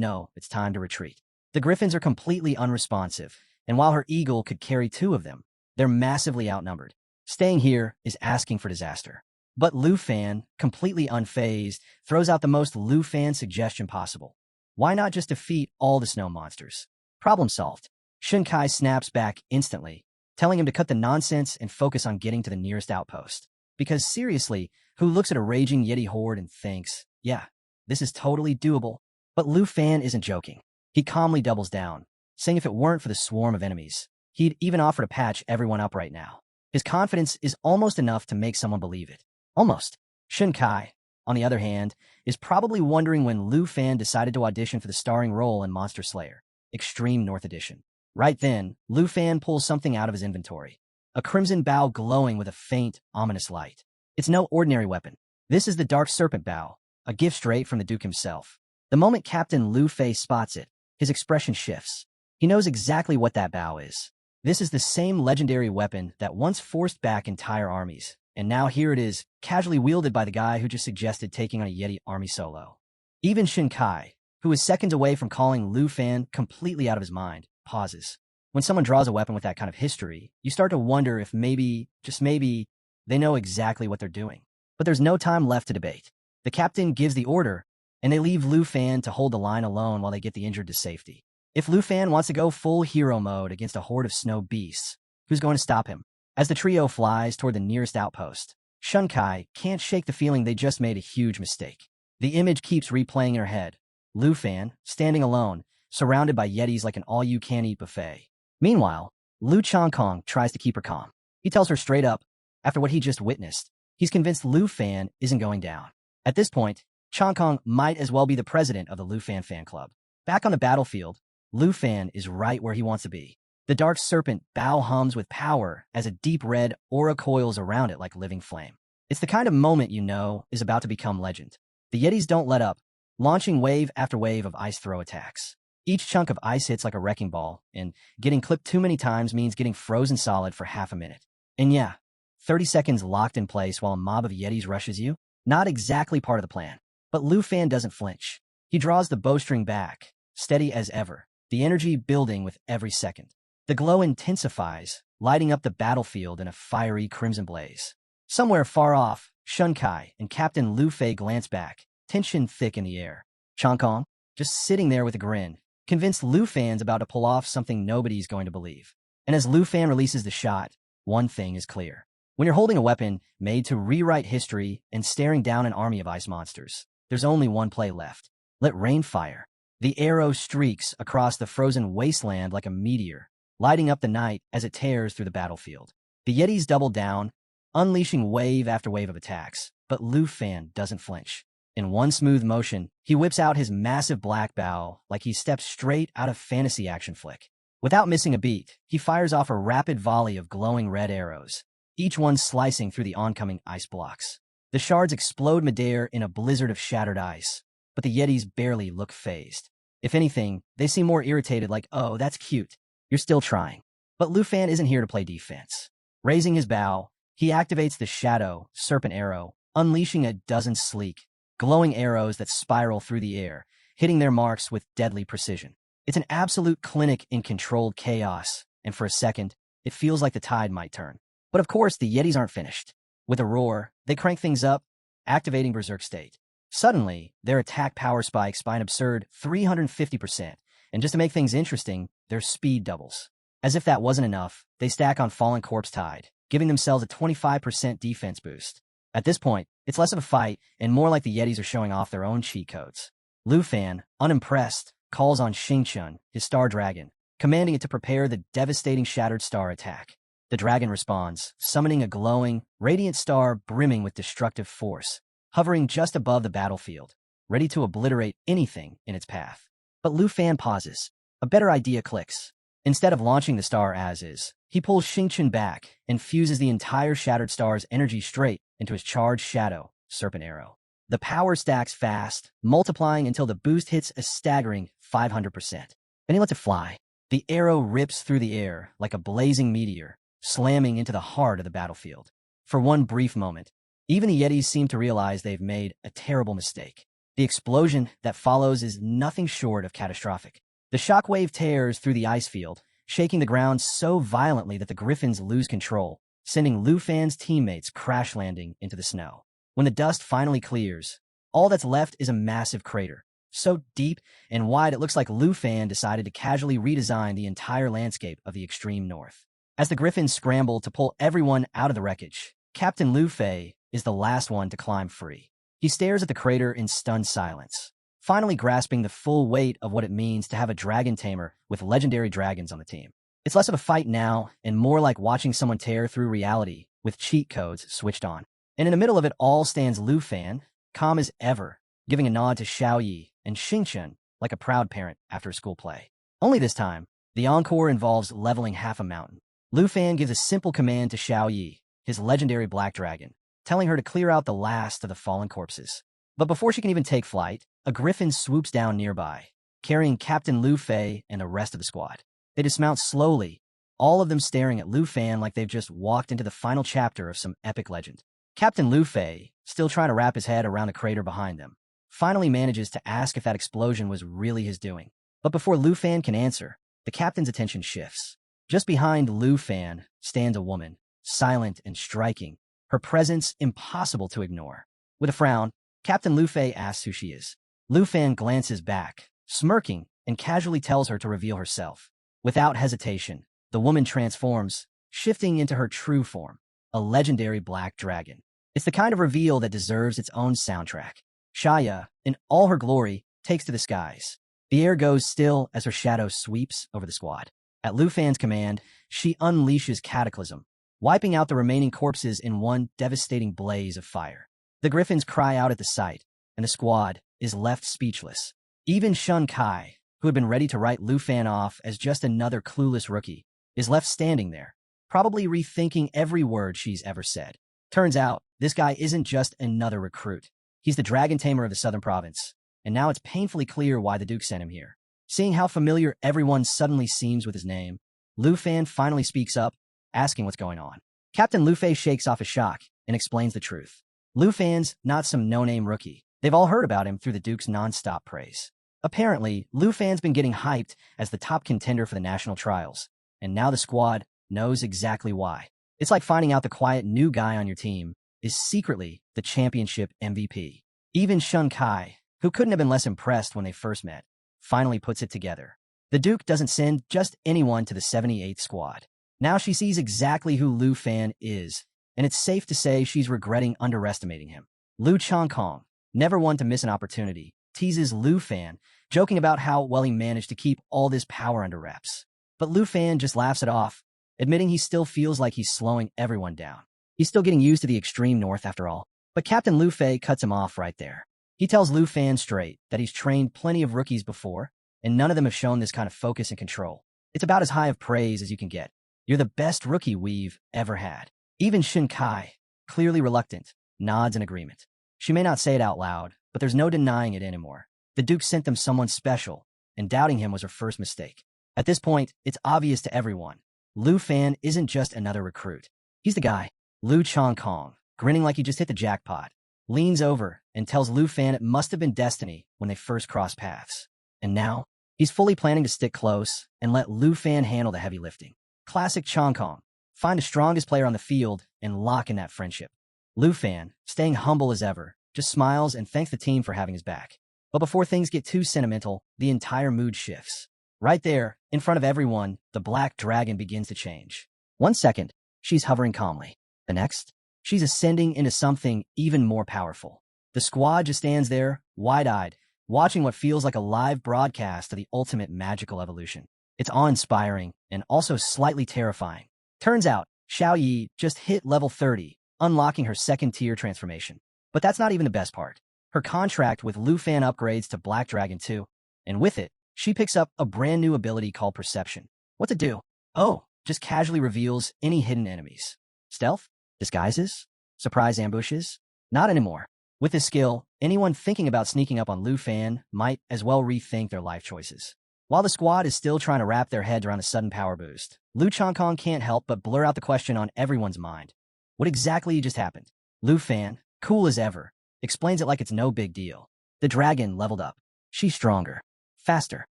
know it's time to retreat. The Griffins are completely unresponsive, and while her eagle could carry 2 of them, they're massively outnumbered. Staying here is asking for disaster. But Lu Fan, completely unfazed, throws out the most Lu Fan suggestion possible. Why not just defeat all the snow monsters? Problem solved. Shun Kai snaps back instantly, telling him to cut the nonsense and focus on getting to the nearest outpost. Because seriously, who looks at a raging Yeti horde and thinks, yeah, this is totally doable? But Lu Fan isn't joking. He calmly doubles down, saying if it weren't for the swarm of enemies, he'd even offer to patch everyone up right now. His confidence is almost enough to make someone believe it. Almost. Shun Kai, on the other hand, is probably wondering when Lu Fan decided to audition for the starring role in Monster Slayer, Extreme North Edition. Right then, Lu Fan pulls something out of his inventory. A crimson bow glowing with a faint, ominous light. It's no ordinary weapon. This is the Dark Serpent Bow, a gift straight from the Duke himself. The moment Captain Lu Fei spots it, his expression shifts. He knows exactly what that bow is. This is the same legendary weapon that once forced back entire armies, and now here it is, casually wielded by the guy who just suggested taking on a Yeti army solo. Even Shun Kai, who is seconds away from calling Lu Fan completely out of his mind, pauses. When someone draws a weapon with that kind of history, you start to wonder if maybe, just maybe, they know exactly what they're doing. But there's no time left to debate. The captain gives the order, and they leave Lu Fan to hold the line alone while they get the injured to safety. If Lu Fan wants to go full hero mode against a horde of snow beasts, who's going to stop him? As the trio flies toward the nearest outpost, Shun Kai can't shake the feeling they just made a huge mistake. The image keeps replaying in her head. Lu Fan, standing alone, surrounded by yetis like an all-you-can-eat buffet. Meanwhile, Lu Changkong tries to keep her calm. He tells her straight up, after what he just witnessed, he's convinced Lu Fan isn't going down. At this point, Changkong might as well be the president of the Lu Fan fan club. Back on the battlefield, Lu Fan is right where he wants to be. The dark serpent bow hums with power as a deep red aura coils around it like living flame. It's the kind of moment you know is about to become legend. The Yetis don't let up, launching wave after wave of ice throw attacks. Each chunk of ice hits like a wrecking ball, and getting clipped too many times means getting frozen solid for half a minute. And yeah, 30 seconds locked in place while a mob of Yetis rushes you? Not exactly part of the plan. But Lu Fan doesn't flinch. He draws the bowstring back, steady as ever, the energy building with every second. The glow intensifies, lighting up the battlefield in a fiery crimson blaze. Somewhere far off, Shun Kai and Captain Lu Fei glance back, tension thick in the air. Changkong, just sitting there with a grin, convinced Lu Fan's about to pull off something nobody's going to believe. And as Lu Fan releases the shot, one thing is clear. When you're holding a weapon made to rewrite history and staring down an army of ice monsters, there's only one play left. Let rain fire. The arrow streaks across the frozen wasteland like a meteor, lighting up the night as it tears through the battlefield. The Yetis double down, unleashing wave after wave of attacks, but Lu Fan doesn't flinch. In one smooth motion, he whips out his massive black bow like he steps straight out of fantasy action flick. Without missing a beat, he fires off a rapid volley of glowing red arrows, each one slicing through the oncoming ice blocks. The shards explode midair in a blizzard of shattered ice, but the Yetis barely look fazed. If anything, they seem more irritated like, oh, that's cute. You're still trying. But Lu Fan isn't here to play defense. Raising his bow, he activates the Shadow Serpent Arrow, unleashing a dozen sleek, glowing arrows that spiral through the air, hitting their marks with deadly precision. It's an absolute clinic in controlled chaos, and for a second, it feels like the tide might turn. But of course, the Yetis aren't finished. With a roar, they crank things up, activating Berserk State. Suddenly, their attack power spikes by an absurd 350%, and just to make things interesting, their speed doubles. As if that wasn't enough, they stack on Fallen Corpse Tide, giving themselves a 25% defense boost. At this point, it's less of a fight and more like the Yetis are showing off their own cheat codes. Lu Fan, unimpressed, calls on Xingqian, his star dragon, commanding it to prepare the devastating Shattered Star attack. The dragon responds, summoning a glowing, radiant star brimming with destructive force, hovering just above the battlefield, ready to obliterate anything in its path. But Lu Fan pauses. A better idea clicks. Instead of launching the star as is, he pulls Xingqian back and fuses the entire Shattered Star's energy straight into his charged Shadow Serpent Arrow. The power stacks fast, multiplying until the boost hits a staggering 500%. Then he lets it fly. The arrow rips through the air like a blazing meteor, slamming into the heart of the battlefield. For one brief moment, even the Yetis seem to realize they've made a terrible mistake. The explosion that follows is nothing short of catastrophic. The shockwave tears through the ice field, shaking the ground so violently that the Griffins lose control, sending Lu Fan's teammates crash landing into the snow. When the dust finally clears, all that's left is a massive crater, so deep and wide it looks like Lu Fan decided to casually redesign the entire landscape of the extreme north. As the Griffins scramble to pull everyone out of the wreckage, Captain Lu Fei is the last one to climb free. He stares at the crater in stunned silence, finally grasping the full weight of what it means to have a dragon tamer with legendary dragons on the team. It's less of a fight now and more like watching someone tear through reality with cheat codes switched on. And in the middle of it all stands Lu Fan, calm as ever, giving a nod to Xiao Yi and Xingqian like a proud parent after a school play. Only this time, the encore involves leveling half a mountain. Lu Fan gives a simple command to Xiao Yi, his legendary black dragon, telling her to clear out the last of the fallen corpses. But before she can even take flight, a griffin swoops down nearby, carrying Captain Lu Fei and the rest of the squad. They dismount slowly, all of them staring at Lu Fan like they've just walked into the final chapter of some epic legend. Captain Lu Fei, still trying to wrap his head around the crater behind them, finally manages to ask if that explosion was really his doing. But before Lu Fan can answer, the captain's attention shifts. Just behind Lu Fan stands a woman, silent and striking, her presence impossible to ignore. With a frown, Captain Lu Fei asks who she is. Lu Fan glances back, smirking, and casually tells her to reveal herself. Without hesitation, the woman transforms, shifting into her true form, a legendary black dragon. It's the kind of reveal that deserves its own soundtrack. Shaya, in all her glory, takes to the skies. The air goes still as her shadow sweeps over the squad. At Lu Fan's command, she unleashes Cataclysm, wiping out the remaining corpses in one devastating blaze of fire. The griffins cry out at the sight, and the squad is left speechless. Even Shun Kai, who had been ready to write Lu Fan off as just another clueless rookie, is left standing there, probably rethinking every word she's ever said. Turns out, this guy isn't just another recruit. He's the Dragon Tamer of the Southern Province, and now it's painfully clear why the Duke sent him here. Seeing how familiar everyone suddenly seems with his name, Lu Fan finally speaks up, asking what's going on. Captain Lu Fei shakes off his shock and explains the truth. Lu Fan's not some no-name rookie. They've all heard about him through the Duke's non-stop praise. Apparently, Lu Fan's been getting hyped as the top contender for the national trials, and now the squad knows exactly why. It's like finding out the quiet new guy on your team is secretly the championship MVP. Even Shun Kai, who couldn't have been less impressed when they first met, finally puts it together. The Duke doesn't send just anyone to the 78th squad. Now she sees exactly who Lu Fan is, and it's safe to say she's regretting underestimating him. Lu Changkong, never one to miss an opportunity, teases Lu Fan, joking about how well he managed to keep all this power under wraps. But Lu Fan just laughs it off, admitting he still feels like he's slowing everyone down. He's still getting used to the extreme north after all. But Captain Lu Fei cuts him off right there. He tells Lu Fan straight that he's trained plenty of rookies before, and none of them have shown this kind of focus and control. It's about as high of praise as you can get. You're the best rookie we've ever had. Even Shin Kai, clearly reluctant, nods in agreement. She may not say it out loud, but there's no denying it anymore. The Duke sent them someone special, and doubting him was her first mistake. At this point, it's obvious to everyone. Lu Fan isn't just another recruit. He's the guy. Lu Changkong, grinning like he just hit the jackpot, leans over and tells Lu Fan it must have been destiny when they first crossed paths. And now, he's fully planning to stick close and let Lu Fan handle the heavy lifting. Classic Changkong. Find the strongest player on the field and lock in that friendship. Lu Fan, staying humble as ever, just smiles and thanks the team for having his back. But before things get too sentimental, the entire mood shifts. Right there, in front of everyone, the black dragon begins to change. 1 second, she's hovering calmly. The next, she's ascending into something even more powerful. The squad just stands there, wide-eyed, watching what feels like a live broadcast of the ultimate magical evolution. It's awe-inspiring and also slightly terrifying. Turns out, Xiao Yi just hit level 30, unlocking her second-tier transformation. But that's not even the best part. Her contract with Lu Fan upgrades to Black Dragon 2, and with it, she picks up a brand new ability called Perception. What to do? Oh, just casually reveals any hidden enemies. Stealth? Disguises? Surprise ambushes? Not anymore. With this skill, anyone thinking about sneaking up on Lu Fan might as well rethink their life choices. While the squad is still trying to wrap their heads around a sudden power boost, Lu Changkong can't help but blur out the question on everyone's mind. What exactly just happened? Lu Fan, cool as ever, explains it like it's no big deal. The dragon leveled up. She's stronger, faster,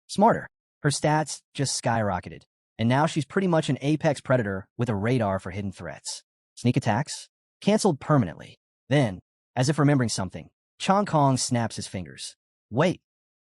smarter. Her stats just skyrocketed, and now she's pretty much an apex predator with a radar for hidden threats. Sneak attacks? Cancelled permanently. Then, as if remembering something, Changkong snaps his fingers. Wait,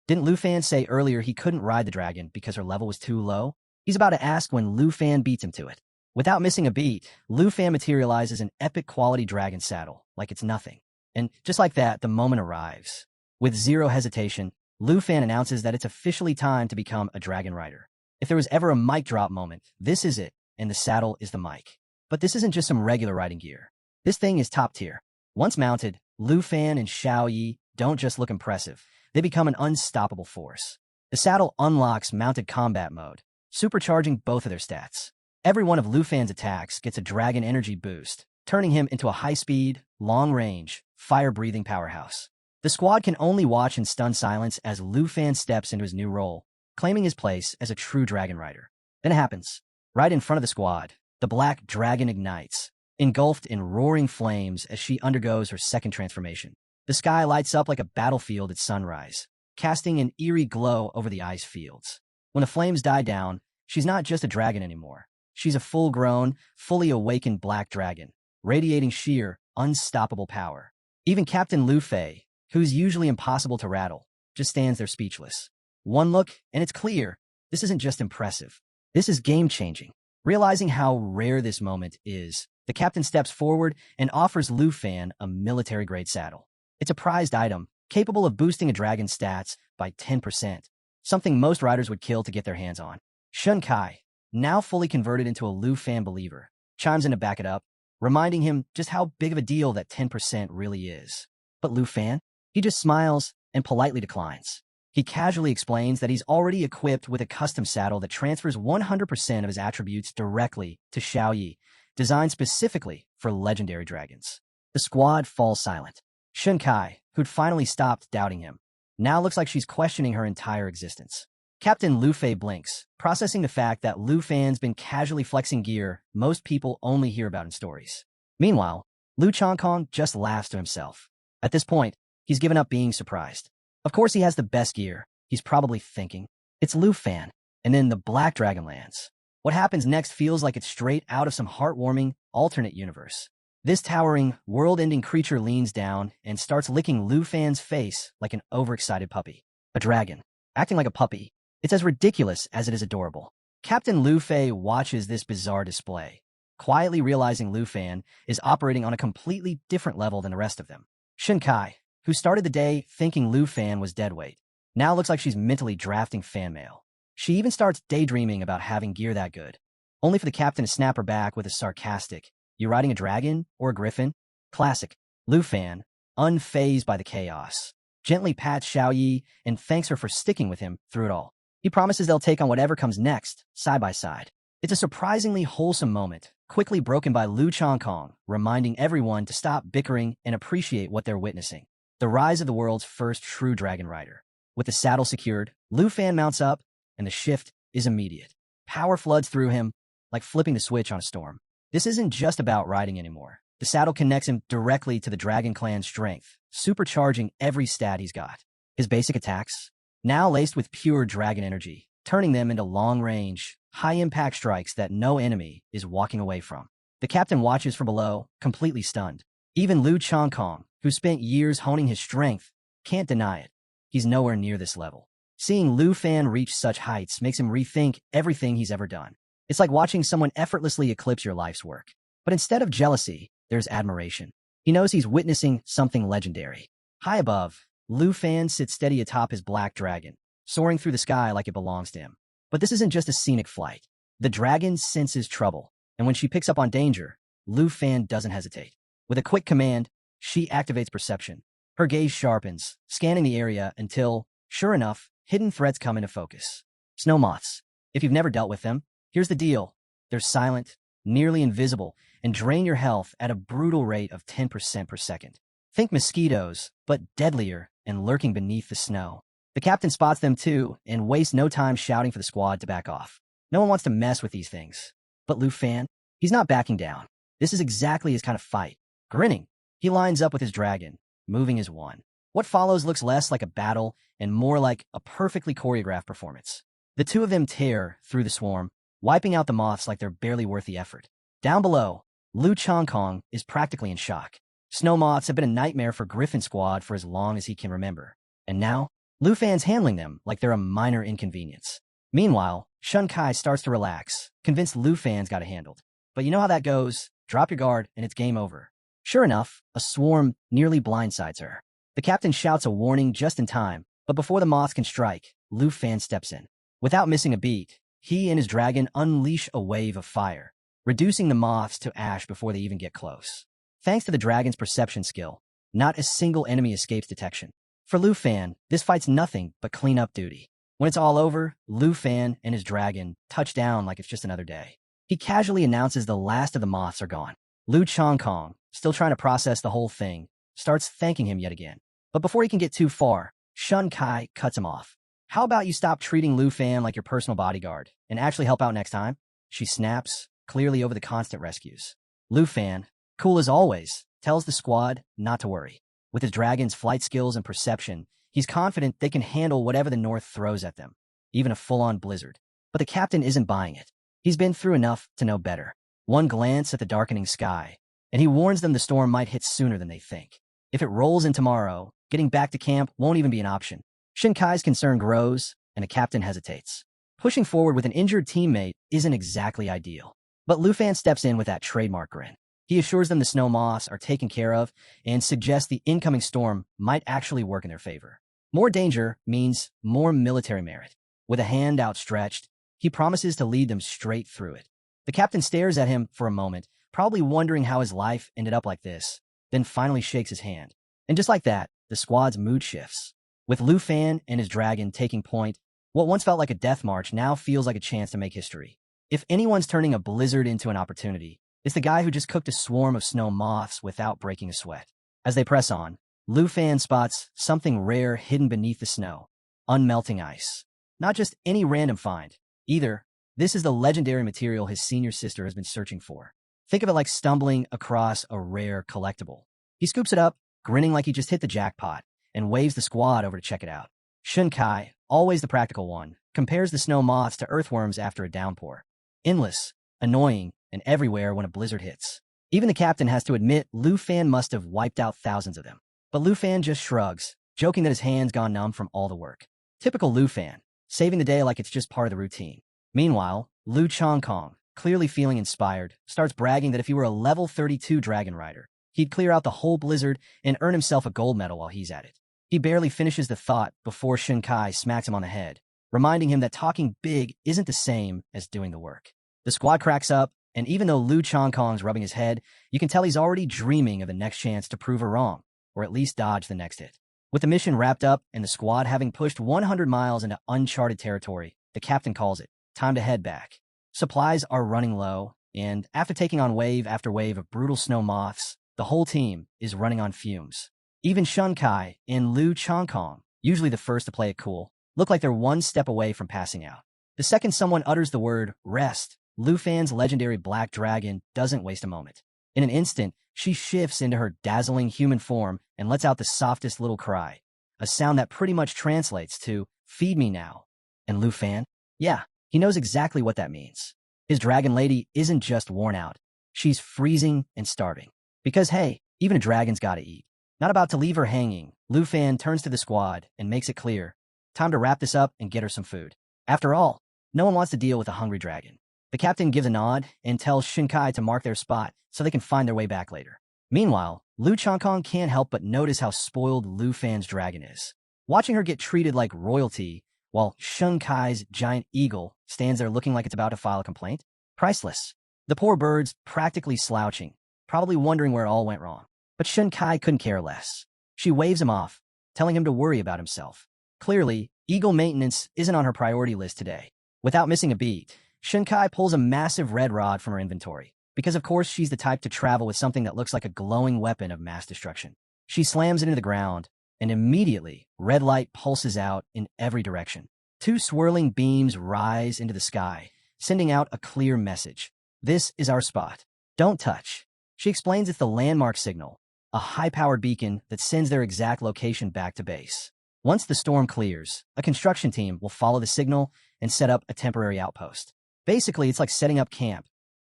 didn't Lu Fan say earlier he couldn't ride the dragon because her level was too low? He's about to ask when Lu Fan beats him to it. Without missing a beat, Lu Fan materializes an epic quality dragon saddle, like it's nothing. And just like that, the moment arrives. With zero hesitation, Lu Fan announces that it's officially time to become a dragon rider. If there was ever a mic drop moment, this is it, and the saddle is the mic. But this isn't just some regular riding gear. This thing is top tier. Once mounted, Lu Fan and Xiao Yi don't just look impressive, they become an unstoppable force. The saddle unlocks mounted combat mode, supercharging both of their stats. Every one of Lu Fan's attacks gets a dragon energy boost, turning him into a high-speed, long-range, fire-breathing powerhouse. The squad can only watch in stunned silence as Lu Fan steps into his new role, claiming his place as a true dragon rider. Then it happens. Right in front of the squad, the black dragon ignites, engulfed in roaring flames as she undergoes her second transformation. The sky lights up like a battlefield at sunrise, casting an eerie glow over the ice fields. When the flames die down, she's not just a dragon anymore. She's a full-grown, fully awakened black dragon, radiating sheer, unstoppable power. Even Captain Lu Fei, who's usually impossible to rattle, just stands there speechless. One look, and it's clear, this isn't just impressive. This is game-changing. Realizing how rare this moment is, the captain steps forward and offers Lu Fan a military-grade saddle. It's a prized item, capable of boosting a dragon's stats by 10%, something most riders would kill to get their hands on. Shun Kai, now fully converted into a Lu Fan believer, chimes in to back it up, reminding him just how big of a deal that 10% really is. But Lu Fan? He just smiles and politely declines. He casually explains that he's already equipped with a custom saddle that transfers 100% of his attributes directly to Xiaoyi, designed specifically for legendary dragons. The squad falls silent. Shun Kai, who'd finally stopped doubting him, now looks like she's questioning her entire existence. Captain Lu Fei blinks, processing the fact that Lu Fan's been casually flexing gear most people only hear about in stories. Meanwhile, Lu Changkong just laughs to himself. At this point, he's given up being surprised. Of course he has the best gear, he's probably thinking. It's Lu Fan, and then the Black Dragon lands. What happens next feels like it's straight out of some heartwarming, alternate universe. This towering, world-ending creature leans down and starts licking Lu Fan's face like an overexcited puppy. A dragon, acting like a puppy. It's as ridiculous as it is adorable. Captain Lu Fei watches this bizarre display, quietly realizing Lu Fan is operating on a completely different level than the rest of them. Shun Kai, who started the day thinking Lu Fan was deadweight, now looks like she's mentally drafting fan mail. She even starts daydreaming about having gear that good, only for the captain to snap her back with a sarcastic, "You riding a dragon or a griffin?" Classic. Lu Fan, unfazed by the chaos, gently pats Xiaoyi and thanks her for sticking with him through it all. He promises they'll take on whatever comes next, side by side. It's a surprisingly wholesome moment, quickly broken by Lu Changkong, reminding everyone to stop bickering and appreciate what they're witnessing. The rise of the world's first true dragon rider. With the saddle secured, Lu Fan mounts up, and the shift is immediate. Power floods through him, like flipping the switch on a storm. This isn't just about riding anymore. The saddle connects him directly to the Dragon Clan's strength, supercharging every stat he's got. His basic attacks, now laced with pure dragon energy, turning them into long-range, high-impact strikes that no enemy is walking away from. The captain watches from below, completely stunned. Even Lu Changkong, who spent years honing his strength, can't deny it. He's nowhere near this level. Seeing Lu Fan reach such heights makes him rethink everything he's ever done. It's like watching someone effortlessly eclipse your life's work. But instead of jealousy, there's admiration. He knows he's witnessing something legendary. High above, Lu Fan sits steady atop his black dragon, soaring through the sky like it belongs to him. But this isn't just a scenic flight. The dragon senses trouble, and when she picks up on danger, Lu Fan doesn't hesitate. With a quick command, she activates perception. Her gaze sharpens, scanning the area until, sure enough, hidden threats come into focus. Snow moths. If you've never dealt with them, here's the deal. They're silent, nearly invisible, and drain your health at a brutal rate of 10% per second. Think mosquitoes, but deadlier and lurking beneath the snow. The captain spots them too and wastes no time shouting for the squad to back off. No one wants to mess with these things. But Lu Fan, he's not backing down. This is exactly his kind of fight. Grinning, he lines up with his dragon, moving as one. What follows looks less like a battle and more like a perfectly choreographed performance. The two of them tear through the swarm, wiping out the moths like they're barely worth the effort. Down below, Lu Changkong is practically in shock. Snow moths have been a nightmare for Griffin Squad for as long as he can remember. And now, Lu Fan's handling them like they're a minor inconvenience. Meanwhile, Shun Kai starts to relax, convinced Lu Fan's got it handled. But you know how that goes. Drop your guard and it's game over. Sure enough, a swarm nearly blindsides her. The captain shouts a warning just in time, but before the moths can strike, Lu Fan steps in. Without missing a beat, he and his dragon unleash a wave of fire, reducing the moths to ash before they even get close. Thanks to the dragon's perception skill, not a single enemy escapes detection. For Lu Fan, this fight's nothing but cleanup duty. When it's all over, Lu Fan and his dragon touch down like it's just another day. He casually announces the last of the moths are gone. Lu Changkong, still trying to process the whole thing, starts thanking him yet again. But before he can get too far, Shun Kai cuts him off. "How about you stop treating Lu Fan like your personal bodyguard and actually help out next time?" She snaps, clearly over the constant rescues. Lu Fan, cool as always, tells the squad not to worry. With his dragon's flight skills and perception, he's confident they can handle whatever the North throws at them, even a full-on blizzard. But the captain isn't buying it. He's been through enough to know better. One glance at the darkening sky, and he warns them the storm might hit sooner than they think. If it rolls in tomorrow, getting back to camp won't even be an option. Shun Kai's concern grows, and the captain hesitates. Pushing forward with an injured teammate isn't exactly ideal. But Lu Fan steps in with that trademark grin. He assures them the snow moths are taken care of and suggests the incoming storm might actually work in their favor. More danger means more military merit. With a hand outstretched, he promises to lead them straight through it. The captain stares at him for a moment, probably wondering how his life ended up like this, then finally shakes his hand. And just like that, the squad's mood shifts. With Lu Fan and his dragon taking point, what once felt like a death march now feels like a chance to make history. If anyone's turning a blizzard into an opportunity, it's the guy who just cooked a swarm of snow moths without breaking a sweat. As they press on, Lu Fan spots something rare hidden beneath the snow. Unmelting ice. Not just any random find, either. This is the legendary material his senior sister has been searching for. Think of it like stumbling across a rare collectible. He scoops it up, grinning like he just hit the jackpot, and waves the squad over to check it out. Shunkai, always the practical one, compares the snow moths to earthworms after a downpour. Endless, annoying, and everywhere when a blizzard hits. Even the captain has to admit Lu Fan must have wiped out thousands of them. But Lu Fan just shrugs, joking that his hands gone numb from all the work. Typical Lu Fan, saving the day like it's just part of the routine. Meanwhile, Lu Chongkong, clearly feeling inspired, starts bragging that if he were a level 32 dragon rider, he'd clear out the whole blizzard and earn himself a gold medal while he's at it. He barely finishes the thought before Shunkai smacks him on the head, reminding him that talking big isn't the same as doing the work. The squad cracks up, and even though Lu Chongkong's rubbing his head, you can tell he's already dreaming of the next chance to prove her wrong, or at least dodge the next hit. With the mission wrapped up and the squad having pushed 100 miles into uncharted territory, the captain calls it time to head back. Supplies are running low, and after taking on wave after wave of brutal snow moths, the whole team is running on fumes. Even Shunkai and Lu Chongkong, usually the first to play it cool, look like they're one step away from passing out. The second someone utters the word rest, Lu Fan's legendary black dragon doesn't waste a moment. In an instant, she shifts into her dazzling human form and lets out the softest little cry, a sound that pretty much translates to, "Feed me now." And Lu Fan? Yeah, he knows exactly what that means. His dragon lady isn't just worn out. She's freezing and starving. Because hey, even a dragon's gotta eat. Not about to leave her hanging, Lu Fan turns to the squad and makes it clear, time to wrap this up and get her some food. After all, no one wants to deal with a hungry dragon. The captain gives a nod and tells Shunkai to mark their spot so they can find their way back later. Meanwhile, Lu Chongkong can't help but notice how spoiled Lu Fan's dragon is. Watching her get treated like royalty, while Shunkai's giant eagle stands there looking like it's about to file a complaint. Priceless. The poor bird's practically slouching, probably wondering where it all went wrong. But Shunkai couldn't care less. She waves him off, telling him to worry about himself. Clearly, eagle maintenance isn't on her priority list today. Without missing a beat, Shunkai pulls a massive red rod from her inventory, because of course she's the type to travel with something that looks like a glowing weapon of mass destruction. She slams it into the ground, and immediately, red light pulses out in every direction. Two swirling beams rise into the sky, sending out a clear message. This is our spot. Don't touch. She explains it's the landmark signal, a high-powered beacon that sends their exact location back to base. Once the storm clears, a construction team will follow the signal and set up a temporary outpost. Basically, it's like setting up camp,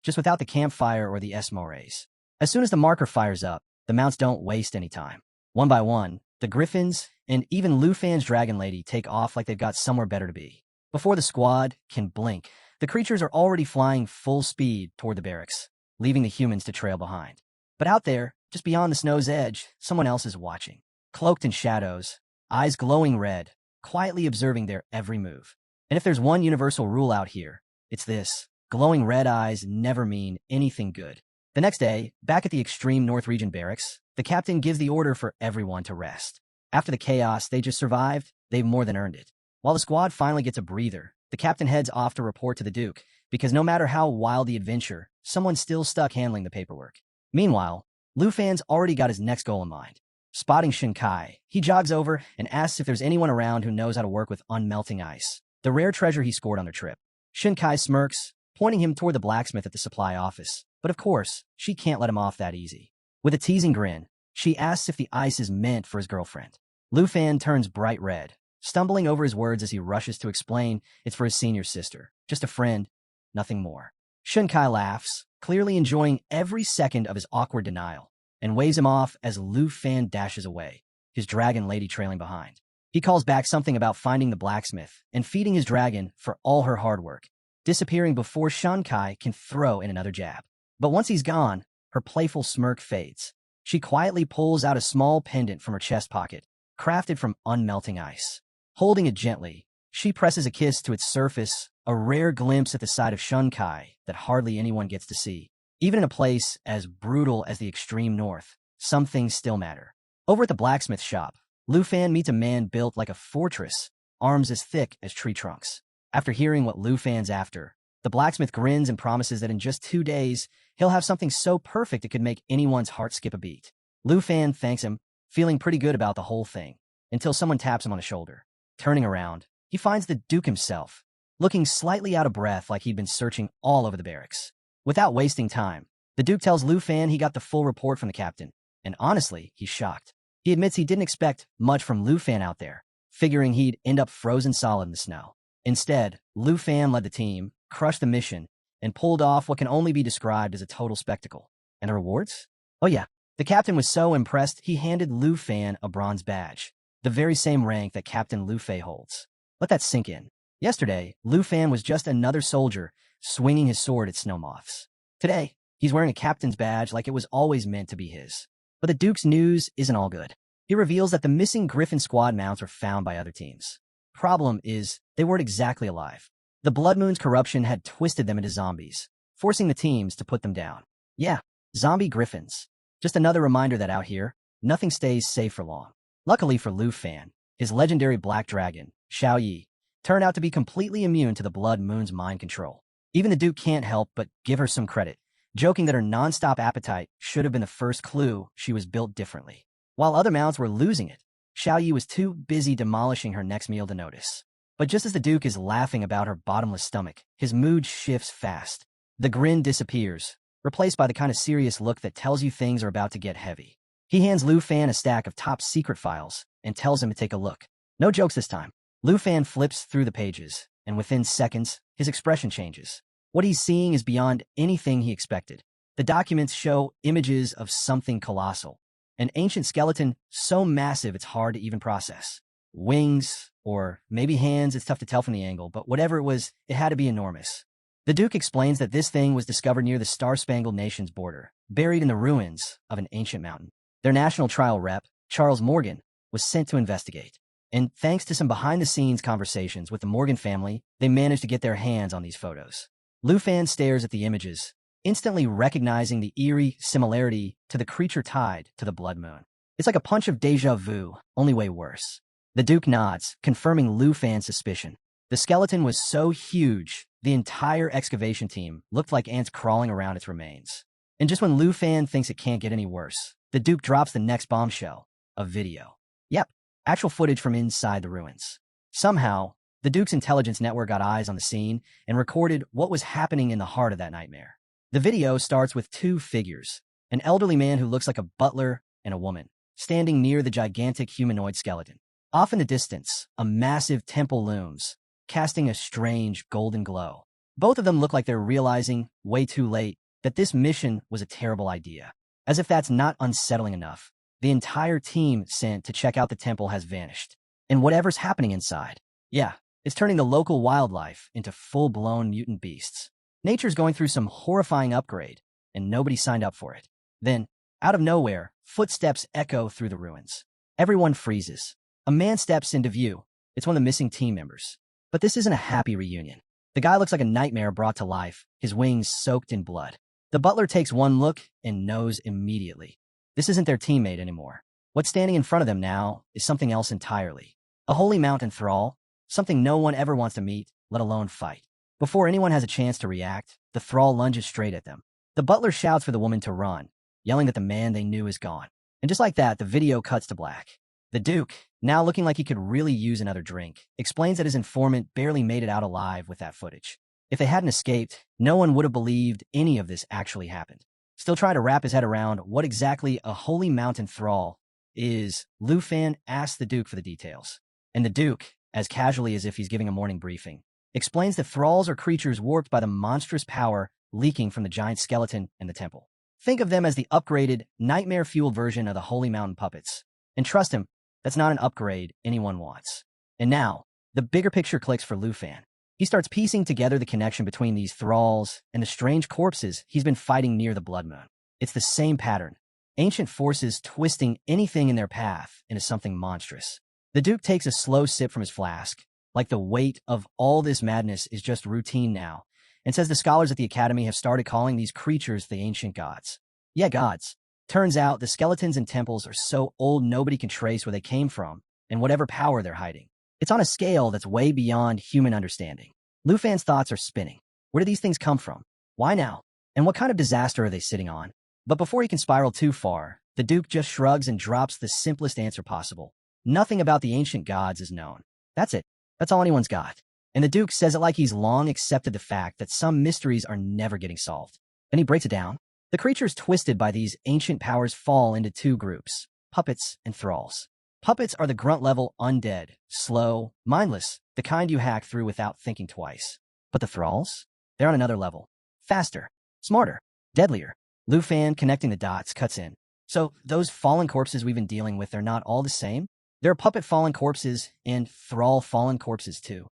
just without the campfire or the esmores. As soon as the marker fires up, the mounts don't waste any time. One by one, the griffins and even Lu Fan's dragon lady take off like they've got somewhere better to be. Before the squad can blink, the creatures are already flying full speed toward the barracks, leaving the humans to trail behind. But out there, just beyond the snow's edge, someone else is watching. Cloaked in shadows, eyes glowing red, quietly observing their every move. And if there's one universal rule out here, it's this: glowing red eyes never mean anything good. The next day, back at the extreme North Region barracks, the captain gives the order for everyone to rest. After the chaos they just survived, they've more than earned it. While the squad finally gets a breather, the captain heads off to report to the Duke, because no matter how wild the adventure, someone's still stuck handling the paperwork. Meanwhile, Lu Fan's already got his next goal in mind. Spotting Shunkai, he jogs over and asks if there's anyone around who knows how to work with unmelting ice, the rare treasure he scored on their trip. Shunkai smirks, pointing him toward the blacksmith at the supply office. But of course, she can't let him off that easy. With a teasing grin, she asks if the ice is meant for his girlfriend. Lu Fan turns bright red, stumbling over his words as he rushes to explain it's for his senior sister. Just a friend, nothing more. Shunkai laughs, clearly enjoying every second of his awkward denial, and waves him off as Lu Fan dashes away, his dragon lady trailing behind. He calls back something about finding the blacksmith and feeding his dragon for all her hard work, disappearing before Shunkai can throw in another jab. But once he's gone, her playful smirk fades. She quietly pulls out a small pendant from her chest pocket, crafted from unmelting ice. Holding it gently, she presses a kiss to its surface, a rare glimpse at the side of Shunkai that hardly anyone gets to see. Even in a place as brutal as the extreme north, some things still matter. Over at the blacksmith shop, Lu Fan meets a man built like a fortress, arms as thick as tree trunks. After hearing what Lu Fan's after, the blacksmith grins and promises that in just 2 days, he'll have something so perfect it could make anyone's heart skip a beat. Lu Fan thanks him, feeling pretty good about the whole thing, until someone taps him on the shoulder. Turning around, he finds the Duke himself, looking slightly out of breath like he'd been searching all over the barracks. Without wasting time, the Duke tells Lu Fan he got the full report from the captain, and honestly, he's shocked. He admits he didn't expect much from Lu Fan out there, figuring he'd end up frozen solid in the snow. Instead, Lu Fan led the team, crushed the mission, and pulled off what can only be described as a total spectacle. And the rewards? Oh yeah, the captain was so impressed he handed Lu Fan a bronze badge, the very same rank that Captain Lu Fei holds. Let that sink in. Yesterday, Lu Fan was just another soldier swinging his sword at snow moths. Today, he's wearing a captain's badge like it was always meant to be his. But the Duke's news isn't all good. He reveals that the missing Griffin squad mounts were found by other teams. Problem is, they weren't exactly alive. The Blood Moon's corruption had twisted them into zombies, forcing the teams to put them down. Yeah, zombie griffins. Just another reminder that out here, nothing stays safe for long. Luckily for Lu Fan, his legendary black dragon, Xiao Yi, turned out to be completely immune to the Blood Moon's mind control. Even the Duke can't help but give her some credit, joking that her non-stop appetite should have been the first clue she was built differently. While other mounts were losing it, Xiao Yi was too busy demolishing her next meal to notice. But just as the Duke is laughing about her bottomless stomach, his mood shifts fast. The grin disappears, replaced by the kind of serious look that tells you things are about to get heavy. He hands Lu Fan a stack of top-secret files and tells him to take a look. No jokes this time. Lu Fan flips through the pages, and within seconds, his expression changes. What he's seeing is beyond anything he expected. The documents show images of something colossal, an ancient skeleton so massive it's hard to even process. Wings, or maybe hands, it's tough to tell from the angle, but whatever it was, it had to be enormous. The Duke explains that this thing was discovered near the Star-Spangled Nation's border, buried in the ruins of an ancient mountain. Their national trial rep, Charles Morgan, was sent to investigate. And thanks to some behind-the-scenes conversations with the Morgan family, they managed to get their hands on these photos. Lu Fan stares at the images, instantly recognizing the eerie similarity to the creature tied to the Blood Moon. It's like a punch of déjà vu, only way worse. The Duke nods, confirming Lu Fan's suspicion. The skeleton was so huge, the entire excavation team looked like ants crawling around its remains. And just when Lu Fan thinks it can't get any worse, the Duke drops the next bombshell, a video. Yep, actual footage from inside the ruins. Somehow, the Duke's intelligence network got eyes on the scene and recorded what was happening in the heart of that nightmare. The video starts with 2 figures, an elderly man who looks like a butler and a woman, standing near the gigantic humanoid skeleton. Off in the distance, a massive temple looms, casting a strange golden glow. Both of them look like they're realizing, way too late, that this mission was a terrible idea. As if that's not unsettling enough, the entire team sent to check out the temple has vanished. And whatever's happening inside, yeah, it's turning the local wildlife into full-blown mutant beasts. Nature's going through some horrifying upgrade, and nobody signed up for it. Then, out of nowhere, footsteps echo through the ruins. Everyone freezes. A man steps into view. It's one of the missing team members. But this isn't a happy reunion. The guy looks like a nightmare brought to life, his wings soaked in blood. The butler takes one look and knows immediately. This isn't their teammate anymore. What's standing in front of them now is something else entirely. A holy mountain thrall, something no one ever wants to meet, let alone fight. Before anyone has a chance to react, the thrall lunges straight at them. The butler shouts for the woman to run, yelling that the man they knew is gone. And just like that, the video cuts to black. The Duke, now looking like he could really use another drink, explains that his informant barely made it out alive with that footage. If they hadn't escaped, no one would have believed any of this actually happened. Still trying to wrap his head around what exactly a holy mountain thrall is, Lu Fan asks the Duke for the details. And the Duke, as casually as if he's giving a morning briefing, explains that thralls are creatures warped by the monstrous power leaking from the giant skeleton in the temple. Think of them as the upgraded, nightmare-fueled version of the holy mountain puppets. And trust him, that's not an upgrade anyone wants. And now, the bigger picture clicks for Lu Fan. He starts piecing together the connection between these thralls and the strange corpses he's been fighting near the Blood Moon. It's the same pattern. Ancient forces twisting anything in their path into something monstrous. The Duke takes a slow sip from his flask, like the weight of all this madness is just routine now, and says the scholars at the Academy have started calling these creatures the ancient gods. Yeah, gods. Turns out the skeletons in temples are so old nobody can trace where they came from and whatever power they're hiding. It's on a scale that's way beyond human understanding. Lu Fan's thoughts are spinning. Where do these things come from? Why now? And what kind of disaster are they sitting on? But before he can spiral too far, the Duke just shrugs and drops the simplest answer possible. Nothing about the ancient gods is known. That's it. That's all anyone's got. And the Duke says it like he's long accepted the fact that some mysteries are never getting solved. Then he breaks it down. The creatures twisted by these ancient powers fall into two groups, puppets and thralls. Puppets are the grunt-level undead, slow, mindless, the kind you hack through without thinking twice. But the thralls? They're on another level. Faster, smarter, deadlier. Lu Fan, connecting the dots, cuts in. So those fallen corpses we've been dealing with are not all the same? There are puppet fallen corpses and thrall fallen corpses too.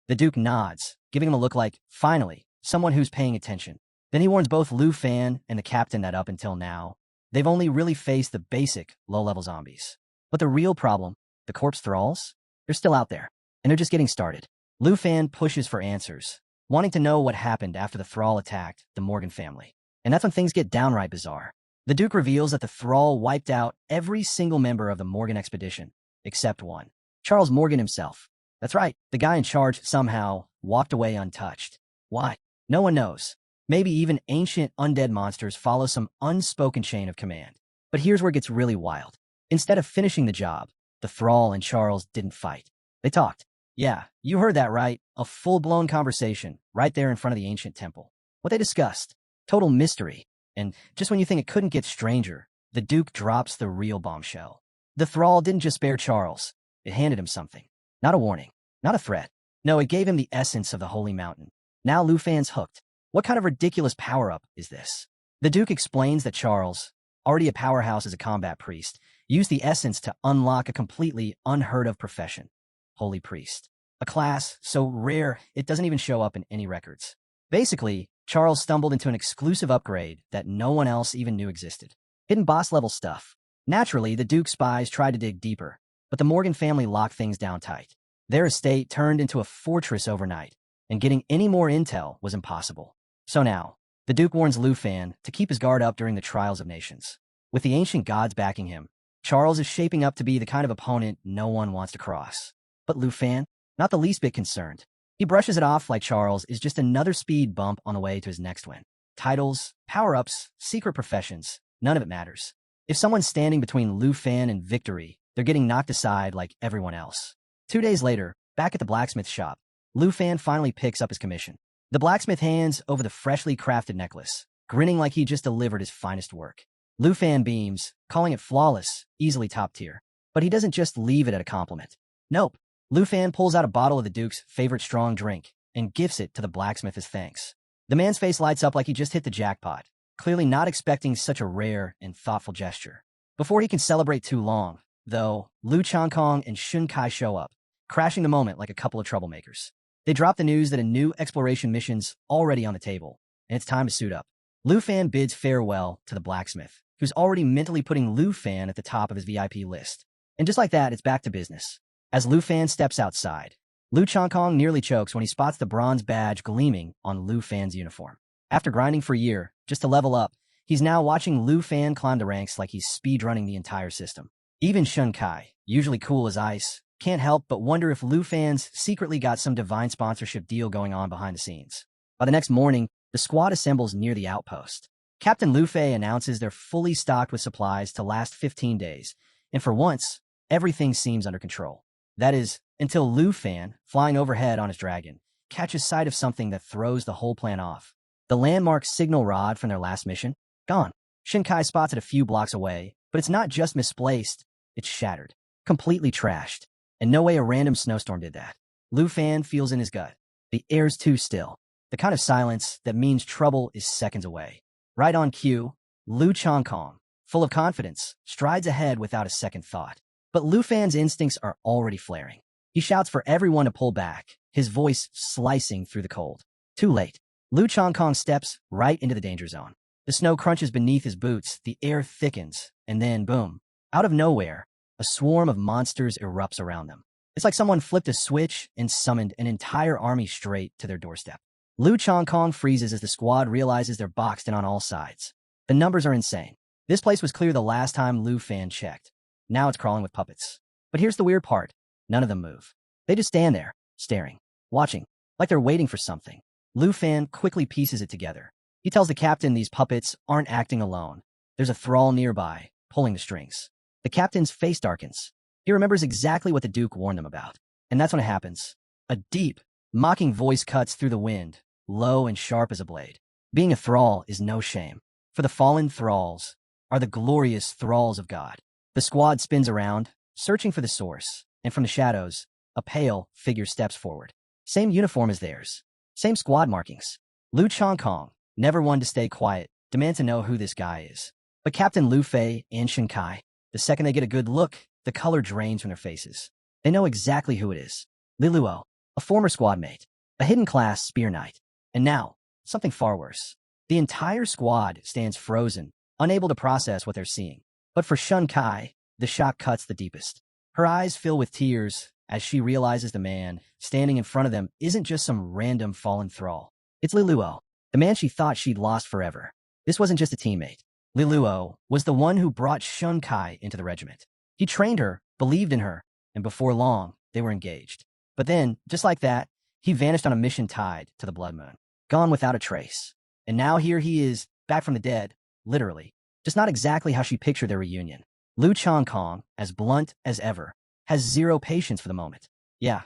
The Duke nods, giving him a look like, finally, someone who's paying attention. Then he warns both Lu Fan and the captain that up until now, they've only really faced the basic, low-level zombies. But the real problem, the corpse thralls, they're still out there, and they're just getting started. Lu Fan pushes for answers, wanting to know what happened after the thrall attacked the Morgan family. And that's when things get downright bizarre. The Duke reveals that the thrall wiped out every single member of the Morgan expedition, except one. Charles Morgan himself. That's right, the guy in charge somehow walked away untouched. Why? No one knows. Maybe even ancient undead monsters follow some unspoken chain of command. But here's where it gets really wild. Instead of finishing the job, the thrall and Charles didn't fight. They talked. Yeah, you heard that right. A full-blown conversation right there in front of the ancient temple. What they discussed. Total mystery. And just when you think it couldn't get stranger, the Duke drops the real bombshell. The thrall didn't just spare Charles. It handed him something. Not a warning. Not a threat. No, it gave him the essence of the Holy Mountain. Now Lu Fan's hooked. What kind of ridiculous power-up is this? The Duke explains that Charles, already a powerhouse as a combat priest, used the essence to unlock a completely unheard-of profession. Holy Priest. A class so rare it doesn't even show up in any records. Basically, Charles stumbled into an exclusive upgrade that no one else even knew existed. Hidden boss-level stuff. Naturally, the Duke's spies tried to dig deeper, but the Morgan family locked things down tight. Their estate turned into a fortress overnight, and getting any more intel was impossible. So now, the Duke warns Lu Fan to keep his guard up during the trials of nations. With the ancient gods backing him, Charles is shaping up to be the kind of opponent no one wants to cross. But Lu Fan, not the least bit concerned. He brushes it off like Charles is just another speed bump on the way to his next win. Titles, power-ups, secret professions, none of it matters. If someone's standing between Lu Fan and victory, they're getting knocked aside like everyone else. 2 days later, back at the blacksmith shop, Lu Fan finally picks up his commission. The blacksmith hands over the freshly crafted necklace, grinning like he just delivered his finest work. Lu Fan beams, calling it flawless, easily top tier. But he doesn't just leave it at a compliment. Nope. Lu Fan pulls out a bottle of the Duke's favorite strong drink and gifts it to the blacksmith as thanks. The man's face lights up like he just hit the jackpot, clearly not expecting such a rare and thoughtful gesture. Before he can celebrate too long, though, Lu Changkong and Shun Kai show up, crashing the moment like a couple of troublemakers. They drop the news that a new exploration mission's already on the table, and it's time to suit up. Lu Fan bids farewell to the blacksmith, who's already mentally putting Lu Fan at the top of his VIP list. And just like that, it's back to business. As Lu Fan steps outside, Lu Changkong nearly chokes when he spots the bronze badge gleaming on Lu Fan's uniform. After grinding for a year, just to level up, he's now watching Lu Fan climb the ranks like he's speedrunning the entire system. Even Shun Kai, usually cool as ice, can't help but wonder if Lu Fan's secretly got some divine sponsorship deal going on behind the scenes. By the next morning, the squad assembles near the outpost. Captain Lu Fei announces they're fully stocked with supplies to last 15 days, and for once, everything seems under control. That is, until Lu Fan, flying overhead on his dragon, catches sight of something that throws the whole plan off. The landmark signal rod from their last mission? Gone. Shun Kai spots it a few blocks away, but it's not just misplaced, it's shattered. Completely trashed. And no way a random snowstorm did that. Lu Fan feels in his gut. The air's too still. The kind of silence that means trouble is seconds away. Right on cue, Lu Changkong, full of confidence, strides ahead without a second thought. But Lu Fan's instincts are already flaring. He shouts for everyone to pull back, his voice slicing through the cold. Too late. Lu Changkong steps right into the danger zone. The snow crunches beneath his boots, the air thickens, and then, boom, out of nowhere, a swarm of monsters erupts around them. It's like someone flipped a switch and summoned an entire army straight to their doorstep. Lu Chongkong freezes as the squad realizes they're boxed in on all sides. The numbers are insane. This place was clear the last time Lu Fan checked. Now it's crawling with puppets. But here's the weird part. None of them move. They just stand there, staring, watching, like they're waiting for something. Lu Fan quickly pieces it together. He tells the captain these puppets aren't acting alone. There's a thrall nearby, pulling the strings. The captain's face darkens. He remembers exactly what the Duke warned them about. And that's when it happens. A deep, mocking voice cuts through the wind, low and sharp as a blade. Being a thrall is no shame. For the fallen thralls are the glorious thralls of God. The squad spins around, searching for the source, and from the shadows, a pale figure steps forward. Same uniform as theirs. Same squad markings. Lu Chongkong, never one to stay quiet, demand to know who this guy is. But Captain Lu Fei and Shin Kai, the second they get a good look, the color drains from their faces. They know exactly who it is. Li Luo, a former squad mate, a hidden class spear knight. And now, something far worse. The entire squad stands frozen, unable to process what they're seeing. But for Shun Kai, the shock cuts the deepest. Her eyes fill with tears as she realizes the man standing in front of them isn't just some random fallen thrall. It's Li Luo, the man she thought she'd lost forever. This wasn't just a teammate. Li Luo was the one who brought Shun Kai into the regiment. He trained her, believed in her, and before long, they were engaged. But then, just like that, he vanished on a mission tied to the Blood Moon. Gone without a trace. And now here he is, back from the dead, literally. Just not exactly how she pictured their reunion. Lu Chongkong, as blunt as ever, has zero patience for the moment. Yeah,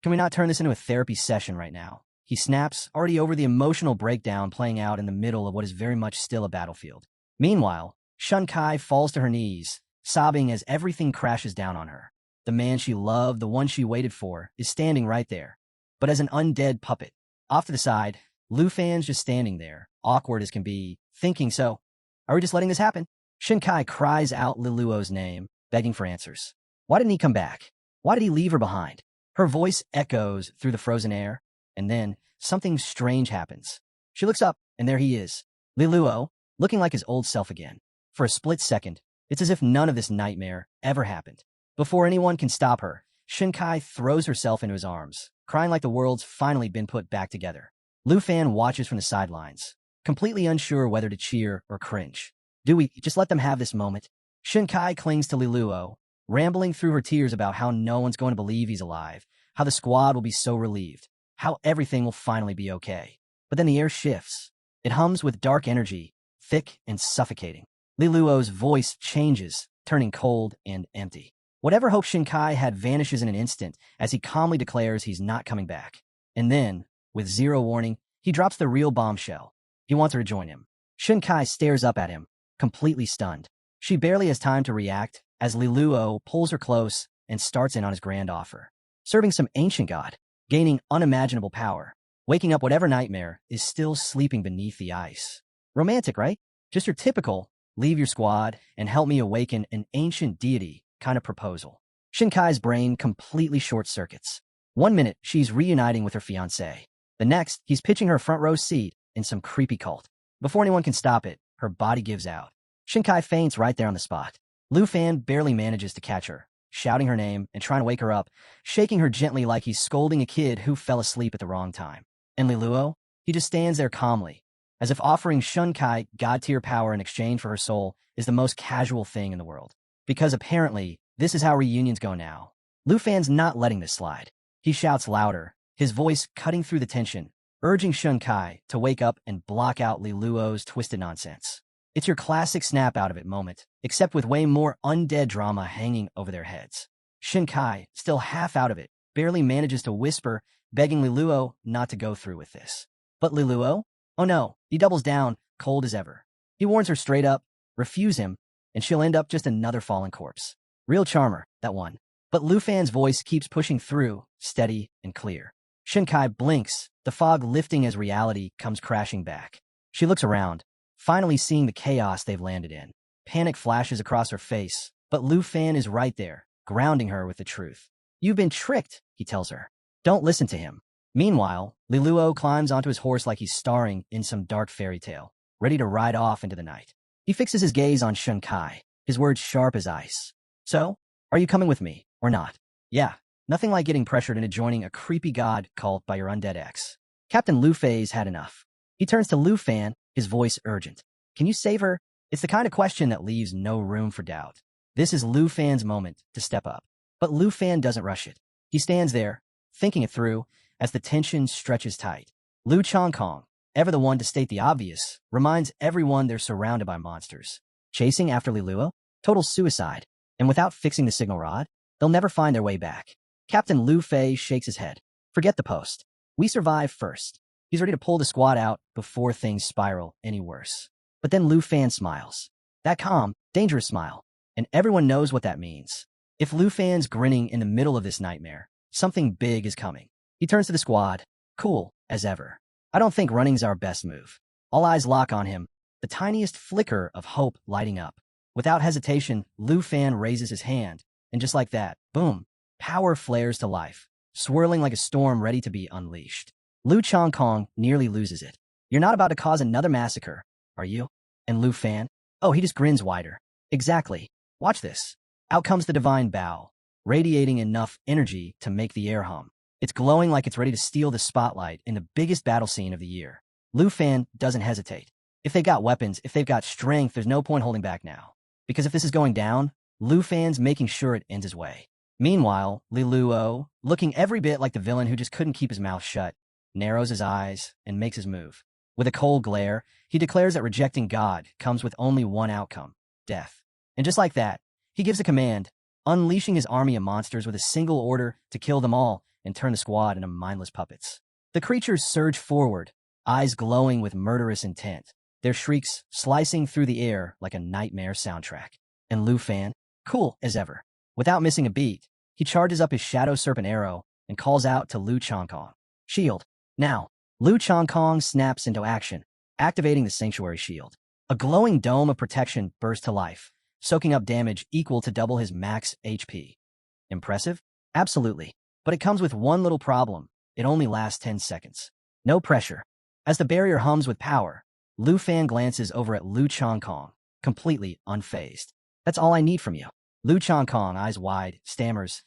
can we not turn this into a therapy session right now? He snaps, already over the emotional breakdown playing out in the middle of what is very much still a battlefield. Meanwhile, Shun Kai falls to her knees, sobbing as everything crashes down on her. The man she loved, the one she waited for, is standing right there, but as an undead puppet. Off to the side, Lu Fan's just standing there, awkward as can be, thinking, so, are we just letting this happen? Shin Kai cries out Li Luo's name, begging for answers. Why didn't he come back? Why did he leave her behind? Her voice echoes through the frozen air, and then something strange happens. She looks up, and there he is, Li Luo, looking like his old self again. For a split second, it's as if none of this nightmare ever happened. Before anyone can stop her, Shin Kai throws herself into his arms, crying like the world's finally been put back together. Lu Fan watches from the sidelines, completely unsure whether to cheer or cringe. Do we just let them have this moment? Shin Kai clings to Li Luo, rambling through her tears about how no one's going to believe he's alive, how the squad will be so relieved, how everything will finally be okay. But then the air shifts. It hums with dark energy, thick and suffocating. Li Luo's voice changes, turning cold and empty. Whatever hope Shin Kai had vanishes in an instant as he calmly declares he's not coming back. And then, with zero warning, he drops the real bombshell. He wants her to join him. Shin Kai stares up at him, completely stunned. She barely has time to react as Li Luo pulls her close and starts in on his grand offer. Serving some ancient god, gaining unimaginable power, waking up whatever nightmare is still sleeping beneath the ice. Romantic, right? Just your typical, leave your squad and help me awaken an ancient deity kind of proposal. Shin Kai's brain completely short-circuits. 1 minute, she's reuniting with her fiancé. The next, he's pitching her a front row seat in some creepy cult. Before anyone can stop it, her body gives out. Shin Kai faints right there on the spot. Lu Fan barely manages to catch her, shouting her name and trying to wake her up, shaking her gently like he's scolding a kid who fell asleep at the wrong time. And Li Luo? He just stands there calmly, as if offering Shun Kai god-tier power in exchange for her soul is the most casual thing in the world. Because apparently, this is how reunions go now. Lu Fan's not letting this slide. He shouts louder, his voice cutting through the tension, urging Shun Kai to wake up and block out Li Luo's twisted nonsense. It's your classic snap-out-of-it moment, except with way more undead drama hanging over their heads. Shin Kai, still half out of it, barely manages to whisper, begging Li Luo not to go through with this. But Li Luo? Oh no, he doubles down, cold as ever. He warns her straight up, refuse him, and she'll end up just another fallen corpse. Real charmer, that one. But Lu Fan's voice keeps pushing through, steady and clear. Shin Kai blinks, the fog lifting as reality comes crashing back. She looks around, finally seeing the chaos they've landed in. Panic flashes across her face, but Lu Fan is right there, grounding her with the truth. You've been tricked, he tells her. Don't listen to him. Meanwhile, Li Luo climbs onto his horse like he's starring in some dark fairy tale. ready to ride off into the night. He fixes his gaze on Shun Kai, his words sharp as ice. So, are you coming with me, or not? Yeah, nothing like getting pressured into joining a creepy god cult by your undead ex. Captain Lu Fei's had enough. He turns to Lu Fan, his voice urgent. Can you save her? It's the kind of question that leaves no room for doubt. This is Lu Fan's moment to step up. But Lu Fan doesn't rush it. He stands there, thinking it through, as the tension stretches tight. Lu Chongkong, ever the one to state the obvious, reminds everyone they're surrounded by monsters. Chasing after Li Luo? Total suicide. And without fixing the signal rod, they'll never find their way back. Captain Lu Fei shakes his head. Forget the post. We survive first. He's ready to pull the squad out before things spiral any worse. But then Lu Fan smiles. That calm, dangerous smile. And everyone knows what that means. If Lu Fan's grinning in the middle of this nightmare, something big is coming. He turns to the squad, cool as ever. I don't think running's our best move. All eyes lock on him, the tiniest flicker of hope lighting up. Without hesitation, Lu Fan raises his hand, and just like that, boom, power flares to life, swirling like a storm ready to be unleashed. Lu Chongkong nearly loses it. You're not about to cause another massacre, are you? And Lu Fan? Oh, he just grins wider. Exactly. Watch this. Out comes the divine bow, radiating enough energy to make the air hum. It's glowing like it's ready to steal the spotlight in the biggest battle scene of the year. Lu Fan doesn't hesitate. If they've got weapons, if they've got strength, there's no point holding back now. Because if this is going down, Lu Fan's making sure it ends his way. Meanwhile, Li Luo, looking every bit like the villain who just couldn't keep his mouth shut, narrows his eyes and makes his move. With a cold glare, he declares that rejecting God comes with only one outcome, death. And just like that, he gives a command, unleashing his army of monsters with a single order to kill them all and turn the squad into mindless puppets. The creatures surge forward, eyes glowing with murderous intent, their shrieks slicing through the air like a nightmare soundtrack. And Lu Fan, cool as ever. Without missing a beat, he charges up his Shadow Serpent arrow and calls out to Lu Chongkong. Shield. Now, Lu Chongkong snaps into action, activating the Sanctuary Shield. A glowing dome of protection bursts to life, soaking up damage equal to double his max HP. Impressive? Absolutely. But it comes with one little problem. It only lasts 10 seconds. No pressure. As the barrier hums with power, Lu Fan glances over at Lu Chongkong, completely unfazed. That's all I need from you. Lu Chongkong, eyes wide, stammers.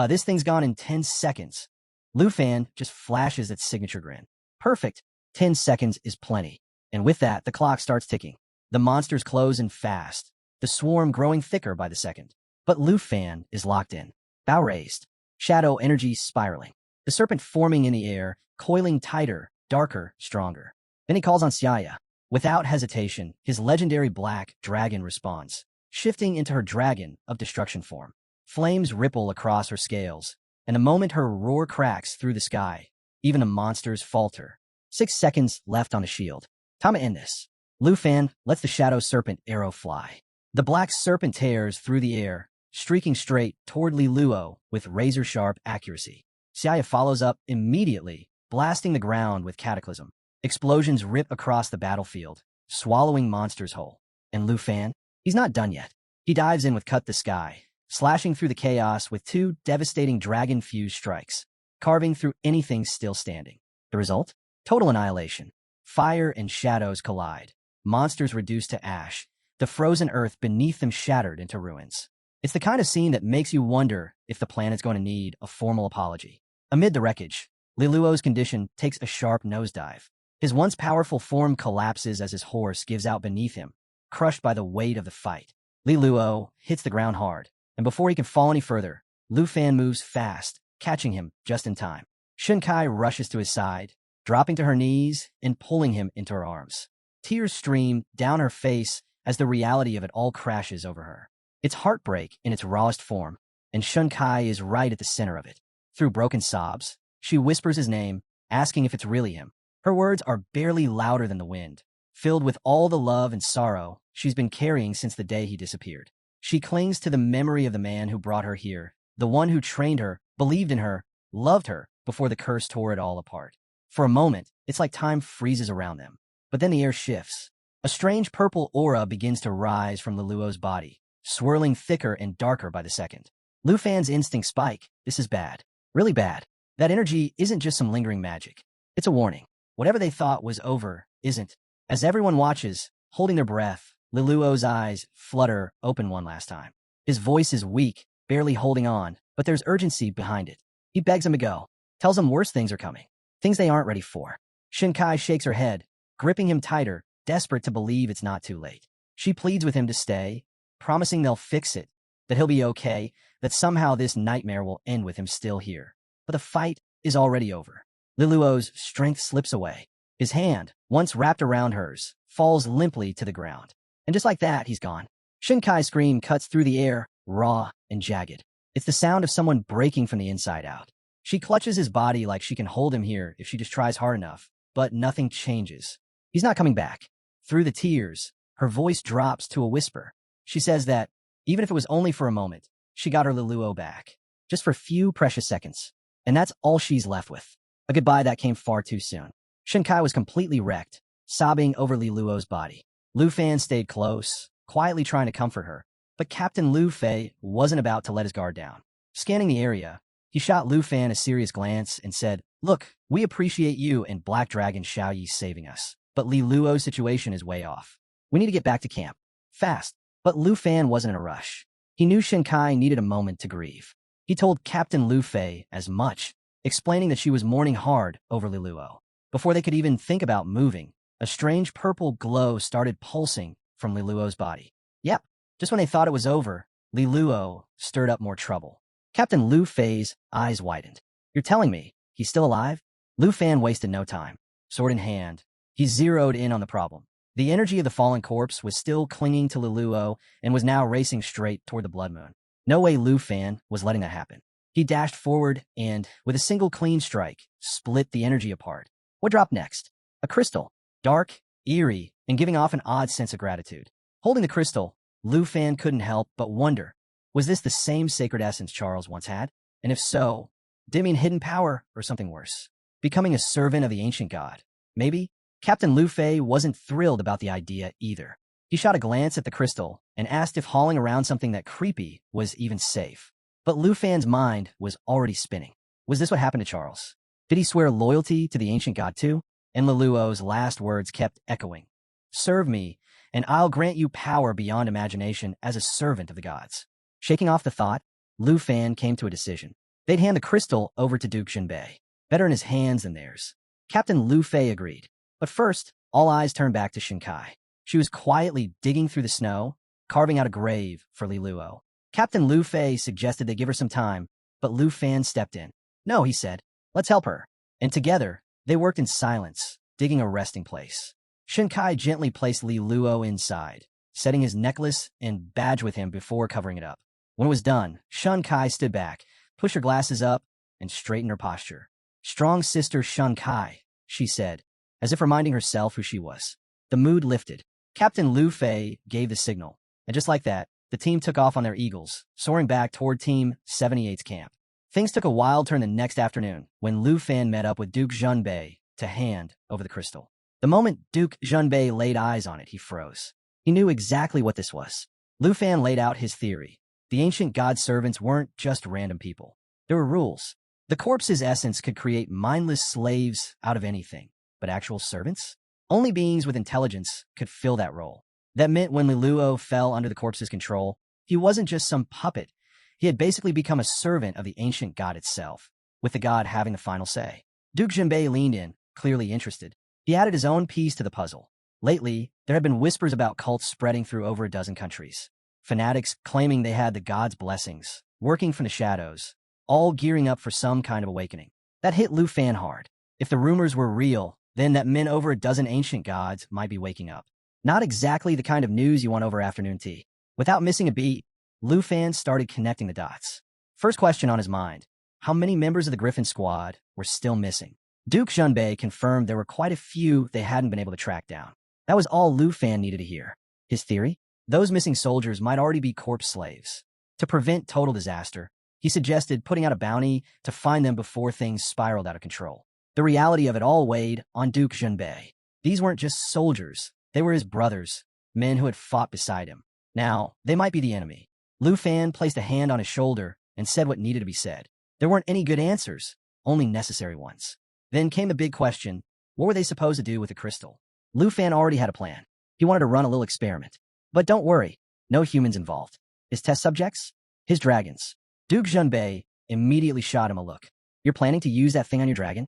This thing's gone in 10 seconds. Lu Fan just flashes its signature grin. Perfect. 10 seconds is plenty. And with that, the clock starts ticking. The monsters close in fast, the swarm growing thicker by the second. But Lu Fan is locked in. Bow raised. Shadow energy spiraling. The serpent forming in the air, coiling tighter, darker, stronger. Then he calls on Xiaya. Without hesitation, his legendary black dragon responds, shifting into her dragon of destruction form. Flames ripple across her scales, and the moment her roar cracks through the sky, even the monsters falter. 6 seconds left on the shield. Time to end this. Lu Fan lets the Shadow Serpent arrow fly. The black serpent tears through the air, streaking straight toward Li Luo with razor-sharp accuracy. Xiaya follows up immediately, blasting the ground with Cataclysm. Explosions rip across the battlefield, swallowing monsters whole. And Lu Fan? He's not done yet. He dives in with Cut the Sky, slashing through the chaos with 2 devastating dragon-fused strikes, carving through anything still standing. The result? Total annihilation. Fire and shadows collide. Monsters reduced to ash, the frozen earth beneath them shattered into ruins. It's the kind of scene that makes you wonder if the planet's going to need a formal apology. Amid the wreckage, Li Luo's condition takes a sharp nosedive. His once powerful form collapses as his horse gives out beneath him, crushed by the weight of the fight. Li Luo hits the ground hard, and before he can fall any further, Lu Fan moves fast, catching him just in time. Shun Kai rushes to his side, dropping to her knees and pulling him into her arms. Tears stream down her face as the reality of it all crashes over her. It's heartbreak in its rawest form, and Shun Kai is right at the center of it. Through broken sobs, she whispers his name, asking if it's really him. Her words are barely louder than the wind, filled with all the love and sorrow she's been carrying since the day he disappeared. She clings to the memory of the man who brought her here, the one who trained her, believed in her, loved her, before the curse tore it all apart. For a moment, it's like time freezes around them. But then the air shifts. A strange purple aura begins to rise from Li Luo's body, swirling thicker and darker by the second. Lu Fan's instincts spike. This is bad. Really bad. That energy isn't just some lingering magic. It's a warning. Whatever they thought was over isn't. As everyone watches, holding their breath, Liluo's eyes flutter open one last time. His voice is weak, barely holding on, but there's urgency behind it. He begs him to go, tells him worse things are coming, things they aren't ready for. Shinkai shakes her head, gripping him tighter, desperate to believe it's not too late. She pleads with him to stay, promising they'll fix it, that he'll be okay, that somehow this nightmare will end with him still here. But the fight is already over. Liluo's strength slips away. His hand, once wrapped around hers, falls limply to the ground. And just like that, he's gone. Shinkai's scream cuts through the air, raw and jagged. It's the sound of someone breaking from the inside out. She clutches his body like she can hold him here if she just tries hard enough, but nothing changes. He's not coming back. Through the tears, her voice drops to a whisper. She says that, even if it was only for a moment, she got her Liluo back. Just for a few precious seconds. And that's all she's left with. A goodbye that came far too soon. Shinkai was completely wrecked, sobbing over Liluo's body. Lu Fan stayed close, quietly trying to comfort her. But Captain Lu Fei wasn't about to let his guard down. Scanning the area, he shot Lu Fan a serious glance and said, "Look, we appreciate you and Black Dragon Xiaoyi saving us. But Li Luo's situation is way off. We need to get back to camp. Fast." But Lu Fan wasn't in a rush. He knew Shinkai needed a moment to grieve. He told Captain Lu Fei as much, explaining that she was mourning hard over Li Luo. Before they could even think about moving, a strange purple glow started pulsing from Li Luo's body. Yep, just when they thought it was over, Li Luo stirred up more trouble. Captain Lu Fei's eyes widened. "You're telling me he's still alive?" Lu Fan wasted no time. Sword in hand, he zeroed in on the problem. The energy of the fallen corpse was still clinging to Li Luo and was now racing straight toward the blood moon. No way Lu Fan was letting that happen. He dashed forward and, with a single clean strike, split the energy apart. What dropped next? A crystal, dark, eerie, and giving off an odd sense of gratitude. Holding the crystal, Lu Fan couldn't help but wonder, was this the same sacred essence Charles once had? And if so, did it mean hidden power or something worse? Becoming a servant of the ancient god? Maybe? Captain Lu Fei wasn't thrilled about the idea either. He shot a glance at the crystal and asked if hauling around something that creepy was even safe. But Lu Fan's mind was already spinning. Was this what happened to Charles? Did he swear loyalty to the ancient god too? And Li Luo's last words kept echoing. "Serve me, and I'll grant you power beyond imagination as a servant of the gods." Shaking off the thought, Lu Fan came to a decision. They'd hand the crystal over to Duke Jinbei. Better in his hands than theirs. Captain Lu Fei agreed. But first, all eyes turned back to Shinkai. She was quietly digging through the snow, carving out a grave for Li Luo. Captain Lu Fei suggested they give her some time, but Lu Fan stepped in. "No," he said. "Let's help her." And together, they worked in silence, digging a resting place. Shinkai gently placed Li Luo inside, setting his necklace and badge with him before covering it up. When it was done, Shinkai stood back, pushed her glasses up, and straightened her posture. "Strong sister Shinkai," she said, as if reminding herself who she was. The mood lifted. Captain Lu Fei gave the signal, and just like that, the team took off on their eagles, soaring back toward Team 78's camp. Things took a wild turn the next afternoon when Lu Fan met up with Duke Junbei to hand over the crystal. The moment Duke Junbei laid eyes on it, he froze. He knew exactly what this was. Lu Fan laid out his theory. The ancient god servants weren't just random people. There were rules. The corpse's essence could create mindless slaves out of anything, but actual servants? Only beings with intelligence could fill that role. That meant when Li Luo fell under the corpse's control, he wasn't just some puppet. He had basically become a servant of the ancient god itself, with the god having the final say. Duke Jinbei leaned in, clearly interested. He added his own piece to the puzzle. Lately, there had been whispers about cults spreading through over a dozen countries. Fanatics claiming they had the god's blessings, working from the shadows, all gearing up for some kind of awakening. That hit Lu Fan hard. If the rumors were real, then that meant over a dozen ancient gods might be waking up. Not exactly the kind of news you want over afternoon tea. Without missing a beat, Lu Fan started connecting the dots. First question on his mind, how many members of the Griffin squad were still missing? Duke Junbei confirmed there were quite a few they hadn't been able to track down. That was all Lu Fan needed to hear. His theory? Those missing soldiers might already be corpse slaves. To prevent total disaster, he suggested putting out a bounty to find them before things spiraled out of control. The reality of it all weighed on Duke Junbei. These weren't just soldiers. They were his brothers, men who had fought beside him. Now, they might be the enemy. Lu Fan placed a hand on his shoulder and said what needed to be said. There weren't any good answers, only necessary ones. Then came the big question, what were they supposed to do with the crystal? Lu Fan already had a plan. He wanted to run a little experiment. But don't worry, no humans involved. His test subjects? His dragons. Duke Junbei immediately shot him a look. You're planning to use that thing on your dragon?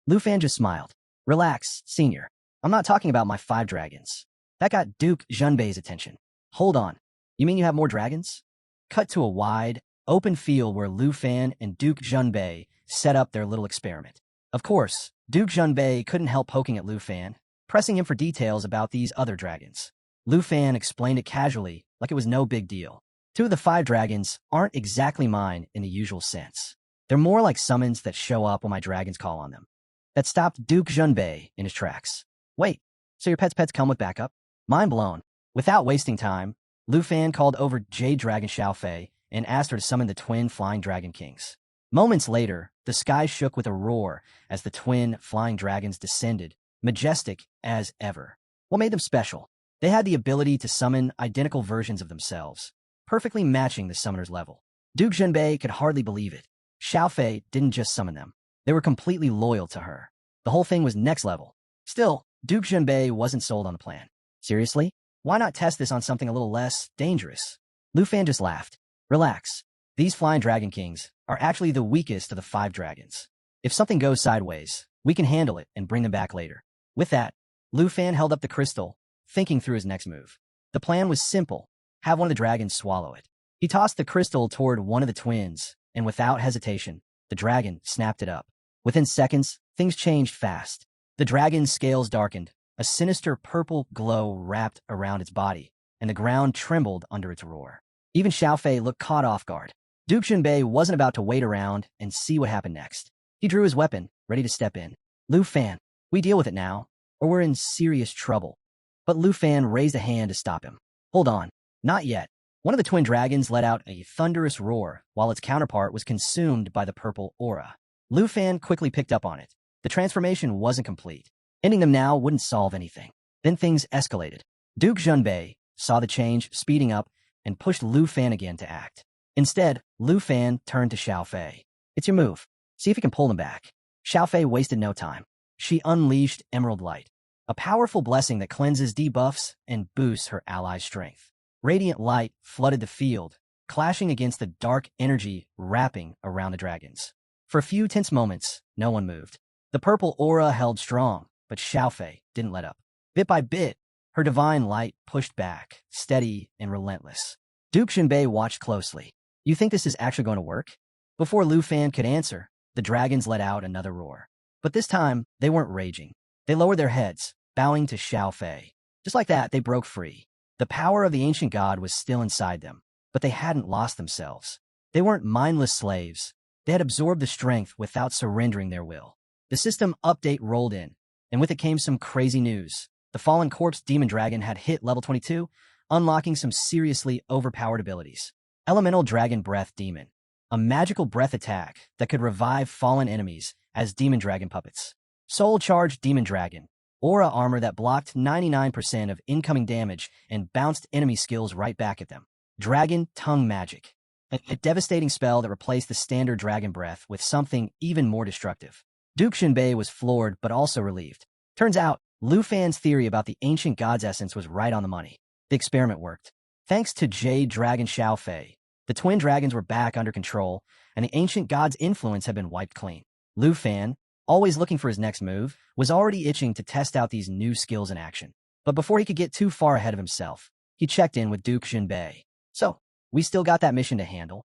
Lu Fan just smiled. Relax, senior. I'm not talking about my 5 dragons. That got Duke Junbei's attention. Hold on. You mean you have more dragons? Cut to a wide, open field where Lu Fan and Duke Junbei set up their little experiment. Of course, Duke Junbei couldn't help poking at Lu Fan, pressing him for details about these other dragons. Lu Fan explained it casually, like it was no big deal. 2 of the 5 dragons aren't exactly mine in the usual sense. They're more like summons that show up when my dragons call on them. That stopped Duke Junbei in his tracks. Wait, so your pets come with backup? Mind blown. Without wasting time, Lu Fan called over Jade Dragon Xiaofei and asked her to summon the twin Flying Dragon Kings. Moments later, the sky shook with a roar as the twin Flying Dragons descended, majestic as ever. What made them special? They had the ability to summon identical versions of themselves, perfectly matching the summoner's level. Duke Junbei could hardly believe it. Xiaofei didn't just summon them. They were completely loyal to her. The whole thing was next level. Still, Duke Junbei wasn't sold on the plan. Seriously? Why not test this on something a little less dangerous? Lu Fan just laughed. Relax. These Flying Dragon Kings are actually the weakest of the 5 dragons. If something goes sideways, we can handle it and bring them back later. With that, Lu Fan held up the crystal, thinking through his next move. The plan was simple. Have one of the dragons swallow it. He tossed the crystal toward one of the twins, and without hesitation, the dragon snapped it up. Within seconds, things changed fast. The dragon's scales darkened, a sinister purple glow wrapped around its body, and the ground trembled under its roar. Even Xiaofei looked caught off guard. Duke Junbei wasn't about to wait around and see what happened next. He drew his weapon, ready to step in. Lu Fan, we deal with it now, or we're in serious trouble. But Lu Fan raised a hand to stop him. Hold on, not yet. One of the twin dragons let out a thunderous roar, while its counterpart was consumed by the purple aura. Lu Fan quickly picked up on it. The transformation wasn't complete. Ending them now wouldn't solve anything. Then things escalated. Duke Junbei saw the change speeding up and pushed Lu Fan again to act. Instead, Lu Fan turned to Xiaofei. It's your move. See if you can pull them back. Xiaofei wasted no time. She unleashed Emerald Light, a powerful blessing that cleanses, debuffs, and boosts her allies' strength. Radiant light flooded the field, clashing against the dark energy wrapping around the dragons. For a few tense moments, no one moved. The purple aura held strong, but Xiaofei didn't let up. Bit by bit, her divine light pushed back, steady and relentless. Duke Junbei watched closely. You think this is actually going to work? Before Lu Fan could answer, the dragons let out another roar. But this time, they weren't raging. They lowered their heads, bowing to Xiaofei. Just like that, they broke free. The power of the ancient god was still inside them, but they hadn't lost themselves. They weren't mindless slaves. They had absorbed the strength without surrendering their will. The system update rolled in, and with it came some crazy news. The Fallen Corpse Demon Dragon had hit level 22, unlocking some seriously overpowered abilities. Elemental Dragon Breath Demon, a magical breath attack that could revive fallen enemies as demon dragon puppets. Soul Charge Demon Dragon, aura armor that blocked 99% of incoming damage and bounced enemy skills right back at them. Dragon Tongue Magic, a devastating spell that replaced the standard dragon breath with something even more destructive. Duke Junbei was floored but also relieved. Turns out, Lu Fan's theory about the ancient god's essence was right on the money. The experiment worked. Thanks to Jade Dragon Xiaofei, the twin dragons were back under control, and the ancient god's influence had been wiped clean. Lu Fan, always looking for his next move, was already itching to test out these new skills in action. But before he could get too far ahead of himself, he checked in with Duke Junbei. So, we still got that mission to handle?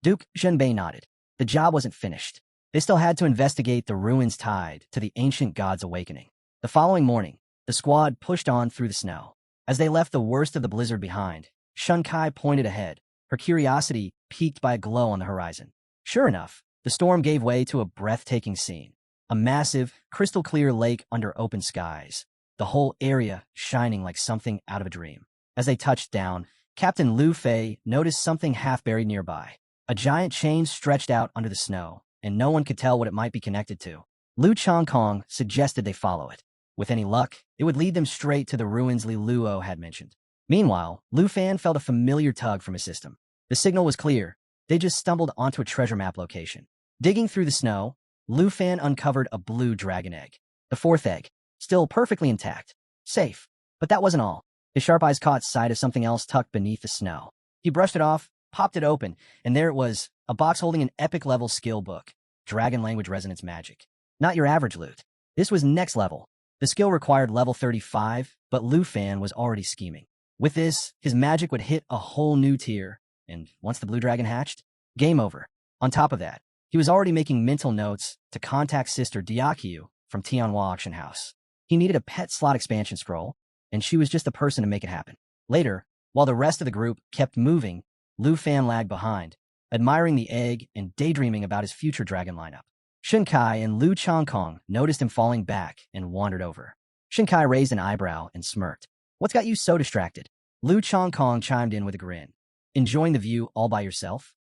Duke Junbei nodded. The job wasn't finished. They still had to investigate the ruins tied to the ancient god's awakening. The following morning, the squad pushed on through the snow. As they left the worst of the blizzard behind, Shunkai pointed ahead, her curiosity piqued by a glow on the horizon. Sure enough, the storm gave way to a breathtaking scene. A massive, crystal-clear lake under open skies, the whole area shining like something out of a dream. As they touched down, Captain Lu Fei noticed something half-buried nearby. A giant chain stretched out under the snow, and no one could tell what it might be connected to. Lu Chongkong suggested they follow it. With any luck, it would lead them straight to the ruins Li Luo had mentioned. Meanwhile, Lu Fan felt a familiar tug from his system. The signal was clear. They just stumbled onto a treasure map location. Digging through the snow, Lu Fan uncovered a blue dragon egg. The 4th egg, still perfectly intact. Safe. But that wasn't all. His sharp eyes caught sight of something else tucked beneath the snow. He brushed it off, popped it open, and there it was, a box holding an epic-level skill book, Dragon Language Resonance Magic. Not your average loot. This was next level. The skill required level 35, but Lu Fan was already scheming. With this, his magic would hit a whole new tier, and once the blue dragon hatched, game over. On top of that, he was already making mental notes to contact Sister Diakyu from Tianhua Auction House. He needed a pet slot expansion scroll, and she was just the person to make it happen. Later, while the rest of the group kept moving, Lu Fan lagged behind, admiring the egg and daydreaming about his future dragon lineup. Shinkai and Lu Changkong noticed him falling back and wandered over. Shinkai raised an eyebrow and smirked. What's got you so distracted? Lu Changkong chimed in with a grin. Enjoying the view all by yourself?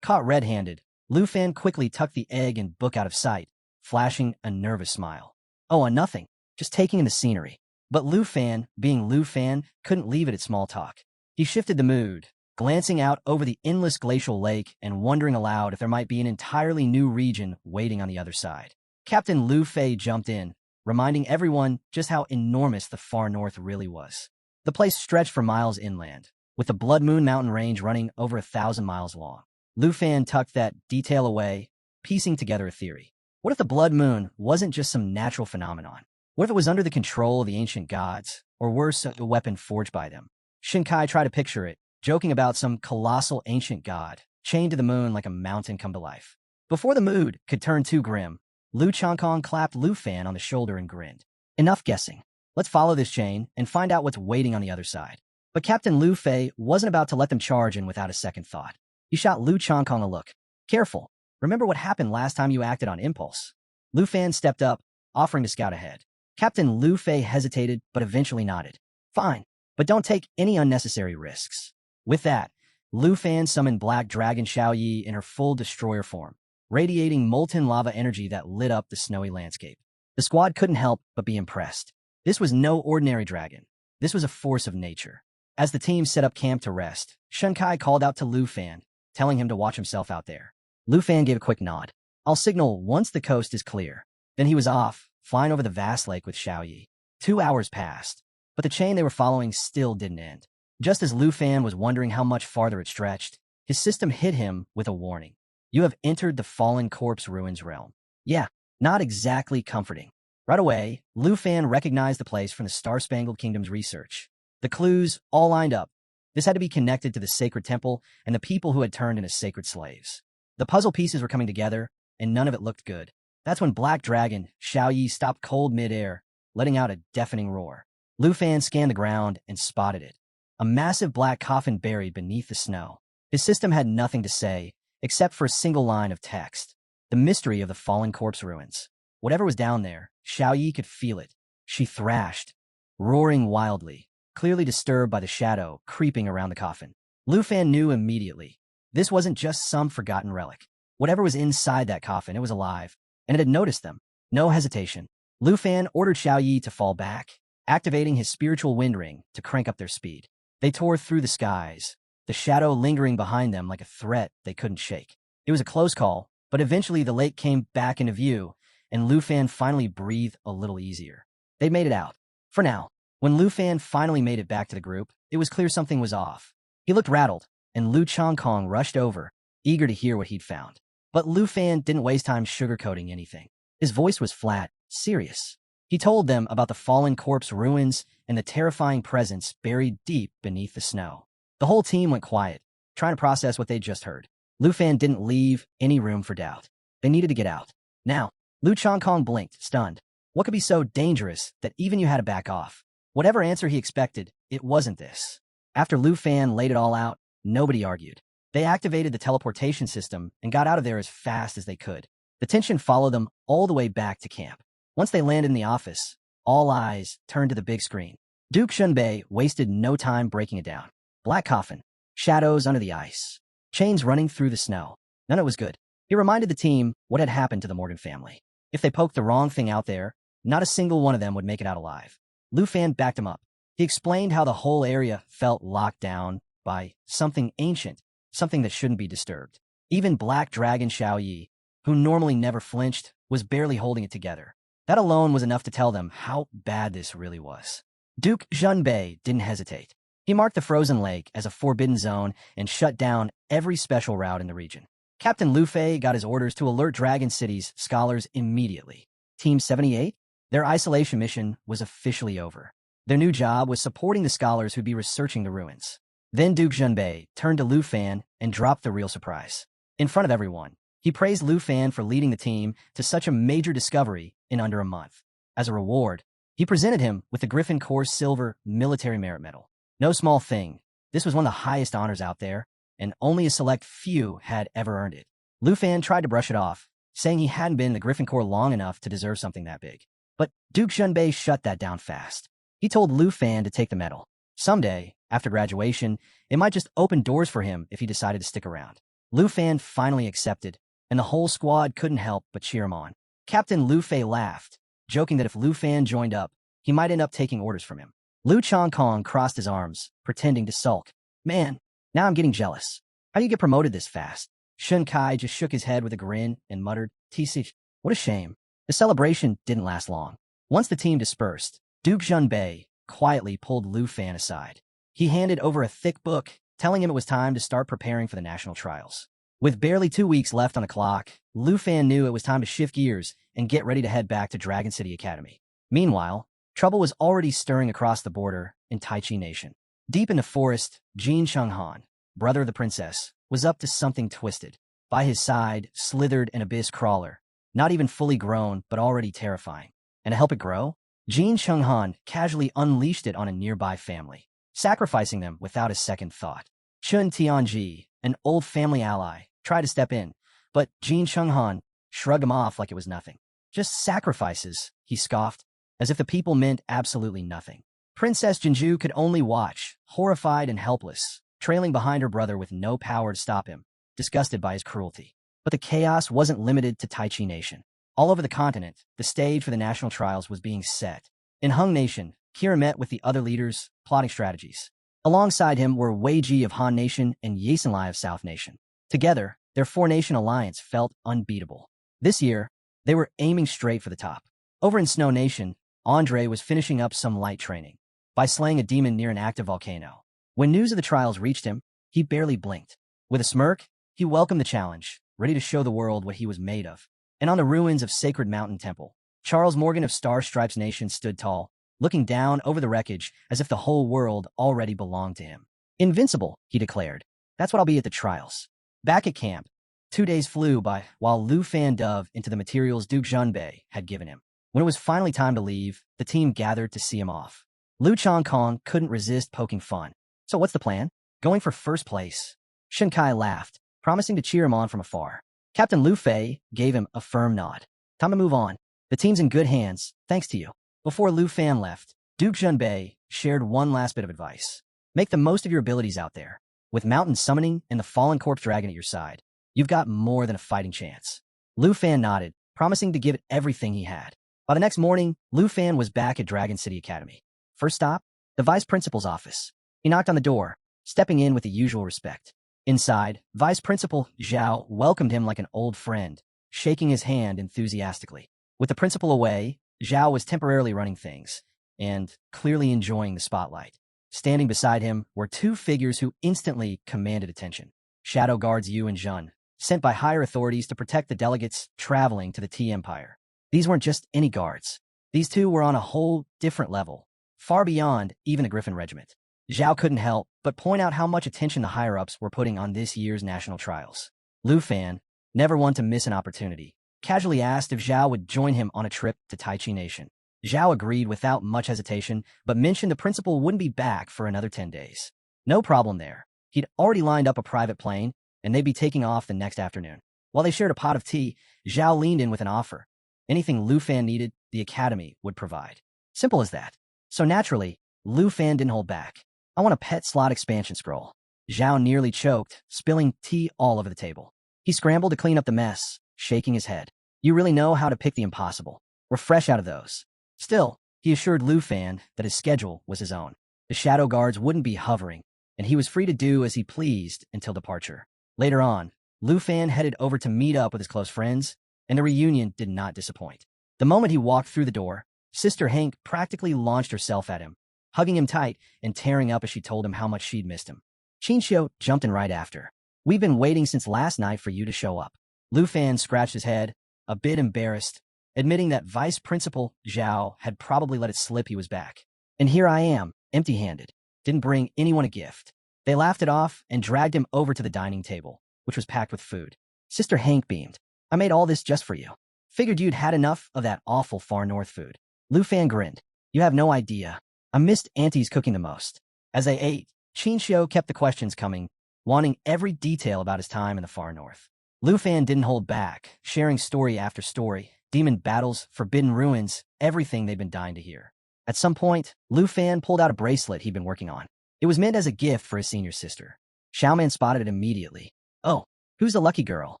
Caught red-handed, Lu Fan quickly tucked the egg and book out of sight, flashing a nervous smile. Oh, nothing. Just taking in the scenery. But Lu Fan, being Lu Fan, couldn't leave it at small talk. He shifted the mood, glancing out over the endless glacial lake and wondering aloud if there might be an entirely new region waiting on the other side. Captain Lu Fei jumped in, reminding everyone just how enormous the far north really was. The place stretched for miles inland, with the Blood Moon mountain range running over 1,000 miles long. Lu Fan tucked that detail away, piecing together a theory. What if the Blood Moon wasn't just some natural phenomenon? What if it was under the control of the ancient gods, or worse, a weapon forged by them? Shinkai tried to picture it, joking about some colossal ancient god, chained to the moon like a mountain come to life. Before the mood could turn too grim, Lu Changkong clapped Lu Fan on the shoulder and grinned. Enough guessing. Let's follow this chain and find out what's waiting on the other side. But Captain Lu Fei wasn't about to let them charge in without a second thought. He shot Lu Changkong a look. Careful. Remember what happened last time you acted on impulse. Lu Fan stepped up, offering to scout ahead. Captain Lu Fei hesitated, but eventually nodded. Fine, but don't take any unnecessary risks. With that, Lu Fan summoned Black Dragon Xiaoyi in her full destroyer form, radiating molten lava energy that lit up the snowy landscape. The squad couldn't help but be impressed. This was no ordinary dragon. This was a force of nature. As the team set up camp to rest, Shinkai called out to Lu Fan, telling him to watch himself out there. Lu Fan gave a quick nod. I'll signal once the coast is clear. Then he was off, flying over the vast lake with Xiaoyi. 2 hours passed, but the chain they were following still didn't end. Just as Lu Fan was wondering how much farther it stretched, his system hit him with a warning. You have entered the Fallen Corpse Ruins realm. Yeah, not exactly comforting. Right away, Lu Fan recognized the place from the Star-Spangled Kingdom's research. The clues all lined up. This had to be connected to the sacred temple and the people who had turned into sacred slaves. The puzzle pieces were coming together, and none of it looked good. That's when Black Dragon Xiaoyi stopped cold mid-air, letting out a deafening roar. Lu Fan scanned the ground and spotted it. A massive black coffin buried beneath the snow. His system had nothing to say, except for a single line of text. The mystery of the Fallen Corpse Ruins. Whatever was down there, Xiaoyi could feel it. She thrashed, roaring wildly, clearly disturbed by the shadow creeping around the coffin. Lu Fan knew immediately. This wasn't just some forgotten relic. Whatever was inside that coffin, it was alive, and it had noticed them. No hesitation. Lu Fan ordered Xiaoyi to fall back, activating his spiritual wind ring to crank up their speed. They tore through the skies, the shadow lingering behind them like a threat they couldn't shake. It was a close call, but eventually the lake came back into view, and Lu Fan finally breathed a little easier. They made it out. For now. When Lu Fan finally made it back to the group, it was clear something was off. He looked rattled, and Lu Changkong rushed over, eager to hear what he'd found. But Lu Fan didn't waste time sugarcoating anything. His voice was flat, serious. He told them about the Fallen Corpse Ruins and the terrifying presence buried deep beneath the snow. The whole team went quiet, trying to process what they'd just heard. Lu Fan didn't leave any room for doubt. They needed to get out. Now, Lu Changkong blinked, stunned. What could be so dangerous that even you had to back off? Whatever answer he expected, it wasn't this. After Lu Fan laid it all out, nobody argued. They activated the teleportation system and got out of there as fast as they could. The tension followed them all the way back to camp. Once they landed in the office, all eyes turned to the big screen. Duke Shunbei wasted no time breaking it down. Black coffin, shadows under the ice, chains running through the snow. None of it was good. He reminded the team what had happened to the Morgan family. If they poked the wrong thing out there, not a single one of them would make it out alive. Lu Fan backed him up. He explained how the whole area felt locked down by something ancient, something that shouldn't be disturbed. Even Black Dragon Xiaoyi, who normally never flinched, was barely holding it together. That alone was enough to tell them how bad this really was. Duke Junbei didn't hesitate. He marked the frozen lake as a forbidden zone and shut down every special route in the region. Captain Luffy got his orders to alert Dragon City's scholars immediately. Team 78? Their isolation mission was officially over. Their new job was supporting the scholars who'd be researching the ruins. Then Duke Junbei turned to Lu Fan and dropped the real surprise. In front of everyone, he praised Lu Fan for leading the team to such a major discovery in under a month. As a reward, he presented him with the Griffin Corps Silver Military Merit Medal. No small thing. This was one of the highest honors out there, and only a select few had ever earned it. Lu Fan tried to brush it off, saying he hadn't been in the Griffin Corps long enough to deserve something that big. But Duke Junbei shut that down fast. He told Lu Fan to take the medal. Someday, after graduation, it might just open doors for him if he decided to stick around. Lu Fan finally accepted, and the whole squad couldn't help but cheer him on. Captain Lu Fei laughed, joking that if Lu Fan joined up, he might end up taking orders from him. Lu Chongkong crossed his arms, pretending to sulk. Man, now I'm getting jealous. How do you get promoted this fast? Shun Kai just shook his head with a grin and muttered, TC, what a shame. The celebration didn't last long. Once the team dispersed, Duke Junbei quietly pulled Lu Fan aside. He handed over a thick book, telling him it was time to start preparing for the national trials. With barely 2 weeks left on the clock, Lu Fan knew it was time to shift gears and get ready to head back to Dragon City Academy. Meanwhile, trouble was already stirring across the border in Taichi Nation. Deep in the forest, Jin Chenghan, brother of the princess, was up to something twisted. By his side slithered an abyss crawler, not even fully grown but already terrifying. And to help it grow, Jin Chenghan casually unleashed it on a nearby family, sacrificing them without a second thought. Chun Tianji, an old family ally, tried to step in, but Jin Chenghan shrugged him off like it was nothing. Just sacrifices, he scoffed, as if the people meant absolutely nothing. Princess Jinju could only watch, horrified and helpless, trailing behind her brother with no power to stop him, disgusted by his cruelty. But the chaos wasn't limited to Taichi Nation. All over the continent, the stage for the national trials was being set. In Hung Nation, Kira met with the other leaders, plotting strategies. Alongside him were Wei Ji of Han Nation and Yasenlai of South Nation. Together, their four-nation alliance felt unbeatable. This year, they were aiming straight for the top. Over in Snow Nation, Andre was finishing up some light training by slaying a demon near an active volcano. When news of the trials reached him, he barely blinked. With a smirk, he welcomed the challenge, ready to show the world what he was made of. And on the ruins of Sacred Mountain Temple, Charles Morgan of Star Stripes Nation stood tall, looking down over the wreckage as if the whole world already belonged to him. Invincible, he declared. That's what I'll be at the trials. Back at camp, 2 days flew by while Lu Fan dove into the materials Duke Junbei had given him. When it was finally time to leave, the team gathered to see him off. Lu Chongkong couldn't resist poking fun. So what's the plan? Going for first place. Shun Kai laughed, promising to cheer him on from afar. Captain Lu Fei gave him a firm nod. Time to move on. The team's in good hands, thanks to you. Before Lu Fan left, Duke Junbei shared one last bit of advice. Make the most of your abilities out there. With Mountain Summoning and the Fallen Corpse Dragon at your side, you've got more than a fighting chance. Lu Fan nodded, promising to give it everything he had. By the next morning, Lu Fan was back at Dragon City Academy. First stop, the Vice Principal's office. He knocked on the door, stepping in with the usual respect. Inside, Vice Principal Zhao welcomed him like an old friend, shaking his hand enthusiastically. With the principal away, Zhao was temporarily running things, and clearly enjoying the spotlight. Standing beside him were two figures who instantly commanded attention. Shadow Guards Yu and Jun, sent by higher authorities to protect the delegates traveling to the T Empire. These weren't just any guards. These two were on a whole different level, far beyond even the Griffin Regiment. Zhao couldn't help but point out how much attention the higher-ups were putting on this year's national trials. Lu Fan, never one to miss an opportunity, casually asked if Zhao would join him on a trip to Taichi Nation. Zhao agreed without much hesitation, but mentioned the principal wouldn't be back for another 10 days. No problem there. He'd already lined up a private plane, and they'd be taking off the next afternoon. While they shared a pot of tea, Zhao leaned in with an offer. Anything Lu Fan needed, the Academy would provide. Simple as that. So naturally, Lu Fan didn't hold back. I want a pet slot expansion scroll. Zhao nearly choked, spilling tea all over the table. He scrambled to clean up the mess, shaking his head. You really know how to pick the impossible. We're fresh out of those. Still, he assured Lu Fan that his schedule was his own. The Shadow Guards wouldn't be hovering, and he was free to do as he pleased until departure. Later on, Lu Fan headed over to meet up with his close friends, and the reunion did not disappoint. The moment he walked through the door, Sister Hank practically launched herself at him, hugging him tight and tearing up as she told him how much she'd missed him. Qinxiu jumped in right after. "We've been waiting since last night for you to show up." Lu Fan scratched his head, a bit embarrassed, admitting that Vice Principal Zhao had probably let it slip he was back. "And here I am, empty-handed. Didn't bring anyone a gift." They laughed it off and dragged him over to the dining table, which was packed with food. Sister Hank beamed. "I made all this just for you. Figured you'd had enough of that awful far north food." Lu Fan grinned. "You have no idea. I missed Auntie's cooking the most." As they ate, Qinxiu kept the questions coming, wanting every detail about his time in the far north. Lu Fan didn't hold back, sharing story after story, demon battles, forbidden ruins, everything they'd been dying to hear. At some point, Lu Fan pulled out a bracelet he'd been working on. It was meant as a gift for his senior sister. Xiaoman spotted it immediately. "Oh, who's the lucky girl?"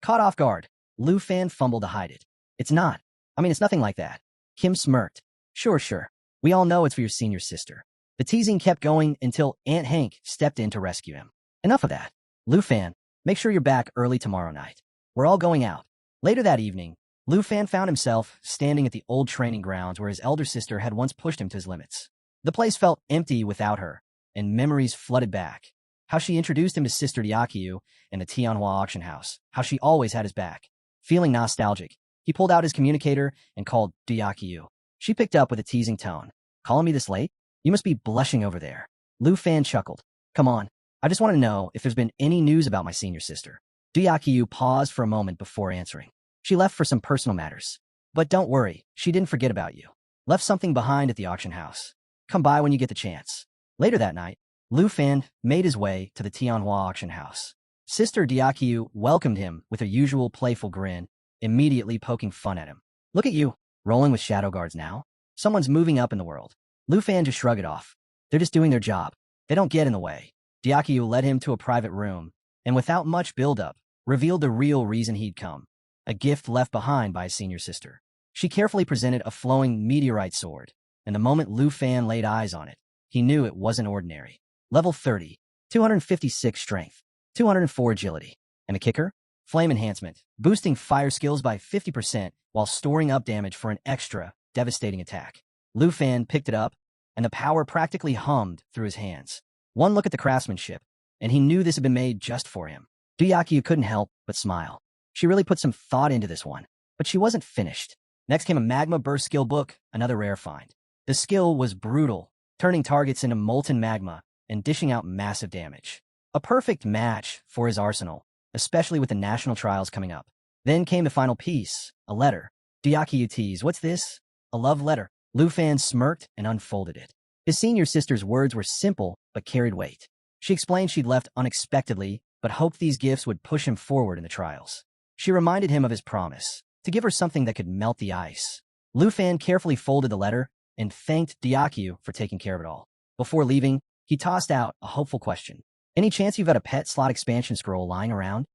Caught off guard, Lu Fan fumbled to hide it. It's nothing like that." Kim smirked. Sure. We all know it's for your senior sister." The teasing kept going until Aunt Hank stepped in to rescue him. "Enough of that. Lu Fan, make sure you're back early tomorrow night. We're all going out." Later that evening, Lu Fan found himself standing at the old training grounds where his elder sister had once pushed him to his limits. The place felt empty without her, and memories flooded back. How she introduced him to Sister Diakiyu in the Tianhua auction house. How she always had his back. Feeling nostalgic, he pulled out his communicator and called Diakiyu. She picked up with a teasing tone. "Calling me this late? You must be blushing over there." Lu Fan chuckled. "Come on, I just want to know if there's been any news about my senior sister." Diakiyu paused for a moment before answering. "She left for some personal matters. But don't worry, she didn't forget about you. Left something behind at the auction house. Come by when you get the chance." Later that night, Lu Fan made his way to the Tianhua auction house. Sister Diakiyu welcomed him with her usual playful grin, immediately poking fun at him. "Look at you, rolling with shadow guards now. Someone's moving up in the world." Lu Fan just shrugged it off. "They're just doing their job. They don't get in the way." Diakiyu led him to a private room, and without much build-up, revealed the real reason he'd come. A gift left behind by his senior sister. She carefully presented a flowing meteorite sword, and the moment Lu Fan laid eyes on it, he knew it wasn't ordinary. Level 30, 256 strength, 204 agility. And the kicker? Flame enhancement, boosting fire skills by 50% while storing up damage for an extra, devastating attack. Lu Fan picked it up, and the power practically hummed through his hands. One look at the craftsmanship, and he knew this had been made just for him. Diakiyu couldn't help but smile. She really put some thought into this one, but she wasn't finished. Next came a magma burst skill book, another rare find. The skill was brutal, turning targets into molten magma and dishing out massive damage. A perfect match for his arsenal, especially with the national trials coming up. Then came the final piece, a letter. Diakiyu teased, "What's this?" "A love letter." Lu Fan smirked and unfolded it. His senior sister's words were simple but carried weight. She explained she'd left unexpectedly, but hoped these gifts would push him forward in the trials. She reminded him of his promise, to give her something that could melt the ice. Lu Fan carefully folded the letter and thanked Diakiyu for taking care of it all. Before leaving, he tossed out a hopeful question. "Any chance you've got a pet slot expansion scroll lying around?"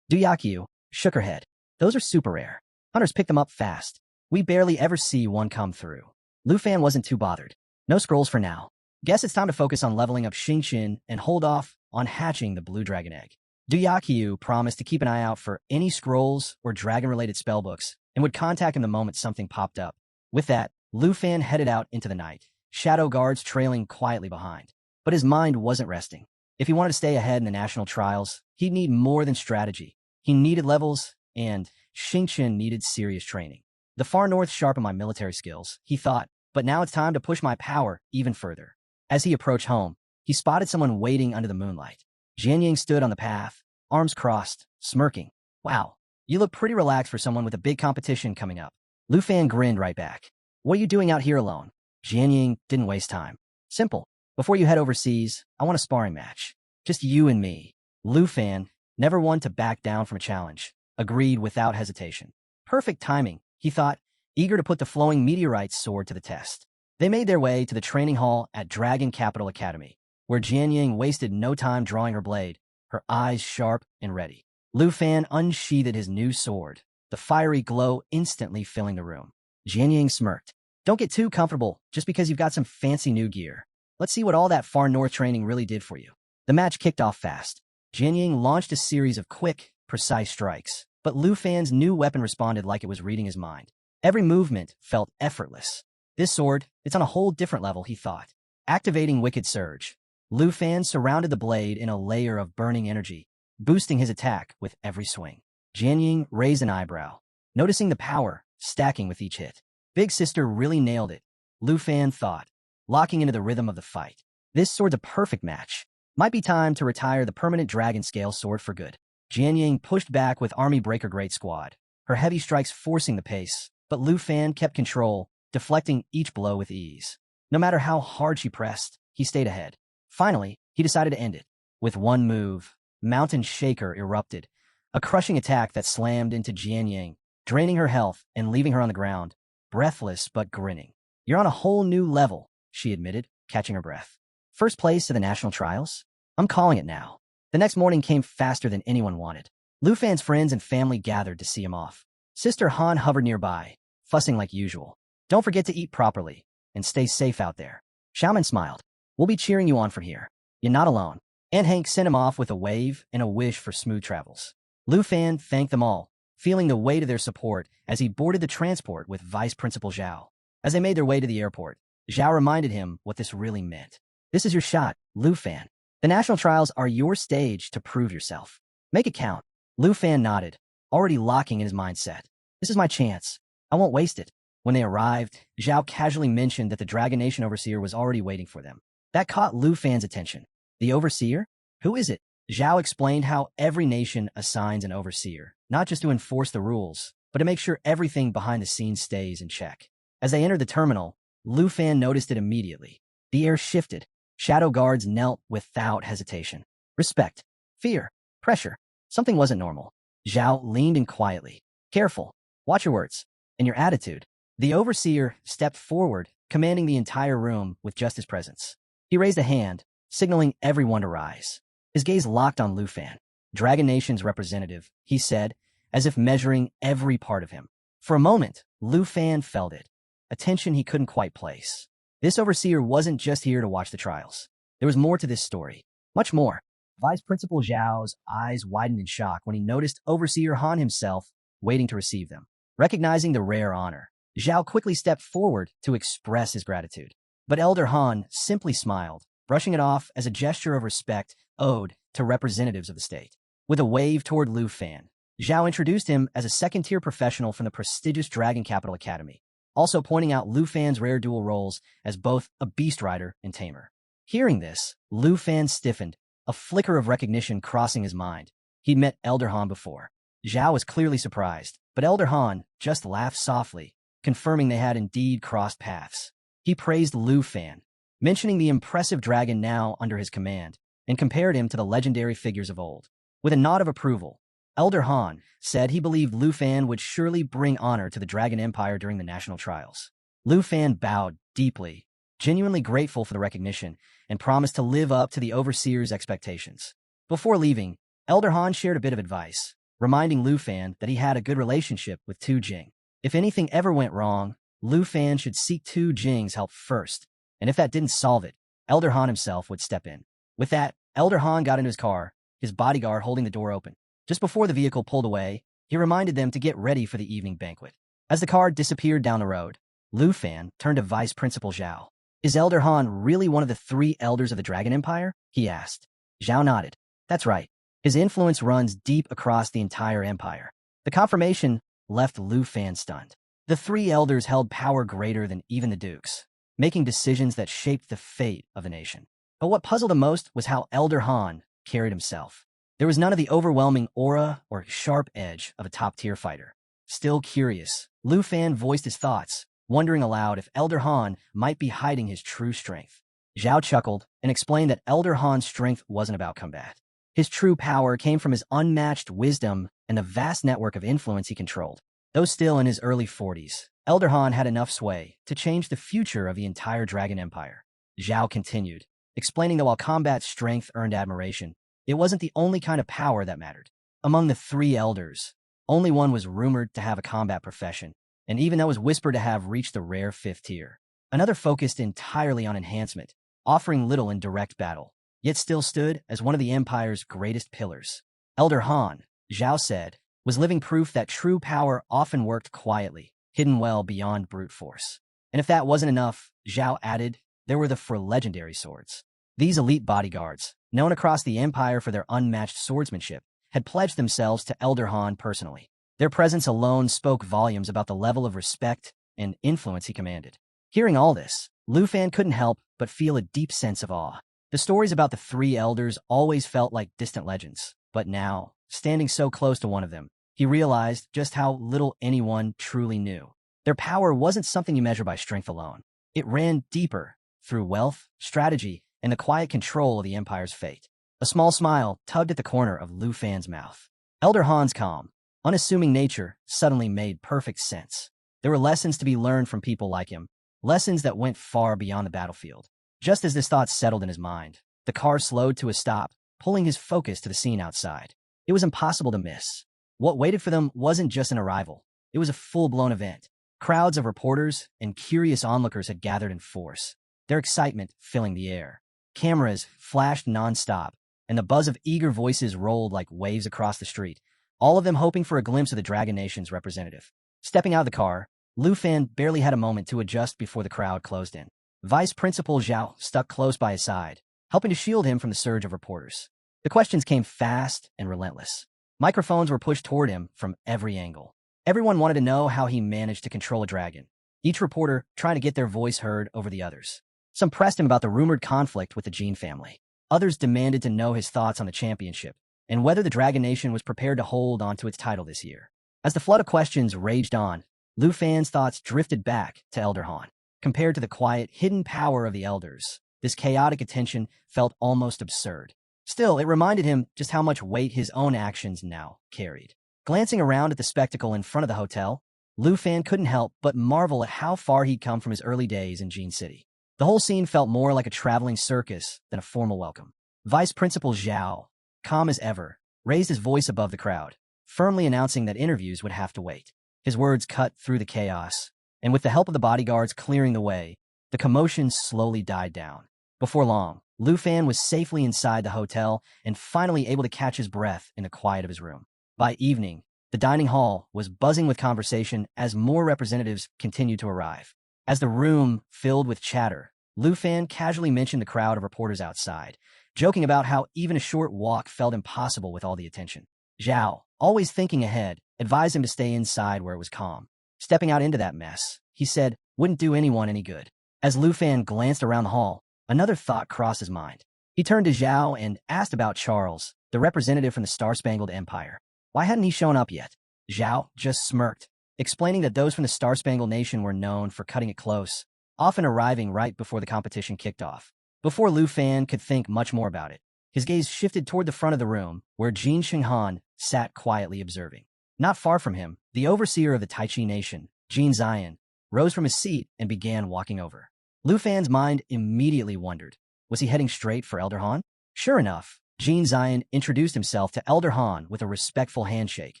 Diakiyu shook her head. "Those are super rare. Hunters pick them up fast. We barely ever see one come through." Lu Fan wasn't too bothered. "No scrolls for now. Guess it's time to focus on leveling up Xingqian and hold off on hatching the blue dragon egg." Diakiyu promised to keep an eye out for any scrolls or dragon-related spellbooks and would contact him the moment something popped up. With that, Lu Fan headed out into the night, shadow guards trailing quietly behind. But his mind wasn't resting. If he wanted to stay ahead in the national trials, he'd need more than strategy. He needed levels, and Xingqian needed serious training. The far north sharpened my military skills, he thought, but now it's time to push my power even further. As he approached home, he spotted someone waiting under the moonlight. Jianying stood on the path, arms crossed, smirking. "Wow, you look pretty relaxed for someone with a big competition coming up." Lu Fan grinned right back. "What are you doing out here alone?" Jianying didn't waste time. "Simple. Before you head overseas, I want a sparring match. Just you and me." Lu Fan, never one to back down from a challenge, agreed without hesitation. Perfect timing, he thought, eager to put the flowing meteorite sword to the test. They made their way to the training hall at Dragon Capital Academy, where Jianying wasted no time drawing her blade, her eyes sharp and ready. Lu Fan unsheathed his new sword, the fiery glow instantly filling the room. Jianying smirked. "Don't get too comfortable just because you've got some fancy new gear. Let's see what all that far north training really did for you." The match kicked off fast. Jianying launched a series of quick, precise strikes, but Lu Fan's new weapon responded like it was reading his mind. Every movement felt effortless. "This sword, it's on a whole different level," he thought. Activating Wicked Surge, Lu Fan surrounded the blade in a layer of burning energy, boosting his attack with every swing. Jian Ying raised an eyebrow, noticing the power stacking with each hit. Big Sister really nailed it, Lu Fan thought, locking into the rhythm of the fight. This sword's a perfect match. Might be time to retire the permanent dragon scale sword for good. Jian Ying pushed back with Army Breaker Great Squad, her heavy strikes forcing the pace, but Lu Fan kept control, deflecting each blow with ease. No matter how hard she pressed, he stayed ahead. Finally, he decided to end it. With one move, Mountain Shaker erupted, a crushing attack that slammed into Jian Ying, draining her health and leaving her on the ground, breathless but grinning. "You're on a whole new level," she admitted, catching her breath. "First place to the national trials? I'm calling it now." The next morning came faster than anyone wanted. Lu Fan's friends and family gathered to see him off. Sister Han hovered nearby, fussing like usual. "Don't forget to eat properly, and stay safe out there." Xiaoman smiled. "We'll be cheering you on from here. You're not alone." Aunt Hank sent him off with a wave and a wish for smooth travels. Lu Fan thanked them all, feeling the weight of their support as he boarded the transport with Vice Principal Zhao. As they made their way to the airport, Zhao reminded him what this really meant. "This is your shot, Lu Fan. The national trials are your stage to prove yourself. Make it count." Lu Fan nodded, already locking in his mindset. "This is my chance. I won't waste it." When they arrived, Zhao casually mentioned that the Dragon Nation Overseer was already waiting for them. That caught Lu Fan's attention. "The Overseer? Who is it?" Zhao explained how every nation assigns an Overseer, not just to enforce the rules, but to make sure everything behind the scenes stays in check. As they entered the terminal, Lu Fan noticed it immediately. The air shifted. Shadow guards knelt without hesitation. Respect, fear, pressure. Something wasn't normal. Zhao leaned in quietly. "Careful. Watch your words. And your attitude." The Overseer stepped forward, commanding the entire room with just his presence. He raised a hand, signaling everyone to rise. His gaze locked on Lu Fan. "Dragon Nation's representative," he said, as if measuring every part of him. For a moment, Lu Fan felt it, a tension he couldn't quite place. This Overseer wasn't just here to watch the trials. There was more to this story. Much more. Vice Principal Zhao's eyes widened in shock when he noticed Overseer Han himself waiting to receive them. Recognizing the rare honor, Zhao quickly stepped forward to express his gratitude. But Elder Han simply smiled, brushing it off as a gesture of respect owed to representatives of the state. With a wave toward Lu Fan, Zhao introduced him as a second-tier professional from the prestigious Dragon Capital Academy, also pointing out Lu Fan's rare dual roles as both a beast rider and tamer. Hearing this, Lu Fan stiffened, a flicker of recognition crossing his mind. He'd met Elder Han before. Zhao was clearly surprised, but Elder Han just laughed softly, confirming they had indeed crossed paths. He praised Lu Fan, mentioning the impressive dragon now under his command, and compared him to the legendary figures of old. With a nod of approval, Elder Han said he believed Lu Fan would surely bring honor to the Dragon Empire during the national trials. Lu Fan bowed deeply, genuinely grateful for the recognition, and promised to live up to the Overseer's expectations. Before leaving, Elder Han shared a bit of advice, reminding Lu Fan that he had a good relationship with Tu Jing. If anything ever went wrong, Lu Fan should seek Tu Jing's help first, and if that didn't solve it, Elder Han himself would step in. With that, Elder Han got into his car, his bodyguard holding the door open. Just before the vehicle pulled away, he reminded them to get ready for the evening banquet. As the car disappeared down the road, Lu Fan turned to Vice Principal Zhao. "Is Elder Han really one of the 3 elders of the Dragon Empire?" he asked. Zhao nodded. "That's right. His influence runs deep across the entire empire." The confirmation left Lu Fan stunned. The 3 elders held power greater than even the dukes, making decisions that shaped the fate of the nation. But what puzzled him most was how Elder Han carried himself. There was none of the overwhelming aura or sharp edge of a top-tier fighter. Still curious, Lu Fan voiced his thoughts, wondering aloud if Elder Han might be hiding his true strength. Zhao chuckled and explained that Elder Han's strength wasn't about combat. His true power came from his unmatched wisdom and the vast network of influence he controlled. Though still in his early 40s, Elder Han had enough sway to change the future of the entire Dragon Empire. Zhao continued, explaining that while combat strength earned admiration, it wasn't the only kind of power that mattered. Among the 3 elders, only one was rumored to have a combat profession, and even that was whispered to have reached the rare 5th tier. Another focused entirely on enhancement, offering little in direct battle, yet still stood as one of the Empire's greatest pillars. Elder Han, Zhao said, was living proof that true power often worked quietly, hidden well beyond brute force. And if that wasn't enough, Zhao added, there were the legendary swords. These elite bodyguards, known across the empire for their unmatched swordsmanship, had pledged themselves to Elder Han personally. Their presence alone spoke volumes about the level of respect and influence he commanded. Hearing all this, Lu Fan couldn't help but feel a deep sense of awe. The stories about the three elders always felt like distant legends, but now, standing so close to one of them, he realized just how little anyone truly knew. Their power wasn't something you measure by strength alone. It ran deeper, through wealth, strategy, and the quiet control of the Empire's fate. A small smile tugged at the corner of Lu Fan's mouth. Elder Han's calm, unassuming nature suddenly made perfect sense. There were lessons to be learned from people like him, lessons that went far beyond the battlefield. Just as this thought settled in his mind, the car slowed to a stop, pulling his focus to the scene outside. It was impossible to miss. What waited for them wasn't just an arrival. It was a full-blown event. Crowds of reporters and curious onlookers had gathered in force, their excitement filling the air. Cameras flashed non-stop, and the buzz of eager voices rolled like waves across the street, all of them hoping for a glimpse of the Dragon Nation's representative. Stepping out of the car, Lu Fan barely had a moment to adjust before the crowd closed in. Vice Principal Zhao stuck close by his side, helping to shield him from the surge of reporters. The questions came fast and relentless. Microphones were pushed toward him from every angle. Everyone wanted to know how he managed to control a dragon, each reporter trying to get their voice heard over the others. Some pressed him about the rumored conflict with the Jin family. Others demanded to know his thoughts on the championship and whether the Dragon Nation was prepared to hold onto its title this year. As the flood of questions raged on, Lu Fan's thoughts drifted back to Elder Han. Compared to the quiet, hidden power of the elders, this chaotic attention felt almost absurd. Still, it reminded him just how much weight his own actions now carried. Glancing around at the spectacle in front of the hotel, Lu Fan couldn't help but marvel at how far he'd come from his early days in Jin City. The whole scene felt more like a traveling circus than a formal welcome. Vice Principal Zhao, calm as ever, raised his voice above the crowd, firmly announcing that interviews would have to wait. His words cut through the chaos, and with the help of the bodyguards clearing the way, the commotion slowly died down. Before long, Lu Fan was safely inside the hotel and finally able to catch his breath in the quiet of his room. By evening, the dining hall was buzzing with conversation as more representatives continued to arrive. As the room filled with chatter, Lu Fan casually mentioned the crowd of reporters outside, joking about how even a short walk felt impossible with all the attention. Zhao, always thinking ahead, advised him to stay inside where it was calm. Stepping out into that mess, he said, wouldn't do anyone any good. As Lu Fan glanced around the hall, another thought crossed his mind. He turned to Zhao and asked about Charles, the representative from the Star-Spangled Empire. Why hadn't he shown up yet? Zhao just smirked, explaining that those from the Star-Spangled Nation were known for cutting it close, often arriving right before the competition kicked off. Before Lu Fan could think much more about it, his gaze shifted toward the front of the room, where Jin Shenghan sat quietly observing. Not far from him, the overseer of the Taichi Nation, Jin Zion, rose from his seat and began walking over. Lu Fan's mind immediately wondered, was he heading straight for Elder Han? Sure enough, Jin Zion introduced himself to Elder Han with a respectful handshake,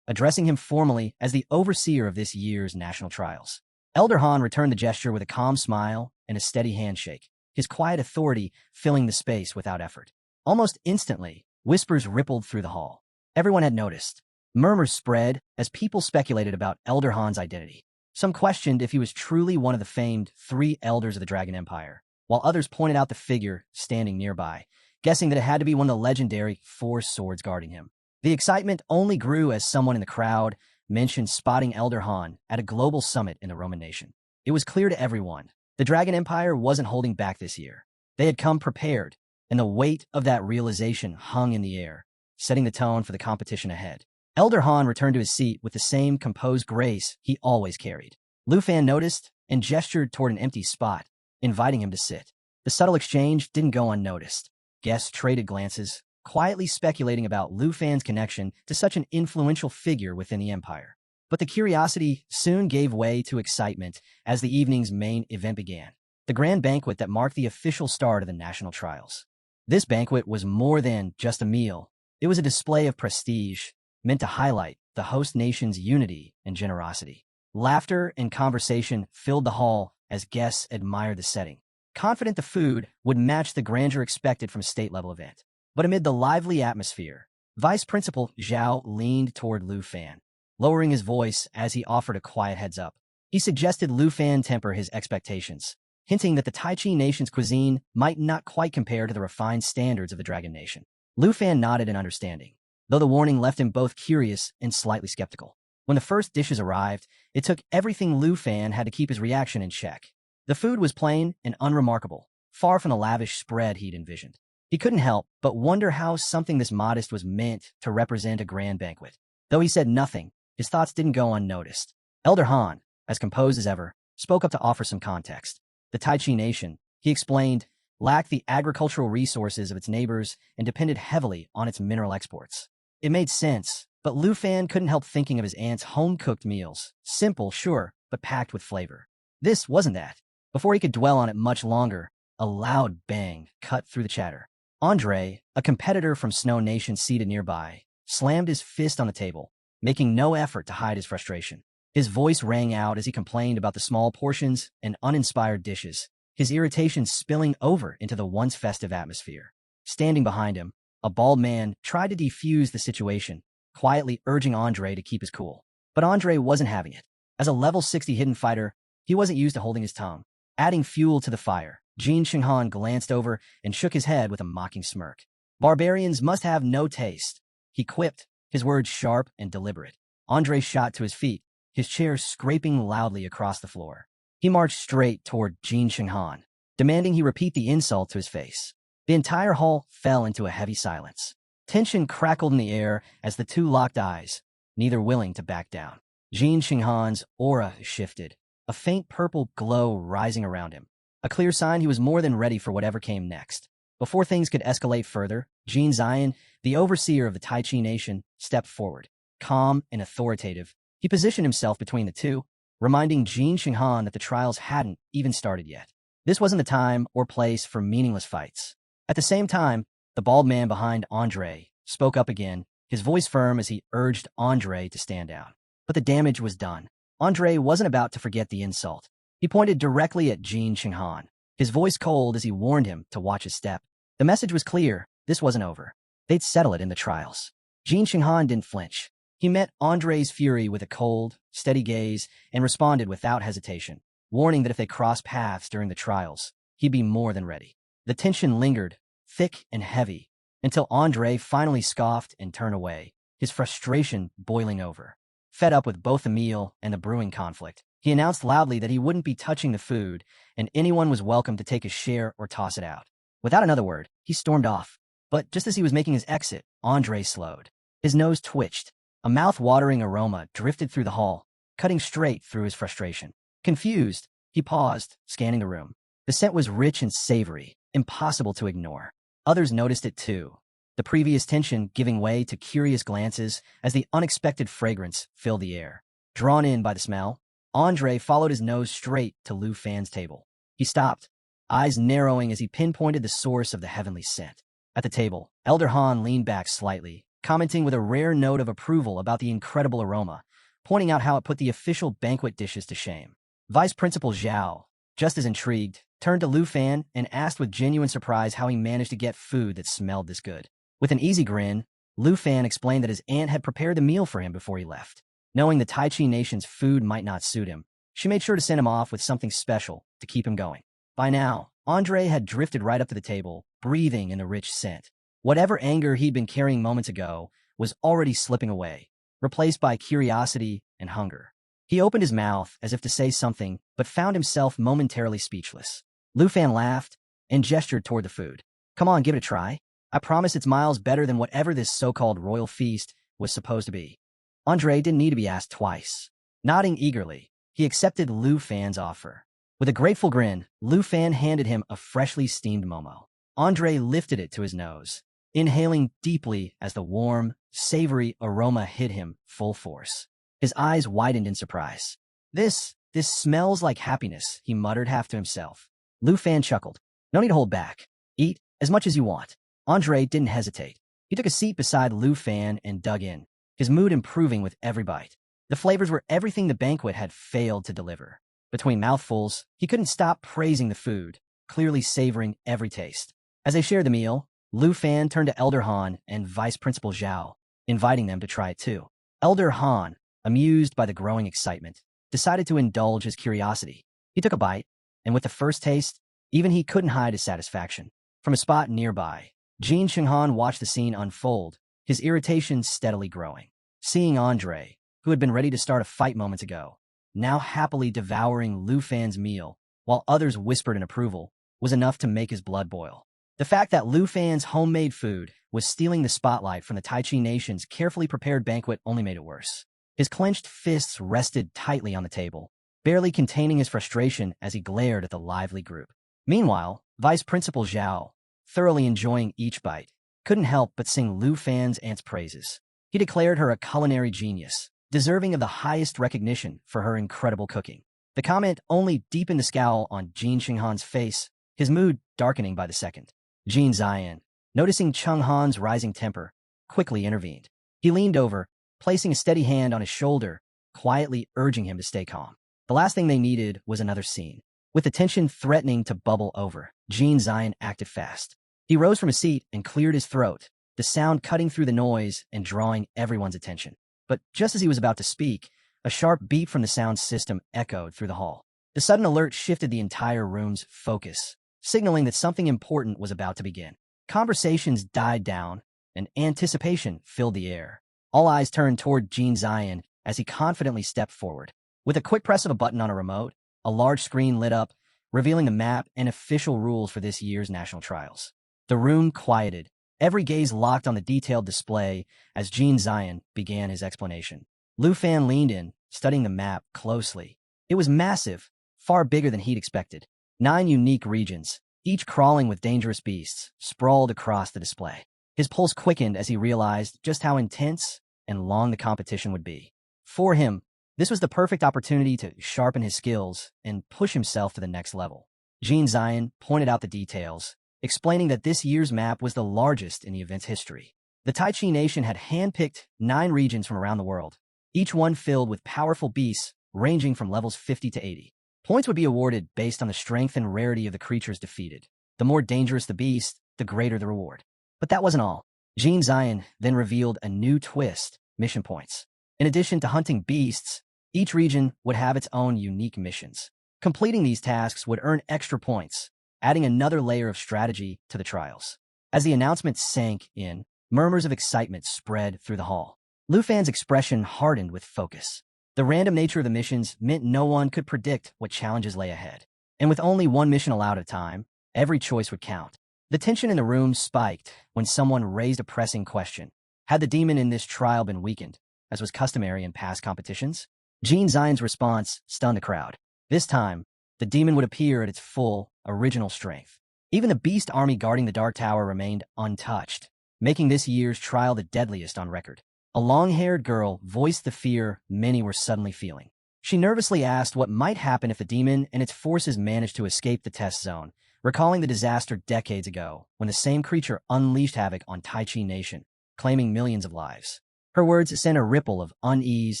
addressing him formally as the overseer of this year's national trials. Elder Han returned the gesture with a calm smile and a steady handshake, his quiet authority filling the space without effort. Almost instantly, whispers rippled through the hall. Everyone had noticed. Murmurs spread as people speculated about Elder Han's identity. Some questioned if he was truly one of the famed three elders of the Dragon Empire, while others pointed out the figure standing nearby, guessing that it had to be one of the legendary four swords guarding him. The excitement only grew as someone in the crowd mentioned spotting Elder Han at a global summit in the Roman nation. It was clear to everyone, the Dragon Empire wasn't holding back this year. They had come prepared, and the weight of that realization hung in the air, setting the tone for the competition ahead. Elder Han returned to his seat with the same composed grace he always carried. Lu Fan noticed and gestured toward an empty spot, inviting him to sit. The subtle exchange didn't go unnoticed. Guests traded glances, quietly speculating about Lu Fan's connection to such an influential figure within the empire. But the curiosity soon gave way to excitement as the evening's main event began, the grand banquet that marked the official start of the national trials. This banquet was more than just a meal. It was a display of prestige, meant to highlight the host nation's unity and generosity. Laughter and conversation filled the hall as guests admired the setting, confident the food would match the grandeur expected from a state-level event. But amid the lively atmosphere, Vice Principal Zhao leaned toward Lu Fan, lowering his voice as he offered a quiet heads-up. He suggested Lu Fan temper his expectations, hinting that the Tai Chi nation's cuisine might not quite compare to the refined standards of the Dragon Nation. Lu Fan nodded in understanding, though the warning left him both curious and slightly skeptical. When the first dishes arrived, it took everything Lu Fan had to keep his reaction in check. The food was plain and unremarkable, far from the lavish spread he'd envisioned. He couldn't help but wonder how something this modest was meant to represent a grand banquet. Though he said nothing, his thoughts didn't go unnoticed. Elder Han, as composed as ever, spoke up to offer some context. The Tai Chi nation, he explained, lacked the agricultural resources of its neighbors and depended heavily on its mineral exports. It made sense, but Lu Fan couldn't help thinking of his aunt's home-cooked meals. Simple, sure, but packed with flavor. This wasn't that. Before he could dwell on it much longer, a loud bang cut through the chatter. Andre, a competitor from Snow Nation seated nearby, slammed his fist on the table, making no effort to hide his frustration. His voice rang out as he complained about the small portions and uninspired dishes, his irritation spilling over into the once festive atmosphere. Standing behind him, a bald man tried to defuse the situation, quietly urging Andre to keep his cool. But Andre wasn't having it. As a level 60 hidden fighter, he wasn't used to holding his tongue. Adding fuel to the fire, Jin Shenghan glanced over and shook his head with a mocking smirk. Barbarians must have no taste, he quipped, his words sharp and deliberate. Andre shot to his feet, his chair scraping loudly across the floor. He marched straight toward Jin Shenghan, demanding he repeat the insult to his face. The entire hall fell into a heavy silence. Tension crackled in the air as the two locked eyes, neither willing to back down. Jin Shenghan's aura shifted, a faint purple glow rising around him, a clear sign he was more than ready for whatever came next. Before things could escalate further, Jin Zion, the overseer of the Tai Chi nation, stepped forward. Calm and authoritative, he positioned himself between the two, reminding Jin Shenghan that the trials hadn't even started yet. This wasn't the time or place for meaningless fights. At the same time, the bald man behind Andre spoke up again, his voice firm as he urged Andre to stand down. But the damage was done. Andre wasn't about to forget the insult. He pointed directly at Jin Shenghan, his voice cold as he warned him to watch his step. The message was clear. This wasn't over. They'd settle it in the trials. Jin Shenghan didn't flinch. He met Andre's fury with a cold, steady gaze and responded without hesitation, warning that if they crossed paths during the trials, he'd be more than ready. The tension lingered, thick and heavy, until Andre finally scoffed and turned away, his frustration boiling over. Fed up with both the meal and the brewing conflict, he announced loudly that he wouldn't be touching the food, and anyone was welcome to take his share or toss it out. Without another word, he stormed off. But just as he was making his exit, Andre slowed. His nose twitched. A mouth-watering aroma drifted through the hall, cutting straight through his frustration. Confused, he paused, scanning the room. The scent was rich and savory, impossible to ignore. Others noticed it too, the previous tension giving way to curious glances as the unexpected fragrance filled the air. Drawn in by the smell, Andre followed his nose straight to Lu Fan's table. He stopped, eyes narrowing as he pinpointed the source of the heavenly scent. At the table, Elder Han leaned back slightly, commenting with a rare note of approval about the incredible aroma, pointing out how it put the official banquet dishes to shame. Vice Principal Zhao, just as intrigued, turned to Lu Fan and asked with genuine surprise how he managed to get food that smelled this good. With an easy grin, Lu Fan explained that his aunt had prepared the meal for him before he left. Knowing the Tai Chi nation's food might not suit him, she made sure to send him off with something special to keep him going. By now, Andre had drifted right up to the table, breathing in the rich scent. Whatever anger he'd been carrying moments ago was already slipping away, replaced by curiosity and hunger. He opened his mouth as if to say something, but found himself momentarily speechless. Lu Fan laughed and gestured toward the food. Come on, give it a try. I promise it's miles better than whatever this so-called royal feast was supposed to be. Andre didn't need to be asked twice. Nodding eagerly, he accepted Lu Fan's offer. With a grateful grin, Lu Fan handed him a freshly steamed momo. Andre lifted it to his nose, inhaling deeply as the warm, savory aroma hit him full force. His eyes widened in surprise. This smells like happiness, he muttered half to himself. Lu Fan chuckled. No need to hold back. Eat as much as you want. Andre didn't hesitate. He took a seat beside Lu Fan and dug in, his mood improving with every bite. The flavors were everything the banquet had failed to deliver. Between mouthfuls, he couldn't stop praising the food, clearly savoring every taste. As they shared the meal, Lu Fan turned to Elder Han and Vice Principal Zhao, inviting them to try it too. Elder Han, amused by the growing excitement, decided to indulge his curiosity. He took a bite, and with the first taste, even he couldn't hide his satisfaction. From a spot nearby, Jin Chenghan watched the scene unfold, his irritation steadily growing. Seeing Andre, who had been ready to start a fight moments ago, now happily devouring Lu Fan's meal, while others whispered in approval, was enough to make his blood boil. The fact that Lu Fan's homemade food was stealing the spotlight from the Tai Chi Nation's carefully prepared banquet only made it worse. His clenched fists rested tightly on the table, barely containing his frustration as he glared at the lively group. Meanwhile, Vice Principal Zhao, thoroughly enjoying each bite, couldn't help but sing Lu Fan's aunt's praises. He declared her a culinary genius, deserving of the highest recognition for her incredible cooking. The comment only deepened the scowl on Jin Chenghan's face, his mood darkening by the second. Jin Ziyan, noticing Chenghan's rising temper, quickly intervened. He leaned over, placing a steady hand on his shoulder, quietly urging him to stay calm. The last thing they needed was another scene. With the tension threatening to bubble over, Jin Ziyan acted fast. He rose from his seat and cleared his throat, the sound cutting through the noise and drawing everyone's attention. But just as he was about to speak, a sharp beep from the sound system echoed through the hall. The sudden alert shifted the entire room's focus, signaling that something important was about to begin. Conversations died down, and anticipation filled the air. All eyes turned toward Jin Ziyan as he confidently stepped forward. With a quick press of a button on a remote, a large screen lit up, revealing the map and official rules for this year's national trials. The room quieted, every gaze locked on the detailed display as Jin Ziyan began his explanation. Lu Fan leaned in, studying the map closely. It was massive, far bigger than he'd expected. 9 unique regions, each crawling with dangerous beasts, sprawled across the display. His pulse quickened as he realized just how intense and long the competition would be. For him, this was the perfect opportunity to sharpen his skills and push himself to the next level. Jin Ziyan pointed out the details, explaining that this year's map was the largest in the event's history. The Tai Chi Nation had handpicked 9 regions from around the world, each one filled with powerful beasts ranging from levels 50 to 80. Points would be awarded based on the strength and rarity of the creatures defeated. The more dangerous the beast, the greater the reward. But that wasn't all. Jin Ziyan then revealed a new twist: mission points. In addition to hunting beasts, each region would have its own unique missions. Completing these tasks would earn extra points, adding another layer of strategy to the trials. As the announcement sank in, murmurs of excitement spread through the hall. Lu Fan's expression hardened with focus. The random nature of the missions meant no one could predict what challenges lay ahead. And with only one mission allowed at a time, every choice would count. The tension in the room spiked when someone raised a pressing question. Had the demon in this trial been weakened, as was customary in past competitions? Jin Ziyan's response stunned the crowd. This time, the demon would appear at its full, original strength. Even the beast army guarding the Dark Tower remained untouched, making this year's trial the deadliest on record. A long-haired girl voiced the fear many were suddenly feeling. She nervously asked what might happen if the demon and its forces managed to escape the test zone, recalling the disaster decades ago when the same creature unleashed havoc on Tai Chi Nation, claiming millions of lives. Her words sent a ripple of unease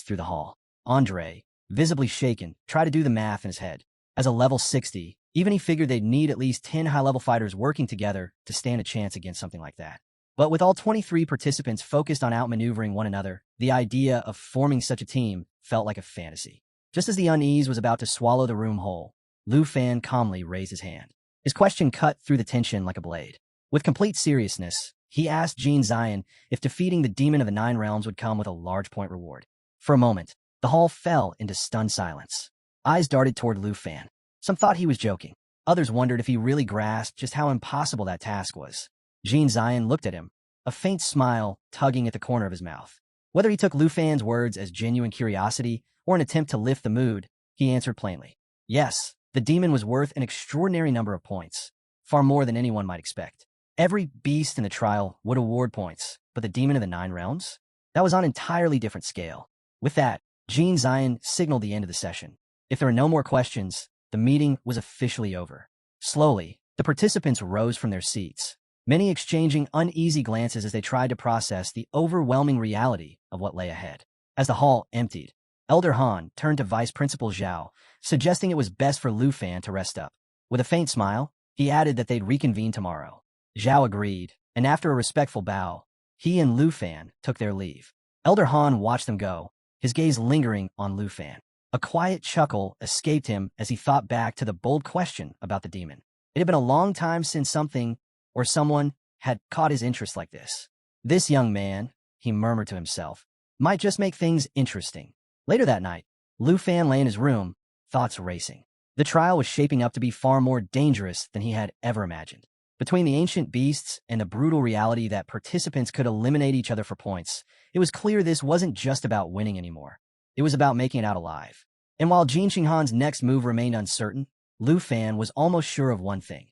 through the hall. Andre, visibly shaken, tried to do the math in his head. As a level 60, even he figured they'd need at least 10 high-level fighters working together to stand a chance against something like that. But with all 23 participants focused on outmaneuvering one another, the idea of forming such a team felt like a fantasy. Just as the unease was about to swallow the room whole, Lu Fan calmly raised his hand. His question cut through the tension like a blade. With complete seriousness, he asked Jin Ziyan if defeating the Demon of the 9 Realms would come with a large point reward. For a moment, the hall fell into stunned silence. Eyes darted toward Lu Fan. Some thought he was joking. Others wondered if he really grasped just how impossible that task was. Jin Ziyan looked at him, a faint smile tugging at the corner of his mouth. Whether he took Lu Fan's words as genuine curiosity or an attempt to lift the mood, he answered plainly. Yes, the demon was worth an extraordinary number of points, far more than anyone might expect. Every beast in the trial would award points, but the Demon of the 9 Realms? That was on an entirely different scale. With that, Jin Ziyan signaled the end of the session. If there were no more questions, the meeting was officially over. Slowly, the participants rose from their seats, many exchanging uneasy glances as they tried to process the overwhelming reality of what lay ahead. As the hall emptied, Elder Han turned to Vice Principal Zhao, suggesting it was best for Lu Fan to rest up. With a faint smile, he added that they'd reconvene tomorrow. Zhao agreed, and after a respectful bow, he and Lu Fan took their leave. Elder Han watched them go, his gaze lingering on Lu Fan. A quiet chuckle escaped him as he thought back to the bold question about the demon. It had been a long time since something or someone had caught his interest like this. This young man, he murmured to himself, might just make things interesting. Later that night, Lu Fan lay in his room, thoughts racing. The trial was shaping up to be far more dangerous than he had ever imagined. Between the ancient beasts and the brutal reality that participants could eliminate each other for points, it was clear this wasn't just about winning anymore. It was about making it out alive. And while Jin Xinghan's next move remained uncertain, Lu Fan was almost sure of one thing.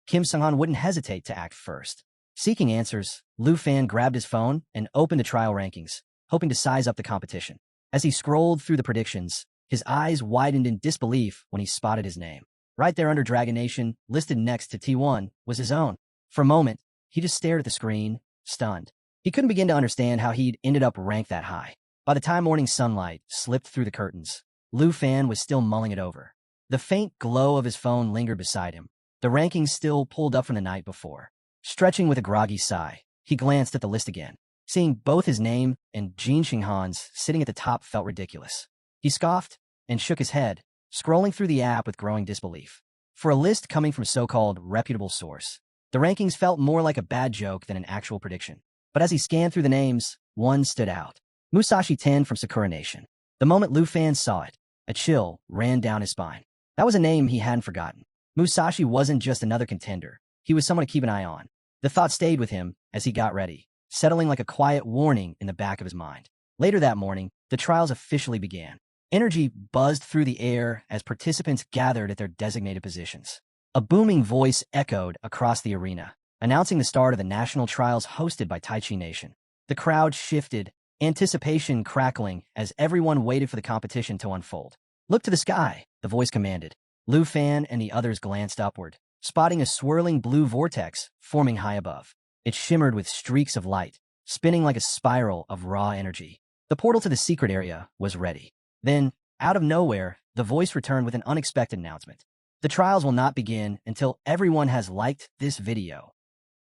Kim Sung-han wouldn't hesitate to act first. Seeking answers, Lu Fan grabbed his phone and opened the trial rankings, hoping to size up the competition. As he scrolled through the predictions, his eyes widened in disbelief when he spotted his name. Right there under Dragon Nation, listed next to T1, was his own. For a moment, he just stared at the screen, stunned. He couldn't begin to understand how he'd ended up ranked that high. By the time morning sunlight slipped through the curtains, Lu Fan was still mulling it over. The faint glow of his phone lingered beside him, the rankings still pulled up from the night before. Stretching with a groggy sigh, he glanced at the list again. Seeing both his name and Jin Xinghan's sitting at the top felt ridiculous. He scoffed and shook his head, scrolling through the app with growing disbelief. For a list coming from a so-called reputable source, the rankings felt more like a bad joke than an actual prediction. But as he scanned through the names, one stood out. Musashi 10 from Sakura Nation. The moment Lu Fan saw it, a chill ran down his spine. That was a name he hadn't forgotten. Musashi wasn't just another contender. He was someone to keep an eye on. The thought stayed with him as he got ready, settling like a quiet warning in the back of his mind. Later that morning, the trials officially began. Energy buzzed through the air as participants gathered at their designated positions. A booming voice echoed across the arena, announcing the start of the national trials hosted by Taichi Nation. The crowd shifted, anticipation crackling as everyone waited for the competition to unfold. "Look to the sky," the voice commanded. Lu Fan and the others glanced upward, spotting a swirling blue vortex forming high above. It shimmered with streaks of light, spinning like a spiral of raw energy. The portal to the secret area was ready. Then, out of nowhere, the voice returned with an unexpected announcement. "The trials will not begin until everyone has liked this video."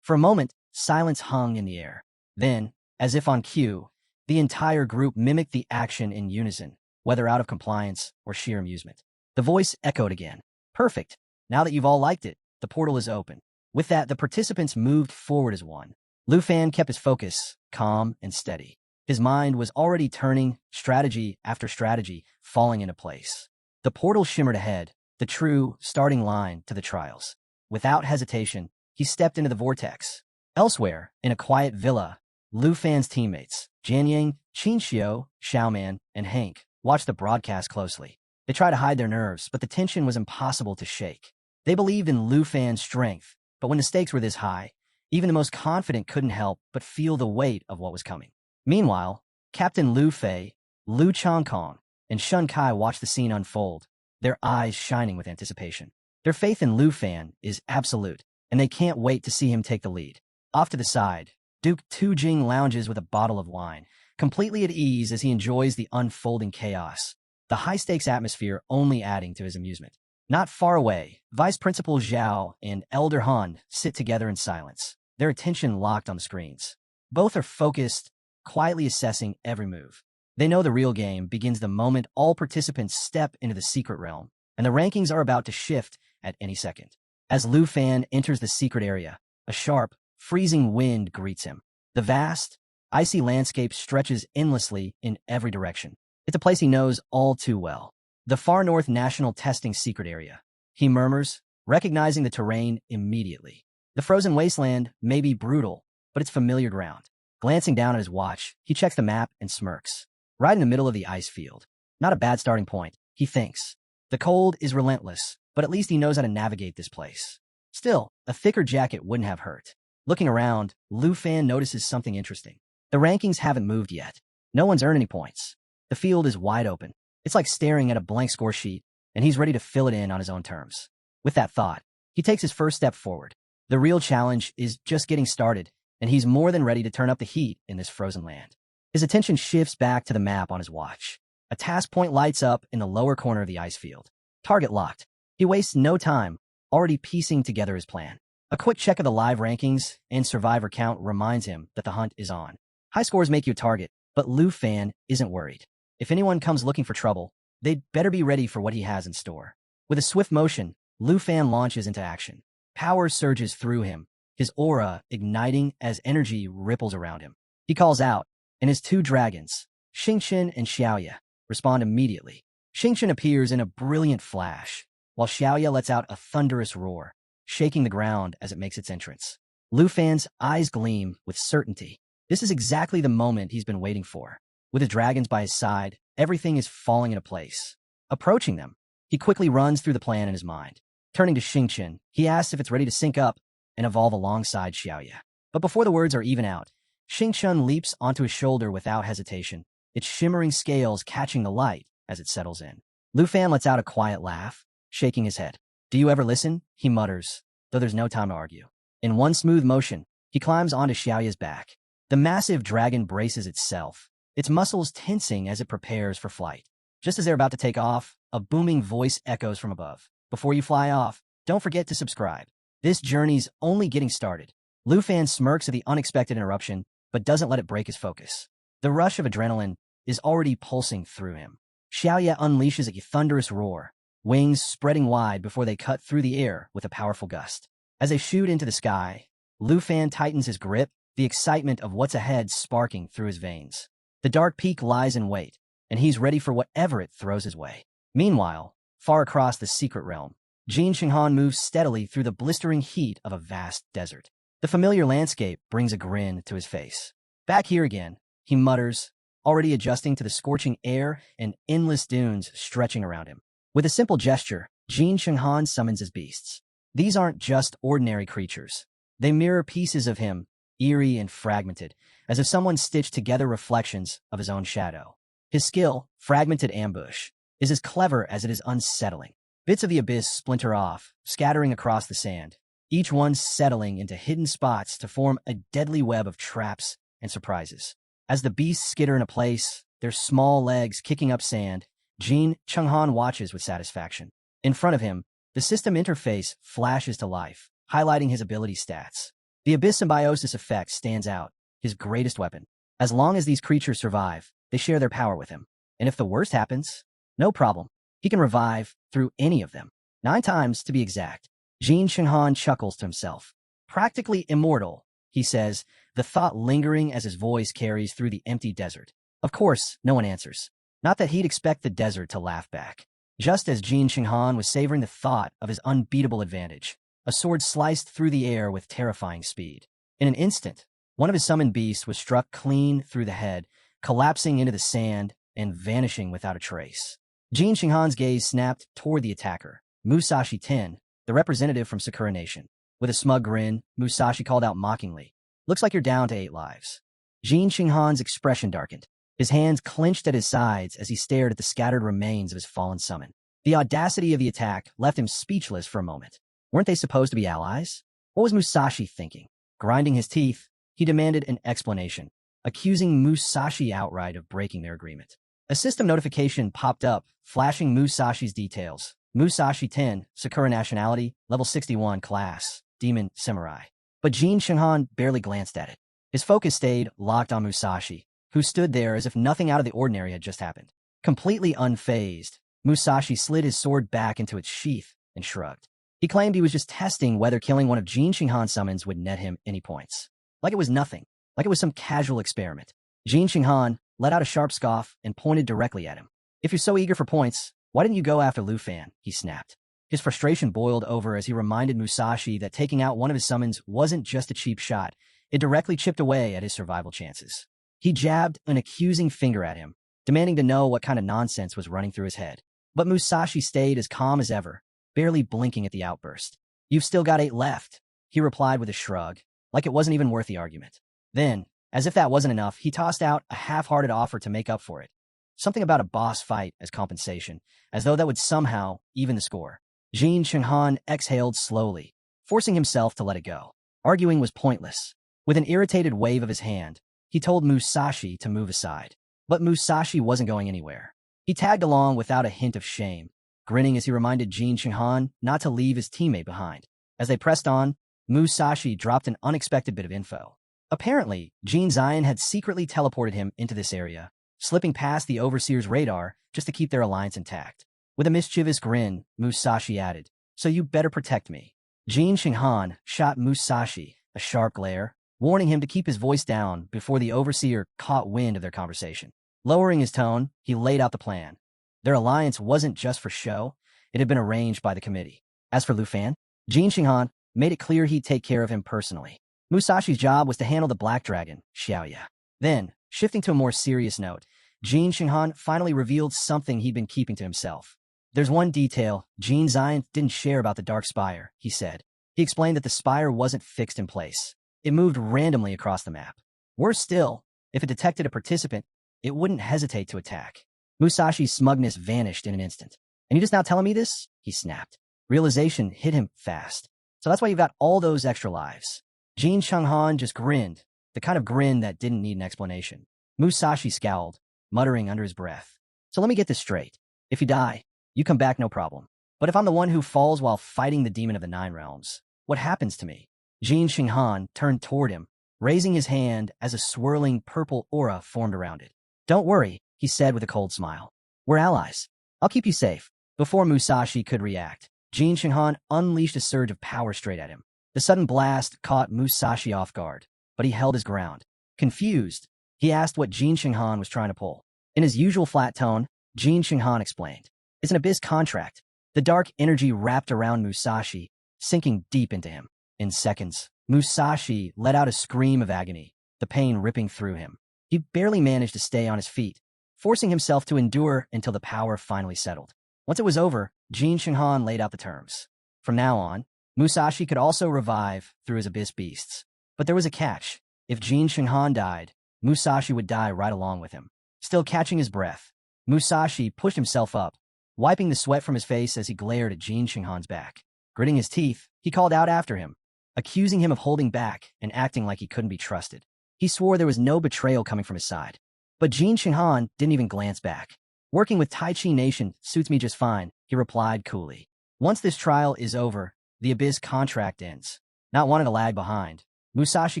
For a moment, silence hung in the air. Then, as if on cue, the entire group mimicked the action in unison, whether out of compliance or sheer amusement. The voice echoed again. "Perfect. Now that you've all liked it, the portal is open." With that, the participants moved forward as one. Lu Fan kept his focus, calm and steady. His mind was already turning, strategy after strategy, falling into place. The portal shimmered ahead, the true starting line to the trials. Without hesitation, he stepped into the vortex. Elsewhere, in a quiet villa, Lu Fan's teammates, Jianyang, Qinxiu, Xiaoman, and Hank, watched the broadcast closely. They tried to hide their nerves, but the tension was impossible to shake. They believed in Lu Fan's strength, but when the stakes were this high, even the most confident couldn't help but feel the weight of what was coming. Meanwhile, Captain Lu Fei, Lu Changkong, and Shun Kai watched the scene unfold, their eyes shining with anticipation. Their faith in Lu Fan is absolute, and they can't wait to see him take the lead. Off to the side, Duke Tujing lounges with a bottle of wine, completely at ease as he enjoys the unfolding chaos, the high-stakes atmosphere only adding to his amusement. Not far away, Vice Principal Zhao and Elder Han sit together in silence, their attention locked on the screens. Both are focused, quietly assessing every move. They know the real game begins the moment all participants step into the secret realm, and the rankings are about to shift at any second. As Lu Fan enters the secret area, a sharp, freezing wind greets him. The vast, icy landscape stretches endlessly in every direction. It's a place he knows all too well. The Far North National Testing Secret Area. He murmurs, recognizing the terrain immediately. The frozen wasteland may be brutal, but it's familiar ground. Glancing down at his watch, he checks the map and smirks. Right in the middle of the ice field. Not a bad starting point, he thinks. The cold is relentless, but at least he knows how to navigate this place. Still, a thicker jacket wouldn't have hurt. Looking around, Lu Fan notices something interesting. The rankings haven't moved yet. No one's earned any points. The field is wide open. It's like staring at a blank score sheet, and he's ready to fill it in on his own terms. With that thought, he takes his first step forward. The real challenge is just getting started, and he's more than ready to turn up the heat in this frozen land. His attention shifts back to the map on his watch. A task point lights up in the lower corner of the ice field. Target locked. He wastes no time, already piecing together his plan. A quick check of the live rankings and survivor count reminds him that the hunt is on. High scores make you a target, but Lu Fan isn't worried. If anyone comes looking for trouble, They'd better be ready for what he has in store. With a swift motion, Lu Fan launches into action. Power surges through him, his aura igniting as energy ripples around him. He calls out, and his two dragons, Xingqian and Xiaoya, respond immediately. Xingqian appears in a brilliant flash, while Xiaoya lets out a thunderous roar, shaking the ground as it makes its entrance. Lu Fan's eyes gleam with certainty. This is exactly the moment he's been waiting for. With his dragons by his side, everything is falling into place. Approaching them, he quickly runs through the plan in his mind. Turning to Xingqian, he asks if it's ready to sync up and evolve alongside Xiaoya. But before the words are even out, Xingqian leaps onto his shoulder without hesitation, its shimmering scales catching the light as it settles in. Lu Fan lets out a quiet laugh, shaking his head. "Do you ever listen?" he mutters, though there's no time to argue. In one smooth motion, he climbs onto Xiaoya's back. The massive dragon braces itself, its muscles tensing as it prepares for flight. Just as they're about to take off, a booming voice echoes from above. "Before you fly off, don't forget to subscribe. This journey's only getting started." Lu Fan smirks at the unexpected interruption, but doesn't let it break his focus. The rush of adrenaline is already pulsing through him. Xiaoya unleashes a thunderous roar, wings spreading wide before they cut through the air with a powerful gust. As they shoot into the sky, Lu Fan tightens his grip, the excitement of what's ahead sparking through his veins. The dark peak lies in wait, and he's ready for whatever it throws his way. Meanwhile, far across the secret realm, Jin Xinghan moves steadily through the blistering heat of a vast desert. The familiar landscape brings a grin to his face. "Back here again," he mutters, already adjusting to the scorching air and endless dunes stretching around him. With a simple gesture, Jin Xinghan summons his beasts. These aren't just ordinary creatures. They mirror pieces of him, eerie and fragmented, as if someone stitched together reflections of his own shadow. His skill, Fragmented Ambush, is as clever as it is unsettling. Bits of the abyss splinter off, scattering across the sand, each one settling into hidden spots to form a deadly web of traps and surprises. As the beasts skitter into place, their small legs kicking up sand, Jin Xinghan watches with satisfaction. In front of him, the system interface flashes to life, highlighting his ability stats. The Abyss Symbiosis effect stands out, his greatest weapon. As long as these creatures survive, they share their power with him. And if the worst happens, no problem. He can revive through any of them. 9 times, to be exact. Jin Xinghan chuckles to himself. "Practically immortal," he says, the thought lingering as his voice carries through the empty desert. Of course, no one answers. Not that he'd expect the desert to laugh back. Just as Jin Xinghan was savoring the thought of his unbeatable advantage, a sword sliced through the air with terrifying speed. In an instant, one of his summoned beasts was struck clean through the head, collapsing into the sand and vanishing without a trace. Jin Xinghan's gaze snapped toward the attacker, Musashi Ten, the representative from Sakura Nation. With a smug grin, Musashi called out mockingly, "Looks like you're down to 8 lives." Jin Xinghan's expression darkened. His hands clenched at his sides as he stared at the scattered remains of his fallen summon. The audacity of the attack left him speechless for a moment. Weren't they supposed to be allies? What was Musashi thinking? Grinding his teeth, he demanded an explanation, accusing Musashi outright of breaking their agreement. A system notification popped up, flashing Musashi's details. Musashi 10, Sakura nationality, level 61 class, Demon Samurai. But Jin Xinghan barely glanced at it. His focus stayed locked on Musashi, who stood there as if nothing out of the ordinary had just happened. Completely unfazed, Musashi slid his sword back into its sheath and shrugged. He claimed he was just testing whether killing one of Jin Xinghan's summons would net him any points. Like it was nothing, like it was some casual experiment. Jin Xinghan let out a sharp scoff and pointed directly at him. "If you're so eager for points, why didn't you go after Lu Fan?" he snapped. His frustration boiled over as he reminded Musashi that taking out one of his summons wasn't just a cheap shot, it directly chipped away at his survival chances. He jabbed an accusing finger at him, demanding to know what kind of nonsense was running through his head. But Musashi stayed as calm as ever, barely blinking at the outburst. "You've still got 8 left," he replied with a shrug, like it wasn't even worth the argument. Then, as if that wasn't enough, he tossed out a half-hearted offer to make up for it. Something about a boss fight as compensation, as though that would somehow even the score. Jin Xinghan exhaled slowly, forcing himself to let it go. Arguing was pointless. With an irritated wave of his hand, he told Musashi to move aside. But Musashi wasn't going anywhere. He tagged along without a hint of shame, grinning as he reminded Jin Xinghan not to leave his teammate behind. As they pressed on, Musashi dropped an unexpected bit of info. Apparently, Jin Zion had secretly teleported him into this area, slipping past the Overseer's radar just to keep their alliance intact. With a mischievous grin, Musashi added, "So you better protect me." Jin Shinghan shot Musashi a sharp glare, warning him to keep his voice down before the Overseer caught wind of their conversation. Lowering his tone, he laid out the plan. Their alliance wasn't just for show, it had been arranged by the committee. As for Lu Fan, Jin Shinghan made it clear he'd take care of him personally. Musashi's job was to handle the Black Dragon, Xiaoya. Then, shifting to a more serious note, Jin Shinghan finally revealed something he'd been keeping to himself. "There's one detail Jin Zion didn't share about the Dark Spire," he said. He explained that the spire wasn't fixed in place. It moved randomly across the map. Worse still, if it detected a participant, it wouldn't hesitate to attack. Musashi's smugness vanished in an instant. "And you just now telling me this?" he snapped. Realization hit him fast. "So that's why you've got all those extra lives." Jin Shenghan just grinned, the kind of grin that didn't need an explanation. Musashi scowled, muttering under his breath. "So let me get this straight. If you die, you come back no problem. But if I'm the one who falls while fighting the demon of the Nine Realms, what happens to me?" Jin Shenghan turned toward him, raising his hand as a swirling purple aura formed around it. "Don't worry," he said with a cold smile. "We're allies. I'll keep you safe." Before Musashi could react, Jin Shenghan unleashed a surge of power straight at him. The sudden blast caught Musashi off guard, but he held his ground. Confused, he asked what Jin Shenghan was trying to pull. In his usual flat tone, Jin Shenghan explained, "It's an abyss contract." The dark energy wrapped around Musashi, sinking deep into him. In seconds, Musashi let out a scream of agony, the pain ripping through him. He barely managed to stay on his feet, forcing himself to endure until the power finally settled. Once it was over, Jin Shenghan laid out the terms. From now on, Musashi could also revive through his abyss beasts. But there was a catch. If Jin Shenghan died, Musashi would die right along with him. Still catching his breath, Musashi pushed himself up, wiping the sweat from his face as he glared at Jin Shenghan's back. Gritting his teeth, he called out after him, accusing him of holding back and acting like he couldn't be trusted. He swore there was no betrayal coming from his side. But Jin Shenghan didn't even glance back. "Working with Tai Chi Nation suits me just fine," he replied coolly. "Once this trial is over, the Abyss contract ends." Not wanting to lag behind, Musashi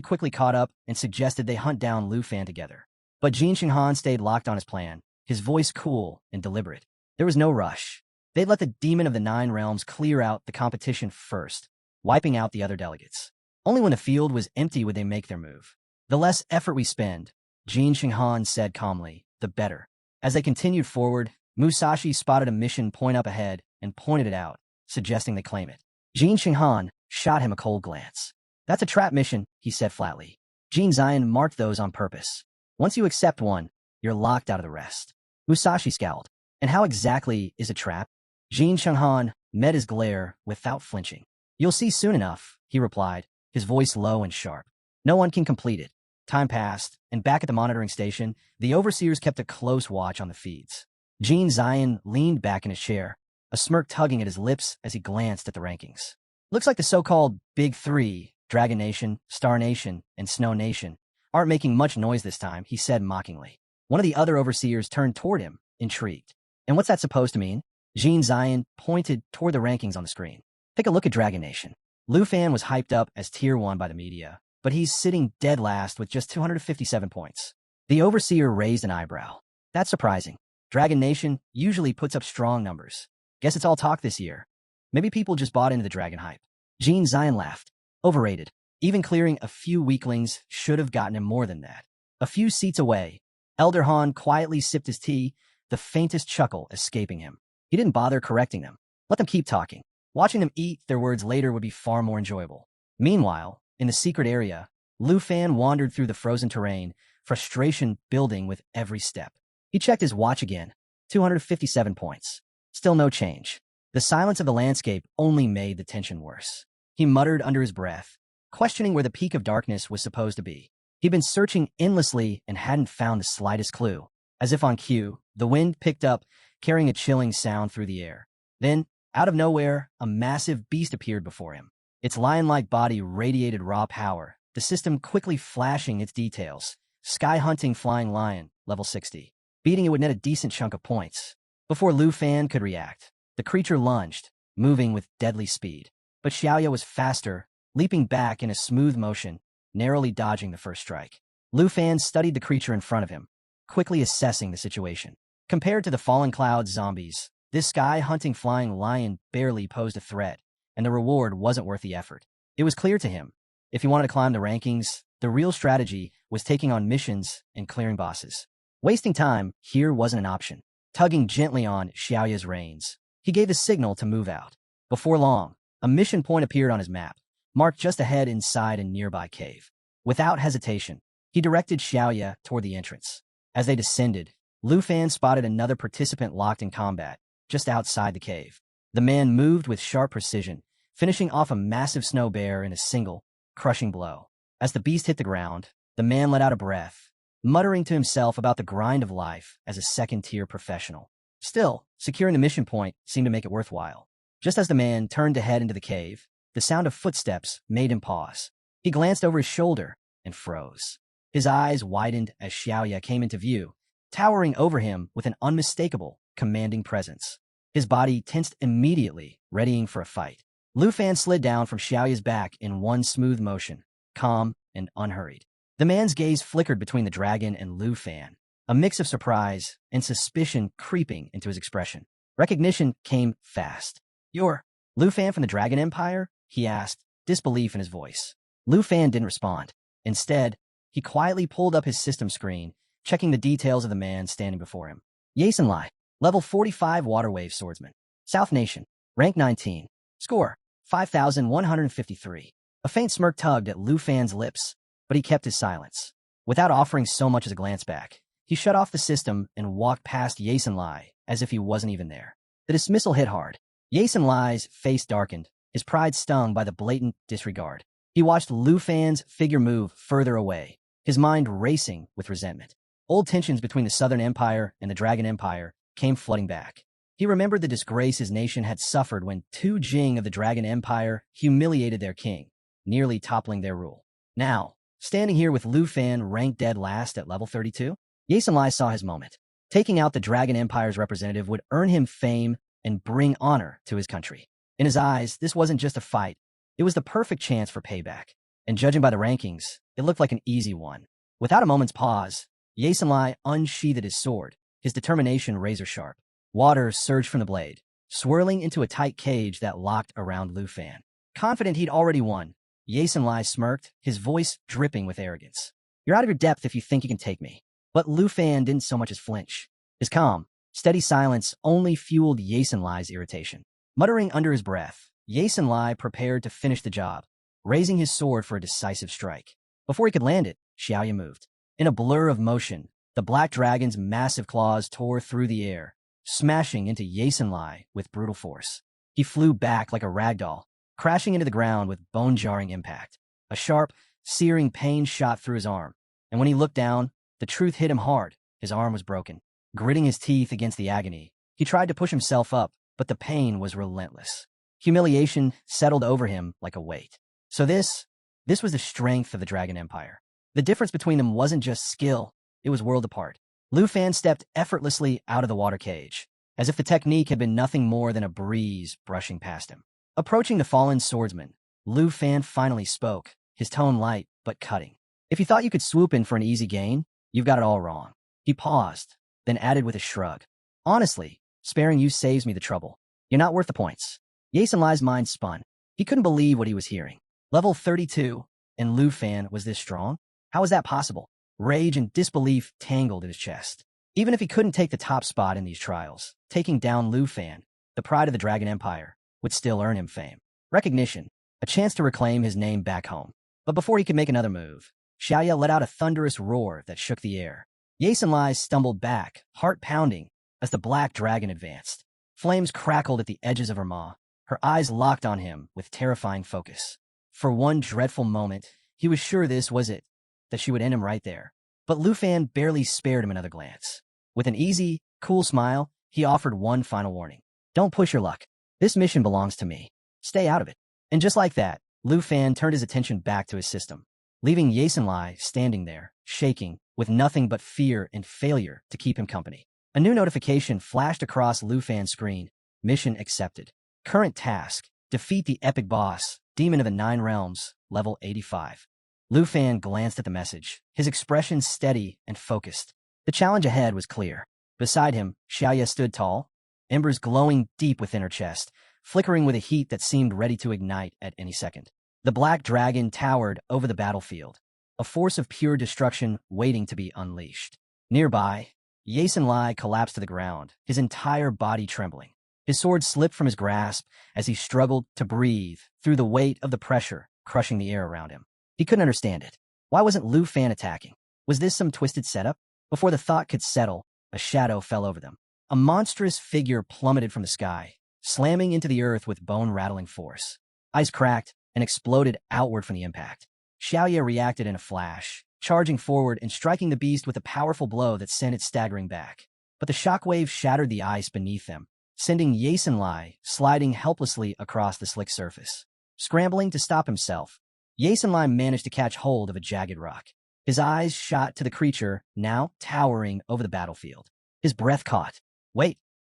quickly caught up and suggested they hunt down Lu Fan together. But Jin Shenghan stayed locked on his plan, his voice cool and deliberate. There was no rush. They'd let the demon of the Nine Realms clear out the competition first, wiping out the other delegates. Only when the field was empty would they make their move. "The less effort we spend," Jin Shenghan said calmly, "the better." As they continued forward, Musashi spotted a mission point up ahead and pointed it out, suggesting they claim it. Jin Shenghan shot him a cold glance. "That's a trap mission," he said flatly. Jin Zion marked those on purpose. "Once you accept one, you're locked out of the rest." Musashi scowled. "And how exactly is a trap?" Jin Shenghan met his glare without flinching. "You'll see soon enough," he replied, his voice low and sharp. "No one can complete it." Time passed, and back at the monitoring station, the overseers kept a close watch on the feeds. Jin Zion leaned back in his chair, a smirk tugging at his lips as he glanced at the rankings. "Looks like the so-called Big Three, Dragon Nation, Star Nation, and Snow Nation, aren't making much noise this time," he said mockingly. One of the other overseers turned toward him, intrigued. "And what's that supposed to mean?" Jin Zion pointed toward the rankings on the screen. "Take a look at Dragon Nation." Lu Fan was hyped up as Tier 1 by the media, but he's sitting dead last with just 257 points. The overseer raised an eyebrow. "That's surprising. Dragon Nation usually puts up strong numbers. Guess it's all talk this year. Maybe people just bought into the dragon hype." Jin Zion laughed. "Overrated. Even clearing a few weaklings should have gotten him more than that." A few seats away, Elder Han quietly sipped his tea, the faintest chuckle escaping him. He didn't bother correcting them. Let them keep talking. Watching them eat their words later would be far more enjoyable. Meanwhile, in the secret area, Lu Fan wandered through the frozen terrain, frustration building with every step. He checked his watch again. 257 points. Still no change. The silence of the landscape only made the tension worse. He muttered under his breath, questioning where the peak of darkness was supposed to be. He'd been searching endlessly and hadn't found the slightest clue. As if on cue, the wind picked up, carrying a chilling sound through the air. Then, out of nowhere, a massive beast appeared before him. Its lion-like body radiated raw power, the system quickly flashing its details. Sky Hunting Flying Lion, level 60. Beating it would net a decent chunk of points. Before Lu Fan could react, the creature lunged, moving with deadly speed. But Xiaoya was faster, leaping back in a smooth motion, narrowly dodging the first strike. Lu Fan studied the creature in front of him. quickly assessing the situation. Compared to the fallen cloud zombies, this sky-hunting flying lion barely posed a threat, and the reward wasn't worth the effort. It was clear to him, if he wanted to climb the rankings, the real strategy was taking on missions and clearing bosses. Wasting time here wasn't an option. Tugging gently on Xiaoya's reins, he gave the signal to move out. Before long, a mission point appeared on his map, marked just ahead inside a nearby cave. Without hesitation, he directed Xiaoya toward the entrance. As they descended, Lu Fan spotted another participant locked in combat, just outside the cave. The man moved with sharp precision, finishing off a massive snow bear in a single, crushing blow. As the beast hit the ground, the man let out a breath, muttering to himself about the grind of life as a second-tier professional. Still, securing the mission point seemed to make it worthwhile. Just as the man turned to head into the cave, the sound of footsteps made him pause. He glanced over his shoulder and froze. His eyes widened as Xiaoya came into view, towering over him with an unmistakable, commanding presence. His body tensed immediately, readying for a fight. Lu Fan slid down from Xiaoya's back in one smooth motion, calm and unhurried. The man's gaze flickered between the dragon and Lu Fan, a mix of surprise and suspicion creeping into his expression. Recognition came fast. "You're Lu Fan from the Dragon Empire?" he asked, disbelief in his voice. Lu Fan didn't respond. Instead, he quietly pulled up his system screen, checking the details of the man standing before him. Yasen Lai, level 45 Water Wave Swordsman. South Nation, rank 19. Score, 5,153. A faint smirk tugged at Lu Fan's lips, but he kept his silence. Without offering so much as a glance back, he shut off the system and walked past Yasen Lai as if he wasn't even there. The dismissal hit hard. Yasen Lai's face darkened, his pride stung by the blatant disregard. He watched Lu Fan's figure move further away, his mind racing with resentment. Old tensions between the Southern Empire and the Dragon Empire came flooding back. He remembered the disgrace his nation had suffered when Tu Jing of the Dragon Empire humiliated their king, nearly toppling their rule. Now, standing here with Lu Fan ranked dead last at level 32, Yasen Lai saw his moment. Taking out the Dragon Empire's representative would earn him fame and bring honor to his country. In his eyes, this wasn't just a fight. It was the perfect chance for payback. And judging by the rankings, it looked like an easy one. Without a moment's pause, Yasen Lai unsheathed his sword, his determination razor-sharp. Water surged from the blade, swirling into a tight cage that locked around Lu Fan. Confident he'd already won, Yasen Lai smirked, his voice dripping with arrogance. "You're out of your depth if you think you can take me." But Lu Fan didn't so much as flinch. His calm, steady silence only fueled Yasen Lai's irritation. Muttering under his breath, Yasen Lai prepared to finish the job, raising his sword for a decisive strike. Before he could land it, Xiaoya moved. In a blur of motion, the black dragon's massive claws tore through the air, smashing into Yasen Lai with brutal force. He flew back like a ragdoll, crashing into the ground with bone-jarring impact. A sharp, searing pain shot through his arm, and when he looked down, the truth hit him hard. His arm was broken. Gritting his teeth against the agony, he tried to push himself up, but the pain was relentless. Humiliation settled over him like a weight. So this was the strength of the Dragon Empire. The difference between them wasn't just skill, it was world apart. Lu Fan stepped effortlessly out of the water cage, as if the technique had been nothing more than a breeze brushing past him. Approaching the fallen swordsman, Lu Fan finally spoke, his tone light but cutting. "If you thought you could swoop in for an easy gain, you've got it all wrong." He paused, then added with a shrug. "Honestly, sparing you saves me the trouble. You're not worth the points." Yasen Lai's mind spun. He couldn't believe what he was hearing. Level 32, and Lu Fan was this strong? How was that possible? Rage and disbelief tangled in his chest. Even if he couldn't take the top spot in these trials, taking down Lu Fan, the pride of the Dragon Empire, would still earn him fame. Recognition, a chance to reclaim his name back home. But before he could make another move, Xiaoya let out a thunderous roar that shook the air. Yasen Lai stumbled back, heart pounding, as the black dragon advanced. Flames crackled at the edges of her maw, her eyes locked on him with terrifying focus. For one dreadful moment, he was sure this was it, that she would end him right there. But Lu Fan barely spared him another glance. With an easy, cool smile, he offered one final warning. "Don't push your luck. This mission belongs to me. Stay out of it." And just like that, Lu Fan turned his attention back to his system, leaving Yasen Lai standing there, shaking, with nothing but fear and failure to keep him company. A new notification flashed across Lu Fan's screen. Mission accepted. Current task, defeat the epic boss, Demon of the Nine Realms, level 85. Lu Fan glanced at the message, his expression steady and focused. The challenge ahead was clear. Beside him, Xiaoya stood tall, embers glowing deep within her chest, flickering with a heat that seemed ready to ignite at any second. The black dragon towered over the battlefield, a force of pure destruction waiting to be unleashed. Nearby, Yasin Lai collapsed to the ground, his entire body trembling. His sword slipped from his grasp as he struggled to breathe through the weight of the pressure crushing the air around him. He couldn't understand it. Why wasn't Lu Fan attacking? Was this some twisted setup? Before the thought could settle, a shadow fell over them. A monstrous figure plummeted from the sky, slamming into the earth with bone-rattling force. Ice cracked and exploded outward from the impact. Xiaoya reacted in a flash, charging forward and striking the beast with a powerful blow that sent it staggering back. But the shockwave shattered the ice beneath them, sending Yasin Lai sliding helplessly across the slick surface. Scrambling to stop himself, Yasin Lai managed to catch hold of a jagged rock. His eyes shot to the creature, now towering over the battlefield. His breath caught. "Wait,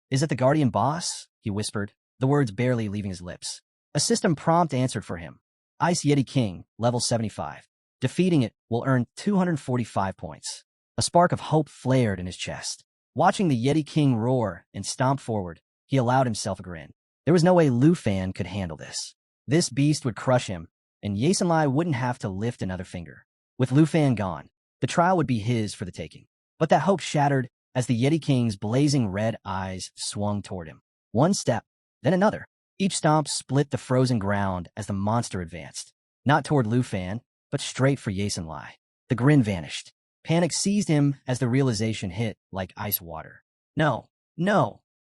is it the Guardian Boss?" he whispered, the words barely leaving his lips. A system prompt answered for him. Ice Yeti King, level 75. Defeating it will earn 245 points. A spark of hope flared in his chest. Watching the Yeti King roar and stomp forward, he allowed himself a grin. There was no way Lu Fan could handle this. This beast would crush him, and Yasin Lai wouldn't have to lift another finger. With Lu Fan gone, the trial would be his for the taking. But that hope shattered as the Yeti King's blazing red eyes swung toward him. One step, then another. Each stomp split the frozen ground as the monster advanced. Not toward Lu Fan, but straight for Yasin Lai. The grin vanished. Panic seized him as the realization hit like ice water. No,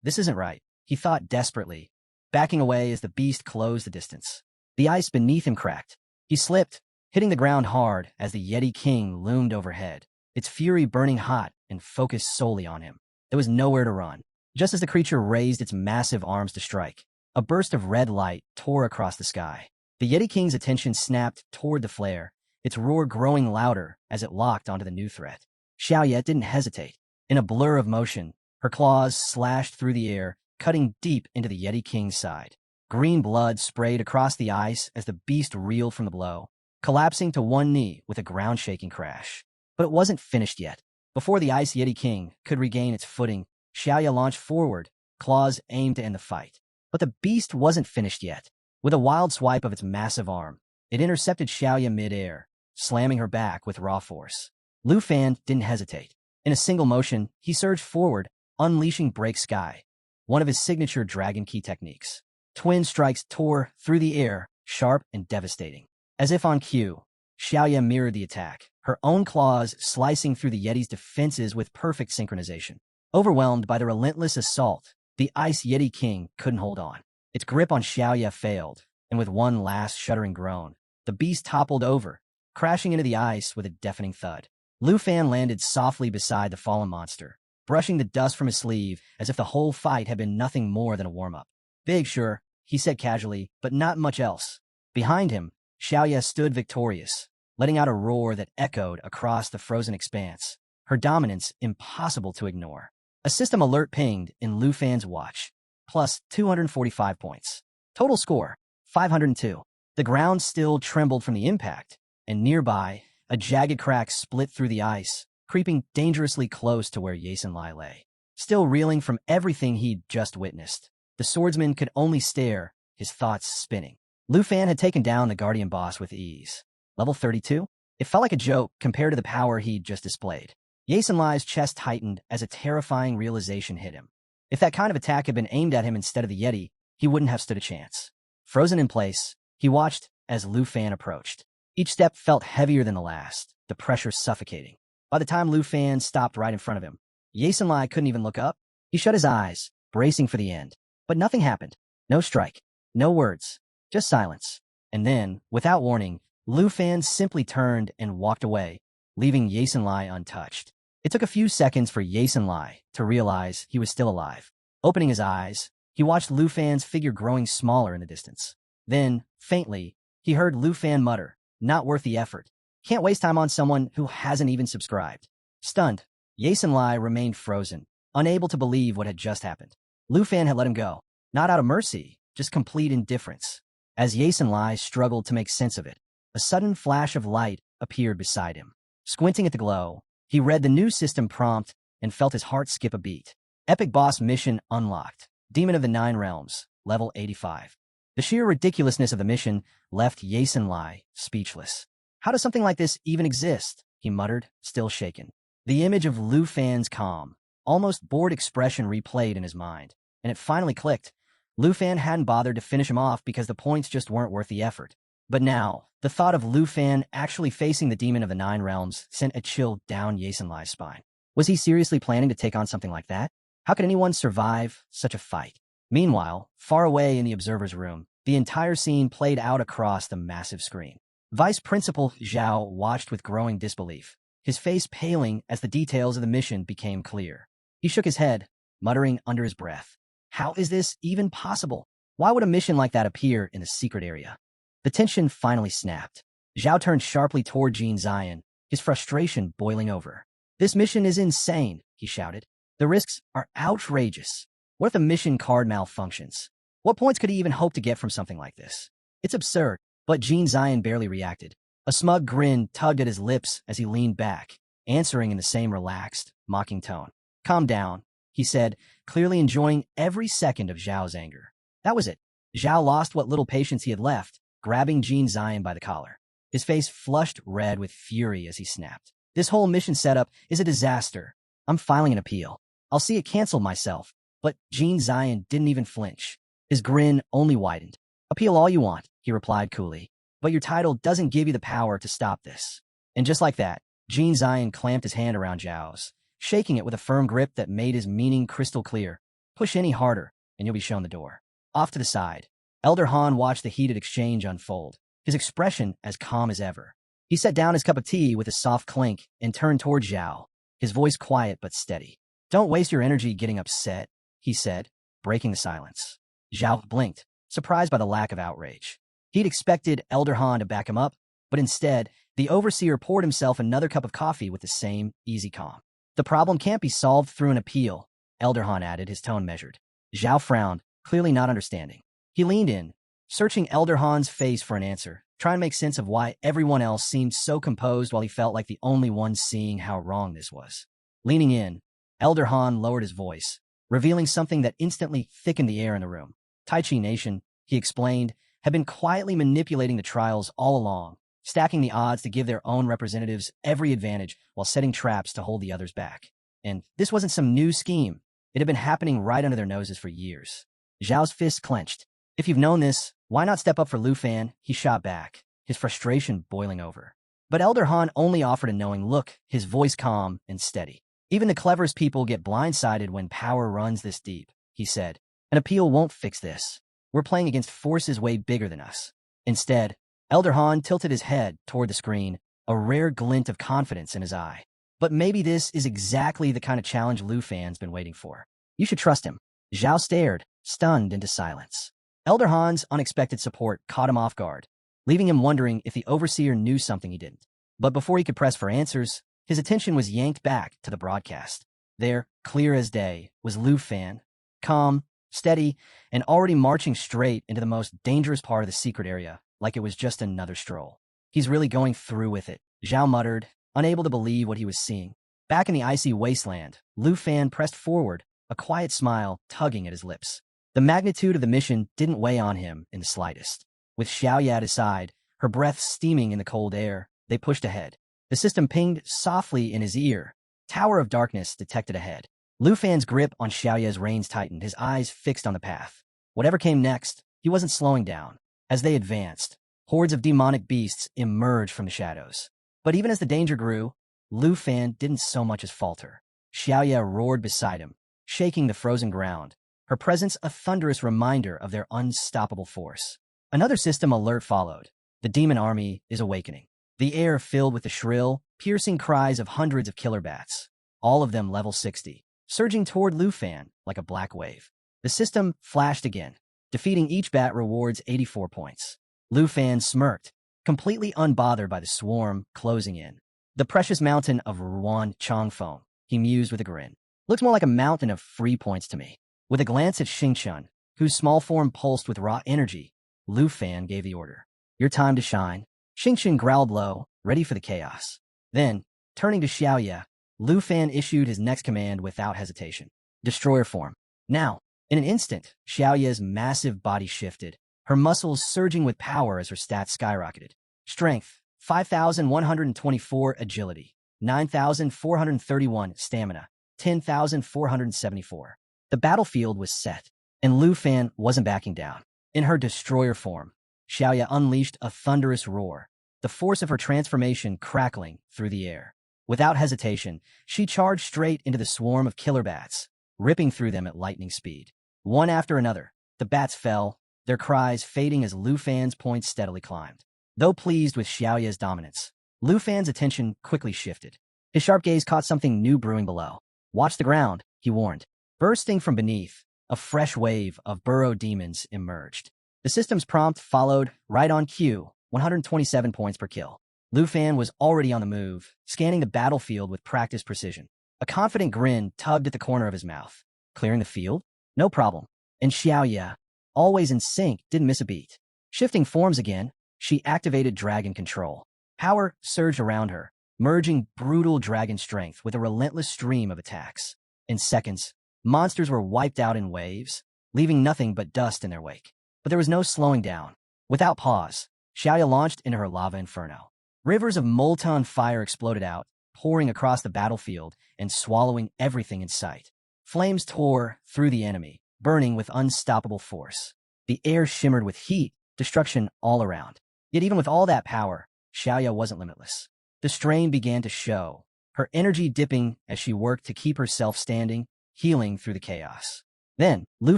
this isn't right, he thought desperately, backing away as the beast closed the distance. The ice beneath him cracked. He slipped, hitting the ground hard as the Yeti King loomed overhead, its fury burning hot and focused solely on him. There was nowhere to run. Just as the creature raised its massive arms to strike, a burst of red light tore across the sky. The Yeti King's attention snapped toward the flare, its roar growing louder as it locked onto the new threat. Xiaoya didn't hesitate. In a blur of motion, her claws slashed through the air, cutting deep into the Yeti King's side. Green blood sprayed across the ice as the beast reeled from the blow, collapsing to one knee with a ground-shaking crash. But it wasn't finished yet. Before the Ice Yeti King could regain its footing, Xiaoya launched forward, claws aimed to end the fight. But the beast wasn't finished yet. With a wild swipe of its massive arm, it intercepted Xiaoya mid-air, slamming her back with raw force. Lu Fan didn't hesitate. In a single motion, he surged forward, unleashing Break Sky, one of his signature Dragon Key techniques. Twin strikes tore through the air, sharp and devastating. As if on cue, Xiaoya mirrored the attack, her own claws slicing through the Yeti's defenses with perfect synchronization. Overwhelmed by the relentless assault, the Ice Yeti King couldn't hold on. Its grip on Xiaoya failed, and with one last shuddering groan, the beast toppled over, crashing into the ice with a deafening thud. Lu Fan landed softly beside the fallen monster, brushing the dust from his sleeve as if the whole fight had been nothing more than a warm-up. "Big, sure," he said casually, but not much else. Behind him, Xiaoya stood victorious, letting out a roar that echoed across the frozen expanse, her dominance impossible to ignore. A system alert pinged in Lu Fan's watch, plus 245 points. Total score, 502. The ground still trembled from the impact, and nearby, a jagged crack split through the ice, creeping dangerously close to where Yasin Lai lay. Still reeling from everything he'd just witnessed, the swordsman could only stare, his thoughts spinning. Lu Fan had taken down the Guardian Boss with ease. Level 32? It felt like a joke compared to the power he'd just displayed. Yasin Lai's chest tightened as a terrifying realization hit him. If that kind of attack had been aimed at him instead of the Yeti, he wouldn't have stood a chance. Frozen in place, he watched as Lu Fan approached. Each step felt heavier than the last, the pressure suffocating. By the time Lu Fan stopped right in front of him, Yasin Lai couldn't even look up. He shut his eyes, bracing for the end. But nothing happened. No strike. No words. Just silence. And then, without warning, Lu Fan simply turned and walked away, leaving Yasin Lai untouched. It took a few seconds for Yasin Lai to realize he was still alive. Opening his eyes, he watched Lu Fan's figure growing smaller in the distance. Then, faintly, he heard Lu Fan mutter, "Not worth the effort. Can't waste time on someone who hasn't even subscribed." Stunned, Yasin Lai remained frozen, unable to believe what had just happened. Lu Fan had let him go, not out of mercy, just complete indifference. As Yasin Lai struggled to make sense of it, a sudden flash of light appeared beside him. Squinting at the glow, He read the new system prompt and felt his heart skip a beat. Epic boss mission unlocked. Demon of the Nine Realms, level 85. The sheer ridiculousness of the mission left Yasin Lai speechless. How does something like this even exist? He muttered, still shaken. The image of Lu Fan's calm, almost bored expression replayed in his mind, and it finally clicked. Lu Fan hadn't bothered to finish him off because the points just weren't worth the effort. But now, the thought of Lu Fan actually facing the Demon of the Nine Realms sent a chill down Yasin Lai's spine. Was he seriously planning to take on something like that? How could anyone survive such a fight? Meanwhile, far away in the observer's room, the entire scene played out across the massive screen. Vice Principal Zhao watched with growing disbelief, his face paling as the details of the mission became clear. He shook his head, muttering under his breath, "How is this even possible? Why would a mission like that appear in the secret area?" The tension finally snapped. Zhao turned sharply toward Jean Zion, his frustration boiling over. "This mission is insane," he shouted. "The risks are outrageous. What if the mission card malfunctions? What points could he even hope to get from something like this? It's absurd." But Jean Zion barely reacted. A smug grin tugged at his lips as he leaned back, answering in the same relaxed, mocking tone. "Calm down," he said, clearly enjoying every second of Zhao's anger. That was it. Zhao lost what little patience he had left, grabbing Jean Zion by the collar. His face flushed red with fury as he snapped. "This whole mission setup is a disaster. I'm filing an appeal. I'll see it canceled myself." But Jean Zion didn't even flinch. His grin only widened. "Appeal all you want," he replied coolly, "but your title doesn't give you the power to stop this." And just like that, Jean Zion clamped his hand around Zhao's, shaking it with a firm grip that made his meaning crystal clear. "Push any harder, and you'll be shown the door." Off to the side, Elder Han watched the heated exchange unfold, his expression as calm as ever. He set down his cup of tea with a soft clink and turned toward Zhao, his voice quiet but steady. "Don't waste your energy getting upset," he said, breaking the silence. Zhao blinked, surprised by the lack of outrage. He'd expected Elder Han to back him up, but instead, the overseer poured himself another cup of coffee with the same easy calm. "The problem can't be solved through an appeal," Elder Han added, his tone measured. Zhao frowned, clearly not understanding. He leaned in, searching Elder Han's face for an answer, trying to make sense of why everyone else seemed so composed while he felt like the only one seeing how wrong this was. Leaning in, Elder Han lowered his voice, revealing something that instantly thickened the air in the room. Tai Chi Nation, he explained, had been quietly manipulating the trials all along, stacking the odds to give their own representatives every advantage while setting traps to hold the others back. And this wasn't some new scheme. It had been happening right under their noses for years. Zhao's fist clenched. "If you've known this, why not step up for Lu Fan?" he shot back, his frustration boiling over. But Elder Han only offered a knowing look, his voice calm and steady. "Even the cleverest people get blindsided when power runs this deep," he said. "An appeal won't fix this. We're playing against forces way bigger than us." Instead, Elder Han tilted his head toward the screen, a rare glint of confidence in his eye. "But maybe this is exactly the kind of challenge Lu Fan's been waiting for. You should trust him." Zhao stared, stunned into silence. Elder Han's unexpected support caught him off guard, leaving him wondering if the overseer knew something he didn't. But before he could press for answers, his attention was yanked back to the broadcast. There, clear as day, was Lu Fan, calm, steady, and already marching straight into the most dangerous part of the secret area, like it was just another stroll. "He's really going through with it," Zhao muttered, unable to believe what he was seeing. Back in the icy wasteland, Lu Fan pressed forward, a quiet smile tugging at his lips. The magnitude of the mission didn't weigh on him in the slightest. With Xiaoya at his side, her breath steaming in the cold air, they pushed ahead. The system pinged softly in his ear. Tower of Darkness detected ahead. Lu Fan's grip on Xiaoya's reins tightened, his eyes fixed on the path. Whatever came next, he wasn't slowing down. As they advanced, hordes of demonic beasts emerged from the shadows. But even as the danger grew, Lu Fan didn't so much as falter. Xiaoya roared beside him, shaking the frozen ground, her presence a thunderous reminder of their unstoppable force. Another system alert followed. The demon army is awakening. The air filled with the shrill, piercing cries of hundreds of killer bats, all of them level 60, surging toward Lu Fan like a black wave. The system flashed again. Defeating each bat rewards 84 points. Lu Fan smirked, completely unbothered by the swarm closing in. "The precious mountain of Ruan Changfeng," he mused with a grin. "Looks more like a mountain of free points to me." With a glance at Xingchun, whose small form pulsed with raw energy, Lu Fan gave the order. "Your time to shine." Xingchun growled low, ready for the chaos. Then, turning to Xiaoya, Lu Fan issued his next command without hesitation. Destroyer form. Now, in an instant, Xiaoya's massive body shifted, her muscles surging with power as her stats skyrocketed. Strength, 5,124 agility, 9,431 stamina, 10,474. The battlefield was set, and Lu Fan wasn't backing down. In her destroyer form, Xiaoya unleashed a thunderous roar, the force of her transformation crackling through the air. Without hesitation, she charged straight into the swarm of killer bats, ripping through them at lightning speed. One after another, the bats fell, their cries fading as Lu Fan's points steadily climbed. Though pleased with Xiaoya's dominance, Lu Fan's attention quickly shifted. His sharp gaze caught something new brewing below. "Watch the ground," he warned. Bursting from beneath, a fresh wave of burrow demons emerged. The system's prompt followed right on cue, 127 points per kill. Lu Fan was already on the move, scanning the battlefield with practiced precision. A confident grin tugged at the corner of his mouth. Clearing the field? No problem. And Xiaoya, always in sync, didn't miss a beat. Shifting forms again, she activated dragon control. Power surged around her, merging brutal dragon strength with a relentless stream of attacks. In seconds, monsters were wiped out in waves, leaving nothing but dust in their wake. But there was no slowing down. Without pause, Xiaoya launched into her lava inferno. Rivers of molten fire exploded out, pouring across the battlefield and swallowing everything in sight. Flames tore through the enemy, burning with unstoppable force. The air shimmered with heat, destruction all around. Yet even with all that power, Xiaoya wasn't limitless. The strain began to show, her energy dipping as she worked to keep herself standing, healing through the chaos. Then, Lu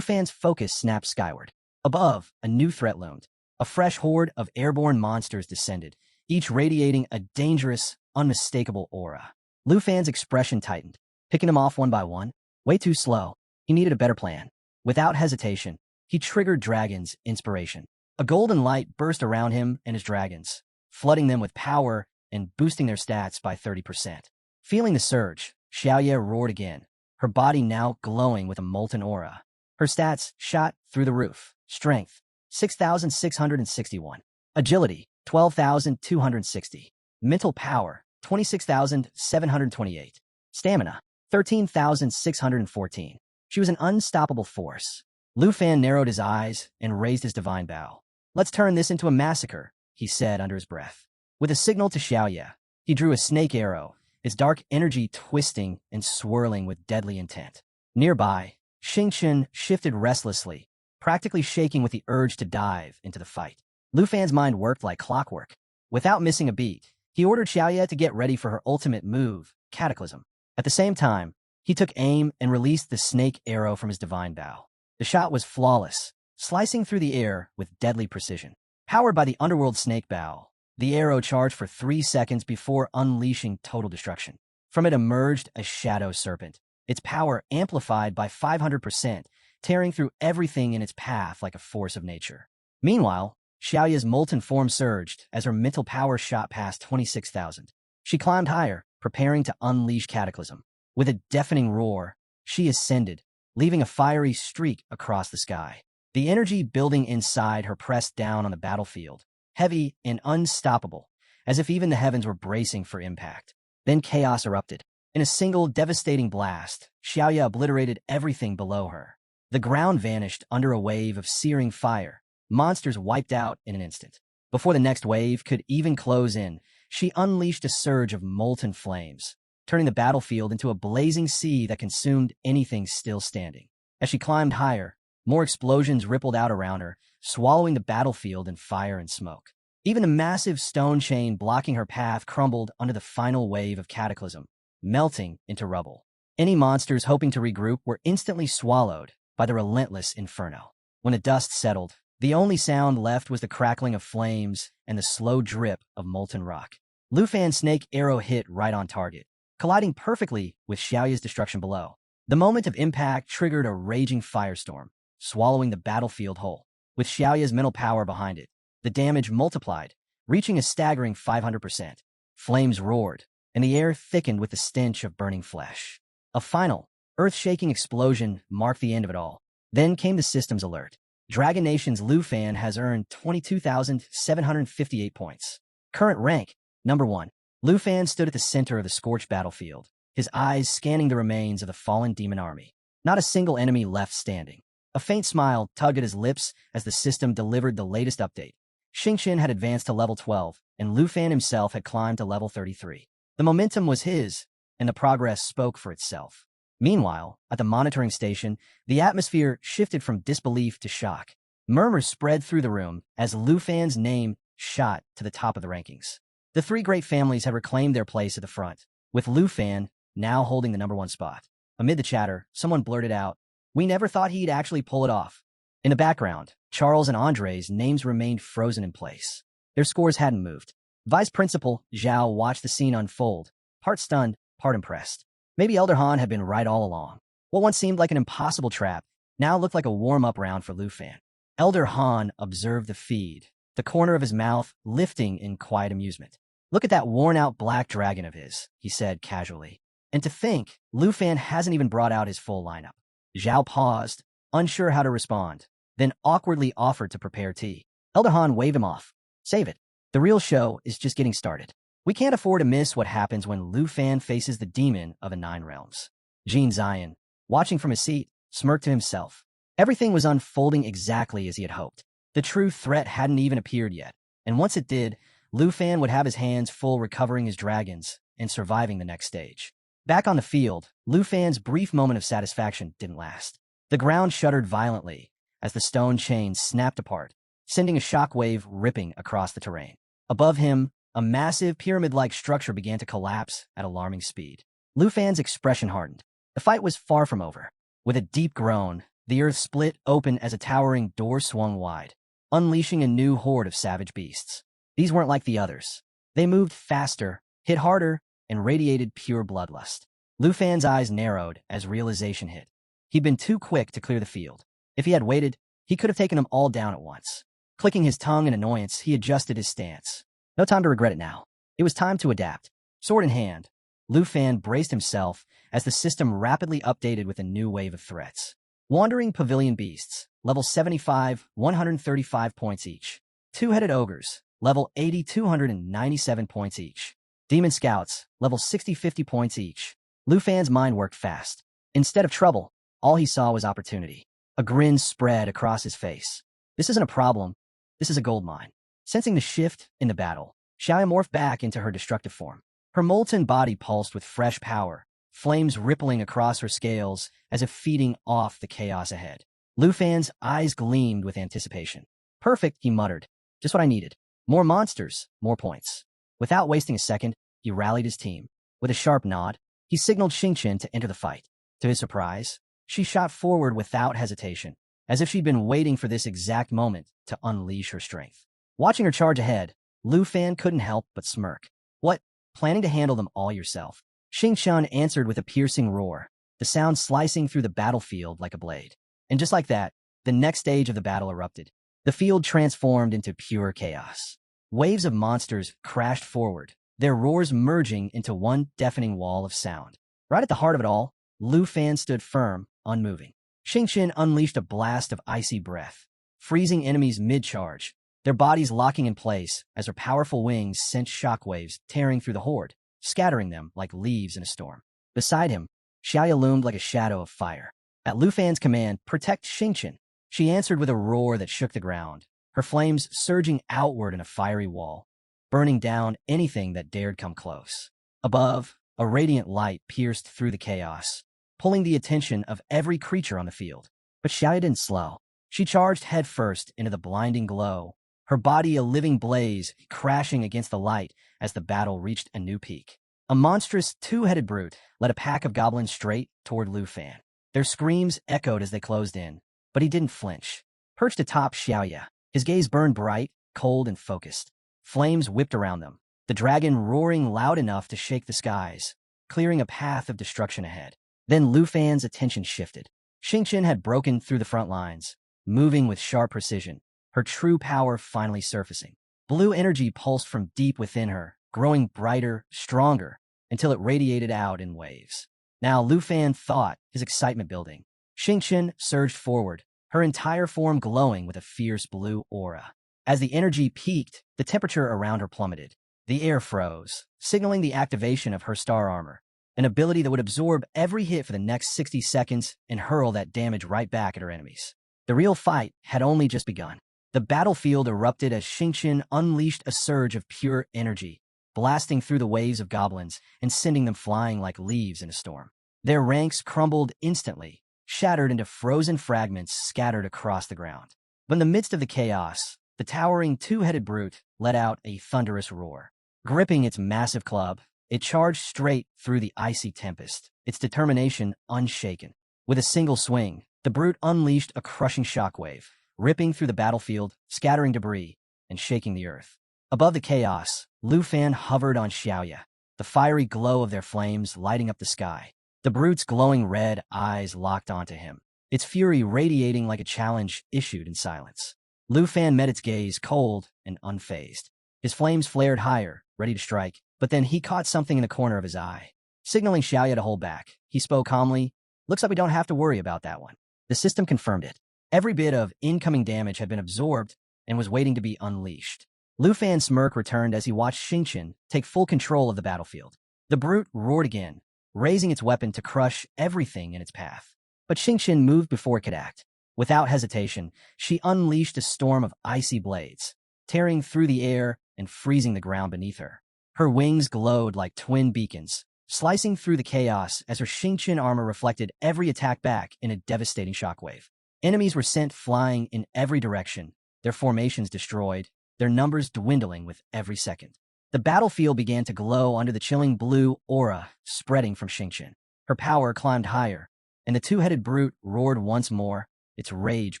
Fan's focus snapped skyward. Above, a new threat loomed. A fresh horde of airborne monsters descended, each radiating a dangerous, unmistakable aura. Lu Fan's expression tightened, picking them off one by one. Way too slow. He needed a better plan. Without hesitation, he triggered Dragon's inspiration. A golden light burst around him and his dragons, flooding them with power and boosting their stats by 30%. Feeling the surge, Xiaoya roared again, her body now glowing with a molten aura. Her stats shot through the roof. Strength, 6,661. Agility, 12,260. Mental power, 26,728. Stamina, 13,614. She was an unstoppable force. Lu Fan narrowed his eyes and raised his divine bow. "Let's turn this into a massacre," he said under his breath. With a signal to Xiaoya, he drew a snake arrow, its dark energy twisting and swirling with deadly intent. Nearby, Xingqian shifted restlessly, practically shaking with the urge to dive into the fight. Lu Fan's mind worked like clockwork. Without missing a beat, he ordered Xiaoya to get ready for her ultimate move, Cataclysm. At the same time, he took aim and released the snake arrow from his divine bow. The shot was flawless, slicing through the air with deadly precision. Powered by the underworld snake bow, the arrow charged for 3 seconds before unleashing total destruction. From it emerged a shadow serpent, its power amplified by 500%, tearing through everything in its path like a force of nature. Meanwhile, Xiaoya's molten form surged as her mental power shot past 26,000. She climbed higher, preparing to unleash Cataclysm. With a deafening roar, she ascended, leaving a fiery streak across the sky. The energy building inside her pressed down on the battlefield, heavy and unstoppable, as if even the heavens were bracing for impact. Then chaos erupted. In a single devastating blast, Xiaoya obliterated everything below her. The ground vanished under a wave of searing fire. Monsters wiped out in an instant. Before the next wave could even close in, she unleashed a surge of molten flames, turning the battlefield into a blazing sea that consumed anything still standing. As she climbed higher, more explosions rippled out around her, swallowing the battlefield in fire and smoke. Even the massive stone chain blocking her path crumbled under the final wave of Cataclysm, melting into rubble. Any monsters hoping to regroup were instantly swallowed by the relentless inferno. When the dust settled, the only sound left was the crackling of flames and the slow drip of molten rock. Lu Fan's snake arrow hit right on target, colliding perfectly with Xiaoya's destruction below. The moment of impact triggered a raging firestorm, swallowing the battlefield whole. With Xiaoya's mental power behind it, the damage multiplied, reaching a staggering 500%. Flames roared, and the air thickened with the stench of burning flesh. A final, earth-shaking explosion marked the end of it all. Then came the system's alert. Dragon Nation's Lu Fan has earned 22,758 points. Current rank, number 1. Lu Fan stood at the center of the scorched battlefield, his eyes scanning the remains of the fallen demon army. Not a single enemy left standing. A faint smile tugged at his lips as the system delivered the latest update. Xingqian had advanced to level 12, and Lu Fan himself had climbed to level 33. The momentum was his, and the progress spoke for itself. Meanwhile, at the monitoring station, the atmosphere shifted from disbelief to shock. Murmurs spread through the room as Lu Fan's name shot to the top of the rankings. The three great families had reclaimed their place at the front, with Lu Fan now holding the #1 spot. Amid the chatter, someone blurted out, "We never thought he'd actually pull it off." In the background, Charles and Andre's names remained frozen in place. Their scores hadn't moved. Vice Principal Zhao watched the scene unfold, part stunned, part impressed. Maybe Elder Han had been right all along. What once seemed like an impossible trap now looked like a warm-up round for Lu Fan. Elder Han observed the feed, the corner of his mouth lifting in quiet amusement. "Look at that worn-out black dragon of his," he said casually. "And to think, Lu Fan hasn't even brought out his full lineup." Zhao paused, unsure how to respond, then awkwardly offered to prepare tea. Elder Han waved him off. "Save it. The real show is just getting started. We can't afford to miss what happens when Lu Fan faces the demon of the Nine Realms." Jin Zion, watching from his seat, smirked to himself. Everything was unfolding exactly as he had hoped. The true threat hadn't even appeared yet, and once it did, Lu Fan would have his hands full recovering his dragons and surviving the next stage. Back on the field, Lu Fan's brief moment of satisfaction didn't last. The ground shuddered violently as the stone chain snapped apart, sending a shockwave ripping across the terrain. Above him, a massive pyramid-like structure began to collapse at alarming speed. Lu Fan's expression hardened. The fight was far from over. With a deep groan, the earth split open as a towering door swung wide, unleashing a new horde of savage beasts. These weren't like the others. They moved faster, hit harder, and radiated pure bloodlust. Lu Fan's eyes narrowed as realization hit. He'd been too quick to clear the field. If he had waited, he could have taken them all down at once. Clicking his tongue in annoyance, he adjusted his stance. No time to regret it now. It was time to adapt. Sword in hand, Lu Fan braced himself as the system rapidly updated with a new wave of threats. Wandering Pavilion Beasts, level 75, 135 points each. Two-Headed Ogres, level 80, 297 points each. Demon Scouts, level 60, 50 points each. Lu Fan's mind worked fast. Instead of trouble, all he saw was opportunity. A grin spread across his face. This isn't a problem. This is a gold mine. Sensing the shift in the battle, Xiao morphed back into her destructive form. Her molten body pulsed with fresh power, flames rippling across her scales as if feeding off the chaos ahead. Lu Fan's eyes gleamed with anticipation. "Perfect," he muttered. "Just what I needed. More monsters, more points." Without wasting a second, he rallied his team. With a sharp nod, he signaled Xingqian to enter the fight. To his surprise, she shot forward without hesitation, as if she'd been waiting for this exact moment to unleash her strength. Watching her charge ahead, Lu Fan couldn't help but smirk. "What, planning to handle them all yourself?" Xingqian answered with a piercing roar, the sound slicing through the battlefield like a blade. And just like that, the next stage of the battle erupted. The field transformed into pure chaos. Waves of monsters crashed forward, their roars merging into one deafening wall of sound. Right at the heart of it all, Lu Fan stood firm, unmoving. Xingqian unleashed a blast of icy breath, freezing enemies mid-charge, their bodies locking in place as her powerful wings sent shockwaves tearing through the horde, scattering them like leaves in a storm. Beside him, Xiaoya loomed like a shadow of fire. At Lu Fan's command, "Protect Xingqian," she answered with a roar that shook the ground, her flames surging outward in a fiery wall, burning down anything that dared come close. Above, a radiant light pierced through the chaos, pulling the attention of every creature on the field. But Xiaoya didn't slow. She charged headfirst into the blinding glow, her body a living blaze, crashing against the light as the battle reached a new peak. A monstrous two-headed brute led a pack of goblins straight toward Lu Fan. Their screams echoed as they closed in, but he didn't flinch. Perched atop Xiaoya, his gaze burned bright, cold, and focused. Flames whipped around them, the dragon roaring loud enough to shake the skies, clearing a path of destruction ahead. Then Lu Fan's attention shifted. Xingqian had broken through the front lines, moving with sharp precision, her true power finally surfacing. Blue energy pulsed from deep within her, growing brighter, stronger, until it radiated out in waves. Now Lu Fan thought, his excitement building. Xingqian surged forward, her entire form glowing with a fierce blue aura. As the energy peaked, the temperature around her plummeted. The air froze, signaling the activation of her star armor. an ability that would absorb every hit for the next 60 seconds and hurl that damage right back at her enemies. The real fight had only just begun. The battlefield erupted as Xingqian unleashed a surge of pure energy, blasting through the waves of goblins and sending them flying like leaves in a storm. Their ranks crumbled instantly, shattered into frozen fragments scattered across the ground. But in the midst of the chaos, the towering two-headed brute let out a thunderous roar. Gripping its massive club, it charged straight through the icy tempest, its determination unshaken. With a single swing, the brute unleashed a crushing shockwave, ripping through the battlefield, scattering debris, and shaking the earth. Above the chaos, Lu Fan hovered on Xiaoya, the fiery glow of their flames lighting up the sky. The brute's glowing red eyes locked onto him, its fury radiating like a challenge issued in silence. Lu Fan met its gaze, cold and unfazed. His flames flared higher, ready to strike, but then he caught something in the corner of his eye. Signaling Xiaoya to hold back, he spoke calmly, "Looks like we don't have to worry about that one." The system confirmed it. Every bit of incoming damage had been absorbed and was waiting to be unleashed. Lu Fan's smirk returned as he watched Xingqian take full control of the battlefield. The brute roared again, raising its weapon to crush everything in its path. But Xingqian moved before it could act. Without hesitation, she unleashed a storm of icy blades, tearing through the air and freezing the ground beneath her. Her wings glowed like twin beacons, slicing through the chaos as her Xingqian armor reflected every attack back in a devastating shockwave. Enemies were sent flying in every direction, their formations destroyed, their numbers dwindling with every second. The battlefield began to glow under the chilling blue aura spreading from Xingqian. Her power climbed higher, and the two-headed brute roared once more, its rage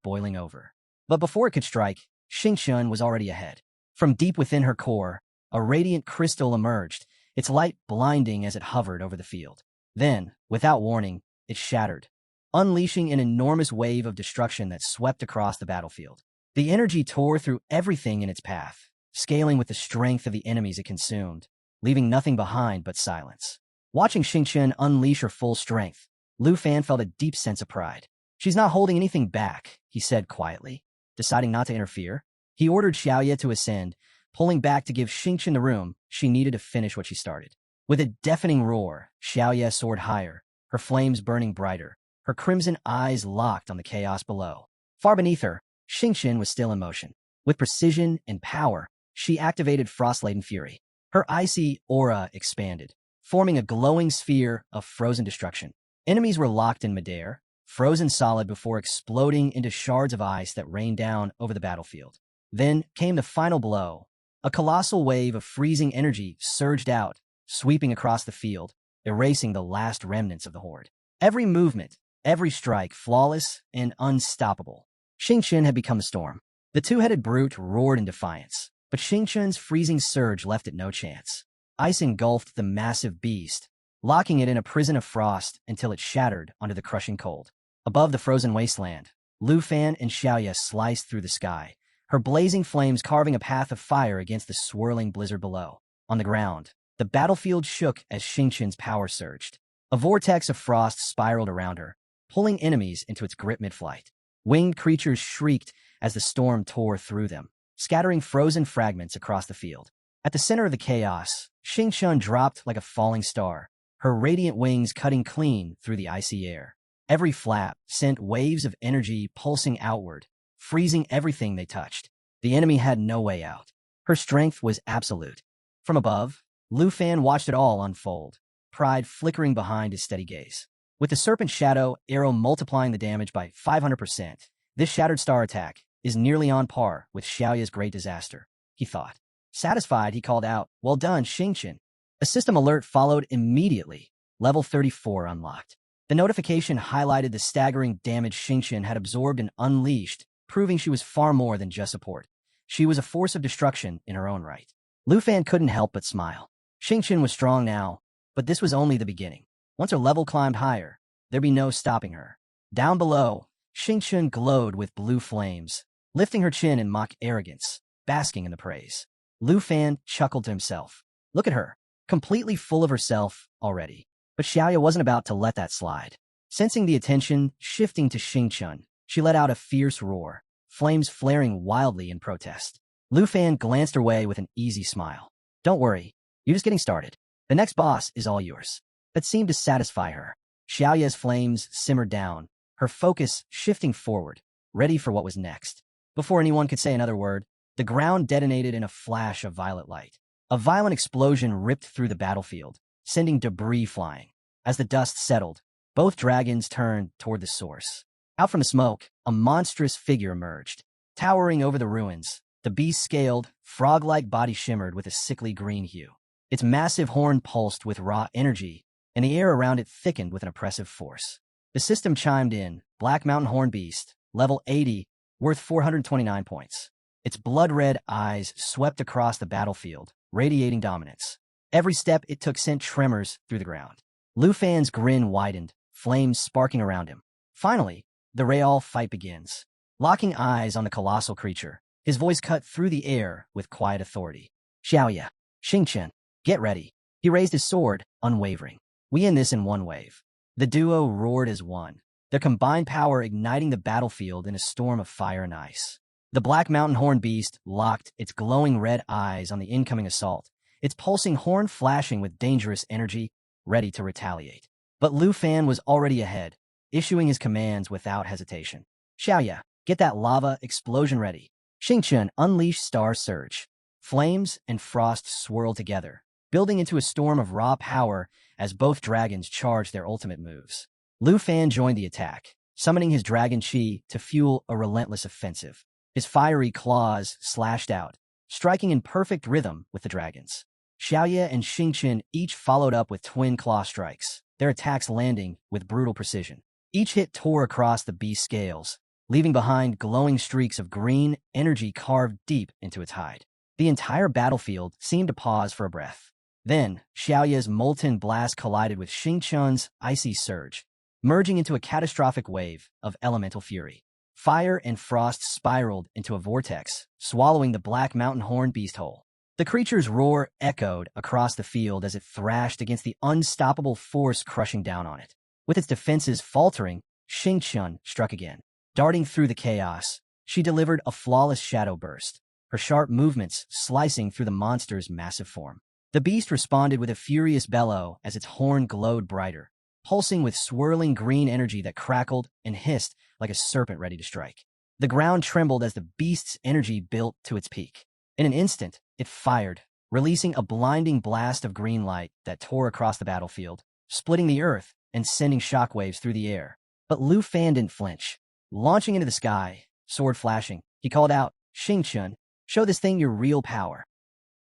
boiling over. But before it could strike, Xingqian was already ahead. From deep within her core, a radiant crystal emerged, its light blinding as it hovered over the field. Then, without warning, it shattered, unleashing an enormous wave of destruction that swept across the battlefield. The energy tore through everything in its path, scaling with the strength of the enemies it consumed, leaving nothing behind but silence. Watching Xingqian unleash her full strength, Lu Fan felt a deep sense of pride. "She's not holding anything back," he said quietly. Deciding not to interfere, he ordered Xiaoya to ascend, pulling back to give Xingqian the room she needed to finish what she started. With a deafening roar, Xiaoya soared higher, her flames burning brighter, her crimson eyes locked on the chaos below. Far beneath her, Xingqian was still in motion. With precision and power, she activated Frost-Laden Fury. Her icy aura expanded, forming a glowing sphere of frozen destruction. Enemies were locked in midair, frozen solid before exploding into shards of ice that rained down over the battlefield. Then came the final blow. A colossal wave of freezing energy surged out, sweeping across the field, erasing the last remnants of the horde. Every movement, every strike flawless and unstoppable. Xingqian had become a storm. The two-headed brute roared in defiance, but Xingqian's freezing surge left it no chance. Ice engulfed the massive beast, locking it in a prison of frost until it shattered under the crushing cold. Above the frozen wasteland, Lu Fan and Xiaoya sliced through the sky, her blazing flames carving a path of fire against the swirling blizzard below. On the ground, the battlefield shook as Xingqian's power surged. A vortex of frost spiraled around her, pulling enemies into its grip mid-flight. Winged creatures shrieked as the storm tore through them, scattering frozen fragments across the field. At the center of the chaos, Xingqian dropped like a falling star, her radiant wings cutting clean through the icy air. Every flap sent waves of energy pulsing outward, freezing everything they touched. The enemy had no way out. Her strength was absolute. From above, Lu Fan watched it all unfold, pride flickering behind his steady gaze. With the Serpent Shadow arrow multiplying the damage by 500%, this Shattered Star attack is nearly on par with Xiaoya's Great Disaster, he thought. Satisfied, he called out, "Well done, Xingqian." A system alert followed immediately, level 34 unlocked. The notification highlighted the staggering damage Xingqian had absorbed and unleashed, proving she was far more than just support. She was a force of destruction in her own right. Lu Fan couldn't help but smile. Xingqian was strong now, but this was only the beginning. Once her level climbed higher, there'd be no stopping her. Down below, Xingqian glowed with blue flames, lifting her chin in mock arrogance, basking in the praise. Lu Fan chuckled to himself. Look at her, completely full of herself already. But Xiaoya wasn't about to let that slide. Sensing the attention shifting to Xingqian, she let out a fierce roar, flames flaring wildly in protest. Lu Fan glanced her way with an easy smile. "Don't worry, you're just getting started. The next boss is all yours." that seemed to satisfy her. Xiaoya's flames simmered down, her focus shifting forward, ready for what was next. Before anyone could say another word, the ground detonated in a flash of violet light. A violent explosion ripped through the battlefield, sending debris flying. As the dust settled, both dragons turned toward the source. Out from the smoke, a monstrous figure emerged. Towering over the ruins, the beast's scaled, frog-like body shimmered with a sickly green hue. Its massive horn pulsed with raw energy, and the air around it thickened with an oppressive force. The system chimed in, Black Mountain Horn Beast, level 80, worth 429 points. Its blood-red eyes swept across the battlefield, radiating dominance. Every step it took sent tremors through the ground. Lu Fan's grin widened, flames sparking around him. Finally, the real fight begins. Locking eyes on the colossal creature, his voice cut through the air with quiet authority. Xiaoya, Xingchen, get ready. He raised his sword, unwavering. We end this in one wave. The duo roared as one, their combined power igniting the battlefield in a storm of fire and ice. The Black Mountain Horn Beast locked its glowing red eyes on the incoming assault, its pulsing horn flashing with dangerous energy, ready to retaliate. But Lu Fan was already ahead, issuing his commands without hesitation. Xiaoya, get that lava explosion ready. Xingchen unleashed Star Surge. Flames and frost swirled together, building into a storm of raw power as both dragons charged their ultimate moves. Lu Fan joined the attack, summoning his dragon chi to fuel a relentless offensive. His fiery claws slashed out, striking in perfect rhythm with the dragons. Xiaoya and Xingchen each followed up with twin claw strikes, their attacks landing with brutal precision. Each hit tore across the beast's scales, leaving behind glowing streaks of green energy carved deep into its hide. The entire battlefield seemed to pause for a breath. Then, Xiaoya's molten blast collided with Xingchen's icy surge, merging into a catastrophic wave of elemental fury. Fire and frost spiraled into a vortex, swallowing the Black Mountain Horn Beast whole. The creature's roar echoed across the field as it thrashed against the unstoppable force crushing down on it. With its defenses faltering, Xingchen struck again. Darting through the chaos, she delivered a flawless shadow burst, her sharp movements slicing through the monster's massive form. The beast responded with a furious bellow as its horn glowed brighter, pulsing with swirling green energy that crackled and hissed like a serpent ready to strike. The ground trembled as the beast's energy built to its peak. In an instant, it fired, releasing a blinding blast of green light that tore across the battlefield, splitting the earth and sending shockwaves through the air. But Lu Fan didn't flinch. Launching into the sky, sword flashing, he called out, Xingchen, show this thing your real power.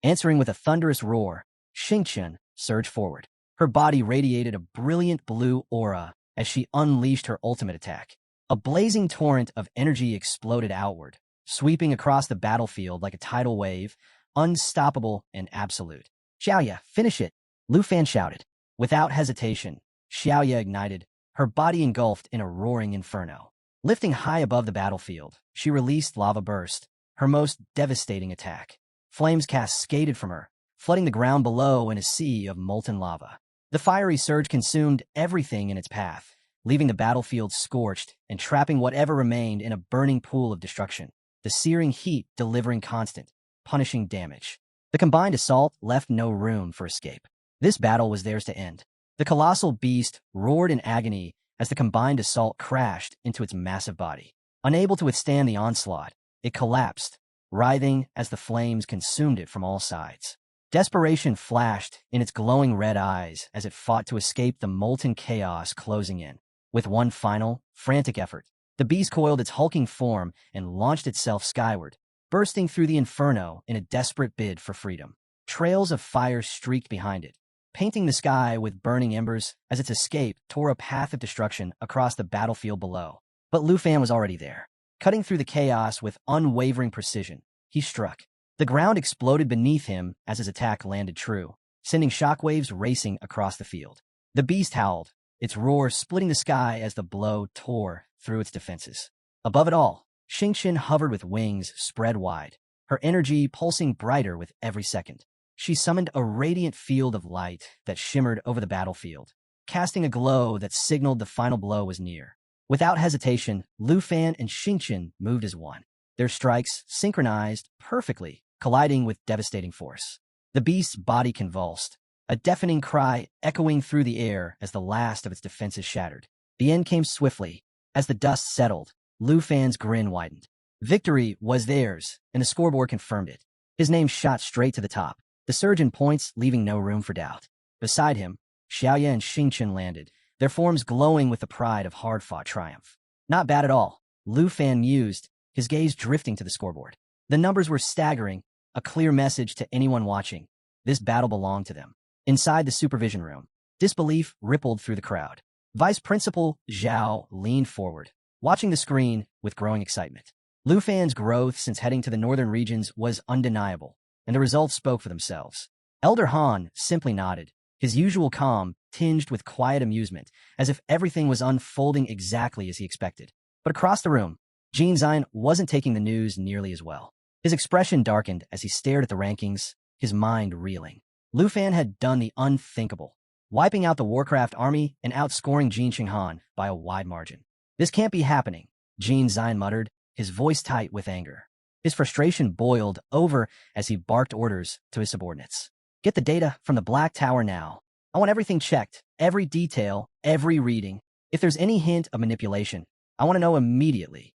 Answering with a thunderous roar, Xingchen surged forward. Her body radiated a brilliant blue aura as she unleashed her ultimate attack. A blazing torrent of energy exploded outward, sweeping across the battlefield like a tidal wave, unstoppable and absolute. Xiaoya, finish it, Lu Fan shouted. Without hesitation, Xiaoya ignited, her body engulfed in a roaring inferno. Lifting high above the battlefield, she released Lava Burst, her most devastating attack. Flames cascaded from her, flooding the ground below in a sea of molten lava. The fiery surge consumed everything in its path, leaving the battlefield scorched and trapping whatever remained in a burning pool of destruction, the searing heat delivering constant, punishing damage. The combined assault left no room for escape. This battle was theirs to end. The colossal beast roared in agony as the combined assault crashed into its massive body. Unable to withstand the onslaught, it collapsed, writhing as the flames consumed it from all sides. Desperation flashed in its glowing red eyes as it fought to escape the molten chaos closing in. With one final, frantic effort, the beast coiled its hulking form and launched itself skyward, bursting through the inferno in a desperate bid for freedom. Trails of fire streaked behind it, painting the sky with burning embers as its escape tore a path of destruction across the battlefield below. But Lu Fan was already there. Cutting through the chaos with unwavering precision, he struck. The ground exploded beneath him as his attack landed true, sending shockwaves racing across the field. The beast howled, its roar splitting the sky as the blow tore through its defenses. Above it all, Xingchen hovered with wings spread wide, her energy pulsing brighter with every second. She summoned a radiant field of light that shimmered over the battlefield, casting a glow that signaled the final blow was near. Without hesitation, Lu Fan and Xingchen moved as one, their strikes synchronized perfectly, colliding with devastating force. The beast's body convulsed, a deafening cry echoing through the air as the last of its defenses shattered. The end came swiftly. As the dust settled, Lu Fan's grin widened. Victory was theirs, and the scoreboard confirmed it. His name shot straight to the top, the surge in points leaving no room for doubt. Beside him, Xiaoya and Xingchen landed, their forms glowing with the pride of hard-fought triumph. Not bad at all, Lu Fan mused, his gaze drifting to the scoreboard. The numbers were staggering, a clear message to anyone watching. This battle belonged to them. Inside the supervision room, disbelief rippled through the crowd. Vice Principal Zhao leaned forward, watching the screen with growing excitement. Lu Fan's growth since heading to the northern regions was undeniable, and the results spoke for themselves. Elder Han simply nodded, his usual calm tinged with quiet amusement, as if everything was unfolding exactly as he expected. But across the room, Jin Zion wasn't taking the news nearly as well. His expression darkened as he stared at the rankings, his mind reeling. Lu Fan had done the unthinkable, wiping out the Warcraft army and outscoring Jin Qinghan by a wide margin. This can't be happening, Jin Zion muttered, his voice tight with anger. His frustration boiled over as he barked orders to his subordinates. Get the data from the Black Tower now. I want everything checked, every detail, every reading. If there's any hint of manipulation, I want to know immediately.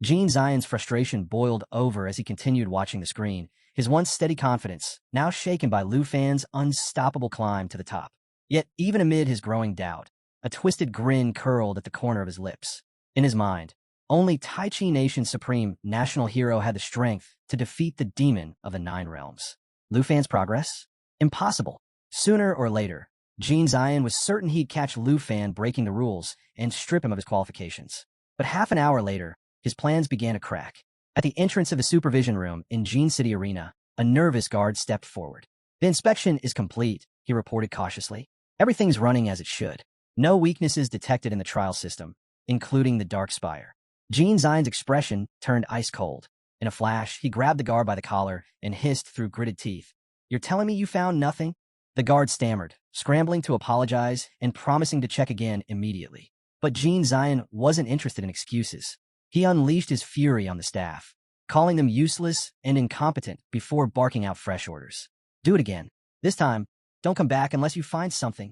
Jin Zion's frustration boiled over as he continued watching the screen, his once steady confidence now shaken by Lu Fan's unstoppable climb to the top. Yet, even amid his growing doubt, a twisted grin curled at the corner of his lips. In his mind, only Tai Chi Nation's supreme national hero had the strength to defeat the demon of the Nine Realms. Lu Fan's progress? Impossible. Sooner or later, Jin Zion was certain he'd catch Lu Fan breaking the rules and strip him of his qualifications. But half an hour later, his plans began to crack. At the entrance of the supervision room in Jin City Arena, a nervous guard stepped forward. The inspection is complete, he reported cautiously. Everything's running as it should. No weaknesses detected in the trial system, including the Dark Spire. Jin Zion's expression turned ice cold. In a flash, he grabbed the guard by the collar and hissed through gritted teeth. You're telling me you found nothing? The guard stammered, scrambling to apologize and promising to check again immediately. But Jin Zion wasn't interested in excuses. He unleashed his fury on the staff, calling them useless and incompetent before barking out fresh orders. Do it again. This time, don't come back unless you find something.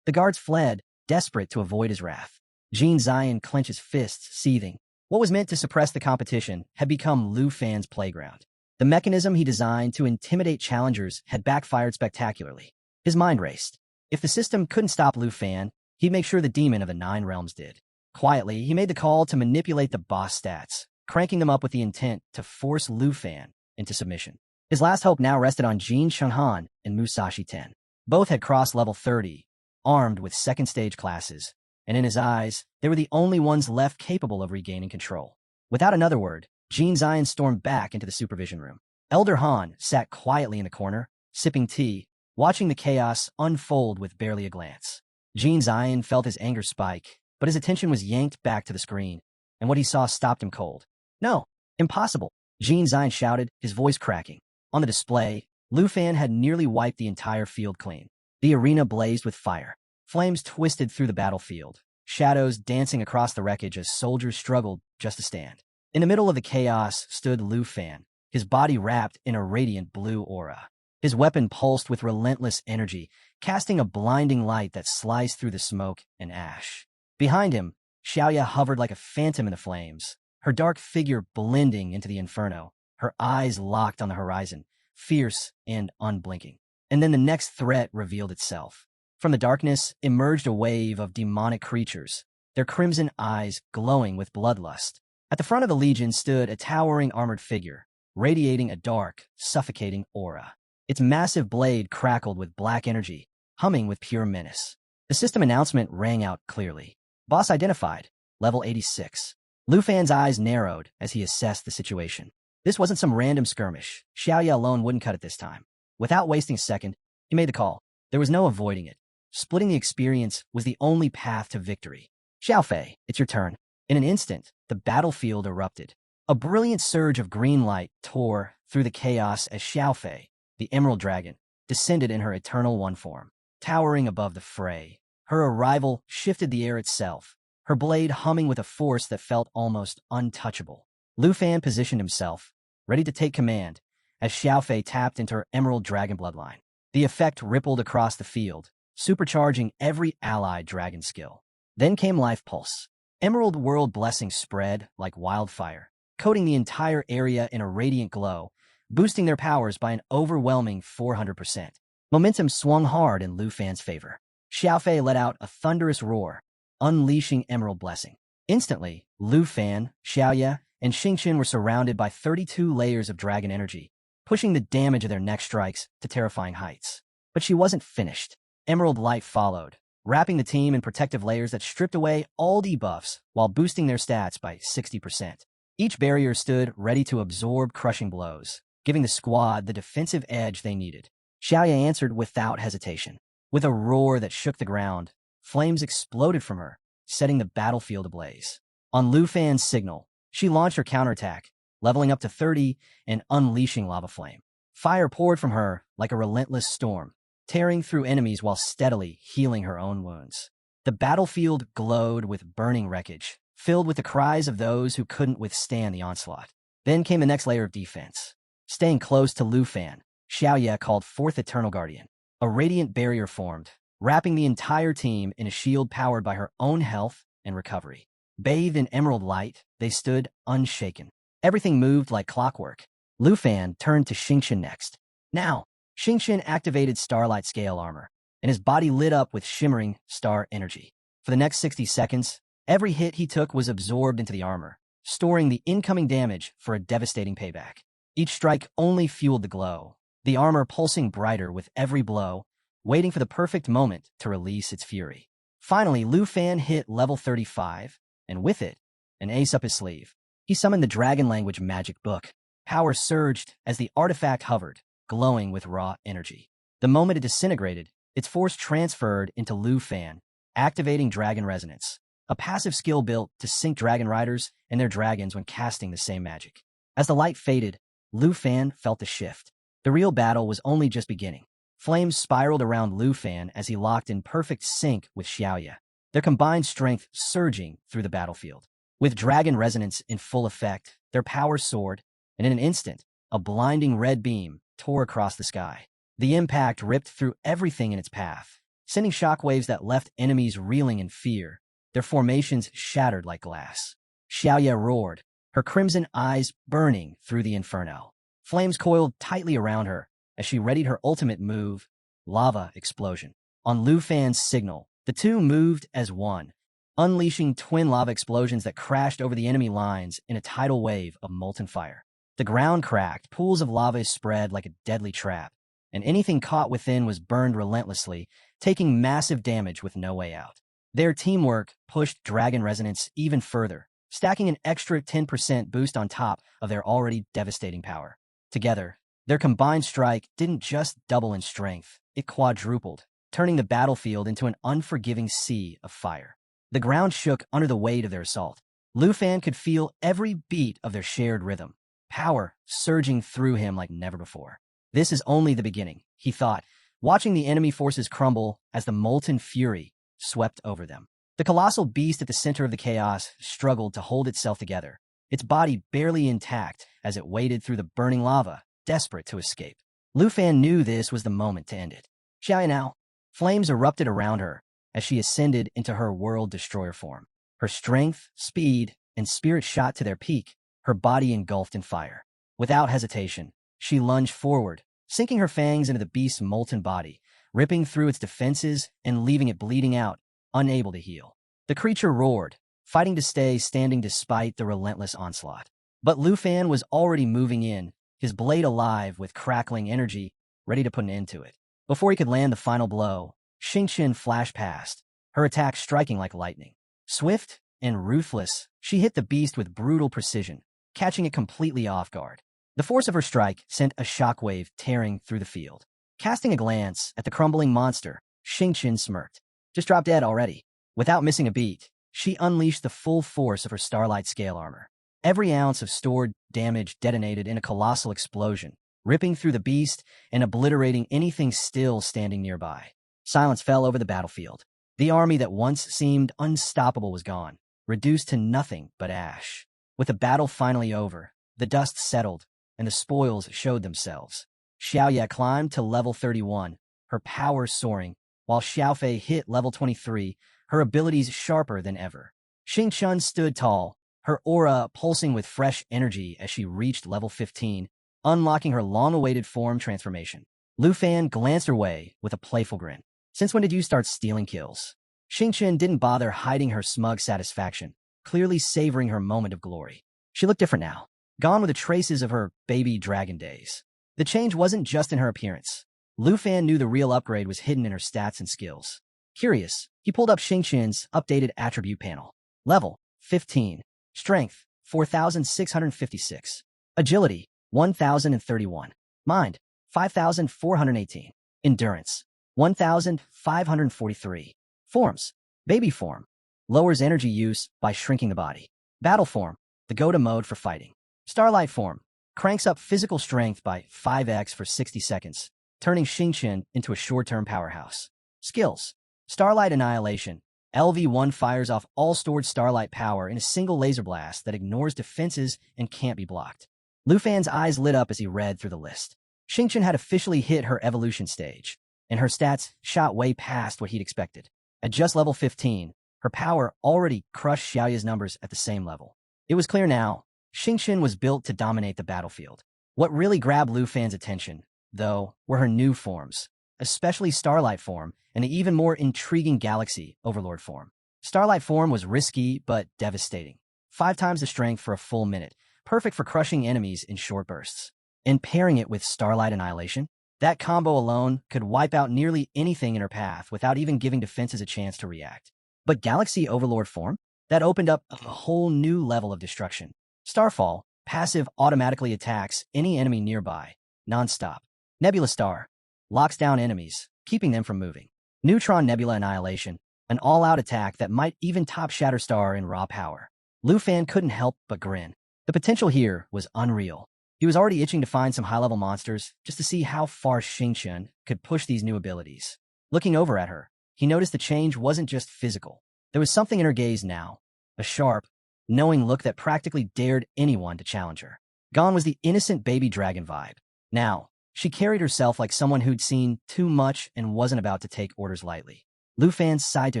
The guards fled, desperate to avoid his wrath. Jin Zion clenched his fists, seething. What was meant to suppress the competition had become Lu Fan's playground. The mechanism he designed to intimidate challengers had backfired spectacularly. His mind raced. If the system couldn't stop Lu Fan, he'd make sure the demon of the Nine Realms did. Quietly, he made the call to manipulate the boss stats, cranking them up with the intent to force Lu Fan into submission. His last hope now rested on Jin Qinghan and Musashi Ten. Both had crossed level 30, armed with second-stage classes, and in his eyes, they were the only ones left capable of regaining control. Without another word, Jin Zion stormed back into the supervision room. Elder Han sat quietly in the corner, sipping tea, watching the chaos unfold with barely a glance. Jin Zion felt his anger spike, but his attention was yanked back to the screen, and what he saw stopped him cold. No, impossible, Jin Zion shouted, his voice cracking. On the display, Lu Fan had nearly wiped the entire field clean. The arena blazed with fire. Flames twisted through the battlefield, shadows dancing across the wreckage as soldiers struggled just to stand. In the middle of the chaos stood Lu Fan, his body wrapped in a radiant blue aura. His weapon pulsed with relentless energy, casting a blinding light that sliced through the smoke and ash. Behind him, Xiaoya hovered like a phantom in the flames, her dark figure blending into the inferno, her eyes locked on the horizon, fierce and unblinking. And then the next threat revealed itself. From the darkness emerged a wave of demonic creatures, their crimson eyes glowing with bloodlust. At the front of the legion stood a towering armored figure, radiating a dark, suffocating aura. Its massive blade crackled with black energy, humming with pure menace. The system announcement rang out clearly. Boss identified, level 86. Lu Fan's eyes narrowed as he assessed the situation. This wasn't some random skirmish. Xiaoya alone wouldn't cut it this time. Without wasting a second, he made the call. There was no avoiding it. Splitting the experience was the only path to victory. Xiaofei, it's your turn. In an instant, the battlefield erupted. A brilliant surge of green light tore through the chaos as Xiaofei, the Emerald Dragon, descended in her Eternal One form. Towering above the fray, her arrival shifted the air itself, her blade humming with a force that felt almost untouchable. Lu Fan positioned himself, ready to take command, as Xiaofei tapped into her Emerald Dragon bloodline. The effect rippled across the field, supercharging every allied dragon skill. Then came Life Pulse. Emerald World Blessing spread like wildfire, coating the entire area in a radiant glow, boosting their powers by an overwhelming 400%. Momentum swung hard in Lu Fan's favor. Xiaofei let out a thunderous roar, unleashing Emerald Blessing. Instantly, Lu Fan, Xiaoye, and Xingqian were surrounded by 32 layers of dragon energy, pushing the damage of their next strikes to terrifying heights. But she wasn't finished. Emerald Light followed, wrapping the team in protective layers that stripped away all debuffs while boosting their stats by 60%. Each barrier stood ready to absorb crushing blows, giving the squad the defensive edge they needed. Xiaoye answered without hesitation. With a roar that shook the ground, flames exploded from her, setting the battlefield ablaze. On Lu Fan's signal, she launched her counterattack, leveling up to 30 and unleashing Lava Flame. Fire poured from her like a relentless storm, tearing through enemies while steadily healing her own wounds. The battlefield glowed with burning wreckage, filled with the cries of those who couldn't withstand the onslaught. Then came the next layer of defense. Staying close to Lu Fan, Xiaoye called forth Eternal Guardian. A radiant barrier formed, wrapping the entire team in a shield powered by her own health and recovery. Bathed in emerald light, they stood unshaken. Everything moved like clockwork. Lu Fan turned to Xingqian next. Now, Xingqian activated Starlight Scale Armor, and his body lit up with shimmering star energy. For the next 60 seconds, every hit he took was absorbed into the armor, storing the incoming damage for a devastating payback. Each strike only fueled the glow, the armor pulsing brighter with every blow, waiting for the perfect moment to release its fury. Finally, Lu Fan hit level 35, and with it, an ace up his sleeve. He summoned the Dragon Language Magic Book. Power surged as the artifact hovered, glowing with raw energy. The moment it disintegrated, its force transferred into Lu Fan, activating Dragon Resonance, a passive skill built to sync dragon riders and their dragons when casting the same magic. As the light faded, Lu Fan felt the shift. The real battle was only just beginning. Flames spiraled around Lu Fan as he locked in perfect sync with Xiaoye, their combined strength surging through the battlefield. With Dragon Resonance in full effect, their power soared, and in an instant, a blinding red beam tore across the sky. The impact ripped through everything in its path, sending shockwaves that left enemies reeling in fear, their formations shattered like glass. Xiaoye roared, her crimson eyes burning through the inferno. Flames coiled tightly around her as she readied her ultimate move, Lava Explosion. On Lu Fan's signal, the two moved as one, unleashing twin lava explosions that crashed over the enemy lines in a tidal wave of molten fire. The ground cracked, pools of lava spread like a deadly trap, and anything caught within was burned relentlessly, taking massive damage with no way out. Their teamwork pushed Dragon Resonance even further, stacking an extra 10% boost on top of their already devastating power. Together, their combined strike didn't just double in strength, it quadrupled, turning the battlefield into an unforgiving sea of fire. The ground shook under the weight of their assault. Lu Fan could feel every beat of their shared rhythm, power surging through him like never before. This is only the beginning, he thought, watching the enemy forces crumble as the molten fury swept over them. The colossal beast at the center of the chaos struggled to hold itself together, its body barely intact as it waded through the burning lava, desperate to escape. Lu Fan knew this was the moment to end it. Xiaoye now. Flames erupted around her as she ascended into her world destroyer form. Her strength, speed, and spirit shot to their peak, her body engulfed in fire. Without hesitation, she lunged forward, sinking her fangs into the beast's molten body, ripping through its defenses and leaving it bleeding out, unable to heal. The creature roared, fighting to stay standing despite the relentless onslaught. But Lu Fan was already moving in, his blade alive with crackling energy, ready to put an end to it. Before he could land the final blow, Xingqian flashed past, her attack striking like lightning. Swift and ruthless, she hit the beast with brutal precision, catching it completely off guard. The force of her strike sent a shockwave tearing through the field. Casting a glance at the crumbling monster, Xingqian smirked. Just dropped dead already. Without missing a beat, she unleashed the full force of her Starlight Scale Armor. Every ounce of stored damage detonated in a colossal explosion, ripping through the beast and obliterating anything still standing nearby. Silence fell over the battlefield. The army that once seemed unstoppable was gone, reduced to nothing but ash. With the battle finally over, the dust settled, and the spoils showed themselves. Xiaoya climbed to level 31, her power soaring, while Xiaofei hit level 23, her abilities sharper than ever. Xingqian stood tall, her aura pulsing with fresh energy as she reached level 15, unlocking her long-awaited form transformation. Lu Fan glanced her way with a playful grin. Since when did you start stealing kills? Xingqian didn't bother hiding her smug satisfaction, clearly savoring her moment of glory. She looked different now, gone with the traces of her baby dragon days. The change wasn't just in her appearance. Lu Fan knew the real upgrade was hidden in her stats and skills. Curious, he pulled up Xingqian's updated attribute panel. Level 15. Strength 4,656. Agility 1,031. Mind 5,418. Endurance 1,543. Forms. Baby form. Lowers energy use by shrinking the body. Battle form. The go-to mode for fighting. Starlight form. Cranks up physical strength by 5x for 60 seconds, turning Xingqian into a short-term powerhouse. Skills. Starlight Annihilation. LV1 fires off all stored starlight power in a single laser blast that ignores defenses and can't be blocked. Lu Fan's eyes lit up as he read through the list. Xingqian had officially hit her evolution stage, and her stats shot way past what he'd expected. At just level 15, her power already crushed Xiaoya's numbers at the same level. It was clear now, Xingqian was built to dominate the battlefield. What really grabbed Lu Fan's attention, though, were her new forms, especially Starlight form and the even more intriguing Galaxy Overlord form. Starlight form was risky but devastating. 5 times the strength for a full minute, perfect for crushing enemies in short bursts. And pairing it with Starlight Annihilation, that combo alone could wipe out nearly anything in her path without even giving defenses a chance to react. But Galaxy Overlord form? That opened up a whole new level of destruction. Starfall, passive automatically attacks any enemy nearby, non-stop. Nebula Star, locks down enemies, keeping them from moving. Neutron Nebula Annihilation, an all-out attack that might even top Shatterstar in raw power. Lu Fan couldn't help but grin. The potential here was unreal. He was already itching to find some high-level monsters just to see how far Xingqian could push these new abilities. Looking over at her, he noticed the change wasn't just physical. There was something in her gaze now, a sharp, knowing look that practically dared anyone to challenge her. Gone was the innocent baby dragon vibe. Now, she carried herself like someone who'd seen too much and wasn't about to take orders lightly. Lu Fan sighed to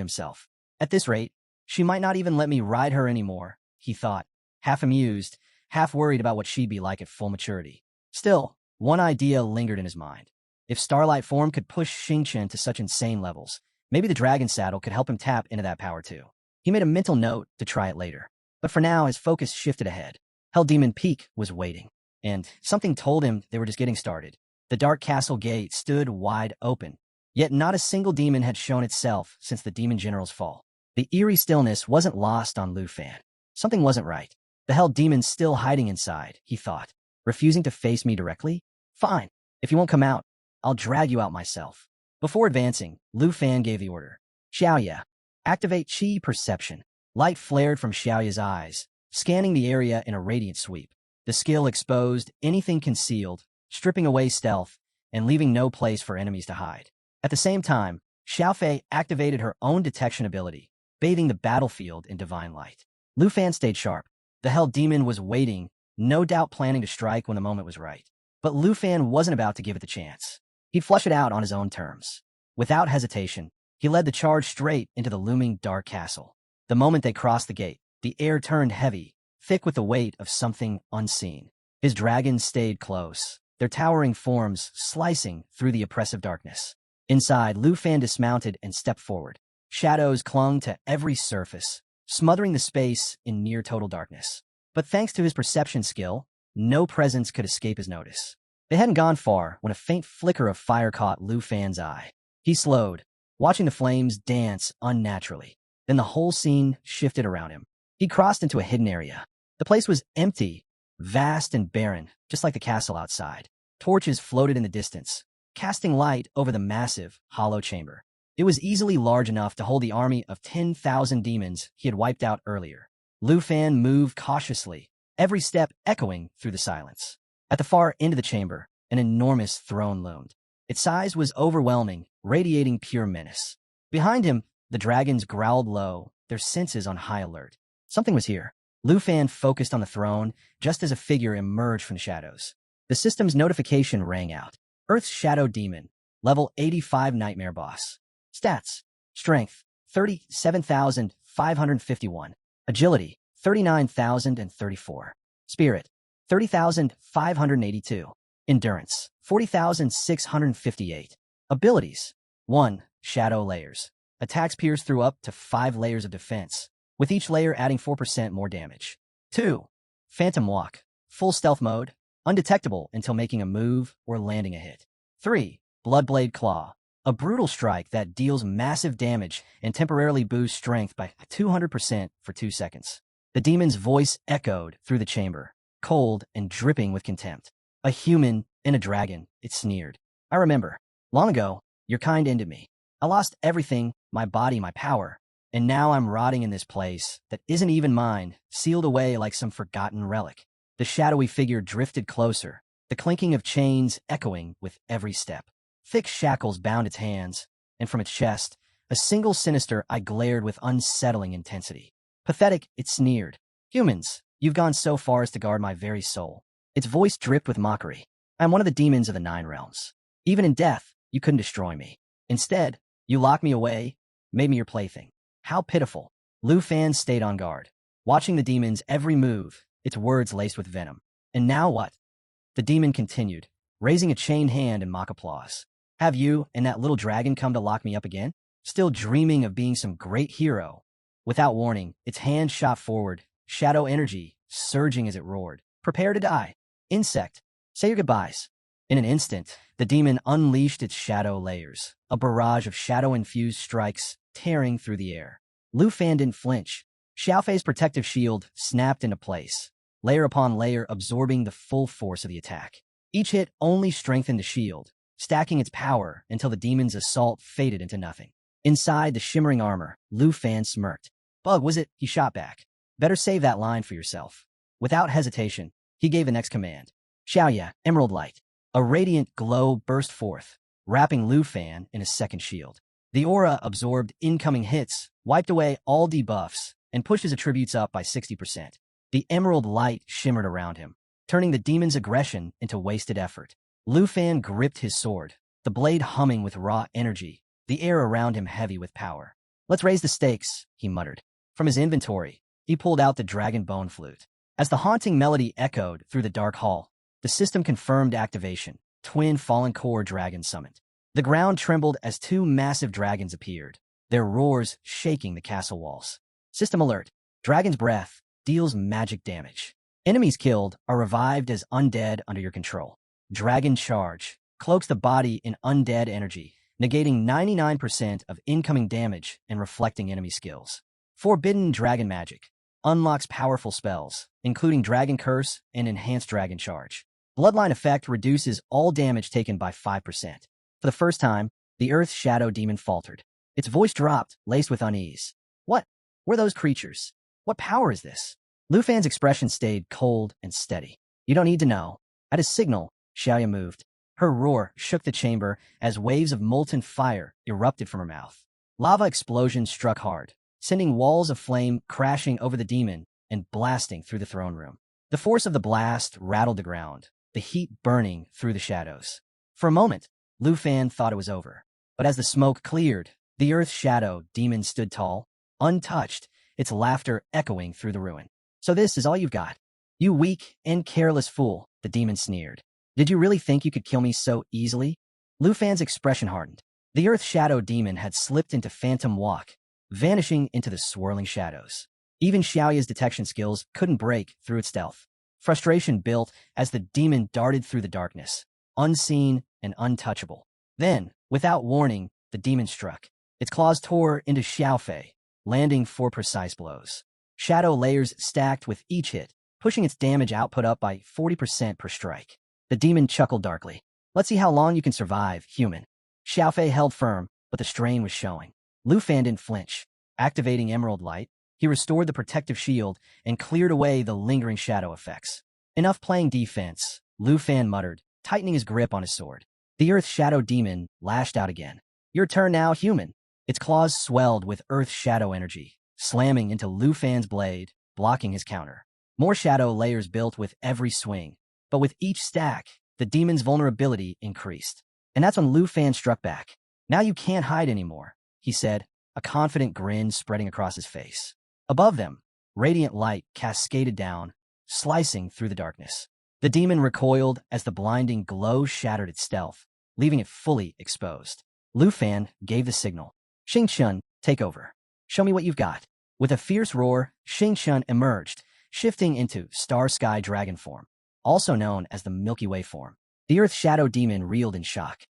himself. At this rate, she might not even let me ride her anymore, he thought, half amused, half worried about what she'd be like at full maturity. Still, one idea lingered in his mind. If Starlight form could push Xingqian to such insane levels, maybe the dragon saddle could help him tap into that power too. He made a mental note to try it later. But for now, his focus shifted ahead. Hell Demon Peak was waiting, and something told him they were just getting started. The Dark Castle gate stood wide open, yet not a single demon had shown itself since the Demon General's fall. The eerie stillness wasn't lost on Lu Fan. Something wasn't right. The Hell Demon's still hiding inside, he thought. Refusing to face me directly? Fine. If you won't come out, I'll drag you out myself. Before advancing, Lu Fan gave the order. Xiaoya, activate Qi Perception. Light flared from Xiaoya's eyes, scanning the area in a radiant sweep. The skill exposed anything concealed, stripping away stealth, and leaving no place for enemies to hide. At the same time, Xiaofei activated her own detection ability, bathing the battlefield in divine light. Lu Fan stayed sharp. The Hell Demon was waiting, no doubt planning to strike when the moment was right. But Lu Fan wasn't about to give it the chance. He'd flush it out on his own terms. Without hesitation, he led the charge straight into the looming dark castle. The moment they crossed the gate, the air turned heavy, thick with the weight of something unseen. His dragons stayed close, their towering forms slicing through the oppressive darkness. Inside, Lu Fan dismounted and stepped forward. Shadows clung to every surface, smothering the space in near-total darkness. But thanks to his perception skill, no presence could escape his notice. They hadn't gone far when a faint flicker of fire caught Lu Fan's eye. He slowed, watching the flames dance unnaturally. Then the whole scene shifted around him. He crossed into a hidden area. The place was empty, vast and barren, just like the castle outside. Torches floated in the distance, casting light over the massive, hollow chamber. It was easily large enough to hold the army of 10,000 demons he had wiped out earlier. Lu Fan moved cautiously, every step echoing through the silence. At the far end of the chamber, an enormous throne loomed. Its size was overwhelming, radiating pure menace. Behind him, the dragons growled low, their senses on high alert. Something was here. Lu Fan focused on the throne just as a figure emerged from the shadows. The system's notification rang out. Earth's Shadow Demon, level 85 Nightmare Boss. Stats: Strength, 37,551. Agility, 39,034. Spirit, 30,582. Endurance, 40,658. Abilities: 1. Shadow Layers. Attacks pierce through up to 5 layers of defense, with each layer adding 4% more damage. 2. Phantom Walk. Full stealth mode, undetectable until making a move or landing a hit. 3. Bloodblade Claw. A brutal strike that deals massive damage and temporarily boosts strength by 200% for 2 seconds. The demon's voice echoed through the chamber, cold and dripping with contempt. A human and a dragon, it sneered. I remember. Long ago, your kind ended me. I lost everything, my body, my power, and now I'm rotting in this place that isn't even mine, sealed away like some forgotten relic. The shadowy figure drifted closer, the clinking of chains echoing with every step. Thick shackles bound its hands, and from its chest, a single sinister eye glared with unsettling intensity. Pathetic, it sneered. Humans, you've gone so far as to guard my very soul. Its voice dripped with mockery. I am one of the demons of the 9 realms. Even in death, you couldn't destroy me. Instead, you locked me away, made me your plaything. How pitiful. Lu Fan stayed on guard, watching the demon's every move, its words laced with venom. And now what? The demon continued, raising a chained hand in mock applause. Have you and that little dragon come to lock me up again? Still dreaming of being some great hero? Without warning, its hand shot forward, shadow energy surging as it roared. Prepare to die. Insect, say your goodbyes. In an instant, the demon unleashed its shadow layers, a barrage of shadow-infused strikes tearing through the air. Lu Fan didn't flinch. Xiaofei's protective shield snapped into place, layer upon layer absorbing the full force of the attack. Each hit only strengthened the shield, stacking its power until the demon's assault faded into nothing. Inside the shimmering armor, Lu Fan smirked. Bug, was it? He shot back. Better save that line for yourself. Without hesitation, he gave the next command. Xiaoya, Emerald Light. A radiant glow burst forth, wrapping Lu Fan in a second shield. The aura absorbed incoming hits, wiped away all debuffs, and pushed his attributes up by 60%. The emerald light shimmered around him, turning the demon's aggression into wasted effort. Lu Fan gripped his sword, the blade humming with raw energy, the air around him heavy with power. Let's raise the stakes, he muttered. From his inventory, he pulled out the dragon bone flute. As the haunting melody echoed through the dark hall, the system confirmed activation. Twin fallen core dragons summoned. The ground trembled as 2 massive dragons appeared, their roars shaking the castle walls. System alert. Dragon's breath deals magic damage. Enemies killed are revived as undead under your control. Dragon charge cloaks the body in undead energy, negating 99% of incoming damage and reflecting enemy skills. Forbidden dragon magic unlocks powerful spells, including Dragon Curse and Enhanced Dragon Charge. Bloodline effect reduces all damage taken by 5%. For the first time, the Earth's Shadow Demon faltered. Its voice dropped, laced with unease. What were those creatures? What power is this? Lu Fan's expression stayed cold and steady. You don't need to know. At his signal, Xiaoya moved. Her roar shook the chamber as waves of molten fire erupted from her mouth. Lava explosions struck hard, sending walls of flame crashing over the demon and blasting through the throne room. The force of the blast rattled the ground, the heat burning through the shadows. For a moment, Lu Fan thought it was over. But as the smoke cleared, the Earth's Shadow Demon stood tall, untouched, its laughter echoing through the ruin. So this is all you've got? You weak and careless fool, the demon sneered. Did you really think you could kill me so easily? Lu Fan's expression hardened. The Earth's Shadow Demon had slipped into phantom walk, vanishing into the swirling shadows. Even Xiaoya's detection skills couldn't break through its stealth. Frustration built as the demon darted through the darkness, unseen and untouchable. Then, without warning, the demon struck. Its claws tore into Xiaofei, landing 4 precise blows. Shadow layers stacked with each hit, pushing its damage output up by 40% per strike. The demon chuckled darkly. Let's see how long you can survive, human. Xiaofei held firm, but the strain was showing. Lu Fan didn't flinch. Activating Emerald Light, he restored the protective shield and cleared away the lingering shadow effects. Enough playing defense, Lu Fan muttered, tightening his grip on his sword. The Earth Shadow Demon lashed out again. Your turn now, human. Its claws swelled with Earth Shadow energy, slamming into Lu Fan's blade, blocking his counter. More shadow layers built with every swing, but with each stack, the demon's vulnerability increased. And that's when Lu Fan struck back. "Now you can't hide anymore," he said, a confident grin spreading across his face. Above them, radiant light cascaded down, slicing through the darkness. The demon recoiled as the blinding glow shattered its stealth, leaving it fully exposed. Lu Fan gave the signal. "Xing Chun, take over. Show me what you've got." With a fierce roar, Xing Chun emerged, shifting into Star Sky Dragon form, also known as the Milky Way form. The Earth Shadow Demon reeled in shock.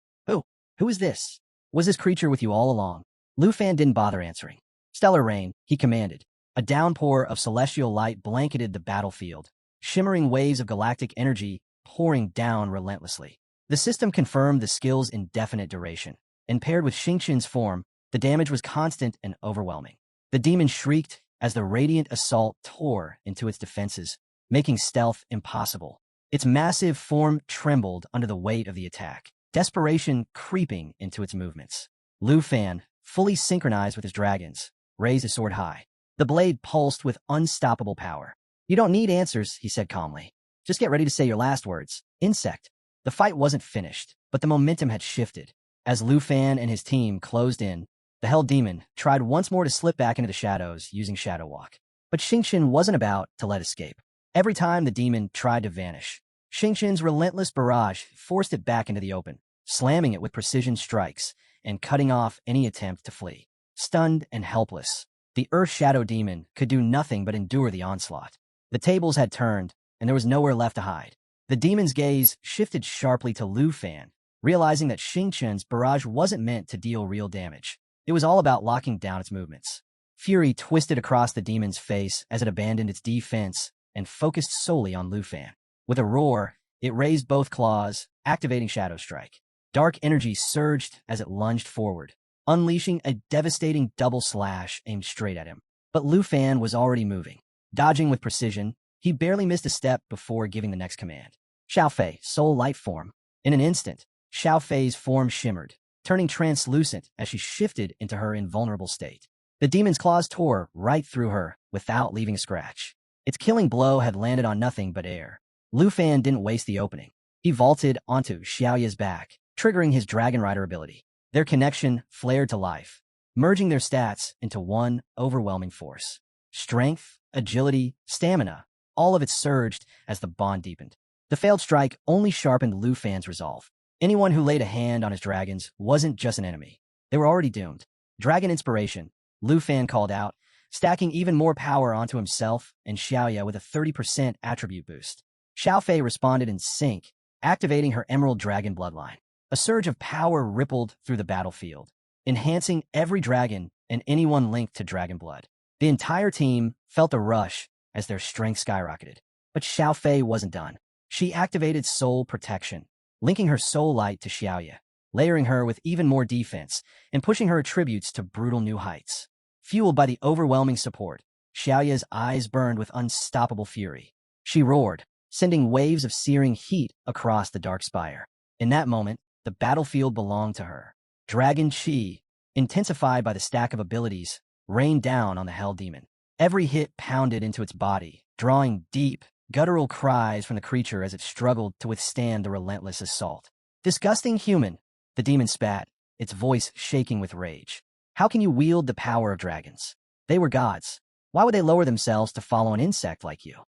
Who is this? Was this creature with you all along?" Lu Fan didn't bother answering. "Stellar rain," he commanded. A downpour of celestial light blanketed the battlefield, shimmering waves of galactic energy pouring down relentlessly. The system confirmed the skill's indefinite duration, and paired with Xing Chun's form, the damage was constant and overwhelming. The demon shrieked as the radiant assault tore into its defenses, making stealth impossible. Its massive form trembled under the weight of the attack, desperation creeping into its movements. Lu Fan, fully synchronized with his dragons, raised his sword high. The blade pulsed with unstoppable power. "You don't need answers," he said calmly. "Just get ready to say your last words. Insect." The fight wasn't finished, but the momentum had shifted. As Lu Fan and his team closed in, the Hell Demon tried once more to slip back into the shadows using Shadow Walk. But Xing Chun wasn't about to let escape. Every time the demon tried to vanish, Xing Chun's relentless barrage forced it back into the open, slamming it with precision strikes and cutting off any attempt to flee. Stunned and helpless, the Earth Shadow Demon could do nothing but endure the onslaught. The tables had turned, and there was nowhere left to hide. The demon's gaze shifted sharply to Lu Fan, realizing that Xing Chun's barrage wasn't meant to deal real damage. It was all about locking down its movements. Fury twisted across the demon's face as it abandoned its defense and focused solely on Lu Fan. With a roar, it raised both claws, activating Shadow Strike. Dark energy surged as it lunged forward, unleashing a devastating double slash aimed straight at him. But Lu Fan was already moving. Dodging with precision, he barely missed a step before giving the next command. "Xiao Fei, Soul Light Form." In an instant, Xiao Fei's form shimmered, turning translucent as she shifted into her invulnerable state. The demon's claws tore right through her without leaving a scratch. Its killing blow had landed on nothing but air. Lu Fan didn't waste the opening. He vaulted onto Xiaoya's back, triggering his Dragon Rider ability. Their connection flared to life, merging their stats into one overwhelming force. Strength, agility, stamina, all of it surged as the bond deepened. The failed strike only sharpened Lu Fan's resolve. Anyone who laid a hand on his dragons wasn't just an enemy. They were already doomed. "Dragon Inspiration," Lu Fan called out, stacking even more power onto himself and Xiaoya with a 30% attribute boost. Xiao Fei responded in sync, activating her Emerald Dragon bloodline. A surge of power rippled through the battlefield, enhancing every dragon and anyone linked to dragon blood. The entire team felt a rush as their strength skyrocketed. But Xiao Fei wasn't done. She activated Soul Protection, linking her soul light to Xiaoya, layering her with even more defense and pushing her attributes to brutal new heights. Fueled by the overwhelming support, Xiaoya's eyes burned with unstoppable fury. She roared, sending waves of searing heat across the dark spire. In that moment, the battlefield belonged to her. Dragon Chi, intensified by the stack of abilities, rained down on the Hell Demon. Every hit pounded into its body, drawing deep, guttural cries from the creature as it struggled to withstand the relentless assault. "Disgusting human," the demon spat, its voice shaking with rage. "How can you wield the power of dragons? They were gods. Why would they lower themselves to follow an insect like you?"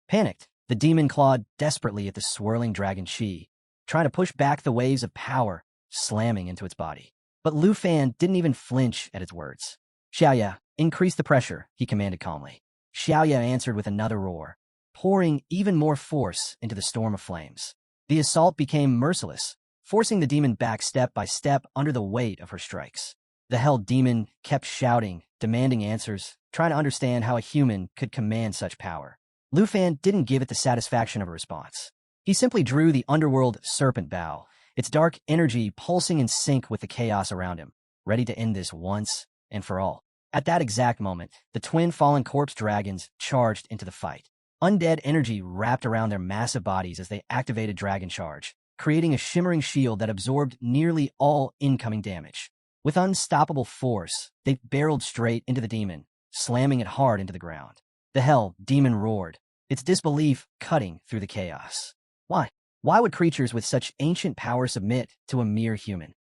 Panicked, the demon clawed desperately at the swirling dragon chi, trying to push back the waves of power slamming into its body. But Lu Fan didn't even flinch at its words. "Xiaoya, increase the pressure," he commanded calmly. Xiaoya answered with another roar, pouring even more force into the storm of flames. The assault became merciless, forcing the demon back step by step under the weight of her strikes. The Hell Demon kept shouting, demanding answers, trying to understand how a human could command such power. Lu Fan didn't give it the satisfaction of a response. He simply drew the underworld serpent bow, its dark energy pulsing in sync with the chaos around him, ready to end this once and for all. At that exact moment, the twin fallen corpse dragons charged into the fight. Undead energy wrapped around their massive bodies as they activated Dragon Charge, creating a shimmering shield that absorbed nearly all incoming damage. With unstoppable force, they barreled straight into the demon, slamming it hard into the ground. The Hell Demon roared, its disbelief cutting through the chaos. "Why? Why would creatures with such ancient power submit to a mere human?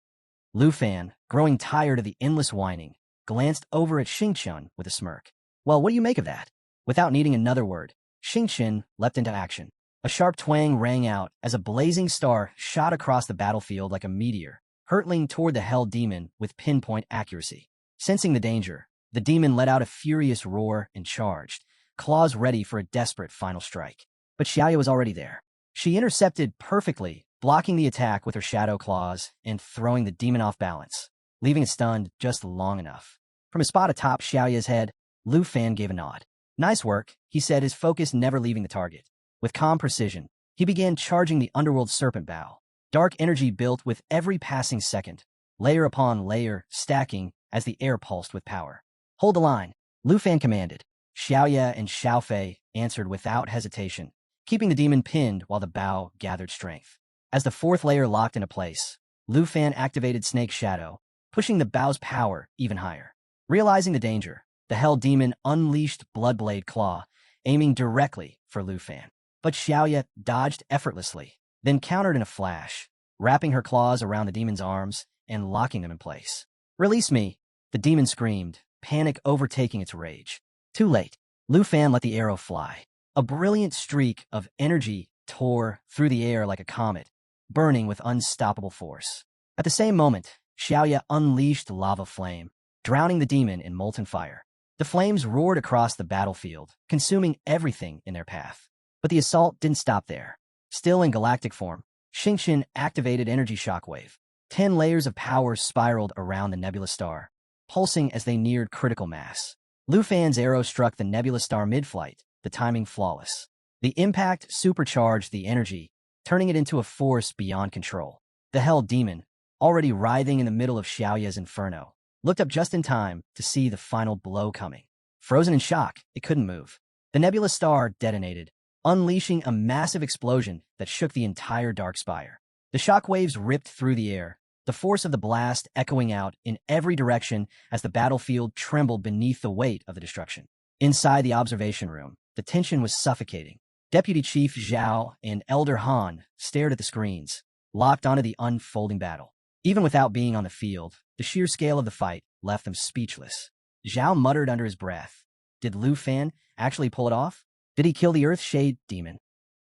Lu Fan, growing tired of the endless whining, glanced over at Xingqian with a smirk. Well, what do you make of that? Without needing another word, Xingqian leapt into action. A sharp twang rang out as a blazing star shot across the battlefield like a meteor, hurtling toward the hell demon with pinpoint accuracy. Sensing the danger, the demon let out a furious roar and charged, claws ready for a desperate final strike. But Xiaoya was already there. She intercepted perfectly, blocking the attack with her shadow claws and throwing the demon off balance, leaving it stunned just long enough. From a spot atop Xiaoya's head, Lu Fan gave a nod. Nice work, he said, his focus never leaving the target. With calm precision, he began charging the underworld serpent bow. Dark energy built with every passing second, layer upon layer, stacking as the air pulsed with power. Hold the line, Lu Fan commanded. Xiaoya and Xiaofei answered without hesitation, keeping the demon pinned while the bow gathered strength. As the fourth layer locked into place, Lu Fan activated Snake Shadow, pushing the bow's power even higher. Realizing the danger, the hell demon unleashed Bloodblade Claw, aiming directly for Lu Fan. But Xiaoya dodged effortlessly, then countered in a flash, wrapping her claws around the demon's arms and locking them in place. Release me, the demon screamed, panic overtaking its rage. Too late. Lu Fan let the arrow fly. A brilliant streak of energy tore through the air like a comet, burning with unstoppable force. At the same moment, Xiaoya unleashed lava flame, drowning the demon in molten fire. The flames roared across the battlefield, consuming everything in their path. But the assault didn't stop there. Still in galactic form, Xingqian activated Energy Shockwave. 10 layers of power spiraled around the nebula star, pulsing as they neared critical mass. Lu Fan's arrow struck the nebula star mid-flight, the timing flawless. The impact supercharged the energy, turning it into a force beyond control. The Hell Demon, already writhing in the middle of Xiaoya's inferno, looked up just in time to see the final blow coming. Frozen in shock, it couldn't move. The nebula star detonated, unleashing a massive explosion that shook the entire dark spire. The shockwaves ripped through the air, the force of the blast echoing out in every direction as the battlefield trembled beneath the weight of the destruction. Inside the observation room, the tension was suffocating. Deputy Chief Zhao and Elder Han stared at the screens, locked onto the unfolding battle. Even without being on the field, the sheer scale of the fight left them speechless. Zhao muttered under his breath. Did Lu Fan actually pull it off? Did he kill the Earth Shade demon?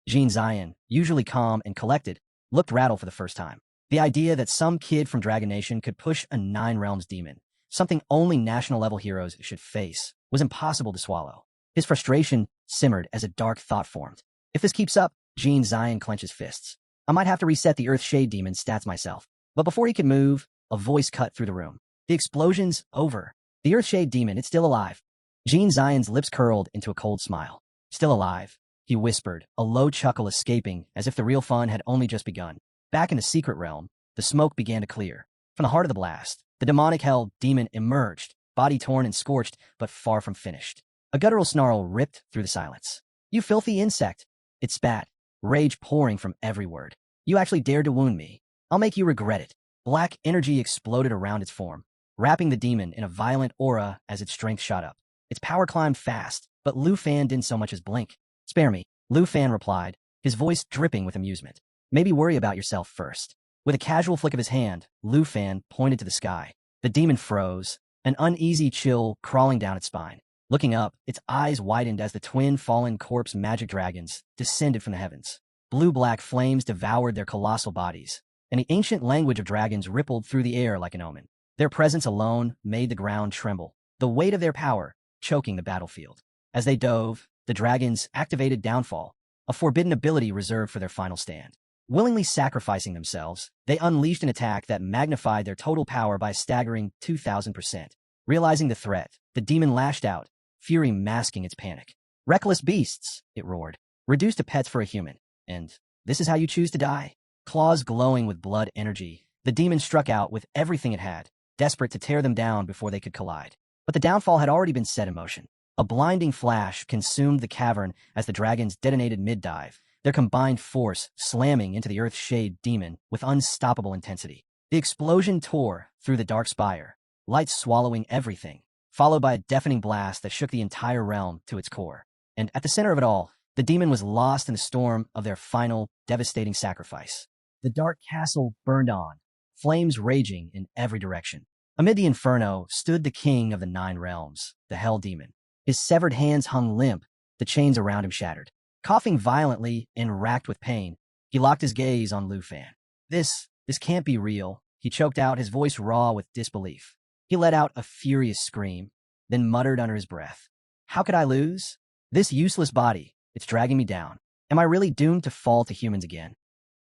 Jin Zion, usually calm and collected, looked rattled for the first time. The idea that some kid from Dragon Nation could push a 9 realms demon, something only national-level heroes should face, was impossible to swallow. His frustration simmered as a dark thought formed. If this keeps up, Jin Zion clenched his fists. I might have to reset the Earth Shade demon's stats myself. But before he could move, a voice cut through the room. The explosion's over. The Earth Shade demon, it's still alive. Jin Zion's lips curled into a cold smile. Still alive, he whispered, a low chuckle escaping as if the real fun had only just begun. Back in the secret realm, the smoke began to clear. From the heart of the blast, the demonic hell demon emerged, body torn and scorched, but far from finished. A guttural snarl ripped through the silence. You filthy insect! It spat, rage pouring from every word. You actually dared to wound me. I'll make you regret it. Black energy exploded around its form, wrapping the demon in a violent aura as its strength shot up. Its power climbed fast, but Lu Fan didn't so much as blink. Spare me, Lu Fan replied, his voice dripping with amusement. Maybe worry about yourself first. With a casual flick of his hand, Lu Fan pointed to the sky. The demon froze, an uneasy chill crawling down its spine. Looking up, its eyes widened as the twin fallen corpse magic dragons descended from the heavens. Blue-black flames devoured their colossal bodies, and the ancient language of dragons rippled through the air like an omen. Their presence alone made the ground tremble, the weight of their power choking the battlefield. As they dove, the dragons activated Downfall, a forbidden ability reserved for their final stand. Willingly sacrificing themselves, they unleashed an attack that magnified their total power by a staggering 2,000%. Realizing the threat, the demon lashed out, fury masking its panic. Reckless beasts, it roared, reduced to pets for a human. And this is how you choose to die? Claws glowing with blood energy, the demon struck out with everything it had, desperate to tear them down before they could collide. But the downfall had already been set in motion. A blinding flash consumed the cavern as the dragons detonated mid-dive, their combined force slamming into the Earth Shade demon with unstoppable intensity. The explosion tore through the dark spire, light swallowing everything, followed by a deafening blast that shook the entire realm to its core. And at the center of it all, The demon was lost in the storm of their final, devastating sacrifice. The dark castle burned on, flames raging in every direction. Amid the inferno stood the king of the 9 realms, the Hell Demon. His severed hands hung limp, the chains around him shattered. Coughing violently and racked with pain, he locked his gaze on Lu Fan. This can't be real, he choked out, his voice raw with disbelief. He let out a furious scream, then muttered under his breath. How could I lose? This useless body, it's dragging me down. Am I really doomed to fall to humans again?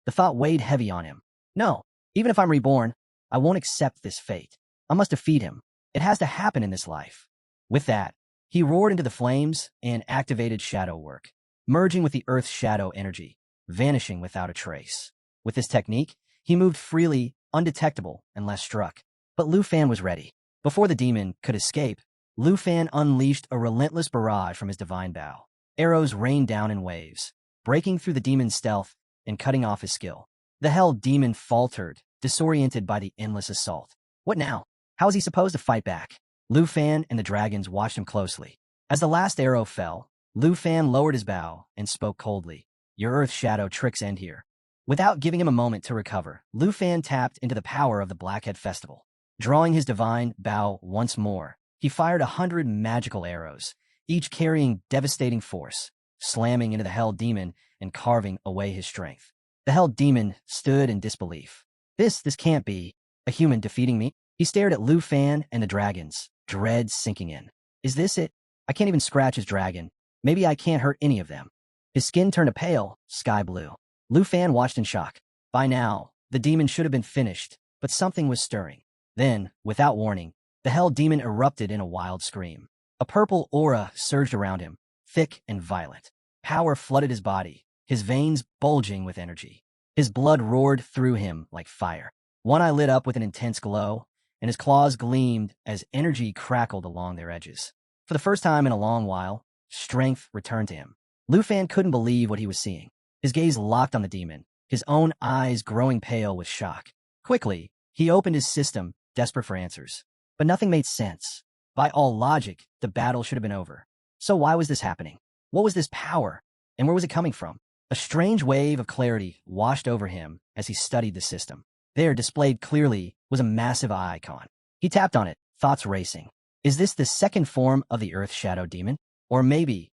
The thought weighed heavy on him. No, even if I'm reborn, I won't accept this fate. I must defeat him. It has to happen in this life. With that, he roared into the flames and activated shadow work, merging with the Earth's shadow energy, vanishing without a trace. With this technique, he moved freely, undetectable, unless struck. But Lu Fan was ready. Before the demon could escape, Lu Fan unleashed a relentless barrage from his divine bow. Arrows rained down in waves, breaking through the demon's stealth and cutting off his skill. The Hell Demon faltered, disoriented by the endless assault. What now? How was he supposed to fight back? Lu Fan and the dragons watched him closely. As the last arrow fell, Lu Fan lowered his bow and spoke coldly. Your Earth Shadow tricks end here. Without giving him a moment to recover, Lu Fan tapped into the power of the Blackhead Festival. Drawing his divine bow once more, he fired 100 magical arrows, each carrying devastating force, slamming into the Hell Demon and carving away his strength. The Hell Demon stood in disbelief. This can't be. A human defeating me? He stared at Lu Fan and the dragons, dread sinking in. Is this it? I can't even scratch his dragon. Maybe I can't hurt any of them. His skin turned a pale, sky blue. Lu Fan watched in shock. By now, the demon should have been finished, but something was stirring. Then, without warning, the Hell Demon erupted in a wild scream. A purple aura surged around him, thick and violent. Power flooded his body, his veins bulging with energy. His blood roared through him like fire. One eye lit up with an intense glow, and his claws gleamed as energy crackled along their edges. For the first time in a long while, strength returned to him. Lu Fan couldn't believe what he was seeing. His gaze locked on the demon, his own eyes growing pale with shock. Quickly, he opened his system, desperate for answers. But nothing made sense. By all logic, the battle should have been over. So why was this happening? What was this power? And where was it coming from? A strange wave of clarity washed over him as he studied the system. There, displayed clearly, was a massive eye icon. He tapped on it, thoughts racing. Is this the second form of the Earth Shadow Demon? Or maybe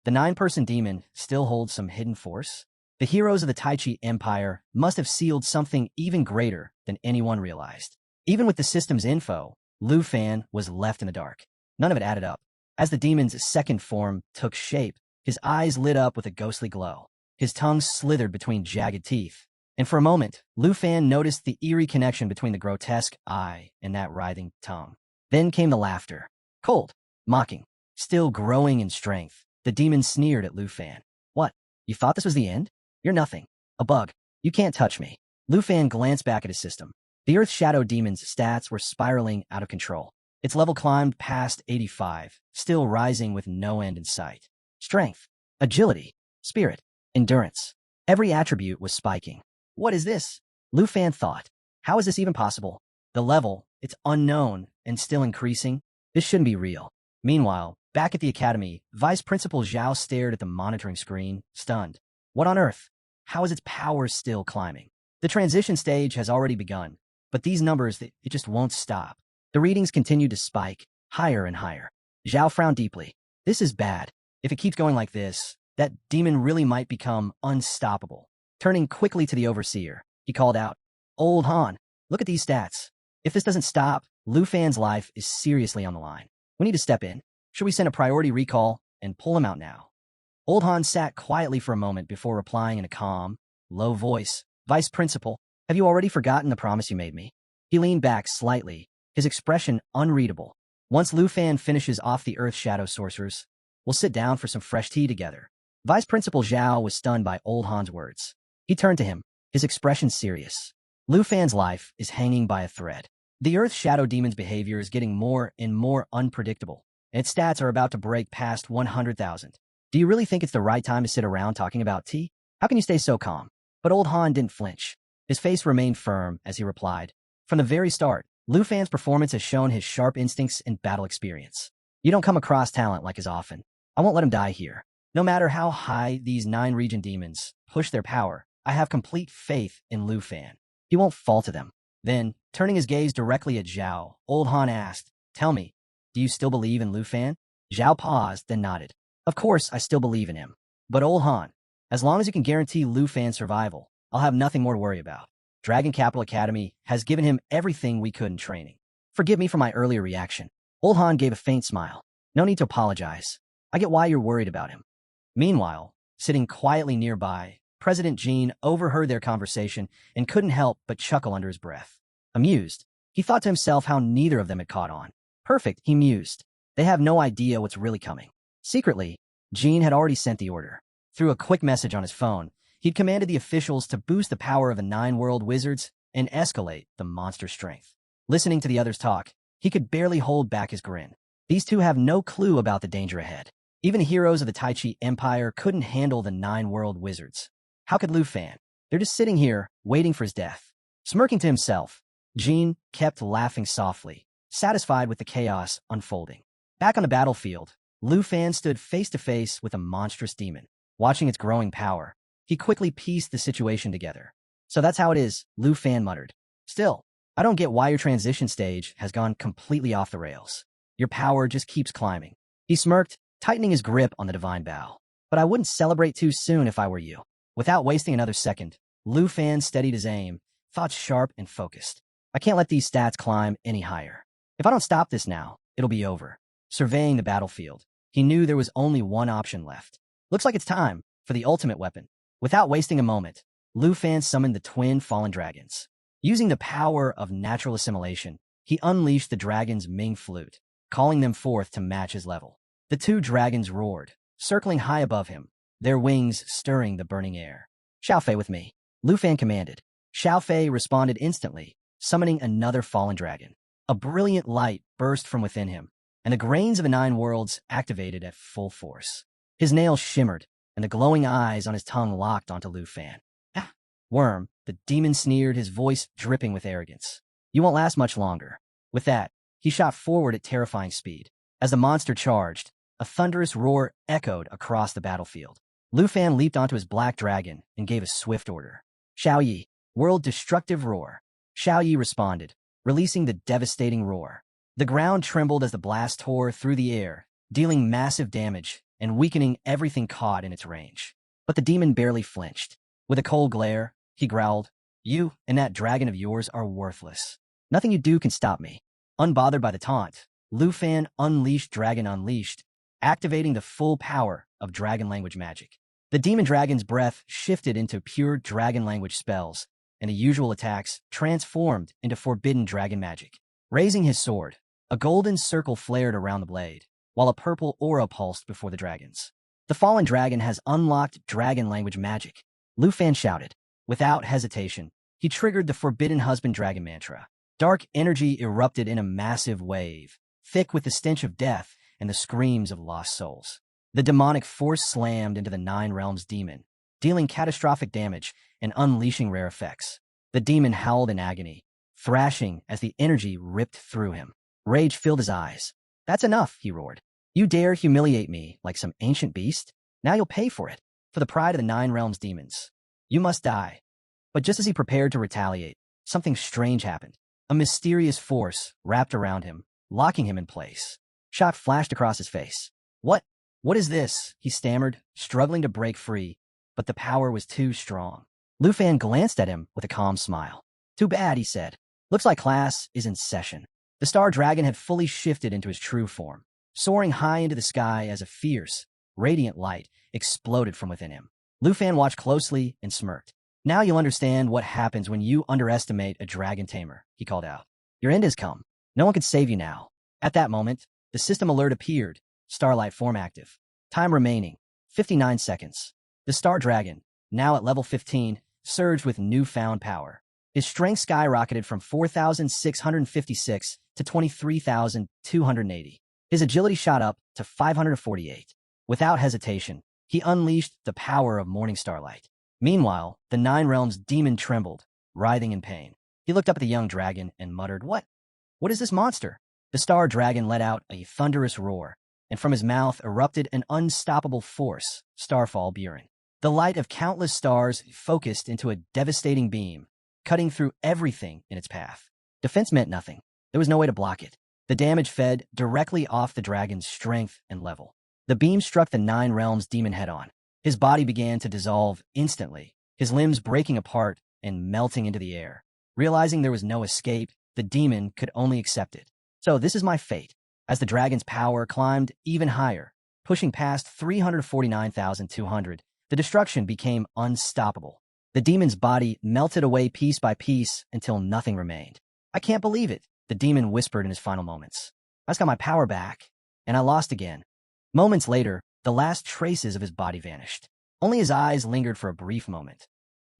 the 9-person demon still holds some hidden force? The heroes of the Tai Chi Empire must have sealed something even greater than anyone realized. Even with the system's info, Lu Fan was left in the dark. None of it added up. As the demon's second form took shape, his eyes lit up with a ghostly glow. His tongue slithered between jagged teeth. And for a moment, Lu Fan noticed the eerie connection between the grotesque eye and that writhing tongue. Then came the laughter. Cold, mocking, still growing in strength. The demon sneered at Lu Fan. What? You thought this was the end? You're nothing. A bug. You can't touch me. Lu Fan glanced back at his system. The Earth Shadow Demon's stats were spiraling out of control. Its level climbed past 85, still rising with no end in sight. Strength, agility, spirit, endurance. Every attribute was spiking. What is this? Lu Fan thought. How is this even possible? The level, it's unknown and still increasing. This shouldn't be real. Meanwhile, back at the academy, Vice Principal Zhao stared at the monitoring screen, stunned. What on earth? How is its power still climbing? The transition stage has already begun, but these numbers, it just won't stop. The readings continue to spike, higher and higher. Zhao frowned deeply. This is bad. If it keeps going like this, that demon really might become unstoppable. Turning quickly to the overseer, he called out, Old Han, look at these stats. If this doesn't stop, Lu Fan's life is seriously on the line. We need to step in. Should we send a priority recall and pull him out now? Old Han sat quietly for a moment before replying in a calm, low voice. Vice Principal, have you already forgotten the promise you made me? He leaned back slightly, his expression unreadable. Once Lu Fan finishes off the Earth Shadow Sorcerers, we'll sit down for some fresh tea together. Vice Principal Zhao was stunned by Old Han's words. He turned to him, his expression serious. Lu Fan's life is hanging by a thread. The Earth Shadow Demon's behavior is getting more and more unpredictable, and its stats are about to break past 100,000. Do you really think it's the right time to sit around talking about tea? How can you stay so calm? But Old Han didn't flinch. His face remained firm as he replied. From the very start, Lu Fan's performance has shown his sharp instincts and battle experience. You don't come across talent like as often. I won't let him die here. No matter how high these 9 region demons push their power, I have complete faith in Lu Fan. He won't fall to them. Then, turning his gaze directly at Zhao, Old Han asked, "Tell me, do you still believe in Lu Fan?" Zhao paused, then nodded. "Of course, I still believe in him. But Old Han, as long as you can guarantee Lu Fan's survival, I'll have nothing more to worry about. Dragon Capital Academy has given him everything we could in training. Forgive me for my earlier reaction." Old Han gave a faint smile. "No need to apologize. I get why you're worried about him." Meanwhile, sitting quietly nearby, President Jean overheard their conversation and couldn't help but chuckle under his breath. Amused, he thought to himself how neither of them had caught on. Perfect, he mused. They have no idea what's really coming. Secretly, Jean had already sent the order. Through a quick message on his phone, he'd commanded the officials to boost the power of the 9 world wizards and escalate the monster's strength. Listening to the others talk, he could barely hold back his grin. These two have no clue about the danger ahead. Even the heroes of the Tai Chi Empire couldn't handle the 9 world wizards. How could Lu Fan? They're just sitting here, waiting for his death. Smirking to himself, Jean kept laughing softly, satisfied with the chaos unfolding. Back on the battlefield, Lu Fan stood face to face with a monstrous demon. Watching its growing power, he quickly pieced the situation together. "So that's how it is," Lu Fan muttered. "Still, I don't get why your transition stage has gone completely off the rails. Your power just keeps climbing." He smirked, tightening his grip on the divine bow. "But I wouldn't celebrate too soon if I were you." Without wasting another second, Lu Fan steadied his aim, thoughts sharp and focused. "I can't let these stats climb any higher. If I don't stop this now, it'll be over." Surveying the battlefield, he knew there was only one option left. "Looks like it's time for the ultimate weapon." Without wasting a moment, Lu Fan summoned the twin fallen dragons. Using the power of natural assimilation, he unleashed the dragon's Ming flute, calling them forth to match his level. The 2 dragons roared, circling high above him, their wings stirring the burning air. "Xiao Fei with me," Lu Fan commanded. Xiao Fei responded instantly, summoning another fallen dragon. A brilliant light burst from within him, and the grains of the 9 worlds activated at full force. His nails shimmered, and the glowing eyes on his tongue locked onto Lu Fan. "Ah, worm," the demon sneered, his voice dripping with arrogance. "You won't last much longer." With that, he shot forward at terrifying speed. As the monster charged, a thunderous roar echoed across the battlefield. Lu Fan leaped onto his black dragon and gave a swift order. "Xiao Yi, world destructive roar." Xiao Yi responded, releasing the devastating roar. The ground trembled as the blast tore through the air, dealing massive damage and weakening everything caught in its range. But the demon barely flinched. With a cold glare, he growled, "You and that dragon of yours are worthless. Nothing you do can stop me." Unbothered by the taunt, Lu Fan unleashed Dragon Unleashed, activating the full power of dragon language magic. The demon dragon's breath shifted into pure dragon language spells, and the usual attacks transformed into forbidden dragon magic. Raising his sword, a golden circle flared around the blade, while a purple aura pulsed before the dragons. "The fallen dragon has unlocked dragon language magic," Lu Fan shouted. Without hesitation, he triggered the Forbidden Husband Dragon mantra. Dark energy erupted in a massive wave, thick with the stench of death and the screams of lost souls. The demonic force slammed into the 9 realms demon, dealing catastrophic damage and unleashing rare effects. The demon howled in agony, thrashing as the energy ripped through him. Rage filled his eyes. "That's enough," he roared. "You dare humiliate me like some ancient beast? Now you'll pay for it. For the pride of the 9 realms demons. You must die." But just as he prepared to retaliate, something strange happened. A mysterious force wrapped around him, locking him in place. Shock flashed across his face. What is this?" he stammered, struggling to break free, but the power was too strong. Lu Fan glanced at him with a calm smile. "Too bad," he said. "Looks like class is in session." The star dragon had fully shifted into his true form, soaring high into the sky as a fierce, radiant light exploded from within him. Lu Fan watched closely and smirked. "Now you'll understand what happens when you underestimate a dragon tamer," he called out. "Your end has come. No one can save you now." At that moment, the system alert appeared, Starlight form active. Time remaining, 59 seconds. The star dragon, now at level 15, surged with newfound power. His strength skyrocketed from 4,656 to 23,280. His agility shot up to 548. Without hesitation, he unleashed the power of morning starlight. Meanwhile, the 9 realms demon trembled, writhing in pain. He looked up at the young dragon and muttered, What is this monster?" The star dragon let out a thunderous roar, and from his mouth erupted an unstoppable force, Starfall Buren. The light of countless stars focused into a devastating beam, cutting through everything in its path. Defense meant nothing. There was no way to block it. The damage fed directly off the dragon's strength and level. The beam struck the Nine Realms demon head-on. His body began to dissolve instantly, his limbs breaking apart and melting into the air. Realizing there was no escape, the demon could only accept it. So this is my fate. As the dragon's power climbed even higher, pushing past 349,200, the destruction became unstoppable. The demon's body melted away piece by piece until nothing remained. I can't believe it, the demon whispered in his final moments. I just got my power back, and I lost again. Moments later, the last traces of his body vanished. Only his eyes lingered for a brief moment.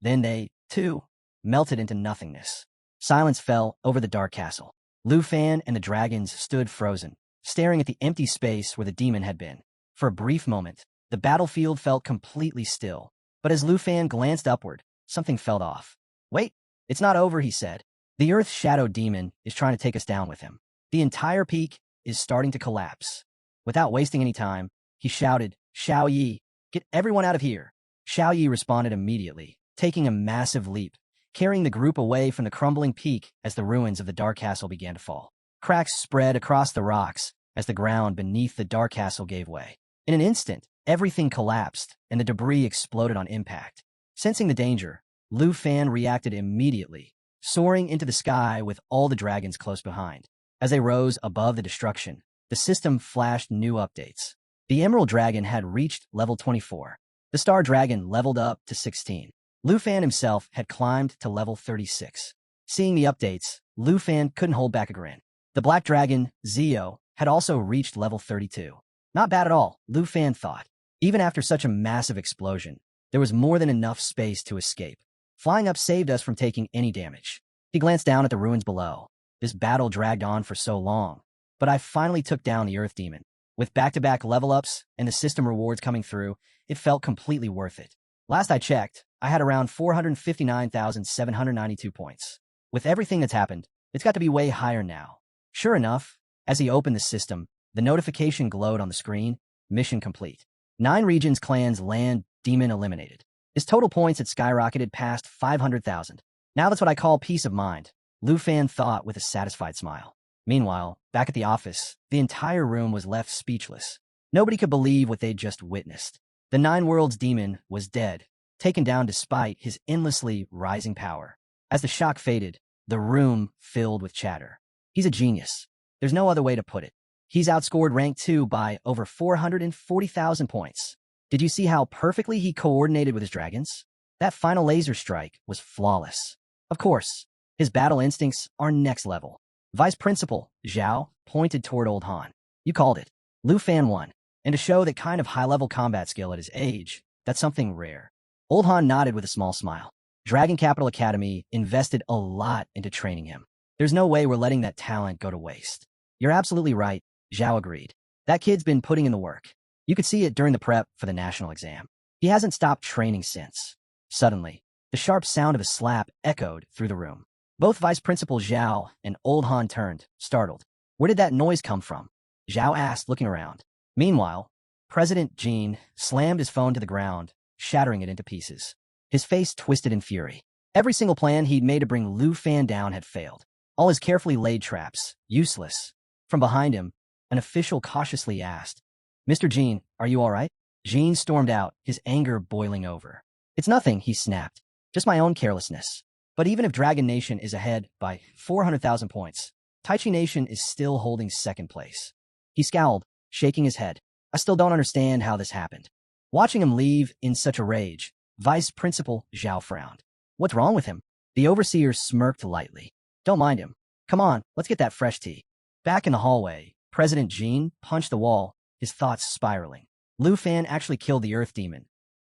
Then they, too, melted into nothingness. Silence fell over the dark castle. Lu Fan and the dragons stood frozen, staring at the empty space where the demon had been. For a brief moment, the battlefield felt completely still. But as Lu Fan glanced upward, something felt off. Wait, it's not over, he said. The Earth's shadow demon is trying to take us down with him. The entire peak is starting to collapse. Without wasting any time, he shouted, Xiao Yi, get everyone out of here. Xiao Yi responded immediately, taking a massive leap, carrying the group away from the crumbling peak as the ruins of the Dark Castle began to fall. Cracks spread across the rocks as the ground beneath the Dark Castle gave way. In an instant, everything collapsed and the debris exploded on impact. Sensing the danger, Lu Fan reacted immediately, soaring into the sky with all the dragons close behind. As they rose above the destruction, the system flashed new updates. The Emerald Dragon had reached level 24. The Star Dragon leveled up to 16. Lu Fan himself had climbed to level 36. Seeing the updates, Lu Fan couldn't hold back a grin. The Black Dragon, Zio, had also reached level 32. Not bad at all, Lu Fan thought. Even after such a massive explosion, there was more than enough space to escape. Flying up saved us from taking any damage. He glanced down at the ruins below. This battle dragged on for so long, but I finally took down the Earth Demon. With back-to-back level-ups and the system rewards coming through, it felt completely worth it. Last I checked, I had around 459,792 points. With everything that's happened, it's got to be way higher now. Sure enough, as he opened the system, the notification glowed on the screen, mission complete. 9 regions clans land demon eliminated. His total points had skyrocketed past 500,000. Now that's what I call peace of mind, Lu Fan thought with a satisfied smile. Meanwhile, back at the office, the entire room was left speechless. Nobody could believe what they'd just witnessed. The Nine Worlds demon was dead, taken down despite his endlessly rising power. As the shock faded, the room filled with chatter. He's a genius. There's no other way to put it. He's outscored rank 2 by over 440,000 points. Did you see how perfectly he coordinated with his dragons? That final laser strike was flawless. Of course, his battle instincts are next level. Vice Principal Zhao pointed toward Old Han. You called it. Lu Fan won. And to show that kind of high-level combat skill at his age, that's something rare. Old Han nodded with a small smile. Dragon Capital Academy invested a lot into training him. There's no way we're letting that talent go to waste. You're absolutely right, Zhao agreed. That kid's been putting in the work. You could see it during the prep for the national exam. He hasn't stopped training since. Suddenly, the sharp sound of a slap echoed through the room. Both Vice Principal Zhao and Old Han turned, startled. Where did that noise come from? Zhao asked, looking around. Meanwhile, President Jean slammed his phone to the ground, shattering it into pieces. His face twisted in fury. Every single plan he'd made to bring Lu Fan down had failed. All his carefully laid traps, useless. From behind him, an official cautiously asked, Mr. Jean, are you all right? Jean stormed out, his anger boiling over. It's nothing, he snapped. Just my own carelessness. But even if Dragon Nation is ahead by 400,000 points, Taichi Nation is still holding second place. He scowled, shaking his head. I still don't understand how this happened. Watching him leave in such a rage, Vice Principal Zhao frowned. What's wrong with him? The overseer smirked lightly. Don't mind him. Come on, let's get that fresh tea. Back in the hallway, President Jean punched the wall, his thoughts spiraling. Lu Fan actually killed the Earth Demon.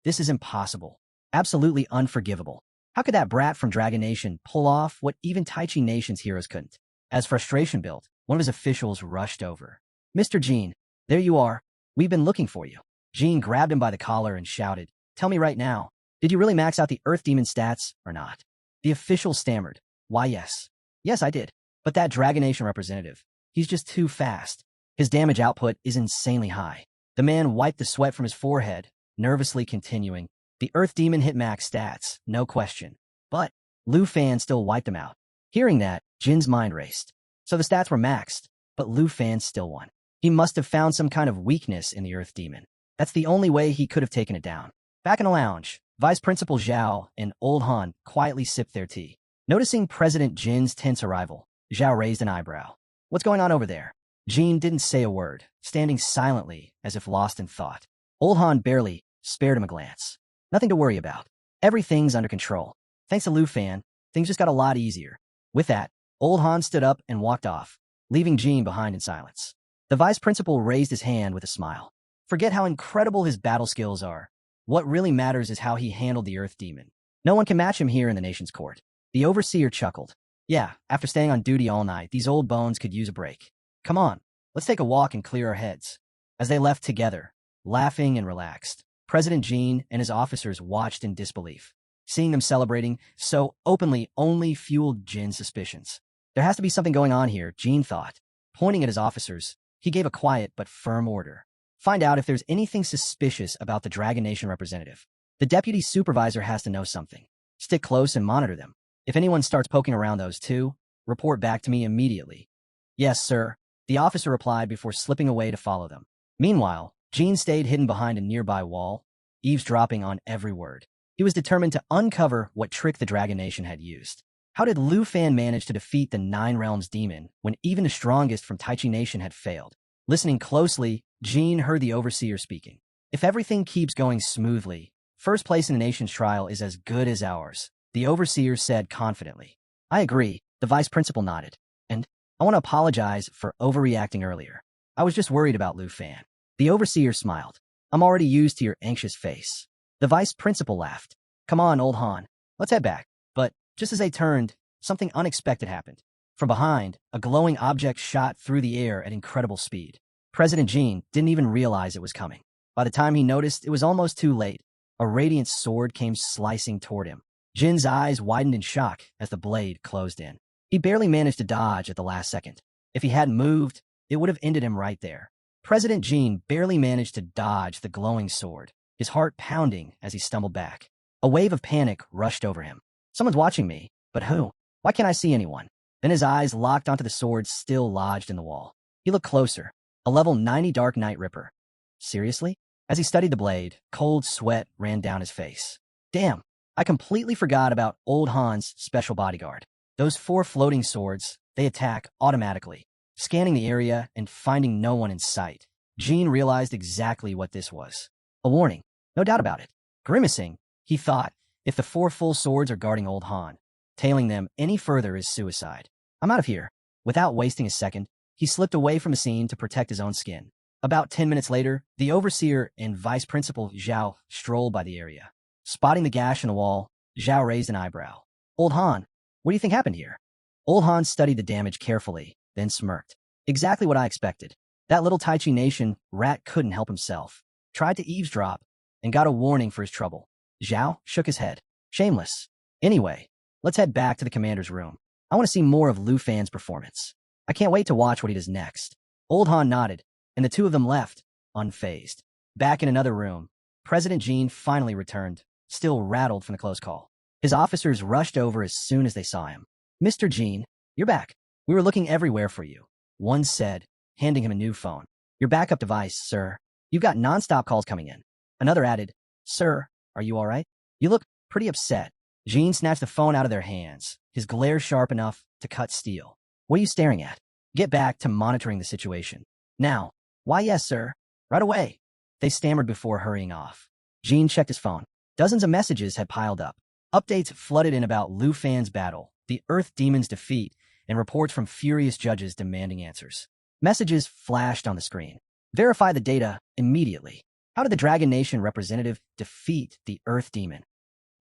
This is impossible. Absolutely unforgivable. How could that brat from Dragon Nation pull off what even Taichi Nation's heroes couldn't? As frustration built, one of his officials rushed over. Mr. Jean, there you are. We've been looking for you. Jean grabbed him by the collar and shouted, Tell me right now, did you really max out the Earth Demon stats or not? The official stammered. Why, yes. Yes, I did. But that Dragon Nation representative, he's just too fast. His damage output is insanely high. The man wiped the sweat from his forehead, nervously continuing. The Earth Demon hit max stats, no question. But Lu Fan still wiped him out. Hearing that, Jin's mind raced. So the stats were maxed, but Lu Fan still won. He must have found some kind of weakness in the Earth Demon. That's the only way he could have taken it down. Back in the lounge, Vice Principal Zhao and Old Han quietly sipped their tea. Noticing President Jin's tense arrival, Zhao raised an eyebrow. What's going on over there? Jin didn't say a word, standing silently as if lost in thought. Old Han barely spared him a glance. Nothing to worry about. Everything's under control. Thanks to Lu Fan, things just got a lot easier. With that, Old Han stood up and walked off, leaving Jin behind in silence. The vice principal raised his hand with a smile. Forget how incredible his battle skills are. What really matters is how he handled the Earth Demon. No one can match him here in the nation's court. The overseer chuckled. Yeah, after staying on duty all night, these old bones could use a break. Come on, let's take a walk and clear our heads. As they left together, laughing and relaxed, President Jin and his officers watched in disbelief. Seeing them celebrating so openly only fueled Jin's suspicions. There has to be something going on here, Jin thought. Pointing at his officers, he gave a quiet but firm order. Find out if there's anything suspicious about the Dragon Nation representative. The deputy supervisor has to know something. Stick close and monitor them. If anyone starts poking around those two, report back to me immediately. Yes, sir, the officer replied before slipping away to follow them. Meanwhile, Jin stayed hidden behind a nearby wall, eavesdropping on every word. He was determined to uncover what trick the Dragon Nation had used. How did Lu Fan manage to defeat the Nine Realms demon when even the strongest from Taichi Nation had failed? Listening closely, Jin heard the overseer speaking. If everything keeps going smoothly, first place in the nation's trial is as good as ours, the overseer said confidently. I agree, the vice principal nodded. And I want to apologize for overreacting earlier. I was just worried about Lu Fan. The overseer smiled. I'm already used to your anxious face. The vice principal laughed. Come on, Old Han. Let's head back. But just as they turned, something unexpected happened. From behind, a glowing object shot through the air at incredible speed. President Jin didn't even realize it was coming. By the time he noticed, it was almost too late. A radiant sword came slicing toward him. Jin's eyes widened in shock as the blade closed in. He barely managed to dodge at the last second. If he hadn't moved, it would have ended him right there. President Jin barely managed to dodge the glowing sword, his heart pounding as he stumbled back. A wave of panic rushed over him. Someone's watching me, but who? Why can't I see anyone? Then his eyes locked onto the sword still lodged in the wall. He looked closer. A level 90 Dark Knight Ripper. Seriously? As he studied the blade, cold sweat ran down his face. Damn, I completely forgot about Old Han's special bodyguard. Those 4 floating swords, they attack automatically. Scanning the area and finding no one in sight, Jin realized exactly what this was. A warning, no doubt about it. Grimacing, he thought, if the 4 full swords are guarding Old Han, tailing them any further is suicide. I'm out of here. Without wasting a second, he slipped away from the scene to protect his own skin. About 10 minutes later, the overseer and vice principal Zhao strolled by the area. Spotting the gash in the wall, Zhao raised an eyebrow. Old Han, what do you think happened here? Old Han studied the damage carefully, then smirked. Exactly what I expected. That little Taichi Nation rat couldn't help himself. Tried to eavesdrop, and got a warning for his trouble. Zhao shook his head. Shameless. Anyway, let's head back to the commander's room. I want to see more of Lu Fan's performance. I can't wait to watch what he does next. Old Han nodded, and the two of them left, unfazed. Back in another room, President Jin finally returned, still rattled from the close call. His officers rushed over as soon as they saw him. Mr. Jin, you're back. We were looking everywhere for you, one said, handing him a new phone. Your backup device, sir. You've got non-stop calls coming in. Another added, Sir, are you all right? You look pretty upset. Jin snatched the phone out of their hands, his glare sharp enough to cut steel. What are you staring at? Get back to monitoring the situation. Now. Why, yes, sir. Right away. They stammered before hurrying off. Jin checked his phone. Dozens of messages had piled up. Updates flooded in about Lu Fan's battle, the Earth Demon's defeat, and reports from furious judges demanding answers. Messages flashed on the screen. Verify the data immediately. How did the Dragon Nation representative defeat the Earth Demon?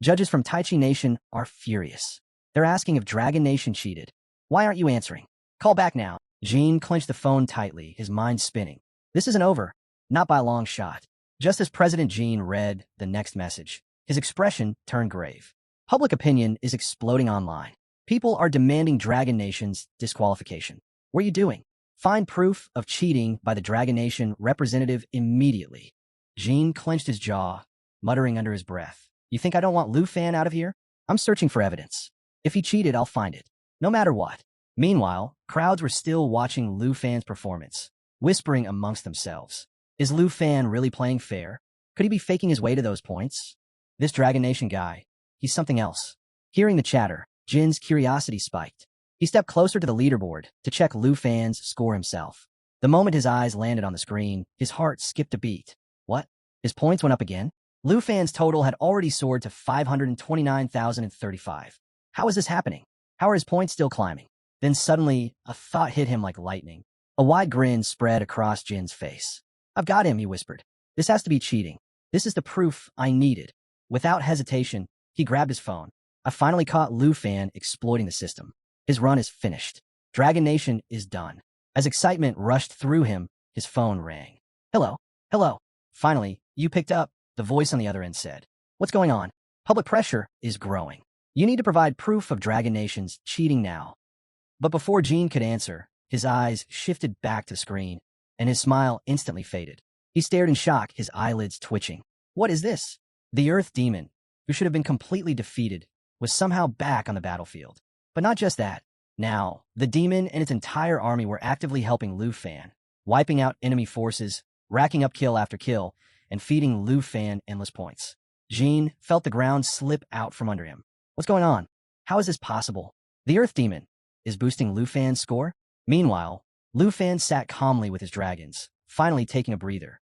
Judges from Taichi Nation are furious. They're asking if Dragon Nation cheated. Why aren't you answering? Call back now. Jin clenched the phone tightly, his mind spinning. This isn't over. Not by a long shot. Just as President Jin read the next message, his expression turned grave. Public opinion is exploding online. People are demanding Dragon Nation's disqualification. What are you doing? Find proof of cheating by the Dragon Nation representative immediately. Jean clenched his jaw, muttering under his breath. You think I don't want Lu Fan out of here? I'm searching for evidence. If he cheated, I'll find it, no matter what. Meanwhile, crowds were still watching Lu Fan's performance, whispering amongst themselves. Is Lu Fan really playing fair? Could he be faking his way to those points? This Dragon Nation guy, he's something else. Hearing the chatter, Jin's curiosity spiked. He stepped closer to the leaderboard to check Lu Fan's score himself. The moment his eyes landed on the screen, his heart skipped a beat. What? His points went up again? Lu Fan's total had already soared to 529,035. How is this happening? How are his points still climbing? Then suddenly, a thought hit him like lightning. A wide grin spread across Jin's face. I've got him, he whispered. This has to be cheating. This is the proof I needed. Without hesitation, he grabbed his phone. I finally caught Lu Fan exploiting the system. His run is finished. Dragon Nation is done. As excitement rushed through him, his phone rang. Hello, hello. Finally, you picked up, the voice on the other end said. What's going on? Public pressure is growing. You need to provide proof of Dragon Nation's cheating now. But before Jean could answer, his eyes shifted back to the screen, and his smile instantly faded. He stared in shock, his eyelids twitching. What is this? The Earth Demon, who should have been completely defeated, was somehow back on the battlefield. But not just that. Now, the demon and its entire army were actively helping Lu Fan, wiping out enemy forces, racking up kill after kill, and feeding Lu Fan endless points. Jean felt the ground slip out from under him. What's going on? How is this possible? The Earth Demon is boosting Lu Fan's score? Meanwhile, Lu Fan sat calmly with his dragons, finally taking a breather.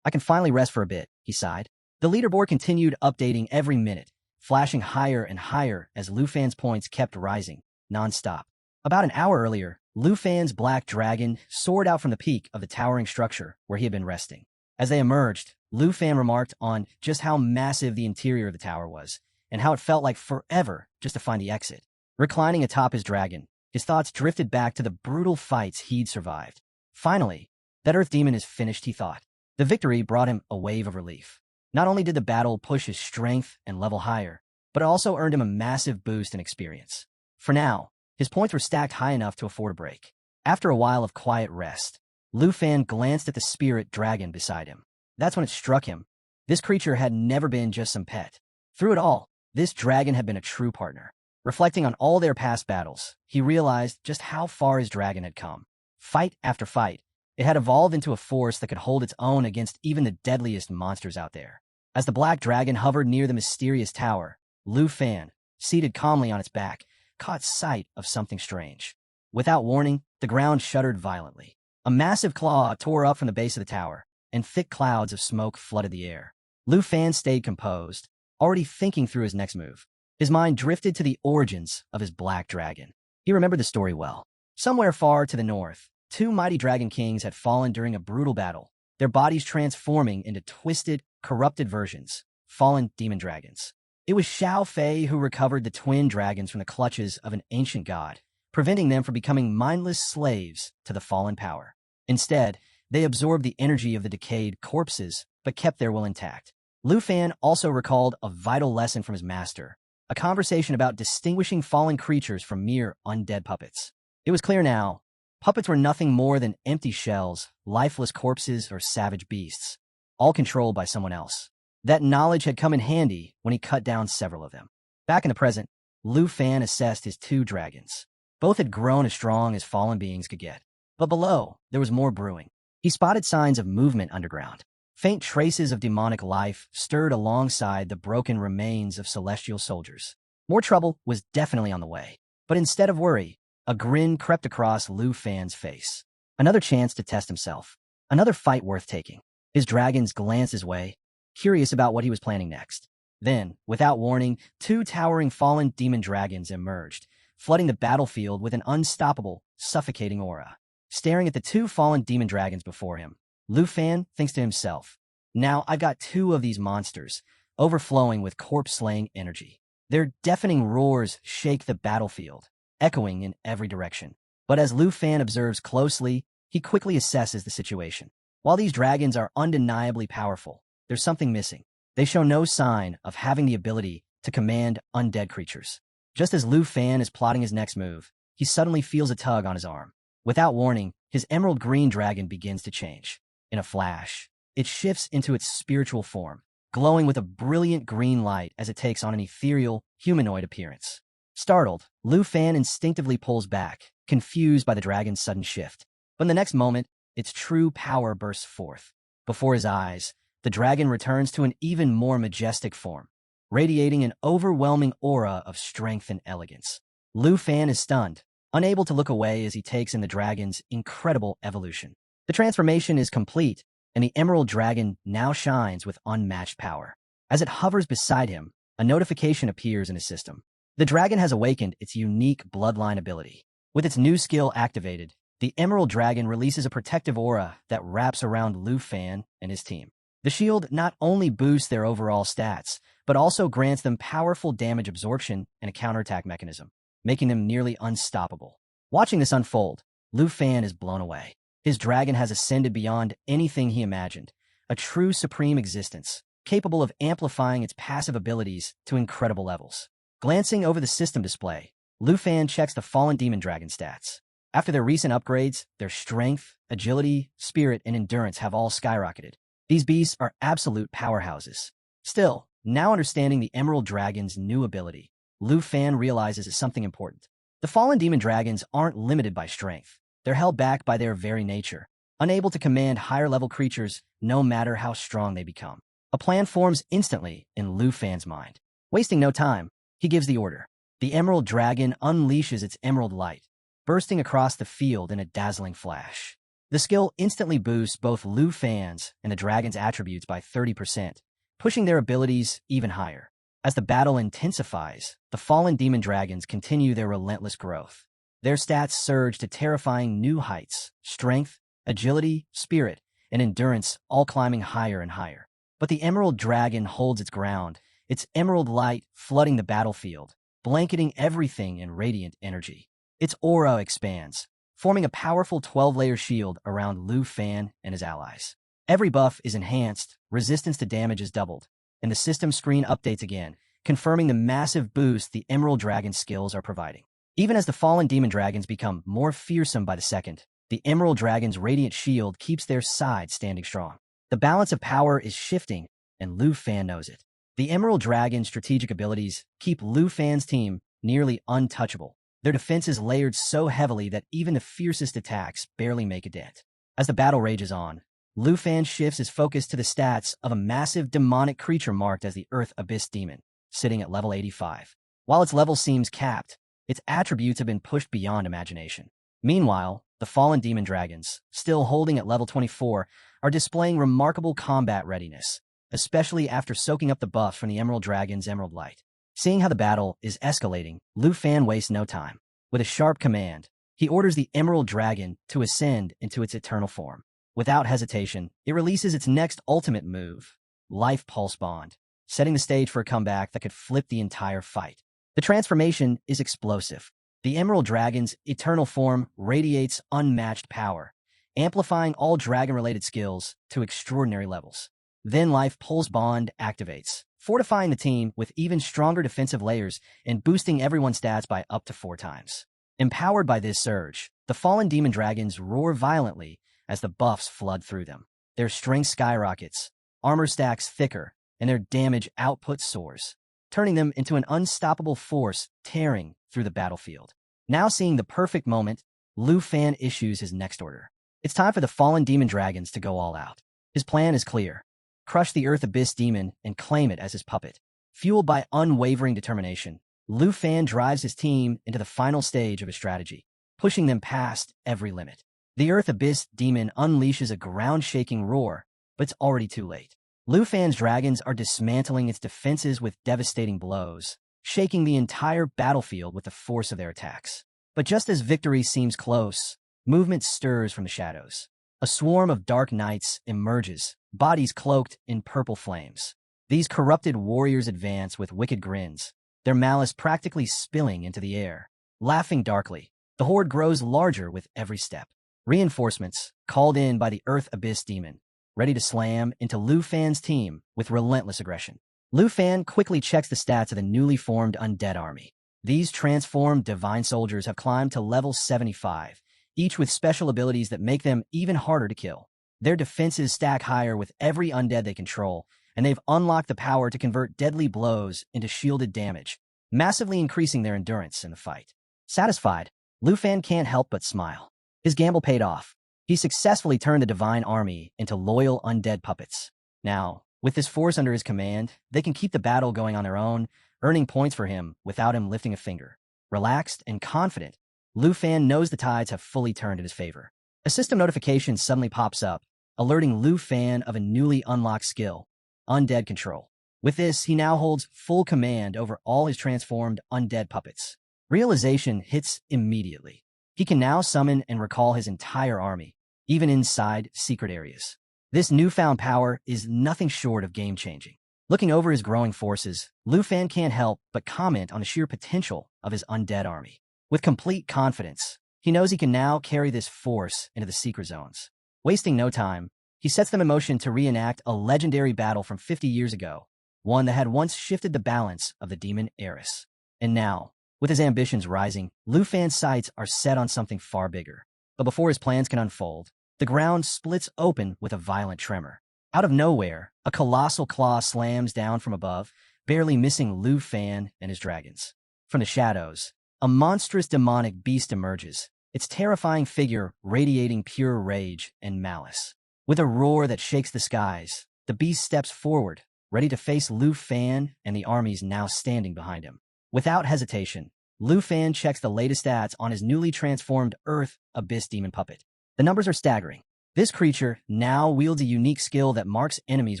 I can finally rest for a bit, he sighed. The leaderboard continued updating every minute, flashing higher and higher as Lu Fan's points kept rising, non-stop. About an hour earlier, Lu Fan's black dragon soared out from the peak of the towering structure where he had been resting. As they emerged, Lu Fan remarked on just how massive the interior of the tower was, and how it felt like forever just to find the exit. Reclining atop his dragon, his thoughts drifted back to the brutal fights he'd survived. Finally, that Earth Demon is finished, he thought. The victory brought him a wave of relief. Not only did the battle push his strength and level higher, but it also earned him a massive boost in experience. For now, his points were stacked high enough to afford a break. After a while of quiet rest, Lu Fan glanced at the spirit dragon beside him. That's when it struck him. This creature had never been just some pet. Through it all, this dragon had been a true partner. Reflecting on all their past battles, he realized just how far his dragon had come. Fight after fight, it had evolved into a force that could hold its own against even the deadliest monsters out there. As the black dragon hovered near the mysterious tower, Lu Fan, seated calmly on its back, caught sight of something strange. Without warning, the ground shuddered violently. A massive claw tore up from the base of the tower, and thick clouds of smoke flooded the air. Lu Fan stayed composed, already thinking through his next move. His mind drifted to the origins of his black dragon. He remembered the story well. Somewhere far to the north, two mighty dragon kings had fallen during a brutal battle, their bodies transforming into twisted, corrupted versions, fallen demon dragons. It was Xiao Fei who recovered the twin dragons from the clutches of an ancient god, preventing them from becoming mindless slaves to the fallen power. Instead, they absorbed the energy of the decayed corpses, but kept their will intact. Lu Fan also recalled a vital lesson from his master, a conversation about distinguishing fallen creatures from mere undead puppets. It was clear now, puppets were nothing more than empty shells, lifeless corpses, or savage beasts, all controlled by someone else. That knowledge had come in handy when he cut down several of them. Back in the present, Lu Fan assessed his two dragons. Both had grown as strong as fallen beings could get. But below, there was more brewing. He spotted signs of movement underground. Faint traces of demonic life stirred alongside the broken remains of celestial soldiers. More trouble was definitely on the way. But instead of worry, a grin crept across Lu Fan's face. Another chance to test himself. Another fight worth taking. His dragons glanced his way, curious about what he was planning next. Then, without warning, two towering fallen demon dragons emerged, flooding the battlefield with an unstoppable, suffocating aura. Staring at the two fallen demon dragons before him, Lu Fan thinks to himself, now I've got two of these monsters, overflowing with corpse-slaying energy. Their deafening roars shake the battlefield, echoing in every direction. But as Lu Fan observes closely, he quickly assesses the situation. While these dragons are undeniably powerful, there's something missing. They show no sign of having the ability to command undead creatures. Just as Lu Fan is plotting his next move, he suddenly feels a tug on his arm. Without warning, his emerald green dragon begins to change. In a flash, it shifts into its spiritual form, glowing with a brilliant green light as it takes on an ethereal, humanoid appearance. Startled, Lu Fan instinctively pulls back, confused by the dragon's sudden shift. But in the next moment, its true power bursts forth. Before his eyes, the dragon returns to an even more majestic form, radiating an overwhelming aura of strength and elegance. Lu Fan is stunned, unable to look away as he takes in the dragon's incredible evolution. The transformation is complete, and the emerald dragon now shines with unmatched power. As it hovers beside him, a notification appears in his system. The dragon has awakened its unique bloodline ability. With its new skill activated, the emerald dragon releases a protective aura that wraps around Lu Fan and his team. The shield not only boosts their overall stats, but also grants them powerful damage absorption and a counterattack mechanism, making them nearly unstoppable. Watching this unfold, Lu Fan is blown away. His dragon has ascended beyond anything he imagined, a true supreme existence, capable of amplifying its passive abilities to incredible levels. Glancing over the system display, Lu Fan checks the fallen demon dragon stats. After their recent upgrades, their strength, agility, spirit, and endurance have all skyrocketed. These beasts are absolute powerhouses. Still, now understanding the emerald dragon's new ability, Lu Fan realizes something important. The fallen demon dragons aren't limited by strength. They're held back by their very nature, unable to command higher-level creatures no matter how strong they become. A plan forms instantly in Lu Fan's mind. Wasting no time, he gives the order. The emerald dragon unleashes its emerald light, bursting across the field in a dazzling flash. The skill instantly boosts both Lu Fan's and the dragon's attributes by 30%, pushing their abilities even higher. As the battle intensifies, the fallen demon dragons continue their relentless growth. Their stats surge to terrifying new heights, strength, agility, spirit, and endurance all climbing higher and higher. But the emerald dragon holds its ground, its emerald light flooding the battlefield, blanketing everything in radiant energy. Its aura expands, forming a powerful 12-layer shield around Lu Fan and his allies. Every buff is enhanced, resistance to damage is doubled, and the system screen updates again, confirming the massive boost the emerald dragon skills are providing. Even as the fallen demon dragons become more fearsome by the second, the emerald dragon's radiant shield keeps their side standing strong. The balance of power is shifting, and Lu Fan knows it. The emerald dragon's strategic abilities keep Lu Fan's team nearly untouchable. Their defense is layered so heavily that even the fiercest attacks barely make a dent. As the battle rages on, Lu Fan shifts his focus to the stats of a massive demonic creature marked as the Earth Abyss Demon, sitting at level 85. While its level seems capped, its attributes have been pushed beyond imagination. Meanwhile, the fallen demon dragons, still holding at level 24, are displaying remarkable combat readiness, especially after soaking up the buff from the emerald dragon's emerald light. Seeing how the battle is escalating, Lu Fan wastes no time. With a sharp command, he orders the emerald dragon to ascend into its eternal form. Without hesitation, it releases its next ultimate move, Life Pulse Bond, setting the stage for a comeback that could flip the entire fight. The transformation is explosive. The emerald dragon's eternal form radiates unmatched power, amplifying all dragon-related skills to extraordinary levels. Then Life Pulse Bond activates, fortifying the team with even stronger defensive layers and boosting everyone's stats by up to 4 times. Empowered by this surge, the fallen demon dragons roar violently as the buffs flood through them. Their strength skyrockets, armor stacks thicker, and their damage output soars, turning them into an unstoppable force tearing through the battlefield. Now seeing the perfect moment, Lu Fan issues his next order. It's time for the fallen demon dragons to go all out. His plan is clear. Crush the Earth Abyss Demon and claim it as his puppet. Fueled by unwavering determination, Lu Fan drives his team into the final stage of his strategy, pushing them past every limit. The Earth Abyss Demon unleashes a ground-shaking roar, but it's already too late. Lu Fan's dragons are dismantling its defenses with devastating blows, shaking the entire battlefield with the force of their attacks. But just as victory seems close, movement stirs from the shadows. A swarm of dark knights emerges, bodies cloaked in purple flames. These corrupted warriors advance with wicked grins, their malice practically spilling into the air. Laughing darkly, the horde grows larger with every step. Reinforcements, called in by the Earth Abyss Demon, ready to slam into Lu Fan's team with relentless aggression. Lu Fan quickly checks the stats of the newly formed undead army. These transformed divine soldiers have climbed to level 75, each with special abilities that make them even harder to kill. Their defenses stack higher with every undead they control, and they've unlocked the power to convert deadly blows into shielded damage, massively increasing their endurance in the fight. Satisfied, Lu Fan can't help but smile. His gamble paid off. He successfully turned the divine army into loyal undead puppets. Now, with this force under his command, they can keep the battle going on their own, earning points for him without him lifting a finger. Relaxed and confident, Lu Fan knows the tides have fully turned in his favor. A system notification suddenly pops up, alerting Lu Fan of a newly unlocked skill, Undead Control. With this, he now holds full command over all his transformed undead puppets. Realization hits immediately. He can now summon and recall his entire army, even inside secret areas. This newfound power is nothing short of game-changing. Looking over his growing forces, Lu Fan can't help but comment on the sheer potential of his undead army. With complete confidence, he knows he can now carry this force into the secret zones. Wasting no time, he sets them in motion to reenact a legendary battle from 50 years ago, one that had once shifted the balance of the demon heiress. And now, with his ambitions rising, Lu Fan's sights are set on something far bigger. But before his plans can unfold, the ground splits open with a violent tremor. Out of nowhere, a colossal claw slams down from above, barely missing Lu Fan and his dragons. From the shadows, a monstrous demonic beast emerges, its terrifying figure radiating pure rage and malice. With a roar that shakes the skies, the beast steps forward, ready to face Lu Fan and the armies now standing behind him. Without hesitation, Lu Fan checks the latest stats on his newly transformed Earth Abyss Demon puppet. The numbers are staggering. This creature now wields a unique skill that marks enemies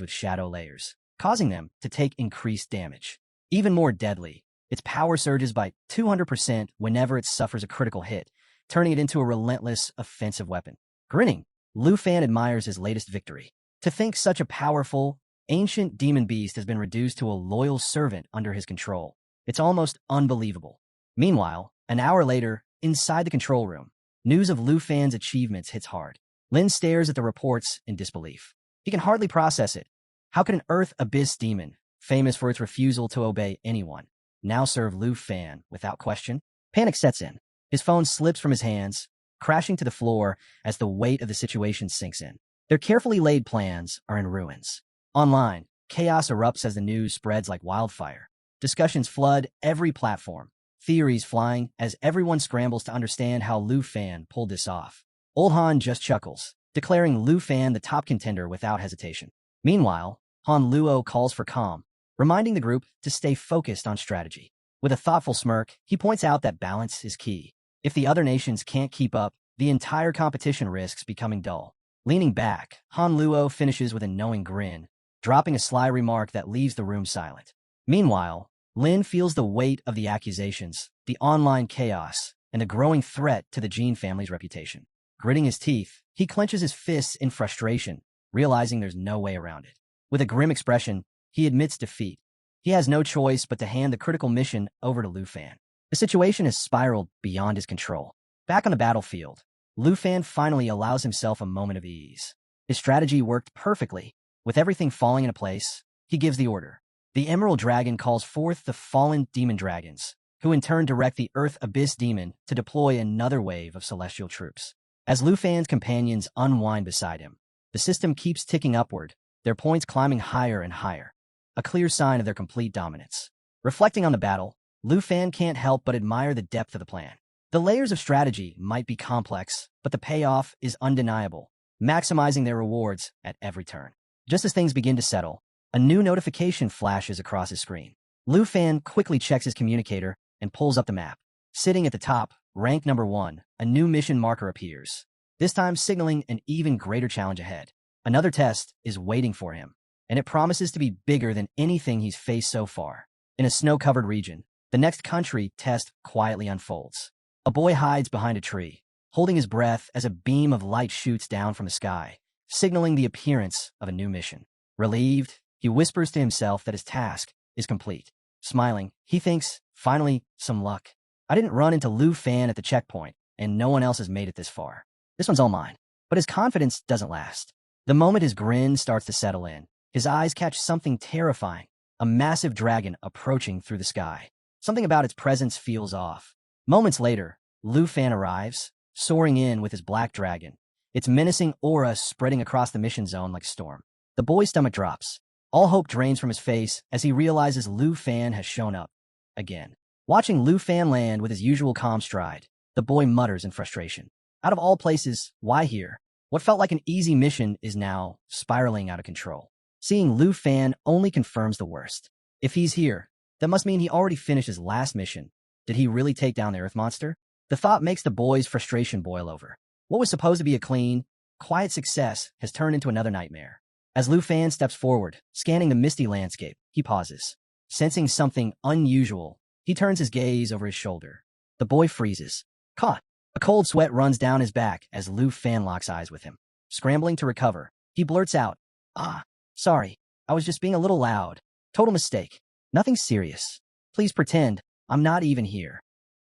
with shadow layers, causing them to take increased damage. Even more deadly, its power surges by 200% whenever it suffers a critical hit, turning it into a relentless offensive weapon. Grinning, Lu Fan admires his latest victory. To think such a powerful, ancient demon beast has been reduced to a loyal servant under his control. It's almost unbelievable. Meanwhile, an hour later, inside the control room, news of Lu Fan's achievements hits hard. Lin stares at the reports in disbelief. He can hardly process it. How could an Earth Abyss demon, famous for its refusal to obey anyone, now serve Lu Fan without question? Panic sets in. His phone slips from his hands, crashing to the floor as the weight of the situation sinks in. Their carefully laid plans are in ruins. Online, chaos erupts as the news spreads like wildfire. Discussions flood every platform, theories flying as everyone scrambles to understand how Lu Fan pulled this off. Old Han just chuckles, declaring Lu Fan the top contender without hesitation. Meanwhile, Han Luo calls for calm, reminding the group to stay focused on strategy. With a thoughtful smirk, he points out that balance is key. If the other nations can't keep up, the entire competition risks becoming dull. Leaning back, Han Luo finishes with a knowing grin, dropping a sly remark that leaves the room silent. Meanwhile, Lin feels the weight of the accusations, the online chaos, and the growing threat to the Jean family's reputation. Gritting his teeth, he clenches his fists in frustration, realizing there's no way around it. With a grim expression, he admits defeat. He has no choice but to hand the critical mission over to Lu Fan. The situation has spiraled beyond his control. Back on the battlefield, Lu Fan finally allows himself a moment of ease. His strategy worked perfectly. With everything falling into place, he gives the order. The Emerald Dragon calls forth the fallen demon dragons, who in turn direct the Earth Abyss Demon to deploy another wave of celestial troops. As Lu Fan's companions unwind beside him, the system keeps ticking upward, their points climbing higher and higher, a clear sign of their complete dominance. Reflecting on the battle, Lu Fan can't help but admire the depth of the plan. The layers of strategy might be complex, but the payoff is undeniable, maximizing their rewards at every turn. Just as things begin to settle, a new notification flashes across his screen. Lu Fan quickly checks his communicator and pulls up the map. Sitting at the top, rank number 1, a new mission marker appears, this time signaling an even greater challenge ahead. Another test is waiting for him, and it promises to be bigger than anything he's faced so far. In a snow-covered region, the next country test quietly unfolds. A boy hides behind a tree, holding his breath as a beam of light shoots down from the sky, signaling the appearance of a new mission. Relieved, he whispers to himself that his task is complete. Smiling, he thinks, finally, some luck. I didn't run into Lu Fan at the checkpoint, and no one else has made it this far. This one's all mine. But his confidence doesn't last. The moment his grin starts to settle in, his eyes catch something terrifying, a massive dragon approaching through the sky. Something about its presence feels off. Moments later, Lu Fan arrives, soaring in with his black dragon, its menacing aura spreading across the mission zone like a storm. The boy's stomach drops. All hope drains from his face as he realizes Lu Fan has shown up again. Watching Lu Fan land with his usual calm stride, the boy mutters in frustration. Out of all places, why here? What felt like an easy mission is now spiraling out of control. Seeing Lu Fan only confirms the worst. If he's here, that must mean he already finished his last mission. Did he really take down the Earth monster? The thought makes the boy's frustration boil over. What was supposed to be a clean, quiet success has turned into another nightmare. As Lu Fan steps forward, scanning the misty landscape, he pauses. Sensing something unusual, he turns his gaze over his shoulder. The boy freezes. Caught. A cold sweat runs down his back as Lu Fan locks eyes with him. Scrambling to recover, he blurts out, sorry, I was just being a little loud. Total mistake. Nothing serious. Please pretend I'm not even here.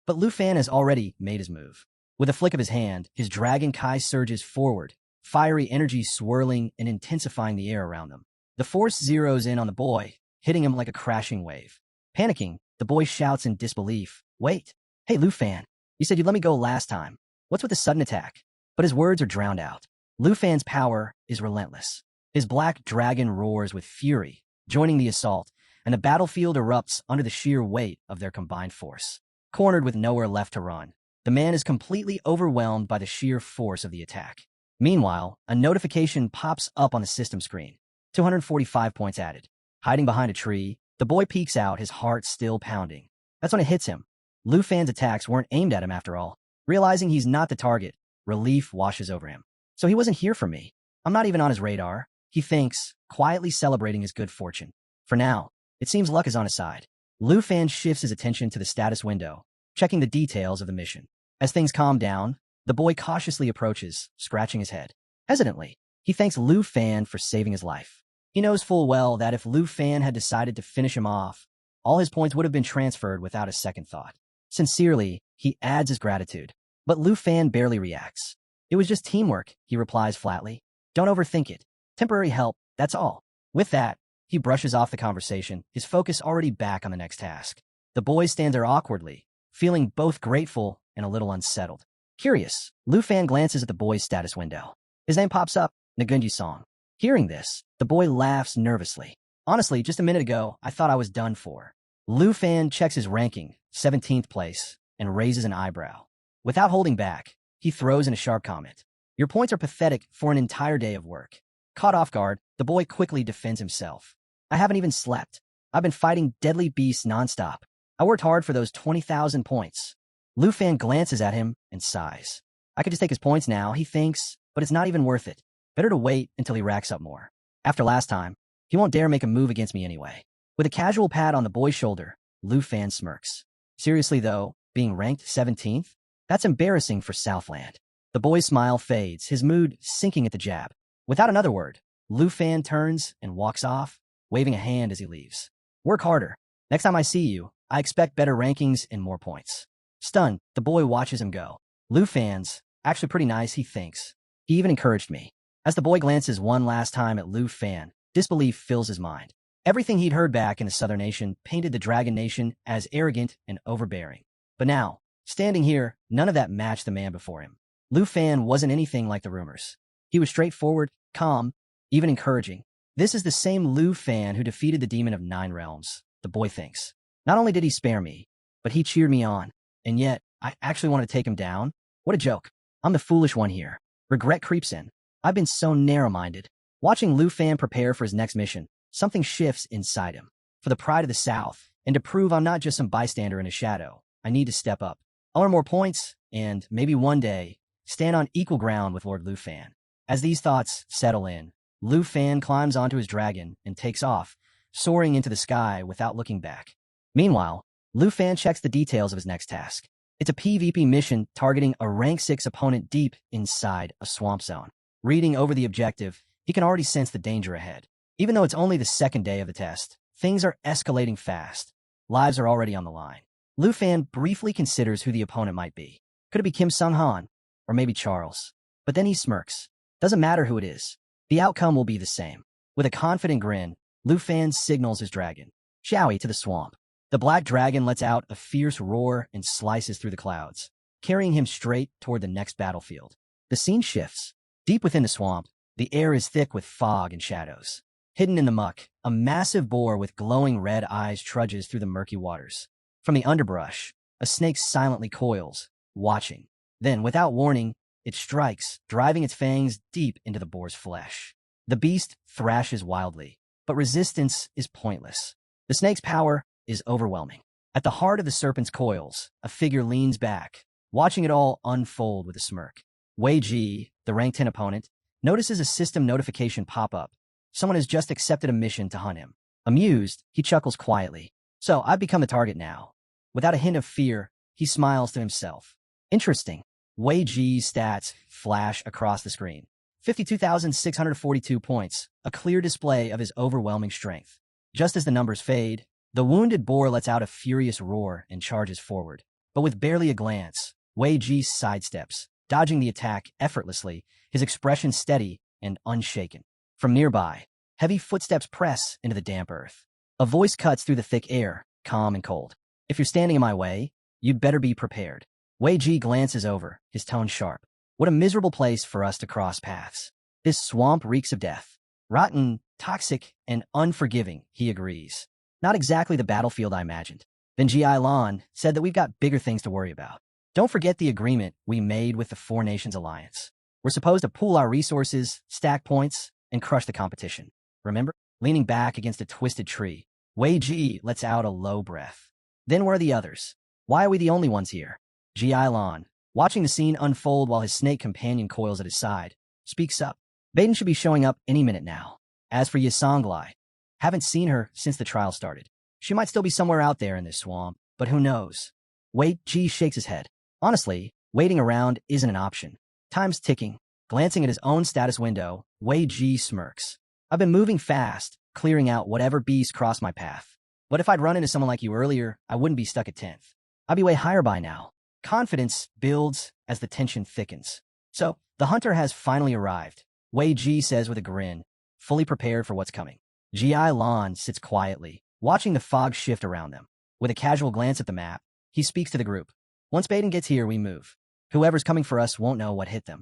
But Lu Fan has already made his move. With a flick of his hand, his Dragon Kai surges forward, fiery energy swirling and intensifying the air around them. The force zeroes in on the boy, hitting him like a crashing wave. Panicking, the boy shouts in disbelief, "Wait! Hey, Lu Fan, you said you'd let me go last time. What's with the sudden attack?" But his words are drowned out. Lu Fan's power is relentless. His black dragon roars with fury, joining the assault, and the battlefield erupts under the sheer weight of their combined force. Cornered with nowhere left to run, the man is completely overwhelmed by the sheer force of the attack. Meanwhile, a notification pops up on the system screen. 245 points added. Hiding behind a tree, the boy peeks out, his heart still pounding. That's when it hits him. Lu Fan's attacks weren't aimed at him after all. Realizing he's not the target, relief washes over him. So he wasn't here for me. I'm not even on his radar, he thinks, quietly celebrating his good fortune. For now, it seems luck is on his side. Lu Fan shifts his attention to the status window, checking the details of the mission. As things calm down, the boy cautiously approaches, scratching his head. Hesitantly, he thanks Lu Fan for saving his life. He knows full well that if Lu Fan had decided to finish him off, all his points would have been transferred without a second thought. Sincerely, he adds his gratitude. But Lu Fan barely reacts. It was just teamwork, he replies flatly. Don't overthink it. Temporary help, that's all. With that, he brushes off the conversation, his focus already back on the next task. The boy stands there awkwardly, feeling both grateful and a little unsettled. Curious, Lu Fan glances at the boy's status window. His name pops up, Nagunji Song. Hearing this, the boy laughs nervously. Honestly, just a minute ago, I thought I was done for. Lu Fan checks his ranking, 17th place, and raises an eyebrow. Without holding back, he throws in a sharp comment. Your points are pathetic for an entire day of work. Caught off guard, the boy quickly defends himself. I haven't even slept. I've been fighting deadly beasts nonstop. I worked hard for those 20,000 points. Lu Fan glances at him and sighs. I could just take his points now, he thinks, but it's not even worth it. Better to wait until he racks up more. After last time, he won't dare make a move against me anyway. With a casual pat on the boy's shoulder, Lu Fan smirks. Seriously though, being ranked 17th? That's embarrassing for Southland. The boy's smile fades, his mood sinking at the jab. Without another word, Lu Fan turns and walks off, waving a hand as he leaves. Work harder. Next time I see you, I expect better rankings and more points. Stunned, the boy watches him go. Lu Fan's actually pretty nice, he thinks. He even encouraged me. As the boy glances one last time at Lu Fan, disbelief fills his mind. Everything he'd heard back in the Southern Nation painted the Dragon Nation as arrogant and overbearing. But now, standing here, none of that matched the man before him. Lu Fan wasn't anything like the rumors. He was straightforward, calm, even encouraging. This is the same Lu Fan who defeated the Demon of Nine Realms, the boy thinks. Not only did he spare me, but he cheered me on. And yet, I actually want to take him down? What a joke. I'm the foolish one here. Regret creeps in. I've been so narrow-minded. Watching Lu Fan prepare for his next mission, something shifts inside him. For the pride of the South, and to prove I'm not just some bystander in a shadow, I need to step up. I'll earn more points, and maybe one day, stand on equal ground with Lord Lu Fan. As these thoughts settle in, Lu Fan climbs onto his dragon and takes off, soaring into the sky without looking back. Meanwhile, Lu Fan checks the details of his next task. It's a PvP mission targeting a rank 6 opponent deep inside a swamp zone. Reading over the objective, he can already sense the danger ahead. Even though it's only the second day of the test, things are escalating fast. Lives are already on the line. Lu Fan briefly considers who the opponent might be. Could it be Kim Sung-han? Or maybe Charles? But then he smirks. Doesn't matter who it is. The outcome will be the same. With a confident grin, Lu Fan signals his dragon. Xiaoyi to the swamp. The black dragon lets out a fierce roar and slices through the clouds. carrying him straight toward the next battlefield. The scene shifts. Deep within the swamp, the air is thick with fog and shadows. Hidden in the muck, a massive boar with glowing red eyes trudges through the murky waters. From the underbrush, a snake silently coils, watching. Then, without warning, it strikes, driving its fangs deep into the boar's flesh. The beast thrashes wildly, but resistance is pointless. The snake's power is overwhelming. At the heart of the serpent's coils, a figure leans back, watching it all unfold with a smirk. Wei Ji, the rank 10 opponent, notices a system notification pop up. Someone has just accepted a mission to hunt him. Amused, he chuckles quietly. So, I've become the target now. Without a hint of fear, he smiles to himself. Interesting. Wei Ji's stats flash across the screen. 52,642 points, a clear display of his overwhelming strength. Just as the numbers fade, the wounded boar lets out a furious roar and charges forward. But with barely a glance, Wei Ji sidesteps, dodging the attack effortlessly, his expression steady and unshaken. From nearby, heavy footsteps press into the damp earth. A voice cuts through the thick air, calm and cold. If you're standing in my way, you'd better be prepared. Wei Ji glances over, his tone sharp. What a miserable place for us to cross paths. This swamp reeks of death. Rotten, toxic, and unforgiving, he agrees. Not exactly the battlefield I imagined. Then Ji Lan said that we've got bigger things to worry about. Don't forget the agreement we made with the Four Nations Alliance. We're supposed to pool our resources, stack points, and crush the competition. Remember? Leaning back against a twisted tree, Wei Ji lets out a low breath. Then where are the others? Why are we the only ones here? Ji Lan, watching the scene unfold while his snake companion coils at his side, speaks up. Baden should be showing up any minute now. As for Yisanglai, haven't seen her since the trial started. She might still be somewhere out there in this swamp, but who knows? Wei Ji shakes his head. Honestly, waiting around isn't an option. Time's ticking. Glancing at his own status window, Wei Ji smirks. I've been moving fast, clearing out whatever beasts cross my path. But if I'd run into someone like you earlier, I wouldn't be stuck at 10th. I'd be way higher by now. Confidence builds as the tension thickens. So, the hunter has finally arrived, Wei Ji says with a grin, fully prepared for what's coming. Ji Lan sits quietly, watching the fog shift around them. With a casual glance at the map, he speaks to the group. Once Baden gets here, we move. Whoever's coming for us won't know what hit them.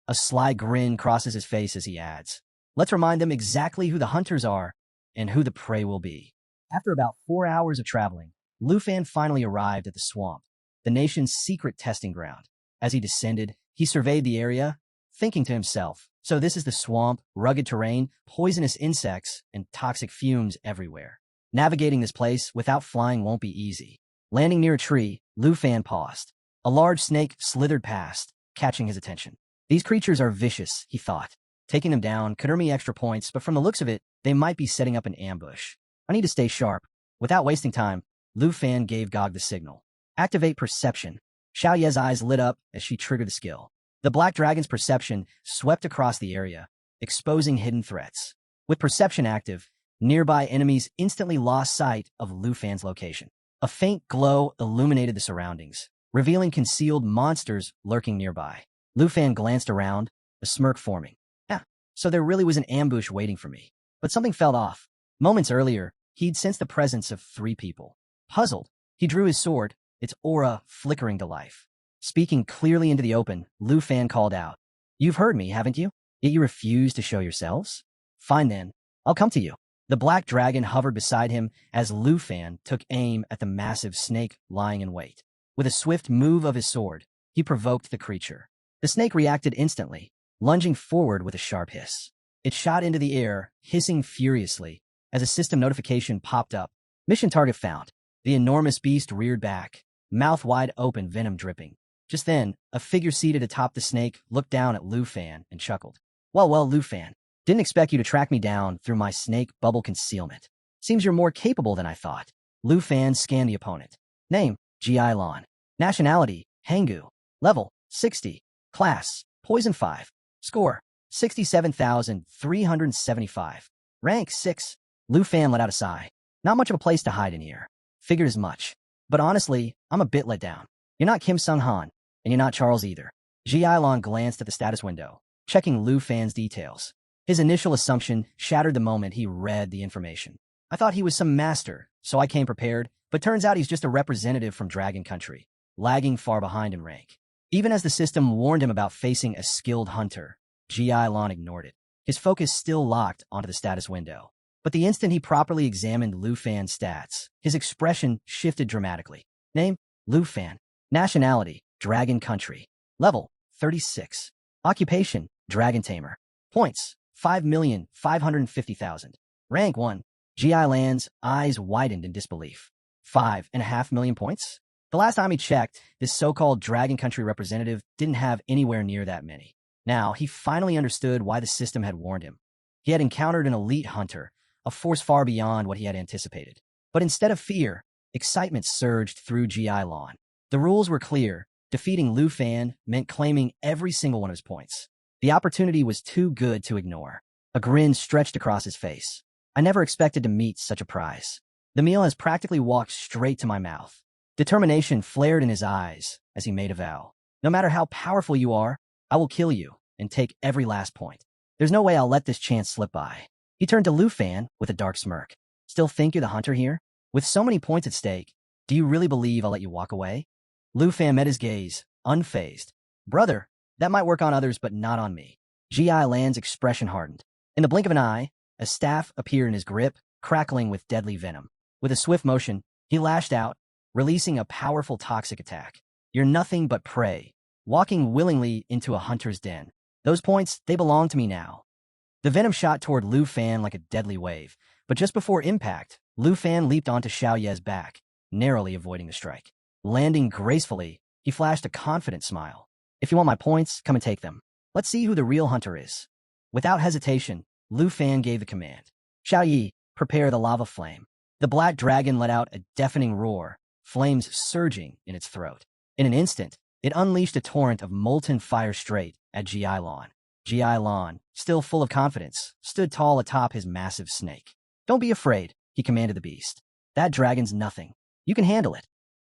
A sly grin crosses his face as he adds, let's remind them exactly who the hunters are and who the prey will be. After about 4 hours of traveling, Lu Fan finally arrived at the swamp, the nation's secret testing ground. As he descended, he surveyed the area, thinking to himself, so this is the swamp, rugged terrain, poisonous insects, and toxic fumes everywhere. Navigating this place without flying won't be easy. Landing near a tree, Lu Fan paused. A large snake slithered past, catching his attention. These creatures are vicious, he thought. Taking them down could earn me extra points, but from the looks of it, they might be setting up an ambush. I need to stay sharp. Without wasting time, Lu Fan gave Gog the signal. Activate perception. Xiao Ye's eyes lit up as she triggered the skill. The black dragon's perception swept across the area, exposing hidden threats. With perception active, nearby enemies instantly lost sight of Lu Fan's location. A faint glow illuminated the surroundings, revealing concealed monsters lurking nearby. Lu Fan glanced around, a smirk forming. So there really was an ambush waiting for me. But something felt off. Moments earlier, he'd sensed the presence of 3 people. Puzzled, he drew his sword, its aura flickering to life. Speaking clearly into the open, Lu Fan called out, "You've heard me, haven't you? Yet you refuse to show yourselves? Fine then, I'll come to you." The black dragon hovered beside him as Lu Fan took aim at the massive snake lying in wait. With a swift move of his sword, he provoked the creature. The snake reacted instantly, lunging forward with a sharp hiss. It shot into the air, hissing furiously, as a system notification popped up. Mission target found. The enormous beast reared back, mouth wide open, venom dripping. Just then, a figure seated atop the snake looked down at Lu Fan and chuckled. Well, Lu Fan. Didn't expect you to track me down through my snake bubble concealment. Seems you're more capable than I thought. Lu Fan scanned the opponent. Name, Ji Lan. Nationality, Hanggu. Level, 60. Class, Poison 5. Score, 67,375. Rank, 6. Lu Fan let out a sigh. Not much of a place to hide in here. Figured as much. But honestly, I'm a bit let down. You're not Kim Sung-han, and you're not Charles either. Ji Lan glanced at the status window, checking Lu Fan's details. His initial assumption shattered the moment he read the information. I thought he was some master, so I came prepared, but turns out he's just a representative from Dragon Country, lagging far behind in rank. Even as the system warned him about facing a skilled hunter, Ji Lon ignored it. His focus still locked onto the status window. But the instant he properly examined Lu Fan's stats, his expression shifted dramatically. Name, Lu Fan. Nationality, Dragon Country. Level, 36. Occupation, Dragon Tamer. Points, 5,550,000. Rank 1. Ji Lan's eyes widened in disbelief. 5.5 million points? The last time he checked, this so-called Dragon Country representative didn't have anywhere near that many. Now, he finally understood why the system had warned him. He had encountered an elite hunter, a force far beyond what he had anticipated. But instead of fear, excitement surged through Ji Lon. The rules were clear. Defeating Lu Fan meant claiming every single one of his points. The opportunity was too good to ignore. A grin stretched across his face. I never expected to meet such a prize. The meal has practically walked straight to my mouth. Determination flared in his eyes as he made a vow. No matter how powerful you are, I will kill you and take every last point. There's no way I'll let this chance slip by. He turned to Lu Fan with a dark smirk. Still think you're the hunter here? With so many points at stake, do you really believe I'll let you walk away? Lu Fan met his gaze, unfazed. Brother, that might work on others, but not on me. Ji Lan's expression hardened. In the blink of an eye, a staff appeared in his grip, crackling with deadly venom. With a swift motion, he lashed out, releasing a powerful toxic attack. You're nothing but prey, walking willingly into a hunter's den. Those points, they belong to me now. The venom shot toward Lu Fan like a deadly wave, but just before impact, Lu Fan leaped onto Xiao Ye's back, narrowly avoiding the strike. Landing gracefully, he flashed a confident smile. If you want my points, come and take them. Let's see who the real hunter is. Without hesitation, Lu Fan gave the command. Xiao Yi, prepare the lava flame. The black dragon let out a deafening roar, flames surging in its throat. In an instant, it unleashed a torrent of molten fire straight at Ji Lon. Ji Lon, still full of confidence, stood tall atop his massive snake. Don't be afraid, he commanded the beast. That dragon's nothing. You can handle it.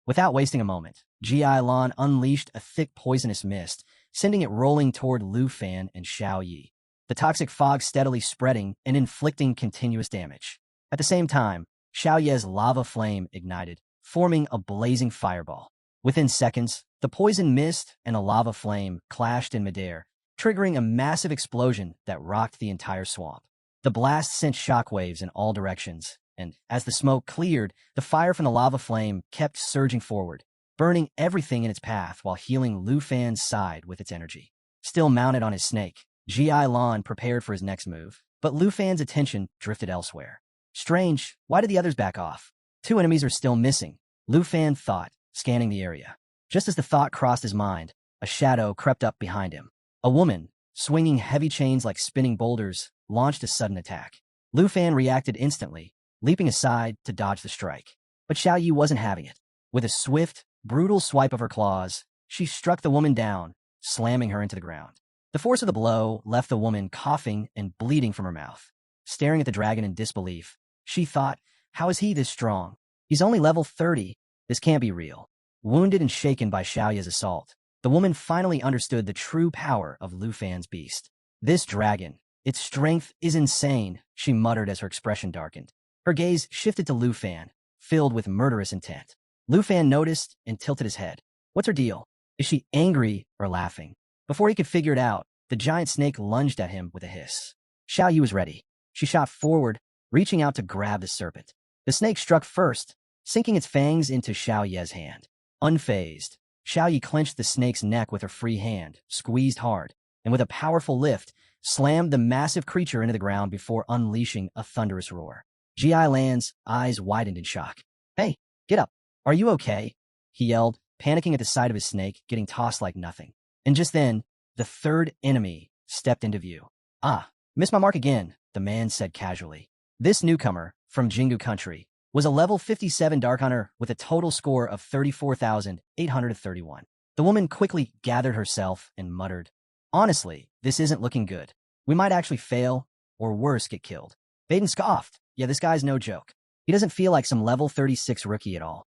Without wasting a moment, Ji Lon unleashed a thick poisonous mist, sending it rolling toward Lu Fan and Xiao Yi. The toxic fog steadily spreading and inflicting continuous damage. At the same time, Xiao Ye's lava flame ignited, forming a blazing fireball. Within seconds, the poison mist and a lava flame clashed in midair, triggering a massive explosion that rocked the entire swamp. The blast sent shockwaves in all directions, and as the smoke cleared, the fire from the lava flame kept surging forward, burning everything in its path while healing Lu Fan's side with its energy. Still mounted on his snake, Ji Lon prepared for his next move, but Lu Fan's attention drifted elsewhere. Strange, why did the others back off? 2 enemies are still missing, Lu Fan thought, scanning the area. Just as the thought crossed his mind, a shadow crept up behind him. A woman, swinging heavy chains like spinning boulders, launched a sudden attack. Lu Fan reacted instantly, leaping aside to dodge the strike. But Xiao Yi wasn't having it. With a swift, brutal swipe of her claws, she struck the woman down, slamming her into the ground. The force of the blow left the woman coughing and bleeding from her mouth. Staring at the dragon in disbelief, she thought, how is he this strong? He's only level 30. This can't be real. Wounded and shaken by Xiao Ye's assault, the woman finally understood the true power of Lu Fan's beast. This dragon, its strength is insane, she muttered as her expression darkened. Her gaze shifted to Lu Fan, filled with murderous intent. Lu Fan noticed and tilted his head. What's her deal? Is she angry or laughing? Before he could figure it out, the giant snake lunged at him with a hiss. Xiao Yi was ready. She shot forward, reaching out to grab the serpent. The snake struck first, sinking its fangs into Xiao Ye's hand. Unfazed, Xiao Yi clenched the snake's neck with her free hand, squeezed hard, and with a powerful lift, slammed the massive creature into the ground before unleashing a thunderous roar. Ji Lan's eyes widened in shock. Hey, get up. Are you okay? He yelled, panicking at the sight of his snake getting tossed like nothing. And just then, the third enemy stepped into view. Ah, missed my mark again, the man said casually. This newcomer, from Jingu Country, was a level 57 Dark Hunter with a total score of 34,831. The woman quickly gathered herself and muttered, honestly, this isn't looking good. We might actually fail, or worse, get killed. Baden scoffed. Yeah, this guy's no joke. He doesn't feel like some level 36 rookie at all.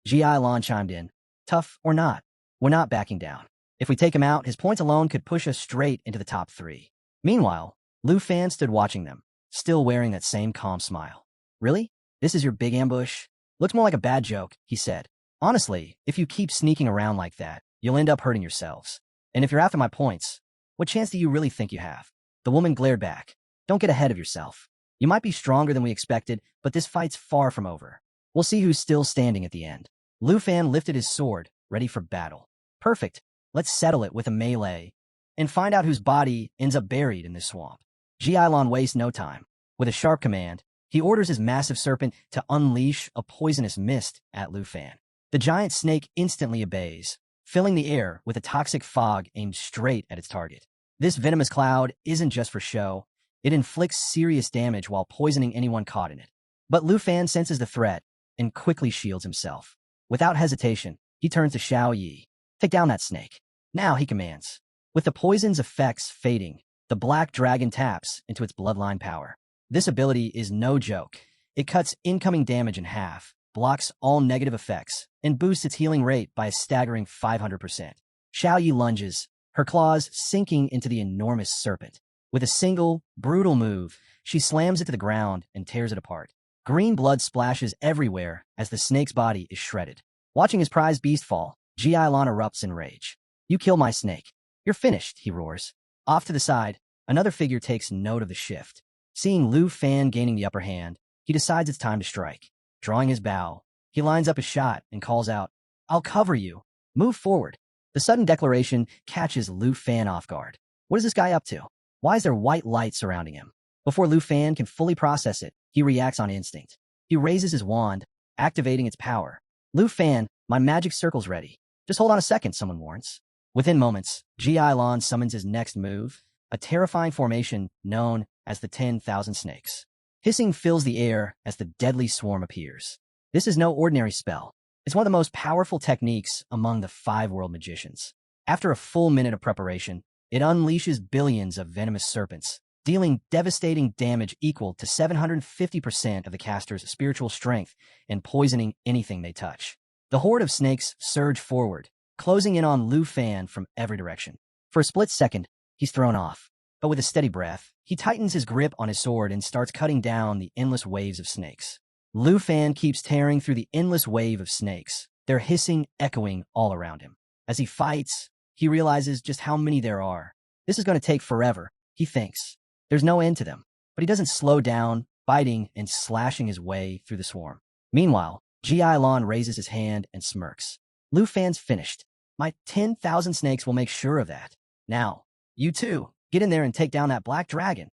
Ji Lon chimed in. Tough or not, we're not backing down. If we take him out, his points alone could push us straight into the top 3. Meanwhile, Lu Fan stood watching them, still wearing that same calm smile. Really? This is your big ambush? Looks more like a bad joke, he said. Honestly, if you keep sneaking around like that, you'll end up hurting yourselves. And if you're after my points, what chance do you really think you have? The woman glared back. Don't get ahead of yourself. You might be stronger than we expected, but this fight's far from over. We'll see who's still standing at the end. Lu Fan lifted his sword, ready for battle. Perfect. Let's settle it with a melee and find out whose body ends up buried in this swamp. Ji Ailon wastes no time. With a sharp command, he orders his massive serpent to unleash a poisonous mist at Lu Fan. The giant snake instantly obeys, filling the air with a toxic fog aimed straight at its target. This venomous cloud isn't just for show. It inflicts serious damage while poisoning anyone caught in it. But Lu Fan senses the threat and quickly shields himself. Without hesitation, he turns to Xiao Yi. Take down that snake. Now, he commands. With the poison's effects fading, the black dragon taps into its bloodline power. This ability is no joke. It cuts incoming damage in half, blocks all negative effects, and boosts its healing rate by a staggering 500%. Xiao Yi lunges, her claws sinking into the enormous serpent. With a single, brutal move, she slams it to the ground and tears it apart. Green blood splashes everywhere as the snake's body is shredded. Watching his prized beast fall, Ji Ailon erupts in rage. You kill my snake. You're finished, he roars. Off to the side, another figure takes note of the shift. Seeing Lu Fan gaining the upper hand, he decides it's time to strike. Drawing his bow, he lines up a shot and calls out, I'll cover you. Move forward. The sudden declaration catches Lu Fan off guard. What is this guy up to? Why is there white light surrounding him? Before Lu Fan can fully process it, he reacts on instinct. He raises his wand, activating its power. Lu Fan, my magic circle's ready. Just hold on a second, someone warns. Within moments, Ji Ailon summons his next move, a terrifying formation known as the 10,000 Snakes. Hissing fills the air as the deadly swarm appears. This is no ordinary spell. It's one of the most powerful techniques among the 5 world magicians. After a full minute of preparation, it unleashes billions of venomous serpents, dealing devastating damage equal to 750% of the caster's spiritual strength and poisoning anything they touch. The horde of snakes surge forward, closing in on Lu Fan from every direction. For a split second, he's thrown off, but with a steady breath, he tightens his grip on his sword and starts cutting down the endless waves of snakes. Lu Fan keeps tearing through the endless wave of snakes, their hissing echoing all around him. As he fights, he realizes just how many there are. This is going to take forever, he thinks. There's no end to them, but he doesn't slow down, biting and slashing his way through the swarm. Meanwhile, Ji Ailon raises his hand and smirks. Lu Fan's finished. My 10,000 snakes will make sure of that. Now, you too, get in there and take down that black dragon.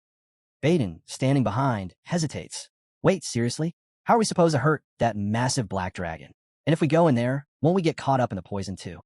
Baden, standing behind, hesitates. Wait, seriously? How are we supposed to hurt that massive black dragon? And if we go in there, won't we get caught up in the poison too?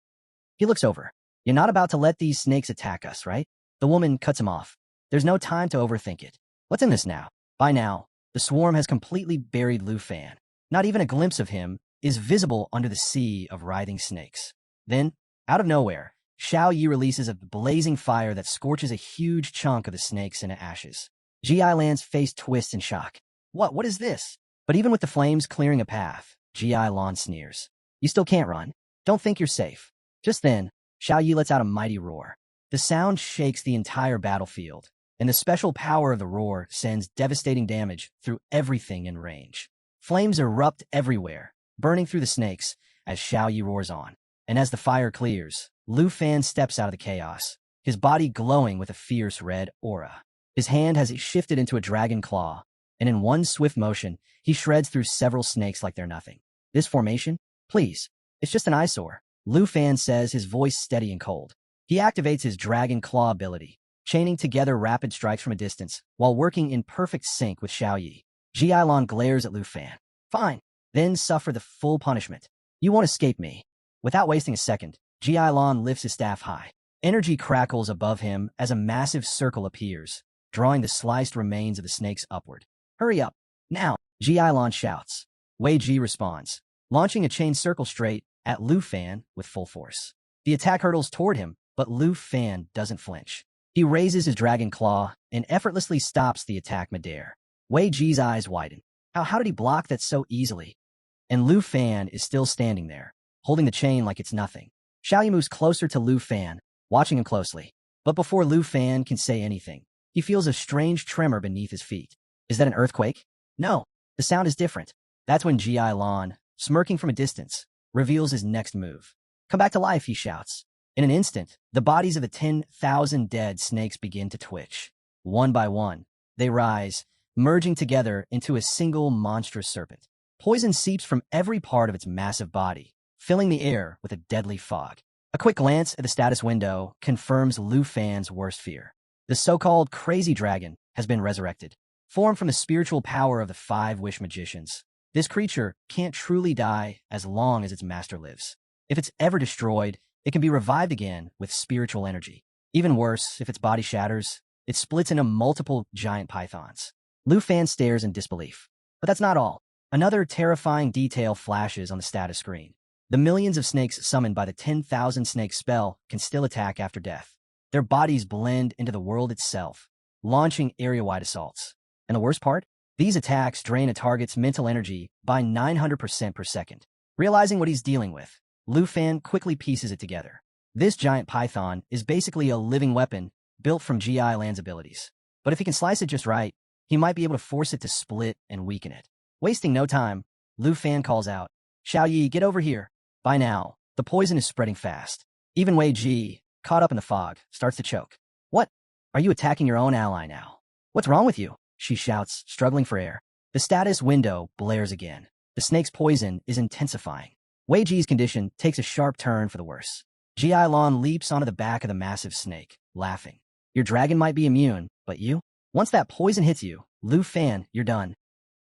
He looks over. You're not about to let these snakes attack us, right? The woman cuts him off. There's no time to overthink it. What's in this now? By now, the swarm has completely buried Lu Fan. Not even a glimpse of him is visible under the sea of writhing snakes. Then, out of nowhere, Xiao Yi releases a blazing fire that scorches a huge chunk of the snakes into ashes. Ji Ailon's face twists in shock. What is this? But even with the flames clearing a path, Ji Ailon sneers. You still can't run. Don't think you're safe. Just then, Xiao Yi lets out a mighty roar. The sound shakes the entire battlefield, and the special power of the roar sends devastating damage through everything in range. Flames erupt everywhere, burning through the snakes as Xiao Yi roars on. And as the fire clears, Lu Fan steps out of the chaos, his body glowing with a fierce red aura. His hand has shifted into a dragon claw, and in one swift motion, he shreds through several snakes like they're nothing. This formation? Please, it's just an eyesore, Lu Fan says, his voice steady and cold. He activates his dragon claw ability, chaining together rapid strikes from a distance, while working in perfect sync with Xiao Yi. Ji Ailon glares at Lu Fan. Fine, then suffer the full punishment. You won't escape me. Without wasting a second, Ji Ailon lifts his staff high. Energy crackles above him as a massive circle appears, drawing the sliced remains of the snakes upward. Hurry up, now, Ji Ailon shouts. Wei Ji responds, launching a chain circle straight at Lu Fan with full force. The attack hurtles toward him, but Lu Fan doesn't flinch. He raises his dragon claw and effortlessly stops the attack midair. Wei Ji's eyes widen. How did he block that so easily? And Lu Fan is still standing there, holding the chain like it's nothing. Xiao Yi moves closer to Lu Fan, watching him closely. But before Lu Fan can say anything, he feels a strange tremor beneath his feet. Is that an earthquake? No, the sound is different. That's when Ji Ailon, smirking from a distance, reveals his next move. Come back to life, he shouts. In an instant, the bodies of the 10,000 dead snakes begin to twitch. One by one, they rise, merging together into a single monstrous serpent. Poison seeps from every part of its massive body, filling the air with a deadly fog. A quick glance at the status window confirms Lu Fan's worst fear. The so-called crazy dragon has been resurrected, formed from the spiritual power of the 5 wish magicians. This creature can't truly die as long as its master lives. If it's ever destroyed, it can be revived again with spiritual energy. Even worse, if its body shatters, it splits into multiple giant pythons. Lu Fan stares in disbelief. But that's not all. Another terrifying detail flashes on the status screen. The millions of snakes summoned by the 10,000 snake spell can still attack after death. Their bodies blend into the world itself, launching area-wide assaults. And the worst part? These attacks drain a target's mental energy by 900% per second. Realizing what he's dealing with, Lu Fan quickly pieces it together. This giant python is basically a living weapon built from G.I. Land's abilities. But if he can slice it just right, he might be able to force it to split and weaken it. Wasting no time, Lu Fan calls out, "Xiao Yi, get over here." By now, the poison is spreading fast. Even Wei Ji, caught up in the fog, starts to choke. "What? Are you attacking your own ally now? What's wrong with you?" she shouts, struggling for air. The status window blares again. The snake's poison is intensifying. Wei Ji's condition takes a sharp turn for the worse. Ji Lan leaps onto the back of the massive snake, laughing. "Your dragon might be immune, but you? Once that poison hits you, Lu Fan, you're done."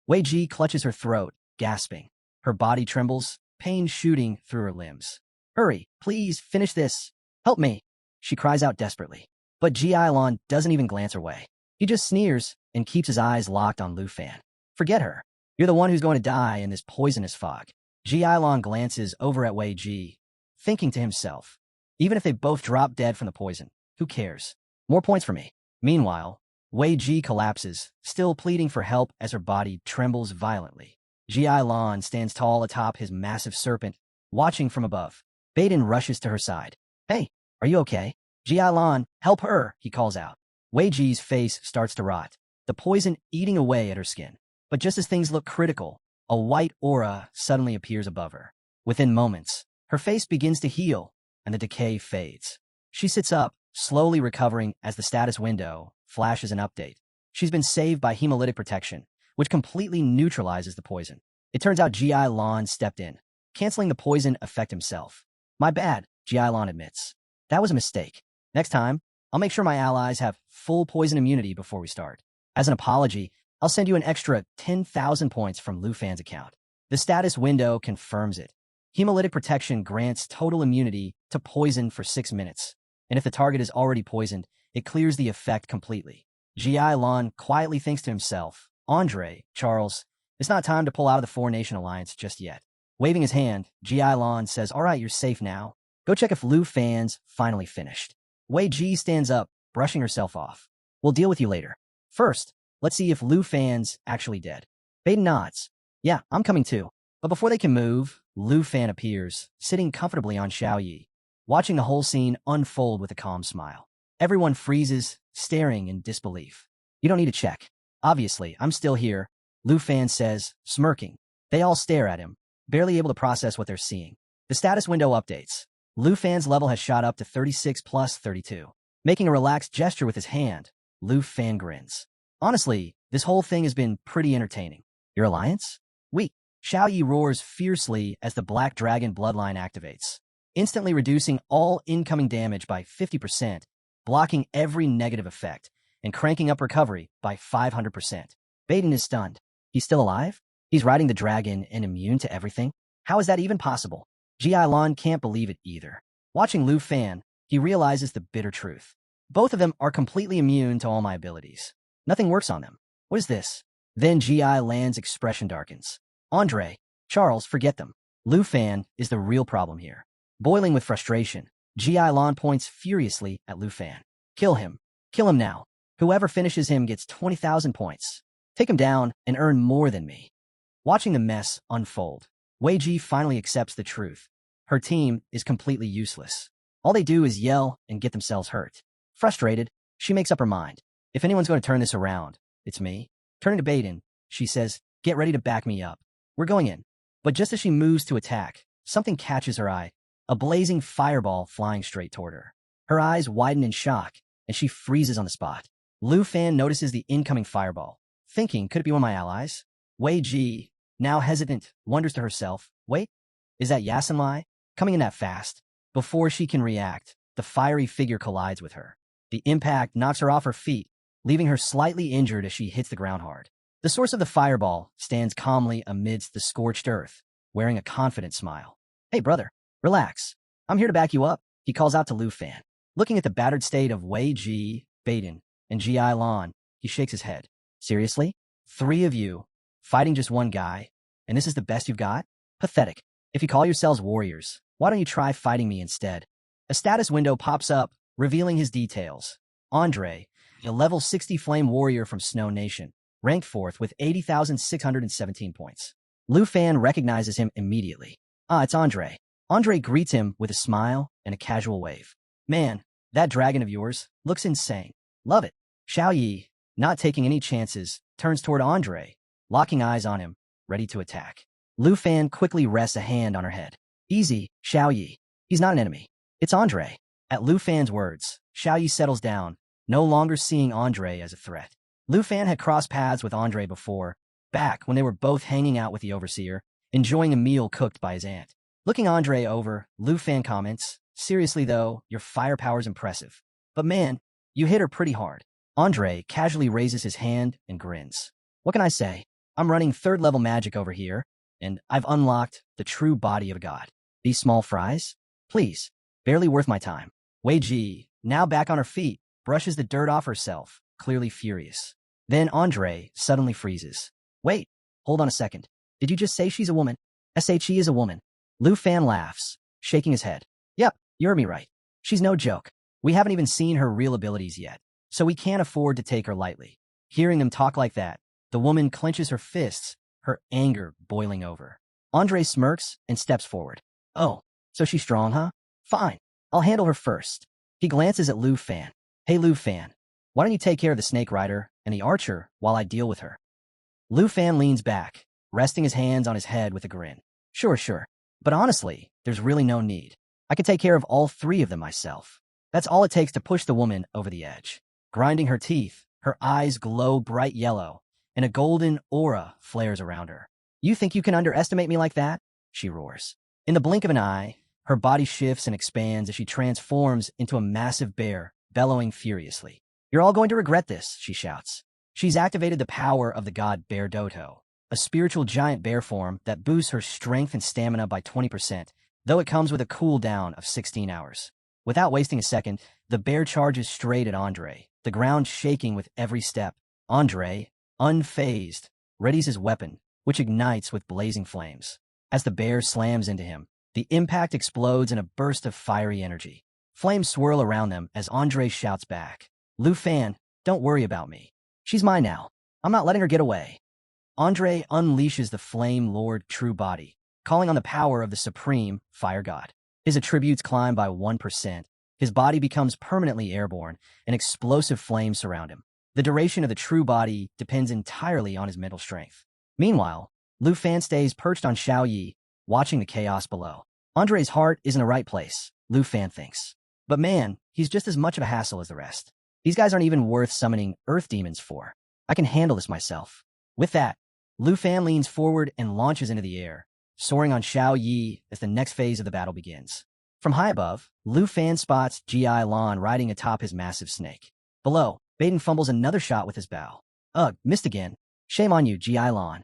Wei Ji clutches her throat, gasping. Her body trembles, pain shooting through her limbs. "Hurry, please, finish this. Help me," she cries out desperately. But Ji Lan doesn't even glance her way. He just sneers and keeps his eyes locked on Lu Fan. "Forget her. You're the one who's going to die in this poisonous fog." Ji Lan glances over at Wei Ji, thinking to himself, even if they both drop dead from the poison, who cares? More points for me. Meanwhile, Wei Ji collapses, still pleading for help as her body trembles violently. Ji Lan stands tall atop his massive serpent, watching from above. Baden rushes to her side. "Hey, are you okay?" "Ji Lan, help her," he calls out. Wei Ji's face starts to rot, the poison eating away at her skin. But just as things look critical, a white aura suddenly appears above her. Within moments, her face begins to heal, and the decay fades. She sits up, slowly recovering as the status window flashes an update. She's been saved by hemolytic protection, which completely neutralizes the poison. It turns out Ji Lan stepped in, canceling the poison effect himself. "My bad," Ji Lan admits. "That was a mistake. Next time, I'll make sure my allies have full poison immunity before we start. As an apology, I'll send you an extra 10,000 points from Lu Fan's account." The status window confirms it. Hemolytic protection grants total immunity to poison for 6 minutes, and if the target is already poisoned, it clears the effect completely. Ji Lan quietly thinks to himself, "Andre, Charles, it's not time to pull out of the 4-nation alliance just yet." Waving his hand, Ji Lan says, "All right, you're safe now. Go check if Lu Fan's finally finished." Wei Ji stands up, brushing herself off. "We'll deal with you later. First, let's see if Lu Fan's actually dead." Baden nods. "Yeah, I'm coming too." But before they can move, Lu Fan appears, sitting comfortably on Xiao Yi, watching the whole scene unfold with a calm smile. Everyone freezes, staring in disbelief. "You don't need to check. Obviously, I'm still here," Lu Fan says, smirking. They all stare at him, barely able to process what they're seeing. The status window updates. Lu Fan's level has shot up to 36 plus 32. Making a relaxed gesture with his hand, Lu Fan grins. "Honestly, this whole thing has been pretty entertaining." "Your alliance?" "We." Xiao Yi roars fiercely as the Black Dragon bloodline activates, instantly reducing all incoming damage by 50%, blocking every negative effect, and cranking up recovery by 500%. Baden is stunned. He's still alive? He's riding the dragon and immune to everything? How is that even possible? Ji Lan can't believe it either. Watching Lu Fan, he realizes the bitter truth. Both of them are completely immune to all my abilities. Nothing works on them. What is this? Then Ji Lan's expression darkens. "Andre, Charles, forget them. Lu Fan is the real problem here." Boiling with frustration, Ji Lan points furiously at Lu Fan. "Kill him. Kill him now. Whoever finishes him gets 20,000 points. Take him down and earn more than me." Watching the mess unfold, Wei Ji finally accepts the truth. Her team is completely useless. All they do is yell and get themselves hurt. Frustrated, she makes up her mind. If anyone's going to turn this around, it's me. Turning to Baden, she says, "Get ready to back me up. We're going in." But just as she moves to attack, something catches her eye. a blazing fireball flying straight toward her. Her eyes widen in shock, and she freezes on the spot. Lu Fan notices the incoming fireball, thinking, could it be one of my allies? Wei Ji, now hesitant, wonders to herself, wait, is that Yasenlai? Coming in that fast. Before she can react, the fiery figure collides with her. The impact knocks her off her feet, leaving her slightly injured as she hits the ground hard. The source of the fireball stands calmly amidst the scorched earth, wearing a confident smile. Hey, brother, relax. I'm here to back you up, he calls out to Lu Fan. Looking at the battered state of Wei Ji, Baden, and Ji Lan, he shakes his head. Seriously? 3 of you, fighting just one guy, and this is the best you've got? Pathetic. If you call yourselves warriors, why don't you try fighting me instead? A status window pops up, revealing his details. Andre, a level 60 flame warrior from Snow Nation, ranked 4th with 80,617 points. Lu Fan recognizes him immediately. Ah, it's Andre. Andre greets him with a smile and a casual wave. Man, that dragon of yours looks insane. Love it. Xiao Yi, not taking any chances, turns toward Andre, locking eyes on him, ready to attack. Lu Fan quickly rests a hand on her head. Easy, Xiao Yi. He's not an enemy. It's Andre. At Lu Fan's words, Xiao Yi settles down, no longer seeing Andre as a threat. Lu Fan had crossed paths with Andre before, back when they were both hanging out with the Overseer, enjoying a meal cooked by his aunt. Looking Andre over, Lu Fan comments, seriously though, your firepower's impressive. But man, you hit her pretty hard. Andre casually raises his hand and grins. What can I say? I'm running 3rd level magic over here, and I've unlocked the true body of a god. These small fries? Please, barely worth my time. Wei Ji, now back on her feet, brushes the dirt off herself, clearly furious. Then Andre suddenly freezes. Wait, hold on a second. Did you just say she's a woman? SHE is a woman. Lu Fan laughs, shaking his head. Yep, you heard me right. She's no joke. We haven't even seen her real abilities yet, so we can't afford to take her lightly. Hearing them talk like that, the woman clenches her fists, her anger boiling over. Andre smirks and steps forward. Oh, so she's strong, huh? Fine, I'll handle her first. He glances at Lu Fan. Hey, Lu Fan, why don't you take care of the Snake Rider and the Archer while I deal with her? Lu Fan leans back, resting his hands on his head with a grin. Sure. But honestly, there's really no need. I can take care of all 3 of them myself. That's all it takes to push the woman over the edge. Grinding her teeth, her eyes glow bright yellow, and a golden aura flares around her. You think you can underestimate me like that? She roars. In the blink of an eye, her body shifts and expands as she transforms into a massive bear, bellowing furiously. You're all going to regret this, she shouts. She's activated the power of the god Bear Doto, a spiritual giant bear form that boosts her strength and stamina by 20%, though it comes with a cooldown of 16 hours. Without wasting a second, the bear charges straight at Andre, the ground shaking with every step. Andre, unfazed, readies his weapon, which ignites with blazing flames. As the bear slams into him, the impact explodes in a burst of fiery energy. Flames swirl around them as Andre shouts back. Lu Fan, don't worry about me. She's mine now. I'm not letting her get away. Andre unleashes the Flame Lord True Body, calling on the power of the Supreme Fire God. His attributes climb by 1%. His body becomes permanently airborne, and explosive flames surround him. The duration of the True Body depends entirely on his mental strength. Meanwhile, Lu Fan stays perched on Xiao Yi, watching the chaos below. Andre's heart is in the right place, Lu Fan thinks. But man, he's just as much of a hassle as the rest. These guys aren't even worth summoning earth demons for. I can handle this myself. With that, Lu Fan leans forward and launches into the air, soaring on Xiao Yi as the next phase of the battle begins. From high above, Lu Fan spots Ji Lan riding atop his massive snake. Below, Baden fumbles another shot with his bow. Ugh, missed again. Shame on you, Ji Lan.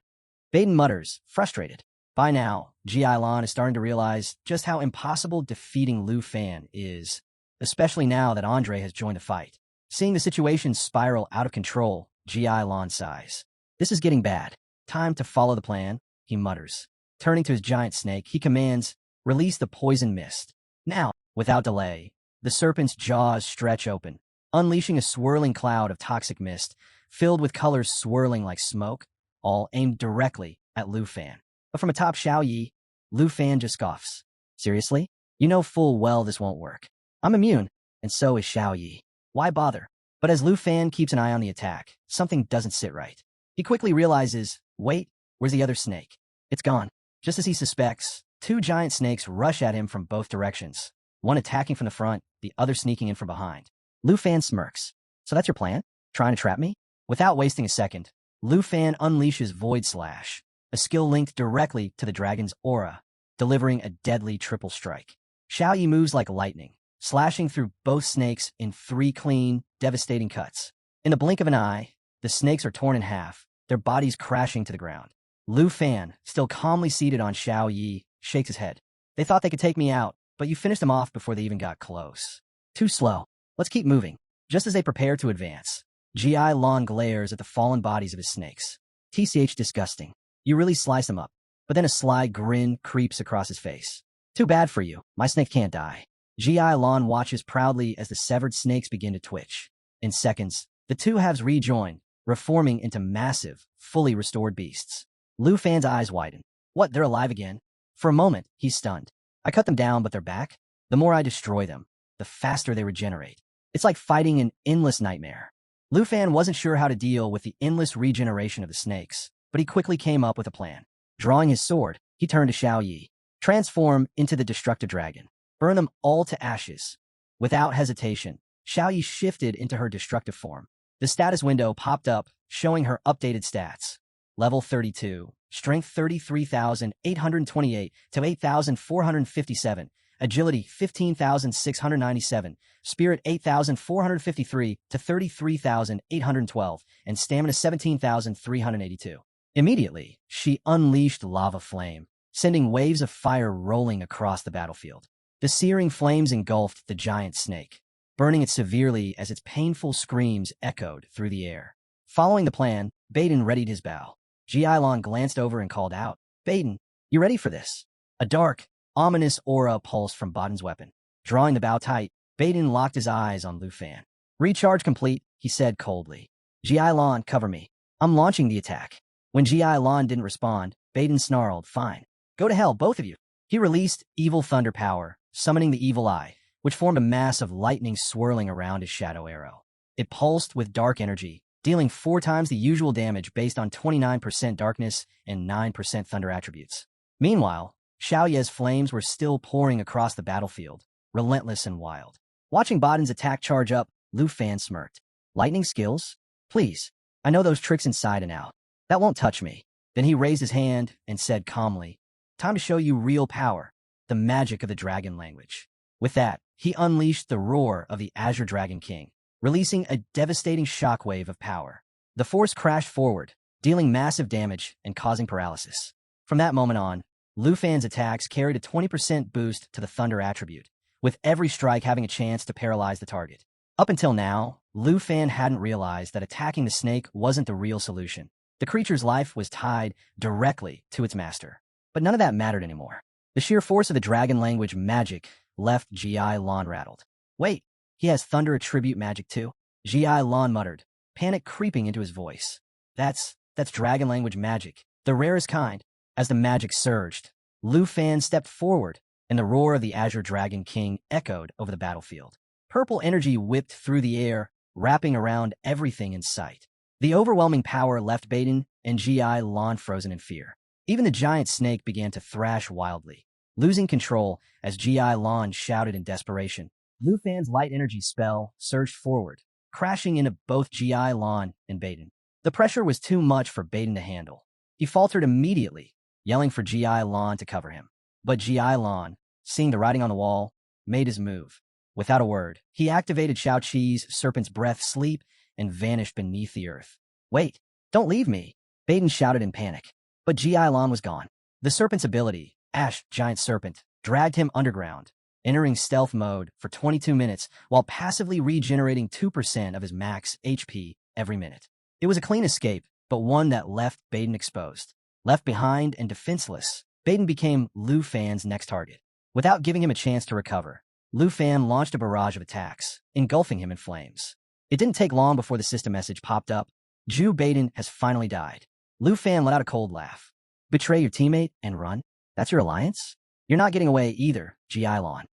Baden mutters, frustrated. By now, Ji Lan is starting to realize just how impossible defeating Lu Fan is, especially now that Andre has joined the fight. Seeing the situation spiral out of control, Ji Lan sighs. This is getting bad. Time to follow the plan, he mutters. Turning to his giant snake, he commands, release the poison mist. Now, without delay, the serpent's jaws stretch open, unleashing a swirling cloud of toxic mist, filled with colors swirling like smoke, all aimed directly at Lu Fan. But from atop Xiao Yi, Lu Fan just scoffs. Seriously? You know full well this won't work. I'm immune, and so is Xiao Yi. Why bother? But as Lu Fan keeps an eye on the attack, something doesn't sit right. He quickly realizes, wait, where's the other snake? It's gone. Just as he suspects, Two giant snakes rush at him from both directions, one attacking from the front, the other sneaking in from behind. Lu Fan smirks. So that's your plan? Trying to trap me? Without wasting a second, Lu Fan unleashes Void Slash, a skill linked directly to the dragon's aura, delivering a deadly triple strike. Xiao Yi moves like lightning, slashing through both snakes in 3 clean, devastating cuts. In the blink of an eye, the snakes are torn in half, their bodies crashing to the ground. Lu Fan, still calmly seated on Xiao Yi, shakes his head. They thought they could take me out, but you finished them off before they even got close. Too slow. Let's keep moving. Just as they prepare to advance, G.I. Lon glares at the fallen bodies of his snakes. TCH disgusting. You really slice them up. But then a sly grin creeps across his face. Too bad for you. My snake can't die. G.I. Lon watches proudly as the severed snakes begin to twitch. In seconds, the two halves rejoin, reforming into massive, fully restored beasts. Lu Fan's eyes widen. What, they're alive again? For a moment, he's stunned. I cut them down, but they're back? The more I destroy them, the faster they regenerate. It's like fighting an endless nightmare. Lu Fan wasn't sure how to deal with the endless regeneration of the snakes, but he quickly came up with a plan. Drawing his sword, he turned to Xiao Yi. Transform into the destructive dragon. Burn them all to ashes. Without hesitation, Xiao Yi shifted into her destructive form. The status window popped up, showing her updated stats. Level 32, Strength 33,828 to 8,457, Agility 15,697, Spirit 8,453 to 33,812, and Stamina 17,382. Immediately, she unleashed lava flame, sending waves of fire rolling across the battlefield. The searing flames engulfed the giant snake, burning it severely as its painful screams echoed through the air. Following the plan, Baden readied his bow. G.I. Lon glanced over and called out, Baden, you ready for this? A dark, ominous aura pulsed from Baden's weapon. Drawing the bow tight, Baden locked his eyes on Lu Fan. Recharge complete, he said coldly. G.I. Lon, cover me. I'm launching the attack. When G.I. Lon didn't respond, Baden snarled, fine. Go to hell, both of you. He released Evil Thunder Power, summoning the Evil Eye, which formed a mass of lightning swirling around his shadow arrow. It pulsed with dark energy, dealing 4 times the usual damage based on 29% darkness and 9% thunder attributes. Meanwhile, Xiao Ye's flames were still pouring across the battlefield, relentless and wild. Watching Baden's attack charge up, Lu Fan smirked. Lightning skills? Please. I know those tricks inside and out. That won't touch me. Then he raised his hand and said calmly, time to show you real power, the magic of the dragon language. With that, he unleashed the roar of the Azure Dragon King, releasing a devastating shockwave of power. The force crashed forward, dealing massive damage and causing paralysis. From that moment on, Lu Fan's attacks carried a 20% boost to the thunder attribute, with every strike having a chance to paralyze the target. Up until now, Lu Fan hadn't realized that attacking the snake wasn't the real solution. The creature's life was tied directly to its master. But none of that mattered anymore. The sheer force of the dragon language magic left G.I. Lon rattled. Wait, he has thunder attribute magic too? G.I. Lon muttered, panic creeping into his voice. That's dragon language magic, the rarest kind. As the magic surged, Lu Fan stepped forward, and the roar of the Azure Dragon King echoed over the battlefield. Purple energy whipped through the air, wrapping around everything in sight. The overwhelming power left Baden and G.I. Lon frozen in fear. Even the giant snake began to thrash wildly, losing control as G.I. Lon shouted in desperation. Lu Fan's light energy spell surged forward, crashing into both G.I. Lon and Baden. The pressure was too much for Baden to handle. He faltered immediately, yelling for G.I. Lon to cover him. But G.I. Lon, seeing the writing on the wall, made his move. Without a word, he activated Shao Qi's Serpent's Breath Sleep and vanished beneath the earth. Wait, don't leave me, Baden shouted in panic. But G.I. Lon was gone. The Serpent's ability, Ash, Giant Serpent, dragged him underground, entering stealth mode for 22 minutes while passively regenerating 2% of his max HP every minute. It was a clean escape, but one that left Baden exposed. Left behind and defenseless, Baden became Lu Fan's next target. Without giving him a chance to recover, Lu Fan launched a barrage of attacks, engulfing him in flames. It didn't take long before the system message popped up. Ju Baden has finally died. Lu Fan let out a cold laugh. Betray your teammate and run? That's your alliance? You're not getting away either, G.I. Lon.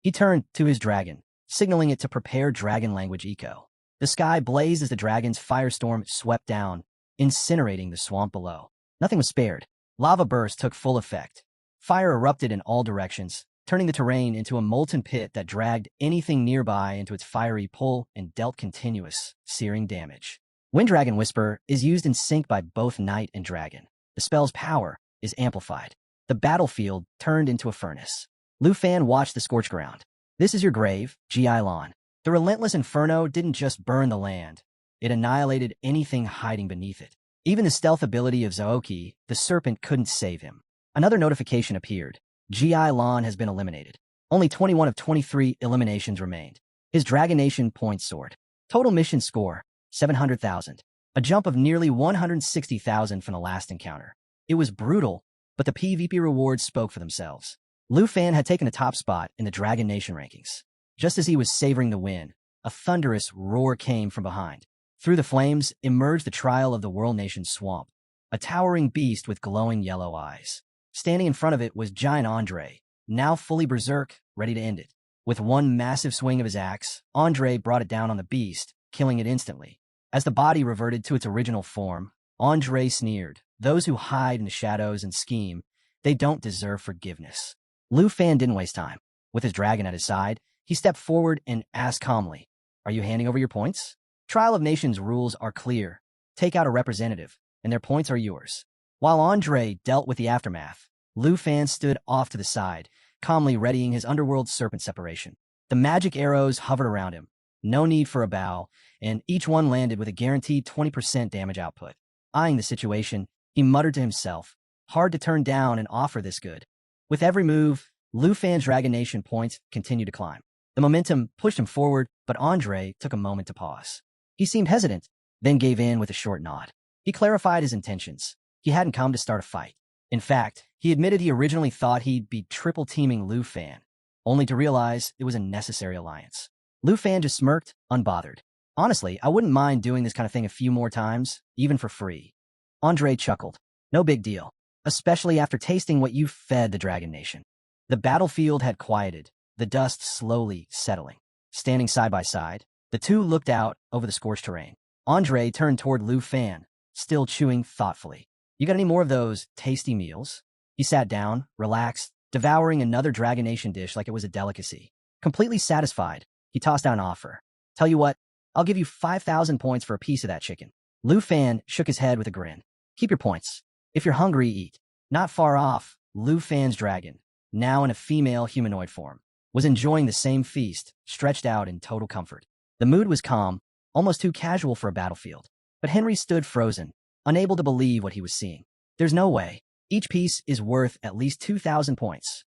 He turned to his dragon, signaling it to prepare dragon language eco. The sky blazed as the dragon's firestorm swept down, incinerating the swamp below. Nothing was spared. Lava bursts took full effect, Fire erupted in all directions, turning the terrain into a molten pit that dragged anything nearby into its fiery pull and dealt continuous, searing damage. Winddragon Whisper is used in sync by both knight and dragon. The spell's power is amplified. The battlefield turned into a furnace. Lu Fan watched the scorched ground. This is your grave, Ji Lan. The relentless inferno didn't just burn the land. It annihilated anything hiding beneath it. Even the stealth ability of Zaoki, the serpent, couldn't save him. Another notification appeared. Ji Lan has been eliminated. Only 21 of 23 eliminations remained. His Dragon Nation point soared. Total mission score, 700,000. A jump of nearly 160,000 from the last encounter. It was brutal, but the PvP rewards spoke for themselves. Lu Fan had taken the top spot in the Dragon Nation rankings. Just as he was savoring the win, a thunderous roar came from behind. Through the flames emerged the trial of the World Nation Swamp, a towering beast with glowing yellow eyes. Standing in front of it was Giant Andre, now fully berserk, ready to end it. With one massive swing of his axe, Andre brought it down on the beast, killing it instantly. As the body reverted to its original form, Andre sneered, "Those who hide in the shadows and scheme, they don't deserve forgiveness." Lu Fan didn't waste time. With his dragon at his side, he stepped forward and asked calmly, "Are you handing over your points?" Trial of Nations rules are clear. Take out a representative, and their points are yours. While Andre dealt with the aftermath, Lu Fan stood off to the side, calmly readying his underworld serpent separation. The magic arrows hovered around him. No need for a bow, and each one landed with a guaranteed 20% damage output. Eyeing the situation, he muttered to himself, hard to turn down an offer this good. With every move, Lu Fan's Dragon Nation points continued to climb. The momentum pushed him forward, but Andre took a moment to pause. He seemed hesitant, then gave in with a short nod. He clarified his intentions. He hadn't come to start a fight. In fact, he admitted he originally thought he'd be triple-teaming Lu Fan, only to realize it was a necessary alliance. Lu Fan just smirked, unbothered. "Honestly, I wouldn't mind doing this kind of thing a few more times, even for free." Andre chuckled. "No big deal, especially after tasting what you fed the Dragon Nation." The battlefield had quieted, the dust slowly settling. Standing side by side, the two looked out over the scorched terrain. Andre turned toward Lu Fan, still chewing thoughtfully. "You got any more of those tasty meals?" He sat down, relaxed, devouring another Dragon Nation dish like it was a delicacy. Completely satisfied, he tossed out an offer. "Tell you what, I'll give you 5,000 points for a piece of that chicken." Lu Fan shook his head with a grin. "Keep your points. If you're hungry, eat." Not far off, Lu Fan's dragon, now in a female humanoid form, was enjoying the same feast, stretched out in total comfort. The mood was calm, almost too casual for a battlefield. But Henry stood frozen, unable to believe what he was seeing. There's no way. Each piece is worth at least 2,000 points.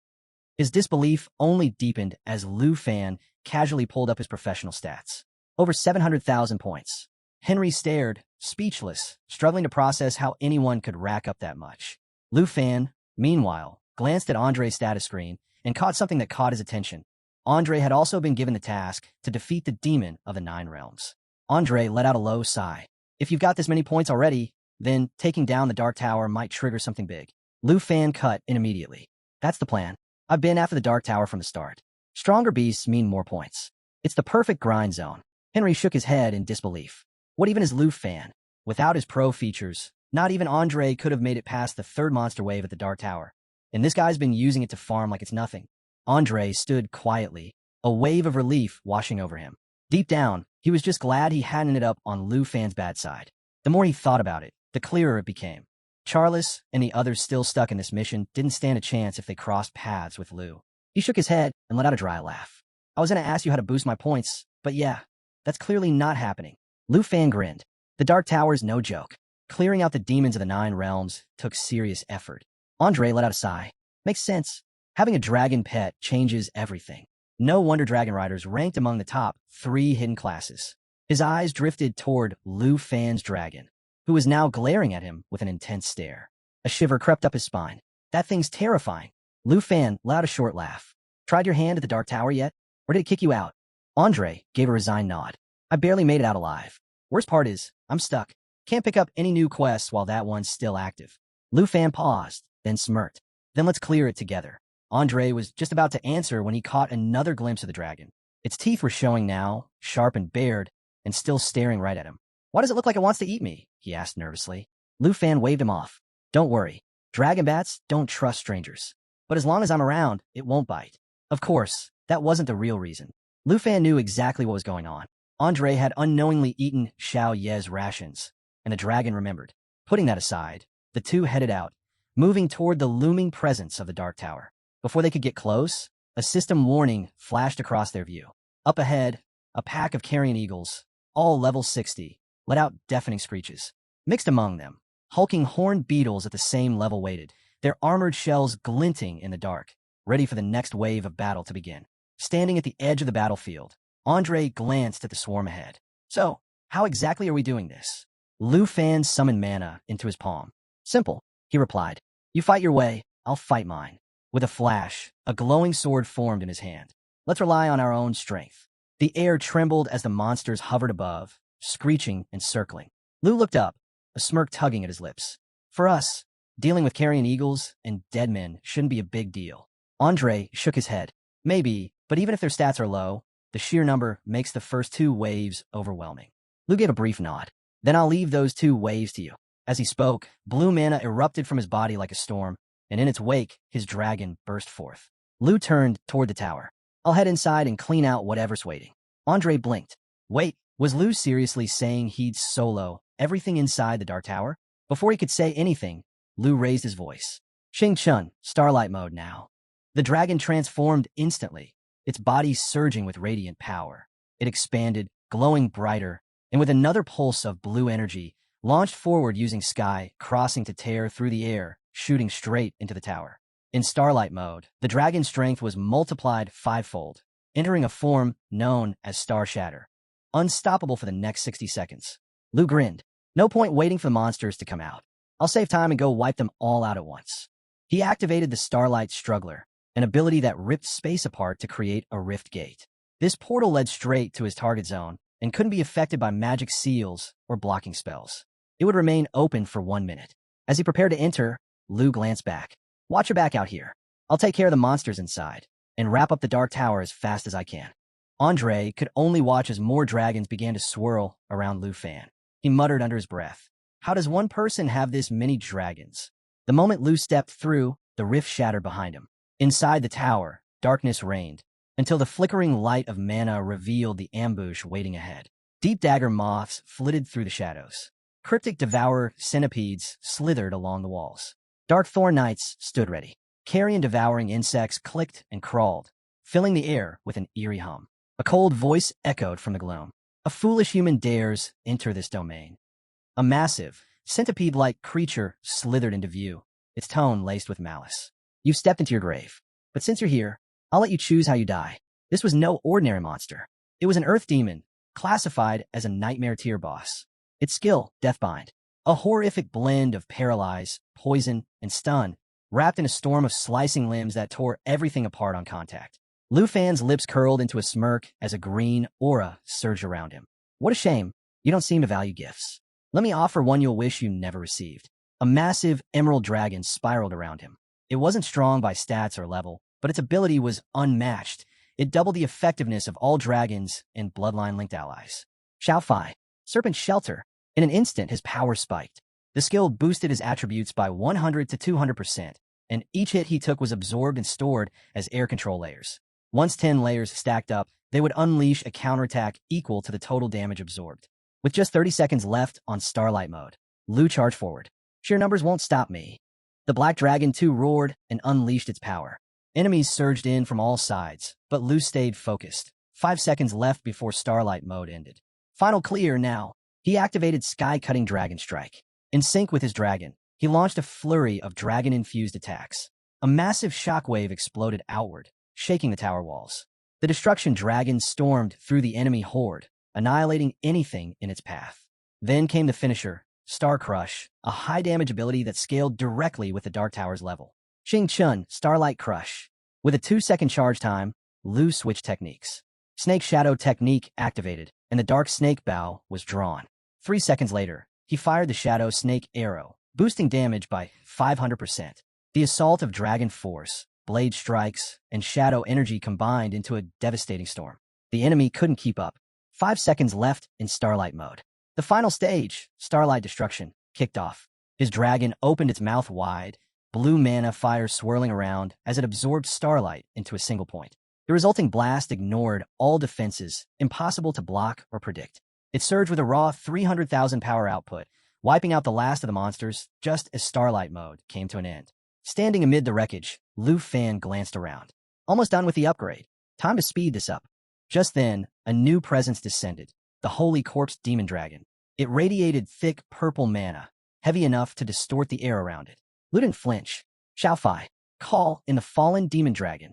His disbelief only deepened as Lu Fan casually pulled up his professional stats. Over 700,000 points. Henry stared, speechless, struggling to process how anyone could rack up that much. Lu Fan, meanwhile, glanced at Andre's status screen and caught something that caught his attention. Andre had also been given the task to defeat the demon of the 9 realms. Andre let out a low sigh. "If you've got this many points already, then taking down the Dark Tower might trigger something big." Lu Fan cut in immediately. "That's the plan. I've been after the Dark Tower from the start. Stronger beasts mean more points. It's the perfect grind zone." Henry shook his head in disbelief. What even is Lu Fan? Without his pro features, not even Andre could have made it past the 3rd monster wave at the Dark Tower. And this guy's been using it to farm like it's nothing. Andre stood quietly, a wave of relief washing over him. Deep down, he was just glad he hadn't ended up on Lu Fan's bad side. The more he thought about it, the clearer it became. Charles and the others still stuck in this mission didn't stand a chance if they crossed paths with Lu. He shook his head and let out a dry laugh. "I was going to ask you how to boost my points, but yeah, that's clearly not happening." Lu Fan grinned. The Dark Tower's no joke. Clearing out the demons of the 9 realms took serious effort. Andre let out a sigh. Makes sense. Having a dragon pet changes everything. No wonder dragon riders ranked among the top 3 hidden classes. His eyes drifted toward Lu Fan's dragon, who was now glaring at him with an intense stare. A shiver crept up his spine. "That thing's terrifying." Lu Fan let out a short laugh. "Tried your hand at the Dark Tower yet? Or did it kick you out?" Andre gave a resigned nod. "I barely made it out alive. Worst part is, I'm stuck. Can't pick up any new quests while that one's still active." Lu Fan paused, then smirked. "Then let's clear it together." Andre was just about to answer when he caught another glimpse of the dragon. Its teeth were showing now, sharp and bared, and still staring right at him. "Why does it look like it wants to eat me?" he asked nervously. Lu Fan waved him off. "Don't worry. Dragon bats don't trust strangers." but as long as I'm around, it won't bite. Of course, that wasn't the real reason. Lu Fan knew exactly what was going on. Andre had unknowingly eaten Xiao Ye's rations, and the dragon remembered. Putting that aside, the two headed out, moving toward the looming presence of the Dark Tower. Before they could get close, a system warning flashed across their view. Up ahead, a pack of carrion eagles, all level 60, let out deafening screeches. Mixed among them, hulking horned beetles at the same level waited, their armored shells glinting in the dark, ready for the next wave of battle to begin. Standing at the edge of the battlefield, Andre glanced at the swarm ahead. So, how exactly are we doing this? Lu Fan summoned mana into his palm. Simple, he replied. You fight your way, I'll fight mine. With a flash, a glowing sword formed in his hand. Let's rely on our own strength. The air trembled as the monsters hovered above, screeching and circling. Lu looked up, a smirk tugging at his lips. For us, dealing with carrion eagles and dead men shouldn't be a big deal. Andre shook his head. Maybe, but even if their stats are low, the sheer number makes the first two waves overwhelming. Lu gave a brief nod. Then I'll leave those two waves to you. As he spoke, blue mana erupted from his body like a storm, and in its wake, his dragon burst forth. Lu turned toward the tower. I'll head inside and clean out whatever's waiting. Andre blinked. Wait, was Lu seriously saying he'd solo everything inside the Dark Tower? Before he could say anything, Lu raised his voice. Xing Chun, Starlight mode now. The dragon transformed instantly, its body surging with radiant power. It expanded, glowing brighter, and with another pulse of blue energy, launched forward using sky, crossing to tear through the air, shooting straight into the tower. In Starlight mode, the dragon's strength was multiplied fivefold, entering a form known as Star Shatter. Unstoppable for the next 60 seconds. Lu grinned. No point waiting for the monsters to come out. I'll save time and go wipe them all out at once. He activated the Starlight Struggler, an ability that ripped space apart to create a rift gate. This portal led straight to his target zone and couldn't be affected by magic seals or blocking spells. It would remain open for 1 minute. As he prepared to enter, Lu glanced back. Watch your back out here. I'll take care of the monsters inside and wrap up the Dark Tower as fast as I can. Andre could only watch as more dragons began to swirl around Lu Fan. He muttered under his breath. How does one person have this many dragons? The moment Lu stepped through, the rift shattered behind him. Inside the tower, darkness reigned, until the flickering light of mana revealed the ambush waiting ahead. Deep dagger moths flitted through the shadows. Cryptic devourer centipedes slithered along the walls. Dark thorn knights stood ready. Carrion-devouring insects clicked and crawled, filling the air with an eerie hum. A cold voice echoed from the gloom. A foolish human dares enter this domain. A massive, centipede-like creature slithered into view, its tone laced with malice. You've stepped into your grave, but since you're here, I'll let you choose how you die. This was no ordinary monster. It was an earth demon, classified as a nightmare tier boss. Its skill, Deathbind, a horrific blend of paralyze, poison, and stun, wrapped in a storm of slicing limbs that tore everything apart on contact. Lu Fan's lips curled into a smirk as a green aura surged around him. What a shame, you don't seem to value gifts. Let me offer one you'll wish you never received. A massive emerald dragon spiraled around him. It wasn't strong by stats or level, but its ability was unmatched. It doubled the effectiveness of all dragons and bloodline-linked allies. Xiao Fai, Serpent Shelter. In an instant, his power spiked. The skill boosted his attributes by 100 to 200%, and each hit he took was absorbed and stored as air control layers. Once 10 layers stacked up, they would unleash a counterattack equal to the total damage absorbed. With just 30 seconds left on Starlight mode, Lu charged forward. Sheer numbers won't stop me. The Black Dragon too roared and unleashed its power. Enemies surged in from all sides, but Lu stayed focused. 5 seconds left before Starlight mode ended. Final clear now. He activated Sky-Cutting Dragon Strike. In sync with his dragon, he launched a flurry of dragon-infused attacks. A massive shockwave exploded outward, shaking the tower walls. The destruction dragon stormed through the enemy horde, annihilating anything in its path. Then came the finisher, Star Crush, a high-damage ability that scaled directly with the Dark Tower's level. Xing Chun, Starlight Crush. With a 2-second charge time, Lu switched techniques. Snake Shadow technique activated, and the Dark Snake Bow was drawn. 3 seconds later, he fired the Shadow Snake Arrow, boosting damage by 500%. The assault of Dragon Force, Blade Strikes, and Shadow Energy combined into a devastating storm. The enemy couldn't keep up. 5 seconds left in Starlight mode. The final stage, Starlight Destruction, kicked off. His dragon opened its mouth wide, blue mana fire swirling around as it absorbed starlight into a single point. The resulting blast ignored all defenses, impossible to block or predict. It surged with a raw 300,000 power output, wiping out the last of the monsters just as Starlight Mode came to an end. Standing amid the wreckage, Lu Fan glanced around. Almost done with the upgrade. Time to speed this up. Just then, a new presence descended, the Holy Corpse Demon Dragon. It radiated thick purple mana, heavy enough to distort the air around it. Lu didn't flinch. Xiaofai, call in the fallen demon dragon.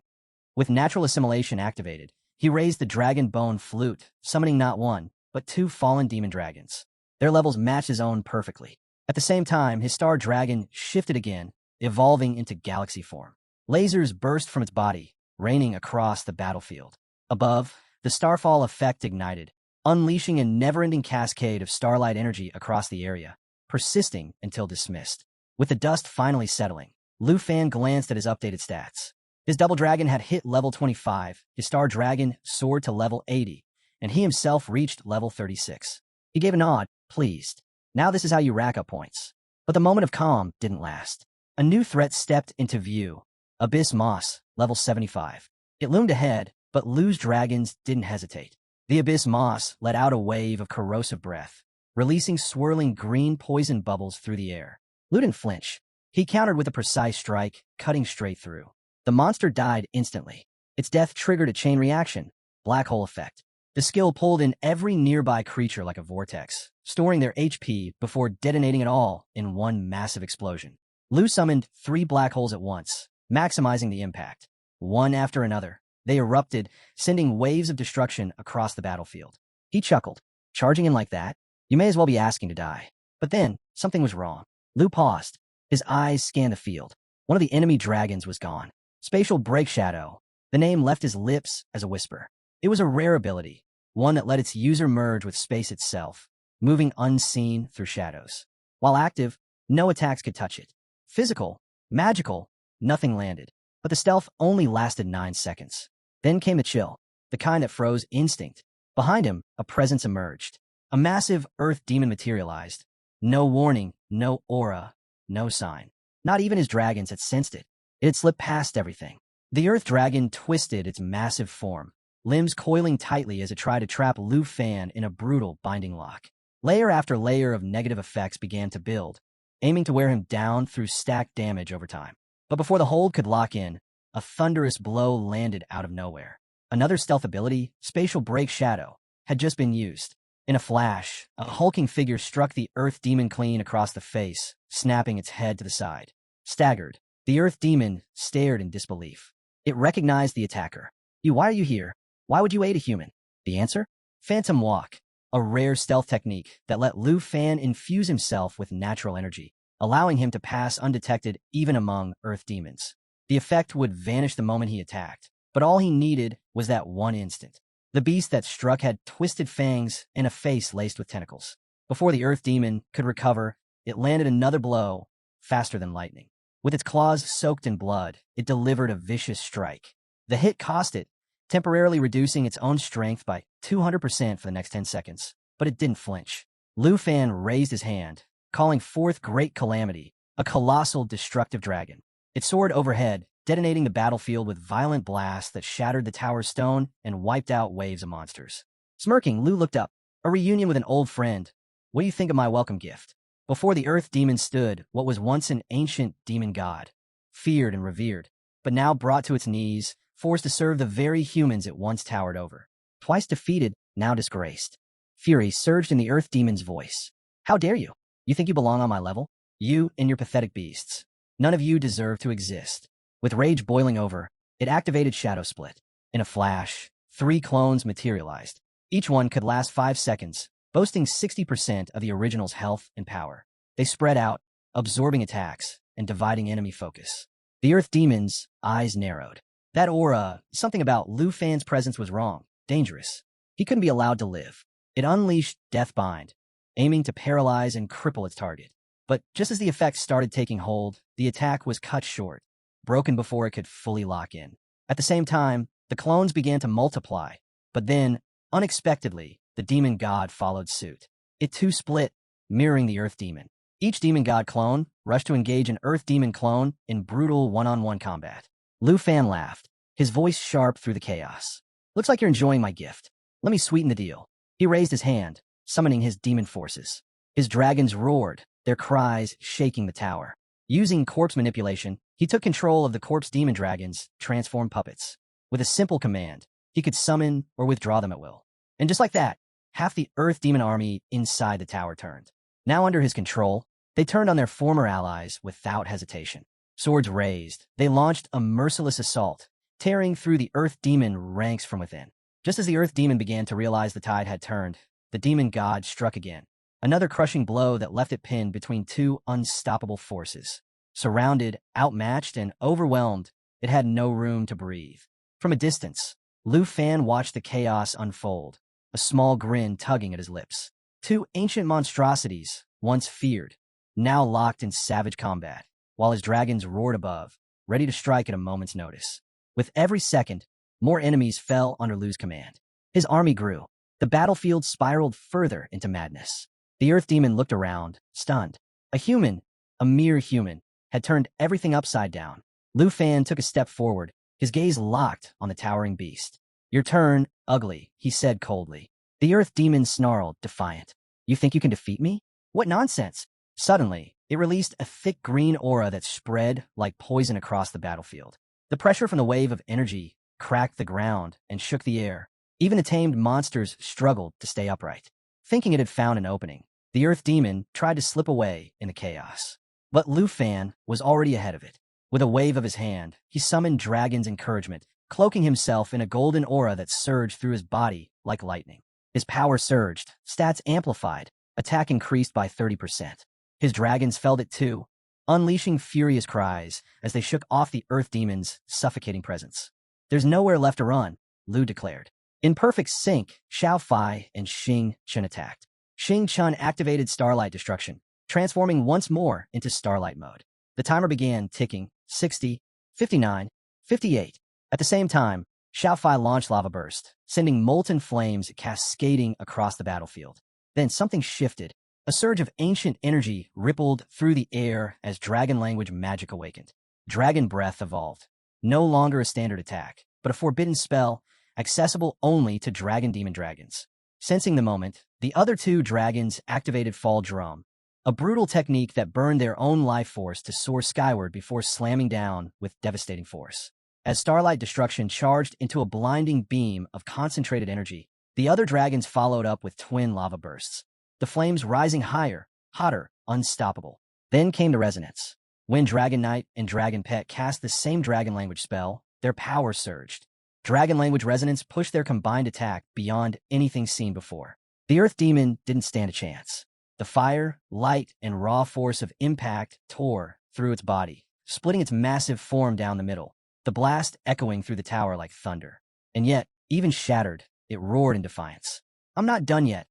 With natural assimilation activated, he raised the dragon bone flute, summoning not one, but two fallen demon dragons. Their levels matched his own perfectly. At the same time, his star dragon shifted again, evolving into galaxy form. Lasers burst from its body, raining across the battlefield. Above, the starfall effect ignited, unleashing a never-ending cascade of starlight energy across the area, persisting until dismissed. With the dust finally settling, Lu Fan glanced at his updated stats. His double dragon had hit level 25, his star dragon soared to level 80, and he himself reached level 36. He gave a nod, pleased. Now this is how you rack up points. But the moment of calm didn't last. A new threat stepped into view. Abyss Moss, level 75. It loomed ahead, but Lu's dragons didn't hesitate. The Abyss Moss let out a wave of corrosive breath, releasing swirling green poison bubbles through the air. Lu didn't flinch. He countered with a precise strike, cutting straight through. The monster died instantly. Its death triggered a chain reaction, black hole effect. The skill pulled in every nearby creature like a vortex, storing their HP before detonating it all in one massive explosion. Lu summoned 3 black holes at once, maximizing the impact. One after another, they erupted, sending waves of destruction across the battlefield. He chuckled. Charging in like that? You may as well be asking to die. But then, something was wrong. Lu paused. His eyes scanned the field. One of the enemy dragons was gone. Spatial Break Shadow. The name left his lips as a whisper. It was a rare ability, one that let its user merge with space itself, moving unseen through shadows. While active, no attacks could touch it. Physical, magical, nothing landed. But the stealth only lasted 9 seconds. Then came the chill, the kind that froze instinct. Behind him, a presence emerged. A massive earth demon materialized. No warning, no aura, no sign. Not even his dragons had sensed it. It had slipped past everything. The earth dragon twisted its massive form, limbs coiling tightly as it tried to trap Lu Fan in a brutal binding lock. Layer after layer of negative effects began to build, aiming to wear him down through stacked damage over time. But before the hold could lock in, a thunderous blow landed out of nowhere. Another stealth ability, Spatial Break Shadow, had just been used. In a flash, a hulking figure struck the earth demon clean across the face, snapping its head to the side. Staggered, the earth demon stared in disbelief. It recognized the attacker. Why are you here? Why would you aid a human? The answer? Phantom Walk, a rare stealth technique that let Lu Fan infuse himself with natural energy, allowing him to pass undetected even among earth demons. The effect would vanish the moment he attacked, but all he needed was that one instant. The beast that struck had twisted fangs and a face laced with tentacles. Before the earth demon could recover, it landed another blow, faster than lightning. With its claws soaked in blood, it delivered a vicious strike. The hit cost it, temporarily reducing its own strength by 200% for the next 10 seconds. But it didn't flinch. Lu Fan raised his hand, calling forth Great Calamity, a colossal destructive dragon. It soared overhead, detonating the battlefield with violent blasts that shattered the tower's stone and wiped out waves of monsters. Smirking, Lu looked up. A reunion with an old friend. What do you think of my welcome gift? Before the earth demon stood what was once an ancient demon god, feared and revered, but now brought to its knees, forced to serve the very humans it once towered over. Twice defeated, now disgraced. Fury surged in the earth demon's voice. How dare you? You think you belong on my level? You and your pathetic beasts. None of you deserve to exist. With rage boiling over, it activated Shadow Split. In a flash, 3 clones materialized. Each one could last 5 seconds, boasting 60% of the original's health and power. They spread out, absorbing attacks and dividing enemy focus. The earth demon's eyes narrowed. That aura, something about Lu Fan's presence was wrong, dangerous. He couldn't be allowed to live. It unleashed Deathbind, aiming to paralyze and cripple its target. But just as the effects started taking hold, the attack was cut short, broken before it could fully lock in. At the same time, the clones began to multiply, but then, unexpectedly, the demon god followed suit. It too split, mirroring the earth demon. Each demon god clone rushed to engage an earth demon clone in brutal one-on-one combat. Lu Fan laughed, his voice sharp through the chaos. Looks like you're enjoying my gift. Let me sweeten the deal. He raised his hand, summoning his demon forces. His dragons roared, their cries shaking the tower. Using corpse manipulation, he took control of the corpse demon dragons, transformed puppets. With a simple command, he could summon or withdraw them at will. And just like that, half the earth demon army inside the tower turned. Now under his control, they turned on their former allies without hesitation. Swords raised, they launched a merciless assault, tearing through the earth demon ranks from within. Just as the earth demon began to realize the tide had turned, the demon god struck again. Another crushing blow that left it pinned between two unstoppable forces. Surrounded, outmatched, and overwhelmed, it had no room to breathe. From a distance, Lu Fan watched the chaos unfold, a small grin tugging at his lips. Two ancient monstrosities, once feared, now locked in savage combat, while his dragons roared above, ready to strike at a moment's notice. With every second, more enemies fell under Lu's command. His army grew. The battlefield spiraled further into madness. The earth demon looked around, stunned. A human, a mere human, had turned everything upside down. Lu Fan took a step forward, his gaze locked on the towering beast. Your turn, ugly, he said coldly. The earth demon snarled, defiant. You think you can defeat me? What nonsense! Suddenly, it released a thick green aura that spread like poison across the battlefield. The pressure from the wave of energy cracked the ground and shook the air. Even the tamed monsters struggled to stay upright. Thinking it had found an opening, the earth demon tried to slip away in the chaos. But Lu Fan was already ahead of it. With a wave of his hand, he summoned Dragon's encouragement, cloaking himself in a golden aura that surged through his body like lightning. His power surged, stats amplified, attack increased by 30%. His dragons felt it too, unleashing furious cries as they shook off the earth demon's suffocating presence. There's nowhere left to run, Lu declared. In perfect sync, Xiao Fai and Xing Chun attacked. Xing Chun activated Starlight Destruction, transforming once more into Starlight mode. The timer began ticking, 60, 59, 58. At the same time, Xiao Fai launched Lava Burst, sending molten flames cascading across the battlefield. Then something shifted. A surge of ancient energy rippled through the air as dragon language magic awakened. Dragon Breath evolved. No longer a standard attack, but a forbidden spell accessible only to dragon demon dragons. Sensing the moment, the other two dragons activated Fall Drum, a brutal technique that burned their own life force to soar skyward before slamming down with devastating force. As Starlight Destruction charged into a blinding beam of concentrated energy, the other dragons followed up with twin lava bursts, the flames rising higher, hotter, unstoppable. Then came the resonance. When Dragon Knight and Dragon Pet cast the same dragon language spell, their power surged. Dragon language resonance pushed their combined attack beyond anything seen before. The Earth Demon didn't stand a chance. The fire, light, and raw force of impact tore through its body, splitting its massive form down the middle, the blast echoing through the tower like thunder. And yet, even shattered, it roared in defiance. I'm not done yet.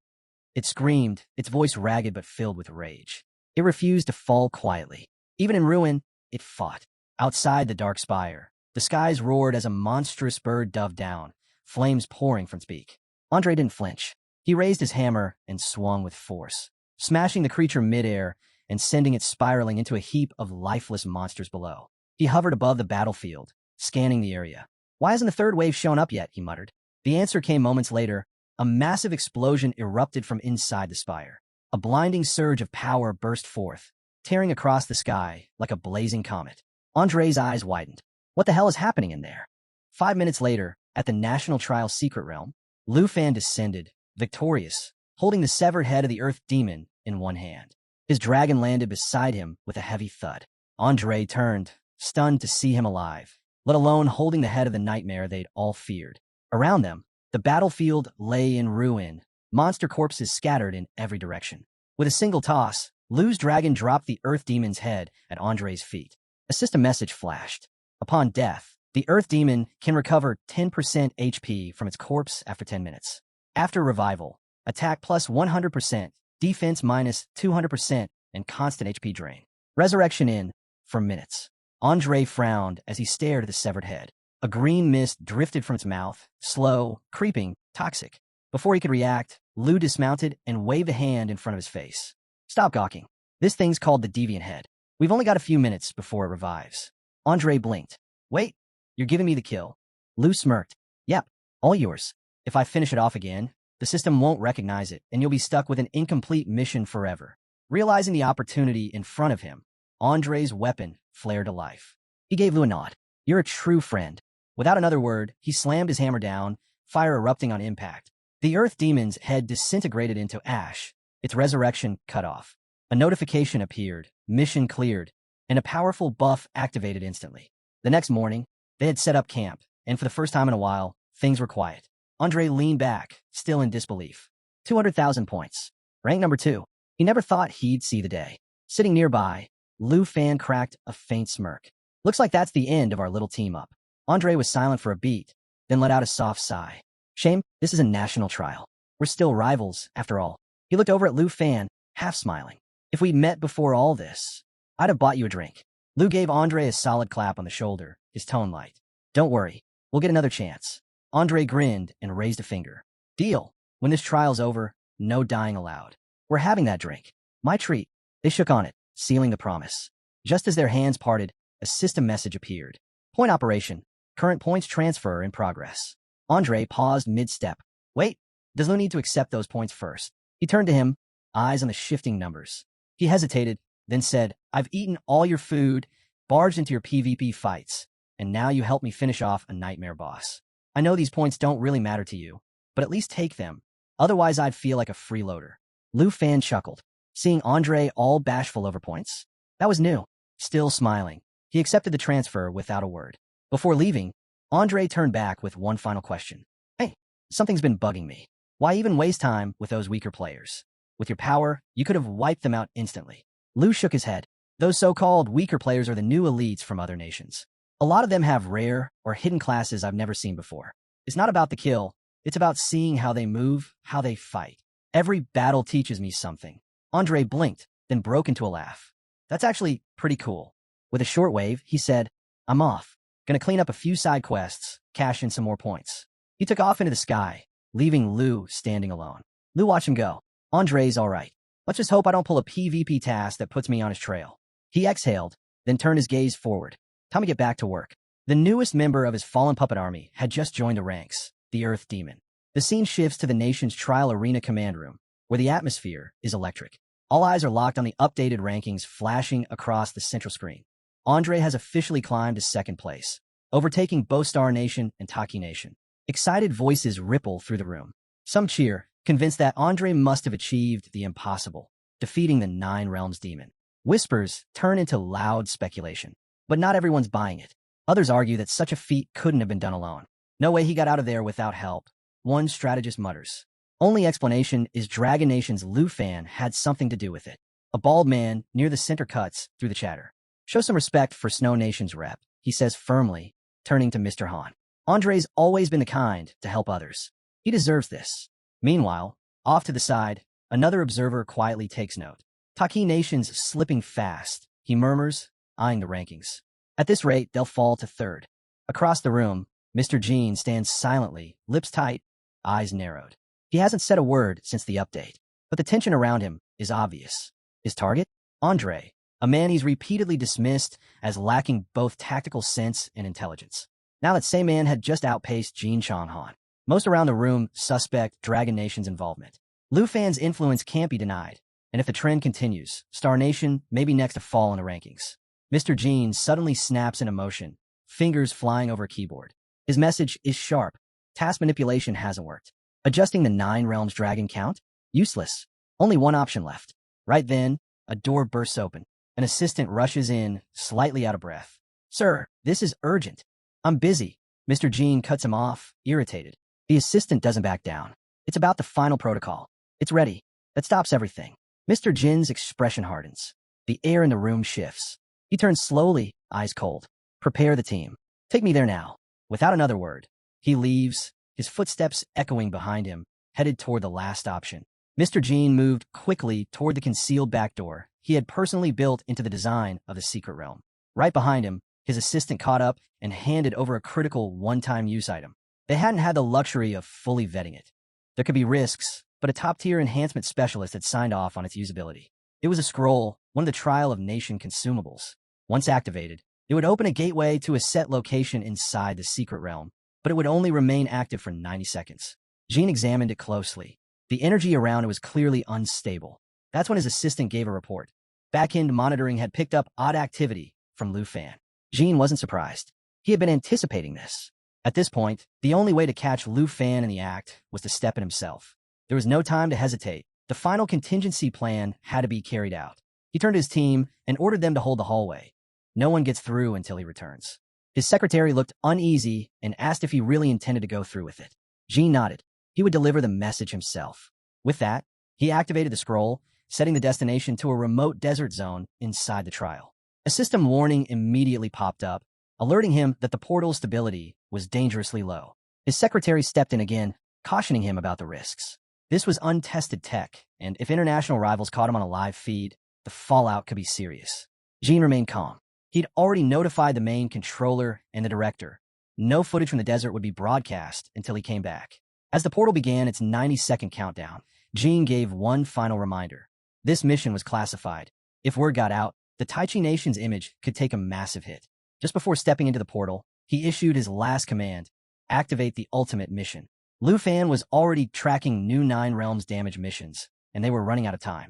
It screamed, its voice ragged but filled with rage. It refused to fall quietly. Even in ruin, it fought. Outside the dark spire, the skies roared as a monstrous bird dove down, flames pouring from its beak. Andre didn't flinch. He raised his hammer and swung with force, smashing the creature midair and sending it spiraling into a heap of lifeless monsters below. He hovered above the battlefield, scanning the area. Why hasn't the third wave shown up yet? He muttered. The answer came moments later. A massive explosion erupted from inside the spire. A blinding surge of power burst forth, tearing across the sky like a blazing comet. Andre's eyes widened. What the hell is happening in there? 5 minutes later, at the National Trial Secret Realm, Lu Fan descended, victorious, holding the severed head of the Earth Demon in one hand. His dragon landed beside him with a heavy thud. Andre turned, stunned to see him alive, let alone holding the head of the nightmare they'd all feared. Around them, the battlefield lay in ruin, monster corpses scattered in every direction. With a single toss, Lu's dragon dropped the Earth Demon's head at Andre's feet. A system message flashed. Upon death, the Earth Demon can recover 10% HP from its corpse after 10 minutes. After revival, attack plus 100%, defense minus 200%, and constant HP drain. Resurrection in for minutes. Andre frowned as he stared at the severed head. A green mist drifted from its mouth, slow, creeping, toxic. Before he could react, Lu dismounted and waved a hand in front of his face. Stop gawking. This thing's called the deviant head. We've only got a few minutes before it revives. Andre blinked. Wait, you're giving me the kill. Lou smirked. Yep, all yours. If I finish it off again, the system won't recognize it, and you'll be stuck with an incomplete mission forever. Realizing the opportunity in front of him, Andre's weapon flared to life. He gave Lou a nod. You're a true friend. Without another word, he slammed his hammer down, fire erupting on impact. The Earth Demon's head disintegrated into ash, its resurrection cut off. A notification appeared, mission cleared, and a powerful buff activated instantly. The next morning, they had set up camp, and for the first time in a while, things were quiet. Andre leaned back, still in disbelief. 200,000 points. Rank number 2. He never thought he'd see the day. Sitting nearby, Lou Fan cracked a faint smirk. Looks like that's the end of our little team-up. Andre was silent for a beat, then let out a soft sigh. Shame, this is a national trial. We're still rivals, after all. He looked over at Lou Fan, half smiling. If we'd met before all this, I'd have bought you a drink. Lou gave Andre a solid clap on the shoulder, his tone light. Don't worry, we'll get another chance. Andre grinned and raised a finger. Deal. When this trial's over, no dying allowed. We're having that drink. My treat. They shook on it, sealing the promise. Just as their hands parted, a system message appeared. Point operation. Current points transfer in progress. Andre paused mid-step. Wait, does Lou need to accept those points first? He turned to him, eyes on the shifting numbers. He hesitated, then said, I've eaten all your food, barged into your PvP fights, and now you help me finish off a nightmare boss. I know these points don't really matter to you, but at least take them. Otherwise, I'd feel like a freeloader. Lou Fan chuckled, seeing Andre all bashful over points. That was new. Still smiling, he accepted the transfer without a word. Before leaving, Andre turned back with one final question. Hey, something's been bugging me. Why even waste time with those weaker players? With your power, you could have wiped them out instantly. Lou shook his head. Those so-called weaker players are the new elites from other nations. A lot of them have rare or hidden classes I've never seen before. It's not about the kill. It's about seeing how they move, how they fight. Every battle teaches me something. Andre blinked, then broke into a laugh. That's actually pretty cool. With a short wave, he said, I'm off. Gonna clean up a few side quests, cash in some more points. He took off into the sky, leaving Lou standing alone. Lou watched him go. Andre's all right. Let's just hope I don't pull a PvP task that puts me on his trail. He exhaled, then turned his gaze forward. Time to get back to work. The newest member of his fallen puppet army had just joined the ranks, the Earth Demon. The scene shifts to the nation's trial arena command room, where the atmosphere is electric. All eyes are locked on the updated rankings flashing across the central screen. Andre has officially climbed to second place, overtaking both Star Nation and Taki Nation. Excited voices ripple through the room. Some cheer, convinced that Andre must have achieved the impossible, defeating the Nine Realms demon. Whispers turn into loud speculation, but not everyone's buying it. Others argue that such a feat couldn't have been done alone. No way he got out of there without help. One strategist mutters. Only explanation is Dragon Nation's Lou Fan had something to do with it. A bald man near the center cuts through the chatter. Show some respect for Snow Nation's rep, he says firmly, turning to Mr. Han. Andre's always been the kind to help others. He deserves this. Meanwhile, off to the side, another observer quietly takes note. Taki Nation's slipping fast, he murmurs, eyeing the rankings. At this rate, they'll fall to third. Across the room, Mr. Jean stands silently, lips tight, eyes narrowed. He hasn't said a word since the update, but the tension around him is obvious. His target? Andre, a man he's repeatedly dismissed as lacking both tactical sense and intelligence. Now that same man had just outpaced Jean Han. Most around the room suspect Dragon Nation's involvement. Lou Fan's influence can't be denied, and if the trend continues, Star Nation may be next to fall in the rankings. Mr. Jean suddenly snaps into motion, fingers flying over a keyboard. His message is sharp. Task manipulation hasn't worked. Adjusting the Nine Realms dragon count? Useless. Only one option left. Right then, a door bursts open. An assistant rushes in, slightly out of breath. Sir, this is urgent. I'm busy. Mr. Jean cuts him off, irritated. The assistant doesn't back down. It's about the final protocol. It's ready. That stops everything. Mr. Jin's expression hardens. The air in the room shifts. He turns slowly, eyes cold. Prepare the team. Take me there now. Without another word, he leaves, his footsteps echoing behind him, headed toward the last option. Mr. Jean moved quickly toward the concealed back door he had personally built into the design of the secret realm. Right behind him, his assistant caught up and handed over a critical one-time use item. They hadn't had the luxury of fully vetting it. There could be risks, but a top-tier enhancement specialist had signed off on its usability. It was a scroll, one of the Trial of Nation consumables. Once activated, it would open a gateway to a set location inside the secret realm, but it would only remain active for 90 seconds. Jean examined it closely. The energy around it was clearly unstable. That's when his assistant gave a report. Back-end monitoring had picked up odd activity from Lu Fan. Jean wasn't surprised. He had been anticipating this. At this point, the only way to catch Lu Fan in the act was to step in himself. There was no time to hesitate. The final contingency plan had to be carried out. He turned to his team and ordered them to hold the hallway. No one gets through until he returns. His secretary looked uneasy and asked if he really intended to go through with it. Jean nodded. He would deliver the message himself. With that, he activated the scroll, setting the destination to a remote desert zone inside the trial. A system warning immediately popped up, alerting him that the portal's stability was dangerously low. His secretary stepped in again, cautioning him about the risks. This was untested tech, and if international rivals caught him on a live feed, the fallout could be serious. Jean remained calm. He'd already notified the main controller and the director. No footage from the desert would be broadcast until he came back. As the portal began its 90-second countdown, Jean gave one final reminder. This mission was classified. If word got out, the Taichi Nation's image could take a massive hit. Just before stepping into the portal, he issued his last command: activate the ultimate mission. Lu Fan was already tracking new Nine Realms damage missions, and they were running out of time.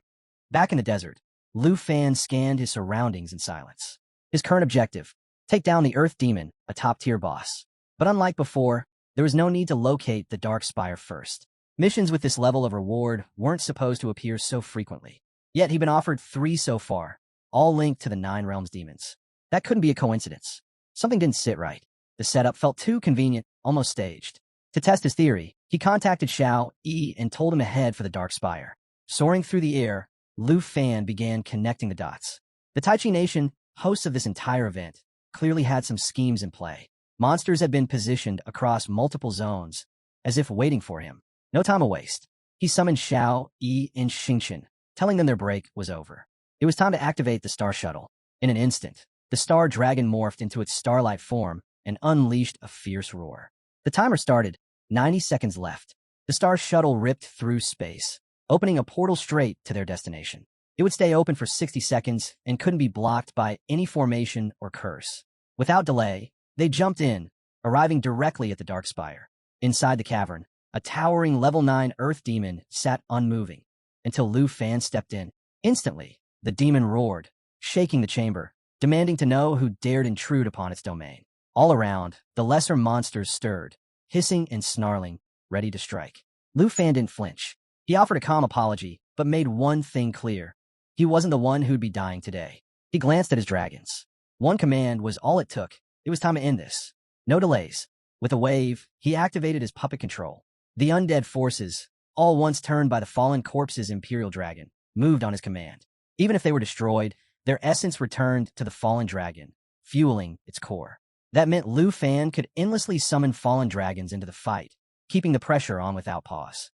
Back in the desert, Lu Fan scanned his surroundings in silence. His current objective: take down the Earth Demon, a top-tier boss. But unlike before, there was no need to locate the Dark Spire first. Missions with this level of reward weren't supposed to appear so frequently. Yet he'd been offered 3 so far, all linked to the Nine Realms demons. That couldn't be a coincidence. Something didn't sit right. The setup felt too convenient, almost staged. To test his theory, he contacted Xiao Yi and told him to head for the Dark Spire. Soaring through the air, Lu Fan began connecting the dots. The Taichi Nation, hosts of this entire event, clearly had some schemes in play. Monsters had been positioned across multiple zones, as if waiting for him. No time to waste. He summoned Xiao Yi and Xingchen, telling them their break was over. It was time to activate the Star Shuttle. In an instant, the Star Dragon morphed into its starlight form and unleashed a fierce roar. The timer started. 90 seconds left. The Star Shuttle ripped through space, opening a portal straight to their destination. It would stay open for 60 seconds and couldn't be blocked by any formation or curse. Without delay, they jumped in, arriving directly at the Dark Spire. Inside the cavern, a towering level 9 Earth Demon sat unmoving, until Lu Fan stepped in. Instantly, the demon roared, shaking the chamber, demanding to know who dared intrude upon its domain. All around, the lesser monsters stirred, hissing and snarling, ready to strike. Lu Fan didn't flinch. He offered a calm apology, but made one thing clear. He wasn't the one who'd be dying today. He glanced at his dragons. One command was all it took. It was time to end this. No delays. With a wave, he activated his puppet control. The undead forces, all once turned by the fallen corpse's Imperial Dragon, moved on his command. Even if they were destroyed, their essence returned to the fallen dragon, fueling its core. That meant Lu Fan could endlessly summon fallen dragons into the fight, keeping the pressure on without pause.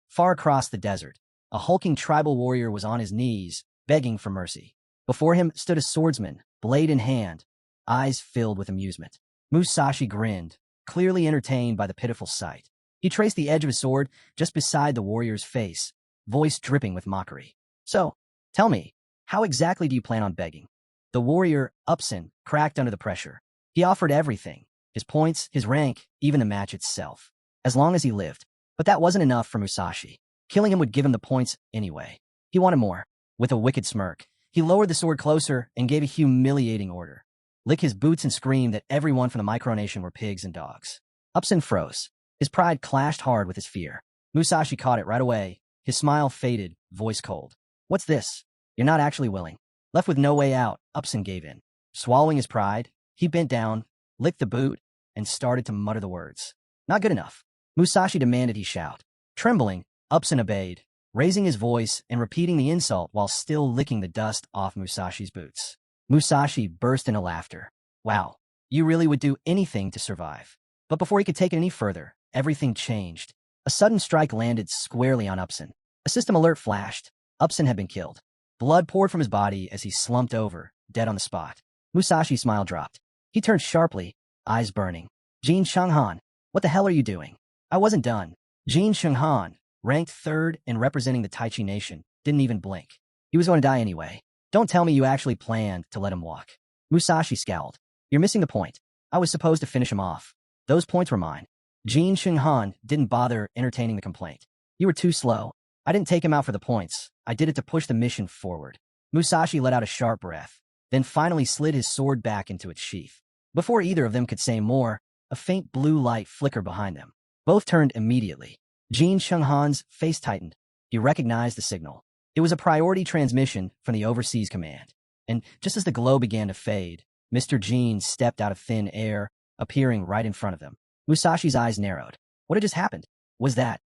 Far across the desert, a hulking tribal warrior was on his knees, begging for mercy. Before him stood a swordsman, blade in hand, eyes filled with amusement. Musashi grinned, clearly entertained by the pitiful sight. He traced the edge of his sword just beside the warrior's face, voice dripping with mockery. "So, tell me, how exactly do you plan on begging?" The warrior, Upson, cracked under the pressure. He offered everything, his points, his rank, even the match itself, as long as he lived. But that wasn't enough for Musashi. Killing him would give him the points anyway. He wanted more. With a wicked smirk, he lowered the sword closer and gave a humiliating order. Lick his boots and scream that everyone from the Micronation were pigs and dogs. Upson froze. His pride clashed hard with his fear. Musashi caught it right away. His smile faded, voice cold. "What's this? You're not actually willing." Left with no way out, Upson gave in. Swallowing his pride, he bent down, licked the boot, and started to mutter the words. "Not good enough." Musashi demanded he shout. Trembling, Upson obeyed, raising his voice and repeating the insult while still licking the dust off Musashi's boots. Musashi burst into laughter. "Wow, you really would do anything to survive." But before he could take it any further, everything changed. A sudden strike landed squarely on Upson. A system alert flashed. Upson had been killed. Blood poured from his body as he slumped over, dead on the spot. Musashi's smile dropped. He turned sharply, eyes burning. "Jin Shenghan, what the hell are you doing?" "I wasn't done." Jin Shenghan, ranked 3rd and representing the Taichi Nation, didn't even blink. He was going to die anyway. Don't tell me you actually planned to let him walk. Musashi scowled. You're missing the point. I was supposed to finish him off. Those points were mine. Jin Shenghan didn't bother entertaining the complaint. You were too slow. I didn't take him out for the points. I did it to push the mission forward. Musashi let out a sharp breath, then finally slid his sword back into its sheath. Before either of them could say more, a faint blue light flickered behind them. Both turned immediately. Jin Shenghan's face tightened. He recognized the signal. It was a priority transmission from the Overseas Command. And just as the glow began to fade, Mr. Jin stepped out of thin air, appearing right in front of them. Musashi's eyes narrowed. What had just happened? Was that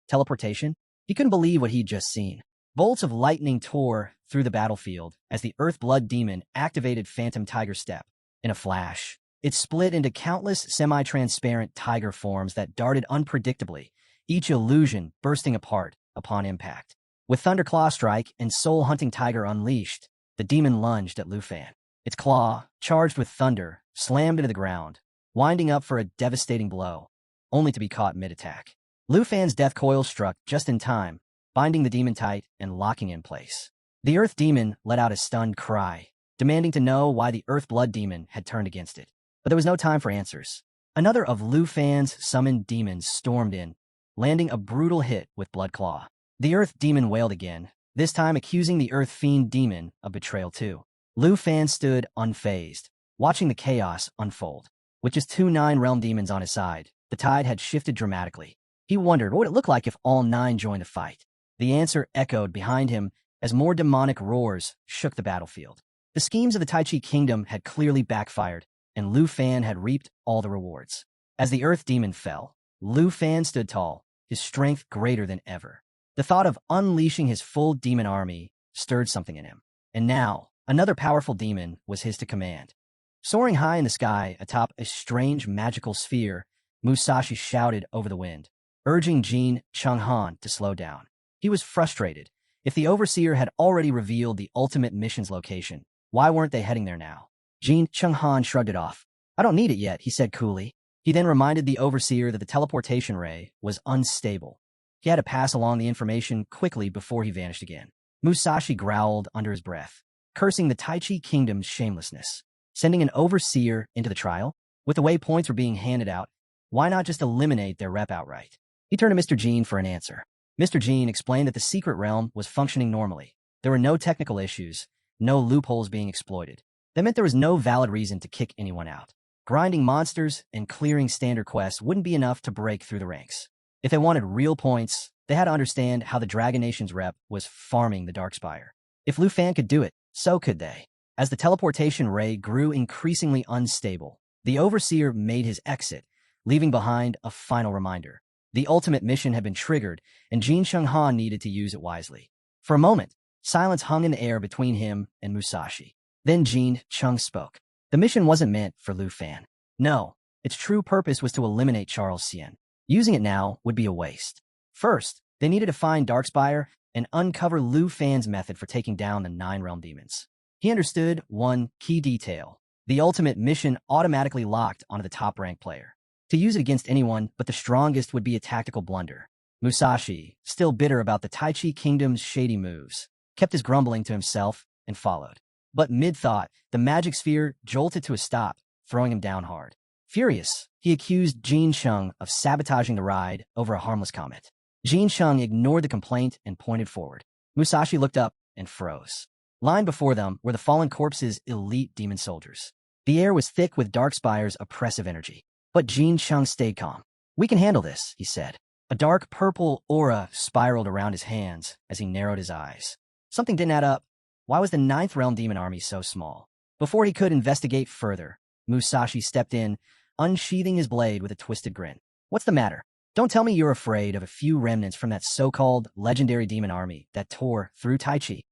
teleportation? He couldn't believe what he'd just seen. Bolts of lightning tore through the battlefield as the Earth Blood Demon activated Phantom Tiger Step. In a flash, it split into countless semi-transparent tiger forms that darted unpredictably, each illusion bursting apart upon impact. With Thunderclaw Strike and Soul Hunting Tiger unleashed, the demon lunged at Lu Fan. Its claw, charged with thunder, slammed into the ground, winding up for a devastating blow, only to be caught mid-attack. Lu Fan's death coil struck just in time, binding the demon tight and locking in place. The Earth Demon let out a stunned cry, demanding to know why the Earth Blood Demon had turned against it. But there was no time for answers. Another of Lu Fan's summoned demons stormed in, landing a brutal hit with Blood Claw. The Earth Demon wailed again, this time accusing the Earth Fiend Demon of betrayal too. Lu Fan stood unfazed, watching the chaos unfold. With just 2 9-realm demons on his side, the tide had shifted dramatically. He wondered what it would look like if all 9 joined the fight. The answer echoed behind him as more demonic roars shook the battlefield. The schemes of the Tai Chi Kingdom had clearly backfired, and Lu Fan had reaped all the rewards. As the Earth Demon fell, Lu Fan stood tall, his strength greater than ever. The thought of unleashing his full demon army stirred something in him. And now, another powerful demon was his to command. Soaring high in the sky atop a strange magical sphere, Musashi shouted over the wind, urging Jin Shenghan to slow down. He was frustrated. If the Overseer had already revealed the ultimate mission's location, why weren't they heading there now? Jin Shenghan shrugged it off. I don't need it yet, he said coolly. He then reminded the Overseer that the teleportation ray was unstable. He had to pass along the information quickly before he vanished again. Musashi growled under his breath, cursing the Tai Chi Kingdom's shamelessness. Sending an Overseer into the trial? With the way points were being handed out, why not just eliminate their rep outright? He turned to Mr. Jin for an answer. Mr. Jin explained that the secret realm was functioning normally. There were no technical issues, no loopholes being exploited. That meant there was no valid reason to kick anyone out. Grinding monsters and clearing standard quests wouldn't be enough to break through the ranks. If they wanted real points, they had to understand how the Dragon Nation's rep was farming the Darkspire. If Lu Fan could do it, so could they. As the teleportation ray grew increasingly unstable, the Overseer made his exit, leaving behind a final reminder. The ultimate mission had been triggered, and Jin Shenghan needed to use it wisely. For a moment, silence hung in the air between him and Musashi. Then Jin Chung spoke. The mission wasn't meant for Lu Fan. No, its true purpose was to eliminate Charles Hsien. Using it now would be a waste. First, they needed to find Darkspire and uncover Lu Fan's method for taking down the 9-realm demons. He understood one key detail. The ultimate mission automatically locked onto the top-ranked player. To use it against anyone but the strongest would be a tactical blunder. Musashi, still bitter about the Tai Chi Kingdom's shady moves, kept his grumbling to himself and followed. But mid-thought, the magic sphere jolted to a stop, throwing him down hard. Furious, he accused Jin Sheng of sabotaging the ride over a harmless comet. Jin Sheng ignored the complaint and pointed forward. Musashi looked up and froze. Lying before them were the fallen corpse's elite demon soldiers. The air was thick with Darkspire's oppressive energy. But Jin Sheng stayed calm. We can handle this, he said. A dark purple aura spiraled around his hands as he narrowed his eyes. Something didn't add up. Why was the 9th realm demon army so small? Before he could investigate further, Musashi stepped in, unsheathing his blade with a twisted grin. What's the matter? Don't tell me you're afraid of a few remnants from that so-called legendary demon army that tore through Tai Chi.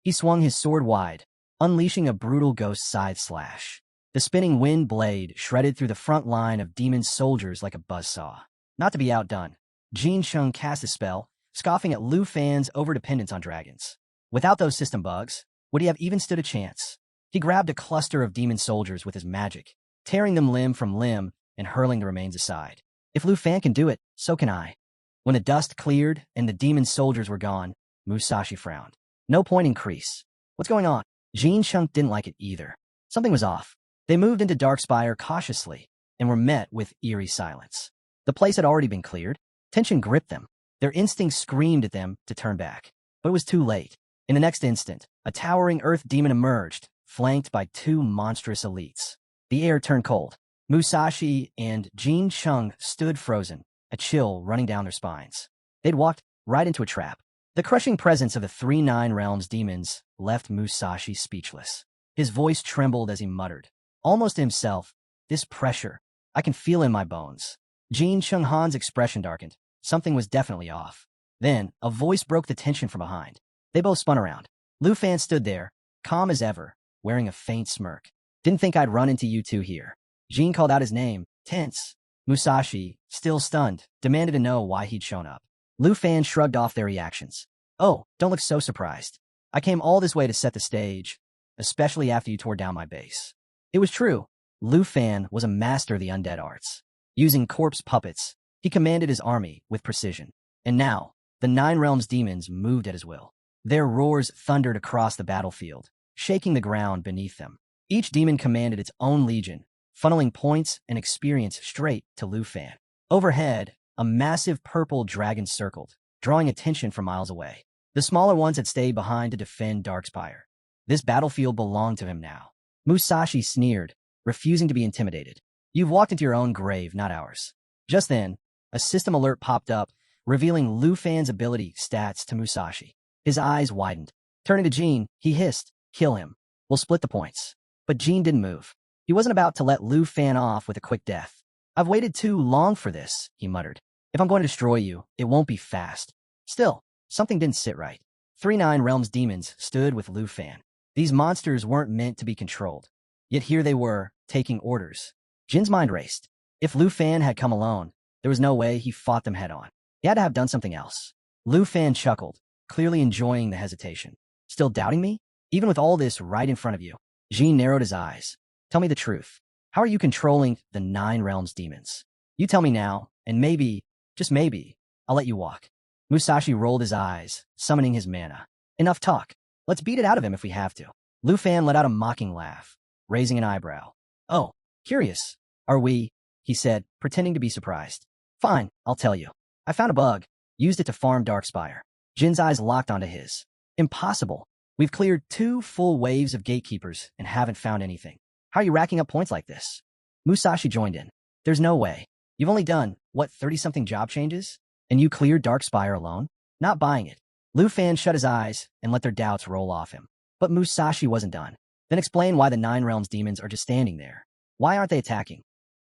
He swung his sword wide, unleashing a brutal ghost scythe slash. The spinning wind blade shredded through the front line of demon soldiers like a buzzsaw. Not to be outdone, Jin Sheng cast a spell, scoffing at Lu Fan's overdependence on dragons. Without those system bugs, would he have even stood a chance? He grabbed a cluster of demon soldiers with his magic, tearing them limb from limb and hurling the remains aside. If Lu Fan can do it, so can I. When the dust cleared and the demon soldiers were gone, Musashi frowned. No point in crease. What's going on? Jin Chung didn't like it either. Something was off. They moved into Darkspire cautiously and were met with eerie silence. The place had already been cleared. Tension gripped them. Their instincts screamed at them to turn back. But it was too late. In the next instant, a towering earth demon emerged, flanked by two monstrous elites. The air turned cold. Musashi and Jin Chung stood frozen, a chill running down their spines. They'd walked right into a trap. The crushing presence of the three Nine Realms demons left Musashi speechless. His voice trembled as he muttered, almost to himself, "This pressure, I can feel in my bones." Jin Chung Han's expression darkened. Something was definitely off. Then, a voice broke the tension from behind. They both spun around. Lu Fan stood there, calm as ever, wearing a faint smirk. "Didn't think I'd run into you two here." Jin called out his name, tense. Musashi, still stunned, demanded to know why he'd shown up. Lu Fan shrugged off their reactions. "Oh, don't look so surprised. I came all this way to set the stage, especially after you tore down my base." It was true. Lu Fan was a master of the undead arts. Using corpse puppets, he commanded his army with precision. And now, the Nine Realms demons moved at his will. Their roars thundered across the battlefield, shaking the ground beneath them. Each demon commanded its own legion, funneling points and experience straight to Lu Fan. Overhead, a massive purple dragon circled, drawing attention from miles away. The smaller ones had stayed behind to defend Darkspire. This battlefield belonged to him now. Musashi sneered, refusing to be intimidated. "You've walked into your own grave, not ours." Just then, a system alert popped up, revealing Lu Fan's ability stats to Musashi. His eyes widened. Turning to Jin, he hissed, "Kill him. We'll split the points." But Jin didn't move. He wasn't about to let Lu Fan off with a quick death. "I've waited too long for this," he muttered. "If I'm going to destroy you, it won't be fast." Still, something didn't sit right. Three Nine Realms demons stood with Lu Fan. These monsters weren't meant to be controlled. Yet here they were, taking orders. Jin's mind raced. If Lu Fan had come alone, there was no way he fought them head-on. He had to have done something else. Lu Fan chuckled, clearly enjoying the hesitation. "Still doubting me? Even with all this right in front of you?" Jin narrowed his eyes. "Tell me the truth. How are you controlling the Nine Realms demons? You tell me now, and maybe, just maybe, I'll let you walk." Musashi rolled his eyes, summoning his mana. "Enough talk. Let's beat it out of him if we have to." Lu Fan let out a mocking laugh, raising an eyebrow. "Oh, curious. Are we?" he said, pretending to be surprised. "Fine, I'll tell you. I found a bug. Used it to farm Darkspire." Jin's eyes locked onto his. "Impossible. We've cleared 2 full waves of gatekeepers and haven't found anything. How are you racking up points like this?" Musashi joined in. "There's no way. You've only done, 30-something job changes? And you cleared Darkspire alone? Not buying it." Lu Fan shut his eyes and let their doubts roll off him. But Musashi wasn't done. "Then explain why the Nine Realms demons are just standing there. Why aren't they attacking?"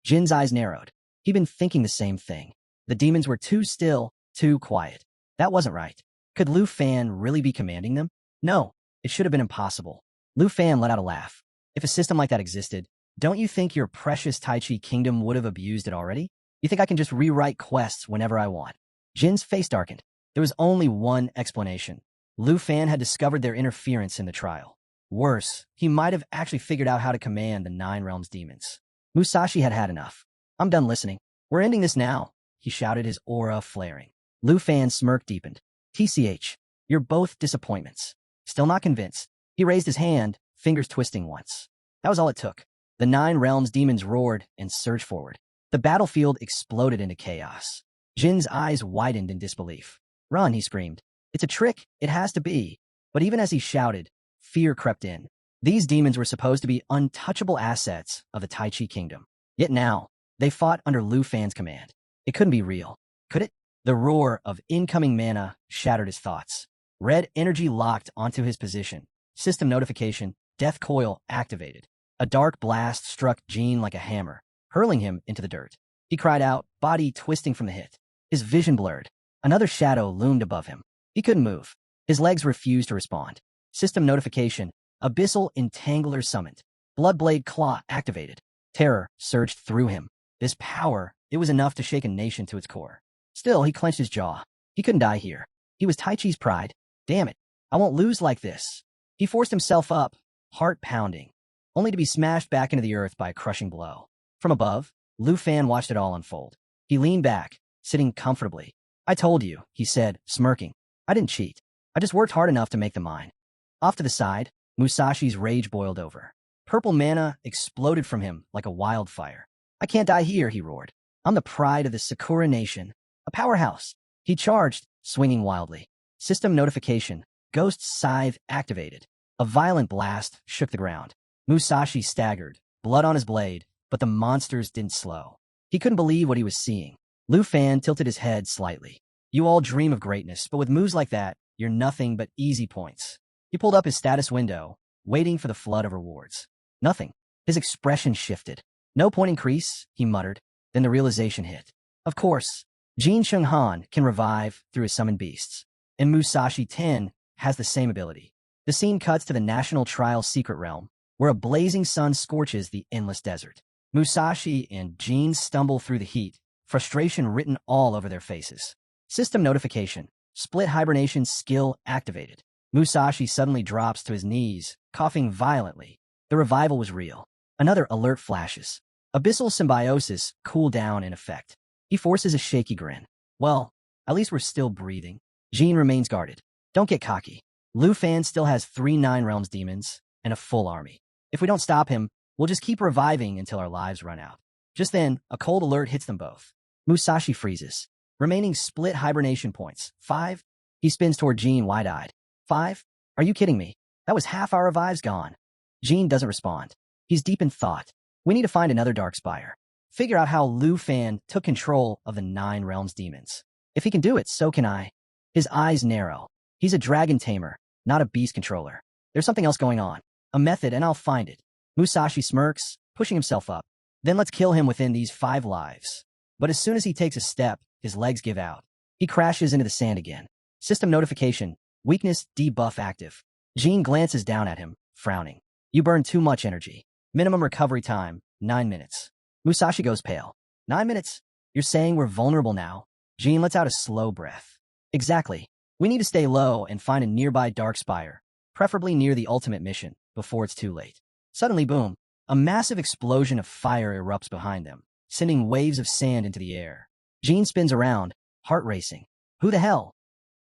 Jin's eyes narrowed. He'd been thinking the same thing. The demons were too still, too quiet. That wasn't right. Could Lu Fan really be commanding them? No, it should have been impossible. Lu Fan let out a laugh. "If a system like that existed, don't you think your precious Tai Chi kingdom would have abused it already? You think I can just rewrite quests whenever I want?" Jin's face darkened. There was only one explanation. Lu Fan had discovered their interference in the trial. Worse, he might have actually figured out how to command the Nine Realms demons. Musashi had had enough. "I'm done listening. We're ending this now," he shouted, his aura flaring. Lu Fan's smirk deepened. "TCH, you're both disappointments." Still not convinced, he raised his hand, fingers twisting once. That was all it took. The Nine Realms demons roared and surged forward. The battlefield exploded into chaos. Jin's eyes widened in disbelief. "Run," he screamed. "It's a trick. It has to be." But even as he shouted, fear crept in. These demons were supposed to be untouchable assets of the Tai Chi kingdom. Yet now, they fought under Lu Fan's command. It couldn't be real, could it? The roar of incoming mana shattered his thoughts. Red energy locked onto his position. System notification, death coil activated. A dark blast struck Jin like a hammer, hurling him into the dirt. He cried out, body twisting from the hit. His vision blurred. Another shadow loomed above him. He couldn't move. His legs refused to respond. System notification, abyssal entangler summoned. Bloodblade claw activated. Terror surged through him. This power, it was enough to shake a nation to its core. Still, he clenched his jaw. He couldn't die here. He was Tai Chi's pride. Damn it, I won't lose like this. He forced himself up, heart pounding, only to be smashed back into the earth by a crushing blow. From above, Lu Fan watched it all unfold. He leaned back, sitting comfortably. "I told you," he said, smirking. "I didn't cheat. I just worked hard enough to make them mine." Off to the side, Musashi's rage boiled over. Purple mana exploded from him like a wildfire. I can't die here, he roared. I'm the pride of the Sakura Nation. A powerhouse. He charged, swinging wildly. System notification. Ghost Scythe activated. A violent blast shook the ground. Musashi staggered, blood on his blade, but the monsters didn't slow. He couldn't believe what he was seeing. Lu Fan tilted his head slightly. You all dream of greatness, but with moves like that, you're nothing but easy points. He pulled up his status window, waiting for the flood of rewards. Nothing. His expression shifted. No point increase, he muttered. Then the realization hit. Of course, Jin Chunghan can revive through his summoned beasts, and Musashi 10 has the same ability. The scene cuts to the National Trial Secret Realm, where a blazing sun scorches the endless desert. Musashi and Jin stumble through the heat, frustration written all over their faces. System notification. Split hibernation skill activated. Musashi suddenly drops to his knees, coughing violently. The revival was real. Another alert flashes. Abyssal symbiosis cool down in effect. He forces a shaky grin. Well, at least we're still breathing. Jin remains guarded. Don't get cocky. Lu Fan still has 3 Nine Realms demons and a full army. If we don't stop him, we'll just keep reviving until our lives run out. Just then, a cold alert hits them both. Musashi freezes. Remaining split hibernation points. 5. He spins toward Jin wide-eyed. 5? Are you kidding me? That was half our revives gone. Jin doesn't respond. He's deep in thought. We need to find another Darkspire. Figure out how Lu Fan took control of the 9 Realms demons. If he can do it, so can I. His eyes narrow. He's a dragon tamer, not a beast controller. There's something else going on. A method, and I'll find it. Musashi smirks, pushing himself up. Then let's kill him within these 5 lives. But as soon as he takes a step, his legs give out. He crashes into the sand again. System notification. Weakness debuff active. Jin glances down at him, frowning. You burn too much energy. Minimum recovery time, 9 minutes. Musashi goes pale. 9 minutes? You're saying we're vulnerable now? Jin lets out a slow breath. Exactly. We need to stay low and find a nearby Darkspire, preferably near the ultimate mission, before it's too late. Suddenly, boom, a massive explosion of fire erupts behind them, sending waves of sand into the air. Jin spins around, heart racing. Who the hell?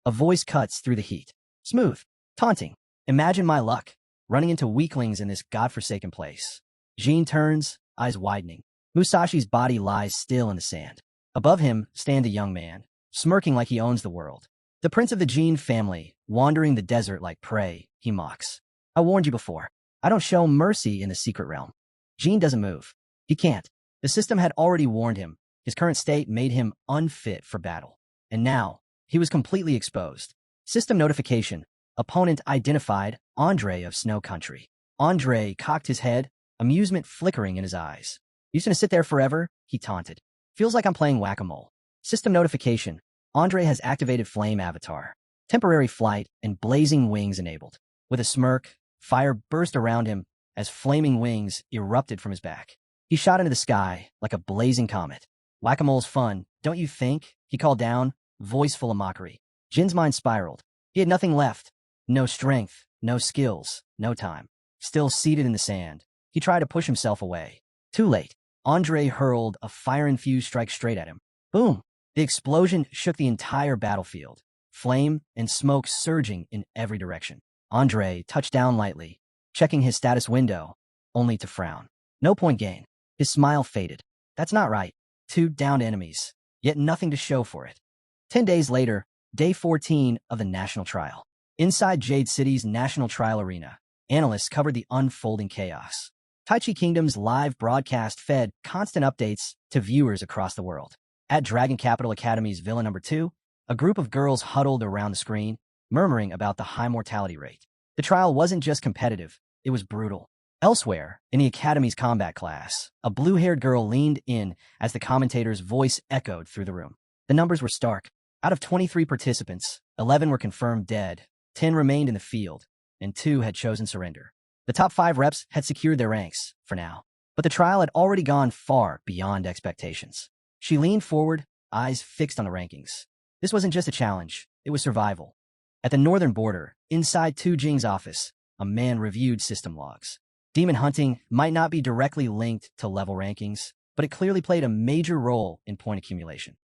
A voice cuts through the heat. Smooth. Taunting. Imagine my luck, running into weaklings in this godforsaken place. Jin turns, eyes widening. Musashi's body lies still in the sand. Above him stands a young man, smirking like he owns the world. The prince of the Jin family, wandering the desert like prey, he mocks. I warned you before. I don't show mercy in the secret realm. Jin doesn't move. He can't. The system had already warned him. His current state made him unfit for battle. And now, he was completely exposed. System notification. Opponent identified, Andre of Snow Country. Andre cocked his head, amusement flickering in his eyes. You gonna sit there forever? He taunted. Feels like I'm playing whack-a-mole. System notification. Andre has activated Flame Avatar. Temporary flight and blazing wings enabled. With a smirk, fire burst around him as flaming wings erupted from his back. He shot into the sky like a blazing comet. Whack-a-mole's fun, don't you think? He called down, voice full of mockery. Jin's mind spiraled. He had nothing left. No strength, no skills, no time. Still seated in the sand, he tried to push himself away. Too late. Andre hurled a fire-infused strike straight at him. Boom! The explosion shook the entire battlefield. Flame and smoke surging in every direction. Andre touched down lightly, checking his status window, only to frown. No point gain. His smile faded. That's not right. 2 downed enemies, yet nothing to show for it. 10 days later, day 14 of the national trial. Inside Jade City's National Trial Arena, analysts covered the unfolding chaos. Taichi Kingdom's live broadcast fed constant updates to viewers across the world. At Dragon Capital Academy's Villa No. 2, a group of girls huddled around the screen, murmuring about the high mortality rate. The trial wasn't just competitive, it was brutal. Elsewhere, in the Academy's combat class, a blue-haired girl leaned in as the commentator's voice echoed through the room. The numbers were stark. Out of 23 participants, 11 were confirmed dead, 10 remained in the field, and 2 had chosen surrender. The top 5 reps had secured their ranks, for now. But the trial had already gone far beyond expectations. She leaned forward, eyes fixed on the rankings. This wasn't just a challenge, it was survival. At the northern border, inside Tu Jing's office, a man reviewed system logs. Demon hunting might not be directly linked to level rankings, but it clearly played a major role in point accumulation.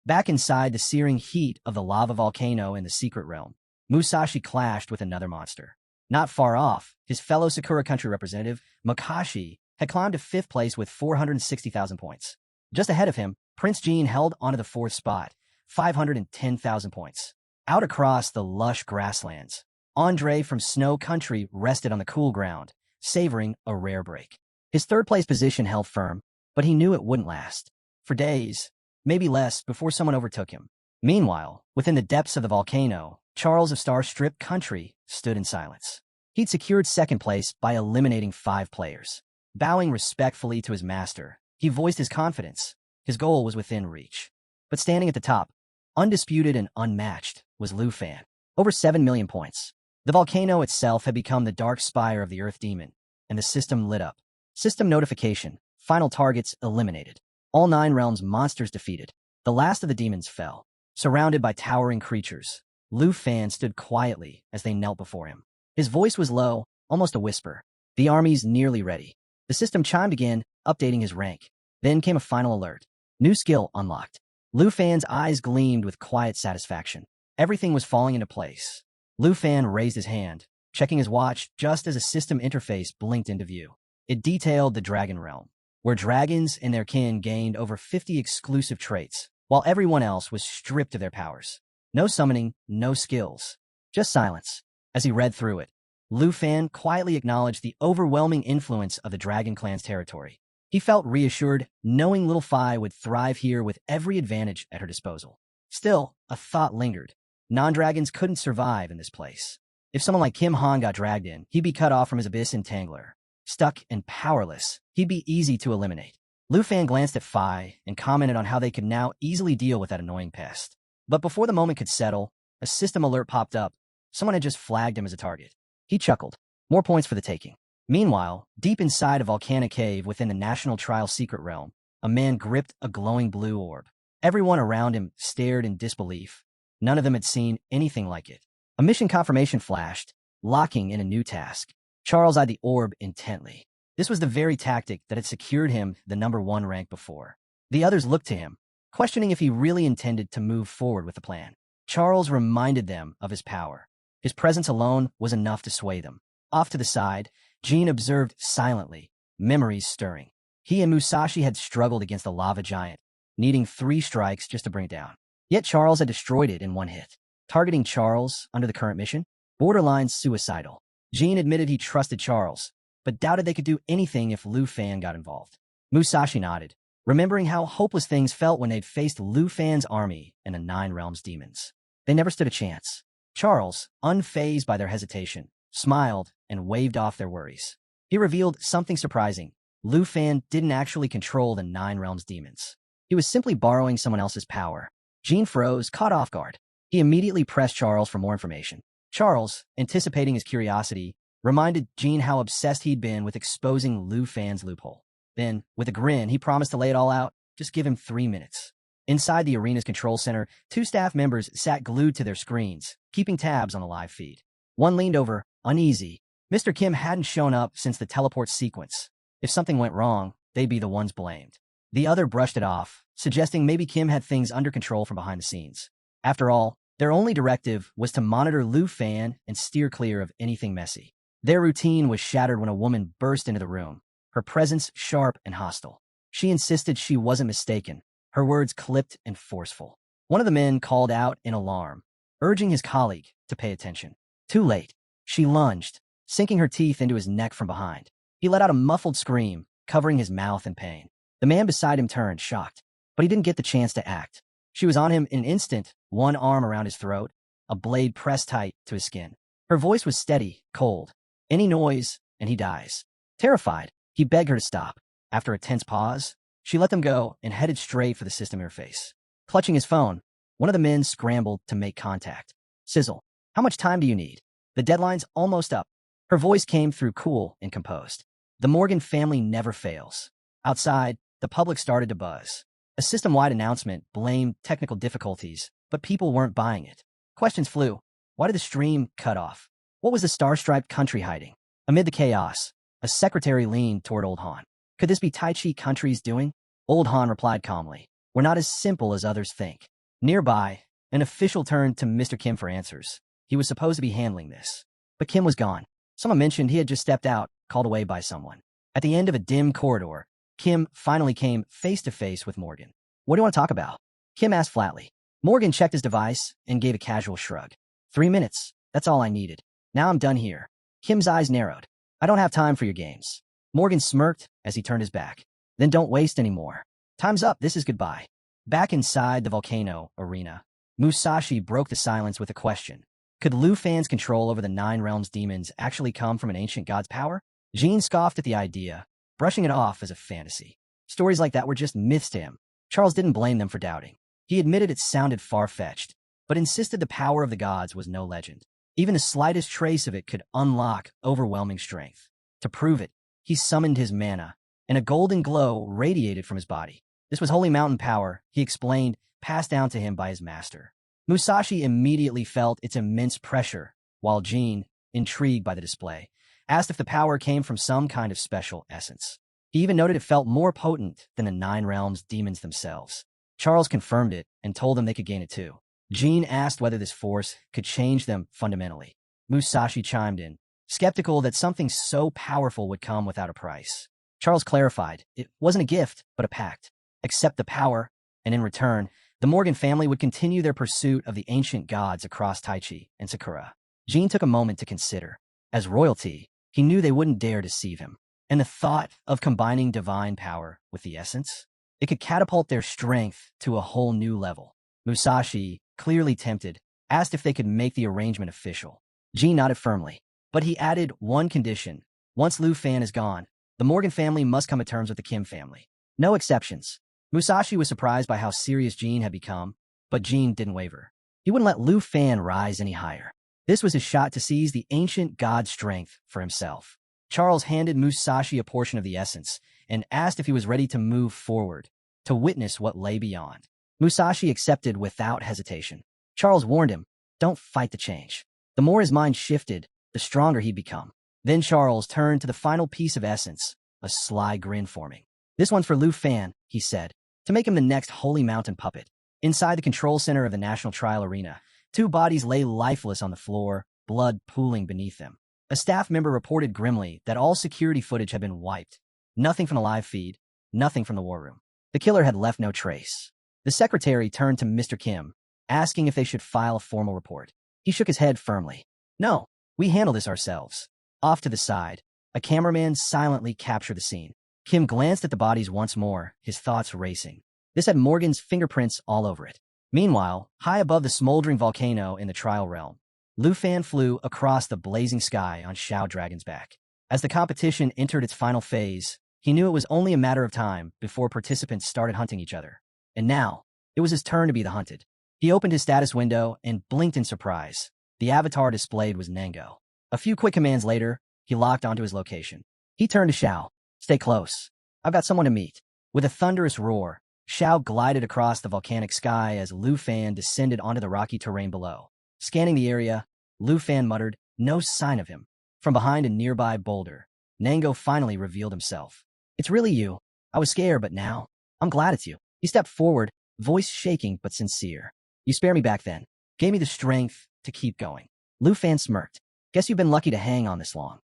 Back inside the searing heat of the lava volcano in the secret realm, Musashi clashed with another monster. Not far off, his fellow Sakura Country representative, Makashi, had climbed to 5th place with 460,000 points. Just ahead of him, Prince Jean held onto the 4th spot, 510,000 points. Out across the lush grasslands, Andre from Snow Country rested on the cool ground, savoring a rare break. His 3rd-place position held firm, but he knew it wouldn't last. For days, maybe less, before someone overtook him. Meanwhile, within the depths of the volcano, Charles of Star Strip Country stood in silence. He'd secured 2nd place by eliminating 5 players. Bowing respectfully to his master, he voiced his confidence. His goal was within reach. But standing at the top, undisputed and unmatched, was Lu Fan. Over 7 million points. The volcano itself had become the dark spire of the Earth Demon, and the system lit up. System notification. Final targets eliminated. All 9 realms monsters defeated. The last of the demons fell. Surrounded by towering creatures, Lu Fan stood quietly as they knelt before him. His voice was low, almost a whisper. The army's nearly ready. The system chimed again, updating his rank. Then came a final alert. New skill unlocked. Lu Fan's eyes gleamed with quiet satisfaction. Everything was falling into place. Lu Fan raised his hand, checking his watch just as a system interface blinked into view. It detailed the Dragon Realm, where dragons and their kin gained over 50 exclusive traits, while everyone else was stripped of their powers. No summoning, no skills, just silence. As he read through it, Lu Fan quietly acknowledged the overwhelming influence of the Dragon Clan's territory. He felt reassured, knowing Little Phi would thrive here with every advantage at her disposal. Still, a thought lingered. Non-dragons couldn't survive in this place. If someone like Kim Han got dragged in, he'd be cut off from his abyss entangler. Stuck and powerless, he'd be easy to eliminate. Lu Fan glanced at Phi and commented on how they could now easily deal with that annoying pest. But before the moment could settle, a system alert popped up. Someone had just flagged him as a target. He chuckled. More points for the taking. Meanwhile, deep inside a volcanic cave within the National Trial Secret Realm, a man gripped a glowing blue orb. Everyone around him stared in disbelief. None of them had seen anything like it. A mission confirmation flashed, locking in a new task. Charles eyed the orb intently. This was the very tactic that had secured him the #1 rank before. The others looked to him, questioning if he really intended to move forward with the plan. Charles reminded them of his power. His presence alone was enough to sway them. Off to the side, Jean observed silently, memories stirring. He and Musashi had struggled against the lava giant, needing 3 strikes just to bring it down. Yet Charles had destroyed it in 1 hit. Targeting Charles under the current mission? Borderline suicidal. Jean admitted he trusted Charles, but doubted they could do anything if Lu Fan got involved. Musashi nodded, remembering how hopeless things felt when they'd faced Lu Fan's army and the 9 realms demons. They never stood a chance. Charles, unfazed by their hesitation, smiled and waved off their worries. He revealed something surprising. Lu Fan didn't actually control the 9 realms demons. He was simply borrowing someone else's power. Jean froze, caught off guard. He immediately pressed Charles for more information. Charles, anticipating his curiosity, reminded Jean how obsessed he'd been with exposing Lu Fan's loophole. Then, with a grin, he promised to lay it all out. Just give him 3 minutes. Inside the arena's control center, 2 staff members sat glued to their screens, keeping tabs on the live feed. One leaned over, uneasy. Mr. Kim hadn't shown up since the teleport sequence. If something went wrong, they'd be the ones blamed. The other brushed it off, suggesting maybe Kim had things under control from behind the scenes. After all, their only directive was to monitor Lu Fan and steer clear of anything messy. Their routine was shattered when a woman burst into the room, her presence sharp and hostile. She insisted she wasn't mistaken, her words clipped and forceful. One of the men called out in alarm, urging his colleague to pay attention. Too late. She lunged, sinking her teeth into his neck from behind. He let out a muffled scream, covering his mouth in pain. The man beside him turned, shocked, but he didn't get the chance to act. She was on him in an instant, one arm around his throat, a blade pressed tight to his skin. Her voice was steady, cold. Any noise, and he dies. Terrified, he begged her to stop. After a tense pause, she let them go and headed straight for the system interface. Clutching his phone, one of the men scrambled to make contact. Sizzle, how much time do you need? The deadline's almost up. Her voice came through cool and composed. The Morgan family never fails. Outside, the public started to buzz. A system-wide announcement blamed technical difficulties, but people weren't buying it. Questions flew. Why did the stream cut off? What was the star-striped country hiding? Amid the chaos, a secretary leaned toward Old Han. Could this be Tai Chi Country's doing? Old Han replied calmly. We're not as simple as others think. Nearby, an official turned to Mr. Kim for answers. He was supposed to be handling this. But Kim was gone. Someone mentioned he had just stepped out, called away by someone. At the end of a dim corridor, Kim finally came face to face with Morgan. What do you want to talk about? Kim asked flatly. Morgan checked his device and gave a casual shrug. 3 minutes. That's all I needed. Now I'm done here. Kim's eyes narrowed. I don't have time for your games. Morgan smirked as he turned his back. Then don't waste any more. Time's up. This is goodbye. Back inside the volcano arena, Musashi broke the silence with a question. Could Lu Fan's control over the Nine Realms demons actually come from an ancient god's power? Jean scoffed at the idea, brushing it off as a fantasy. Stories like that were just myths to him. Charles didn't blame them for doubting. He admitted it sounded far-fetched, but insisted the power of the gods was no legend. Even the slightest trace of it could unlock overwhelming strength. To prove it, he summoned his mana, and a golden glow radiated from his body. This was holy mountain power, he explained, passed down to him by his master. Musashi immediately felt its immense pressure, while Jean, intrigued by the display, asked if the power came from some kind of special essence. He even noted it felt more potent than the Nine Realms demons themselves. Charles confirmed it and told them they could gain it too. Jean asked whether this force could change them fundamentally. Musashi chimed in, skeptical that something so powerful would come without a price. Charles clarified, it wasn't a gift, but a pact. Accept the power, and in return, the Morgan family would continue their pursuit of the ancient gods across Taichi and Sakura. Jean took a moment to consider. As royalty, he knew they wouldn't dare deceive him. And the thought of combining divine power with the essence? It could catapult their strength to a whole new level. Musashi, clearly tempted, asked if they could make the arrangement official. Jean nodded firmly, but he added one condition. Once Lu Fan is gone, the Morgan family must come to terms with the Kim family. No exceptions. Musashi was surprised by how serious Jean had become, but Jean didn't waver. He wouldn't let Lu Fan rise any higher. This was his shot to seize the ancient god's strength for himself. Charles handed Musashi a portion of the essence and asked if he was ready to move forward, to witness what lay beyond. Musashi accepted without hesitation. Charles warned him, don't fight the change. The more his mind shifted, the stronger he'd become. Then Charles turned to the final piece of essence, a sly grin forming. This one's for Lu Fan, he said, to make him the next holy mountain puppet. Inside the control center of the National Trial Arena, 2 bodies lay lifeless on the floor, blood pooling beneath them. A staff member reported grimly that all security footage had been wiped. Nothing from the live feed, nothing from the war room. The killer had left no trace. The secretary turned to Mr. Kim, asking if they should file a formal report. He shook his head firmly. No, we handle this ourselves. Off to the side, a cameraman silently captured the scene. Kim glanced at the bodies once more, his thoughts racing. This had Morgan's fingerprints all over it. Meanwhile, high above the smoldering volcano in the trial realm, Lu Fan flew across the blazing sky on Xiao Dragon's back. As the competition entered its final phase, he knew it was only a matter of time before participants started hunting each other. And now, it was his turn to be the hunted. He opened his status window and blinked in surprise. The avatar displayed was Nango. A few quick commands later, he locked onto his location. He turned to Xiao. Stay close. I've got someone to meet. With a thunderous roar, Xiao glided across the volcanic sky as Lu Fan descended onto the rocky terrain below. Scanning the area, Lu Fan muttered, no sign of him. From behind a nearby boulder, Nango finally revealed himself. It's really you. I was scared, but now, I'm glad it's you. He stepped forward, voice shaking but sincere. You spared me back then. Gave me the strength to keep going. Lu Fan smirked. Guess you've been lucky to hang on this long.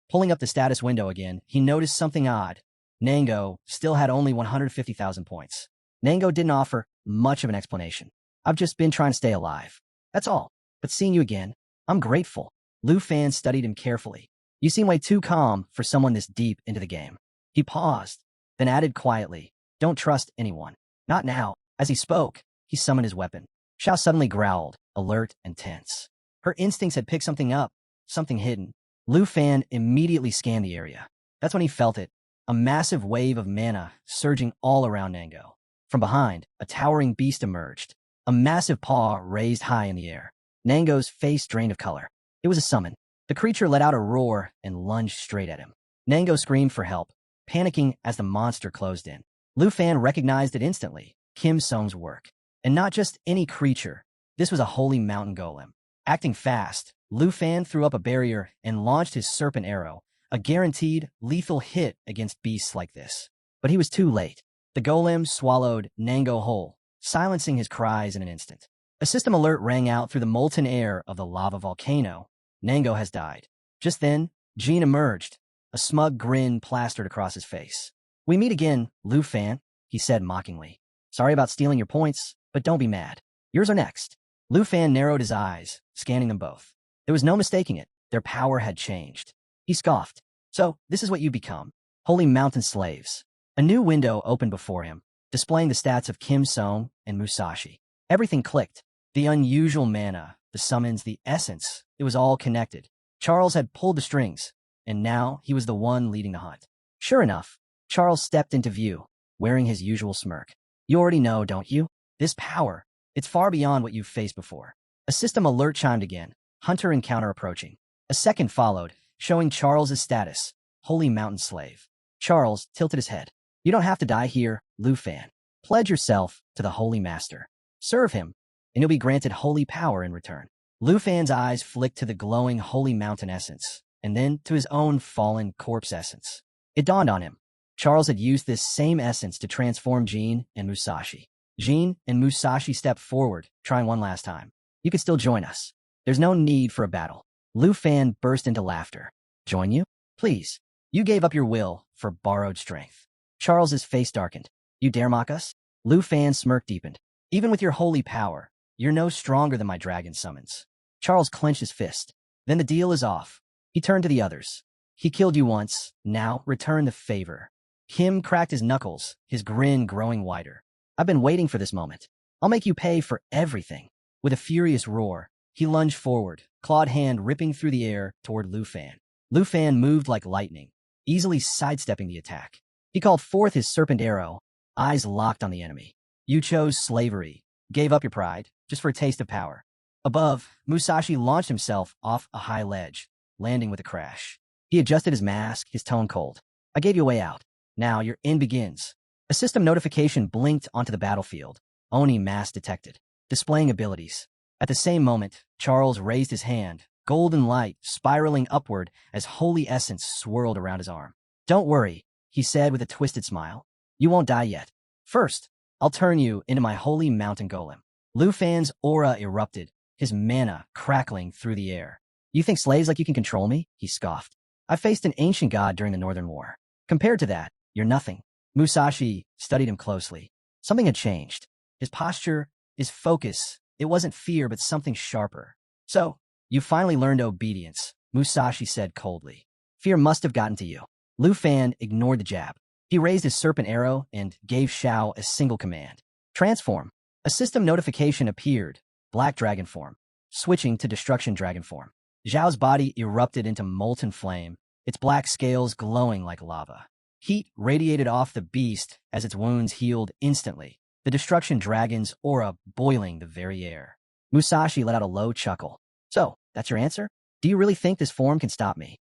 Pulling up the status window again, he noticed something odd. Nango still had only 150,000 points. Nango didn't offer much of an explanation. I've just been trying to stay alive. That's all. But seeing you again, I'm grateful. Lu Fan studied him carefully. You seem way too calm for someone this deep into the game. He paused, then added quietly, don't trust anyone. Not now. As he spoke, he summoned his weapon. Xiao suddenly growled, alert and tense. Her instincts had picked something up, something hidden. Lu Fan immediately scanned the area. That's when he felt it, a massive wave of mana surging all around Nango. From behind, a towering beast emerged, a massive paw raised high in the air. Nango's face drained of color. It was a summon. The creature let out a roar and lunged straight at him. Nango screamed for help, panicking as the monster closed in. Lu Fan recognized it instantly, Kim Sung's work. And not just any creature. This was a holy mountain golem. Acting fast, Lu Fan threw up a barrier and launched his serpent arrow, a guaranteed lethal hit against beasts like this. But he was too late. The golem swallowed Nango whole, silencing his cries in an instant. A system alert rang out through the molten air of the lava volcano. Nango has died. Just then, Jean emerged, a smug grin plastered across his face. "We meet again, Lu Fan," he said mockingly. "Sorry about stealing your points, but don't be mad. Yours are next." Lu Fan narrowed his eyes, scanning them both. There was no mistaking it. Their power had changed. He scoffed. "So, this is what you become. Holy Mountain Slaves." A new window opened before him, displaying the stats of Kim Song and Musashi. Everything clicked. The unusual mana, the summons, the essence. It was all connected. Charles had pulled the strings, and now he was the one leading the hunt. Sure enough, Charles stepped into view, wearing his usual smirk. "You already know, don't you? This power, it's far beyond what you've faced before." A system alert chimed again, hunter encounter approaching. A second followed, showing Charles's status, Holy Mountain Slave. Charles tilted his head. "You don't have to die here, Lu Fan. Pledge yourself to the Holy Master. Serve him, and you'll be granted holy power in return." Lu Fan's eyes flicked to the glowing Holy Mountain essence, and then to his own fallen corpse essence. It dawned on him. Charles had used this same essence to transform Jean and Musashi. Jean and Musashi stepped forward, trying one last time. "You could still join us. There's no need for a battle." Lu Fan burst into laughter. "Join you? Please. You gave up your will for borrowed strength." Charles's face darkened. "You dare mock us?" Lu Fan's smirk deepened. "Even with your holy power, you're no stronger than my dragon summons." Charles clenched his fist. "Then the deal is off." He turned to the others. "He killed you once. Now return the favor." Kim cracked his knuckles, his grin growing wider. "I've been waiting for this moment. I'll make you pay for everything." With a furious roar, he lunged forward, clawed hand ripping through the air toward Lu Fan. Lu Fan moved like lightning, easily sidestepping the attack. He called forth his serpent arrow, eyes locked on the enemy. "You chose slavery, gave up your pride, just for a taste of power." Above, Musashi launched himself off a high ledge, landing with a crash. He adjusted his mask, his tone cold. "I gave you a way out. Now your end begins." A system notification blinked onto the battlefield. Oni mask detected, displaying abilities. At the same moment, Charles raised his hand, golden light spiraling upward as holy essence swirled around his arm. "Don't worry," he said with a twisted smile. "You won't die yet. First, I'll turn you into my holy mountain golem." Lu Fan's aura erupted, his mana crackling through the air. "You think slaves like you can control me?" he scoffed. "I faced an ancient god during the Northern War. Compared to that, you're nothing." Musashi studied him closely. Something had changed. His posture, his focus, it wasn't fear but something sharper. "So, you finally learned obedience," Musashi said coldly. "Fear must have gotten to you." Lu Fan ignored the jab. He raised his serpent arrow and gave Xiao a single command. "Transform." A system notification appeared, black dragon form, switching to destruction dragon form. Zhao's body erupted into molten flame, its black scales glowing like lava. Heat radiated off the beast as its wounds healed instantly, the destruction dragon's aura boiling the very air. Musashi let out a low chuckle. "So, that's your answer? Do you really think this form can stop me?"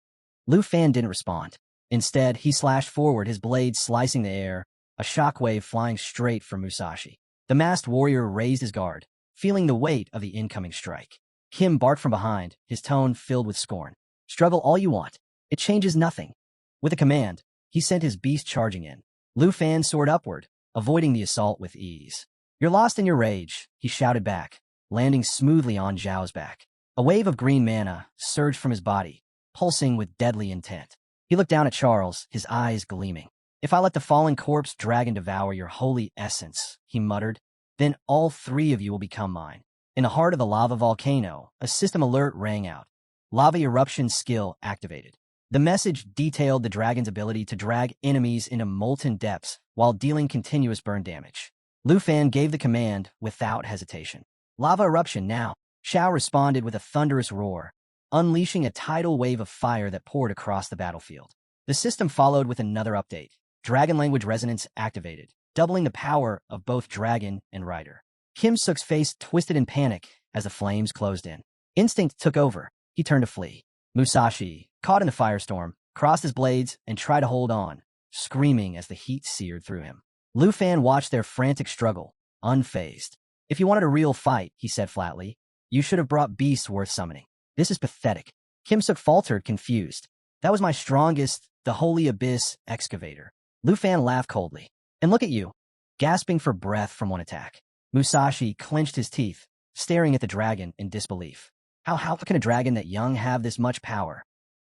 Lu Fan didn't respond. Instead, he slashed forward, his blade slicing the air, a shockwave flying straight for Musashi. The masked warrior raised his guard, feeling the weight of the incoming strike. Kim barked from behind, his tone filled with scorn. "Struggle all you want. It changes nothing." With a command, he sent his beast charging in. Lu Fan soared upward, avoiding the assault with ease. "You're lost in your rage," he shouted back, landing smoothly on Zhao's back. A wave of green mana surged from his body, pulsing with deadly intent. He looked down at Charles, his eyes gleaming. "If I let the fallen corpse dragon devour your holy essence," he muttered, "then all three of you will become mine." In the heart of the lava volcano, a system alert rang out. Lava eruption skill activated. The message detailed the dragon's ability to drag enemies into molten depths while dealing continuous burn damage. Lu Fan gave the command without hesitation. "Lava eruption now." Xiao responded with a thunderous roar, unleashing a tidal wave of fire that poured across the battlefield. The system followed with another update. Dragon language resonance activated, doubling the power of both dragon and rider. Kim Suk's face twisted in panic as the flames closed in. Instinct took over. He turned to flee. Musashi, caught in the firestorm, crossed his blades and tried to hold on, screaming as the heat seared through him. Lu Fan watched their frantic struggle, unfazed. "If you wanted a real fight," he said flatly, "you should have brought beasts worth summoning. This is pathetic." Kim Suk faltered, confused. "That was my strongest, the Holy Abyss Excavator." Lu Fan laughed coldly. "And look at you, gasping for breath from one attack." Musashi clenched his teeth, staring at the dragon in disbelief. How can a dragon that young have this much power?"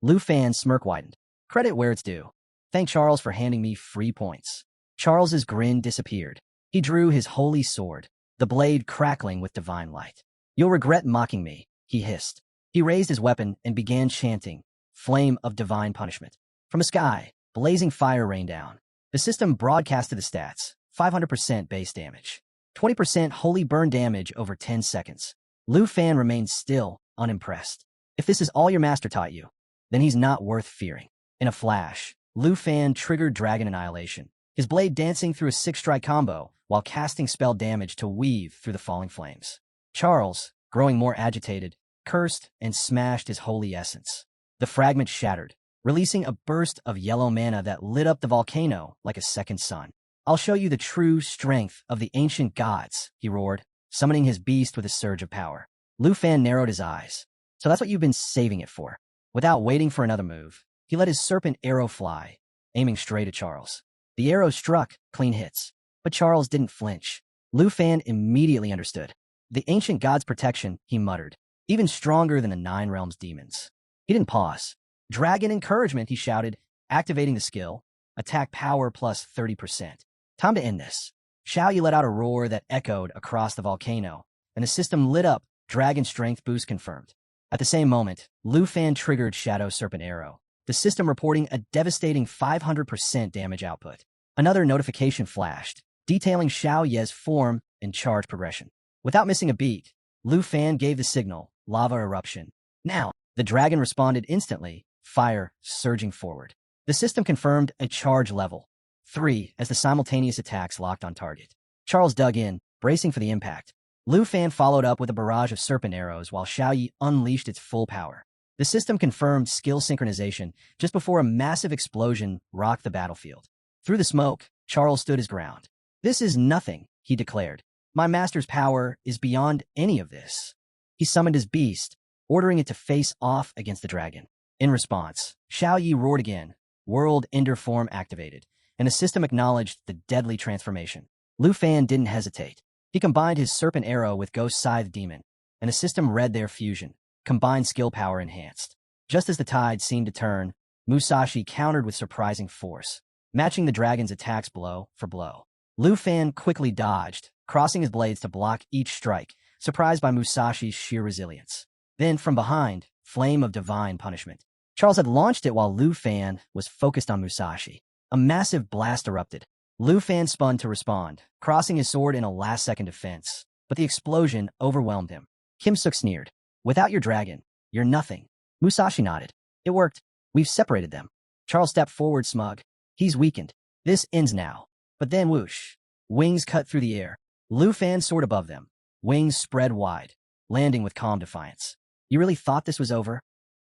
Lu Fan's smirk widened. Credit where it's due. Thank Charles for handing me free points. Charles's grin disappeared. He drew his holy sword, the blade crackling with divine light. You'll regret mocking me, he hissed. He raised his weapon and began chanting, Flame of Divine Punishment. From the sky, blazing fire rained down. The system broadcasted the stats, 500% base damage, 20% holy burn damage over 10 seconds. Lu Fan remained still, unimpressed. If this is all your master taught you, then he's not worth fearing. In a flash, Lu Fan triggered Dragon Annihilation, his blade dancing through a 6-strike combo while casting spell damage to weave through the falling flames. Charles, growing more agitated, cursed and smashed his holy essence. The fragment shattered, releasing a burst of yellow mana that lit up the volcano like a second sun. I'll show you the true strength of the ancient gods, he roared, summoning his beast with a surge of power. Lu Fan narrowed his eyes. So that's what you've been saving it for. Without waiting for another move, he let his serpent arrow fly, aiming straight at Charles. The arrow struck, clean hits, but Charles didn't flinch. Lu Fan immediately understood. The ancient god's protection, he muttered, even stronger than the Nine Realms demons. He didn't pause. Dragon encouragement, he shouted, activating the skill. Attack power plus 30%. Time to end this. Xiao Yi let out a roar that echoed across the volcano, and the system lit up, dragon strength boost confirmed. At the same moment, Lu Fan triggered Shadow Serpent Arrow, the system reporting a devastating 500% damage output. Another notification flashed, detailing Xiao Ye's form and charge progression. Without missing a beat, Lu Fan gave the signal, lava eruption. Now, the dragon responded instantly, fire surging forward. The system confirmed a charge level 3 as the simultaneous attacks locked on target. Charles dug in, bracing for the impact. Lu Fan followed up with a barrage of serpent arrows while Xiao Yi unleashed its full power. The system confirmed skill synchronization just before a massive explosion rocked the battlefield. Through the smoke, Charles stood his ground. This is nothing, he declared. My master's power is beyond any of this. He summoned his beast, ordering it to face off against the dragon. In response, Xiao Yi roared again, World Ender form activated, and the system acknowledged the deadly transformation. Lu Fan didn't hesitate. He combined his serpent arrow with Ghost Scythe Demon, and the system read their fusion, combined skill power enhanced. Just as the tide seemed to turn, Musashi countered with surprising force, matching the dragon's attacks blow for blow. Lu Fan quickly dodged, crossing his blades to block each strike, surprised by Musashi's sheer resilience. Then, from behind, Flame of Divine Punishment. Charles had launched it while Lu Fan was focused on Musashi. A massive blast erupted. Lu Fan spun to respond, crossing his sword in a last-second defense, but the explosion overwhelmed him. Kim Suk sneered. Without your dragon, you're nothing. Musashi nodded. It worked. We've separated them. Charles stepped forward smug. He's weakened. This ends now. But then whoosh. Wings cut through the air. Lu Fan soared above them. Wings spread wide, landing with calm defiance. You really thought this was over?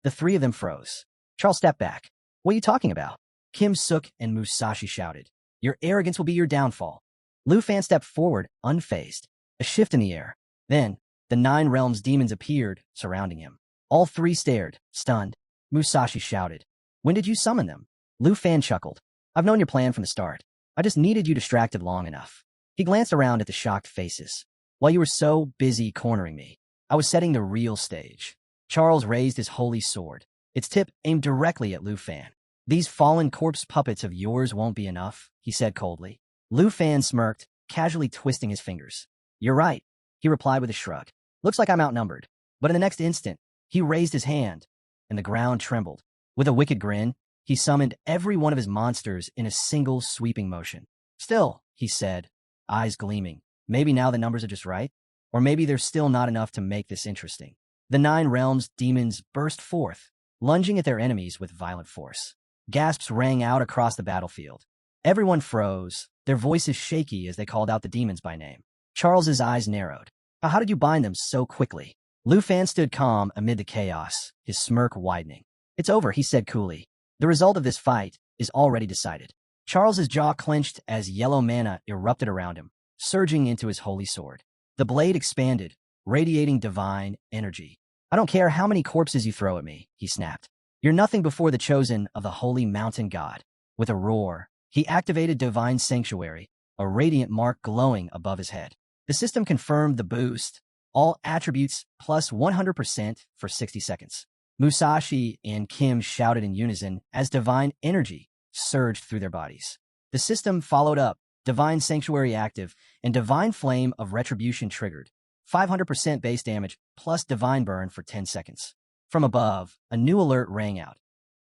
The three of them froze. Charles stepped back. What are you talking about? Kim Suk and Musashi shouted. Your arrogance will be your downfall. Lu Fan stepped forward, unfazed. A shift in the air. Then, the Nine Realms demons appeared, surrounding him. All three stared, stunned. Musashi shouted. When did you summon them? Lu Fan chuckled. I've known your plan from the start. I just needed you distracted long enough. He glanced around at the shocked faces. While you were so busy cornering me, I was setting the real stage. Charles raised his holy sword, its tip aimed directly at Lu Fan. These fallen corpse puppets of yours won't be enough, he said coldly. Lu Fan smirked, casually twisting his fingers. You're right, he replied with a shrug. Looks like I'm outnumbered. But in the next instant, he raised his hand, and the ground trembled. With a wicked grin, he summoned every one of his monsters in a single sweeping motion. Still, he said, eyes gleaming, maybe now the numbers are just right? Or maybe there's still not enough to make this interesting. The Nine Realms demons burst forth, lunging at their enemies with violent force. Gasps rang out across the battlefield. Everyone froze, their voices shaky as they called out the demons by name. Charles's eyes narrowed. How did you bind them so quickly? Lu Fan stood calm amid the chaos, his smirk widening. It's over, he said coolly. The result of this fight is already decided. Charles's jaw clenched as yellow mana erupted around him, surging into his holy sword. The blade expanded, radiating divine energy. I don't care how many corpses you throw at me, he snapped. You're nothing before the chosen of the holy mountain god. With a roar, he activated Divine Sanctuary, a radiant mark glowing above his head. The system confirmed the boost, all attributes plus 100% for 60 seconds. Musashi and Kim shouted in unison as divine energy surged through their bodies. The system followed up, divine sanctuary active, and divine flame of retribution triggered. 500% base damage plus divine burn for 10 seconds. From above, a new alert rang out.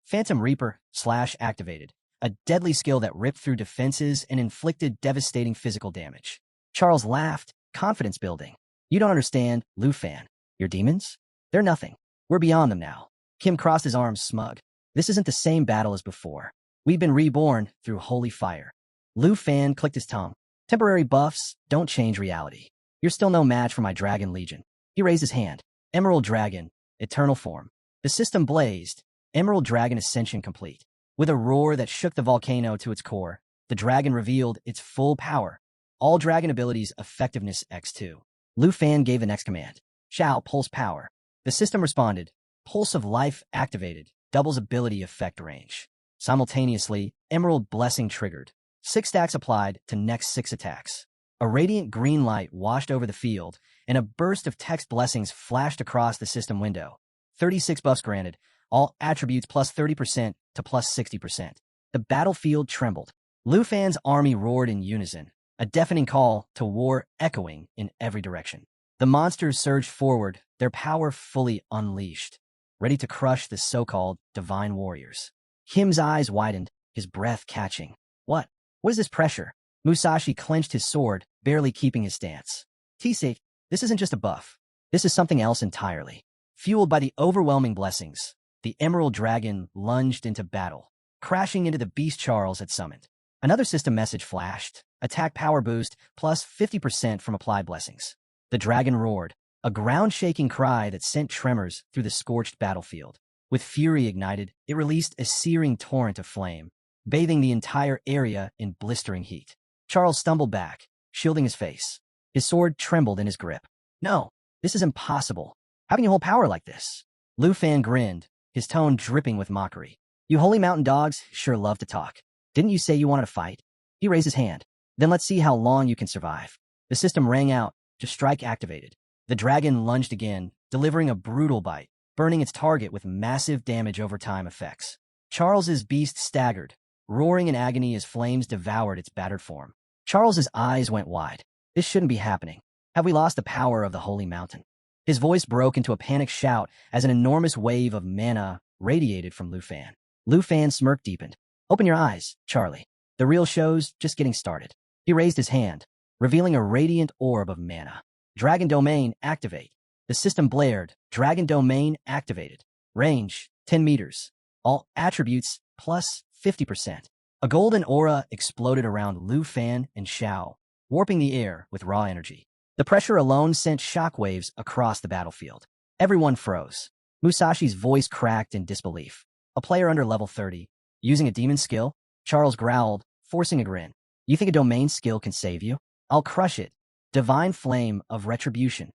Phantom Reaper / activated, a deadly skill that ripped through defenses and inflicted devastating physical damage. Charles laughed, confidence building. You don't understand, Lu Fan. Your demons? They're nothing. We're beyond them now. Kim crossed his arms smug. This isn't the same battle as before. We've been reborn through holy fire. Lu Fan clicked his tongue. Temporary buffs don't change reality. You're still no match for my Dragon Legion. He raised his hand. Emerald Dragon, eternal form. The system blazed. Emerald Dragon Ascension complete. With a roar that shook the volcano to its core, the dragon revealed its full power. All dragon abilities effectiveness x2. Lu Fan gave the next command. Shao, pulse power. The system responded. Pulse of life activated. Doubles ability effect range. Simultaneously, Emerald Blessing triggered. 6 stacks applied to next 6 attacks. A radiant green light washed over the field, and a burst of text blessings flashed across the system window. 36 buffs granted, all attributes plus 30% to plus 60%. The battlefield trembled. Lu Fan's army roared in unison, a deafening call to war echoing in every direction. The monsters surged forward, their power fully unleashed, ready to crush the so-called divine warriors. Kim's eyes widened, his breath catching. What? What is this pressure? Musashi clenched his sword, barely keeping his stance. T-Sake, this isn't just a buff. This is something else entirely. Fueled by the overwhelming blessings, the Emerald Dragon lunged into battle, crashing into the beast Charles had summoned. Another system message flashed. Attack power boost plus 50% from applied blessings. The dragon roared, a ground-shaking cry that sent tremors through the scorched battlefield. With fury ignited, it released a searing torrent of flame, bathing the entire area in blistering heat. Charles stumbled back, shielding his face. His sword trembled in his grip. No, this is impossible. How can you hold power like this? Lu Fan grinned, his tone dripping with mockery. You holy mountain dogs sure love to talk. Didn't you say you wanted to fight? He raised his hand. Then let's see how long you can survive. The system rang out, to strike activated. The dragon lunged again, delivering a brutal bite, burning its target with massive damage over time effects. Charles's beast staggered, roaring in agony as flames devoured its battered form. Charles's eyes went wide. This shouldn't be happening. Have we lost the power of the holy mountain? His voice broke into a panicked shout as an enormous wave of mana radiated from Lu Fan. Lu Fan's smirk deepened. Open your eyes, Charlie. The real show's just getting started. He raised his hand, revealing a radiant orb of mana. Dragon Domain activate. The system blared. Dragon Domain activated. Range, 10 meters. All attributes plus 50%. A golden aura exploded around Lu Fan and Shao, warping the air with raw energy. The pressure alone sent shockwaves across the battlefield. Everyone froze. Musashi's voice cracked in disbelief. A player under level 30, using a demon skill? Charles growled, forcing a grin. You think a domain skill can save you? I'll crush it. Divine Flame of Retribution.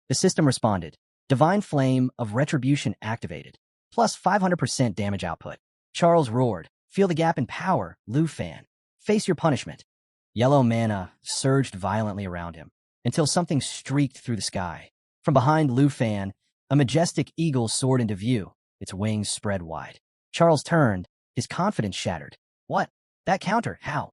The system responded. Divine Flame of Retribution activated. Plus 500% damage output. Charles roared. Feel the gap in power, Lu Fan. Face your punishment. Yellow mana surged violently around him, until something streaked through the sky. From behind Lu Fan, a majestic eagle soared into view, its wings spread wide. Charles turned, his confidence shattered. What? That counter, how?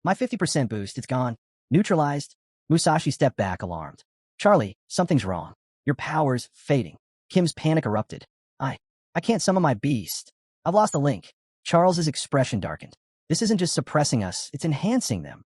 My 50% boost, it's gone. Neutralized. Musashi stepped back, alarmed. Charlie, something's wrong. Your power's fading. Kim's panic erupted. I can't summon my beast. I've lost the link. Charles's expression darkened. This isn't just suppressing us, it's enhancing them.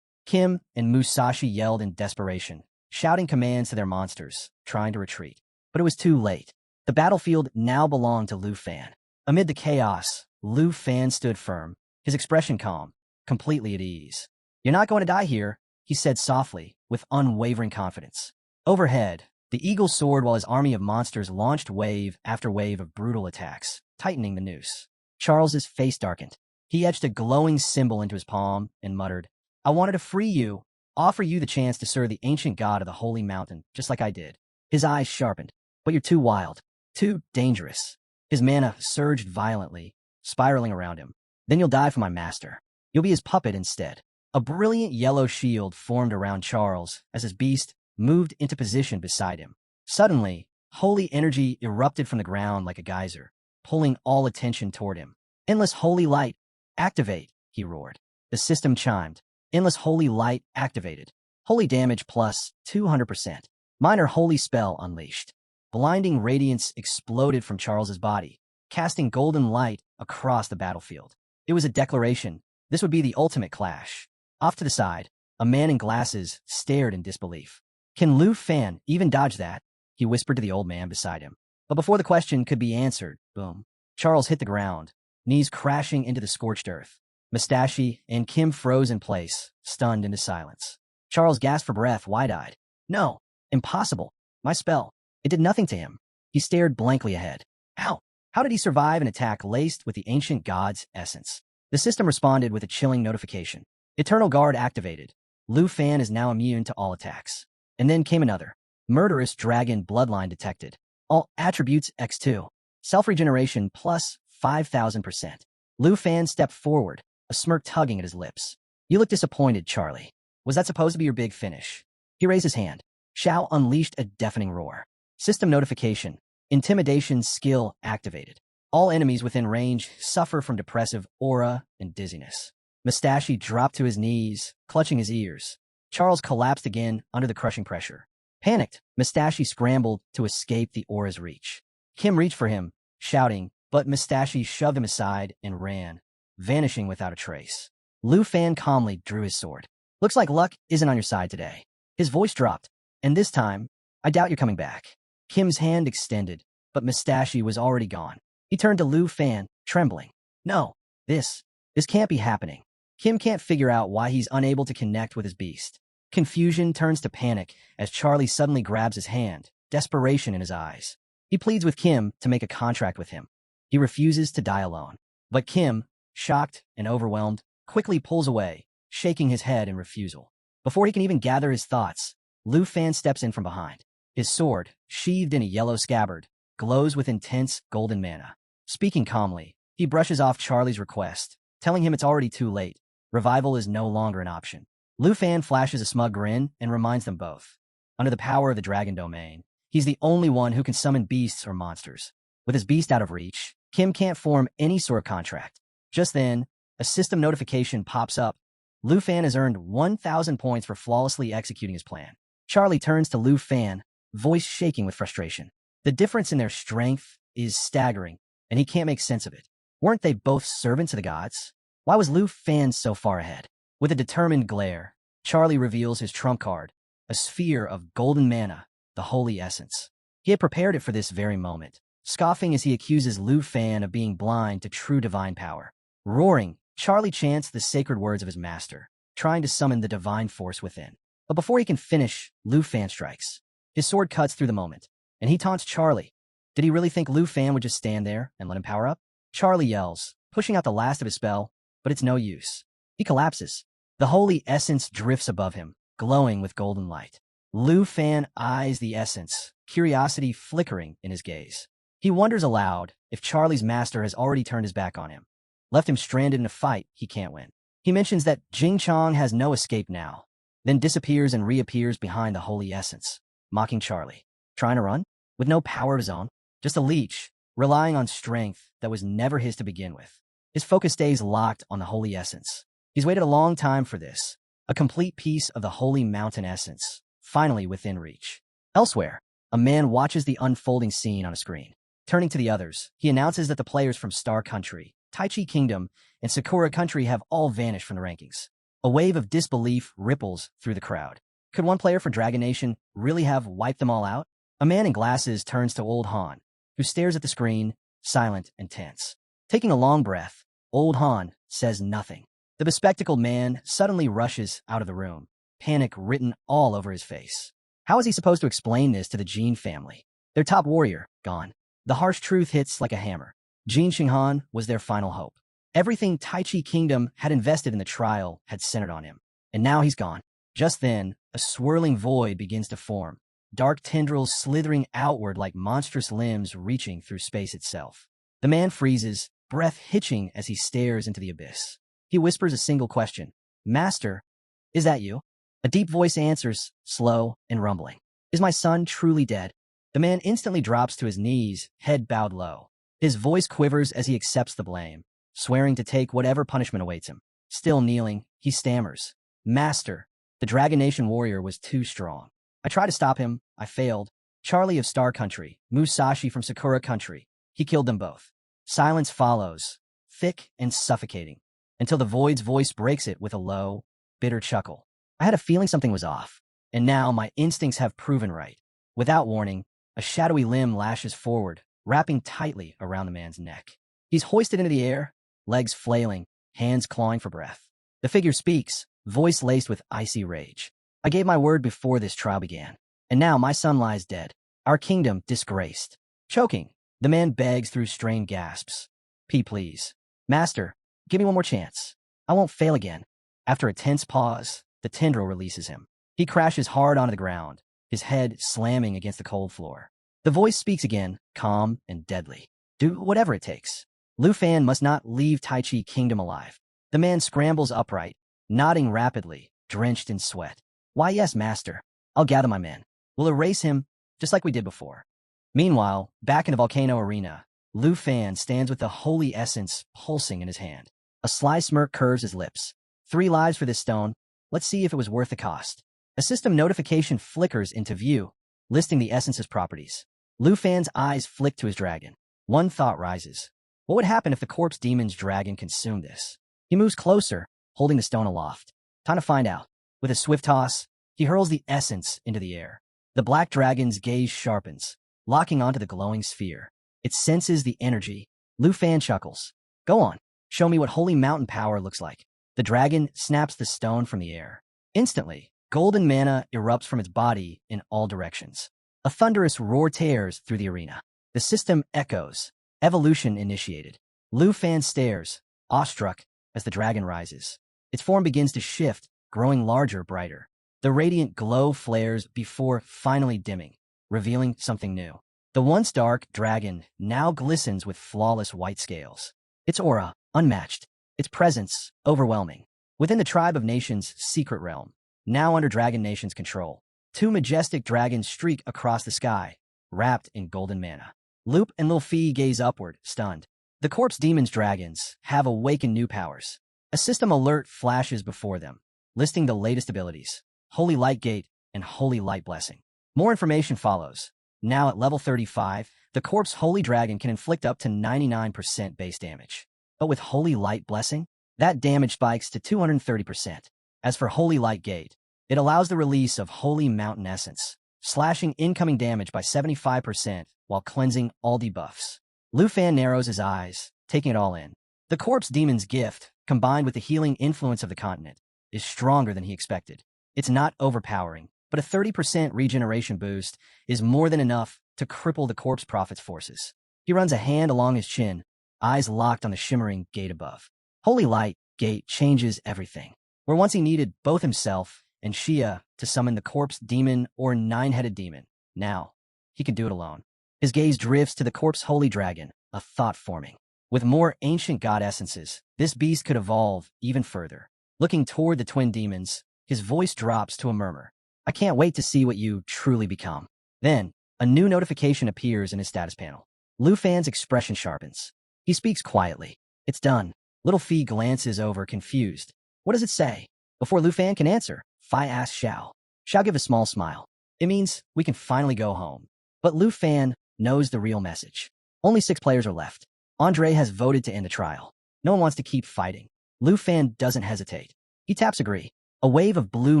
Kim and Musashi yelled in desperation, shouting commands to their monsters, trying to retreat. But it was too late. The battlefield now belonged to Lu Fan. Amid the chaos, Lu Fan stood firm, his expression calm, completely at ease. You're not going to die here, he said softly, with unwavering confidence. Overhead, the eagle soared while his army of monsters launched wave after wave of brutal attacks, tightening the noose. Charles's face darkened. He etched a glowing symbol into his palm and muttered, I wanted to free you, offer you the chance to serve the ancient god of the holy mountain, just like I did. His eyes sharpened. But you're too wild, too dangerous. His mana surged violently, spiraling around him. Then you'll die for my master. You'll be his puppet instead. A brilliant yellow shield formed around Charles as his beast moved into position beside him. Suddenly, Holy energy erupted from the ground like a geyser, pulling all attention toward him. Endless holy light, activate, he roared. The system chimed. Endless holy light activated. Holy damage plus 200%. Minor holy spell unleashed. Blinding radiance exploded from Charles's body, casting golden light across the battlefield. It was a declaration. This would be the ultimate clash. Off to the side, a man in glasses stared in disbelief. Can Lu Fan even dodge that? He whispered to the old man beside him. But before the question could be answered, boom. Charles hit the ground, knees crashing into the scorched earth. Mustache and Kim froze in place, stunned into silence. Charles gasped for breath, wide-eyed. No, impossible. My spell. It did nothing to him. He stared blankly ahead. How? How did he survive an attack laced with the ancient god's essence? The system responded with a chilling notification. Eternal Guard activated. Lu Fan is now immune to all attacks. And then came another. Murderous Dragon Bloodline detected. All attributes X2. Self-regeneration plus 5,000%. Lu Fan stepped forward, a smirk tugging at his lips. You look disappointed, Charlie. Was that supposed to be your big finish? He raised his hand. Shao unleashed a deafening roar. System notification. Intimidation skill activated. All enemies within range suffer from depressive aura and dizziness. Mustache dropped to his knees, clutching his ears. Charles collapsed again under the crushing pressure. Panicked, Mustache scrambled to escape the aura's reach. Kim reached for him, shouting, but Mustache shoved him aside and ran, vanishing without a trace. Lu Fan calmly drew his sword. Looks like luck isn't on your side today. His voice dropped, and this time, I doubt you're coming back. Kim's hand extended, but Mustache was already gone. He turned to Lu Fan, trembling. No, this can't be happening. Kim can't figure out why he's unable to connect with his beast. Confusion turns to panic as Charlie suddenly grabs his hand, desperation in his eyes. He pleads with Kim to make a contract with him. He refuses to die alone. But Kim, shocked and overwhelmed, quickly pulls away, shaking his head in refusal. Before he can even gather his thoughts, Lu Fan steps in from behind. His sword, sheathed in a yellow scabbard, glows with intense golden mana. Speaking calmly, he brushes off Charlie's request, telling him it's already too late. Revival is no longer an option. Lu Fan flashes a smug grin and reminds them both. Under the power of the dragon domain, he's the only one who can summon beasts or monsters. With his beast out of reach, Kim can't form any sort of contract. Just then, a system notification pops up. Lu Fan has earned 1,000 points for flawlessly executing his plan. Charlie turns to Lu Fan, voice shaking with frustration. The difference in their strength is staggering, and he can't make sense of it. Weren't they both servants of the gods? Why was Lu Fan so far ahead? With a determined glare, Charlie reveals his trump card, a sphere of golden mana, the holy essence. He had prepared it for this very moment, scoffing as he accuses Lu Fan of being blind to true divine power. Roaring, Charlie chants the sacred words of his master, trying to summon the divine force within. But before he can finish, Lu Fan strikes. His sword cuts through the moment, and he taunts Charlie. Did he really think Lu Fan would just stand there and let him power up? Charlie yells, pushing out the last of his spell, but it's no use. He collapses. The holy essence drifts above him, glowing with golden light. Lu Fan eyes the essence, curiosity flickering in his gaze. He wonders aloud if Charlie's master has already turned his back on him, left him stranded in a fight he can't win. He mentions that Jing Chong has no escape now, then disappears and reappears behind the holy essence, mocking Charlie. Trying to run? With no power of his own? Just a leech, relying on strength that was never his to begin with. His focus stays locked on the holy essence. He's waited a long time for this, a complete piece of the holy mountain essence, finally within reach. Elsewhere, a man watches the unfolding scene on a screen. Turning to the others, he announces that the players from Star Country, Taichi Kingdom, and Sakura Country have all vanished from the rankings. A wave of disbelief ripples through the crowd. Could one player for Dragon Nation really have wiped them all out? A man in glasses turns to Old Han, who stares at the screen, silent and tense. Taking a long breath, Old Han says nothing. The bespectacled man suddenly rushes out of the room, panic written all over his face. How is he supposed to explain this to the Jin family? Their top warrior, gone. The harsh truth hits like a hammer. Jin Xinghan was their final hope. Everything Taichi Kingdom had invested in the trial had centered on him, and now he's gone. Just then, a swirling void begins to form, dark tendrils slithering outward like monstrous limbs reaching through space itself. The man freezes, breath hitching as he stares into the abyss. He whispers a single question. Master, is that you? A deep voice answers, slow and rumbling. Is my son truly dead? The man instantly drops to his knees, head bowed low. His voice quivers as he accepts the blame, swearing to take whatever punishment awaits him. Still kneeling, he stammers, "Master, the Dragon Nation warrior was too strong. I tried to stop him. I failed. Charlie of Star Country, Musashi from Sakura Country. He killed them both." Silence follows, thick and suffocating, until the Void's voice breaks it with a low, bitter chuckle. I had a feeling something was off, and now my instincts have proven right. Without warning, a shadowy limb lashes forward, wrapping tightly around the man's neck. He's hoisted into the air, legs flailing, hands clawing for breath. The figure speaks, voice laced with icy rage. "I gave my word before this trial began, and now my son lies dead, our kingdom disgraced." Choking, the man begs through strained gasps. Please. Master, give me one more chance. I won't fail again." After a tense pause, the tendril releases him. He crashes hard onto the ground, his head slamming against the cold floor. The voice speaks again, calm and deadly. "Do whatever it takes. Lu Fan must not leave Tai Chi Kingdom alive." The man scrambles upright, nodding rapidly, drenched in sweat. "Why, yes, master. I'll gather my men. We'll erase him, just like we did before." Meanwhile, back in the volcano arena, Lu Fan stands with the holy essence pulsing in his hand. A sly smirk curves his lips. 3 lives for this stone. Let's see if it was worth the cost. A system notification flickers into view, listing the essence's properties. Lu Fan's eyes flick to his dragon. One thought rises. What would happen if the corpse demon's dragon consumed this? He moves closer, holding the stone aloft. Time to find out. With a swift toss, he hurls the essence into the air. The black dragon's gaze sharpens, locking onto the glowing sphere. It senses the energy. Lu Fan chuckles. "Go on, show me what holy mountain power looks like." The dragon snaps the stone from the air. Instantly, golden mana erupts from its body in all directions. A thunderous roar tears through the arena. The system echoes. Evolution initiated. Lu Fan stares, awestruck, as the dragon rises. Its form begins to shift, growing larger, brighter. The radiant glow flares before finally dimming, revealing something new. The once dark dragon now glistens with flawless white scales. Its aura, unmatched. Its presence, overwhelming. Within the Tribe of Nations' secret realm, now under Dragon Nation's control, 2 majestic dragons streak across the sky, wrapped in golden mana. Loop and Lil Fee gaze upward, stunned. The corpse demon's dragons have awakened new powers. A system alert flashes before them, listing the latest abilities: Holy Light Gate and Holy Light Blessing. More information follows. Now at level 35, the corpse Holy Dragon can inflict up to 99% base damage. But with Holy Light Blessing, that damage spikes to 230%. As for Holy Light Gate, it allows the release of Holy Mountain Essence, slashing incoming damage by 75% while cleansing all debuffs. Lu Fan narrows his eyes, taking it all in. The corpse demon's gift, combined with the healing influence of the continent, is stronger than he expected. It's not overpowering, but a 30% regeneration boost is more than enough to cripple the corpse prophet's forces. He runs a hand along his chin, eyes locked on the shimmering gate above. Holy Light Gate changes everything. Where once he needed both himself and Shia to summon the corpse demon or 9-headed demon, now he can do it alone. His gaze drifts to the corpse Holy Dragon, a thought forming. With more ancient god essences, this beast could evolve even further. Looking toward the twin demons, his voice drops to a murmur. "I can't wait to see what you truly become." Then, a new notification appears in his status panel. Lu Fan's expression sharpens. He speaks quietly. "It's done." Little Fee glances over, confused. What does it say? Before Lu Fan can answer, Fi asks Xiao. Xiao gives a small smile. It means we can finally go home. But Lu Fan knows the real message. Only 6 players are left. Andre has voted to end the trial. No one wants to keep fighting. Lu Fan doesn't hesitate. He taps agree. A wave of blue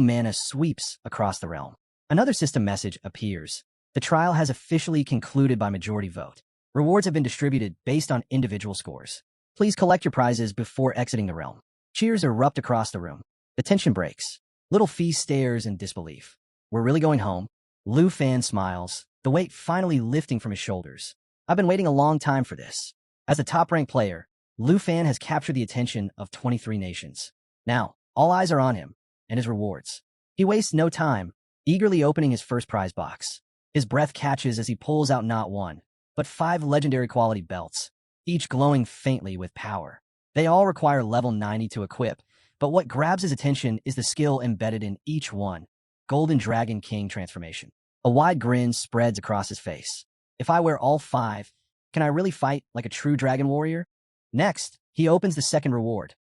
mana sweeps across the realm. Another system message appears. The trial has officially concluded by majority vote. Rewards have been distributed based on individual scores. Please collect your prizes before exiting the realm. Cheers erupt across the room. The tension breaks. Little Fee stares in disbelief. We're really going home? Lu Fan smiles, the weight finally lifting from his shoulders. I've been waiting a long time for this. As the top-ranked player, Lu Fan has captured the attention of 23 nations. Now, all eyes are on him and his rewards. He wastes no time, eagerly opening his first prize box. His breath catches as he pulls out not 1, but 5 legendary quality belts, each glowing faintly with power. They all require level 90 to equip, but what grabs his attention is the skill embedded in each one: Golden Dragon King transformation. A wide grin spreads across his face. If I wear all 5, can I really fight like a true dragon warrior? Next, he opens the second reward,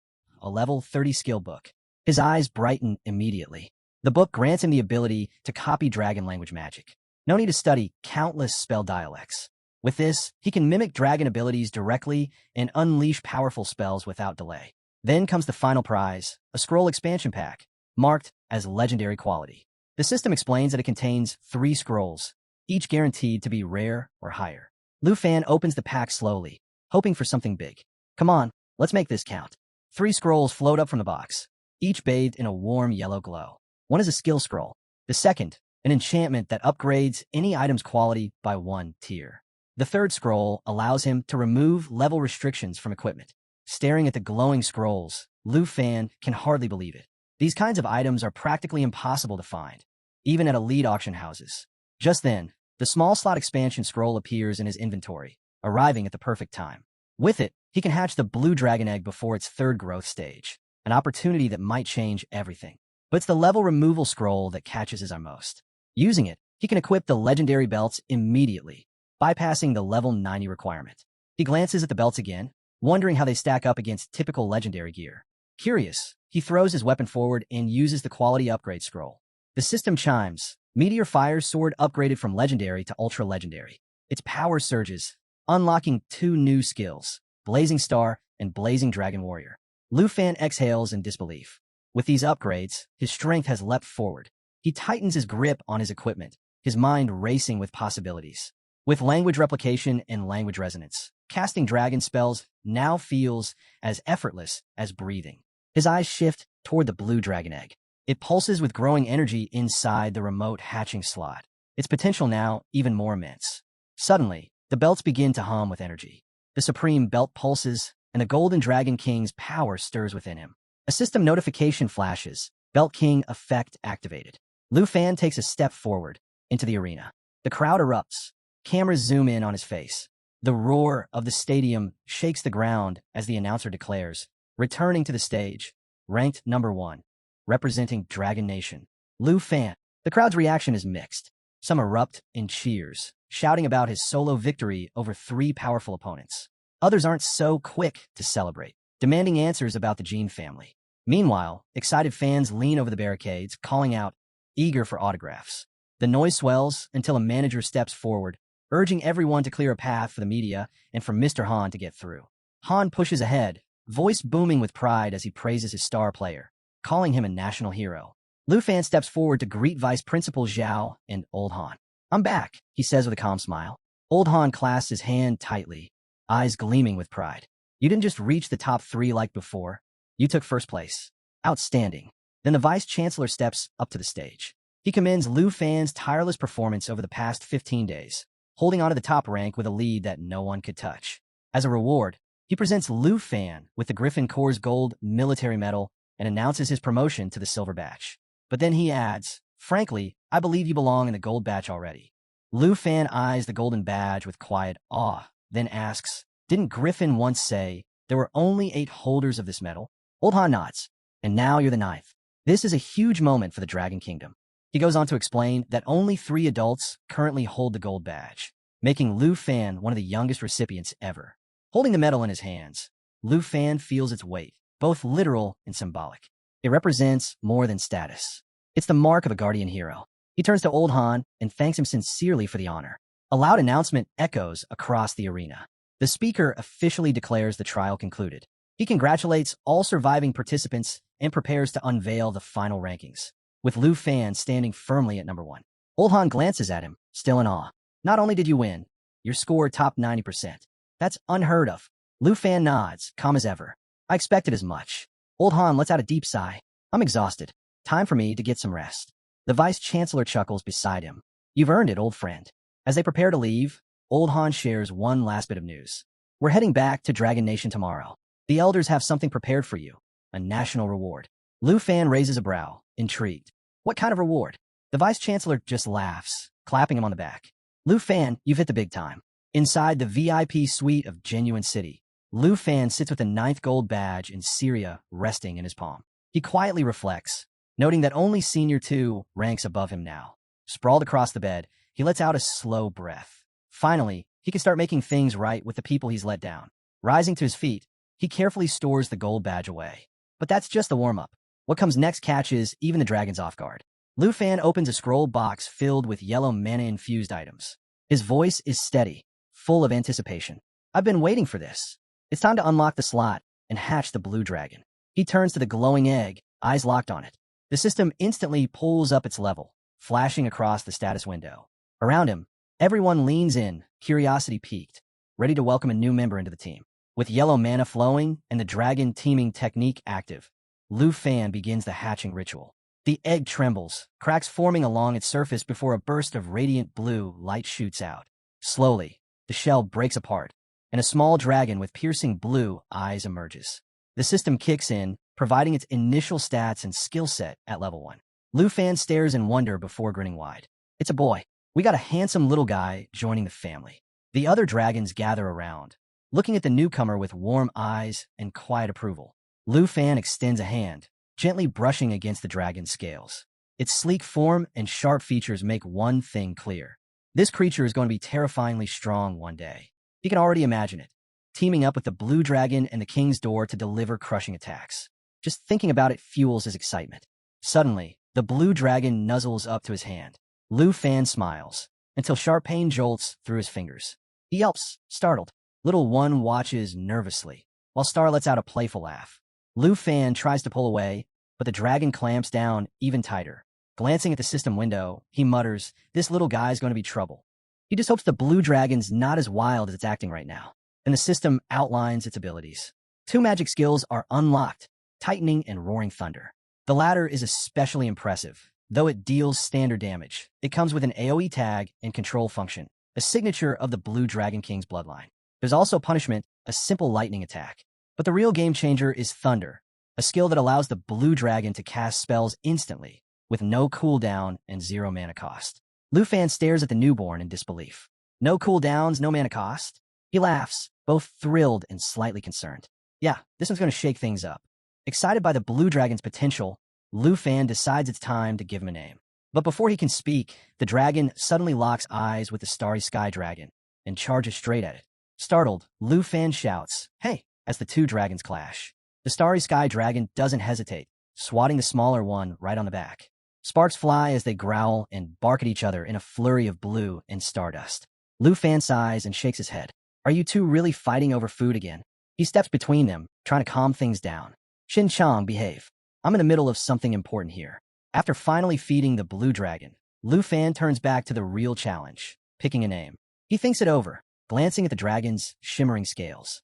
a level 30 skill book. His eyes brighten immediately. The book grants him the ability to copy dragon language magic. No need to study countless spell dialects. With this, he can mimic dragon abilities directly and unleash powerful spells without delay. Then comes the final prize, a scroll expansion pack, marked as legendary quality. The system explains that it contains 3 scrolls, each guaranteed to be rare or higher. Lu Fan opens the pack slowly, hoping for something big. Come on, let's make this count. 3 scrolls float up from the box, each bathed in a warm yellow glow. One is a skill scroll. The second, an enchantment that upgrades any item's quality by 1 tier. The third scroll allows him to remove level restrictions from equipment. Staring at the glowing scrolls, Lu Fan can hardly believe it. These kinds of items are practically impossible to find, even at elite auction houses. Just then, the small slot expansion scroll appears in his inventory, arriving at the perfect time. With it, he can hatch the blue dragon egg before its 3rd growth stage, an opportunity that might change everything. But it's the level removal scroll that catches his eye most. Using it, he can equip the legendary belts immediately, bypassing the level 90 requirement. He glances at the belts again, wondering how they stack up against typical legendary gear. Curious, he throws his weapon forward and uses the quality upgrade scroll. The system chimes. Meteor Fire Sword upgraded from legendary to ultra-legendary. Its power surges, unlocking 2 new skills, Blazing Star and Blazing Dragon Warrior. Lu Fan exhales in disbelief. With these upgrades, his strength has leapt forward. He tightens his grip on his equipment, his mind racing with possibilities. With language replication and language resonance, casting dragon spells now feels as effortless as breathing. His eyes shift toward the blue dragon egg. It pulses with growing energy inside the remote hatching slot, its potential now even more immense. Suddenly, the belts begin to hum with energy. The supreme belt pulses, and the Golden Dragon King's power stirs within him. A system notification flashes, Belt King effect activated. Lu Fan takes a step forward into the arena. The crowd erupts. Cameras zoom in on his face. The roar of the stadium shakes the ground as the announcer declares, returning to the stage, ranked number 1, representing Dragon Nation, Lu Fan. The crowd's reaction is mixed. Some erupt in cheers, shouting about his solo victory over 3 powerful opponents. Others aren't so quick to celebrate, demanding answers about the Jean family. Meanwhile, excited fans lean over the barricades, calling out, eager for autographs. The noise swells until a manager steps forward, urging everyone to clear a path for the media and for Mr. Han to get through. Han pushes ahead, voice booming with pride as he praises his star player, calling him a national hero. Lu Fan steps forward to greet Vice Principal Zhao and Old Han. I'm back, he says with a calm smile. Old Han clasps his hand tightly, eyes gleaming with pride. You didn't just reach the top 3 like before. You took first place. Outstanding. Then the Vice Chancellor steps up to the stage. He commends Lu Fan's tireless performance over the past 15 days, holding on to the top rank with a lead that no one could touch. As a reward, he presents Lu Fan with the Griffin Corps' gold military medal and announces his promotion to the silver batch. But then he adds, frankly, I believe you belong in the gold batch already. Lu Fan eyes the golden badge with quiet awe, then asks, didn't Griffin once say there were only 8 holders of this medal? Old Han nods. And now you're the 9th. This is a huge moment for the Dragon Kingdom. He goes on to explain that only 3 adults currently hold the gold badge, making Lu Fan one of the youngest recipients ever. Holding the medal in his hands, Lu Fan feels its weight, both literal and symbolic. It represents more than status. It's the mark of a guardian hero. He turns to Old Han and thanks him sincerely for the honor. A loud announcement echoes across the arena. The speaker officially declares the trial concluded. He congratulates all surviving participants and prepares to unveil the final rankings, with Lu Fan standing firmly at number 1. Old Han glances at him, still in awe. Not only did you win, your score topped 90%. That's unheard of. Lu Fan nods, calm as ever. I expected as much. Old Han lets out a deep sigh. I'm exhausted. Time for me to get some rest. The Vice Chancellor chuckles beside him. You've earned it, old friend. As they prepare to leave, Old Han shares one last bit of news. We're heading back to Dragon Nation tomorrow. The elders have something prepared for you, a national reward. Lu Fan raises a brow, intrigued. What kind of reward? The Vice Chancellor just laughs, clapping him on the back. Lu Fan, you've hit the big time. Inside the VIP suite of Genuine City, Lu Fan sits with the 9th gold badge in Syria resting in his palm. He quietly reflects, noting that only Senior 2 ranks above him now. Sprawled across the bed, he lets out a slow breath. Finally, he can start making things right with the people he's let down. Rising to his feet, he carefully stores the gold badge away. But that's just the warm-up. What comes next catches even the dragons off guard. Lu Fan opens a scroll box filled with yellow mana-infused items. His voice is steady, full of anticipation. I've been waiting for this. It's time to unlock the slot and hatch the blue dragon. He turns to the glowing egg, eyes locked on it. The system instantly pulls up its level, flashing across the status window. Around him, everyone leans in, curiosity piqued, ready to welcome a new member into the team. With yellow mana flowing and the dragon teaming technique active, Lu Fan begins the hatching ritual. The egg trembles, cracks forming along its surface before a burst of radiant blue light shoots out. Slowly, the shell breaks apart, and a small dragon with piercing blue eyes emerges. The system kicks in, providing its initial stats and skill set at level 1. Lu Fan stares in wonder before grinning wide. It's a boy. We got a handsome little guy joining the family. The other dragons gather around, looking at the newcomer with warm eyes and quiet approval. Lu Fan extends a hand, gently brushing against the dragon's scales. Its sleek form and sharp features make one thing clear. This creature is going to be terrifyingly strong one day. He can already imagine it, teaming up with the blue dragon and the king's door to deliver crushing attacks. Just thinking about it fuels his excitement. Suddenly, the blue dragon nuzzles up to his hand. Lu Fan smiles, until sharp pain jolts through his fingers. He yelps, startled. Little one watches nervously, while Star lets out a playful laugh. Lu Fan tries to pull away, but the dragon clamps down even tighter. Glancing at the system window, he mutters, this little guy's going to be trouble. He just hopes the blue dragon's not as wild as it's acting right now. And the system outlines its abilities. 2 magic skills are unlocked, Tightening and Roaring Thunder. The latter is especially impressive. Though it deals standard damage, it comes with an AoE tag and control function, a signature of the Blue Dragon King's bloodline. There's also Punishment, a simple lightning attack. But the real game changer is Thunder, a skill that allows the Blue Dragon to cast spells instantly, with no cooldown and 0 mana cost. Lu Fan stares at the newborn in disbelief. No cooldowns, no mana cost? He laughs, both thrilled and slightly concerned. Yeah, this one's going to shake things up. Excited by the Blue Dragon's potential, Lu Fan decides it's time to give him a name. But before he can speak, the dragon suddenly locks eyes with the Starry Sky Dragon and charges straight at it. Startled, Lu Fan shouts, "Hey!" as the 2 dragons clash. The Starry Sky Dragon doesn't hesitate, swatting the smaller one right on the back. Sparks fly as they growl and bark at each other in a flurry of blue and stardust. Lu Fan sighs and shakes his head. Are you 2 really fighting over food again? He steps between them, trying to calm things down. Shin Chang, behave. I'm in the middle of something important here. After finally feeding the blue dragon, Lu Fan turns back to the real challenge, picking a name. He thinks it over, glancing at the dragon's shimmering scales.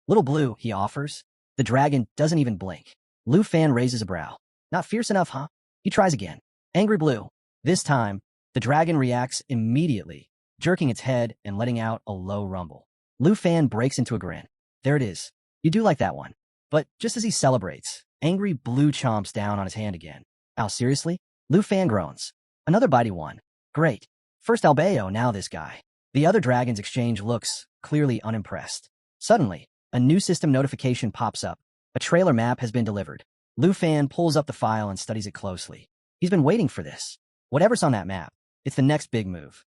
Little Blue, he offers. The dragon doesn't even blink. Lu Fan raises a brow. Not fierce enough, huh? He tries again. Angry Blue. This time, the dragon reacts immediately, jerking its head and letting out a low rumble. Lu Fan breaks into a grin. There it is. You do like that one. But just as he celebrates, Angry Blue chomps down on his hand again. Ow, seriously? Lu Fan groans. Another bitey one. Great. First Albeo, now this guy. The other dragons exchange looks, clearly unimpressed. Suddenly, a new system notification pops up. A trailer map has been delivered. Lu Fan pulls up the file and studies it closely. He's been waiting for this. Whatever's on that map, it's the next big move.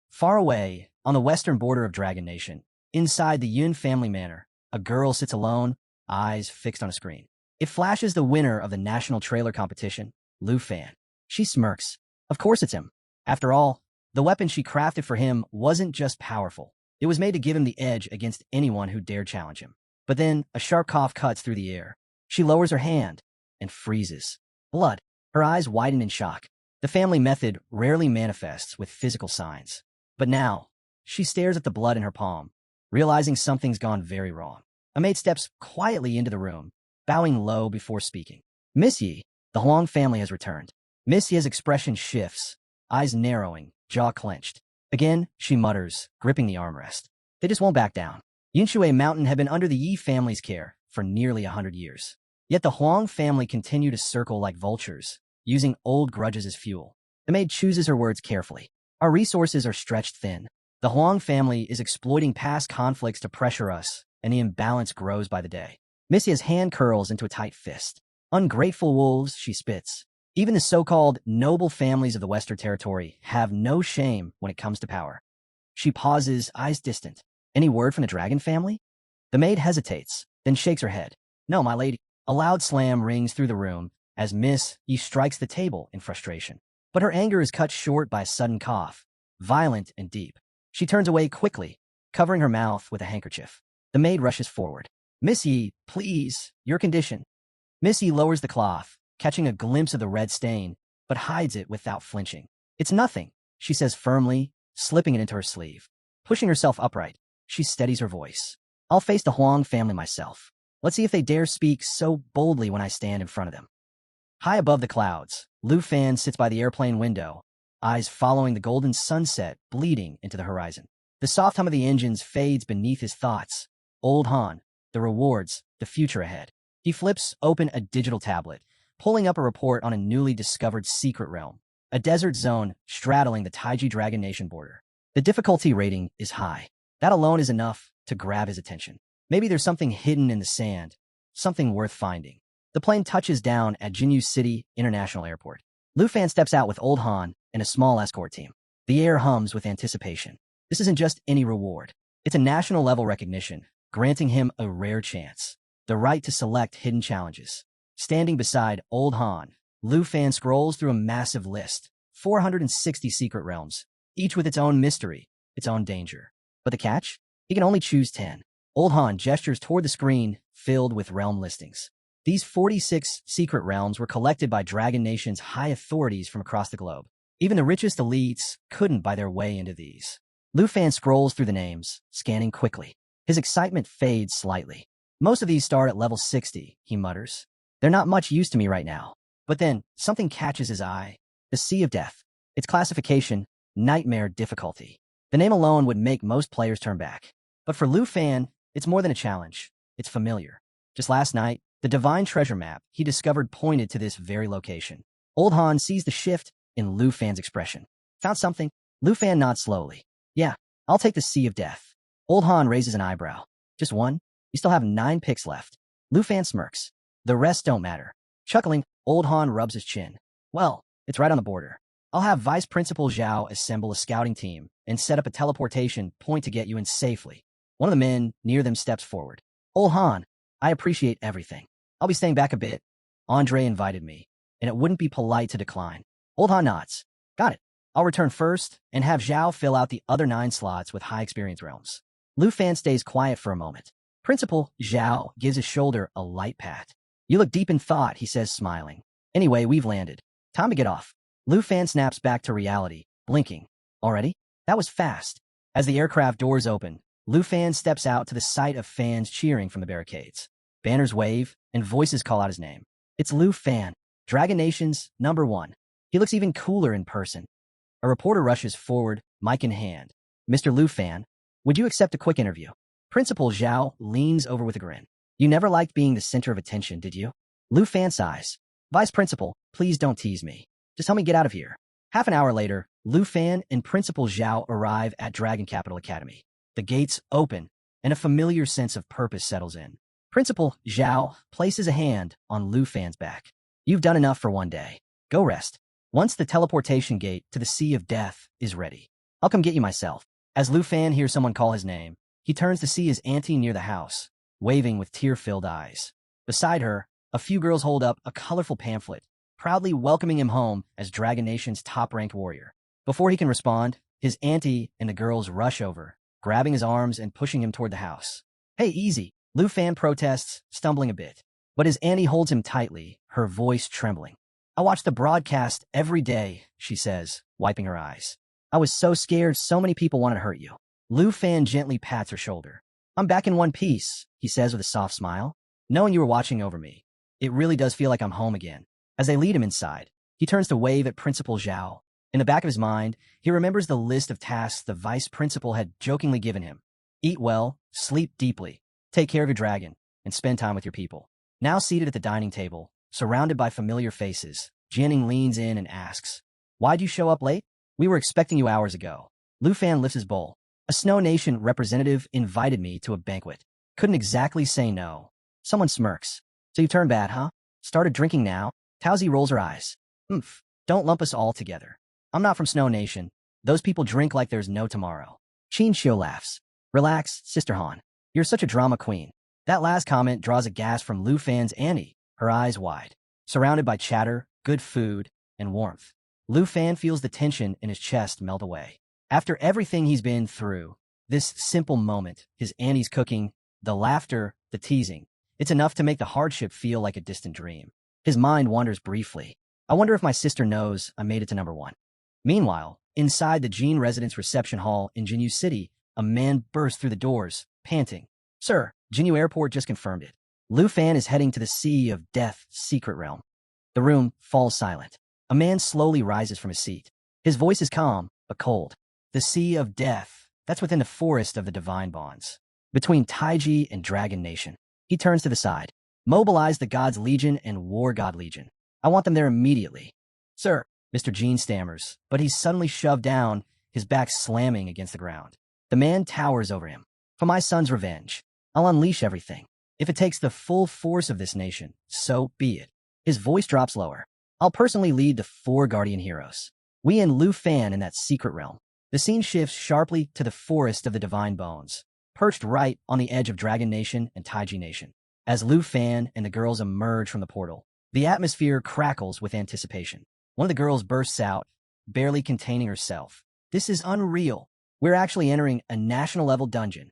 Far away, on the western border of Dragon Nation, inside the Yun family manor, a girl sits alone, eyes fixed on a screen. It flashes the winner of the national trailer competition, Lu Fan. She smirks. Of course it's him. After all, the weapon she crafted for him wasn't just powerful. It was made to give him the edge against anyone who dared challenge him. But then, a sharp cough cuts through the air. She lowers her hand and freezes. Blood. Her eyes widen in shock. The family method rarely manifests with physical signs. But now, she stares at the blood in her palm, realizing something's gone very wrong. A maid steps quietly into the room, bowing low before speaking. Miss Yi, the Huang family has returned. Miss Yi's expression shifts, eyes narrowing, jaw clenched. Again, she mutters, gripping the armrest. They just won't back down. Yunshui Mountain had been under the Yi family's care for nearly 100 years. Yet the Huang family continue to circle like vultures, using old grudges as fuel. The maid chooses her words carefully. Our resources are stretched thin. The Huang family is exploiting past conflicts to pressure us, and the imbalance grows by the day. Miss Yi's hand curls into a tight fist. Ungrateful wolves, she spits. Even the so-called noble families of the Western Territory have no shame when it comes to power. She pauses, eyes distant. Any word from the dragon family? The maid hesitates, then shakes her head. No, my lady. A loud slam rings through the room as Miss E strikes the table in frustration. But her anger is cut short by a sudden cough, violent and deep. She turns away quickly, covering her mouth with a handkerchief. The maid rushes forward. Miss E, please, your condition. Miss E lowers the cloth, catching a glimpse of the red stain, but hides it without flinching. It's nothing, she says firmly, slipping it into her sleeve. Pushing herself upright, she steadies her voice. I'll face the Huang family myself. Let's see if they dare speak so boldly when I stand in front of them. High above the clouds, Lu Fan sits by the airplane window, eyes following the golden sunset bleeding into the horizon. The soft hum of the engines fades beneath his thoughts. Old Han, the rewards, the future ahead. He flips open a digital tablet, pulling up a report on a newly discovered secret realm, a desert zone straddling the Taiji Dragon Nation border. The difficulty rating is high. That alone is enough to grab his attention. Maybe there's something hidden in the sand, something worth finding. The plane touches down at Jinyu City International Airport. Lu Fan steps out with Old Han and a small escort team. The air hums with anticipation. This isn't just any reward. It's a national-level recognition, granting him a rare chance. The right to select hidden challenges. Standing beside Old Han, Lu Fan scrolls through a massive list. 460 secret realms, each with its own mystery, its own danger. But the catch? He can only choose 10. Old Han gestures toward the screen filled with realm listings. These 46 secret realms were collected by Dragon Nation's high authorities from across the globe. Even the richest elites couldn't buy their way into these. Lu Fan scrolls through the names, scanning quickly. His excitement fades slightly. Most of these start at level 60, he mutters. They're not much use to me right now. But then, something catches his eye. The Sea of Death. Its classification, Nightmare Difficulty. The name alone would make most players turn back. But for Lu Fan, it's more than a challenge. It's familiar. Just last night, the Divine Treasure map he discovered pointed to this very location. Old Han sees the shift in Lu Fan's expression. Found something? Lu Fan nods slowly. Yeah, I'll take the Sea of Death. Old Han raises an eyebrow. Just one? You still have 9 picks left. Lu Fan smirks. The rest don't matter. Chuckling, Old Han rubs his chin. Well, it's right on the border. I'll have Vice Principal Zhao assemble a scouting team and set up a teleportation point to get you in safely. One of the men near them steps forward. Old Han, I appreciate everything. I'll be staying back a bit. Andre invited me, and it wouldn't be polite to decline. Old Han nods. Got it. I'll return first and have Zhao fill out the other 9 slots with high experience realms. Lu Fan stays quiet for a moment. Principal Zhao gives his shoulder a light pat. You look deep in thought, he says, smiling. Anyway, we've landed. Time to get off. Lu Fan snaps back to reality, blinking. Already? That was fast. As the aircraft doors open, Lu Fan steps out to the sight of fans cheering from the barricades. Banners wave, and voices call out his name. It's Lu Fan, Dragon Nation's #1. He looks even cooler in person. A reporter rushes forward, mic in hand. Mr. Lu Fan, would you accept a quick interview? Principal Zhao leans over with a grin. You never liked being the center of attention, did you? Lu Fan sighs. Vice Principal, please don't tease me. Just help me get out of here. Half an hour later, Lu Fan and Principal Zhao arrive at Dragon Capital Academy. The gates open, and a familiar sense of purpose settles in. Principal Zhao places a hand on Lu Fan's back. You've done enough for one day. Go rest. Once the teleportation gate to the Sea of Death is ready, I'll come get you myself. As Lu Fan hears someone call his name, he turns to see his auntie near the house, waving with tear-filled eyes. Beside her, a few girls hold up a colorful pamphlet, proudly welcoming him home as Dragon Nation's top-ranked warrior. Before he can respond, his auntie and the girls rush over, grabbing his arms and pushing him toward the house. Hey, easy, Lu Fan protests, stumbling a bit. But his auntie holds him tightly, her voice trembling. I watch the broadcast every day, she says, wiping her eyes. I was so scared so many people wanted to hurt you. Lu Fan gently pats her shoulder. I'm back in one piece, he says with a soft smile. Knowing you were watching over me, it really does feel like I'm home again. As they lead him inside, he turns to wave at Principal Zhao. In the back of his mind, he remembers the list of tasks the vice principal had jokingly given him. Eat well, sleep deeply, take care of your dragon, and spend time with your people. Now seated at the dining table, surrounded by familiar faces, Jianing leans in and asks, Why'd you show up late? We were expecting you hours ago. Lu Fan lifts his bowl. A Snow Nation representative invited me to a banquet. Couldn't exactly say no. Someone smirks. So you turned bad, huh? Started drinking now? Taozi rolls her eyes. Don't lump us all together. I'm not from Snow Nation. Those people drink like there's no tomorrow. Shio laughs. Relax, Sister Han. You're such a drama queen. That last comment draws a gasp from Lu Fan's Annie, her eyes wide. Surrounded by chatter, good food, and warmth, Lu Fan feels the tension in his chest melt away. After everything he's been through, this simple moment, his Annie's cooking, the laughter, the teasing, it's enough to make the hardship feel like a distant dream. His mind wanders briefly. I wonder if my sister knows I made it to number 1. Meanwhile, inside the Jean residence reception hall in Jinyu City, a man bursts through the doors, panting. Sir, Jinyu Airport just confirmed it. Lu Fan is heading to the Sea of Death secret realm. The room falls silent. A man slowly rises from his seat. His voice is calm, but cold. The Sea of Death, that's within the forest of the divine bonds, between Taiji and Dragon Nation. He turns to the side. Mobilize the God's Legion and War God Legion. I want them there immediately. Sir, Mr. Jean stammers, but he's suddenly shoved down, his back slamming against the ground. The man towers over him. For my son's revenge, I'll unleash everything. If it takes the full force of this nation, so be it. His voice drops lower. I'll personally lead the 4 guardian heroes. We and Lu Fan in that secret realm. The scene shifts sharply to the forest of the divine bones, perched right on the edge of Dragon Nation and Taiji Nation. As Lu Fan and the girls emerge from the portal, the atmosphere crackles with anticipation. One of the girls bursts out, barely containing herself. This is unreal. We're actually entering a national-level dungeon.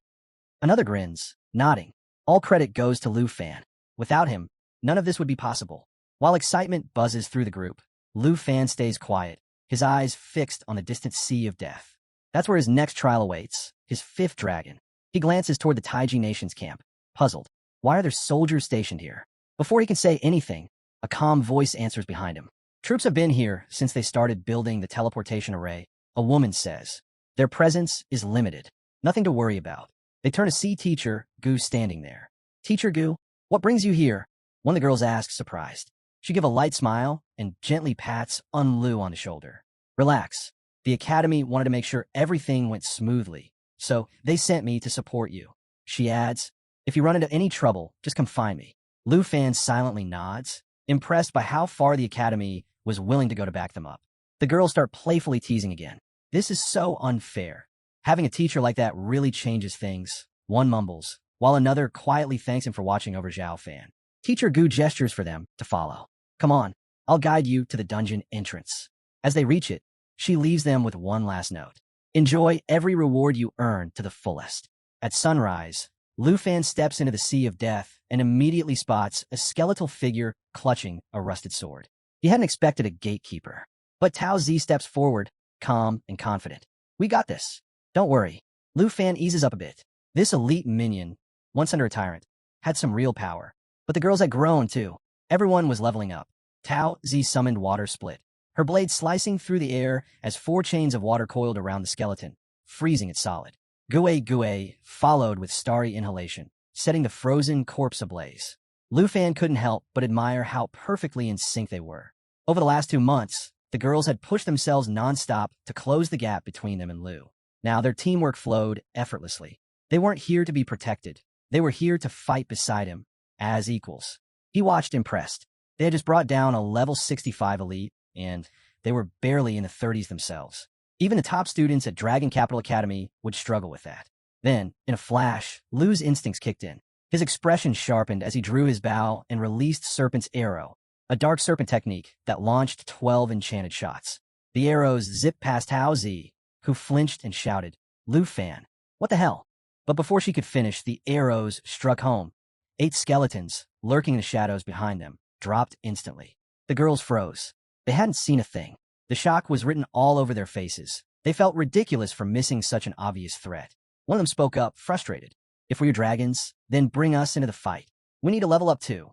Another grins, nodding. All credit goes to Lu Fan. Without him, none of this would be possible. While excitement buzzes through the group, Lu Fan stays quiet, his eyes fixed on the distant Sea of Death. That's where his next trial awaits, his 5th dragon. He glances toward the Taiji Nation's camp, puzzled. Why are there soldiers stationed here? Before he can say anything, a calm voice answers behind him. Troops have been here since they started building the teleportation array, a woman says. Their presence is limited. Nothing to worry about. They turn to see Teacher Gu standing there. Teacher Gu, what brings you here? One of the girls asks, surprised. She gives a light smile and gently pats Lu on the shoulder. Relax. The academy wanted to make sure everything went smoothly, so they sent me to support you. She adds, if you run into any trouble, just come find me. Lu Fan silently nods, impressed by how far the academy was willing to go to back them up. The girls start playfully teasing again. This is so unfair. Having a teacher like that really changes things, one mumbles, while another quietly thanks him for watching over Zhao Fan. Teacher Gu gestures for them to follow. Come on, I'll guide you to the dungeon entrance. As they reach it, she leaves them with one last note. Enjoy every reward you earn to the fullest. At sunrise, Lu Fan steps into the Sea of Death and immediately spots a skeletal figure clutching a rusted sword. He hadn't expected a gatekeeper, but Tao Zi steps forward, calm and confident. We got this. Don't worry. Lu Fan eases up a bit. This elite minion, once under a tyrant, had some real power. But the girls had grown, too. Everyone was leveling up. Tao Zi summoned Water Split, her blade slicing through the air as 4 chains of water coiled around the skeleton, freezing it solid. Gue Gue followed with starry inhalation, setting the frozen corpse ablaze. Lu Fan couldn't help but admire how perfectly in sync they were. Over the last 2 months, the girls had pushed themselves nonstop to close the gap between them and Lu. Now their teamwork flowed effortlessly. They weren't here to be protected. They were here to fight beside him, as equals. He watched impressed. They had just brought down a level 65 elite, and they were barely in the 30s themselves. Even the top students at Dragon Capital Academy would struggle with that. Then, in a flash, Lu's instincts kicked in. His expression sharpened as he drew his bow and released Serpent's Arrow, a dark serpent technique that launched 12 enchanted shots. The arrows zipped past Tao Zi, who flinched and shouted, Lu Fan, what the hell? But before she could finish, the arrows struck home. 8 skeletons, lurking in the shadows behind them, dropped instantly. The girls froze. They hadn't seen a thing. The shock was written all over their faces. They felt ridiculous for missing such an obvious threat. One of them spoke up, frustrated. If we're your dragons, then bring us into the fight. We need to level up too.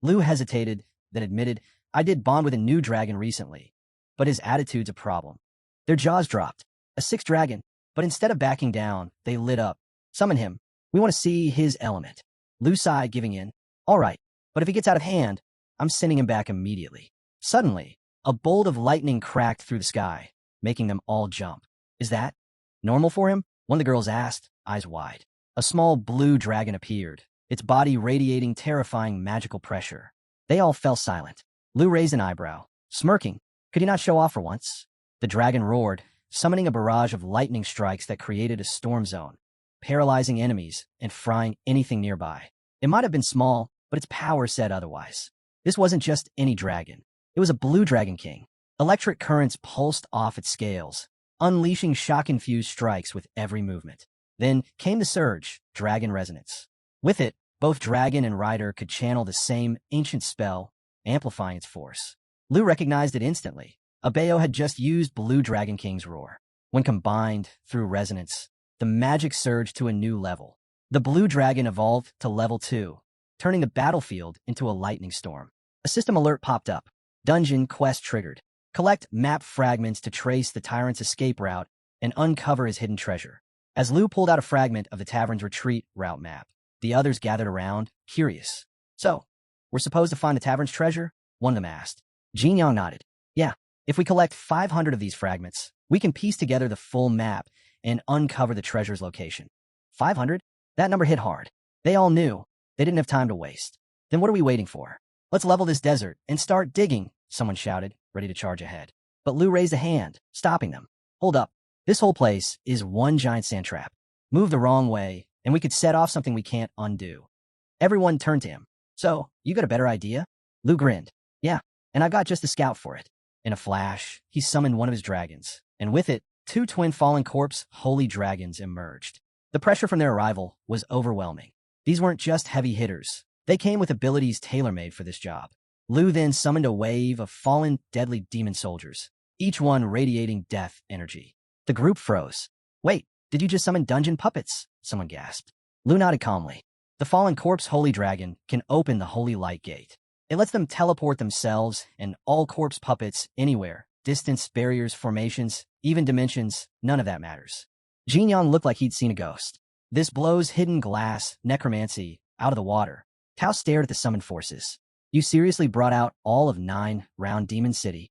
Lu hesitated, then admitted, I did bond with a new dragon recently, but his attitude's a problem. Their jaws dropped. A 6th dragon, but instead of backing down, they lit up. Summon him. We want to see his element. Lu sighed, giving in. All right, but if he gets out of hand, I'm sending him back immediately. Suddenly, a bolt of lightning cracked through the sky, making them all jump. Is that normal for him? One of the girls asked, eyes wide. A small blue dragon appeared, its body radiating terrifying magical pressure. They all fell silent. Lu raised an eyebrow. Smirking, could he not show off for once? The dragon roared, summoning a barrage of lightning strikes that created a storm zone, paralyzing enemies and frying anything nearby. It might have been small, but its power said otherwise. This wasn't just any dragon. It was a blue dragon king. Electric currents pulsed off its scales, unleashing shock-infused strikes with every movement. Then came the surge, dragon resonance. With it, both dragon and rider could channel the same ancient spell, amplifying its force. Lu recognized it instantly. Abayo had just used Blue Dragon King's roar. When combined through resonance, the magic surged to a new level. The blue dragon evolved to level 2, turning the battlefield into a lightning storm. A system alert popped up. Dungeon quest triggered. Collect map fragments to trace the tyrant's escape route and uncover his hidden treasure. As Lu pulled out a fragment of the tavern's retreat route map, the others gathered around, curious. So, we're supposed to find the tavern's treasure? One of them asked. Jin Yang nodded. Yeah, if we collect 500 of these fragments, we can piece together the full map and uncover the treasure's location. 500? That number hit hard. They all knew. They didn't have time to waste. Then what are we waiting for? Let's level this desert and start digging, someone shouted, ready to charge ahead. But Lu raised a hand, stopping them. Hold up. This whole place is one giant sand trap. Move the wrong way, and we could set off something we can't undo. Everyone turned to him. So, you got a better idea? Lu grinned. Yeah, and I've got just the scout for it. In a flash, he summoned one of his dragons, and with it, 2 twin fallen corpse holy dragons emerged. The pressure from their arrival was overwhelming. These weren't just heavy hitters. They came with abilities tailor-made for this job. Lu then summoned a wave of fallen, deadly demon soldiers, each one radiating death energy. The group froze. Wait, did you just summon dungeon puppets? Someone gasped. Lu nodded calmly. The fallen corpse holy dragon can open the holy light gate. It lets them teleport themselves and all corpse puppets anywhere. Distance, barriers, formations, even dimensions, none of that matters. Jin Yang looked like he'd seen a ghost. This blows hidden glass, necromancy, out of the water. Tao stared at the summoned forces. You seriously brought out all of 9 round Demon City?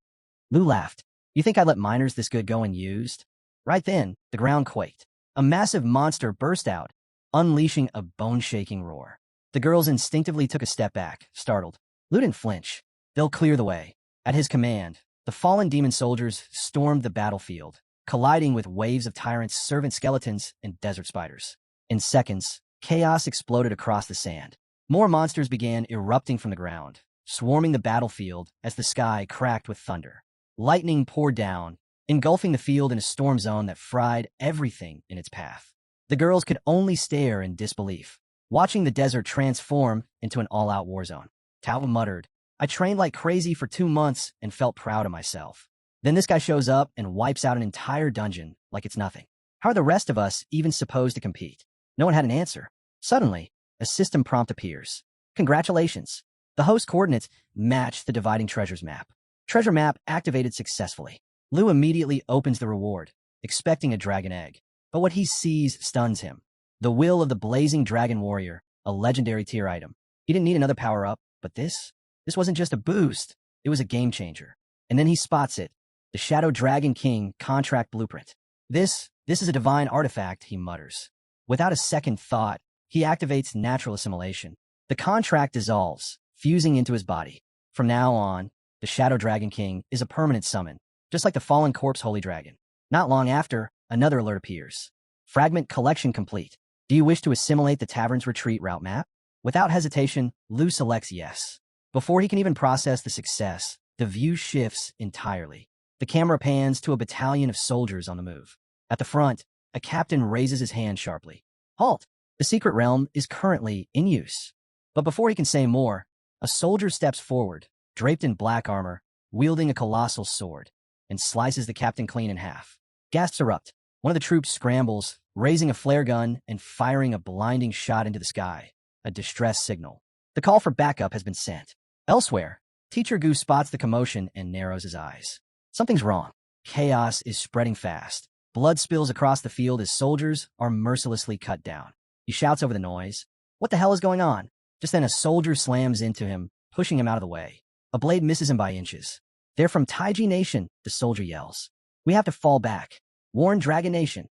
Lu laughed. You think I'd let miners this good go unused? Right then, the ground quaked. A massive monster burst out, unleashing a bone-shaking roar. The girls instinctively took a step back, startled. Lu didn't flinch. They'll clear the way. At his command, the fallen demon soldiers stormed the battlefield, colliding with waves of tyrants, servant skeletons, and desert spiders. In seconds, chaos exploded across the sand. More monsters began erupting from the ground, swarming the battlefield as the sky cracked with thunder. Lightning poured down, engulfing the field in a storm zone that fried everything in its path. The girls could only stare in disbelief, watching the desert transform into an all-out war zone. Tao muttered, I trained like crazy for 2 months and felt proud of myself. Then this guy shows up and wipes out an entire dungeon like it's nothing. How are the rest of us even supposed to compete? No one had an answer. Suddenly, a system prompt appears. Congratulations. The host coordinates match the dividing treasures map. Treasure map activated successfully. Lu immediately opens the reward, expecting a dragon egg. But what he sees stuns him. The will of the blazing dragon warrior, a legendary tier item. He didn't need another power-up, but this wasn't just a boost. It was a game changer. And then he spots it. The Shadow Dragon King contract blueprint. This is a divine artifact, he mutters. Without a second thought, he activates natural assimilation. The contract dissolves, fusing into his body. From now on, the Shadow Dragon King is a permanent summon, just like the fallen corpse holy dragon. Not long after, another alert appears. Fragment collection complete. Do you wish to assimilate the tavern's retreat route map? Without hesitation, Lu selects yes. Before he can even process the success, the view shifts entirely. The camera pans to a battalion of soldiers on the move. At the front, a captain raises his hand sharply. Halt! The secret realm is currently in use. But before he can say more, a soldier steps forward, draped in black armor, wielding a colossal sword, and slices the captain clean in half. Gasps erupt. One of the troops scrambles, raising a flare gun and firing a blinding shot into the sky, a distress signal. The call for backup has been sent. Elsewhere, Teacher Gu spots the commotion and narrows his eyes. Something's wrong. Chaos is spreading fast. Blood spills across the field as soldiers are mercilessly cut down. He shouts over the noise. What the hell is going on? Just then a soldier slams into him, pushing him out of the way. A blade misses him by inches. They're from Taiji Nation, the soldier yells. We have to fall back. Warn Dragon Nation.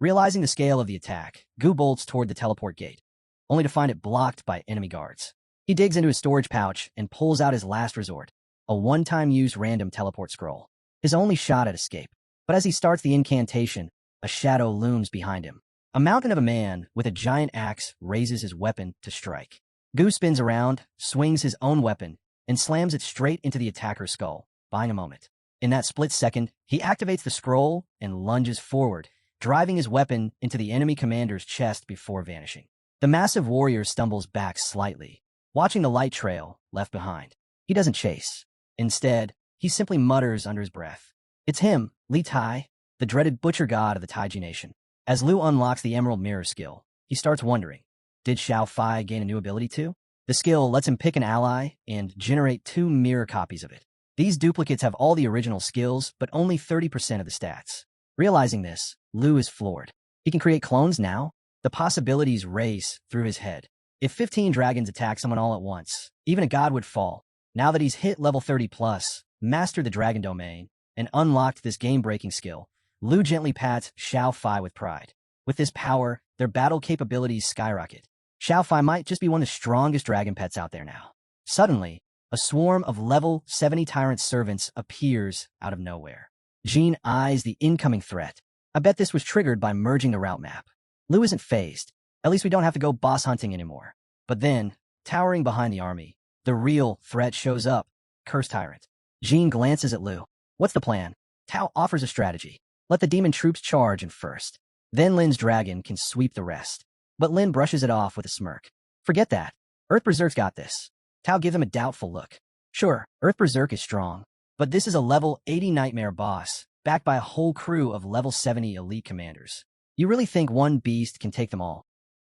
Realizing the scale of the attack, Gu bolts toward the teleport gate, only to find it blocked by enemy guards. He digs into his storage pouch and pulls out his last resort, a one-time use random teleport scroll. His only shot at escape. But as he starts the incantation, a shadow looms behind him. A mountain of a man with a giant axe raises his weapon to strike. Gu spins around, swings his own weapon, and slams it straight into the attacker's skull, buying a moment. In that split second, he activates the scroll and lunges forward, driving his weapon into the enemy commander's chest before vanishing. The massive warrior stumbles back slightly, watching the light trail left behind. He doesn't chase. Instead, he simply mutters under his breath. It's him, Li Tai, the dreaded butcher god of the Taiji nation. As Lu unlocks the Emerald Mirror skill, he starts wondering, did Xiao Fai gain a new ability too? The skill lets him pick an ally and generate 2 mirror copies of it. These duplicates have all the original skills, but only 30% of the stats. Realizing this, Lu is floored. He can create clones now? The possibilities race through his head. If 15 dragons attack someone all at once, even a god would fall. Now that he's hit level 30+, mastered the dragon domain, and unlocked this game-breaking skill, Lu gently pats Xiao Fai with pride. With this power, their battle capabilities skyrocket. Xiao Fai might just be one of the strongest dragon pets out there now. Suddenly, a swarm of level 70 tyrant servants appears out of nowhere. Jean eyes the incoming threat. I bet this was triggered by merging the route map. Lu isn't phased. At least we don't have to go boss hunting anymore. But then, towering behind the army, the real threat shows up. Cursed Tyrant. Jean glances at Lu. What's the plan? Tao offers a strategy. Let the demon troops charge in first. Then Lin's dragon can sweep the rest. But Lin brushes it off with a smirk. Forget that. Earth Berserk's got this. Tao gives him a doubtful look. Sure, Earth Berserk is strong. But this is a level 80 nightmare boss, backed by a whole crew of level 70 elite commanders. You really think one beast can take them all?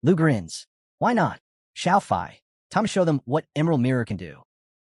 Lu grins. Why not? Xiao Fai. Time to show them what Emerald Mirror can do.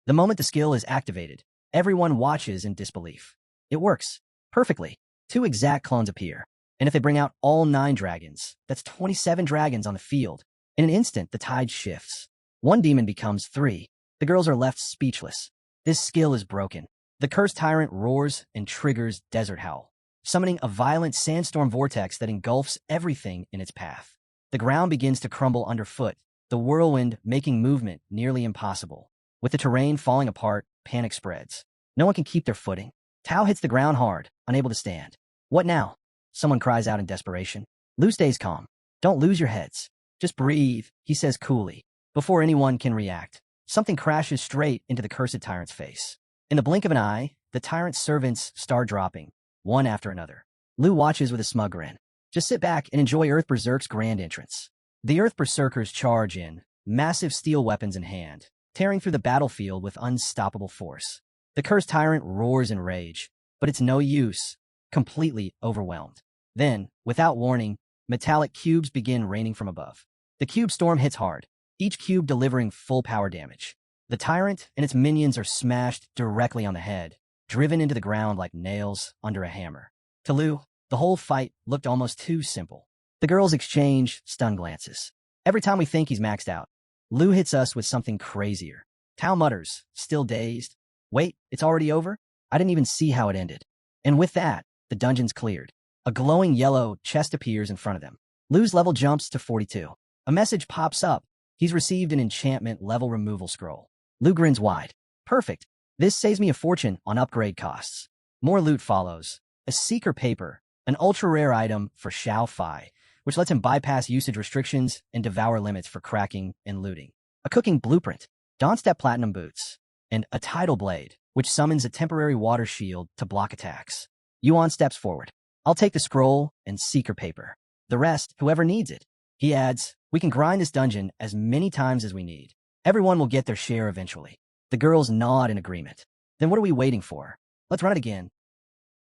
The moment the skill is activated, everyone watches in disbelief. It works. Perfectly. 2 exact clones appear. And if they bring out all 9 dragons, that's 27 dragons on the field. In an instant, the tide shifts. 1 demon becomes 3. The girls are left speechless. This skill is broken. The cursed tyrant roars and triggers Desert Howl, summoning a violent sandstorm vortex that engulfs everything in its path. The ground begins to crumble underfoot, the whirlwind making movement nearly impossible. With the terrain falling apart, panic spreads. No one can keep their footing. Tao hits the ground hard, unable to stand. What now? Someone cries out in desperation. Lu stays calm. Don't lose your heads. Just breathe, he says coolly. Before anyone can react, something crashes straight into the cursed tyrant's face. In the blink of an eye, the tyrant's servants start dropping, one after another. Lu watches with a smug grin. Just sit back and enjoy Earth Berserk's grand entrance. The Earth Berserkers charge in, massive steel weapons in hand, tearing through the battlefield with unstoppable force. The cursed tyrant roars in rage, but it's no use, completely overwhelmed. Then, without warning, metallic cubes begin raining from above. The cube storm hits hard, each cube delivering full power damage. The tyrant and its minions are smashed directly on the head, driven into the ground like nails under a hammer. To Lu, the whole fight looked almost too simple. The girls exchange stunned glances. Every time we think he's maxed out, Lu hits us with something crazier. Tao mutters, still dazed. Wait, it's already over? I didn't even see how it ended. And with that, the dungeon's cleared. A glowing yellow chest appears in front of them. Lu's level jumps to 42. A message pops up. He's received an enchantment level removal scroll. Lu grins wide. Perfect. This saves me a fortune on upgrade costs. More loot follows. A seeker paper, an ultra-rare item for Xiao Fai, which lets him bypass usage restrictions and devour limits for cracking and looting. A cooking blueprint, Dawnstep Platinum boots, and a tidal blade, which summons a temporary water shield to block attacks. Yuan steps forward. I'll take the scroll and seeker paper. The rest, whoever needs it. He adds, we can grind this dungeon as many times as we need. Everyone will get their share eventually. The girls nod in agreement. Then what are we waiting for? Let's run it again.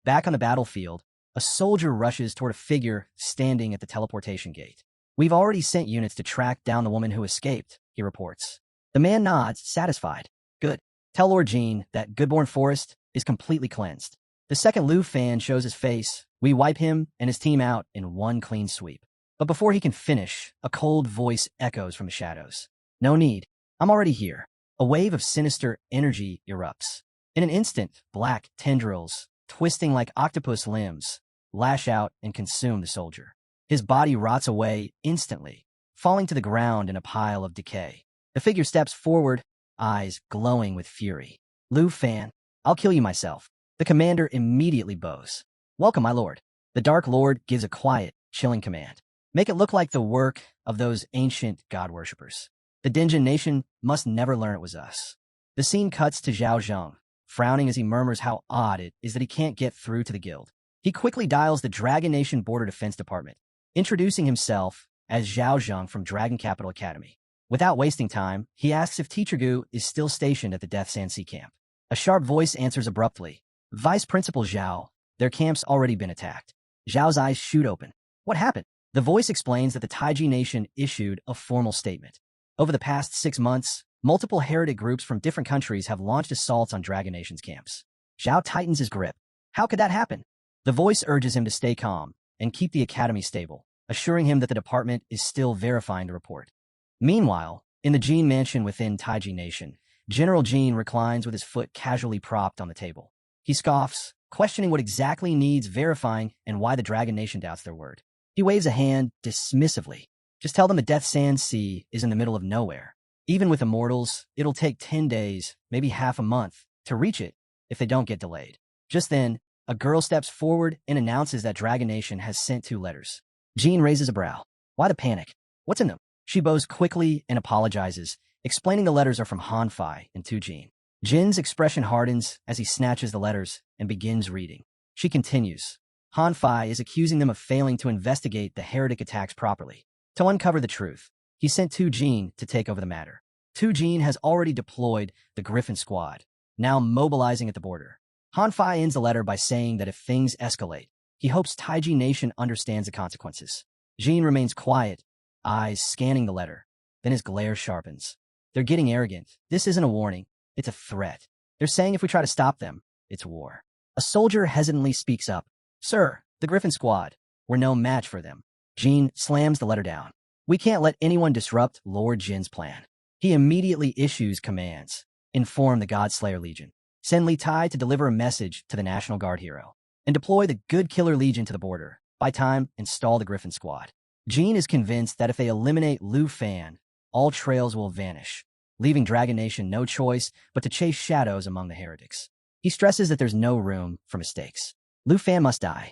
Back on the battlefield, a soldier rushes toward a figure standing at the teleportation gate. We've already sent units to track down the woman who escaped, he reports. The man nods, satisfied. Good. Tell Lord Jean that Goodborn Forest is completely cleansed. The second Lu fan shows his face. We wipe him and his team out in one clean sweep. But before he can finish, a cold voice echoes from the shadows. No need. I'm already here. A wave of sinister energy erupts. In an instant, black tendrils, twisting like octopus limbs, lash out and consume the soldier. His body rots away instantly, falling to the ground in a pile of decay. The figure steps forward, eyes glowing with fury. Lu Fan, I'll kill you myself. The commander immediately bows. Welcome, my lord. The Dark Lord gives a quiet, chilling command. Make it look like the work of those ancient god worshippers. The Dinjin nation must never learn it was us. The scene cuts to Zhao Zheng, frowning as he murmurs how odd it is that he can't get through to the guild. He quickly dials the Dragon Nation Border Defense Department, introducing himself as Zhao Zheng from Dragon Capital Academy. Without wasting time, he asks if Teacher Gu is still stationed at the Death Sand Sea camp. A sharp voice answers abruptly. Vice Principal Zhao, their camp's already been attacked. Zhao's eyes shoot open. What happened? The voice explains that the Taiji Nation issued a formal statement. Over the past 6 months, multiple heretic groups from different countries have launched assaults on Dragon Nation's camps. Zhao tightens his grip. How could that happen? The voice urges him to stay calm and keep the academy stable, assuring him that the department is still verifying the report. Meanwhile, in the Jin mansion within Taiji Nation, General Jin reclines with his foot casually propped on the table. He scoffs, questioning what exactly needs verifying and why the Dragon Nation doubts their word. He waves a hand dismissively. Just tell them the Death Sand Sea is in the middle of nowhere. Even with immortals, it'll take 10 days, maybe half a month, to reach it if they don't get delayed. Just then, a girl steps forward and announces that Dragon Nation has sent 2 letters. Jean raises a brow. Why the panic? What's in them? She bows quickly and apologizes, explaining the letters are from Hanfei and to Jean. Jin's expression hardens as he snatches the letters and begins reading. She continues. Hanfei is accusing them of failing to investigate the heretic attacks properly. To uncover the truth, he sent Tu Jin to take over the matter. Tu Jin has already deployed the Griffin Squad, now mobilizing at the border. Hanfei ends the letter by saying that if things escalate, he hopes Taiji Nation understands the consequences. Jin remains quiet, eyes scanning the letter. Then his glare sharpens. They're getting arrogant. This isn't a warning. It's a threat. They're saying if we try to stop them, it's war. A soldier hesitantly speaks up. Sir, the Griffin Squad, we're no match for them. Jin slams the letter down. We can't let anyone disrupt Lord Jin's plan. He immediately issues commands. Inform the Godslayer Legion. Send Li Tai to deliver a message to the National Guard hero. And deploy the Good Killer Legion to the border. By time, install the Griffin Squad. Jin is convinced that if they eliminate Lu Fan, all trails will vanish, leaving Dragon Nation no choice but to chase shadows among the heretics. He stresses that there's no room for mistakes. Lu Fan must die.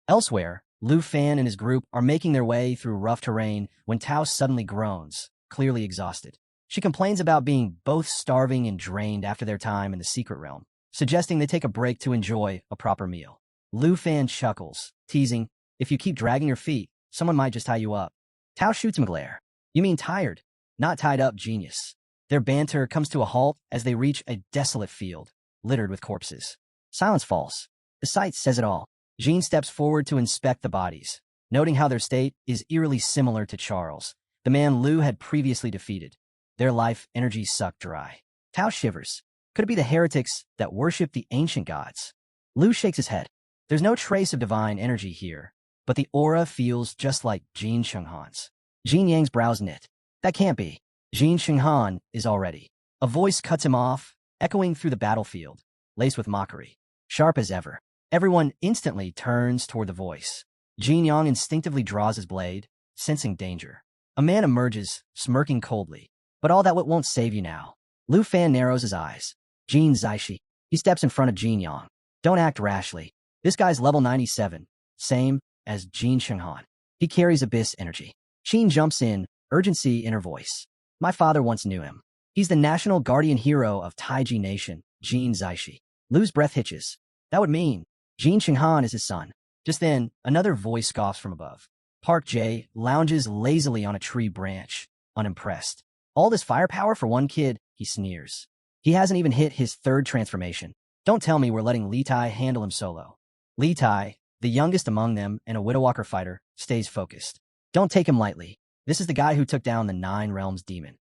Elsewhere, Lu Fan and his group are making their way through rough terrain when Tao suddenly groans, clearly exhausted. She complains about being both starving and drained after their time in the secret realm, suggesting they take a break to enjoy a proper meal. Lu Fan chuckles, teasing, if you keep dragging your feet, someone might just tie you up. Tao shoots him a glare. You mean tired, not tied up, genius. Their banter comes to a halt as they reach a desolate field, littered with corpses. Silence falls. The sight says it all. Jean steps forward to inspect the bodies, noting how their state is eerily similar to Charles, the man Lu had previously defeated. Their life energy sucked dry. Tao shivers. Could it be the heretics that worship the ancient gods? Lu shakes his head. There's no trace of divine energy here, but the aura feels just like Jin Shenghan's. Jin Yang's brows knit. That can't be. Jin Shenghan is already. A voice cuts him off, echoing through the battlefield, laced with mockery. Sharp as ever. Everyone instantly turns toward the voice. Jin Yang instinctively draws his blade, sensing danger. A man emerges, smirking coldly. But all that won't save you now. Lu Fan narrows his eyes. Jin Zaishi. He steps in front of Jin Yang. Don't act rashly. This guy's level 97, same as Jin Shenghan. He carries abyss energy. Jin jumps in, urgency in her voice. My father once knew him. He's the national guardian hero of Taiji Nation, Jin Zaishi. Lu's breath hitches. That would mean Jin Shenghan is his son. Just then, another voice scoffs from above. Park Jae lounges lazily on a tree branch, unimpressed. All this firepower for one kid, he sneers. He hasn't even hit his 3rd transformation. Don't tell me we're letting Li Tai handle him solo. Li Tai, the youngest among them and a Widowwalker fighter, stays focused. Don't take him lightly. This is the guy who took down the 9 Realms demon.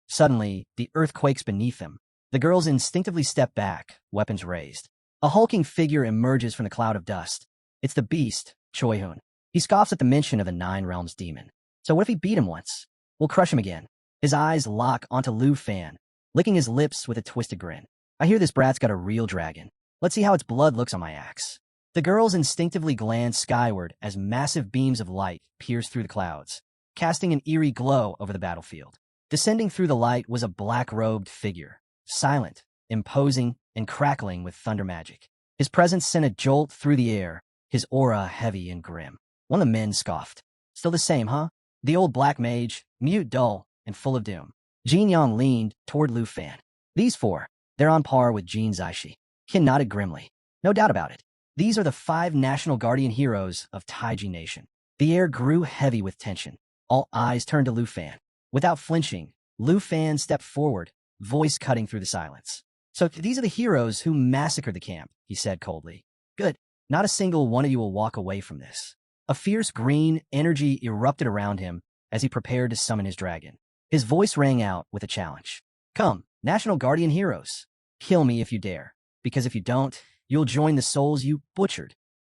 Suddenly, the earth quakes beneath them. The girls instinctively step back, weapons raised. A hulking figure emerges from the cloud of dust. It's the beast, Choi Hun. He scoffs at the mention of the 9 Realms demon. So what if he beat him once? We'll crush him again. His eyes lock onto Lu Fan, licking his lips with a twisted grin. I hear this brat's got a real dragon. Let's see how its blood looks on my axe. The girls instinctively glance skyward as massive beams of light pierce through the clouds, casting an eerie glow over the battlefield. Descending through the light was a black-robed figure, silent, imposing and crackling with thunder magic. His presence sent a jolt through the air, his aura heavy and grim. One of the men scoffed. Still the same, huh? The old black mage, mute, dull, and full of doom. Jin Yang leaned toward Lu Fan. These four, they're on par with Jin Zaishi. Qin nodded grimly. No doubt about it. These are the 5 national guardian heroes of Taiji Nation. The air grew heavy with tension. All eyes turned to Lu Fan. Without flinching, Lu Fan stepped forward, voice cutting through the silence. So these are the heroes who massacred the camp, he said coldly. Good. Not a single one of you will walk away from this. A fierce green energy erupted around him as he prepared to summon his dragon. His voice rang out with a challenge. Come, National Guardian Heroes. Kill me if you dare, because if you don't, you'll join the souls you butchered.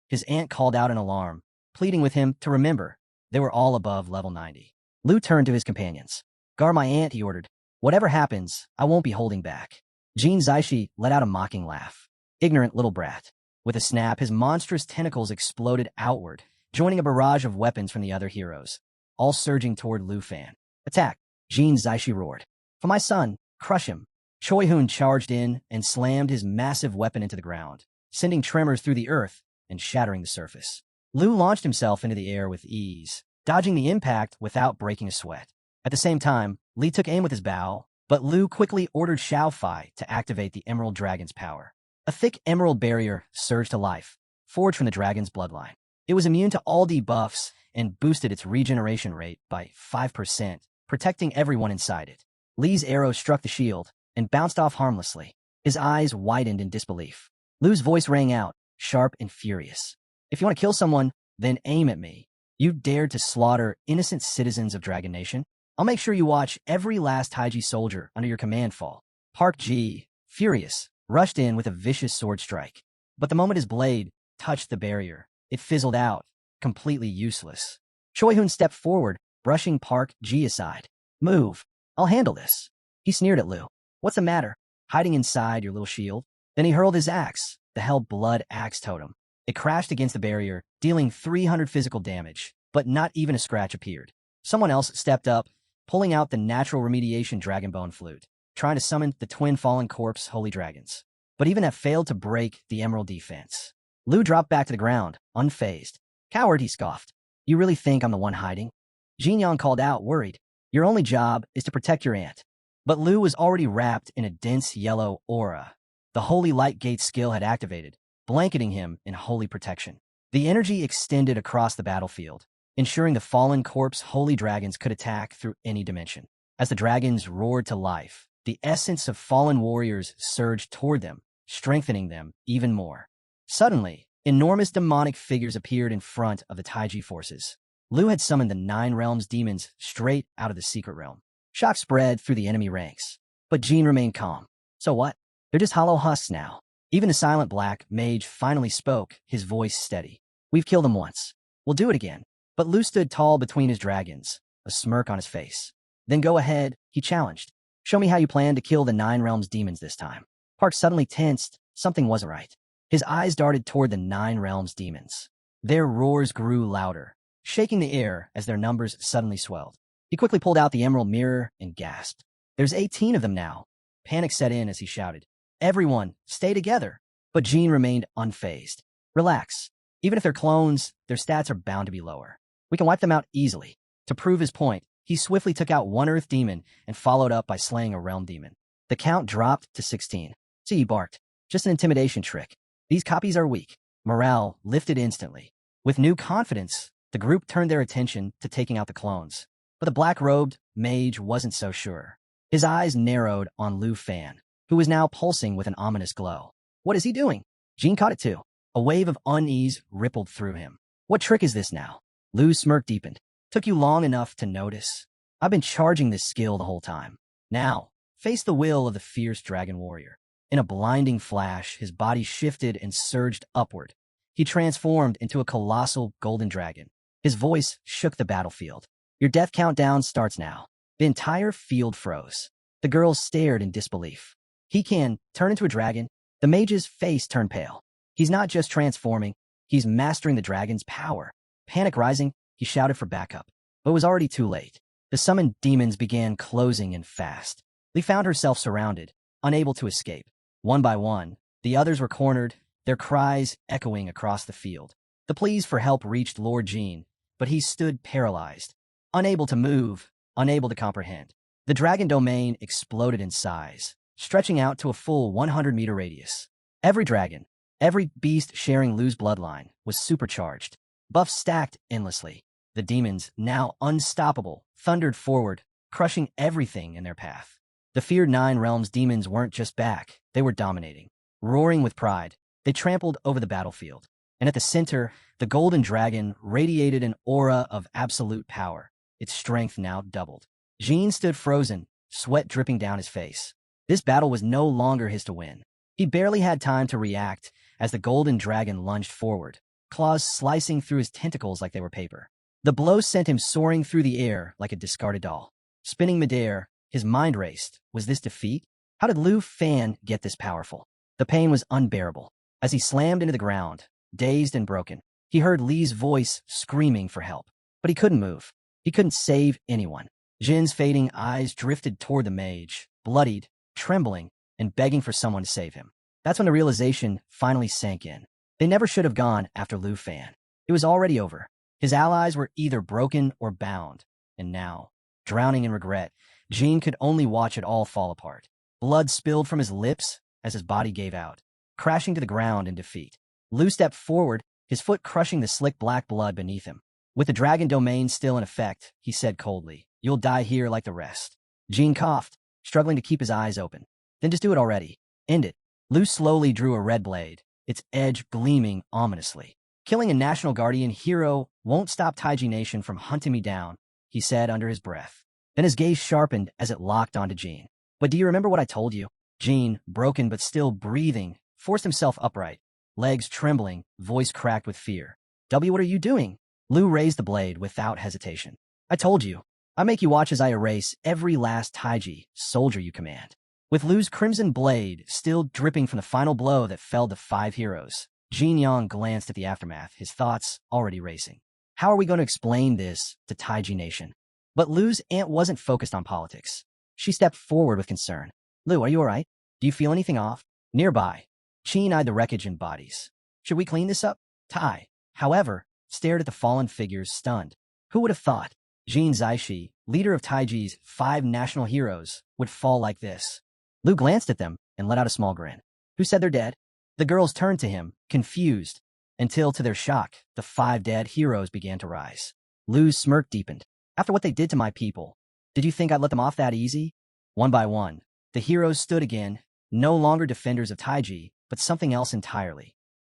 His aunt called out in alarm, pleading with him to remember they were all above level 90. Lu turned to his companions. Guard my aunt, he ordered. Whatever happens, I won't be holding back. Jin Zaishi let out a mocking laugh. Ignorant little brat. With a snap, his monstrous tentacles exploded outward, joining a barrage of weapons from the other heroes, all surging toward Lu Fan. Attack! Jin Zaishi roared. For my son, crush him. Choi Hoon charged in and slammed his massive weapon into the ground, sending tremors through the earth and shattering the surface. Lu launched himself into the air with ease, dodging the impact without breaking a sweat. At the same time, Li took aim with his bow, but Lu quickly ordered Xiao Fai to activate the Emerald Dragon's power. A thick emerald barrier surged to life, forged from the dragon's bloodline. It was immune to all debuffs and boosted its regeneration rate by 5%, protecting everyone inside it. Li's arrow struck the shield and bounced off harmlessly. His eyes widened in disbelief. Lu's voice rang out, sharp and furious. If you want to kill someone, then aim at me. You dared to slaughter innocent citizens of Dragon Nation? I'll make sure you watch every last Taiji soldier under your command fall. Park Ji, furious, rushed in with a vicious sword strike. But the moment his blade touched the barrier, it fizzled out, completely useless. Choi Hoon stepped forward, brushing Park Ji aside. Move. I'll handle this. He sneered at Lu. What's the matter? Hiding inside your little shield? Then he hurled his axe, the Hell Blood Axe Totem. It crashed against the barrier, dealing 300 physical damage, but not even a scratch appeared. Someone else stepped up, pulling out the natural remediation Dragonbone Flute, trying to summon the twin Fallen Corpse Holy Dragons. But even that failed to break the Emerald defense. Lu dropped back to the ground, unfazed. Coward, he scoffed. You really think I'm the one hiding? Jin Yang called out, worried. Your only job is to protect your aunt. But Lu was already wrapped in a dense yellow aura. The Holy Light Gate skill had activated, blanketing him in holy protection. The energy extended across the battlefield, ensuring the Fallen Corpse Holy Dragons could attack through any dimension. As the dragons roared to life, the essence of fallen warriors surged toward them, strengthening them even more. Suddenly, enormous demonic figures appeared in front of the Taiji forces. Lu had summoned the 9 Realms demons straight out of the secret realm. Shock spread through the enemy ranks, but Jin remained calm. So what? They're just hollow husks now. Even the silent black mage finally spoke, his voice steady. We've killed them once. We'll do it again. But Lu stood tall between his dragons, a smirk on his face. Then go ahead, he challenged. Show me how you plan to kill the 9 Realms demons this time. Park suddenly tensed. Something wasn't right. His eyes darted toward the 9 Realms demons. Their roars grew louder, shaking the air as their numbers suddenly swelled. He quickly pulled out the emerald mirror and gasped. There's 18 of them now. Panic set in as he shouted. Everyone, stay together. But Jin remained unfazed. Relax. Even if they're clones, their stats are bound to be lower. We can wipe them out easily. To prove his point, he swiftly took out one Earth demon and followed up by slaying a Realm demon. The count dropped to 16. See, he barked. Just an intimidation trick. These copies are weak. Morale lifted instantly. With new confidence, the group turned their attention to taking out the clones. But the black-robed mage wasn't so sure. His eyes narrowed on Lu Fan, who was now pulsing with an ominous glow. What is he doing? Jin caught it too. A wave of unease rippled through him. What trick is this now? Lu's smirk deepened. Took you long enough to notice? I've been charging this skill the whole time. Now, face the will of the fierce dragon warrior. In a blinding flash, his body shifted and surged upward. He transformed into a colossal golden dragon. His voice shook the battlefield. Your death countdown starts now. The entire field froze. The girls stared in disbelief. He can turn into a dragon. The mage's face turned pale. He's not just transforming, he's mastering the dragon's power. Panic rising, he shouted for backup. But it was already too late. The summoned demons began closing in fast. Li found herself surrounded, unable to escape. One by one, the others were cornered, their cries echoing across the field. The pleas for help reached Lord Jean, but he stood paralyzed, unable to move, unable to comprehend. The dragon domain exploded in size, stretching out to a full 100-meter radius. Every dragon, every beast sharing Lu's bloodline, was supercharged. Buffs stacked endlessly. The demons, now unstoppable, thundered forward, crushing everything in their path. The feared 9 realms demons weren't just back, they were dominating. Roaring with pride, they trampled over the battlefield. And at the center, the golden dragon radiated an aura of absolute power, its strength now doubled. Jean stood frozen, sweat dripping down his face. This battle was no longer his to win. He barely had time to react as the golden dragon lunged forward, claws slicing through his tentacles like they were paper. The blow sent him soaring through the air like a discarded doll. Spinning midair, his mind raced. Was this defeat? How did Lu Fan get this powerful? The pain was unbearable. As he slammed into the ground, dazed and broken, he heard Li's voice screaming for help. But he couldn't move. He couldn't save anyone. Jin's fading eyes drifted toward the mage, bloodied, trembling, and begging for someone to save him. That's when the realization finally sank in. They never should have gone after Lu Fan. It was already over. His allies were either broken or bound. And now, drowning in regret, Jean could only watch it all fall apart. Blood spilled from his lips as his body gave out, crashing to the ground in defeat. Lu stepped forward, his foot crushing the slick black blood beneath him. With the dragon domain still in effect, he said coldly, "You'll die here like the rest." Jean coughed, struggling to keep his eyes open. "Then just do it already. End it." Lu slowly drew a red blade, its edge gleaming ominously. "Killing a national guardian hero won't stop Taiji Nation from hunting me down," he said under his breath. Then his gaze sharpened as it locked onto Jean. "But do you remember what I told you?" Jean, broken but still breathing, forced himself upright, legs trembling, voice cracked with fear. "W, what are you doing?" Lu raised the blade without hesitation. "I told you. I make you watch as I erase every last Taiji soldier you command." With Lu's crimson blade still dripping from the final blow that felled the 5 heroes, Jin Yang glanced at the aftermath, his thoughts already racing. How are we going to explain this to Taiji Nation? But Lu's aunt wasn't focused on politics. She stepped forward with concern. "Lu, are you all right? Do you feel anything off?" Nearby, Qin eyed the wreckage and bodies. "Should we clean this up?" Tai, however, stared at the fallen figures, stunned. Who would have thought Jin Zaishi, leader of Taiji's 5 national heroes, would fall like this? Lu glanced at them and let out a small grin. "Who said they're dead?" The girls turned to him, confused, until, to their shock, the 5 dead heroes began to rise. Lu's smirk deepened. "After what they did to my people, did you think I'd let them off that easy?" One by one, the heroes stood again, no longer defenders of Taiji, but something else entirely.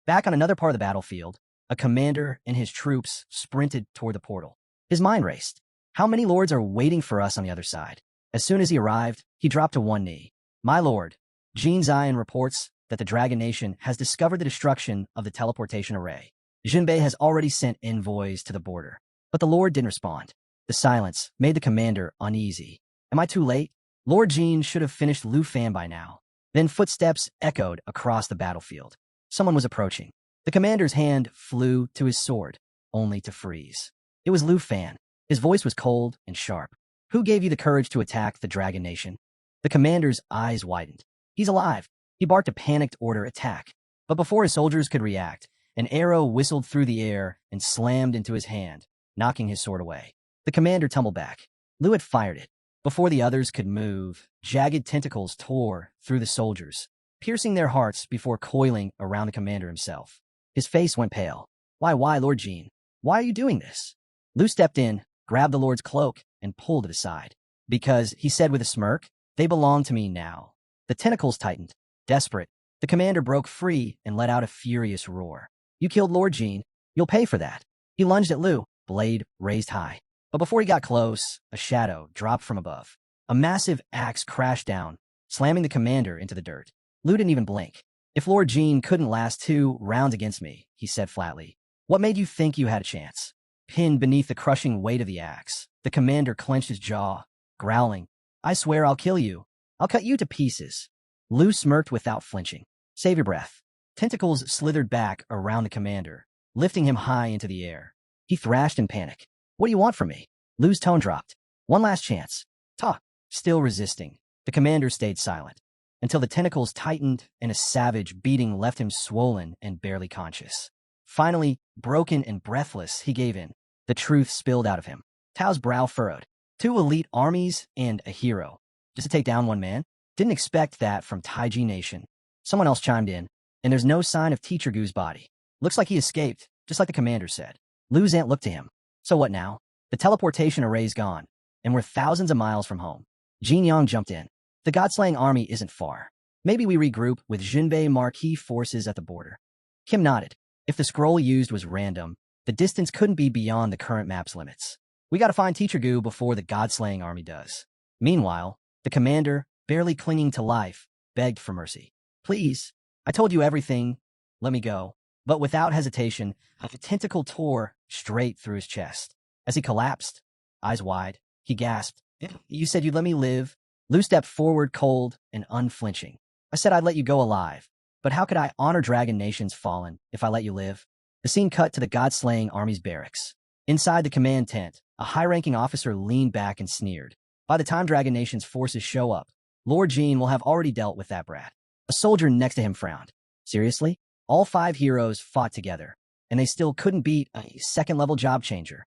Back on another part of the battlefield, a commander and his troops sprinted toward the portal. His mind raced. How many lords are waiting for us on the other side? As soon as he arrived, he dropped to one knee. "My lord, Jin Zion reports that the Dragon Nation has discovered the destruction of the teleportation array. Jinbei has already sent envoys to the border." But the lord didn't respond. The silence made the commander uneasy. "Am I too late? Lord Jin should have finished Lu Fan by now." Then footsteps echoed across the battlefield. Someone was approaching. The commander's hand flew to his sword, only to freeze. It was Lu Fan. His voice was cold and sharp. "Who gave you the courage to attack the Dragon Nation?" The commander's eyes widened. "He's alive." He barked a panicked order, "Attack." But before his soldiers could react, an arrow whistled through the air and slammed into his hand, knocking his sword away. The commander tumbled back. Lu had fired it. Before the others could move, jagged tentacles tore through the soldiers, piercing their hearts before coiling around the commander himself. His face went pale. Why, Lord Jean? Why are you doing this?" Lu stepped in, grabbed the lord's cloak, and pulled it aside. "Because," he said with a smirk, "they belong to me now." The tentacles tightened. Desperate, the commander broke free and let out a furious roar. "You killed Lord Jean. You'll pay for that." He lunged at Lu, blade raised high. But before he got close, a shadow dropped from above. A massive axe crashed down, slamming the commander into the dirt. Lu didn't even blink. "If Lord Jean couldn't last 2 rounds against me," he said flatly, "what made you think you had a chance?" Pinned beneath the crushing weight of the axe, the commander clenched his jaw, growling, "I swear I'll kill you. I'll cut you to pieces." Lu smirked without flinching. "Save your breath." Tentacles slithered back around the commander, lifting him high into the air. He thrashed in panic. "What do you want from me?" Lu's tone dropped. "One last chance." Ta. Still resisting, the commander stayed silent. until the tentacles tightened and a savage beating left him swollen and barely conscious. Finally, broken and breathless, he gave in. The truth spilled out of him. Tao's brow furrowed. 2 elite armies and a hero. Just to take down one man? Didn't expect that from Taiji Nation. Someone else chimed in, and there's no sign of Teacher Gu's body. Looks like he escaped, just like the commander said. Lu's aunt looked to him. So what now? The teleportation array's gone, and we're thousands of miles from home. Jin Yang jumped in. The God-slaying army isn't far. Maybe we regroup with Jinbei marquee forces at the border. Kim nodded. If the scroll used was random, the distance couldn't be beyond the current map's limits. We gotta find Teacher Gu before the God-slaying army does. Meanwhile, the commander, barely clinging to life, begged for mercy. Please, I told you everything. Let me go. But without hesitation, a tentacle tore straight through his chest. As he collapsed, eyes wide, he gasped, You said you'd let me live? Lu stepped forward cold and unflinching. I said I'd let you go alive. But how could I honor Dragon Nation's fallen if I let you live? The scene cut to the God-slaying army's barracks. Inside the command tent, a high-ranking officer leaned back and sneered. By the time Dragon Nation's forces show up, Lord Jean will have already dealt with that brat. A soldier next to him frowned. Seriously? All 5 heroes fought together, and they still couldn't beat a second-level job changer.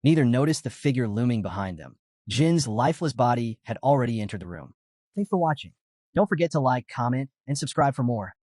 Neither noticed the figure looming behind them. Jin's lifeless body had already entered the room. Thanks for watching. Don't forget to like, comment, and subscribe for more.